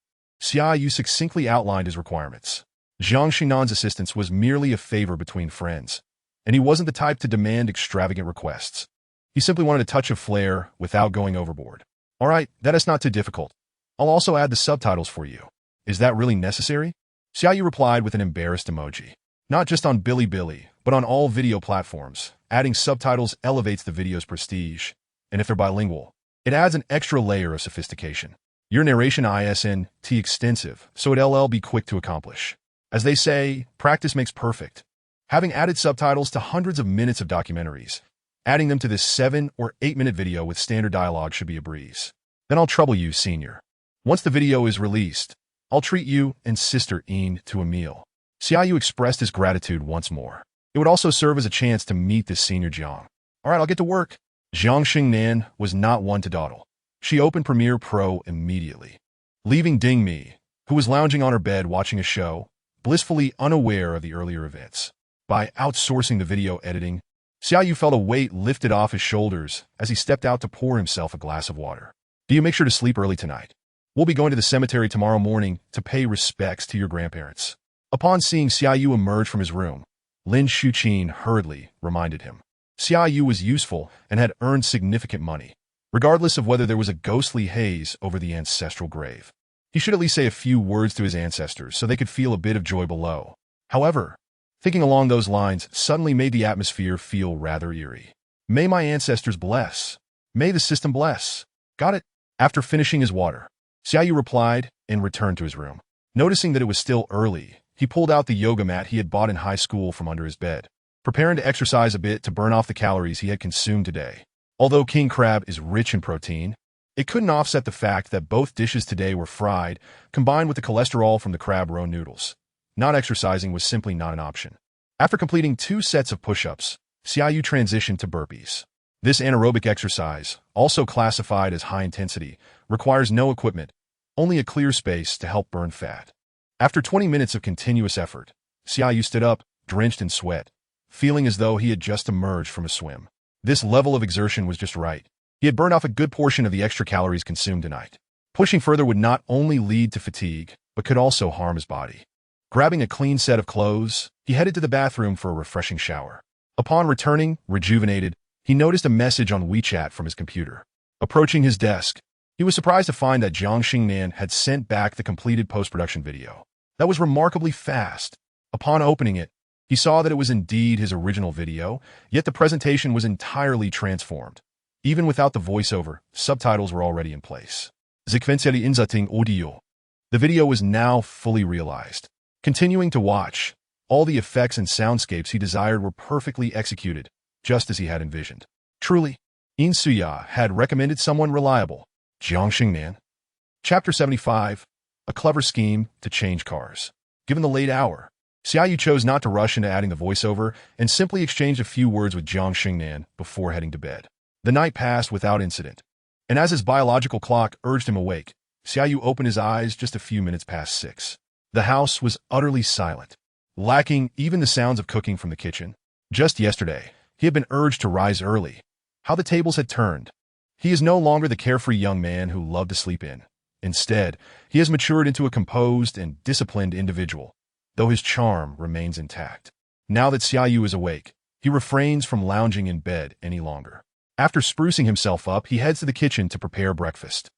Xia Yu succinctly outlined his requirements. Jiang Xingnan's assistance was merely a favor between friends, and he wasn't the type to demand extravagant requests. He simply wanted a touch of flair without going overboard. All right, that is not too difficult. I'll also add the subtitles for you. Is that really necessary? Xia Yu replied with an embarrassed emoji. Not just on Bilibili, but on all video platforms. Adding subtitles elevates the video's prestige, and if they're bilingual, it adds an extra layer of sophistication. Your narration isn't extensive, so it'll be quick to accomplish. As they say, practice makes perfect. Having added subtitles to hundreds of minutes of documentaries, adding them to this 7 or 8-minute video with standard dialogue should be a breeze. Then I'll trouble you, senior. Once the video is released, I'll treat you and Sister Yin to a meal. Xia Yu expressed his gratitude once more. It would also serve as a chance to meet this senior Jiang. All right, I'll get to work. Jiang Xingnan was not one to dawdle. She opened Premiere Pro immediately, leaving Ding Mi, who was lounging on her bed watching a show, blissfully unaware of the earlier events. By outsourcing the video editing, Xia Yu felt a weight lifted off his shoulders as he stepped out to pour himself a glass of water. Do you make sure to sleep early tonight? We'll be going to the cemetery tomorrow morning to pay respects to your grandparents. Upon seeing Xia Yu emerge from his room, Lin Shuqin hurriedly reminded him. Xia Yu was useful and had earned significant money, regardless of whether there was a ghostly haze over the ancestral grave. He should at least say a few words to his ancestors so they could feel a bit of joy below. However, thinking along those lines suddenly made the atmosphere feel rather eerie. May my ancestors bless. May the system bless. Got it? After finishing his water, Xia Yu replied and returned to his room. Noticing that it was still early, he pulled out the yoga mat he had bought in high school from under his bed, preparing to exercise a bit to burn off the calories he had consumed today. Although king crab is rich in protein, it couldn't offset the fact that both dishes today were fried, combined with the cholesterol from the crab roe noodles. Not exercising was simply not an option. After completing 2 sets of push-ups, Xia Yu transitioned to burpees. This anaerobic exercise, also classified as high intensity, requires no equipment, only a clear space to help burn fat. After 20 minutes of continuous effort, Xia Yu stood up, drenched in sweat, feeling as though he had just emerged from a swim. This level of exertion was just right. He had burned off a good portion of the extra calories consumed tonight. Pushing further would not only lead to fatigue, but could also harm his body. Grabbing a clean set of clothes, he headed to the bathroom for a refreshing shower. Upon returning, rejuvenated, he noticed a message on WeChat from his computer. Approaching his desk, he was surprised to find that Jiang Xingnan had sent back the completed post-production video. That was remarkably fast. Upon opening it, he saw that it was indeed his original video, yet the presentation was entirely transformed. Even without the voiceover, subtitles were already in place. Sequentially inserting audio. The video was now fully realized. Continuing to watch, all the effects and soundscapes he desired were perfectly executed, just as he had envisioned. Truly, Yin Suya had recommended someone reliable. Jiang Xingnan. Chapter 75. A clever scheme to change cars. Given the late hour, Xia Yu chose not to rush into adding the voiceover and simply exchanged a few words with Jiang Xingnan before heading to bed. The night passed without incident, and as his biological clock urged him awake, Xia Yu opened his eyes just a few minutes past 6. The house was utterly silent, lacking even the sounds of cooking from the kitchen. Just yesterday, he had been urged to rise early. How the tables had turned. He is no longer the carefree young man who loved to sleep in. Instead, he has matured into a composed and disciplined individual, though his charm remains intact. Now that Xia Yu is awake, he refrains from lounging in bed any longer. After sprucing himself up, he heads to the kitchen to prepare breakfast.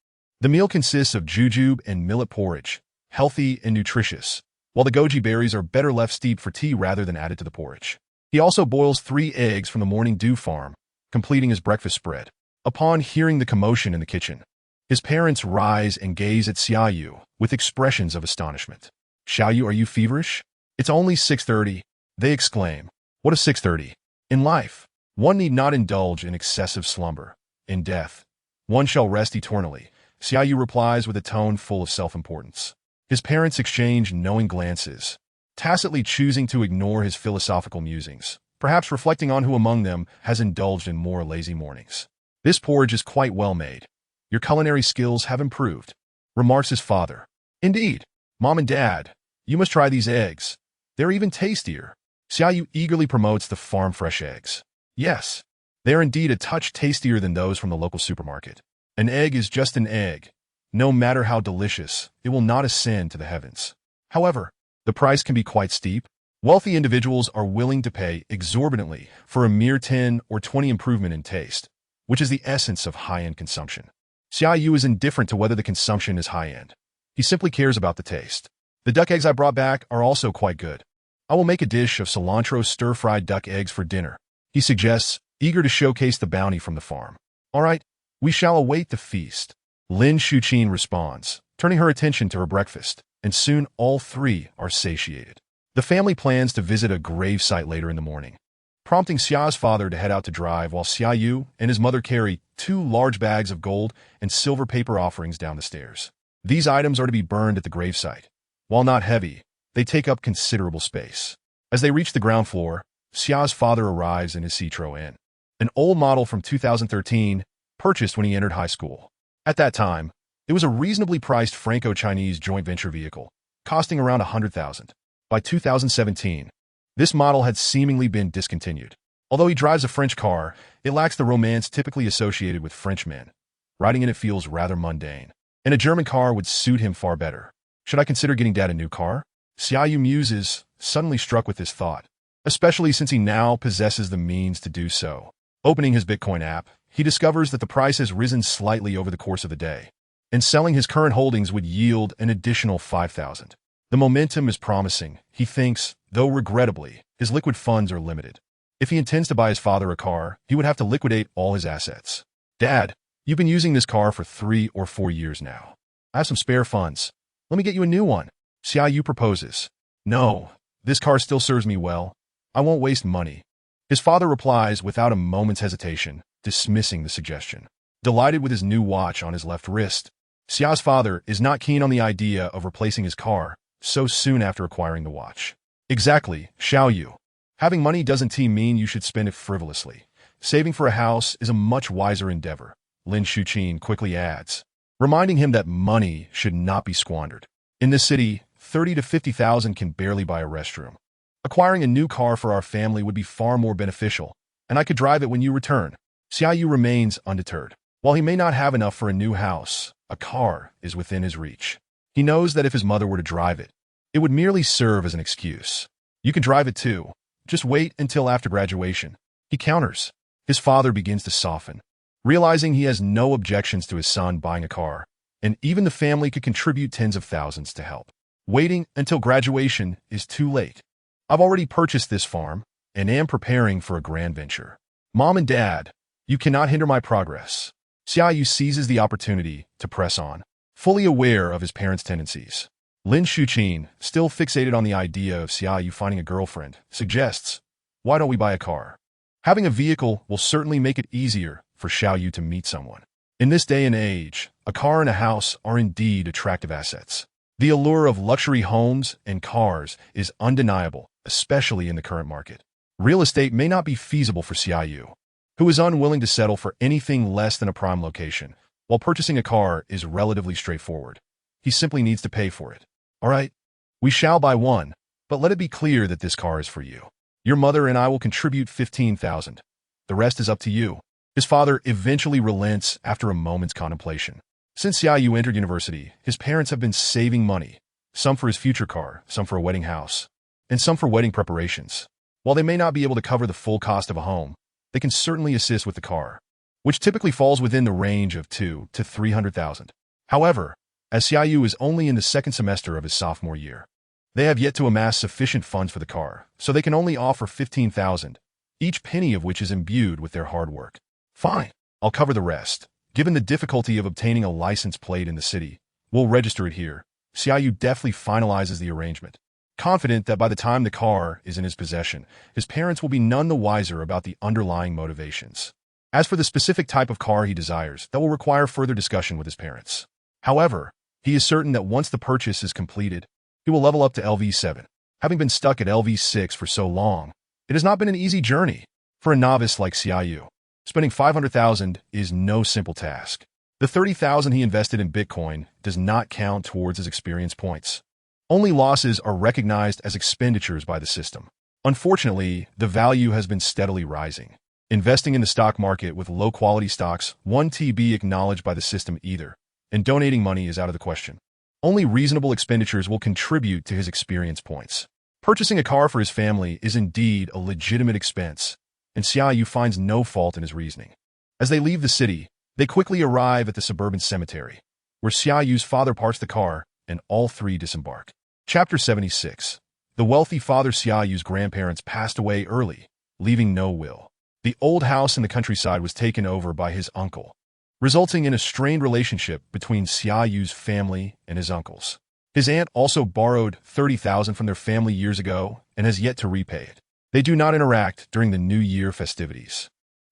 The meal consists of jujube and millet porridge, healthy and nutritious, while the goji berries are better left steeped for tea rather than added to the porridge. He also boils 3 eggs from the morning dew farm, completing his breakfast spread. Upon hearing the commotion in the kitchen, his parents rise and gaze at Xia Yu with expressions of astonishment. Xia Yu, are you feverish? It's only 6:30, they exclaim. What is 6:30? In life, one need not indulge in excessive slumber. In death, one shall rest eternally, Xia Yu replies with a tone full of self-importance. His parents exchange knowing glances, tacitly choosing to ignore his philosophical musings, perhaps reflecting on who among them has indulged in more lazy mornings. This porridge is quite well made. Your culinary skills have improved, remarks his father. Indeed, Mom and Dad, you must try these eggs. They're even tastier. Xia Yu eagerly promotes the farm-fresh eggs. Yes, they are indeed a touch tastier than those from the local supermarket. An egg is just an egg. No matter how delicious, it will not ascend to the heavens. However, the price can be quite steep. Wealthy individuals are willing to pay exorbitantly for a mere 10 or 20 improvement in taste, which is the essence of high-end consumption. Xia Yu is indifferent to whether the consumption is high-end. He simply cares about the taste. The duck eggs I brought back are also quite good. I will make a dish of cilantro stir-fried duck eggs for dinner, he suggests, eager to showcase the bounty from the farm. All right, we shall await the feast, Lin Shuqin responds, turning her attention to her breakfast, and soon all three are satiated. The family plans to visit a grave site later in the morning, prompting Xia's father to head out to drive while Xia Yu and his mother carry 2 large bags of gold and silver paper offerings down the stairs. These items are to be burned at the gravesite. While not heavy, they take up considerable space. As they reach the ground floor, Xia's father arrives in his Citroën, an old model from 2013, purchased when he entered high school. At that time, it was a reasonably priced Franco-Chinese joint venture vehicle, costing around $100,000. By 2017, this model had seemingly been discontinued. Although he drives a French car, it lacks the romance typically associated with French men. Riding in it feels rather mundane, and a German car would suit him far better. Should I consider getting Dad a new car? Xia Yu muses, suddenly struck with this thought, especially since he now possesses the means to do so. Opening his Bitcoin app, he discovers that the price has risen slightly over the course of the day, and selling his current holdings would yield an additional $5,000. The momentum is promising, he thinks, though regrettably, his liquid funds are limited. If he intends to buy his father a car, he would have to liquidate all his assets. Dad, you've been using this car for 3 or 4 years now. I have some spare funds. Let me get you a new one. Xia Yu proposes. No, this car still serves me well. I won't waste money. His father replies without a moment's hesitation, dismissing the suggestion. Delighted with his new watch on his left wrist, Xia's father is not keen on the idea of replacing his car so soon after acquiring the watch. Exactly, Xia Yu. Having money doesn't mean you should spend it frivolously. Saving for a house is a much wiser endeavor, Lin Shuqin quickly adds, reminding him that money should not be squandered. In this city, 30 to 50,000 can barely buy a restroom. Acquiring a new car for our family would be far more beneficial, and I could drive it when you return. Xia Yu remains undeterred. While he may not have enough for a new house, a car is within his reach. He knows that if his mother were to drive it, it would merely serve as an excuse. You can drive it too. Just wait until after graduation. He counters. His father begins to soften, realizing he has no objections to his son buying a car, and even the family could contribute tens of thousands to help. Waiting until graduation is too late. I've already purchased this farm and am preparing for a grand venture. Mom and Dad, you cannot hinder my progress. Xia Yu seizes the opportunity to press on, fully aware of his parents' tendencies. Lin Shuqin, still fixated on the idea of Xia Yu finding a girlfriend, suggests, why don't we buy a car? Having a vehicle will certainly make it easier for Xia Yu to meet someone. In this day and age, a car and a house are indeed attractive assets. The allure of luxury homes and cars is undeniable, especially in the current market. Real estate may not be feasible for Xia Yu, who is unwilling to settle for anything less than a prime location, while purchasing a car is relatively straightforward. He simply needs to pay for it. All right, we shall buy one, but let it be clear that this car is for you. Your mother and I will contribute 15,000. The rest is up to you. His father eventually relents after a moment's contemplation. Since Xia Yu entered university, his parents have been saving money, some for his future car, some for a wedding house, and some for wedding preparations. While they may not be able to cover the full cost of a home, they can certainly assist with the car, which typically falls within the range of 200,000 to 300,000. However, as Xia Yu is only in the second semester of his sophomore year, they have yet to amass sufficient funds for the car, so they can only offer 15,000, each penny of which is imbued with their hard work. Fine, I'll cover the rest. Given the difficulty of obtaining a license plate in the city, we'll register it here. Xia Yu deftly finalizes the arrangement, confident that by the time the car is in his possession, his parents will be none the wiser about the underlying motivations. As for the specific type of car he desires, that will require further discussion with his parents. However, he is certain that once the purchase is completed, he will level up to LV7. Having been stuck at LV6 for so long, it has not been an easy journey for a novice like Xia Yu. Spending 500,000 is no simple task. The 30,000 he invested in Bitcoin does not count towards his experience points. Only losses are recognized as expenditures by the system. Unfortunately, the value has been steadily rising. Investing in the stock market with low-quality stocks won't be acknowledged by the system either, and donating money is out of the question. Only reasonable expenditures will contribute to his experience points. Purchasing a car for his family is indeed a legitimate expense, and Xia Yu finds no fault in his reasoning. As they leave the city, they quickly arrive at the suburban cemetery, where Xia Yu's father parks the car, and all three disembark. Chapter 76. The wealthy father Xia Yu's grandparents passed away early, leaving no will. The old house in the countryside was taken over by his uncle, resulting in a strained relationship between Xia Yu's family and his uncles. His aunt also borrowed 30,000 from their family years ago and has yet to repay it. They do not interact during the New Year festivities.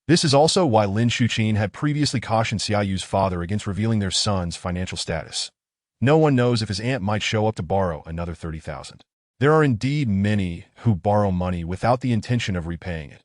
This is also why Lin Shuqin had previously cautioned Xia Yu's father against revealing their son's financial status. No one knows if his aunt might show up to borrow another 30,000. There are indeed many who borrow money without the intention of repaying it.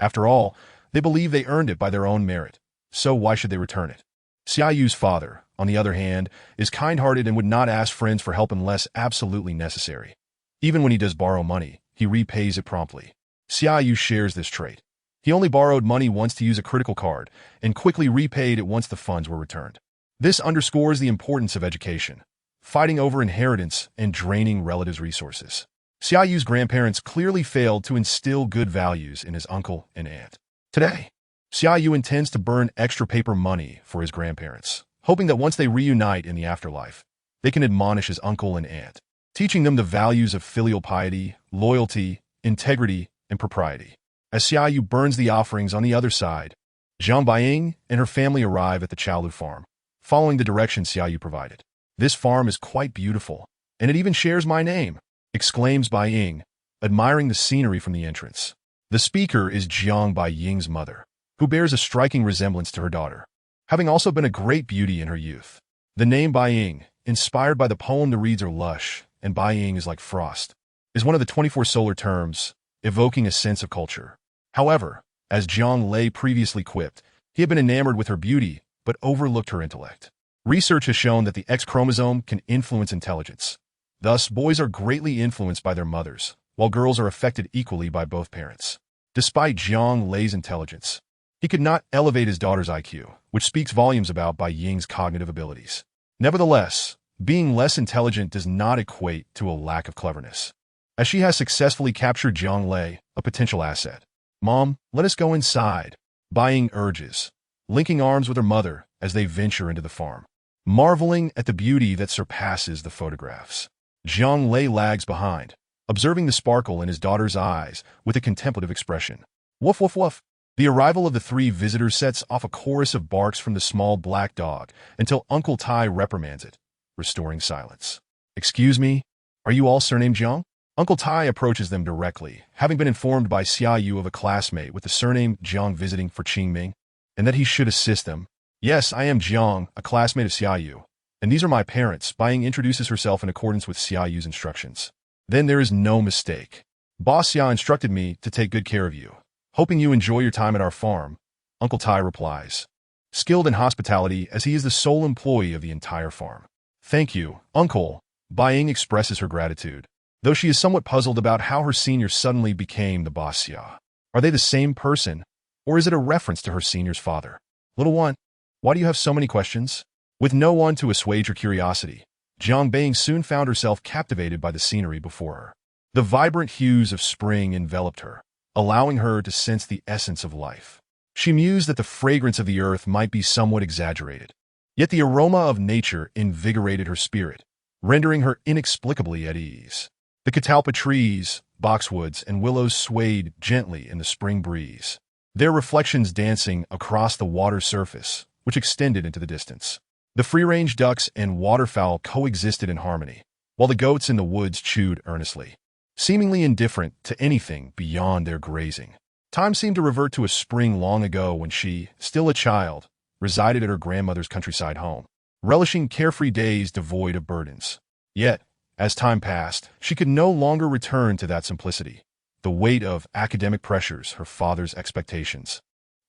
After all, they believe they earned it by their own merit, so why should they return it? Xia Yu's father, on the other hand, is kind-hearted and would not ask friends for help unless absolutely necessary. Even when he does borrow money, he repays it promptly. Xia Yu shares this trait. He only borrowed money once to use a critical card, and quickly repaid it once the funds were returned. This underscores the importance of education, fighting over inheritance, and draining relatives' resources. Xia Yu's grandparents clearly failed to instill good values in his uncle and aunt. Today, Xia Yu intends to burn extra paper money for his grandparents, hoping that once they reunite in the afterlife, they can admonish his uncle and aunt, teaching them the values of filial piety, loyalty, integrity, and propriety. As Xia Yu burns the offerings on the other side, Zhang Baiying and her family arrive at the Chaolu farm, following the directions Xia Yu provided. This farm is quite beautiful, and it even shares my name, exclaims Baiying, admiring the scenery from the entrance. The speaker is Zhang Baiying's mother, who bears a striking resemblance to her daughter, having also been a great beauty in her youth. The name Baiying, inspired by the poem The Reeds Are Lush and Baiying is like frost, is one of the 24 solar terms, evoking a sense of culture. However, as Zhang Lei previously quipped, he had been enamored with her beauty, but overlooked her intellect. Research has shown that the X chromosome can influence intelligence. Thus, boys are greatly influenced by their mothers, while girls are affected equally by both parents. Despite Zhang Lei's intelligence, he could not elevate his daughter's IQ, which speaks volumes about Bai Ying's cognitive abilities. Nevertheless, being less intelligent does not equate to a lack of cleverness, as she has successfully captured Zhang Lei, a potential asset. "Mom, let us go inside," Bai Ying urges, linking arms with her mother as they venture into the farm, marveling at the beauty that surpasses the photographs. Zhang Lei lags behind, observing the sparkle in his daughter's eyes with a contemplative expression. Woof, woof, woof. The arrival of the three visitors sets off a chorus of barks from the small black dog until Uncle Tai reprimands it, restoring silence. "Excuse me, are you all surnamed Jiang?" Uncle Tai approaches them directly, having been informed by Xia Yu of a classmate with the surname Jiang visiting for Qingming, and that he should assist them. "Yes, I am Jiang, a classmate of Xia Yu, and these are my parents." Baiying introduces herself in accordance with Xia Yu's instructions. "Then there is no mistake. Boss Xia instructed me to take good care of you. Hoping you enjoy your time at our farm," Uncle Tai replies, skilled in hospitality as he is the sole employee of the entire farm. "Thank you, Uncle." Baiying expresses her gratitude, though she is somewhat puzzled about how her senior suddenly became the boss Xia. Are they the same person, or is it a reference to her senior's father? "Little one, why do you have so many questions?" With no one to assuage her curiosity, Zhang Baiying soon found herself captivated by the scenery before her. The vibrant hues of spring enveloped her, allowing her to sense the essence of life. She mused that the fragrance of the earth might be somewhat exaggerated, yet the aroma of nature invigorated her spirit, rendering her inexplicably at ease. The catalpa trees, boxwoods, and willows swayed gently in the spring breeze, their reflections dancing across the water's surface, which extended into the distance. The free-range ducks and waterfowl coexisted in harmony, while the goats in the woods chewed earnestly, seemingly indifferent to anything beyond their grazing. Time seemed to revert to a spring long ago when she, still a child, resided at her grandmother's countryside home, relishing carefree days devoid of burdens. Yet, as time passed, she could no longer return to that simplicity, the weight of academic pressures, her father's expectations,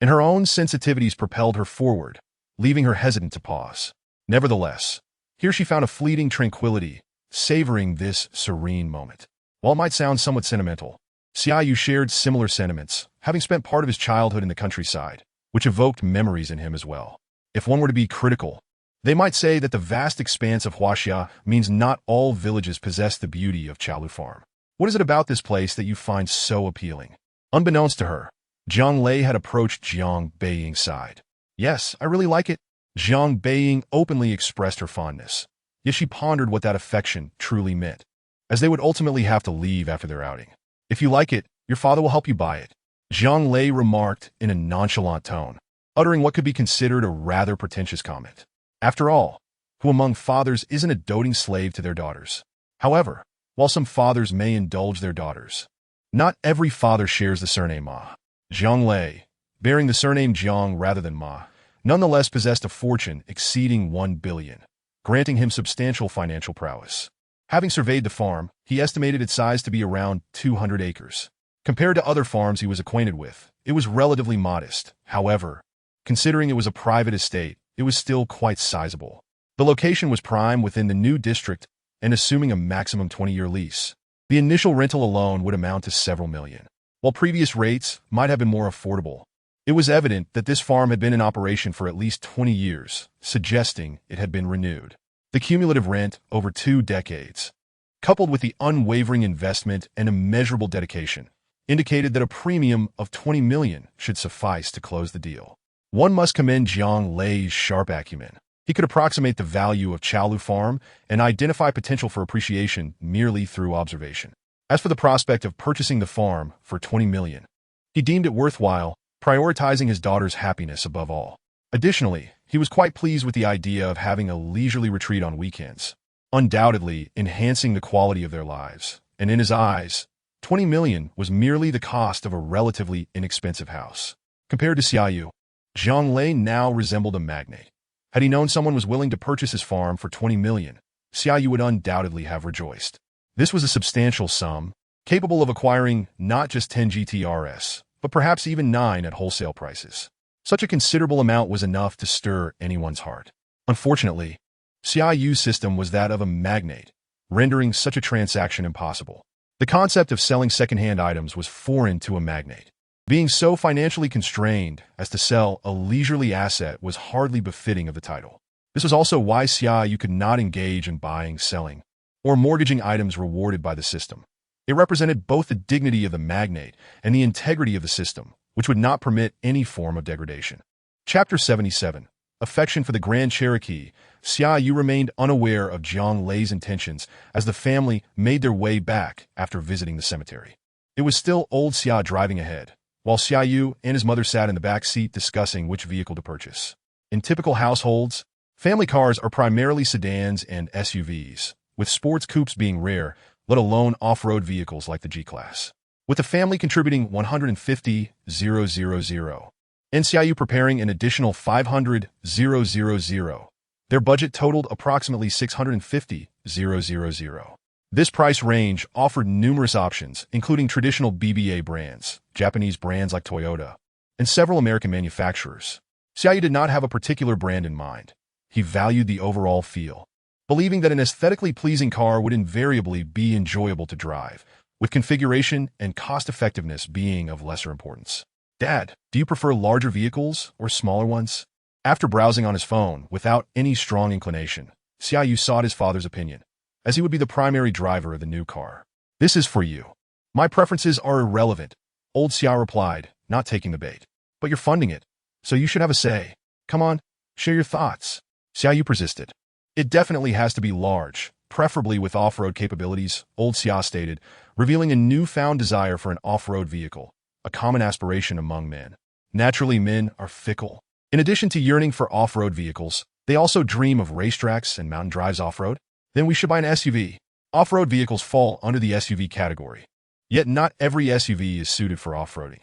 and her own sensitivities propelled her forward, leaving her hesitant to pause. Nevertheless, here she found a fleeting tranquility, savoring this serene moment. While it might sound somewhat sentimental, Xia Yu shared similar sentiments, having spent part of his childhood in the countryside, which evoked memories in him as well. If one were to be critical, they might say that the vast expanse of Huaxia means not all villages possess the beauty of Chalu Farm. What is it about this place that you find so appealing? Unbeknownst to her, Jiang Lei had approached Jiang Beiying's side. Yes, I really like it. Jiang Beiying openly expressed her fondness, yet she pondered what that affection truly meant, as they would ultimately have to leave after their outing. If you like it, your father will help you buy it, Jiang Lei remarked in a nonchalant tone, uttering what could be considered a rather pretentious comment. After all, who among fathers isn't a doting slave to their daughters? However, while some fathers may indulge their daughters, not every father shares the surname Ma. Jiang Lei, bearing the surname Jiang rather than Ma, nonetheless possessed a fortune exceeding 1 billion, granting him substantial financial prowess. Having surveyed the farm, he estimated its size to be around 200 acres. Compared to other farms he was acquainted with, it was relatively modest. However, considering it was a private estate, it was still quite sizable. The location was prime within the new district, and assuming a maximum 20-year lease, the initial rental alone would amount to several million. While previous rates might have been more affordable, it was evident that this farm had been in operation for at least 20 years, suggesting it had been renewed. The cumulative rent over 2 decades, coupled with the unwavering investment and immeasurable dedication, indicated that a premium of 20 million should suffice to close the deal. One must commend Jiang Lei's sharp acumen. He could approximate the value of Chalu Farm and identify potential for appreciation merely through observation. As for the prospect of purchasing the farm for 20 million, he deemed it worthwhile, prioritizing his daughter's happiness above all. Additionally, he was quite pleased with the idea of having a leisurely retreat on weekends, undoubtedly enhancing the quality of their lives. And in his eyes, 20 million was merely the cost of a relatively inexpensive house. Compared to Xia Yu, Jiang Lei now resembled a magnate. Had he known someone was willing to purchase his farm for 20 million, Xia Yu would undoubtedly have rejoiced. This was a substantial sum, capable of acquiring not just 10 GTRS, but perhaps even 9 at wholesale prices. Such a considerable amount was enough to stir anyone's heart. Unfortunately, Xia Yu's system was that of a magnate, rendering such a transaction impossible. The concept of selling second-hand items was foreign to a magnate. Being so financially constrained as to sell a leisurely asset was hardly befitting of the title. This was also why Xia Yu could not engage in buying, selling, or mortgaging items rewarded by the system. It represented both the dignity of the magnate and the integrity of the system, which would not permit any form of degradation. Chapter 77. Affection for the Grand Cherokee. Xia Yu remained unaware of Jiang Lei's intentions as the family made their way back after visiting the cemetery. It was still old Xia driving ahead, while Xia Yu and his mother sat in the back seat discussing which vehicle to purchase. In typical households, family cars are primarily sedans and SUVs, with sports coupes being rare, let alone off-road vehicles like the G-Class. With the family contributing 150,000 and Xia Yu preparing an additional 500,000, their budget totaled approximately 650,000. This price range offered numerous options, including traditional BBA brands, Japanese brands like Toyota, and several American manufacturers. Xia Yu did not have a particular brand in mind. He valued the overall feel, believing that an aesthetically pleasing car would invariably be enjoyable to drive, with configuration and cost-effectiveness being of lesser importance. Dad, do you prefer larger vehicles or smaller ones? After browsing on his phone without any strong inclination, Xia Yu sought his father's opinion, as he would be the primary driver of the new car. This is for you. My preferences are irrelevant, old Xia replied, not taking the bait. But you're funding it, so you should have a say. Come on, share your thoughts. Xia Yu persisted. It definitely has to be large, preferably with off-road capabilities, old Xia stated, revealing a newfound desire for an off-road vehicle, a common aspiration among men. Naturally, men are fickle. In addition to yearning for off-road vehicles, they also dream of racetracks and mountain drives off-road. Then we should buy an SUV. Off-road vehicles fall under the SUV category. Yet not every SUV is suited for off-roading.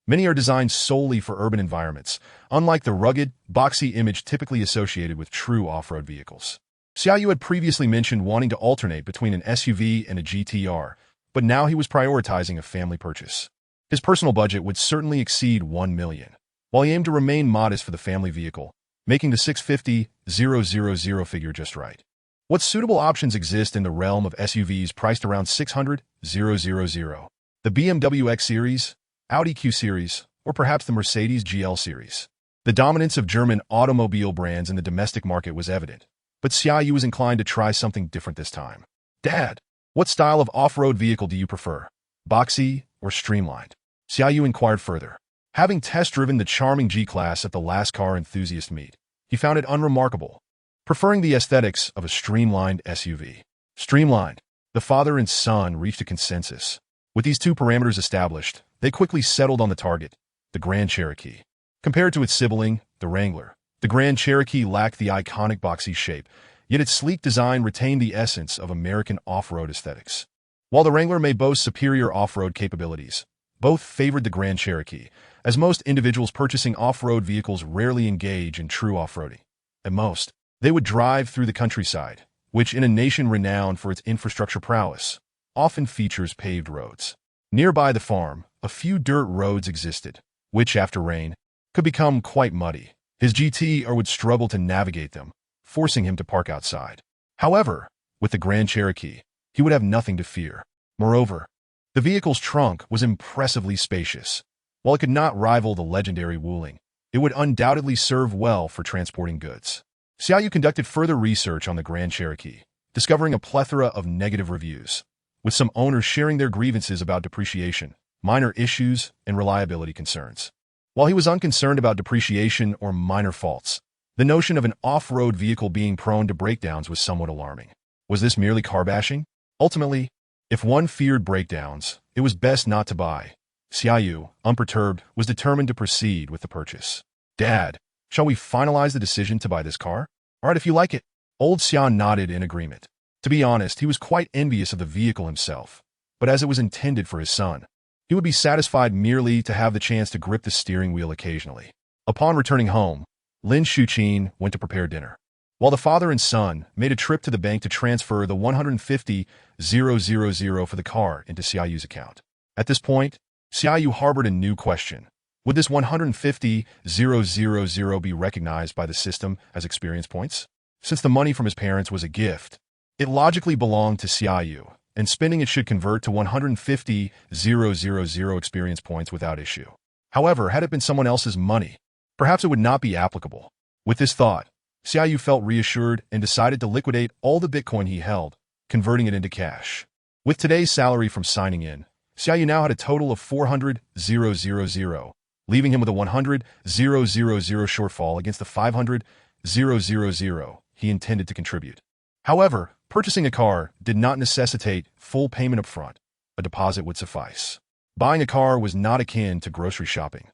Many are designed solely for urban environments, unlike the rugged, boxy image typically associated with true off-road vehicles. Xia Yu had previously mentioned wanting to alternate between an SUV and a GTR, but now he was prioritizing a family purchase. His personal budget would certainly exceed $1 million, while he aimed to remain modest for the family vehicle, making the $650,000 figure just right. What suitable options exist in the realm of SUVs priced around $600,000? The BMW X Series, Audi Q Series, or perhaps the Mercedes GL Series. The dominance of German automobile brands in the domestic market was evident, but Xia Yu was inclined to try something different this time. Dad, what style of off-road vehicle do you prefer? Boxy or streamlined? Xia Yu inquired further. Having test-driven the charming G-Class at the last car enthusiast meet, he found it unremarkable, preferring the aesthetics of a streamlined SUV. Streamlined. The father and son reached a consensus. With these two parameters established, they quickly settled on the target, the Grand Cherokee. Compared to its sibling, the Wrangler, the Grand Cherokee lacked the iconic boxy shape, yet its sleek design retained the essence of American off-road aesthetics. While the Wrangler may boast superior off-road capabilities, both favored the Grand Cherokee, as most individuals purchasing off-road vehicles rarely engage in true off-roading. At most, they would drive through the countryside, which in a nation renowned for its infrastructure prowess, often features paved roads. Nearby the farm, a few dirt roads existed, which, after rain, could become quite muddy. His GTR would struggle to navigate them, forcing him to park outside. However, with the Grand Cherokee, he would have nothing to fear. Moreover, the vehicle's trunk was impressively spacious. While it could not rival the legendary Wuling, it would undoubtedly serve well for transporting goods. Xia Yu conducted further research on the Grand Cherokee, discovering a plethora of negative reviews, with some owners sharing their grievances about depreciation, minor issues, and reliability concerns. While he was unconcerned about depreciation or minor faults, the notion of an off-road vehicle being prone to breakdowns was somewhat alarming. Was this merely car bashing? Ultimately, if one feared breakdowns, it was best not to buy. Xia Yu, unperturbed, was determined to proceed with the purchase. Dad, shall we finalize the decision to buy this car? All right, if you like it. Old Xia nodded in agreement. To be honest, he was quite envious of the vehicle himself, but as it was intended for his son, he would be satisfied merely to have the chance to grip the steering wheel occasionally. Upon returning home, Lin Shuqin went to prepare dinner, while the father and son made a trip to the bank to transfer the $150,000 for the car into Xia Yu's account. At this point, Xia Yu harbored a new question. Would this $150,000 be recognized by the system as experience points? Since the money from his parents was a gift, it logically belonged to Xia Yu, and spending it should convert to $150,000 experience points without issue. However, had it been someone else's money, perhaps it would not be applicable. With this thought, Xia Yu felt reassured and decided to liquidate all the Bitcoin he held, converting it into cash. With today's salary from signing in, Xia Yu now had a total of $400,000, leaving him with a $100,000 shortfall against the $500,000 he intended to contribute. However, purchasing a car did not necessitate full payment up front. A deposit would suffice. Buying a car was not akin to grocery shopping.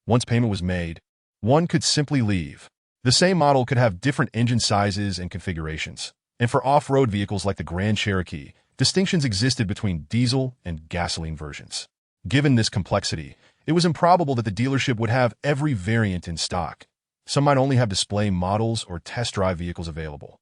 Once payment was made, one could simply leave. The same model could have different engine sizes and configurations, and for off-road vehicles like the Grand Cherokee, distinctions existed between diesel and gasoline versions. Given this complexity, it was improbable that the dealership would have every variant in stock. Some might only have display models or test drive vehicles available,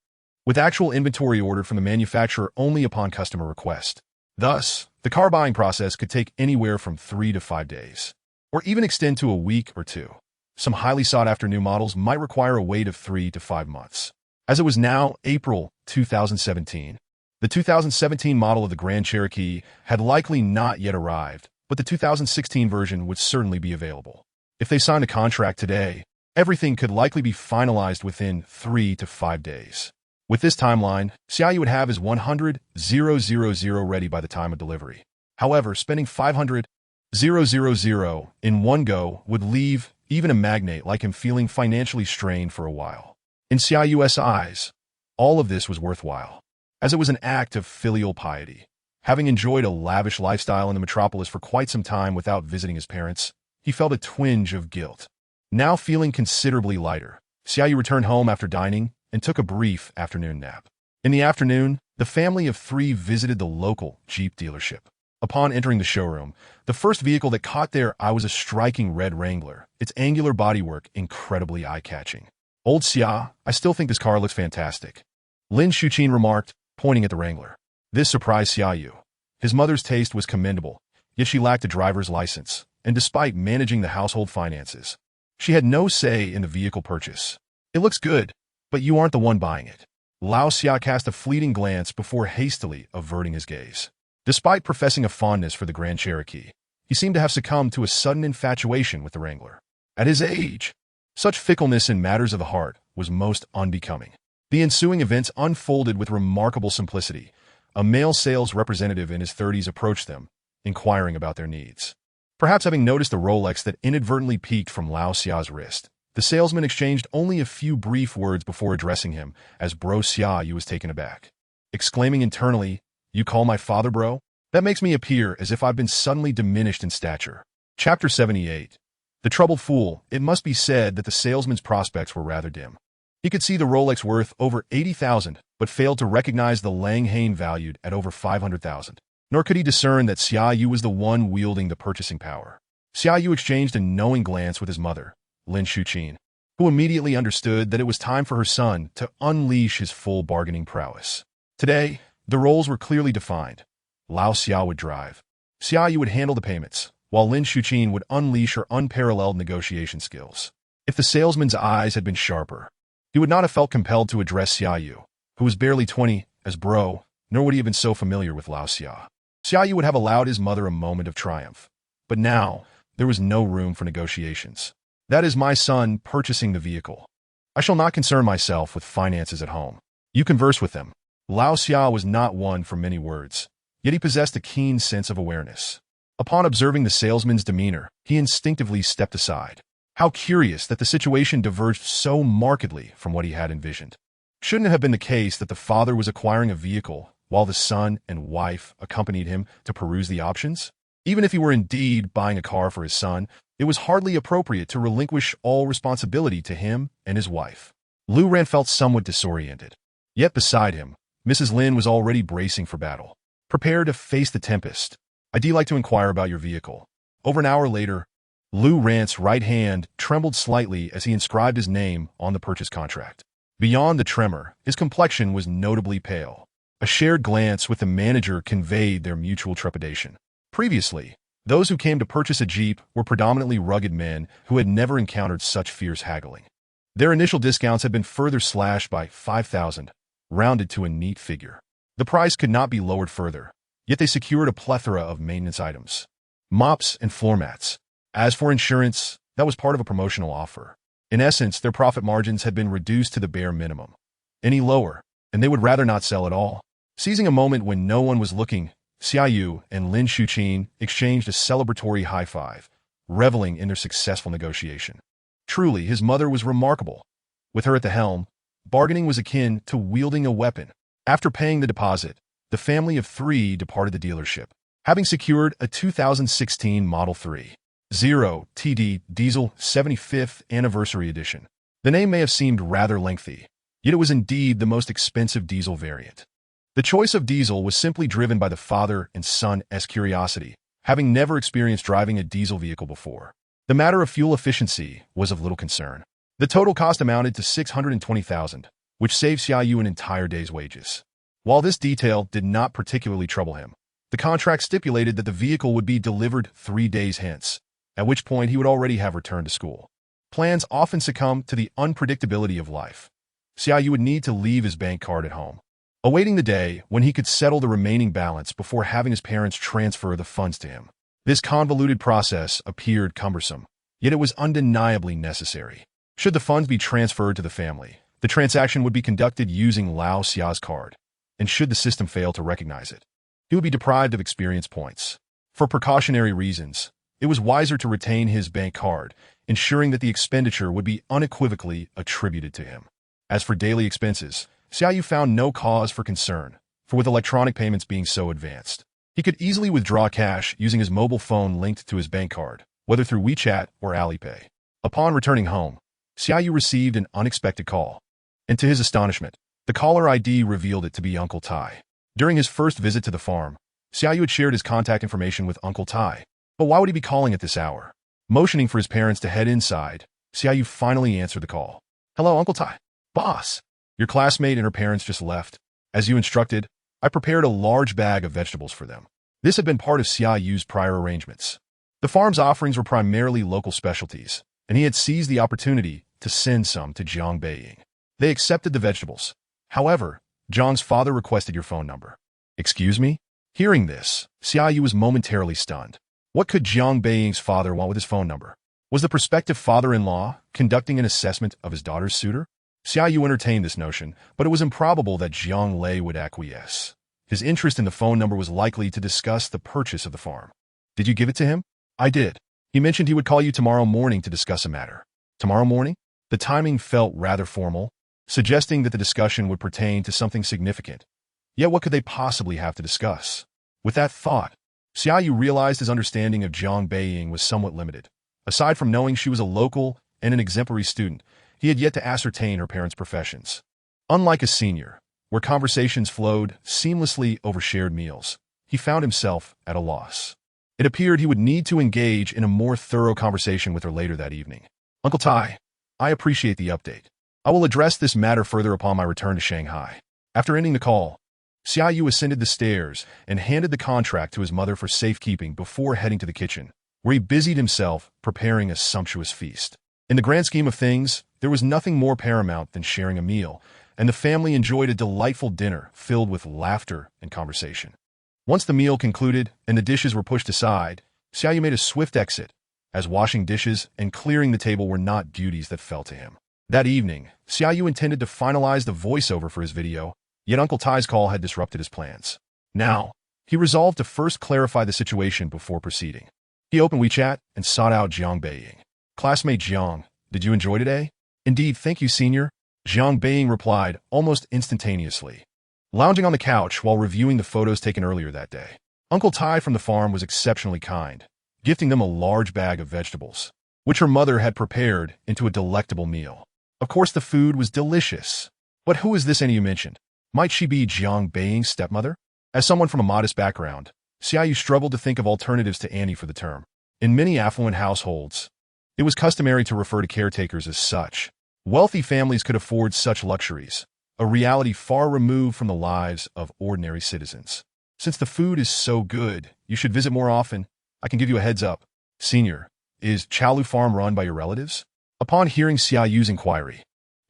with actual inventory ordered from the manufacturer only upon customer request. Thus, the car buying process could take anywhere from 3 to 5 days, or even extend to a week or two. Some highly sought-after new models might require a wait of 3 to 5 months. As it was now April 2017, the 2017 model of the Grand Cherokee had likely not yet arrived, but the 2016 version would certainly be available. If they signed a contract today, everything could likely be finalized within 3 to 5 days. With this timeline, Xia Yu would have his $100,000 ready by the time of delivery. However, spending $500,000 in one go would leave even a magnate like him feeling financially strained for a while. In Xia Yu's eyes, all of this was worthwhile. as it was an act of filial piety. Having enjoyed a lavish lifestyle in the metropolis for quite some time without visiting his parents, he felt a twinge of guilt. Now feeling considerably lighter, Xia Yu returned home after dining and took a brief afternoon nap. In the afternoon, the family of three visited the local Jeep dealership. Upon entering the showroom, the first vehicle that caught their eye was a striking red Wrangler, its angular bodywork incredibly eye-catching. "Old Xia, I still think this car looks fantastic," Lin Shuqin remarked, pointing at the Wrangler. This surprised Xia Yu. His mother's taste was commendable, yet she lacked a driver's license, and despite managing the household finances, she had no say in the vehicle purchase. "It looks good, but you aren't the one buying it." Lao Xia cast a fleeting glance before hastily averting his gaze. Despite professing a fondness for the Grand Cherokee, he seemed to have succumbed to a sudden infatuation with the Wrangler. At his age, such fickleness in matters of the heart was most unbecoming. The ensuing events unfolded with remarkable simplicity. A male sales representative in his 30s approached them, inquiring about their needs. Perhaps having noticed the Rolex that inadvertently peeked from Lao Xia's wrist, the salesman exchanged only a few brief words before addressing him, as Bro Xia Yu was taken aback. Exclaiming internally, "You call my father bro? That makes me appear as if I've been suddenly diminished in stature." Chapter 78. The Troubled Fool. It must be said that the salesman's prospects were rather dim. He could see the Rolex worth over 80,000, but failed to recognize the Langhane valued at over 500,000. Nor could he discern that Xia Yu was the one wielding the purchasing power. Xia Yu exchanged a knowing glance with his mother, Lin Shuqin, who immediately understood that it was time for her son to unleash his full bargaining prowess. Today, the roles were clearly defined. Lao Xia would drive. Xia Yu would handle the payments, while Lin Shuqin would unleash her unparalleled negotiation skills. If the salesman's eyes had been sharper, he would not have felt compelled to address Xia Yu, who was barely 20, as bro, nor would he have been so familiar with Lao Xia. Xia Yu would have allowed his mother a moment of triumph. But now, there was no room for negotiations. "That is my son purchasing the vehicle. I shall not concern myself with finances at home. You converse with them." Lao Xia was not one for many words, yet he possessed a keen sense of awareness. Upon observing the salesman's demeanor, he instinctively stepped aside. How curious that the situation diverged so markedly from what he had envisioned. Shouldn't it have been the case that the father was acquiring a vehicle while the son and wife accompanied him to peruse the options? Even if he were indeed buying a car for his son, it was hardly appropriate to relinquish all responsibility to him and his wife. Lu Ran felt somewhat disoriented. Yet beside him, Mrs. Lin was already bracing for battle. "Prepare to face the tempest. I'd like to inquire about your vehicle." Over an hour later, Lu Ran's right hand trembled slightly as he inscribed his name on the purchase contract. Beyond the tremor, his complexion was notably pale. A shared glance with the manager conveyed their mutual trepidation. Previously, those who came to purchase a Jeep were predominantly rugged men who had never encountered such fierce haggling. Their initial discounts had been further slashed by 5,000, rounded to a neat figure. The price could not be lowered further, yet they secured a plethora of maintenance items, mops and floor mats. As for insurance, that was part of a promotional offer. In essence, their profit margins had been reduced to the bare minimum. Any lower, and they would rather not sell at all. Seizing a moment when no one was looking, Xia Yu and Lin Shuqin exchanged a celebratory high five, reveling in their successful negotiation. Truly, his mother was remarkable. With her at the helm, bargaining was akin to wielding a weapon. After paying the deposit, the family of three departed the dealership, having secured a 2016 Model 3.0 TD Diesel 75th Anniversary Edition. The name may have seemed rather lengthy, yet it was indeed the most expensive diesel variant. The choice of diesel was simply driven by the father and son's curiosity, having never experienced driving a diesel vehicle before. The matter of fuel efficiency was of little concern. The total cost amounted to 620,000, which saved Xia Yu an entire day's wages. While this detail did not particularly trouble him, the contract stipulated that the vehicle would be delivered 3 days hence, at which point he would already have returned to school. Plans often succumb to the unpredictability of life. Xia Yu would need to leave his bank card at home, awaiting the day when he could settle the remaining balance before having his parents transfer the funds to him. This convoluted process appeared cumbersome, yet it was undeniably necessary. Should the funds be transferred to the family, the transaction would be conducted using Lao Xia's card, and should the system fail to recognize it, he would be deprived of experience points. For precautionary reasons, it was wiser to retain his bank card, ensuring that the expenditure would be unequivocally attributed to him. As for daily expenses, Xia Yu found no cause for concern, for with electronic payments being so advanced, he could easily withdraw cash using his mobile phone linked to his bank card, whether through WeChat or Alipay. Upon returning home, Xia Yu received an unexpected call, and to his astonishment, the caller ID revealed it to be Uncle Tai. During his first visit to the farm, Xia Yu had shared his contact information with Uncle Tai. But why would he be calling at this hour? Motioning for his parents to head inside, Xia Yu finally answered the call. "Hello, Uncle Tai." "Boss, your classmate and her parents just left. As you instructed, I prepared a large bag of vegetables for them." This had been part of Xia Yu's prior arrangements. The farm's offerings were primarily local specialties, and he had seized the opportunity to send some to Jiang Beiying. They accepted the vegetables. However, Zhang's father requested your phone number. "Excuse me?" Hearing this, Xia Yu was momentarily stunned. What could Jiang Beiying's father want with his phone number? Was the prospective father-in-law conducting an assessment of his daughter's suitor? Xia Yu entertained this notion, but it was improbable that Jiang Lei would acquiesce. His interest in the phone number was likely to discuss the purchase of the farm. "Did you give it to him?" "I did. He mentioned he would call you tomorrow morning to discuss a matter." "Tomorrow morning?" The timing felt rather formal, suggesting that the discussion would pertain to something significant. Yet what could they possibly have to discuss? With that thought, Xia Yu realized his understanding of Jiang Beiying was somewhat limited. Aside from knowing she was a local and an exemplary student, he had yet to ascertain her parents' professions. Unlike a senior, where conversations flowed seamlessly over shared meals, he found himself at a loss. It appeared he would need to engage in a more thorough conversation with her later that evening. "Uncle Tai, I appreciate the update. I will address this matter further upon my return to Shanghai." After ending the call, Xia Yu ascended the stairs and handed the contract to his mother for safekeeping before heading to the kitchen, where he busied himself preparing a sumptuous feast. In the grand scheme of things, there was nothing more paramount than sharing a meal, and the family enjoyed a delightful dinner filled with laughter and conversation. Once the meal concluded and the dishes were pushed aside, Xia Yu made a swift exit, as washing dishes and clearing the table were not duties that fell to him. That evening, Xia Yu intended to finalize the voiceover for his video, yet Uncle Tai's call had disrupted his plans. Now, he resolved to first clarify the situation before proceeding. He opened WeChat and sought out Jiang Beiying. "Classmate Jiang, did you enjoy today?" "Indeed, thank you, senior," Jiang Beiying replied almost instantaneously, lounging on the couch while reviewing the photos taken earlier that day. Uncle Tai from the farm was exceptionally kind, gifting them a large bag of vegetables, which her mother had prepared into a delectable meal. Of course, the food was delicious. But who is this Annie you mentioned? Might she be Jiang Beiying's stepmother? As someone from a modest background, Xia Yu struggled to think of alternatives to Annie for the term. In many affluent households, it was customary to refer to caretakers as such. Wealthy families could afford such luxuries, a reality far removed from the lives of ordinary citizens. "Since the food is so good, you should visit more often. I can give you a heads up. Senior, is Chaolu Farm run by your relatives?" Upon hearing Xia Yu's inquiry,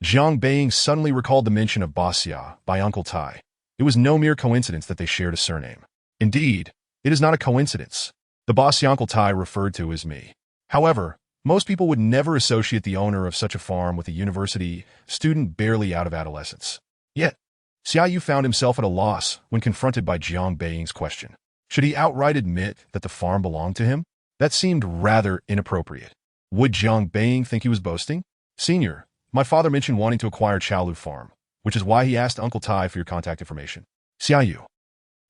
Jiang Beiying suddenly recalled the mention of Boss Xia by Uncle Tai. It was no mere coincidence that they shared a surname. Indeed, it is not a coincidence. The boss Xia Uncle Tai referred to as me. However, most people would never associate the owner of such a farm with a university student barely out of adolescence. Yet, Xia Yu found himself at a loss when confronted by Jiang Beiying's question. Should he outright admit that the farm belonged to him? That seemed rather inappropriate. Would Jiang Beiying think he was boasting? "Senior, my father mentioned wanting to acquire Chaolu Farm, which is why he asked Uncle Tai for your contact information." Xia Yu.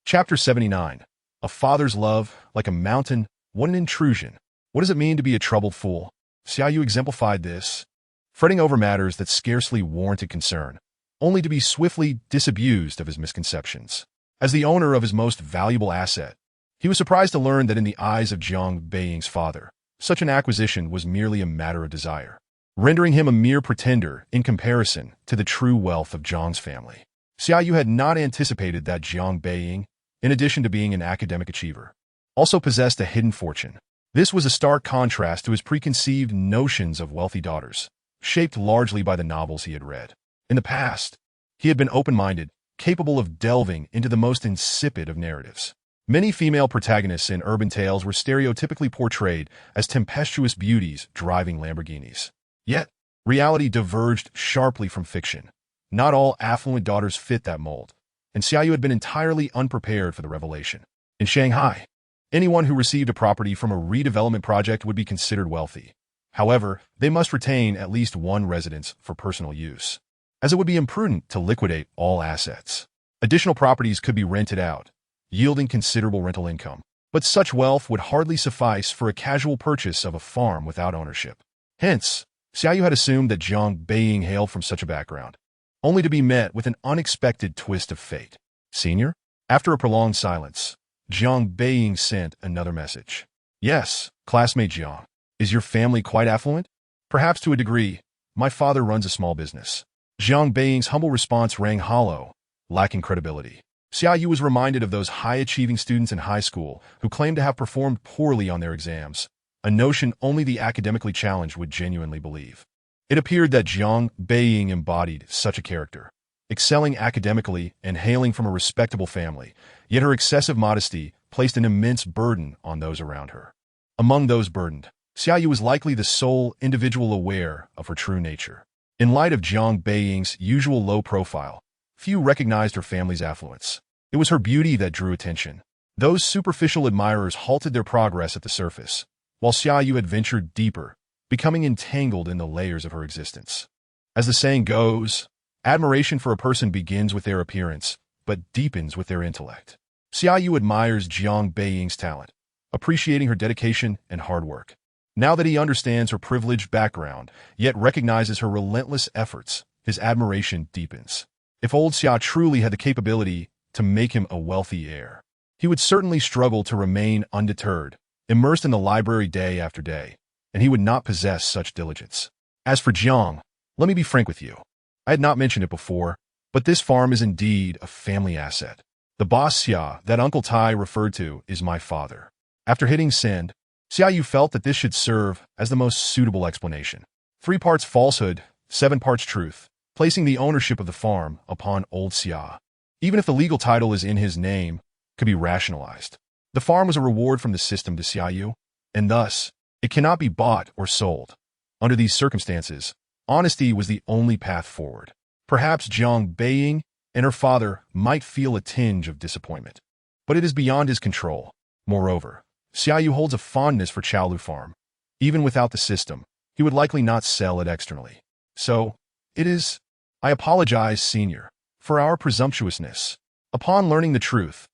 Chapter 79. A father's love, like a mountain, what an intrusion. What does it mean to be a troubled fool? Xia Yu exemplified this, fretting over matters that scarcely warranted concern, only to be swiftly disabused of his misconceptions. As the owner of his most valuable asset, he was surprised to learn that in the eyes of Jiang Beiying's father, such an acquisition was merely a matter of desire, rendering him a mere pretender in comparison to the true wealth of Zhang's family. Xia Yu had not anticipated that Jiang Beiying, in addition to being an academic achiever, also possessed a hidden fortune. This was a stark contrast to his preconceived notions of wealthy daughters, shaped largely by the novels he had read. In the past, he had been open-minded, capable of delving into the most insipid of narratives. Many female protagonists in urban tales were stereotypically portrayed as tempestuous beauties driving Lamborghinis. Yet, reality diverged sharply from fiction. Not all affluent daughters fit that mold, and Xia Yu had been entirely unprepared for the revelation. In Shanghai, anyone who received a property from a redevelopment project would be considered wealthy. However, they must retain at least one residence for personal use, as it would be imprudent to liquidate all assets. Additional properties could be rented out, yielding considerable rental income. But such wealth would hardly suffice for a casual purchase of a farm without ownership. Hence, Xia Yu had assumed that Jiang Beiying hailed from such a background, only to be met with an unexpected twist of fate. Senior? After a prolonged silence, Jiang Beiying sent another message. Yes, classmate Jiang. Is your family quite affluent? Perhaps to a degree. My father runs a small business. Jiang Beiying's humble response rang hollow, lacking credibility. Xia Yu was reminded of those high-achieving students in high school who claimed to have performed poorly on their exams, a notion only the academically challenged would genuinely believe. It appeared that Jiang Beiying embodied such a character, excelling academically and hailing from a respectable family, yet her excessive modesty placed an immense burden on those around her. Among those burdened, Xia Yu was likely the sole individual aware of her true nature. In light of Jiang Beiying's usual low profile, few recognized her family's affluence. It was her beauty that drew attention. Those superficial admirers halted their progress at the surface, while Xia Yu had ventured deeper, becoming entangled in the layers of her existence. As the saying goes, admiration for a person begins with their appearance, but deepens with their intellect. Xia Yu admires Jiang Beiying's talent, appreciating her dedication and hard work. Now that he understands her privileged background, yet recognizes her relentless efforts, his admiration deepens. If old Xia truly had the capability to make him a wealthy heir, he would certainly struggle to remain undeterred, immersed in the library day after day, and he would not possess such diligence. As for Jiang, let me be frank with you. I had not mentioned it before, but this farm is indeed a family asset. The boss Xia that Uncle Tai referred to is my father. After hitting send, Xia Yu felt that this should serve as the most suitable explanation. 3 parts falsehood, 7 parts truth, placing the ownership of the farm upon old Xia, even if the legal title is in his name, could be rationalized. The farm was a reward from the system to Xia Yu, and thus, it cannot be bought or sold. Under these circumstances, honesty was the only path forward. Perhaps Jiang Beiying and her father might feel a tinge of disappointment, but it is beyond his control. Moreover, Xia Yu holds a fondness for Chaolu Farm. Even without the system, he would likely not sell it externally. So, it is... I apologize, Senior, for our presumptuousness. Upon learning the truth,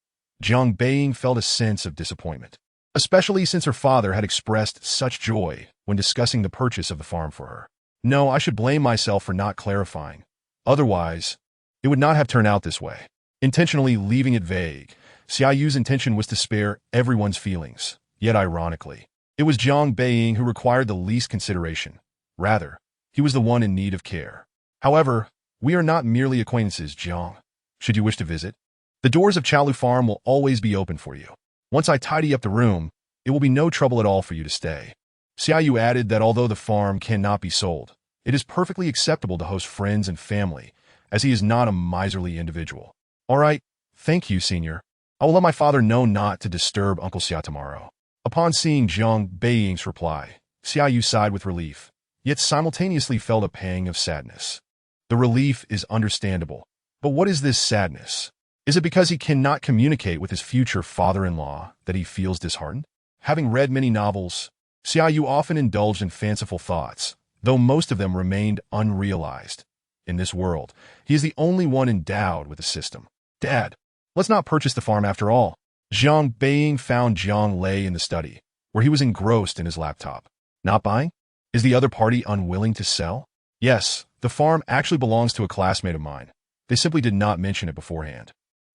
Jiang Beiying felt a sense of disappointment, especially since her father had expressed such joy when discussing the purchase of the farm for her. No, I should blame myself for not clarifying. Otherwise, it would not have turned out this way. Intentionally leaving it vague, Xia Yu's intention was to spare everyone's feelings, yet ironically, it was Jiang Beiying who required the least consideration. Rather, he was the one in need of care. However, we are not merely acquaintances, Jiang. Should you wish to visit, the doors of Chaolu Farm will always be open for you. Once I tidy up the room, it will be no trouble at all for you to stay. Xia Yu added that although the farm cannot be sold, it is perfectly acceptable to host friends and family, as he is not a miserly individual. All right, thank you, Senior. I will let my father know not to disturb Uncle Xia tomorrow. Upon seeing Jiang Beiying's reply, Xia Yu sighed with relief, yet simultaneously felt a pang of sadness. The relief is understandable, but what is this sadness? Is it because he cannot communicate with his future father-in-law that he feels disheartened? Having read many novels, Xia Yu often indulged in fanciful thoughts, though most of them remained unrealized. In this world, he is the only one endowed with a system. Dad, let's not purchase the farm after all. Jiang Beiying found Jiang Lei in the study, where he was engrossed in his laptop. Not buying? Is the other party unwilling to sell? Yes, the farm actually belongs to a classmate of mine. They simply did not mention it beforehand.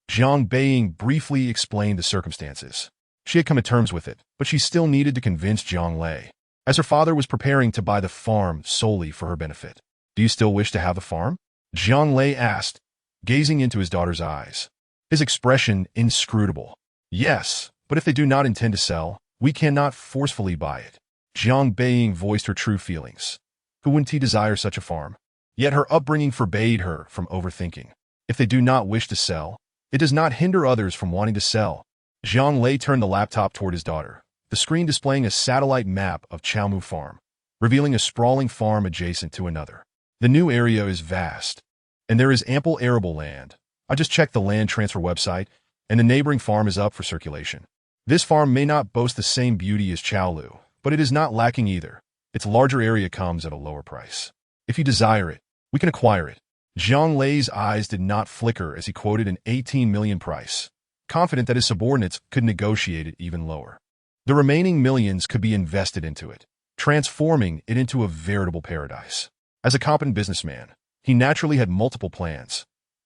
Jiang Beiying briefly explained the circumstances. She had come to terms with it, but she still needed to convince Jiang Lei, as her father was preparing to buy the farm solely for her benefit. Do you still wish to have the farm? Jiang Lei asked, gazing into his daughter's eyes. His expression inscrutable. Yes, but if they do not intend to sell, we cannot forcefully buy it. Jiang Beiying voiced her true feelings. Who wouldn't he desire such a farm? Yet her upbringing forbade her from overthinking. If they do not wish to sell, it does not hinder others from wanting to sell. Jiang Lei turned the laptop toward his daughter, the screen displaying a satellite map of Chaolu Farm, revealing a sprawling farm adjacent to another. The new area is vast, and there is ample arable land. I just checked the land transfer website, and the neighboring farm is up for circulation. This farm may not boast the same beauty as Chaolu, but it is not lacking either. Its larger area comes at a lower price. If you desire it, we can acquire it. Zhang Lei's eyes did not flicker as he quoted an 18 million price, confident that his subordinates could negotiate it even lower. The remaining millions could be invested into it, transforming it into a veritable paradise. As a competent businessman, he naturally had multiple plans.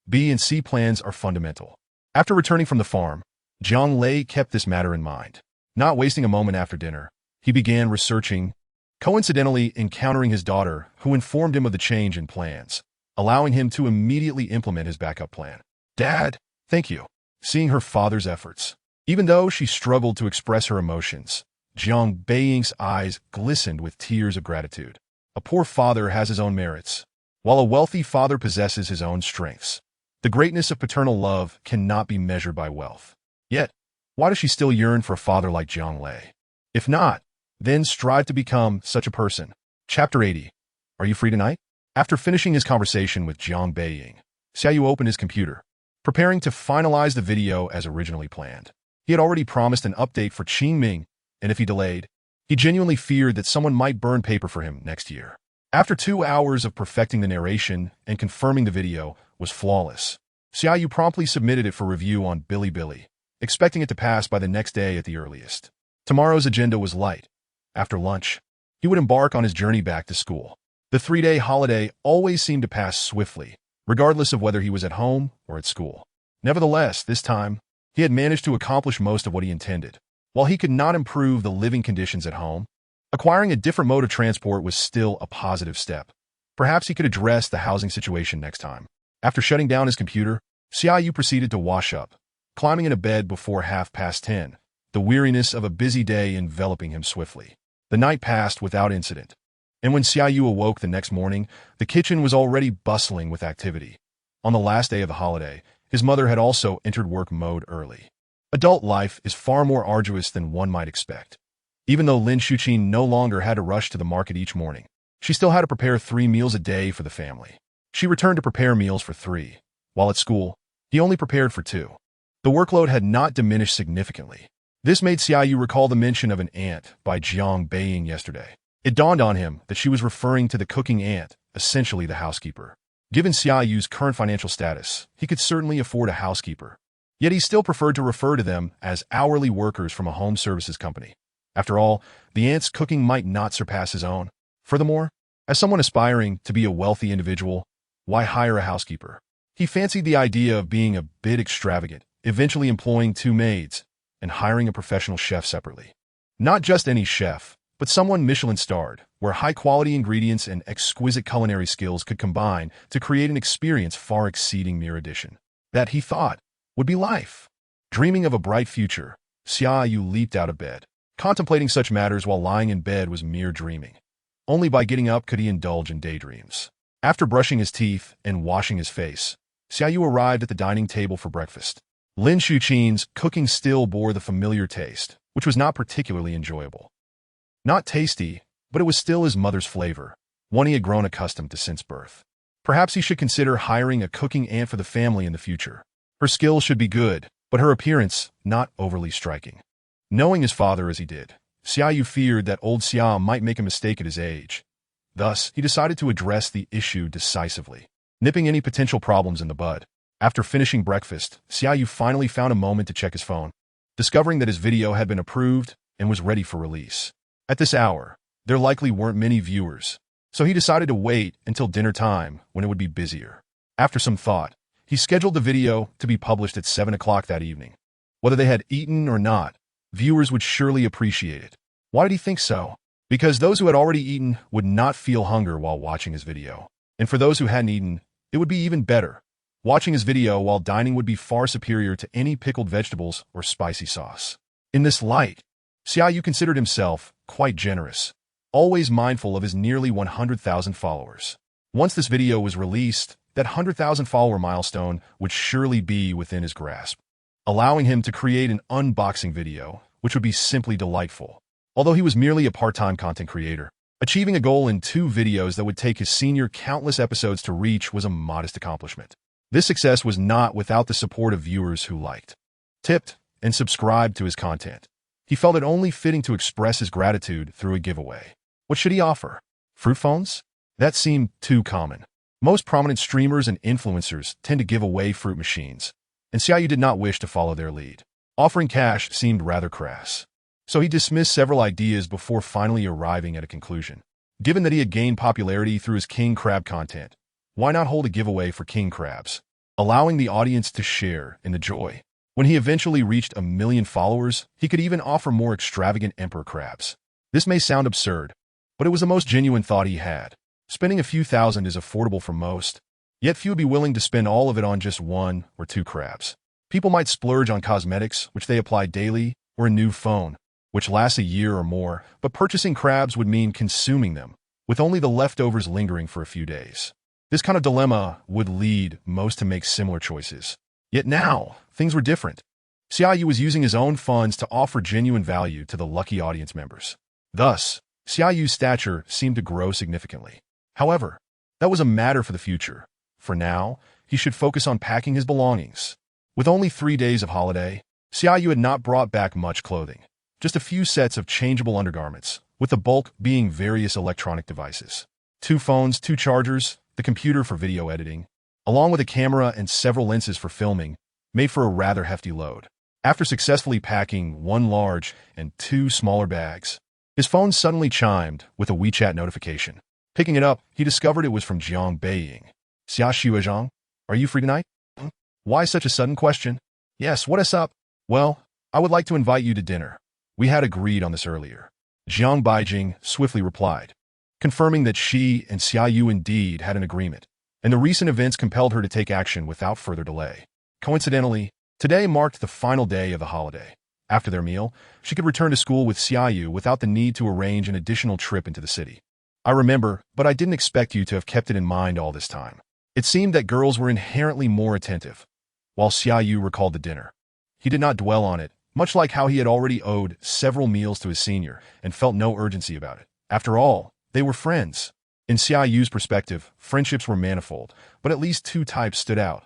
B and C plans are fundamental. After returning from the farm, Zhang Lei kept this matter in mind. Not wasting a moment after dinner, he began researching, coincidentally encountering his daughter, who informed him of the change in plans, allowing him to immediately implement his backup plan. "Dad, thank you." Seeing her father's efforts, even though she struggled to express her emotions, Zhang Beiying's eyes glistened with tears of gratitude. A poor father has his own merits, while a wealthy father possesses his own strengths. The greatness of paternal love cannot be measured by wealth. Yet, why does she still yearn for a father like Zhang Lei? If not, then strive to become such a person. Chapter 80. Are you free tonight? After finishing his conversation with Zhang Beiying, Xia Yu opened his computer, preparing to finalize the video as originally planned. He had already promised an update for Qingming, and if he delayed, he genuinely feared that someone might burn paper for him next year. After 2 hours of perfecting the narration and confirming the video was flawless, Xia Yu promptly submitted it for review on Bilibili, expecting it to pass by the next day at the earliest. Tomorrow's agenda was light. After lunch, he would embark on his journey back to school. The 3-day holiday always seemed to pass swiftly, regardless of whether he was at home or at school. Nevertheless, this time, he had managed to accomplish most of what he intended. While he could not improve the living conditions at home, acquiring a different mode of transport was still a positive step. Perhaps he could address the housing situation next time. After shutting down his computer, Xia Yu proceeded to wash up, climbing into bed before 10:30, the weariness of a busy day enveloping him swiftly. The night passed without incident, and when Xia Yu awoke the next morning, the kitchen was already bustling with activity. On the last day of the holiday, his mother had also entered work mode early. Adult life is far more arduous than one might expect. Even though Lin Shuqin no longer had to rush to the market each morning, she still had to prepare 3 meals a day for the family. She returned to prepare meals for 3, while at school, he only prepared for 2. The workload had not diminished significantly. This made Xia Yu recall the mention of an aunt by Zhang Beiying yesterday. It dawned on him that she was referring to the cooking aunt, essentially the housekeeper. Given Xia Yu's current financial status, he could certainly afford a housekeeper. Yet he still preferred to refer to them as hourly workers from a home services company. After all, the aunt's cooking might not surpass his own. Furthermore, as someone aspiring to be a wealthy individual, why hire a housekeeper? He fancied the idea of being a bit extravagant, eventually employing 2 maids and hiring a professional chef separately. Not just any chef, but someone Michelin-starred, where high-quality ingredients and exquisite culinary skills could combine to create an experience far exceeding mere addition. That, he thought, would be life. Dreaming of a bright future, Xia Yu leaped out of bed. Contemplating such matters while lying in bed was mere dreaming. Only by getting up could he indulge in daydreams. After brushing his teeth and washing his face, Xia Yu arrived at the dining table for breakfast. Lin Shuqin's cooking still bore the familiar taste, which was not particularly enjoyable. Not tasty, but it was still his mother's flavor, one he had grown accustomed to since birth. Perhaps he should consider hiring a cooking aunt for the family in the future. Her skills should be good, but her appearance not overly striking. Knowing his father as he did, Xia Yu feared that old Xia might make a mistake at his age. Thus, he decided to address the issue decisively, nipping any potential problems in the bud. After finishing breakfast, Xia Yu finally found a moment to check his phone, discovering that his video had been approved and was ready for release. At this hour, there likely weren't many viewers, so he decided to wait until dinner time when it would be busier. After some thought, he scheduled the video to be published at 7 o'clock that evening. Whether they had eaten or not, viewers would surely appreciate it. Why did he think so? Because those who had already eaten would not feel hunger while watching his video. And for those who hadn't eaten, it would be even better. Watching his video while dining would be far superior to any pickled vegetables or spicy sauce. In this light, Xia Yu considered himself quite generous, always mindful of his nearly 100,000 followers. Once this video was released, that 100,000 follower milestone would surely be within his grasp, allowing him to create an unboxing video, which would be simply delightful. Although he was merely a part-time content creator, achieving a goal in 2 videos that would take his senior countless episodes to reach was a modest accomplishment. This success was not without the support of viewers who liked, tipped, and subscribed to his content. He felt it only fitting to express his gratitude through a giveaway. What should he offer? Fruit phones? That seemed too common. Most prominent streamers and influencers tend to give away fruit machines, and Xia Yu did not wish to follow their lead. Offering cash seemed rather crass, so he dismissed several ideas before finally arriving at a conclusion. Given that he had gained popularity through his king crab content, why not hold a giveaway for king crabs, allowing the audience to share in the joy? When he eventually reached 1 million followers, he could even offer more extravagant emperor crabs. This may sound absurd, but it was the most genuine thought he had. Spending a few thousand is affordable for most, yet few would be willing to spend all of it on just 1 or 2 crabs. People might splurge on cosmetics, which they apply daily, or a new phone, which lasts a year or more, but purchasing crabs would mean consuming them, with only the leftovers lingering for a few days. This kind of dilemma would lead most to make similar choices. Yet now, things were different. Xia Yu was using his own funds to offer genuine value to the lucky audience members. Thus, Xia Yu's stature seemed to grow significantly. However, that was a matter for the future. For now, he should focus on packing his belongings. With only 3 days of holiday, Xia Yu had not brought back much clothing, just a few sets of changeable undergarments, with the bulk being various electronic devices. 2 phones, 2 chargers, the computer for video editing, along with a camera and several lenses for filming, made for a rather hefty load. After successfully packing 1 large and 2 smaller bags, his phone suddenly chimed with a WeChat notification. Picking it up, he discovered it was from Jiang Beiying. Xia Yu, are you free tonight? Why such a sudden question? Yes, what is up? Well, I would like to invite you to dinner. We had agreed on this earlier. Jiang Beijing swiftly replied, confirming that she and Xia Yu indeed had an agreement, and the recent events compelled her to take action without further delay. Coincidentally, today marked the final day of the holiday. After their meal, she could return to school with Xia Yu without the need to arrange an additional trip into the city. I remember, but I didn't expect you to have kept it in mind all this time. It seemed that girls were inherently more attentive. While Xia Yu recalled the dinner, he did not dwell on it, much like how he had already owed several meals to his senior and felt no urgency about it. After all, they were friends. In Xia Yu's perspective, friendships were manifold, but at least 2 types stood out.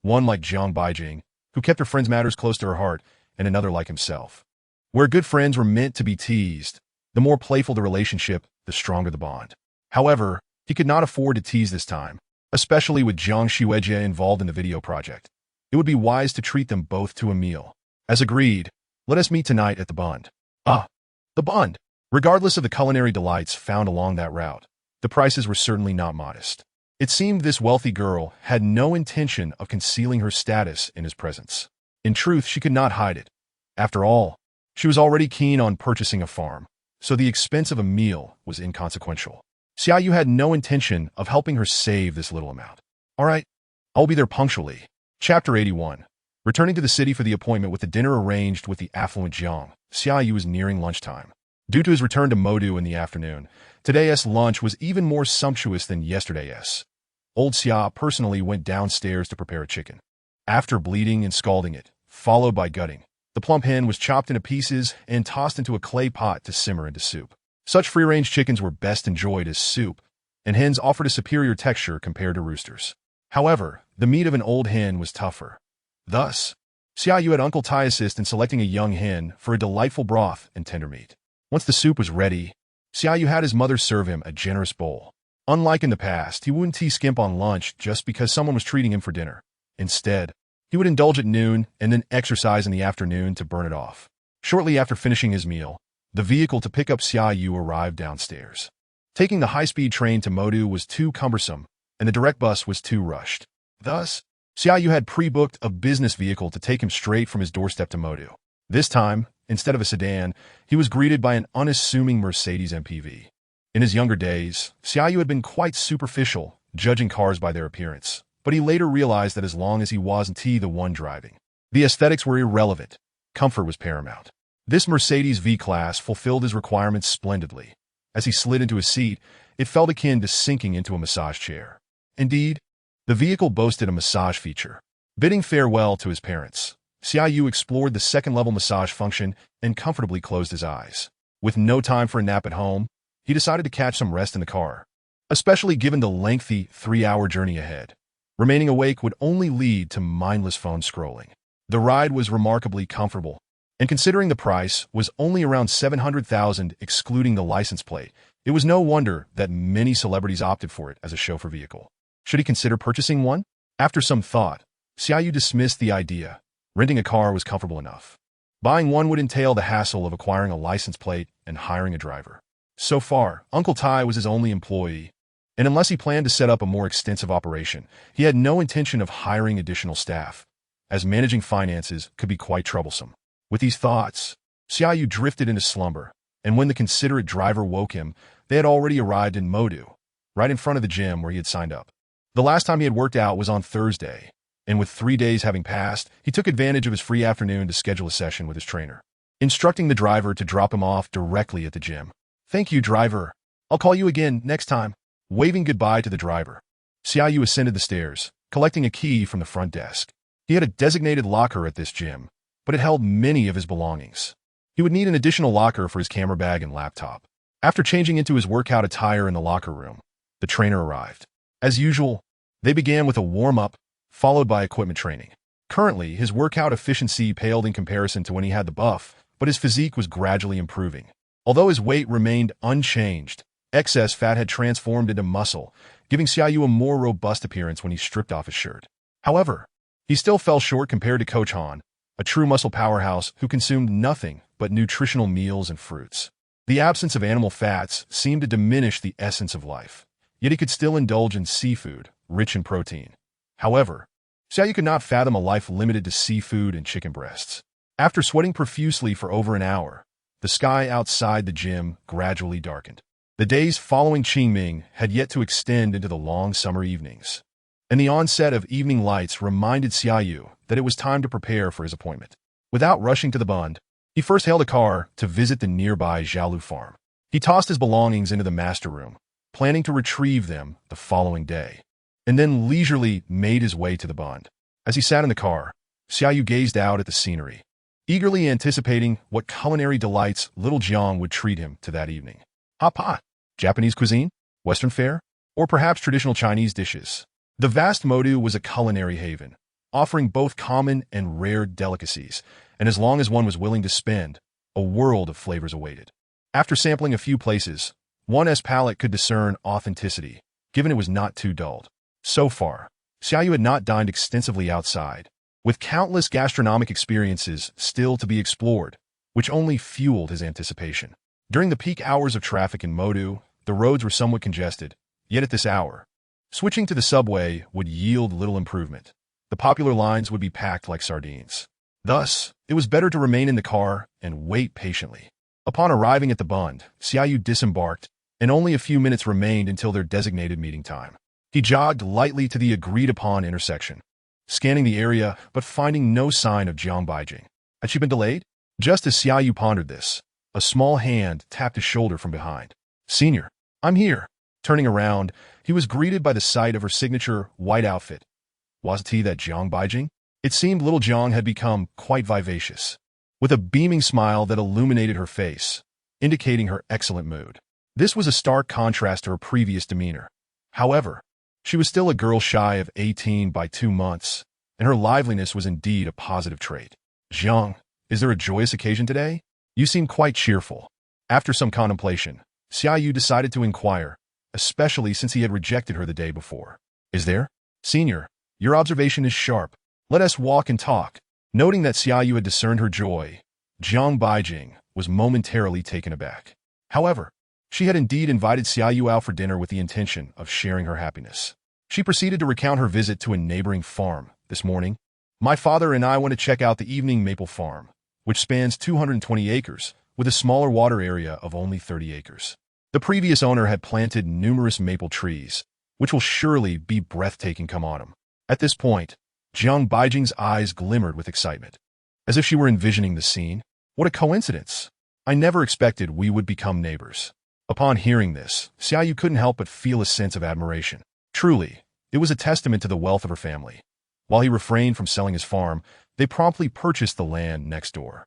One like Jiang Beijing, who kept her friends' matters close to her heart, and another like himself. Where good friends were meant to be teased, the more playful the relationship, the stronger the bond. However, he could not afford to tease this time, especially with Jiang Xuejie involved in the video project. It would be wise to treat them both to a meal. As agreed, let us meet tonight at the Bund. The Bund. Regardless of the culinary delights found along that route, the prices were certainly not modest. It seemed this wealthy girl had no intention of concealing her status in his presence. In truth, she could not hide it. After all, she was already keen on purchasing a farm, so the expense of a meal was inconsequential. Xia Yu had no intention of helping her save this little amount. All right, I'll be there punctually. Chapter 81. Returning to the city for the appointment with the dinner arranged with the affluent Jiang, Xia Yu was nearing lunchtime. Due to his return to Modu in the afternoon, today's lunch was even more sumptuous than yesterday's. Old Xia personally went downstairs to prepare a chicken. After bleeding and scalding it, followed by gutting, the plump hen was chopped into pieces and tossed into a clay pot to simmer into soup. Such free-range chickens were best enjoyed as soup, and hens offered a superior texture compared to roosters. However, the meat of an old hen was tougher. Thus, Xia Yu had Uncle Tai assist in selecting a young hen for a delightful broth and tender meat. Once the soup was ready, Xia Yu had his mother serve him a generous bowl. Unlike in the past, he wouldn't skimp on lunch just because someone was treating him for dinner. Instead, he would indulge at noon and then exercise in the afternoon to burn it off. Shortly after finishing his meal, the vehicle to pick up Xia Yu arrived downstairs. Taking the high-speed train to Modu was too cumbersome, and the direct bus was too rushed. Thus, Xia Yu had pre-booked a business vehicle to take him straight from his doorstep to Modu. This time, instead of a sedan, he was greeted by an unassuming Mercedes MPV. In his younger days, Xia Yu had been quite superficial, judging cars by their appearance, but he later realized that as long as he wasn't the one driving, the aesthetics were irrelevant. Comfort was paramount. This Mercedes V-Class fulfilled his requirements splendidly. As he slid into his seat, it felt akin to sinking into a massage chair. Indeed, the vehicle boasted a massage feature. Bidding farewell to his parents, Xia Yu explored the second-level massage function and comfortably closed his eyes. With no time for a nap at home, he decided to catch some rest in the car, especially given the lengthy 3-hour journey ahead. Remaining awake would only lead to mindless phone scrolling. The ride was remarkably comfortable, and considering the price was only around 700,000 excluding the license plate, it was no wonder that many celebrities opted for it as a chauffeur vehicle. Should he consider purchasing one? After some thought, Xia Yu dismissed the idea. Renting a car was comfortable enough. Buying one would entail the hassle of acquiring a license plate and hiring a driver. So far, Uncle Tai was his only employee, and unless he planned to set up a more extensive operation, he had no intention of hiring additional staff, as managing finances could be quite troublesome. With these thoughts, Xia Yu drifted into slumber, and when the considerate driver woke him, they had already arrived in Modu, right in front of the gym where he had signed up. The last time he had worked out was on Thursday, and with 3 days having passed, he took advantage of his free afternoon to schedule a session with his trainer, instructing the driver to drop him off directly at the gym. "Thank you, driver. I'll call you again next time." Waving goodbye to the driver, Xia Yu ascended the stairs, collecting a key from the front desk. He had a designated locker at this gym, but it held many of his belongings. He would need an additional locker for his camera bag and laptop. After changing into his workout attire in the locker room, the trainer arrived. As usual, they began with a warm-up, followed by equipment training. Currently, his workout efficiency paled in comparison to when he had the buff, but his physique was gradually improving. Although his weight remained unchanged, excess fat had transformed into muscle, giving Xia Yu a more robust appearance when he stripped off his shirt. However, he still fell short compared to Coach Han, a true muscle powerhouse who consumed nothing but nutritional meals and fruits. The absence of animal fats seemed to diminish the essence of life, yet he could still indulge in seafood, rich in protein. However, Xia Yu could not fathom a life limited to seafood and chicken breasts. After sweating profusely for over an hour, the sky outside the gym gradually darkened. The days following Qingming had yet to extend into the long summer evenings, and the onset of evening lights reminded Xia Yu that it was time to prepare for his appointment. Without rushing to the bund, he first hailed a car to visit the nearby Xia Yu farm. He tossed his belongings into the master room, planning to retrieve them the following day, and then leisurely made his way to the bund. As he sat in the car, Xia Yu gazed out at the scenery, eagerly anticipating what culinary delights little Jiang would treat him to that evening. Hot pot, Japanese cuisine, Western fare, or perhaps traditional Chinese dishes. The vast Modu was a culinary haven, offering both common and rare delicacies, and as long as one was willing to spend, a world of flavors awaited. After sampling a few places, one's palate could discern authenticity, given it was not too dulled. So far, Xia Yu had not dined extensively outside, with countless gastronomic experiences still to be explored, which only fueled his anticipation. During the peak hours of traffic in Modu, the roads were somewhat congested, yet at this hour, switching to the subway would yield little improvement. The popular lines would be packed like sardines. Thus, it was better to remain in the car and wait patiently. Upon arriving at the bund, Xia Yu disembarked, and only a few minutes remained until their designated meeting time. He jogged lightly to the agreed-upon intersection, scanning the area but finding no sign of Jiang Baijing. Had she been delayed? Just as Xia Yu pondered this, a small hand tapped his shoulder from behind. "Senior, I'm here." Turning around, he was greeted by the sight of her signature white outfit. Was it that Jiang Baijing? It seemed little Jiang had become quite vivacious, with a beaming smile that illuminated her face, indicating her excellent mood. This was a stark contrast to her previous demeanor. However, she was still a girl shy of 18 by 2 months, and her liveliness was indeed a positive trait. "Jiang, is there a joyous occasion today? You seem quite cheerful." After some contemplation, Xia Yu decided to inquire, especially since he had rejected her the day before. "Is there?" "Senior, your observation is sharp. Let us walk and talk." Noting that Xia Yu had discerned her joy, Jiang Baijing was momentarily taken aback. However, she had indeed invited Xia Yu out for dinner with the intention of sharing her happiness. She proceeded to recount her visit to a neighboring farm. "This morning, my father and I went to check out the evening maple farm, which spans 220 acres, with a smaller water area of only 30 acres. The previous owner had planted numerous maple trees, which will surely be breathtaking come autumn." At this point, Jiang Baijing's eyes glimmered with excitement, as if she were envisioning the scene. "What a coincidence! I never expected we would become neighbors." Upon hearing this, Xia Yu couldn't help but feel a sense of admiration. Truly, it was a testament to the wealth of her family. While he refrained from selling his farm, they promptly purchased the land next door.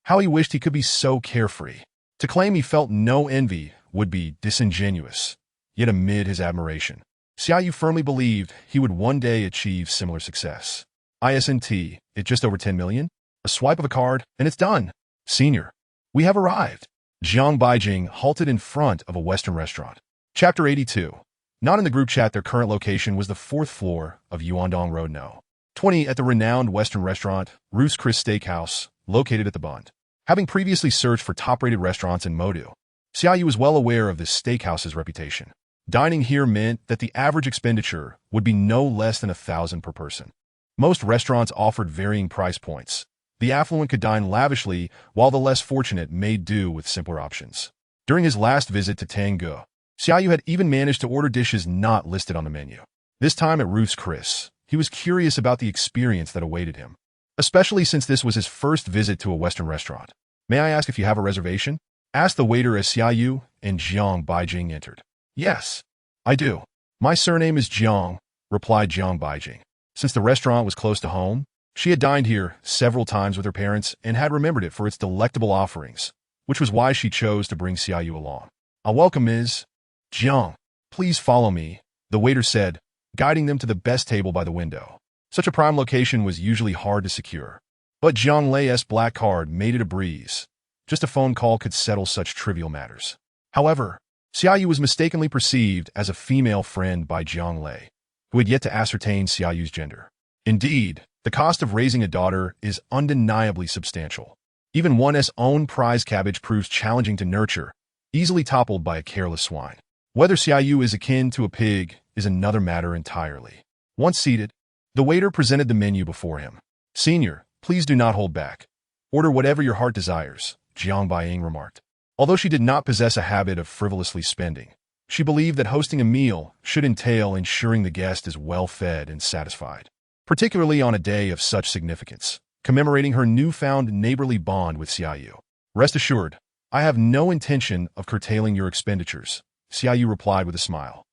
How he wished he could be so carefree. To claim he felt no envy would be disingenuous, yet amid his admiration, Xia Yu firmly believed he would one day achieve similar success. "ISNT, it just over 10 million? A swipe of a card, and it's done." "Senior, we have arrived." Jiang Baijing halted in front of a Western restaurant. Chapter 82. Not in the group chat, their current location was the 4th floor of Yuandong Road No. 20 at the renowned Western restaurant, Ruth's Chris Steakhouse, located at the Bund. Having previously searched for top-rated restaurants in Modu, Xia Yu was well aware of this steakhouse's reputation. Dining here meant that the average expenditure would be no less than 1,000 per person. Most restaurants offered varying price points. The affluent could dine lavishly, while the less fortunate made do with simpler options. During his last visit to Tanggu, Xia Yu had even managed to order dishes not listed on the menu. This time at Ruth's Chris, he was curious about the experience that awaited him, especially since this was his first visit to a Western restaurant. "May I ask if you have a reservation?" asked the waiter as Xia Yu and Jiang Baijing entered. "Yes, I do. My surname is Jiang," replied Jiang Baijing. Since the restaurant was close to home, she had dined here several times with her parents and had remembered it for its delectable offerings, which was why she chose to bring Xia Yu along. "I'll welcome Ms. Jiang. Please follow me," the waiter said, guiding them to the best table by the window. Such a prime location was usually hard to secure, but Jiang Lei's black card made it a breeze. Just a phone call could settle such trivial matters. However, Xia Yu was mistakenly perceived as a female friend by Jiang Lei, who had yet to ascertain Xia Yu's gender. Indeed, the cost of raising a daughter is undeniably substantial. Even one's own prize cabbage proves challenging to nurture, easily toppled by a careless swine. Whether Xia Yu is akin to a pig is another matter entirely. Once seated, the waiter presented the menu before him. "Senior, please do not hold back. Order whatever your heart desires," Jiang Baiying remarked. Although she did not possess a habit of frivolously spending, she believed that hosting a meal should entail ensuring the guest is well fed and satisfied, particularly on a day of such significance, commemorating her newfound neighborly bond with Xia Yu. "Rest assured, I have no intention of curtailing your expenditures," Xia Yu replied with a smile.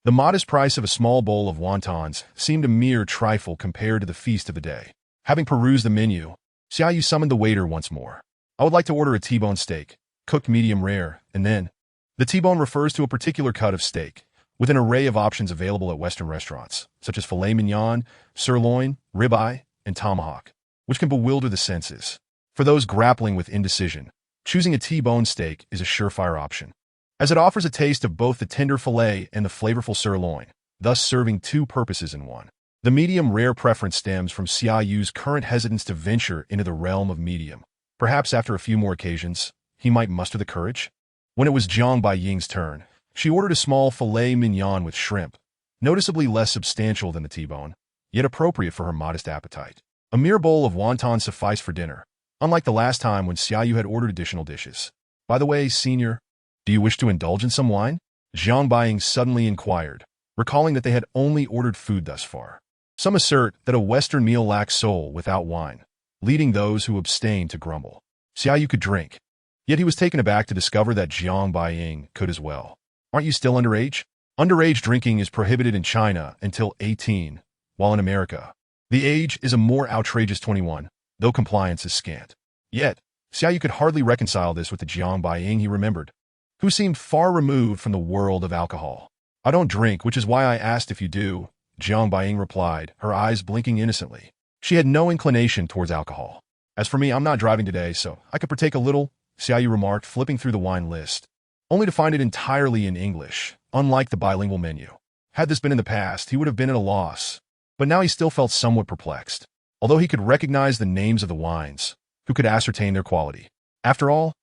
The modest price of a small bowl of wontons seemed a mere trifle compared to the feast of the day. Having perused the menu, Xia Yu summoned the waiter once more. "I would like to order a T-bone steak, cooked medium rare, and then—" The T-bone refers to a particular cut of steak, with an array of options available at Western restaurants, such as filet mignon, sirloin, ribeye, and tomahawk, which can bewilder the senses. For those grappling with indecision, choosing a T-bone steak is a surefire option, as it offers a taste of both the tender filet and the flavorful sirloin, thus serving two purposes in one. The medium rare preference stems from Xia Yu's current hesitance to venture into the realm of medium. Perhaps after a few more occasions, he might muster the courage. When it was Jiang Baiying's turn, she ordered a small filet mignon with shrimp, noticeably less substantial than the T-bone, yet appropriate for her modest appetite. A mere bowl of wonton sufficed for dinner, unlike the last time when Xia Yu had ordered additional dishes. "By the way, senior, do you wish to indulge in some wine?" Jiang Baiying suddenly inquired, recalling that they had only ordered food thus far. Some assert that a Western meal lacks soul without wine, leading those who abstain to grumble. Xia Yu could drink, yet he was taken aback to discover that Jiang Baiying could as well. "Aren't you still underage?" Underage drinking is prohibited in China until 18, while in America, the age is a more outrageous 21, though compliance is scant. Yet, Xia Yu could hardly reconcile this with the Jiang Baiying he remembered, who seemed far removed from the world of alcohol. "I don't drink, which is why I asked if you do," Jiang Baiying replied, her eyes blinking innocently. She had no inclination towards alcohol. "As for me, I'm not driving today, so I could partake a little," Xia Yu remarked, flipping through the wine list, only to find it entirely in English, unlike the bilingual menu. Had this been in the past, he would have been at a loss, but now he still felt somewhat perplexed. Although he could recognize the names of the wines, who could ascertain their quality? After all,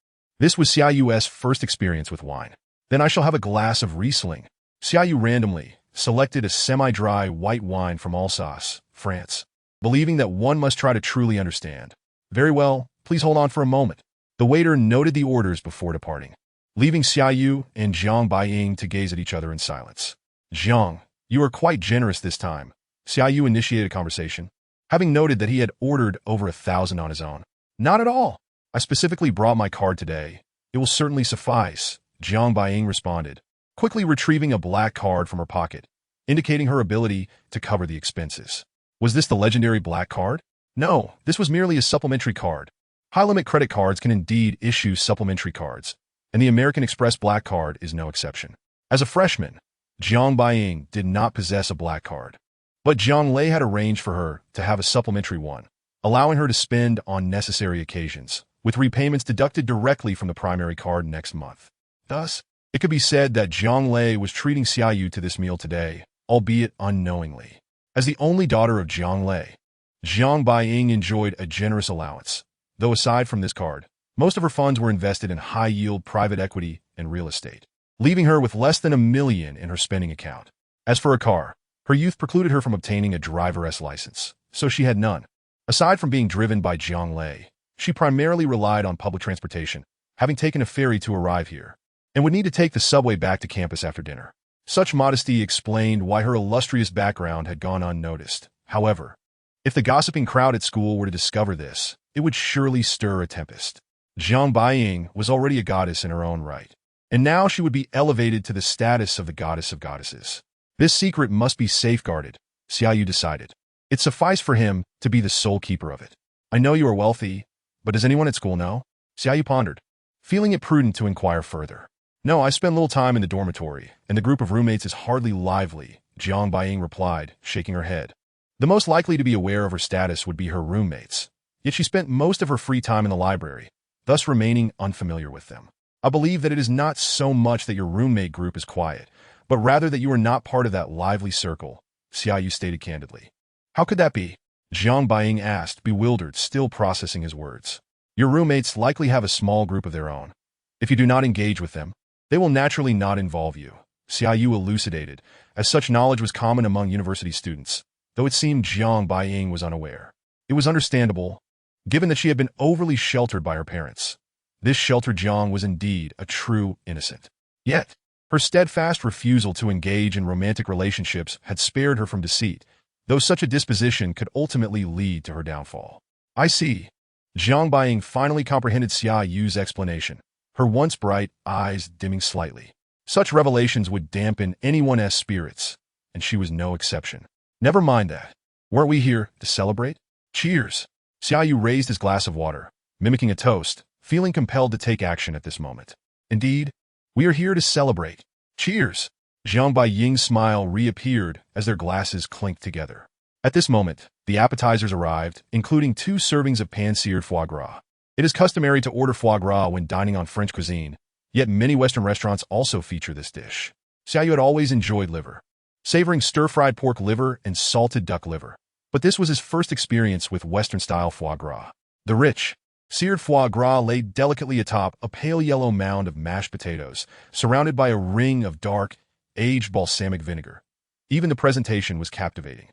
this was Xia Yu's first experience with wine. "Then I shall have a glass of Riesling." Xia Yu randomly selected a semi-dry white wine from Alsace, France, believing that one must try to truly understand. "Very well, please hold on for a moment." The waiter noted the orders before departing, leaving Xia Yu and Jiang Baiying to gaze at each other in silence. "Jiang, you are quite generous this time," Xia Yu initiated a conversation, having noted that he had ordered over 1,000 on his own. "Not at all. I specifically brought my card today. It will certainly suffice," Jiang Baiying responded, quickly retrieving a black card from her pocket, indicating her ability to cover the expenses. Was this the legendary black card? No, this was merely a supplementary card. High-limit credit cards can indeed issue supplementary cards, and the American Express Black Card is no exception. As a freshman, Jiang Baiying did not possess a black card, but Jiang Lei had arranged for her to have a supplementary one, allowing her to spend on necessary occasions, with repayments deducted directly from the primary card next month. Thus, It could be said that Zhang Lei was treating Xia Yu to this meal today, albeit unknowingly. As the only daughter of Zhang Lei, Zhang Baiying enjoyed a generous allowance, though aside from this card, most of her funds were invested in high-yield private equity and real estate, leaving her with less than $1 million in her spending account. As for a car, her youth precluded her from obtaining a driver's license, so she had none. Aside from being driven by Zhang Lei, she primarily relied on public transportation, having taken a ferry to arrive here, and would need to take the subway back to campus after dinner. Such modesty explained why her illustrious background had gone unnoticed. However, if the gossiping crowd at school were to discover this, it would surely stir a tempest. Zhang Baiying was already a goddess in her own right, and now she would be elevated to the status of the goddess of goddesses. This secret must be safeguarded, Xia Yu decided. It sufficed for him to be the sole keeper of it. I know you are wealthy, but does anyone at school know? Xia Yu pondered, feeling it prudent to inquire further. No, I spend little time in the dormitory, and the group of roommates is hardly lively, Zhang Baiying replied, shaking her head. The most likely to be aware of her status would be her roommates, yet she spent most of her free time in the library, thus remaining unfamiliar with them. I believe that it is not so much that your roommate group is quiet, but rather that you are not part of that lively circle, Xia Yu stated candidly. How could that be? Zhang Baiying asked, bewildered, still processing his words. Your roommates likely have a small group of their own. If you do not engage with them, they will naturally not involve you, Xia Yu elucidated, as such knowledge was common among university students, though it seemed Zhang Baiying was unaware. It was understandable, given that she had been overly sheltered by her parents. This sheltered Zhang was indeed a true innocent. Yet, her steadfast refusal to engage in romantic relationships had spared her from deceit, though such a disposition could ultimately lead to her downfall. I see. Zhang Baiying finally comprehended Xia Yu's explanation, her once bright eyes dimming slightly. Such revelations would dampen anyone's spirits, and she was no exception. Never mind that. Weren't we here to celebrate? Cheers! Xia Yu raised his glass of water, mimicking a toast, feeling compelled to take action at this moment. Indeed, we are here to celebrate. Cheers! Zhang Baiying's smile reappeared as their glasses clinked together. At this moment, the appetizers arrived, including 2 servings of pan-seared foie gras. It is customary to order foie gras when dining on French cuisine, yet many Western restaurants also feature this dish. Xia Yu had always enjoyed liver, savoring stir-fried pork liver and salted duck liver, but this was his first experience with Western-style foie gras. The rich, seared foie gras laid delicately atop a pale yellow mound of mashed potatoes, surrounded by a ring of dark, aged balsamic vinegar. Even the presentation was captivating.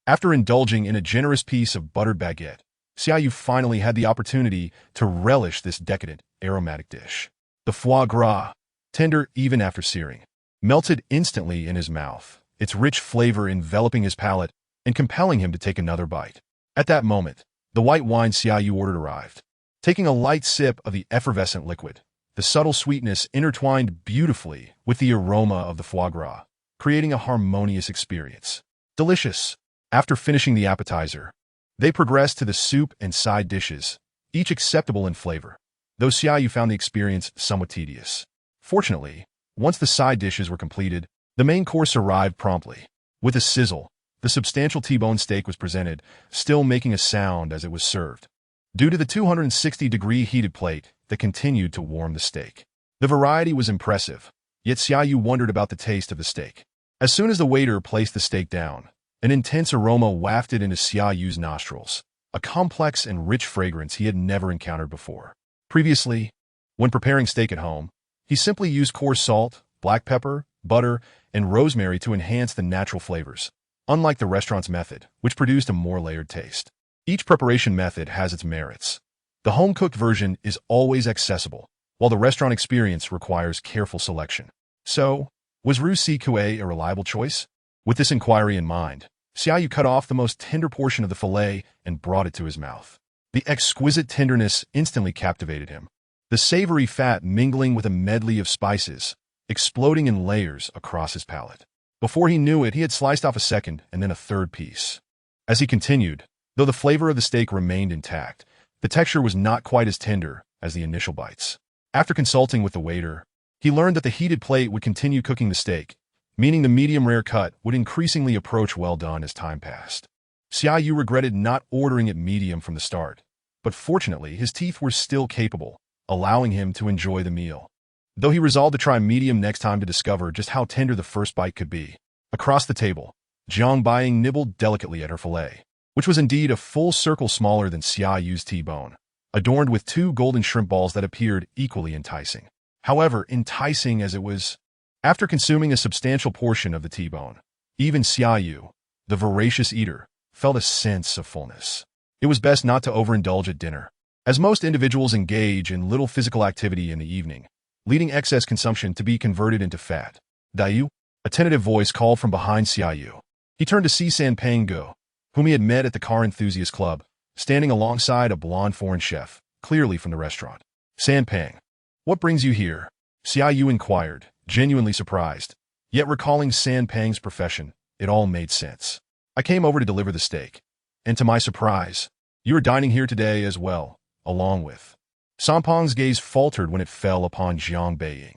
After indulging in a generous piece of buttered baguette, Xia Yu finally had the opportunity to relish this decadent, aromatic dish. The foie gras, tender even after searing, melted instantly in his mouth, its rich flavor enveloping his palate and compelling him to take another bite. At that moment, the white wine Xia Yu ordered arrived. Taking a light sip of the effervescent liquid, the subtle sweetness intertwined beautifully with the aroma of the foie gras, creating a harmonious experience. Delicious! After finishing the appetizer, they progressed to the soup and side dishes, each acceptable in flavor, though Xia Yu found the experience somewhat tedious. Fortunately, once the side dishes were completed, the main course arrived promptly. With a sizzle, the substantial T-bone steak was presented, still making a sound as it was served, due to the 260-degree heated plate that continued to warm the steak. The variety was impressive, yet Xia Yu wondered about the taste of the steak. As soon as the waiter placed the steak down, an intense aroma wafted into Xia Yu's nostrils, a complex and rich fragrance he had never encountered before. Previously, when preparing steak at home, he simply used coarse salt, black pepper, butter, and rosemary to enhance the natural flavors, unlike the restaurant's method, which produced a more layered taste. Each preparation method has its merits. The home-cooked version is always accessible, while the restaurant experience requires careful selection. So, was roux CQA a reliable choice? With this inquiry in mind, Xia Yu cut off the most tender portion of the fillet and brought it to his mouth. The exquisite tenderness instantly captivated him, the savory fat mingling with a medley of spices, exploding in layers across his palate. Before he knew it, he had sliced off a second and then a third piece. As he continued, though the flavor of the steak remained intact, the texture was not quite as tender as the initial bites. After consulting with the waiter, he learned that the heated plate would continue cooking the steak, meaning the medium-rare cut would increasingly approach well done as time passed. Xia Yu regretted not ordering it medium from the start, but fortunately his teeth were still capable, allowing him to enjoy the meal. though he resolved to try medium next time to discover just how tender the first bite could be. Across the table, Jiang Baiyin nibbled delicately at her fillet, which was indeed a full circle smaller than Xia Yu's T-bone, adorned with 2 golden shrimp balls that appeared equally enticing. However, enticing as it was, after consuming a substantial portion of the T-bone, even Xia Yu, the voracious eater, felt a sense of fullness. It was best not to overindulge at dinner, as most individuals engage in little physical activity in the evening, leading excess consumption to be converted into fat. Dayu, a tentative voice called from behind Xia Yu. He turned to see Sanpeng Go, whom he had met at the car enthusiast club, standing alongside a blonde foreign chef, clearly from the restaurant. Sanpeng, what brings you here? Xia Yu inquired, genuinely surprised. Yet recalling Sanpeng's profession, it all made sense. I came over to deliver the steak. And to my surprise, you are dining here today as well, along with. Sanpeng's gaze faltered when it fell upon Jiang Baiyin.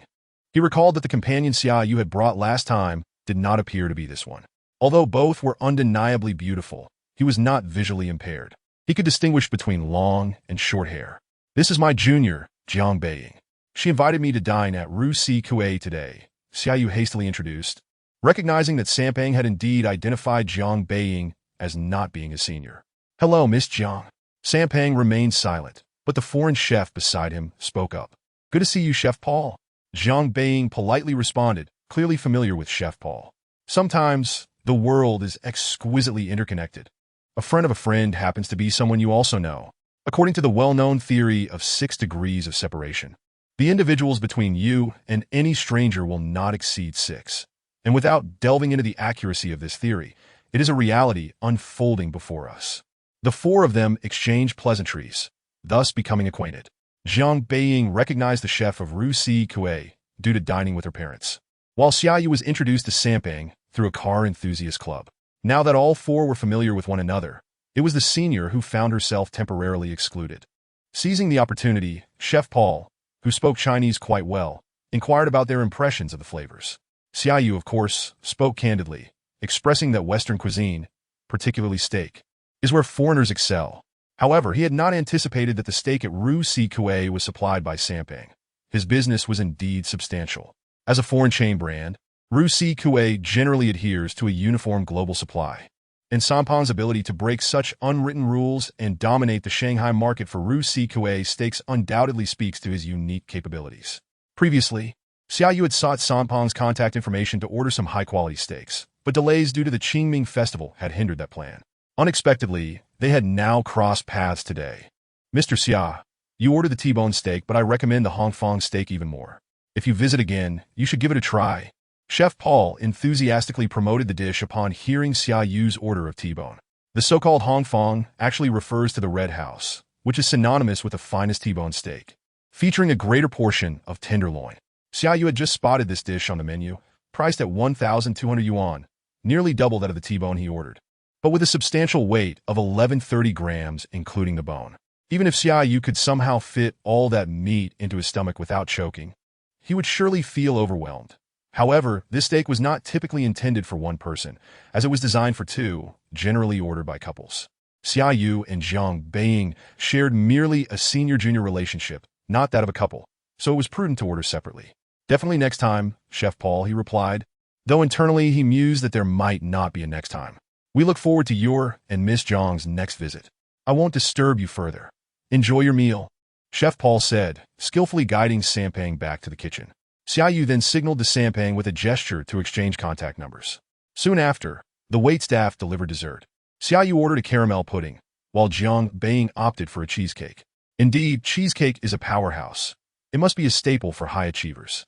He recalled that the companion Xia Yu had brought last time did not appear to be this one. Although both were undeniably beautiful, he was not visually impaired. He could distinguish between long and short hair. This is my junior, Jiang Baiyin. She invited me to dine at Rue C. Kuei today, Xia Yu hastily introduced, recognizing that Sanpeng had indeed identified Jiang Baiyin as not being a senior. Hello, Miss Jiang. Sanpeng remained silent, but the foreign chef beside him spoke up. Good to see you, Chef Paul. Jiang Baiyin politely responded, clearly familiar with Chef Paul. Sometimes, the world is exquisitely interconnected. A friend of a friend happens to be someone you also know, according to the well-known theory of 6 degrees of separation. The individuals between you and any stranger will not exceed 6. And without delving into the accuracy of this theory, it is a reality unfolding before us. The 4 of them exchanged pleasantries, thus becoming acquainted. Jiang Baiyin recognized the chef of Rue C. Kuei due to dining with her parents, while Xia Yu was introduced to Sanpeng through a car enthusiast club. Now that all 4 were familiar with one another, it was the senior who found herself temporarily excluded. Seizing the opportunity, Chef Paul, who spoke Chinese quite well, inquired about their impressions of the flavors. Xia Yu, of course, spoke candidly, expressing that Western cuisine, particularly steak, is where foreigners excel. However, he had not anticipated that the steak at Rue C. Kuei was supplied by Sanpeng. His business was indeed substantial. As a foreign chain brand, Rue C. Kuei generally adheres to a uniform global supply. And Sanpeng's ability to break such unwritten rules and dominate the Shanghai market for Rue C. Kuei steaks undoubtedly speaks to his unique capabilities. Previously, Xia Yu had sought Sanpeng's contact information to order some high-quality steaks, but delays due to the Qingming festival had hindered that plan. Unexpectedly, they had now crossed paths today. Mr. Xia, you ordered the T-bone steak, but I recommend the Hongfang steak even more. If you visit again, you should give it a try. Chef Paul enthusiastically promoted the dish upon hearing Xia Yu's order of T-bone. The so-called Hongfang actually refers to the Red House, which is synonymous with the finest T-bone steak, featuring a greater portion of tenderloin. Xia Yu had just spotted this dish on the menu, priced at 1,200 yuan, nearly double that of the T-bone he ordered, but with a substantial weight of 1130 grams, including the bone. Even if Xia Yu could somehow fit all that meat into his stomach without choking, he would surely feel overwhelmed. However, this steak was not typically intended for one person, as it was designed for 2, generally ordered by couples. Xia Yu and Jiang Baiyin shared merely a senior-junior relationship, not that of a couple, so it was prudent to order separately. Definitely next time, Chef Paul, he replied, though internally he mused that there might not be a next time. We look forward to your and Miss Jiang's next visit. I won't disturb you further. Enjoy your meal, Chef Paul said, skillfully guiding Sanpeng back to the kitchen. Xia Yu then signaled to Sanpeng with a gesture to exchange contact numbers. Soon after, the waitstaff delivered dessert. Xia Yu ordered a caramel pudding, while Jiang Baiyin opted for a cheesecake. Indeed, cheesecake is a powerhouse. It must be a staple for high achievers.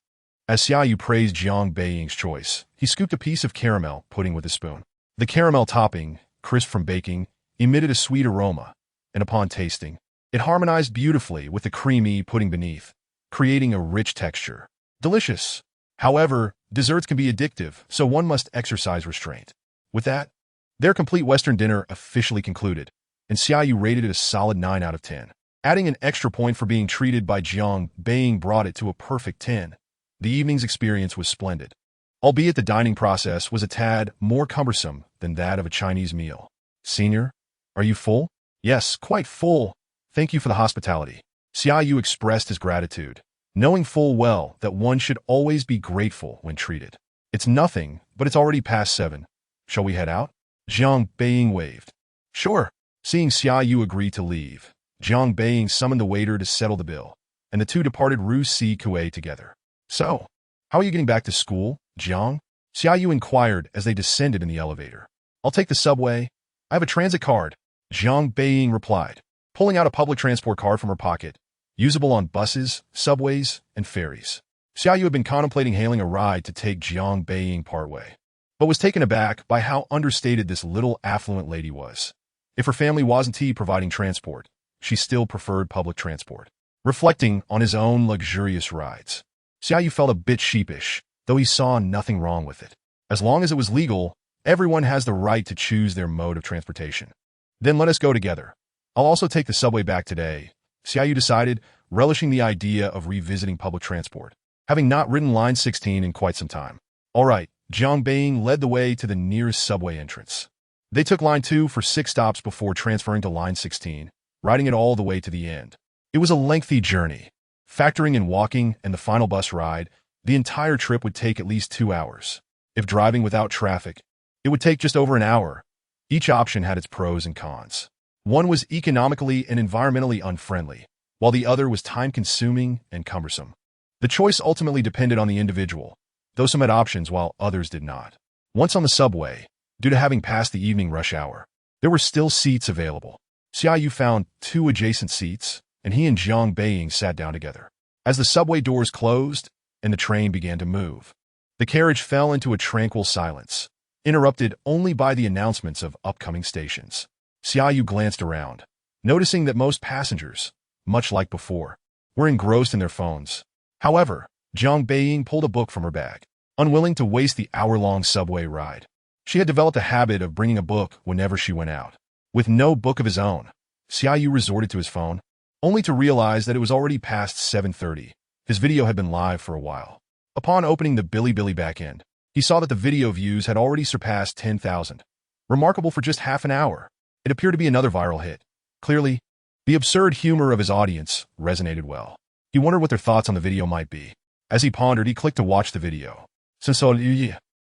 As Xia Yu praised Jiang Beiying's choice, he scooped a piece of caramel pudding with a spoon. The caramel topping, crisp from baking, emitted a sweet aroma, and upon tasting, it harmonized beautifully with the creamy pudding beneath, creating a rich texture. Delicious. However, desserts can be addictive, so one must exercise restraint. With that, their complete Western dinner officially concluded, and Xia Yu rated it a solid 9 out of 10. Adding an extra point for being treated by Jiang Baiyin brought it to a perfect 10. The evening's experience was splendid, albeit the dining process was a tad more cumbersome than that of a Chinese meal. Senior, are you full? Yes, quite full. Thank you for the hospitality. Xia Yu expressed his gratitude, knowing full well that one should always be grateful when treated. It's nothing, but it's already past 7. Shall we head out? Jiang Beiying waved. Sure. Seeing Xia Yu agree to leave, Jiang Beiying summoned the waiter to settle the bill, and the two departed Rue Si Kue together. So, how are you getting back to school, Jiang? Xia Yu inquired as they descended in the elevator. I'll take the subway. I have a transit card, Jiang Beiying replied, pulling out a public transport card from her pocket, usable on buses, subways, and ferries. Xia Yu had been contemplating hailing a ride to take Jiang Beiying partway, but was taken aback by how understated this little affluent lady was. If her family wasn't providing transport, she still preferred public transport. Reflecting on his own luxurious rides, Xia Yu felt a bit sheepish, though he saw nothing wrong with it. As long as it was legal, everyone has the right to choose their mode of transportation. Then let us go together. I'll also take the subway back today, Xia Yu decided, relishing the idea of revisiting public transport, having not ridden Line 16 in quite some time. All right, Jiang Beiying led the way to the nearest subway entrance. They took Line 2 for 6 stops before transferring to Line 16, riding it all the way to the end. It was a lengthy journey. Factoring in walking and the final bus ride, the entire trip would take at least 2 hours. If driving without traffic, it would take just over an hour. Each option had its pros and cons. One was economically and environmentally unfriendly, while the other was time-consuming and cumbersome. The choice ultimately depended on the individual, though some had options while others did not. Once on the subway, due to having passed the evening rush hour, there were still seats available. Xia Yu found 2 adjacent seats, and he and Jiang Beiying sat down together. As the subway doors closed and the train began to move, the carriage fell into a tranquil silence, interrupted only by the announcements of upcoming stations. Xia Yu glanced around, noticing that most passengers, much like before, were engrossed in their phones. However, Jiang Beiying pulled a book from her bag, unwilling to waste the hour-long subway ride. She had developed a habit of bringing a book whenever she went out. With no book of his own, Xia Yu resorted to his phone, only to realize that it was already past 7:30. His video had been live for a while. Upon opening the Bilibili backend, he saw that the video views had already surpassed 10,000. Remarkable for just half an hour. It appeared to be another viral hit. Clearly, the absurd humor of his audience resonated well. He wondered what their thoughts on the video might be. As he pondered, he clicked to watch the video. Since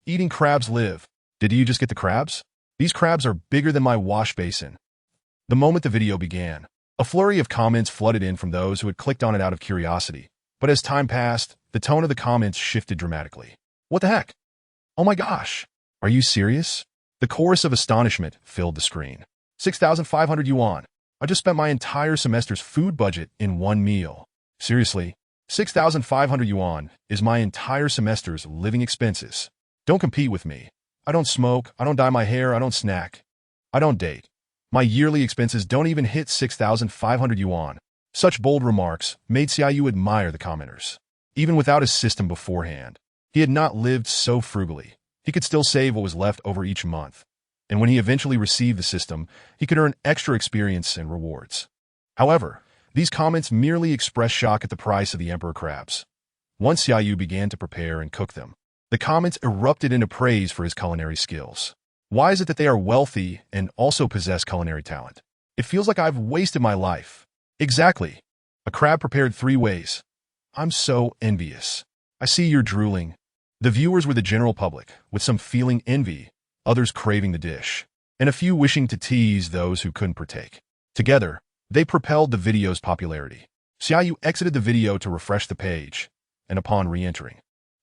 eating crabs live. Did you just get the crabs? These crabs are bigger than my wash basin. The moment the video began, a flurry of comments flooded in from those who had clicked on it out of curiosity. But as time passed, the tone of the comments shifted dramatically. What the heck? Oh my gosh. Are you serious? The chorus of astonishment filled the screen. 6,500 yuan. I just spent my entire semester's food budget in one meal. Seriously, 6,500 yuan is my entire semester's living expenses. Don't compete with me. I don't smoke, I don't dye my hair, I don't snack. I don't date. My yearly expenses don't even hit 6,500 yuan. Such bold remarks made Xia Yu admire the commenters. Even without a system beforehand, he had not lived so frugally. He could still save what was left over each month. And when he eventually received the system, he could earn extra experience and rewards. However, these comments merely expressed shock at the price of the emperor crabs. Once Xia Yu began to prepare and cook them, the comments erupted into praise for his culinary skills. Why is it that they are wealthy and also possess culinary talent? It feels like I've wasted my life. Exactly. A crab prepared 3 ways. I'm so envious. I see you're drooling. The viewers were the general public, with some feeling envy, others craving the dish, and a few wishing to tease those who couldn't partake. Together, they propelled the video's popularity. Xia Yu exited the video to refresh the page, and upon re-entering,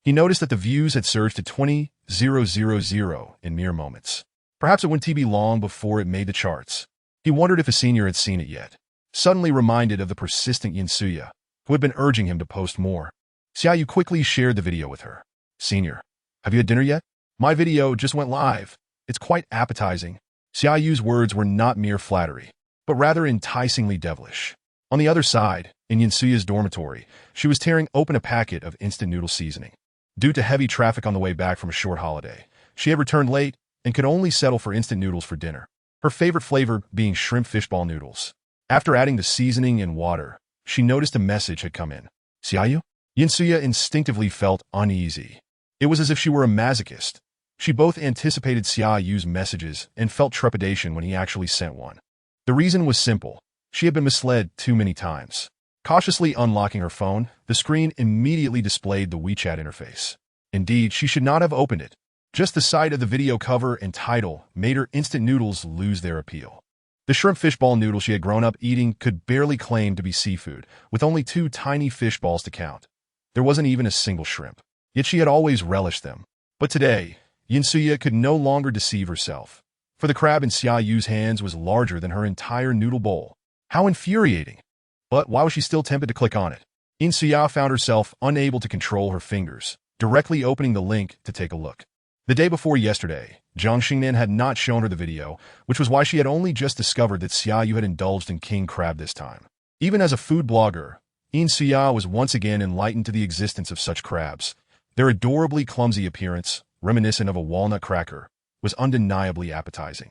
he noticed that the views had surged to 20,000 in mere moments. Perhaps it wouldn't be long before it made the charts. He wondered if a senior had seen it yet, suddenly reminded of the persistent Xia, who had been urging him to post more. Xia Yu quickly shared the video with her. Senior, have you had dinner yet? My video just went live. It's quite appetizing. Xia Yu's words were not mere flattery, but rather enticingly devilish. On the other side, in Xinsuya's dormitory, she was tearing open a packet of instant noodle seasoning. Due to heavy traffic on the way back from a short holiday, she had returned late and could only settle for instant noodles for dinner, her favorite flavor being shrimp fishball noodles. After adding the seasoning and water, she noticed a message had come in. Xia Yu? Xinsuya instinctively felt uneasy. It was as if she were a masochist. She both anticipated Xia Yu's messages and felt trepidation when he actually sent one. The reason was simple. She had been misled too many times. Cautiously unlocking her phone, the screen immediately displayed the WeChat interface. Indeed, she should not have opened it. Just the sight of the video cover and title made her instant noodles lose their appeal. The shrimp fishball noodle she had grown up eating could barely claim to be seafood, with only 2 tiny fish balls to count. There wasn't even a single shrimp. Yet she had always relished them. But today, Xia could no longer deceive herself, for the crab in Xia Yu's hands was larger than her entire noodle bowl. How infuriating! But why was she still tempted to click on it? Xia found herself unable to control her fingers, directly opening the link to take a look. The day before yesterday, Zhang Xingnan had not shown her the video, which was why she had only just discovered that Xia Yu had indulged in king crab this time. Even as a food blogger, Xia was once again enlightened to the existence of such crabs. Their adorably clumsy appearance, reminiscent of a walnut cracker, was undeniably appetizing.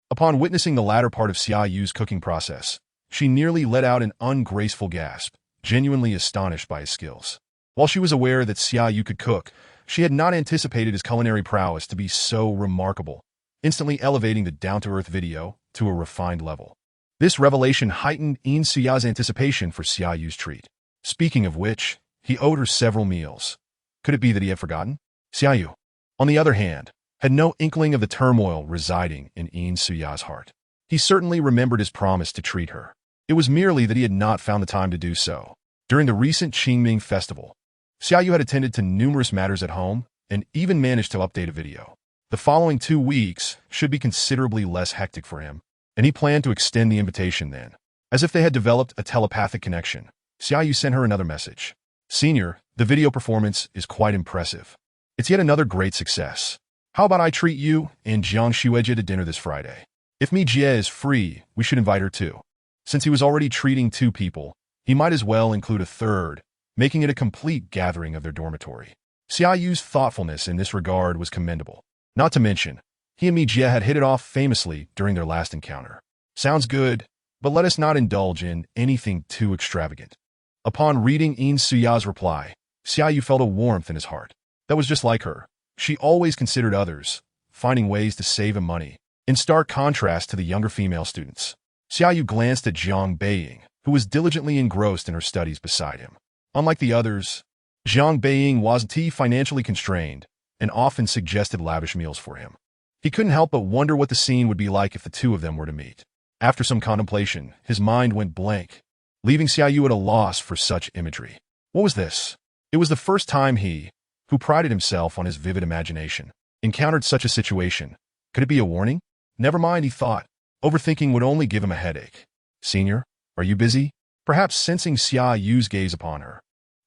Upon witnessing the latter part of Xia Yu's cooking process, she nearly let out an ungraceful gasp, genuinely astonished by his skills. While she was aware that Xia Yu could cook, she had not anticipated his culinary prowess to be so remarkable, instantly elevating the down-to-earth video to a refined level. This revelation heightened Xia's anticipation for Xia Yu's treat. Speaking of which, he owed her several meals. Could it be that he had forgotten? Xia Yu, on the other hand, had no inkling of the turmoil residing in Xia's heart. He certainly remembered his promise to treat her. It was merely that he had not found the time to do so. During the recent Qingming festival, Xia Yu had attended to numerous matters at home and even managed to update a video. The following 2 weeks should be considerably less hectic for him, and he planned to extend the invitation then. As if they had developed a telepathic connection, Xia Yu sent her another message. Senior, the video performance is quite impressive. It's yet another great success. How about I treat you and Jiang Xuejie to dinner this Friday? If Mi Jie is free, we should invite her too. Since he was already treating 2 people, he might as well include a third, making it a complete gathering of their dormitory. Xia Yu's thoughtfulness in this regard was commendable. Not to mention, he and Mi Jie had hit it off famously during their last encounter. Sounds good, but let us not indulge in anything too extravagant. Upon reading Xia's reply, Xia Yu felt a warmth in his heart. That was just like her. She always considered others, finding ways to save him money, in stark contrast to the younger female students. Xia Yu glanced at Zhang Beiying, who was diligently engrossed in her studies beside him. Unlike the others, Zhang Beiying wasn't financially constrained and often suggested lavish meals for him. He couldn't help but wonder what the scene would be like if the 2 of them were to meet. After some contemplation, his mind went blank, leaving Xia Yu at a loss for such imagery. What was this? It was the first time he, who prided himself on his vivid imagination, encountered such a situation. Could it be a warning? Never mind, he thought. Overthinking would only give him a headache. Senior, are you busy? Perhaps sensing Xia Yu's gaze upon her.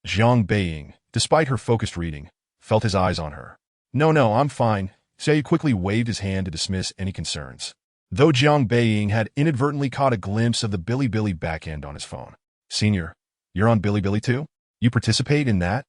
Zhang Beiying, despite her focused reading, felt his eyes on her. No, I'm fine. Xia Yu quickly waved his hand to dismiss any concerns, though Zhang Beiying had inadvertently caught a glimpse of the Bilibili backend on his phone. Senior, you're on Bilibili too? You participate in that?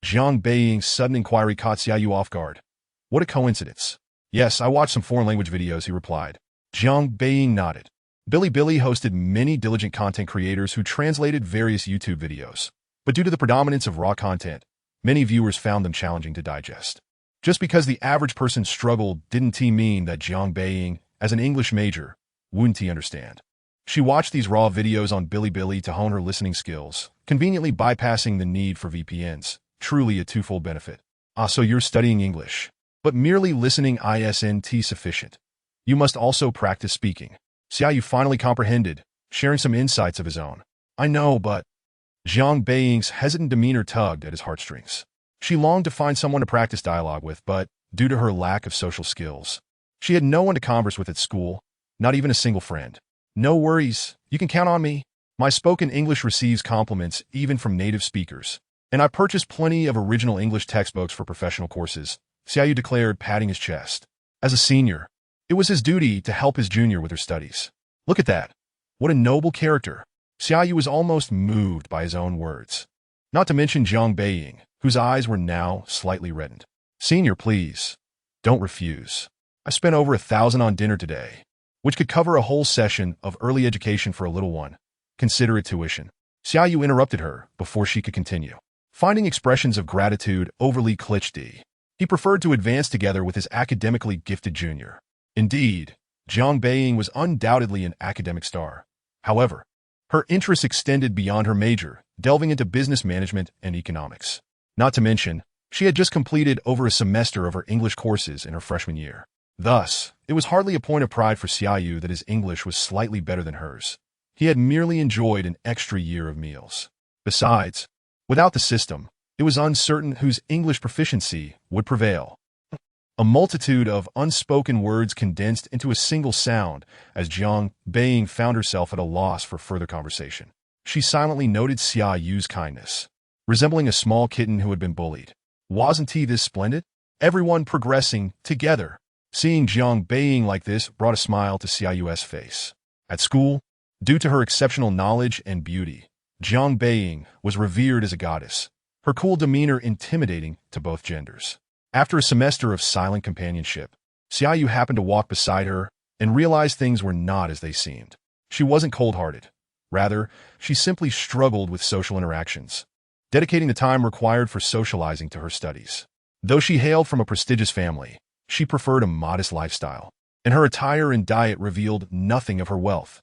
Zhang Beiying's sudden inquiry caught Xia Yu off guard. What a coincidence. Yes, I watched some foreign language videos, he replied. Zhang Beiying nodded. Bilibili hosted many diligent content creators who translated various YouTube videos, but due to the predominance of raw content, many viewers found them challenging to digest. Just because the average person struggled didn't mean that Zhang Beiying, as an English major, wouldn't understand. She watched these raw videos on Bilibili to hone her listening skills, conveniently bypassing the need for VPNs. Truly a twofold benefit. So you're studying English, but merely listening isn't sufficient. You must also practice speaking. Xia Yu finally comprehended, sharing some insights of his own. I know, but Zhang Beiying's hesitant demeanor tugged at his heartstrings. She longed to find someone to practice dialogue with, but due to her lack of social skills, she had no one to converse with at school, not even a single friend. No worries, you can count on me. My spoken English receives compliments even from native speakers, and I purchased plenty of original English textbooks for professional courses, Xia Yu declared, patting his chest. As a senior, it was his duty to help his junior with her studies. Look at that. What a noble character. Xia Yu was almost moved by his own words. Not to mention Zhang Beiying, whose eyes were now slightly reddened. Senior, please. Don't refuse. I spent over 1,000 on dinner today, which could cover a whole session of early education for a little one. Consider it tuition. Xia Yu interrupted her before she could continue. Finding expressions of gratitude overly cliched, he preferred to advance together with his academically gifted junior. Indeed, Zhang Beiying was undoubtedly an academic star. However, her interests extended beyond her major, delving into business management and economics. Not to mention, she had just completed over a semester of her English courses in her freshman year. Thus, it was hardly a point of pride for Xia Yu that his English was slightly better than hers. He had merely enjoyed an extra year of meals. Besides, without the system, it was uncertain whose English proficiency would prevail. A multitude of unspoken words condensed into a single sound as Jiang Beiying found herself at a loss for further conversation. She silently noted Xia Yu's kindness, resembling a small kitten who had been bullied. Wasn't he this splendid? Everyone progressing together. Seeing Jiang Beiying like this brought a smile to Xia Yu's face. At school, due to her exceptional knowledge and beauty, Jiang Beiying was revered as a goddess, her cool demeanor intimidating to both genders. After a semester of silent companionship, Xia Yu happened to walk beside her and realized things were not as they seemed. She wasn't cold-hearted. Rather, she simply struggled with social interactions, dedicating the time required for socializing to her studies. Though she hailed from a prestigious family, she preferred a modest lifestyle, and her attire and diet revealed nothing of her wealth,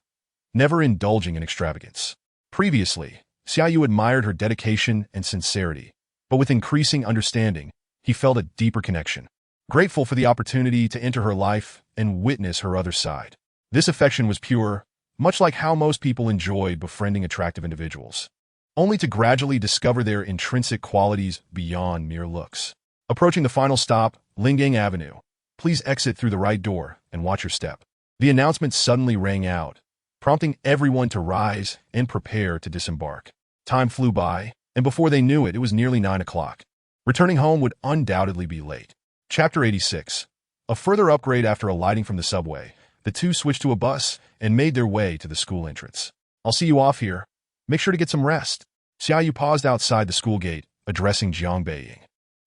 never indulging in extravagance. Previously, Xia Yu admired her dedication and sincerity, but with increasing understanding, he felt a deeper connection, grateful for the opportunity to enter her life and witness her other side. This affection was pure, much like how most people enjoyed befriending attractive individuals, only to gradually discover their intrinsic qualities beyond mere looks. Approaching the final stop, Lingang Avenue, please exit through the right door and watch your step. The announcement suddenly rang out, prompting everyone to rise and prepare to disembark. Time flew by, and before they knew it was nearly 9 o'clock. Returning home would undoubtedly be late. Chapter 86. A further upgrade after alighting from the subway, the two switched to a bus and made their way to the school entrance. I'll see you off here. Make sure to get some rest. Xia Yu paused outside the school gate, addressing Jiang Beiying.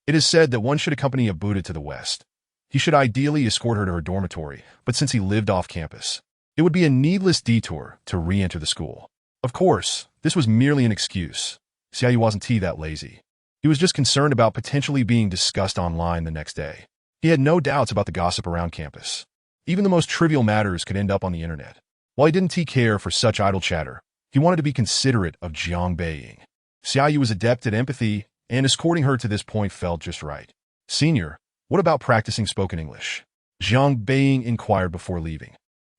It is said that one should accompany a Buddha to the west. He should ideally escort her to her dormitory, but since he lived off campus, it would be a needless detour to re-enter the school. Of course, this was merely an excuse. Xia Yu wasn't that lazy. He was just concerned about potentially being discussed online the next day. He had no doubts about the gossip around campus. Even the most trivial matters could end up on the internet. While he didn't care for such idle chatter, he wanted to be considerate of Jiang Beiying. Xia Yu was adept at empathy, and escorting her to this point felt just right. Senior, what about practicing spoken English? Jiang Beiying inquired before leaving.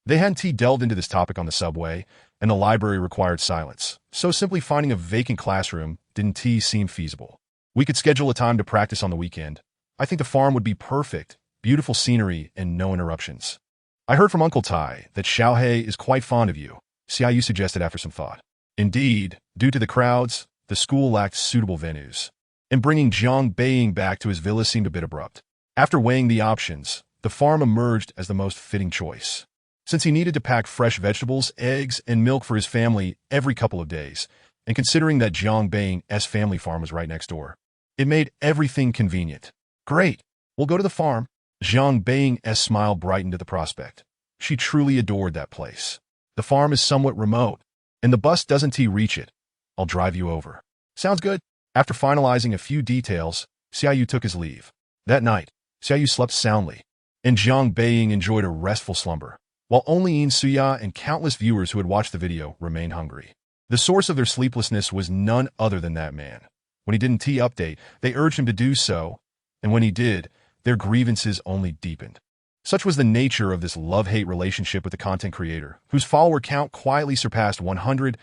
They hadn't delved into this topic on the subway, and the library required silence, so simply finding a vacant classroom didn't seem feasible. We could schedule a time to practice on the weekend. I think the farm would be perfect, beautiful scenery and no interruptions. I heard from Uncle Tai that Xiaohei is quite fond of you, Xia Yu suggested after some thought. Indeed, due to the crowds, the school lacked suitable venues, and bringing Jiang Beiying back to his villa seemed a bit abrupt. After weighing the options, the farm emerged as the most fitting choice. Since he needed to pack fresh vegetables, eggs, and milk for his family every couple of days, and considering that Jiang Beiying's family farm was right next door, it made everything convenient. Great, we'll go to the farm. Jiang Beiying's smile brightened at the prospect. She truly adored that place. The farm is somewhat remote, and the bus doesn't reach it. I'll drive you over. Sounds good. After finalizing a few details, Xia Yu took his leave. That night, Xia Yu slept soundly, and Jiang Beiying enjoyed a restful slumber, while only In Suya and countless viewers who had watched the video remained hungry. The source of their sleeplessness was none other than that man. When he didn't update, they urged him to do so, and when he did, their grievances only deepened. Such was the nature of this love-hate relationship with the content creator, whose follower count quietly surpassed 100,000,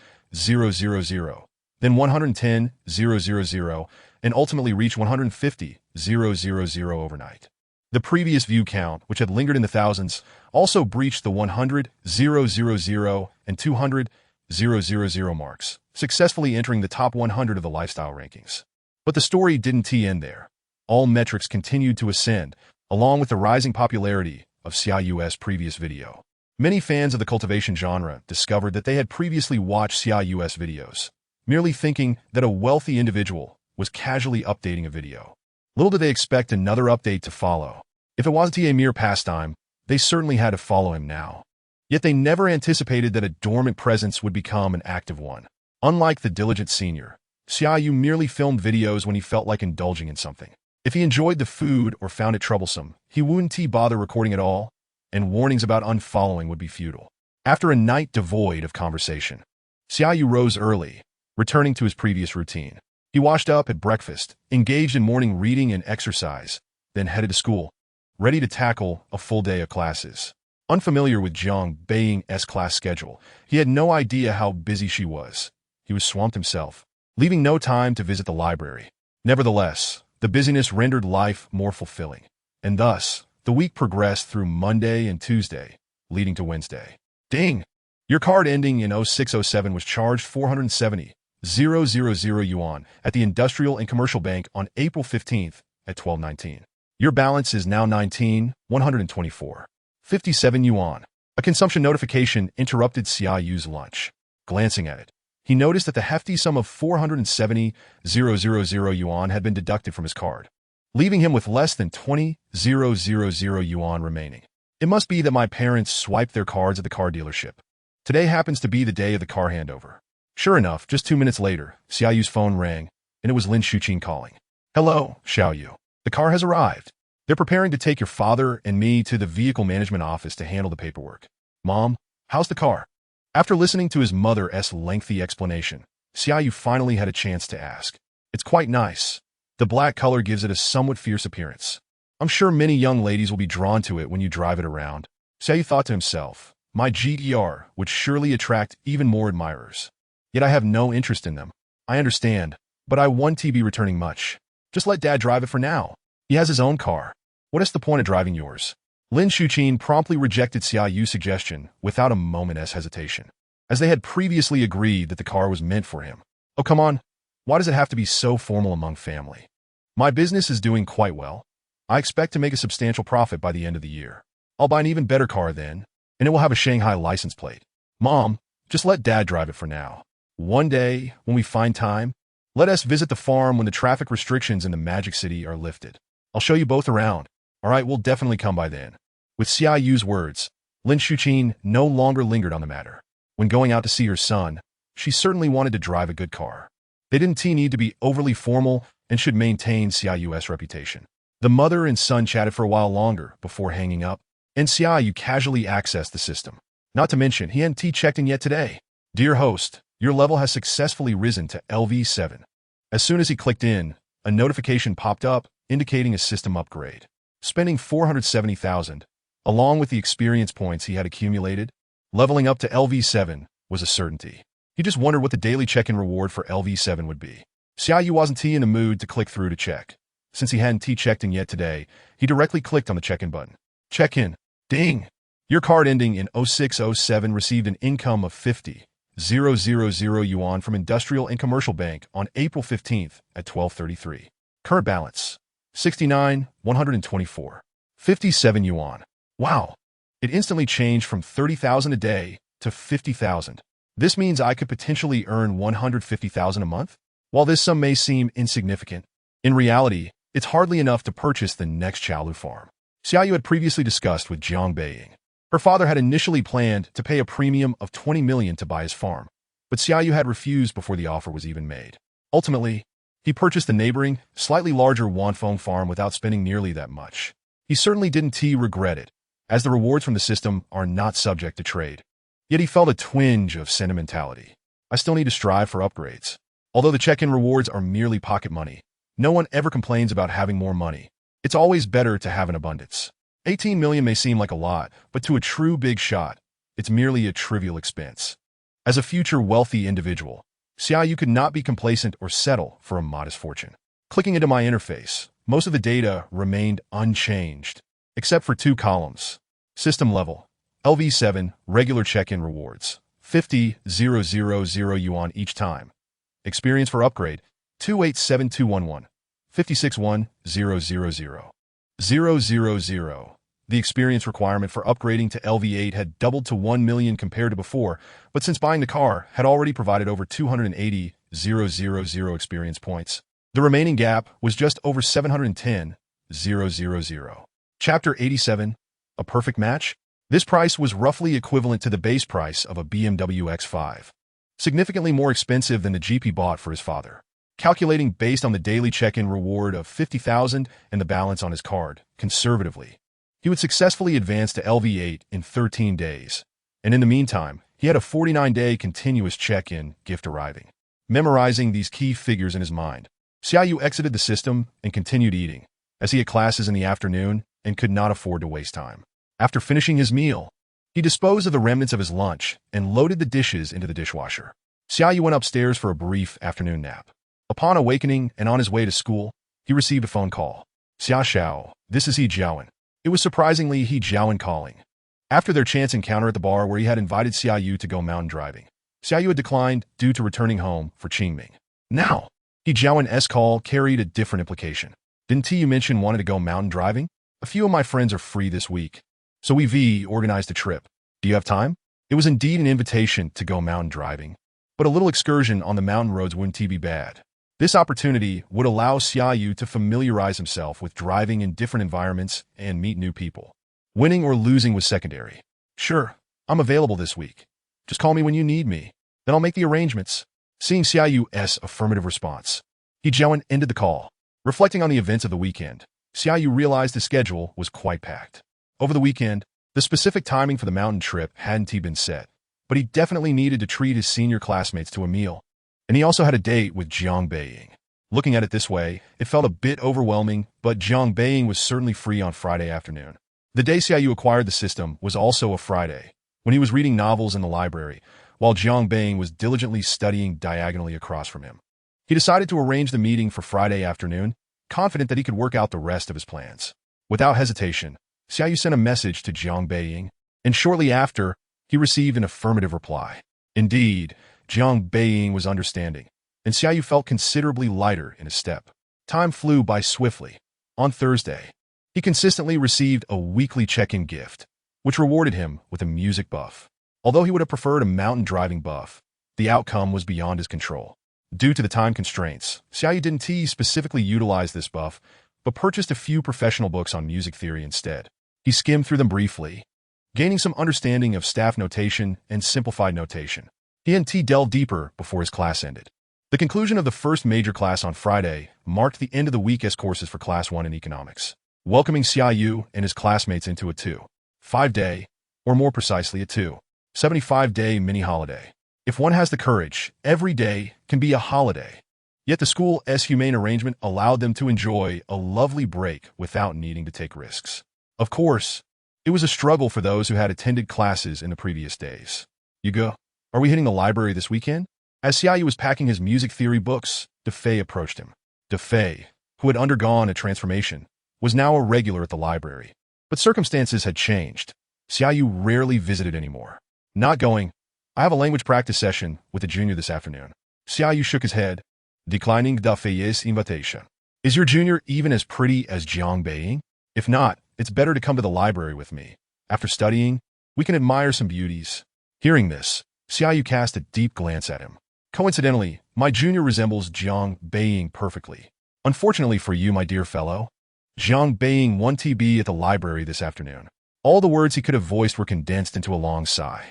then 110,000, and ultimately reached 150,000 overnight. The previous view count, which had lingered in the thousands, also breached the 100,000 and 200,000 marks, successfully entering the top 100 of the lifestyle rankings. But the story didn't end there. All metrics continued to ascend, along with the rising popularity of Xia Yu's previous video. Many fans of the cultivation genre discovered that they had previously watched Xia Yu's videos, merely thinking that a wealthy individual was casually updating a video. Little did they expect another update to follow. If it wasn't a mere pastime, they certainly had to follow him now. Yet they never anticipated that a dormant presence would become an active one. Unlike the diligent senior, Xia Yu merely filmed videos when he felt like indulging in something. If he enjoyed the food or found it troublesome, he wouldn't bother recording at all, and warnings about unfollowing would be futile. After a night devoid of conversation, Xia Yu rose early, returning to his previous routine. He washed up at breakfast, engaged in morning reading and exercise, then headed to school, ready to tackle a full day of classes. Unfamiliar with Jiang Beiying's class schedule, he had no idea how busy she was. He was swamped himself, leaving no time to visit the library. Nevertheless, the busyness rendered life more fulfilling, and thus, the week progressed through Monday and Tuesday, leading to Wednesday. Ding! Your card ending in 0607 was charged 470,000 yuan at the Industrial and Commercial Bank on April 15th at 12:19. Your balance is now 19,124.57 yuan. A consumption notification interrupted Xia Yu's lunch. Glancing at it, he noticed that the hefty sum of 470,000 yuan had been deducted from his card, leaving him with less than 20,000 yuan remaining. It must be that my parents swiped their cards at the car dealership. Today happens to be the day of the car handover. Sure enough, just 2 minutes later, Xia Yu's phone rang, and it was Lin Shuqin calling. Hello, Xia Yu. The car has arrived. They're preparing to take your father and me to the vehicle management office to handle the paperwork. Mom, how's the car? After listening to his mother's lengthy explanation, Xia Yu finally had a chance to ask. It's quite nice. The black color gives it a somewhat fierce appearance. I'm sure many young ladies will be drawn to it when you drive it around. Xia Yu thought to himself, my GTR would surely attract even more admirers. Yet I have no interest in them. I understand, but I won't be returning much. Just let Dad drive it for now. He has his own car. What is the point of driving yours? Lin Shuqin promptly rejected Xia Yu's suggestion without a moment's hesitation, as they had previously agreed that the car was meant for him. Oh, come on. Why does it have to be so formal among family? My business is doing quite well. I expect to make a substantial profit by the end of the year. I'll buy an even better car then, and it will have a Shanghai license plate. Mom, just let Dad drive it for now. One day, when we find time, let us visit the farm when the traffic restrictions in the Magic City are lifted. I'll show you both around. All right, we'll definitely come by then. With Xia Yu's words, Lin Shuqin no longer lingered on the matter. When going out to see her son, she certainly wanted to drive a good car. They didn't need to be overly formal and should maintain Xia Yu's reputation. The mother and son chatted for a while longer before hanging up, and Xia Yu casually accessed the system. Not to mention, he hadn't checked in yet today. Dear host, your level has successfully risen to LV7. As soon as he clicked in, a notification popped up indicating a system upgrade. Spending 470,000, along with the experience points he had accumulated, leveling up to LV7 was a certainty. He just wondered what the daily check-in reward for LV7 would be. Xia Yu wasn't in a mood to click through to check. Since he hadn't checked in yet today, he directly clicked on the check-in button. Check-in. Ding! Your card ending in 0607 received an income of 50,000 yuan from Industrial and Commercial Bank on April 15th at 12:33. Current balance, 69,124.57 yuan. Wow! It instantly changed from 30,000 a day to 50,000. This means I could potentially earn 150,000 a month? While this sum may seem insignificant, in reality, it's hardly enough to purchase the next Chaolu farm. Xia Yu had previously discussed with Jiang Beiying. Her father had initially planned to pay a premium of 20 million to buy his farm, but Xia Yu had refused before the offer was even made. Ultimately, he purchased the neighboring, slightly larger Wanfeng farm without spending nearly that much. He certainly didn't regret it, as the rewards from the system are not subject to trade. Yet he felt a twinge of sentimentality. I still need to strive for upgrades. Although the check-in rewards are merely pocket money, no one ever complains about having more money. It's always better to have an abundance. 18 million may seem like a lot, but to a true big shot, it's merely a trivial expense. As a future wealthy individual, Xia Yu could not be complacent or settle for a modest fortune. Clicking into my interface, most of the data remained unchanged, except for 2 columns. System level, LV7, regular check-in rewards, 50,000 yuan each time. Experience for upgrade, 287211, 561000. 000. The experience requirement for upgrading to LV8 had doubled to 1 million compared to before, but since buying the car had already provided over 280,000 experience points, the remaining gap was just over 710,000. Chapter 87, a perfect match? This price was roughly equivalent to the base price of a BMW X5, significantly more expensive than the Jeep he bought for his father. Calculating based on the daily check-in reward of 50,000 and the balance on his card, conservatively, he would successfully advance to LV8 in 13 days, and in the meantime, he had a 49-day continuous check-in gift arriving. memorizing these key figures in his mind. Xia Yu exited the system and continued eating, as he had classes in the afternoon and could not afford to waste time. After finishing his meal, he disposed of the remnants of his lunch and loaded the dishes into the dishwasher. Xia Yu went upstairs for a brief afternoon nap. Upon awakening and on his way to school, he received a phone call. Xia Xiao, this is He Jiawen. It was surprisingly He Jiawen calling. After their chance encounter at the bar where he had invited Xia Yu to go mountain driving, Xia Yu had declined due to returning home for Qingming. Now, He Jiawen's call carried a different implication. Didn't you mention wanted to go mountain driving? A few of my friends are free this week, so we organized a trip. Do you have time? It was indeed an invitation to go mountain driving, but a little excursion on the mountain roads wouldn't be bad. This opportunity would allow Xia Yu to familiarize himself with driving in different environments and meet new people. Winning or losing was secondary. Sure, I'm available this week. Just call me when you need me. Then I'll make the arrangements. Seeing Xia Yu's affirmative response, He Jiawen ended the call. Reflecting on the events of the weekend, Xia Yu realized the schedule was quite packed. Over the weekend, the specific timing for the mountain trip hadn't been set, but he definitely needed to treat his senior classmates to a meal. And he also had a date with Jiang Beiying. Looking at it this way, it felt a bit overwhelming, but Jiang Beiying was certainly free on Friday afternoon. The day Xia Yu acquired the system was also a Friday, when he was reading novels in the library, while Jiang Beiying was diligently studying diagonally across from him. He decided to arrange the meeting for Friday afternoon, confident that he could work out the rest of his plans. Without hesitation, Xia Yu sent a message to Jiang Beiying, and shortly after, he received an affirmative reply. Indeed, Jiang Beiying was understanding, and Xia Yu felt considerably lighter in his step. Time flew by swiftly. On Thursday, he consistently received a weekly check-in gift, which rewarded him with a music buff. Although he would have preferred a mountain driving buff, the outcome was beyond his control. Due to the time constraints, Xia Yu didn't specifically utilize this buff, but purchased a few professional books on music theory instead. He skimmed through them briefly, gaining some understanding of staff notation and simplified notation. He and delved deeper before his class ended. The conclusion of the first major class on Friday marked the end of the week's courses for Class 1 in economics, welcoming Xia Yu and his classmates into a 2-5-day, or more precisely a 2-75-day mini-holiday. If one has the courage, every day can be a holiday. Yet the school's humane arrangement allowed them to enjoy a lovely break without needing to take risks. Of course, it was a struggle for those who had attended classes in the previous days. Yugo, are we hitting the library this weekend? As Xia Yu was packing his music theory books, Defei approached him. Defei, who had undergone a transformation, was now a regular at the library. But circumstances had changed. Xia Yu rarely visited anymore. Not going. I have a language practice session with a junior this afternoon. Xia Yu shook his head, declining Defei's invitation. Is your junior even as pretty as Jiang Beiying? If not, it's better to come to the library with me. After studying, we can admire some beauties. Hearing this, Xia Yu cast a deep glance at him. Coincidentally, my junior resembles Jiang Beiying perfectly. Unfortunately for you, my dear fellow, Jiang Beiying won't be at the library this afternoon. All the words he could have voiced were condensed into a long sigh.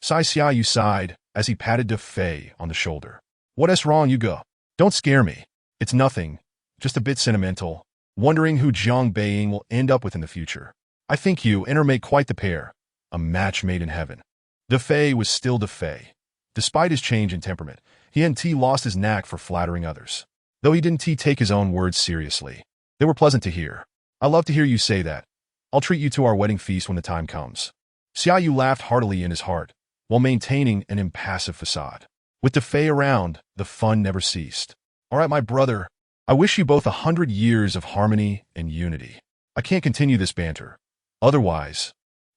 Xia Yu sighed as he patted Defei on the shoulder. What's wrong, Yugo? Don't scare me. It's nothing, just a bit sentimental, wondering who Jiang Beiying will end up with in the future. I think you and her make quite the pair, a match made in heaven. Defei was still Defei. Despite his change in temperament, he hadn't lost his knack for flattering others. Though he didn't take his own words seriously, they were pleasant to hear. I love to hear you say that. I'll treat you to our wedding feast when the time comes. Xia Yu laughed heartily in his heart, while maintaining an impassive facade. With Defei around, the fun never ceased. All right, my brother, I wish you both 100 years of harmony and unity. I can't continue this banter. Otherwise,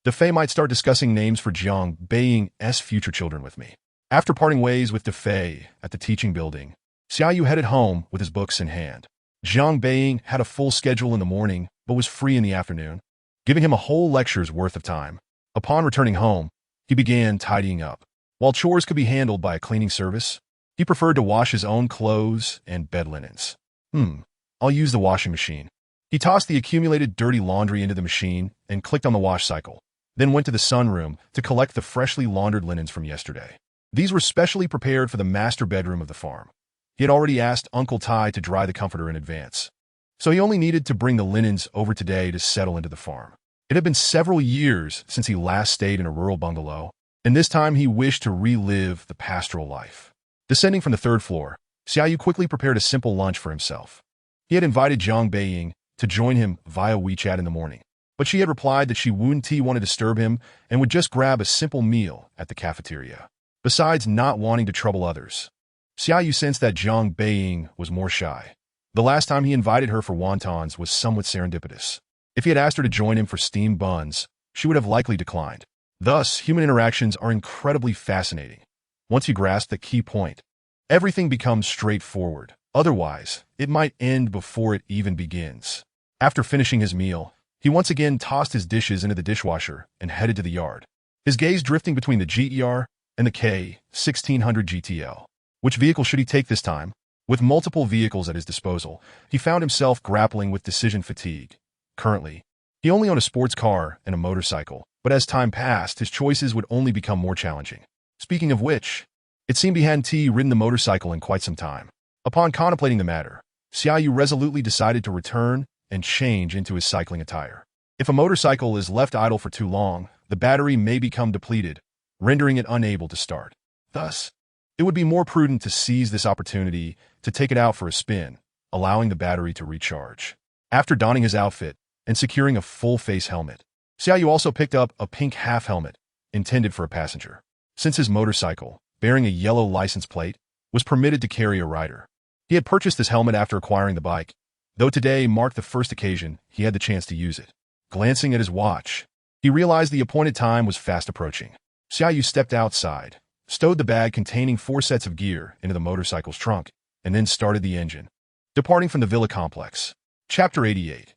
Defei might start discussing names for Jiang Beiying's future children with me. After parting ways with Defei at the teaching building, Xia Yu headed home with his books in hand. Jiang Beiying had a full schedule in the morning, but was free in the afternoon, giving him a whole lecture's worth of time. Upon returning home, he began tidying up. While chores could be handled by a cleaning service, he preferred to wash his own clothes and bed linens. I'll use the washing machine. He tossed the accumulated dirty laundry into the machine and clicked on the wash cycle, then went to the sunroom to collect the freshly laundered linens from yesterday. These were specially prepared for the master bedroom of the farm. He had already asked Uncle Tai to dry the comforter in advance, so he only needed to bring the linens over today to settle into the farm. It had been several years since he last stayed in a rural bungalow, and this time he wished to relive the pastoral life. Descending from the third floor, Xia Yu quickly prepared a simple lunch for himself. He had invited Zhang Beiying to join him via WeChat in the morning, but she had replied that she wouldn't want to disturb him and would just grab a simple meal at the cafeteria. Besides not wanting to trouble others, Xia Yu sensed that Zhang Beiying was more shy. The last time he invited her for wontons was somewhat serendipitous. If he had asked her to join him for steamed buns, she would have likely declined. Thus, human interactions are incredibly fascinating. Once you grasp the key point, everything becomes straightforward. Otherwise, it might end before it even begins. After finishing his meal, he once again tossed his dishes into the dishwasher and headed to the yard, his gaze drifting between the GER and the K1600 GTL. Which vehicle should he take this time? With multiple vehicles at his disposal, he found himself grappling with decision fatigue. Currently, he only owned a sports car and a motorcycle, but as time passed, his choices would only become more challenging. Speaking of which, it seemed he hadn't ridden the motorcycle in quite some time. Upon contemplating the matter, Xia Yu resolutely decided to return and change into his cycling attire. If a motorcycle is left idle for too long, the battery may become depleted, rendering it unable to start. Thus, it would be more prudent to seize this opportunity to take it out for a spin, allowing the battery to recharge. After donning his outfit and securing a full-face helmet, Xia Yu also picked up a pink half helmet intended for a passenger. Since his motorcycle, bearing a yellow license plate, was permitted to carry a rider, he had purchased this helmet after acquiring the bike, though today marked the first occasion he had the chance to use it. Glancing at his watch, he realized the appointed time was fast approaching. Xia Yu stepped outside, stowed the bag containing 4 sets of gear into the motorcycle's trunk, and then started the engine. Departing from the villa complex. Chapter 88.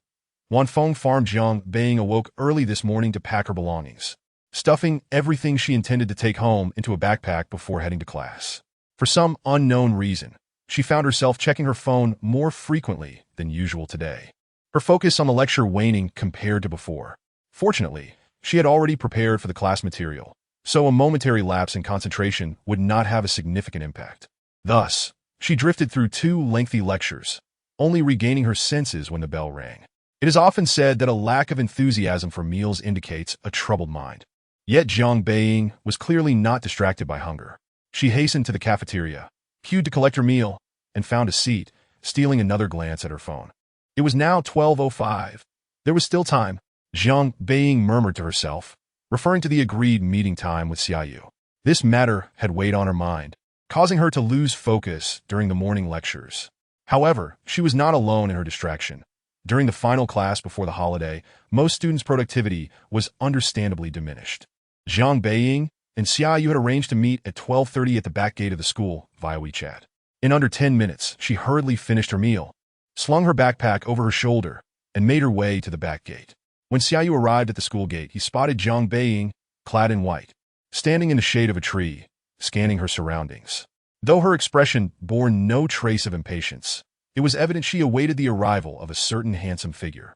Wanfeng Farm. Zhang Beiying awoke early this morning to pack her belongings, stuffing everything she intended to take home into a backpack before heading to class. For some unknown reason, she found herself checking her phone more frequently than usual today, her focus on the lecture waning compared to before. Fortunately, she had already prepared for the class material, so a momentary lapse in concentration would not have a significant impact. Thus, she drifted through 2 lengthy lectures, only regaining her senses when the bell rang. It is often said that a lack of enthusiasm for meals indicates a troubled mind. Yet Zhang Beiying was clearly not distracted by hunger. She hastened to the cafeteria, queued to collect her meal, and found a seat, stealing another glance at her phone. It was now 12:05. There was still time, Zhang Beiying murmured to herself, referring to the agreed meeting time with Xia Yu. This matter had weighed on her mind, causing her to lose focus during the morning lectures. However, she was not alone in her distraction. During the final class before the holiday, most students' productivity was understandably diminished. Zhang Beiying and Xia Yu had arranged to meet at 12:30 at the back gate of the school via WeChat. In under 10 minutes, she hurriedly finished her meal, slung her backpack over her shoulder, and made her way to the back gate. When Xia Yu arrived at the school gate, he spotted Zhang Beiying, clad in white, standing in the shade of a tree, scanning her surroundings. Though her expression bore no trace of impatience, it was evident she awaited the arrival of a certain handsome figure.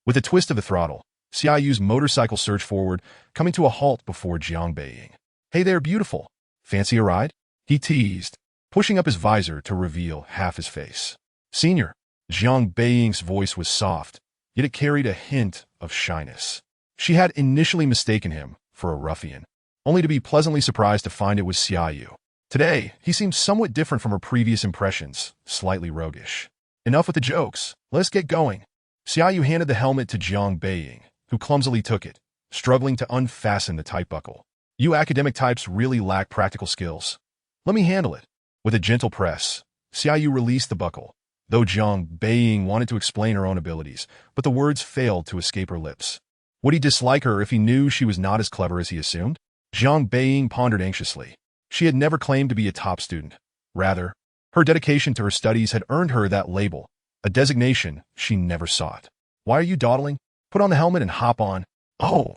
With a twist of the throttle, Xia Yu's motorcycle surged forward, coming to a halt before Zhang Beiying. "Hey there, beautiful. Fancy a ride?" he teased, pushing up his visor to reveal half his face. "Senior." Zhang Beiying's voice was soft, yet it carried a hint of shyness. She had initially mistaken him for a ruffian, only to be pleasantly surprised to find it was Xia Yu. Today, he seemed somewhat different from her previous impressions, slightly roguish. "Enough with the jokes. Let's get going." Xia Yu handed the helmet to Zhang Beiying, who clumsily took it, struggling to unfasten the tight buckle. "You academic types really lack practical skills. Let me handle it." With a gentle press, Xia Yu released the buckle, though Zhang Beiying wanted to explain her own abilities, but the words failed to escape her lips. Would he dislike her if he knew she was not as clever as he assumed? Zhang Beiying pondered anxiously. She had never claimed to be a top student. Rather, her dedication to her studies had earned her that label, a designation she never sought. "Why are you dawdling? Put on the helmet and hop on." "Oh!"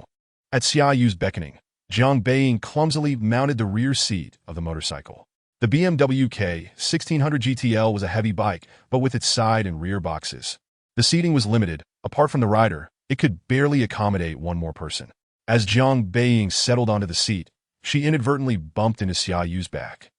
At Xia Yu's beckoning, Zhang Beiying clumsily mounted the rear seat of the motorcycle. The BMW K1600 GTL was a heavy bike, but with its side and rear boxes, the seating was limited. Apart from the rider, it could barely accommodate one more person. As Zhang Beiying settled onto the seat, she inadvertently bumped into Xia Yu's back.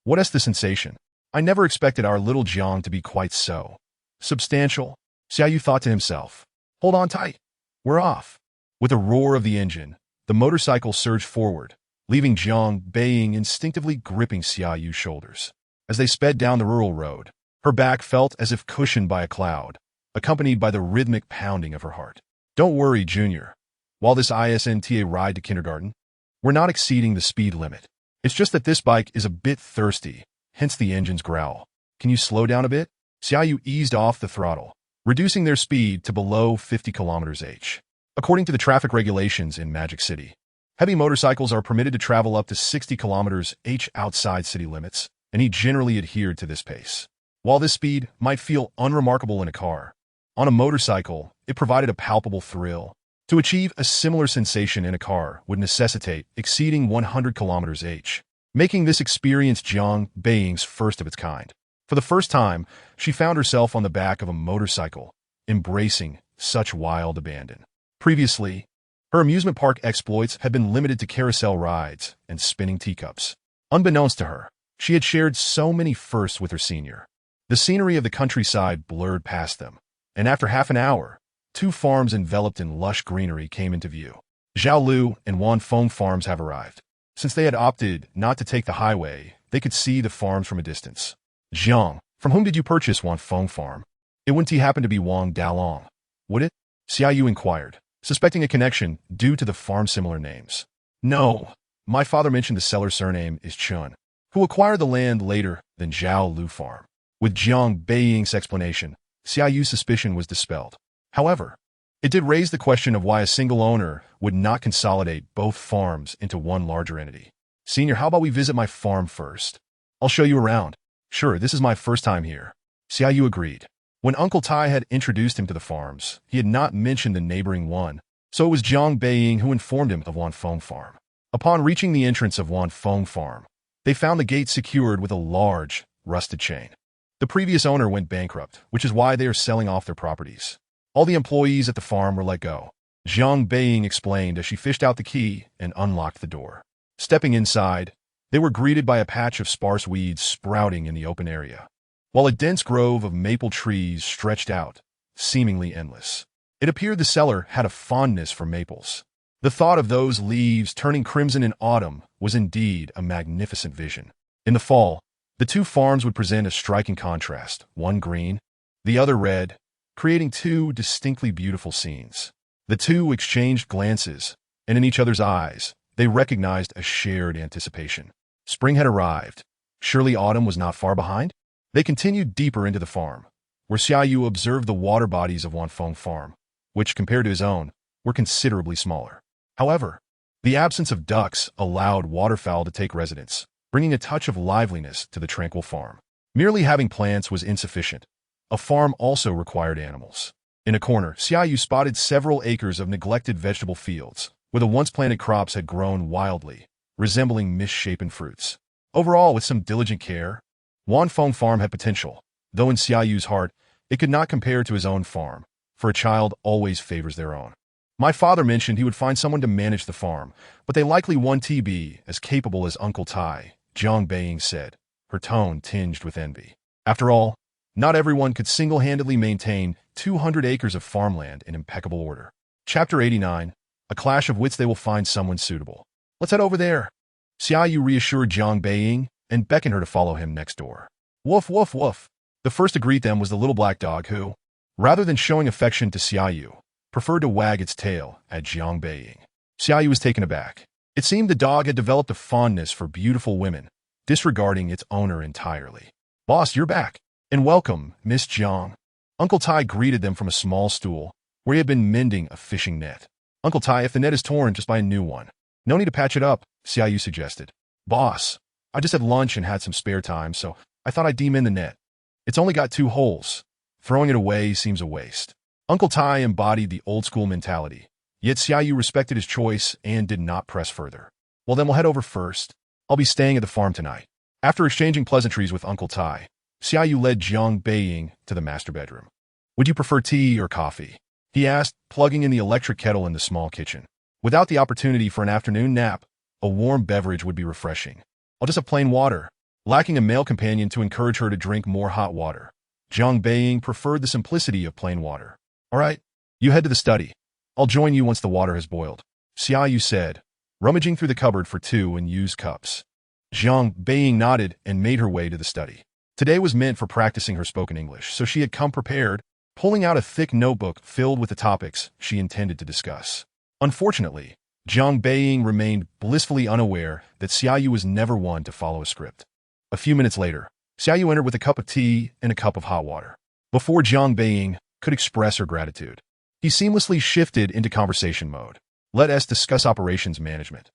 "What is the sensation? I never expected our little Zhang to be quite so substantial." Xia Yu thought to himself. "Hold on tight. We're off." With a roar of the engine, the motorcycle surged forward, leaving Jiang Beiying instinctively gripping Xia Yu's shoulders. As they sped down the rural road, her back felt as if cushioned by a cloud, accompanied by the rhythmic pounding of her heart. Don't worry, Junior. While this isn't a ride to kindergarten, we're not exceeding the speed limit. It's just that this bike is a bit thirsty, hence the engine's growl. Can you slow down a bit? Xia Yu eased off the throttle, reducing their speed to below 50 km/h. According to the traffic regulations in Magic City, heavy motorcycles are permitted to travel up to 60 km/h outside city limits, and he generally adhered to this pace. While this speed might feel unremarkable in a car, on a motorcycle, it provided a palpable thrill. To achieve a similar sensation in a car would necessitate exceeding 100 km/h, making this experience Jiang Beiying's first of its kind. For the first time, she found herself on the back of a motorcycle, embracing such wild abandon. Previously, her amusement park exploits had been limited to carousel rides and spinning teacups. Unbeknownst to her, she had shared so many firsts with her senior. The scenery of the countryside blurred past them, and after half an hour, 2 farms enveloped in lush greenery came into view. Xia Lu and Wanfeng farms have arrived. Since they had opted not to take the highway, they could see the farms from a distance. Jiang, from whom did you purchase Wanfeng farm? It wouldn't happen to be Wang Dalong, would it? Xia Yu inquired, suspecting a connection due to the farm-similar names. No, my father mentioned the seller's surname is Chun, who acquired the land later than Zhao Lu farm. With Jiang Beiying's explanation, Xia Yu's suspicion was dispelled. However, it did raise the question of why a single owner would not consolidate both farms into one larger entity. Senior, how about we visit my farm first? I'll show you around. Sure, this is my first time here. Xia Yu agreed. When Uncle Tai had introduced him to the farms, he had not mentioned the neighboring one, so it was Jiang Beiying who informed him of Wanfeng farm. Upon reaching the entrance of Wanfeng farm, they found the gate secured with a large, rusted chain. The previous owner went bankrupt, which is why they are selling off their properties. All the employees at the farm were let go. Jiang Beiying explained as she fished out the key and unlocked the door. Stepping inside, they were greeted by a patch of sparse weeds sprouting in the open area, while a dense grove of maple trees stretched out, seemingly endless. It appeared the seller had a fondness for maples. The thought of those leaves turning crimson in autumn was indeed a magnificent vision. In the fall, the 2 farms would present a striking contrast, one green, the other red, creating 2 distinctly beautiful scenes. The 2 exchanged glances, and in each other's eyes, they recognized a shared anticipation. Spring had arrived. Surely autumn was not far behind? They continued deeper into the farm, where Xia Yu observed the water bodies of Wanfeng farm, which, compared to his own, were considerably smaller. However, the absence of ducks allowed waterfowl to take residence, bringing a touch of liveliness to the tranquil farm. Merely having plants was insufficient. A farm also required animals. In a corner, Xia Yu spotted several acres of neglected vegetable fields, where the once planted crops had grown wildly, resembling misshapen fruits. Overall, with some diligent care, Wanfeng farm had potential, though in Xia Yu's heart, it could not compare to his own farm, for a child always favors their own. My father mentioned he would find someone to manage the farm, but they likely won't be as capable as Uncle Tai, Jiang Beiying said, her tone tinged with envy. After all, not everyone could single-handedly maintain 200 acres of farmland in impeccable order. Chapter 89, A Clash of Wits. They will find someone suitable. Let's head over there. Xia Yu reassured Jiang Beiying and beckoned her to follow him next door. Woof, woof, woof. The first to greet them was the little black dog who, rather than showing affection to Xia Yu, preferred to wag its tail at Jiang Beiying. Xia Yu was taken aback. It seemed the dog had developed a fondness for beautiful women, disregarding its owner entirely. Boss, you're back. And welcome, Miss Jiang. Uncle Tai greeted them from a small stool, where he had been mending a fishing net. Uncle Tai, if the net is torn, just buy a new one. No need to patch it up, Xia Yu suggested. Boss, I just had lunch and had some spare time, so I thought I'd demend the net. It's only got 2 holes. Throwing it away seems a waste. Uncle Tai embodied the old-school mentality, yet Xia Yu respected his choice and did not press further. Well, then we'll head over first. I'll be staying at the farm tonight. After exchanging pleasantries with Uncle Tai, Xia Yu led Jiang Beiying to the master bedroom. Would you prefer tea or coffee? He asked, plugging in the electric kettle in the small kitchen. Without the opportunity for an afternoon nap, a warm beverage would be refreshing. I'll just have plain water. Lacking a male companion to encourage her to drink more hot water, Jiang Beiying preferred the simplicity of plain water. All right, you head to the study. I'll join you once the water has boiled, Xia Yu said, rummaging through the cupboard for two unused cups. Zhang Beiying nodded and made her way to the study. Today was meant for practicing her spoken English, so she had come prepared, pulling out a thick notebook filled with the topics she intended to discuss. Unfortunately, Zhang Beiying remained blissfully unaware that Xia Yu was never one to follow a script. A few minutes later, Xia Yu entered with a cup of tea and a cup of hot water. Before Zhang Beiying could express her gratitude, he seamlessly shifted into conversation mode. Let us discuss operations management.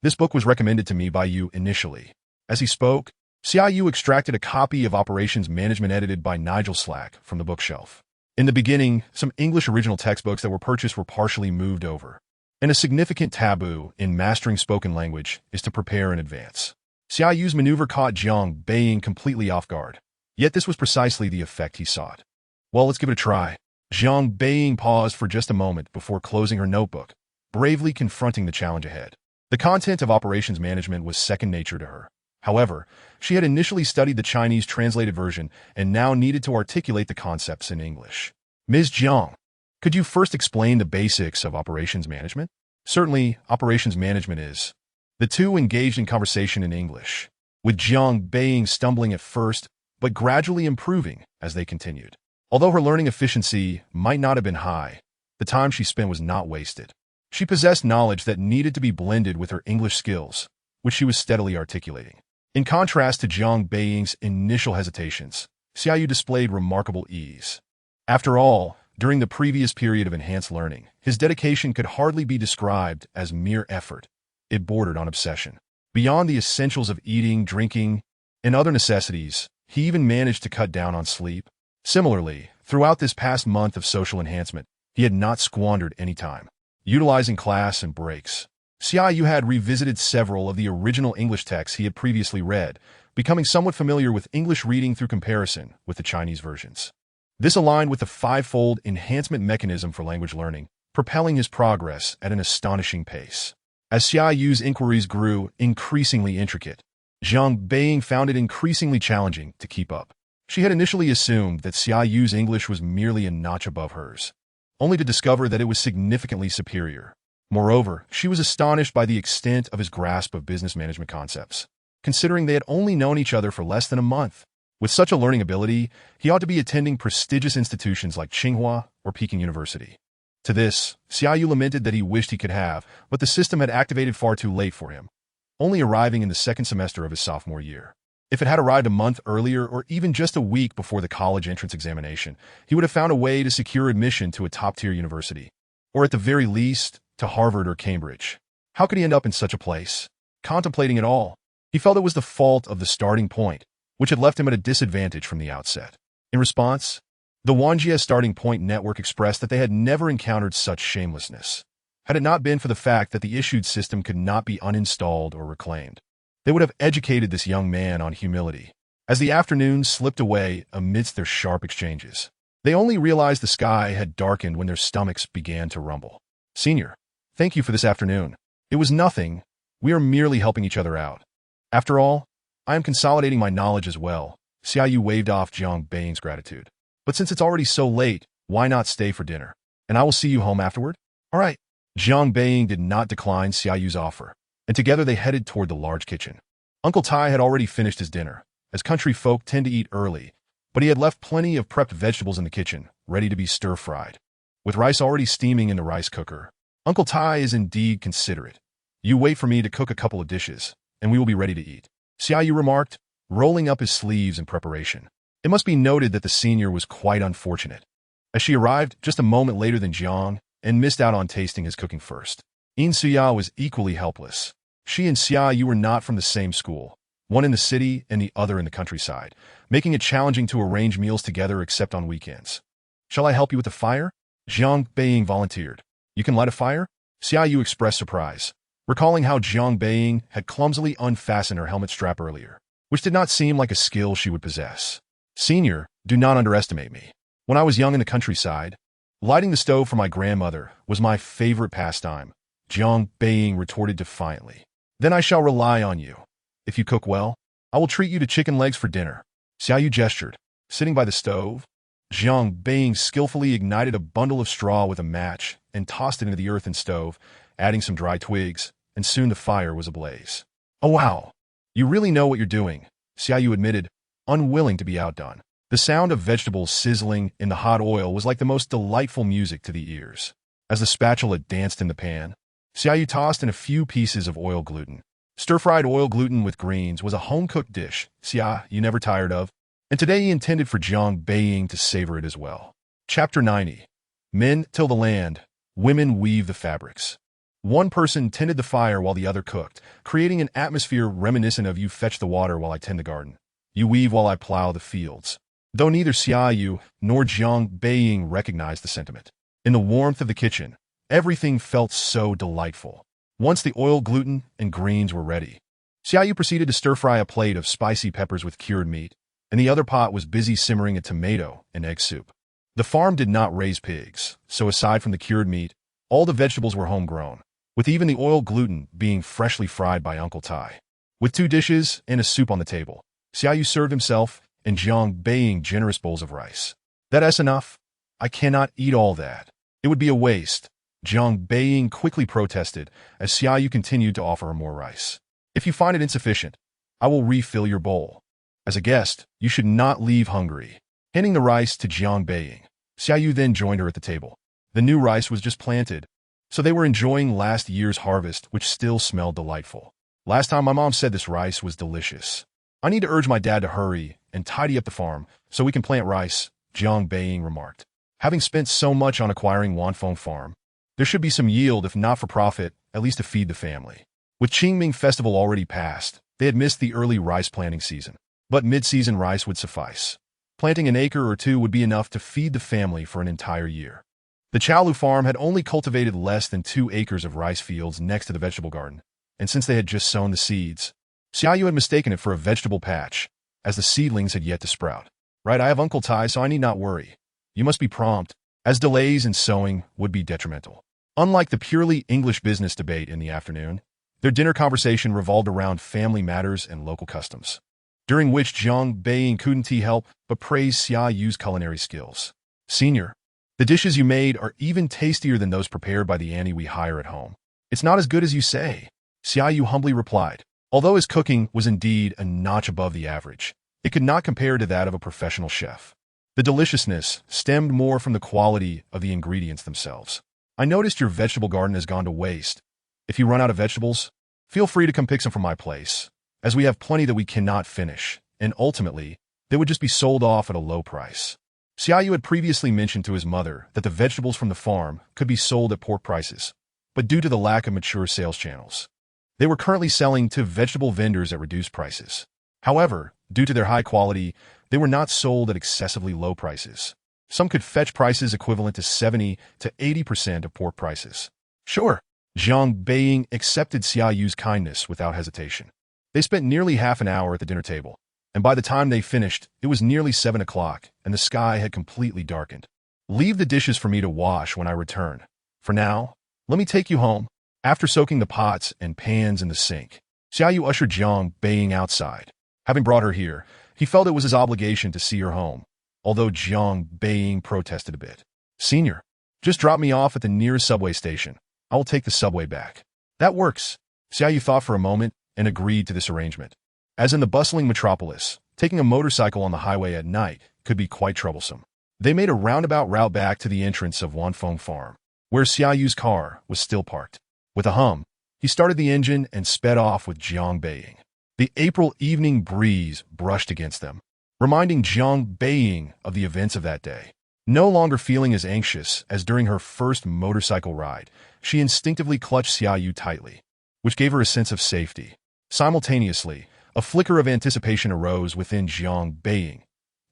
This book was recommended to me by you initially. As he spoke, Xia Yu extracted a copy of Operations Management edited by Nigel Slack from the bookshelf. In the beginning, some English original textbooks that were purchased were partially moved over. And a significant taboo in mastering spoken language is to prepare in advance. Xia Yu's maneuver caught Zhang Beiying completely off guard. Yet this was precisely the effect he sought. Well, let's give it a try. Zhang Beiying paused for just a moment before closing her notebook, bravely confronting the challenge ahead. The content of operations management was second nature to her. However, she had initially studied the Chinese translated version and now needed to articulate the concepts in English. Ms. Zhang, could you first explain the basics of operations management? Certainly, operations management is. The two engaged in conversation in English, with Zhang Beiying stumbling at first, but gradually improving as they continued. Although her learning efficiency might not have been high, the time she spent was not wasted. She possessed knowledge that needed to be blended with her English skills, which she was steadily articulating. In contrast to Zhang Beiying's initial hesitations, Xia Yu displayed remarkable ease. After all, during the previous period of enhanced learning, his dedication could hardly be described as mere effort. It bordered on obsession. Beyond the essentials of eating, drinking, and other necessities, he even managed to cut down on sleep. Similarly, throughout this past month of social enhancement, he had not squandered any time. Utilizing class and breaks, Xia Yu had revisited several of the original English texts he had previously read, becoming somewhat familiar with English reading through comparison with the Chinese versions. This aligned with the five-fold enhancement mechanism for language learning, propelling his progress at an astonishing pace. As Xia Yu's inquiries grew increasingly intricate, Zhang Beiying found it increasingly challenging to keep up. She had initially assumed that Xia Yu's English was merely a notch above hers, only to discover that it was significantly superior. Moreover, she was astonished by the extent of his grasp of business management concepts, considering they had only known each other for less than a month. With such a learning ability, he ought to be attending prestigious institutions like Tsinghua or Peking University. To this, Xia Yu lamented that he wished he could have, but the system had activated far too late for him, only arriving in the second semester of his sophomore year. If it had arrived a month earlier or even just a week before the college entrance examination, he would have found a way to secure admission to a top-tier university, or at the very least, to Harvard or Cambridge. How could he end up in such a place? Contemplating it all, he felt it was the fault of the starting point, which had left him at a disadvantage from the outset. In response, the Wanjie Starting Point Network expressed that they had never encountered such shamelessness. Had it not been for the fact that the issued system could not be uninstalled or reclaimed, they would have educated this young man on humility. As the afternoon slipped away amidst their sharp exchanges, they only realized the sky had darkened when their stomachs began to rumble. Senior, thank you for this afternoon. It was nothing. We are merely helping each other out. After all, I am consolidating my knowledge as well. Xia Yu waved off Zhang Beiying's gratitude. But since it's already so late, why not stay for dinner? And I will see you home afterward? All right. Zhang Beiying did not decline Xia Yu's offer, and together they headed toward the large kitchen. Uncle Tai had already finished his dinner, as country folk tend to eat early, but he had left plenty of prepped vegetables in the kitchen, ready to be stir-fried. With rice already steaming in the rice cooker, Uncle Tai is indeed considerate. You wait for me to cook a couple of dishes, and we will be ready to eat, Xia Yu remarked, rolling up his sleeves in preparation. It must be noted that the senior was quite unfortunate, as she arrived just a moment later than Zhang and missed out on tasting his cooking first. In Suya was equally helpless. She and Xia Yu were not from the same school, one in the city and the other in the countryside, making it challenging to arrange meals together except on weekends. Shall I help you with the fire? Zhang Beiying volunteered. You can light a fire? Xia Yu expressed surprise, recalling how Zhang Beiying had clumsily unfastened her helmet strap earlier, which did not seem like a skill she would possess. Senior, do not underestimate me. When I was young in the countryside, lighting the stove for my grandmother was my favorite pastime, Zhang Beiying retorted defiantly. Then I shall rely on you. If you cook well, I will treat you to chicken legs for dinner. Xia Yu gestured. Sitting by the stove, Zhang Beiying skillfully ignited a bundle of straw with a match and tossed it into the earthen stove, adding some dry twigs, and soon the fire was ablaze. "Oh wow, you really know what you're doing," Xia Yu admitted, unwilling to be outdone. The sound of vegetables sizzling in the hot oil was like the most delightful music to the ears. As the spatula danced in the pan, Xia Yu tossed in a few pieces of oil gluten. Stir-fried oil gluten with greens was a home-cooked dish Xia Yu never tired of, and today he intended for Jiang Beiying to savor it as well. Chapter 90. Men till the land, women weave the fabrics. One person tended the fire while the other cooked, creating an atmosphere reminiscent of "you fetch the water while I tend the garden. You weave while I plow the fields." Though neither Xia Yu nor Jiang Beiying recognized the sentiment. In the warmth of the kitchen, everything felt so delightful. Once the oil gluten and greens were ready, Xia Yu proceeded to stir-fry a plate of spicy peppers with cured meat, and the other pot was busy simmering a tomato and egg soup. The farm did not raise pigs, so aside from the cured meat, all the vegetables were homegrown, with even the oil gluten being freshly fried by Uncle Tai. With 2 dishes and a soup on the table, Xia Yu served himself and Jiang Beiying generous bowls of rice. "That's enough. I cannot eat all that. It would be a waste," Jiang Beiying quickly protested as Xia Yu continued to offer her more rice. "If you find it insufficient, I will refill your bowl. As a guest, you should not leave hungry." Handing the rice to Jiang Beiying, Xia Yu then joined her at the table. The new rice was just planted, so they were enjoying last year's harvest, which still smelled delightful. "Last time my mom said this rice was delicious. I need to urge my dad to hurry and tidy up the farm so we can plant rice," Jiang Beiying remarked. Having spent so much on acquiring Wanfeng Farm, there should be some yield, if not for profit, at least to feed the family. With Qingming Festival already past, they had missed the early rice planting season, but mid-season rice would suffice. Planting an acre or 2 would be enough to feed the family for an entire year. The Chaolu farm had only cultivated less than 2 acres of rice fields next to the vegetable garden, and since they had just sown the seeds, Xia Yu had mistaken it for a vegetable patch, as the seedlings had yet to sprout. "Right, I have Uncle Tai, so I need not worry. You must be prompt, as delays in sowing would be detrimental." Unlike the purely English business debate in the afternoon, their dinner conversation revolved around family matters and local customs, during which Jiang Beiying couldn't help but praise Xia Yu's culinary skills. "Senior, the dishes you made are even tastier than those prepared by the auntie we hire at home." "It's not as good as you say," Xia Yu humbly replied. Although his cooking was indeed a notch above the average, it could not compare to that of a professional chef. The deliciousness stemmed more from the quality of the ingredients themselves. "I noticed your vegetable garden has gone to waste. If you run out of vegetables, feel free to come pick some from my place, as we have plenty that we cannot finish, and ultimately, they would just be sold off at a low price." Xia Yu had previously mentioned to his mother that the vegetables from the farm could be sold at poor prices, but due to the lack of mature sales channels, they were currently selling to vegetable vendors at reduced prices. However, due to their high quality, they were not sold at excessively low prices. Some could fetch prices equivalent to 70 to 80% of pork prices. "Sure." Jiang Beiying accepted Xia Yu's kindness without hesitation. They spent nearly half an hour at the dinner table, and by the time they finished, it was nearly 7 o'clock, and the sky had completely darkened. "Leave the dishes for me to wash when I return. For now, let me take you home." After soaking the pots and pans in the sink, Xia Yu ushered Jiang Beiying outside. Having brought her here, he felt it was his obligation to see her home, although Jiang Beiying protested a bit. "Senior, just drop me off at the nearest subway station. I will take the subway back." "That works." Xia Yu thought for a moment and agreed to this arrangement. As in the bustling metropolis, taking a motorcycle on the highway at night could be quite troublesome. They made a roundabout route back to the entrance of Wanfeng Farm, where Xia Yu's car was still parked. With a hum, he started the engine and sped off with Jiang Beiying. The April evening breeze brushed against them, reminding Jiang Beiying of the events of that day. No longer feeling as anxious as during her first motorcycle ride, she instinctively clutched Xia Yu tightly, which gave her a sense of safety. Simultaneously, a flicker of anticipation arose within Jiang Beiying,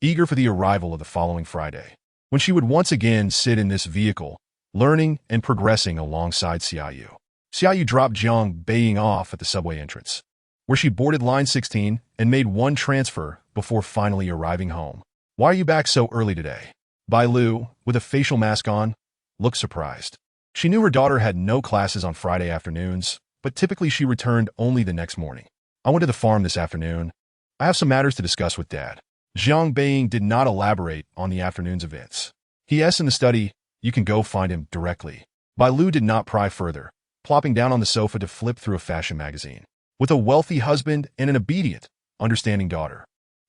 eager for the arrival of the following Friday, when she would once again sit in this vehicle, learning and progressing alongside Xia Yu. Xia Yu dropped Jiang Beiying off at the subway entrance, where she boarded line 16 and made one transfer before finally arriving home. "Why are you back so early today?" Bai Lu, with a facial mask on, looked surprised. She knew her daughter had no classes on Friday afternoons, but typically she returned only the next morning. "I went to the farm this afternoon. I have some matters to discuss with Dad." Jiang Beiying did not elaborate on the afternoon's events. "He is in the study. You can go find him directly." Bai Lu did not pry further, plopping down on the sofa to flip through a fashion magazine. With a wealthy husband and an obedient, understanding daughter,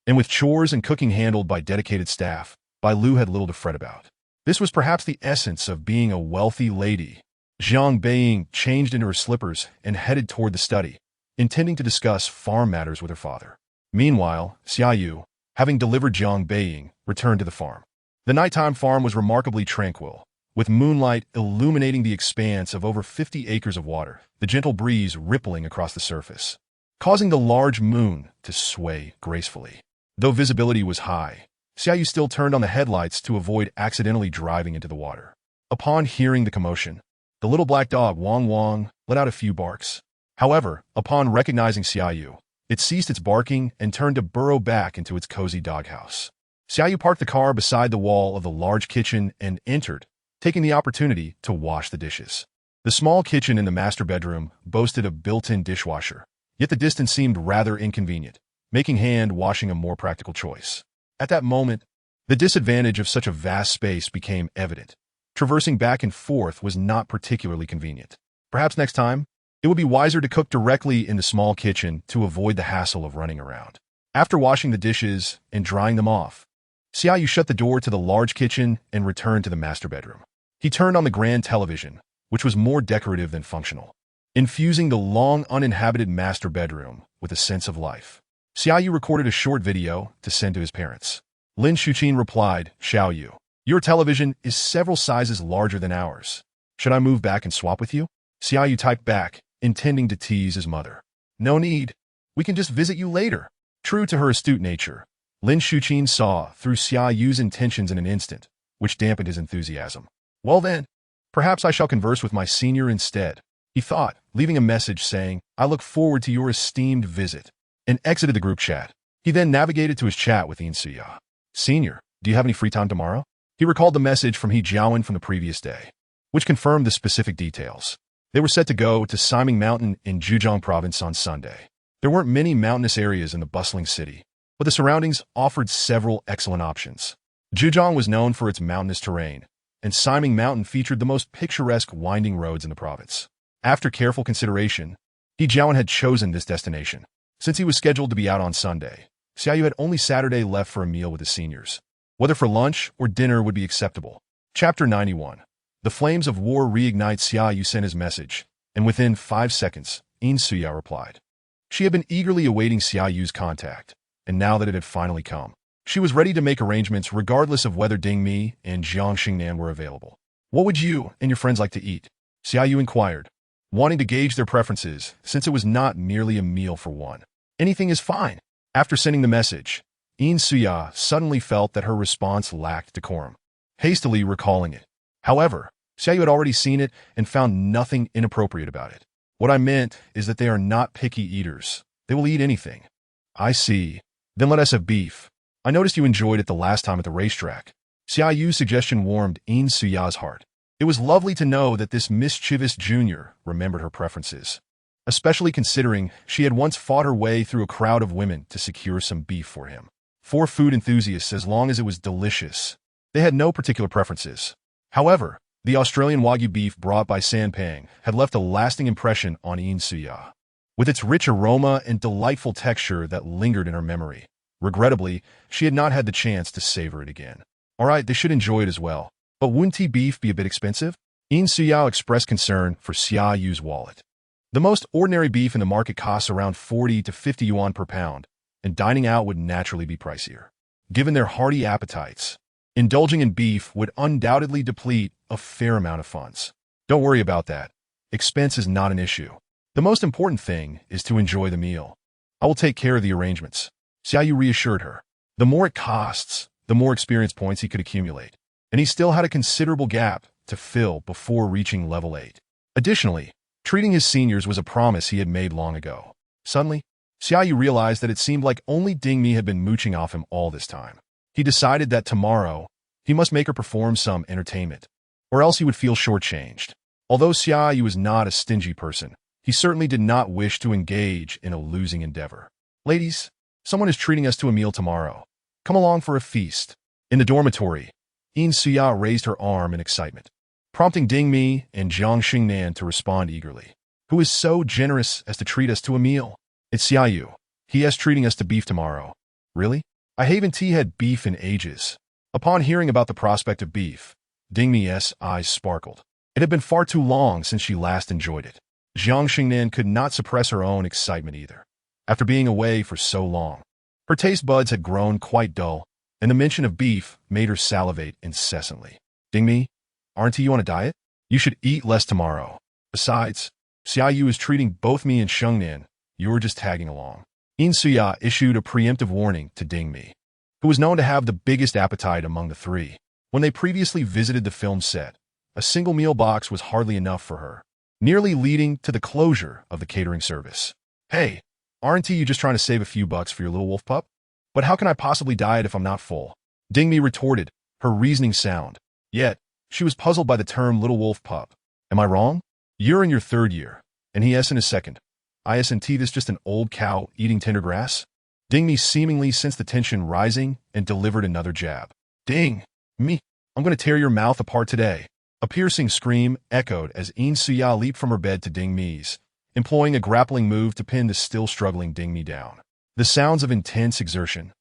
and with chores and cooking handled by dedicated staff, Bai Lu had little to fret about. This was perhaps the essence of being a wealthy lady. Zhang Beiying changed into her slippers and headed toward the study, intending to discuss farm matters with her father. Meanwhile, Xia Yu, having delivered Zhang Beiying, returned to the farm. The nighttime farm was remarkably tranquil, with moonlight illuminating the expanse of over 50 acres of water, the gentle breeze rippling across the surface, causing the large moon to sway gracefully. Though visibility was high, Xia Yu still turned on the headlights to avoid accidentally driving into the water. Upon hearing the commotion, the little black dog Wong Wong let out a few barks. However, upon recognizing Xia Yu, it ceased its barking and turned to burrow back into its cozy doghouse. Xia Yu parked the car beside the wall of the large kitchen and entered, taking the opportunity to wash the dishes. The small kitchen in the master bedroom boasted a built-in dishwasher, yet the distance seemed rather inconvenient, making hand washing a more practical choice. At that moment, the disadvantage of such a vast space became evident. Traversing back and forth was not particularly convenient. Perhaps next time, it would be wiser to cook directly in the small kitchen to avoid the hassle of running around. After washing the dishes and drying them off, Xia Yu shut the door to the large kitchen and returned to the master bedroom. He turned on the grand television, which was more decorative than functional, infusing the long uninhabited master bedroom with a sense of life. Xia Yu recorded a short video to send to his parents. Lin Shuqin replied, "Xiao Yu, your television is several sizes larger than ours. Should I move back and swap with you?" Xia Yu typed back, intending to tease his mother. "No need. We can just visit you later." True to her astute nature, Lin Shuqin saw through Xia Yu's intentions in an instant, which dampened his enthusiasm. "Well then, perhaps I shall converse with my senior instead," he thought, leaving a message saying, "I look forward to your esteemed visit," and exited the group chat. He then navigated to his chat with Xia. "Senior, do you have any free time tomorrow?" He recalled the message from He Jiawen from the previous day, which confirmed the specific details. They were set to go to Siming Mountain in Zhejiang province on Sunday. There weren't many mountainous areas in the bustling city, but the surroundings offered several excellent options. Zhejiang was known for its mountainous terrain, and Siming Mountain featured the most picturesque winding roads in the province. After careful consideration, He Jiawen had chosen this destination. Since he was scheduled to be out on Sunday, Xia Yu had only Saturday left for a meal with his seniors. Whether for lunch or dinner would be acceptable. Chapter 91. The flames of war reignite. Xia Yu sent his message, and within 5 seconds, Suya replied. She had been eagerly awaiting Xia Yu's contact, and now that it had finally come, she was ready to make arrangements regardless of whether Ding Mi and Jiang Xingnan were available. "What would you and your friends like to eat?" Xia Yu inquired, wanting to gauge their preferences since it was not merely a meal for one. "Anything is fine." After sending the message, Suya suddenly felt that her response lacked decorum, hastily recalling it. However, Xia Yu had already seen it and found nothing inappropriate about it. "What I meant is that they are not picky eaters. They will eat anything." "I see. Then let us have beef. I noticed you enjoyed it the last time at the racetrack." Xia Yu's suggestion warmed Suya's heart. It was lovely to know that this mischievous junior remembered her preferences, especially considering she had once fought her way through a crowd of women to secure some beef for him. For food enthusiasts, as long as it was delicious, they had no particular preferences. However, the Australian Wagyu beef brought by Sanpang had left a lasting impression on Suya, with its rich aroma and delightful texture that lingered in her memory. Regrettably, she had not had the chance to savor it again. All right, they should enjoy it as well. But wouldn't tea beef be a bit expensive? Suya expressed concern for Xia Yu's wallet. The most ordinary beef in the market costs around 40 to 50 yuan per pound, and dining out would naturally be pricier. Given their hearty appetites, indulging in beef would undoubtedly deplete a fair amount of funds. Don't worry about that. Expense is not an issue. The most important thing is to enjoy the meal. I will take care of the arrangements. Xia Yu reassured her. The more it costs, the more experience points he could accumulate, and he still had a considerable gap to fill before reaching level 8. Additionally, treating his seniors was a promise he had made long ago. Suddenly, Xia Yu realized that it seemed like only Ding Mi had been mooching off him all this time. He decided that tomorrow, he must make her perform some entertainment, or else he would feel shortchanged. Although Xia Yu was not a stingy person, he certainly did not wish to engage in a losing endeavor. "Ladies, someone is treating us to a meal tomorrow. Come along for a feast." In the dormitory, Suya raised her arm in excitement. prompting Ding Mi and Jiang Xingnan to respond eagerly. Who is so generous as to treat us to a meal? It's Xia Yu. He is treating us to beef tomorrow. Really? I haven't had beef in ages. Upon hearing about the prospect of beef, Ding Mi's eyes sparkled. It had been far too long since she last enjoyed it. Jiang Xingnan could not suppress her own excitement either. After being away for so long, her taste buds had grown quite dull, and the mention of beef made her salivate incessantly. Ding Mi, aren't you on a diet? You should eat less tomorrow. Besides, Xia Yu is treating both me and Shengnan. You were just tagging along. In Suya issued a preemptive warning to Ding Mi, who was known to have the biggest appetite among the three. When they previously visited the film set, a single meal box was hardly enough for her, nearly leading to the closure of the catering service. Hey, aren't you just trying to save a few bucks for your little wolf pup? But how can I possibly diet if I'm not full? Ding Mi retorted, her reasoning sound. Yet, she was puzzled by the term little wolf pup. Am I wrong? You're in your third year, and he is in his second. Isn't this just an old cow eating tender grass? Ding Mi seemingly sensed the tension rising and delivered another jab. Ding Mi, I'm going to tear your mouth apart today. A piercing scream echoed as In Suya leaped from her bed to Ding Mi's, employing a grappling move to pin the still struggling Ding Mi down. The sounds of intense exertion,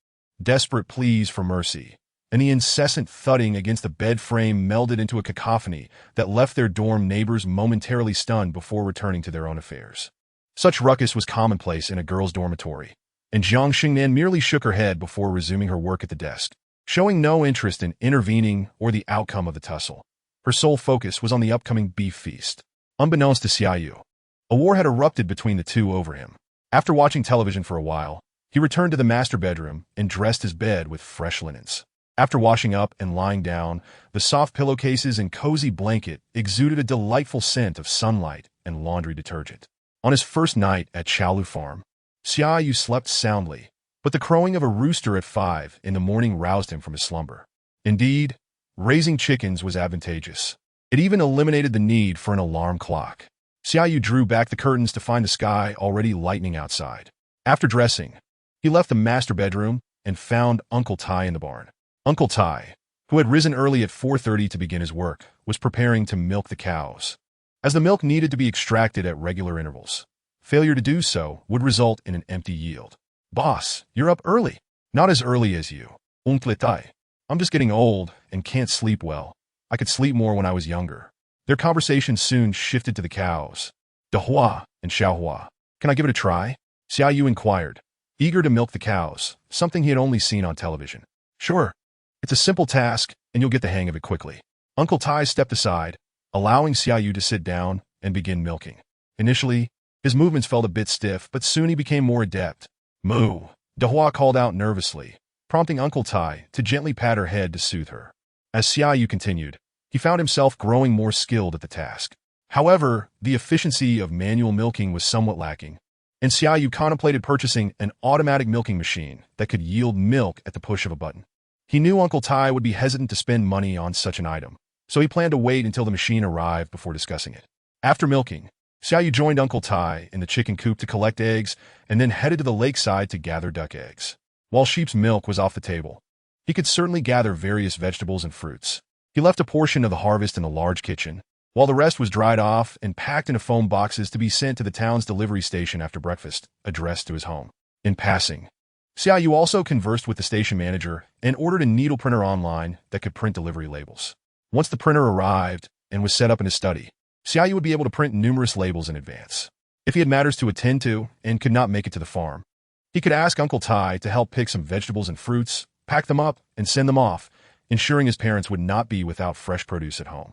desperate pleas for mercy, and the incessant thudding against the bed frame melded into a cacophony that left their dorm neighbors momentarily stunned before returning to their own affairs. Such ruckus was commonplace in a girls' dormitory, and Jiang Xingnan merely shook her head before resuming her work at the desk, showing no interest in intervening or the outcome of the tussle. Her sole focus was on the upcoming beef feast. Unbeknownst to Xia Yu, a war had erupted between the two over him. After watching television for a while, he returned to the master bedroom and dressed his bed with fresh linens. After washing up and lying down, the soft pillowcases and cozy blanket exuded a delightful scent of sunlight and laundry detergent. On his first night at Chaolu Farm, Xia Yu slept soundly, but the crowing of a rooster at 5 in the morning roused him from his slumber. Indeed, raising chickens was advantageous. It even eliminated the need for an alarm clock. Xia Yu drew back the curtains to find the sky already lightening outside. After dressing, he left the master bedroom and found Uncle Tai in the barn. Uncle Tai, who had risen early at 4:30 to begin his work, was preparing to milk the cows. As the milk needed to be extracted at regular intervals, failure to do so would result in an empty yield. Boss, you're up early. Not as early as you. Uncle Tai. I'm just getting old and can't sleep well. I could sleep more when I was younger. Their conversation soon shifted to the cows. Dahua and Xiaohua. Can I give it a try? Xia Yu inquired, eager to milk the cows, something he had only seen on television. Sure. It's a simple task, and you'll get the hang of it quickly. Uncle Tai stepped aside, allowing Xia Yu to sit down and begin milking. Initially, his movements felt a bit stiff, but soon he became more adept. Moo! Dahua called out nervously, prompting Uncle Tai to gently pat her head to soothe her. As Xia Yu continued, he found himself growing more skilled at the task. However, the efficiency of manual milking was somewhat lacking, and Xia Yu contemplated purchasing an automatic milking machine that could yield milk at the push of a button. He knew Uncle Tai would be hesitant to spend money on such an item, so he planned to wait until the machine arrived before discussing it. After milking, Xia Yu joined Uncle Tai in the chicken coop to collect eggs and then headed to the lakeside to gather duck eggs. While sheep's milk was off the table, he could certainly gather various vegetables and fruits. He left a portion of the harvest in the large kitchen, while the rest was dried off and packed into foam boxes to be sent to the town's delivery station after breakfast, addressed to his home. In passing, Xia Yu also conversed with the station manager and ordered a needle printer online that could print delivery labels. Once the printer arrived and was set up in his study, Xia Yu would be able to print numerous labels in advance. If he had matters to attend to and could not make it to the farm, he could ask Uncle Tai to help pick some vegetables and fruits, pack them up, and send them off, ensuring his parents would not be without fresh produce at home.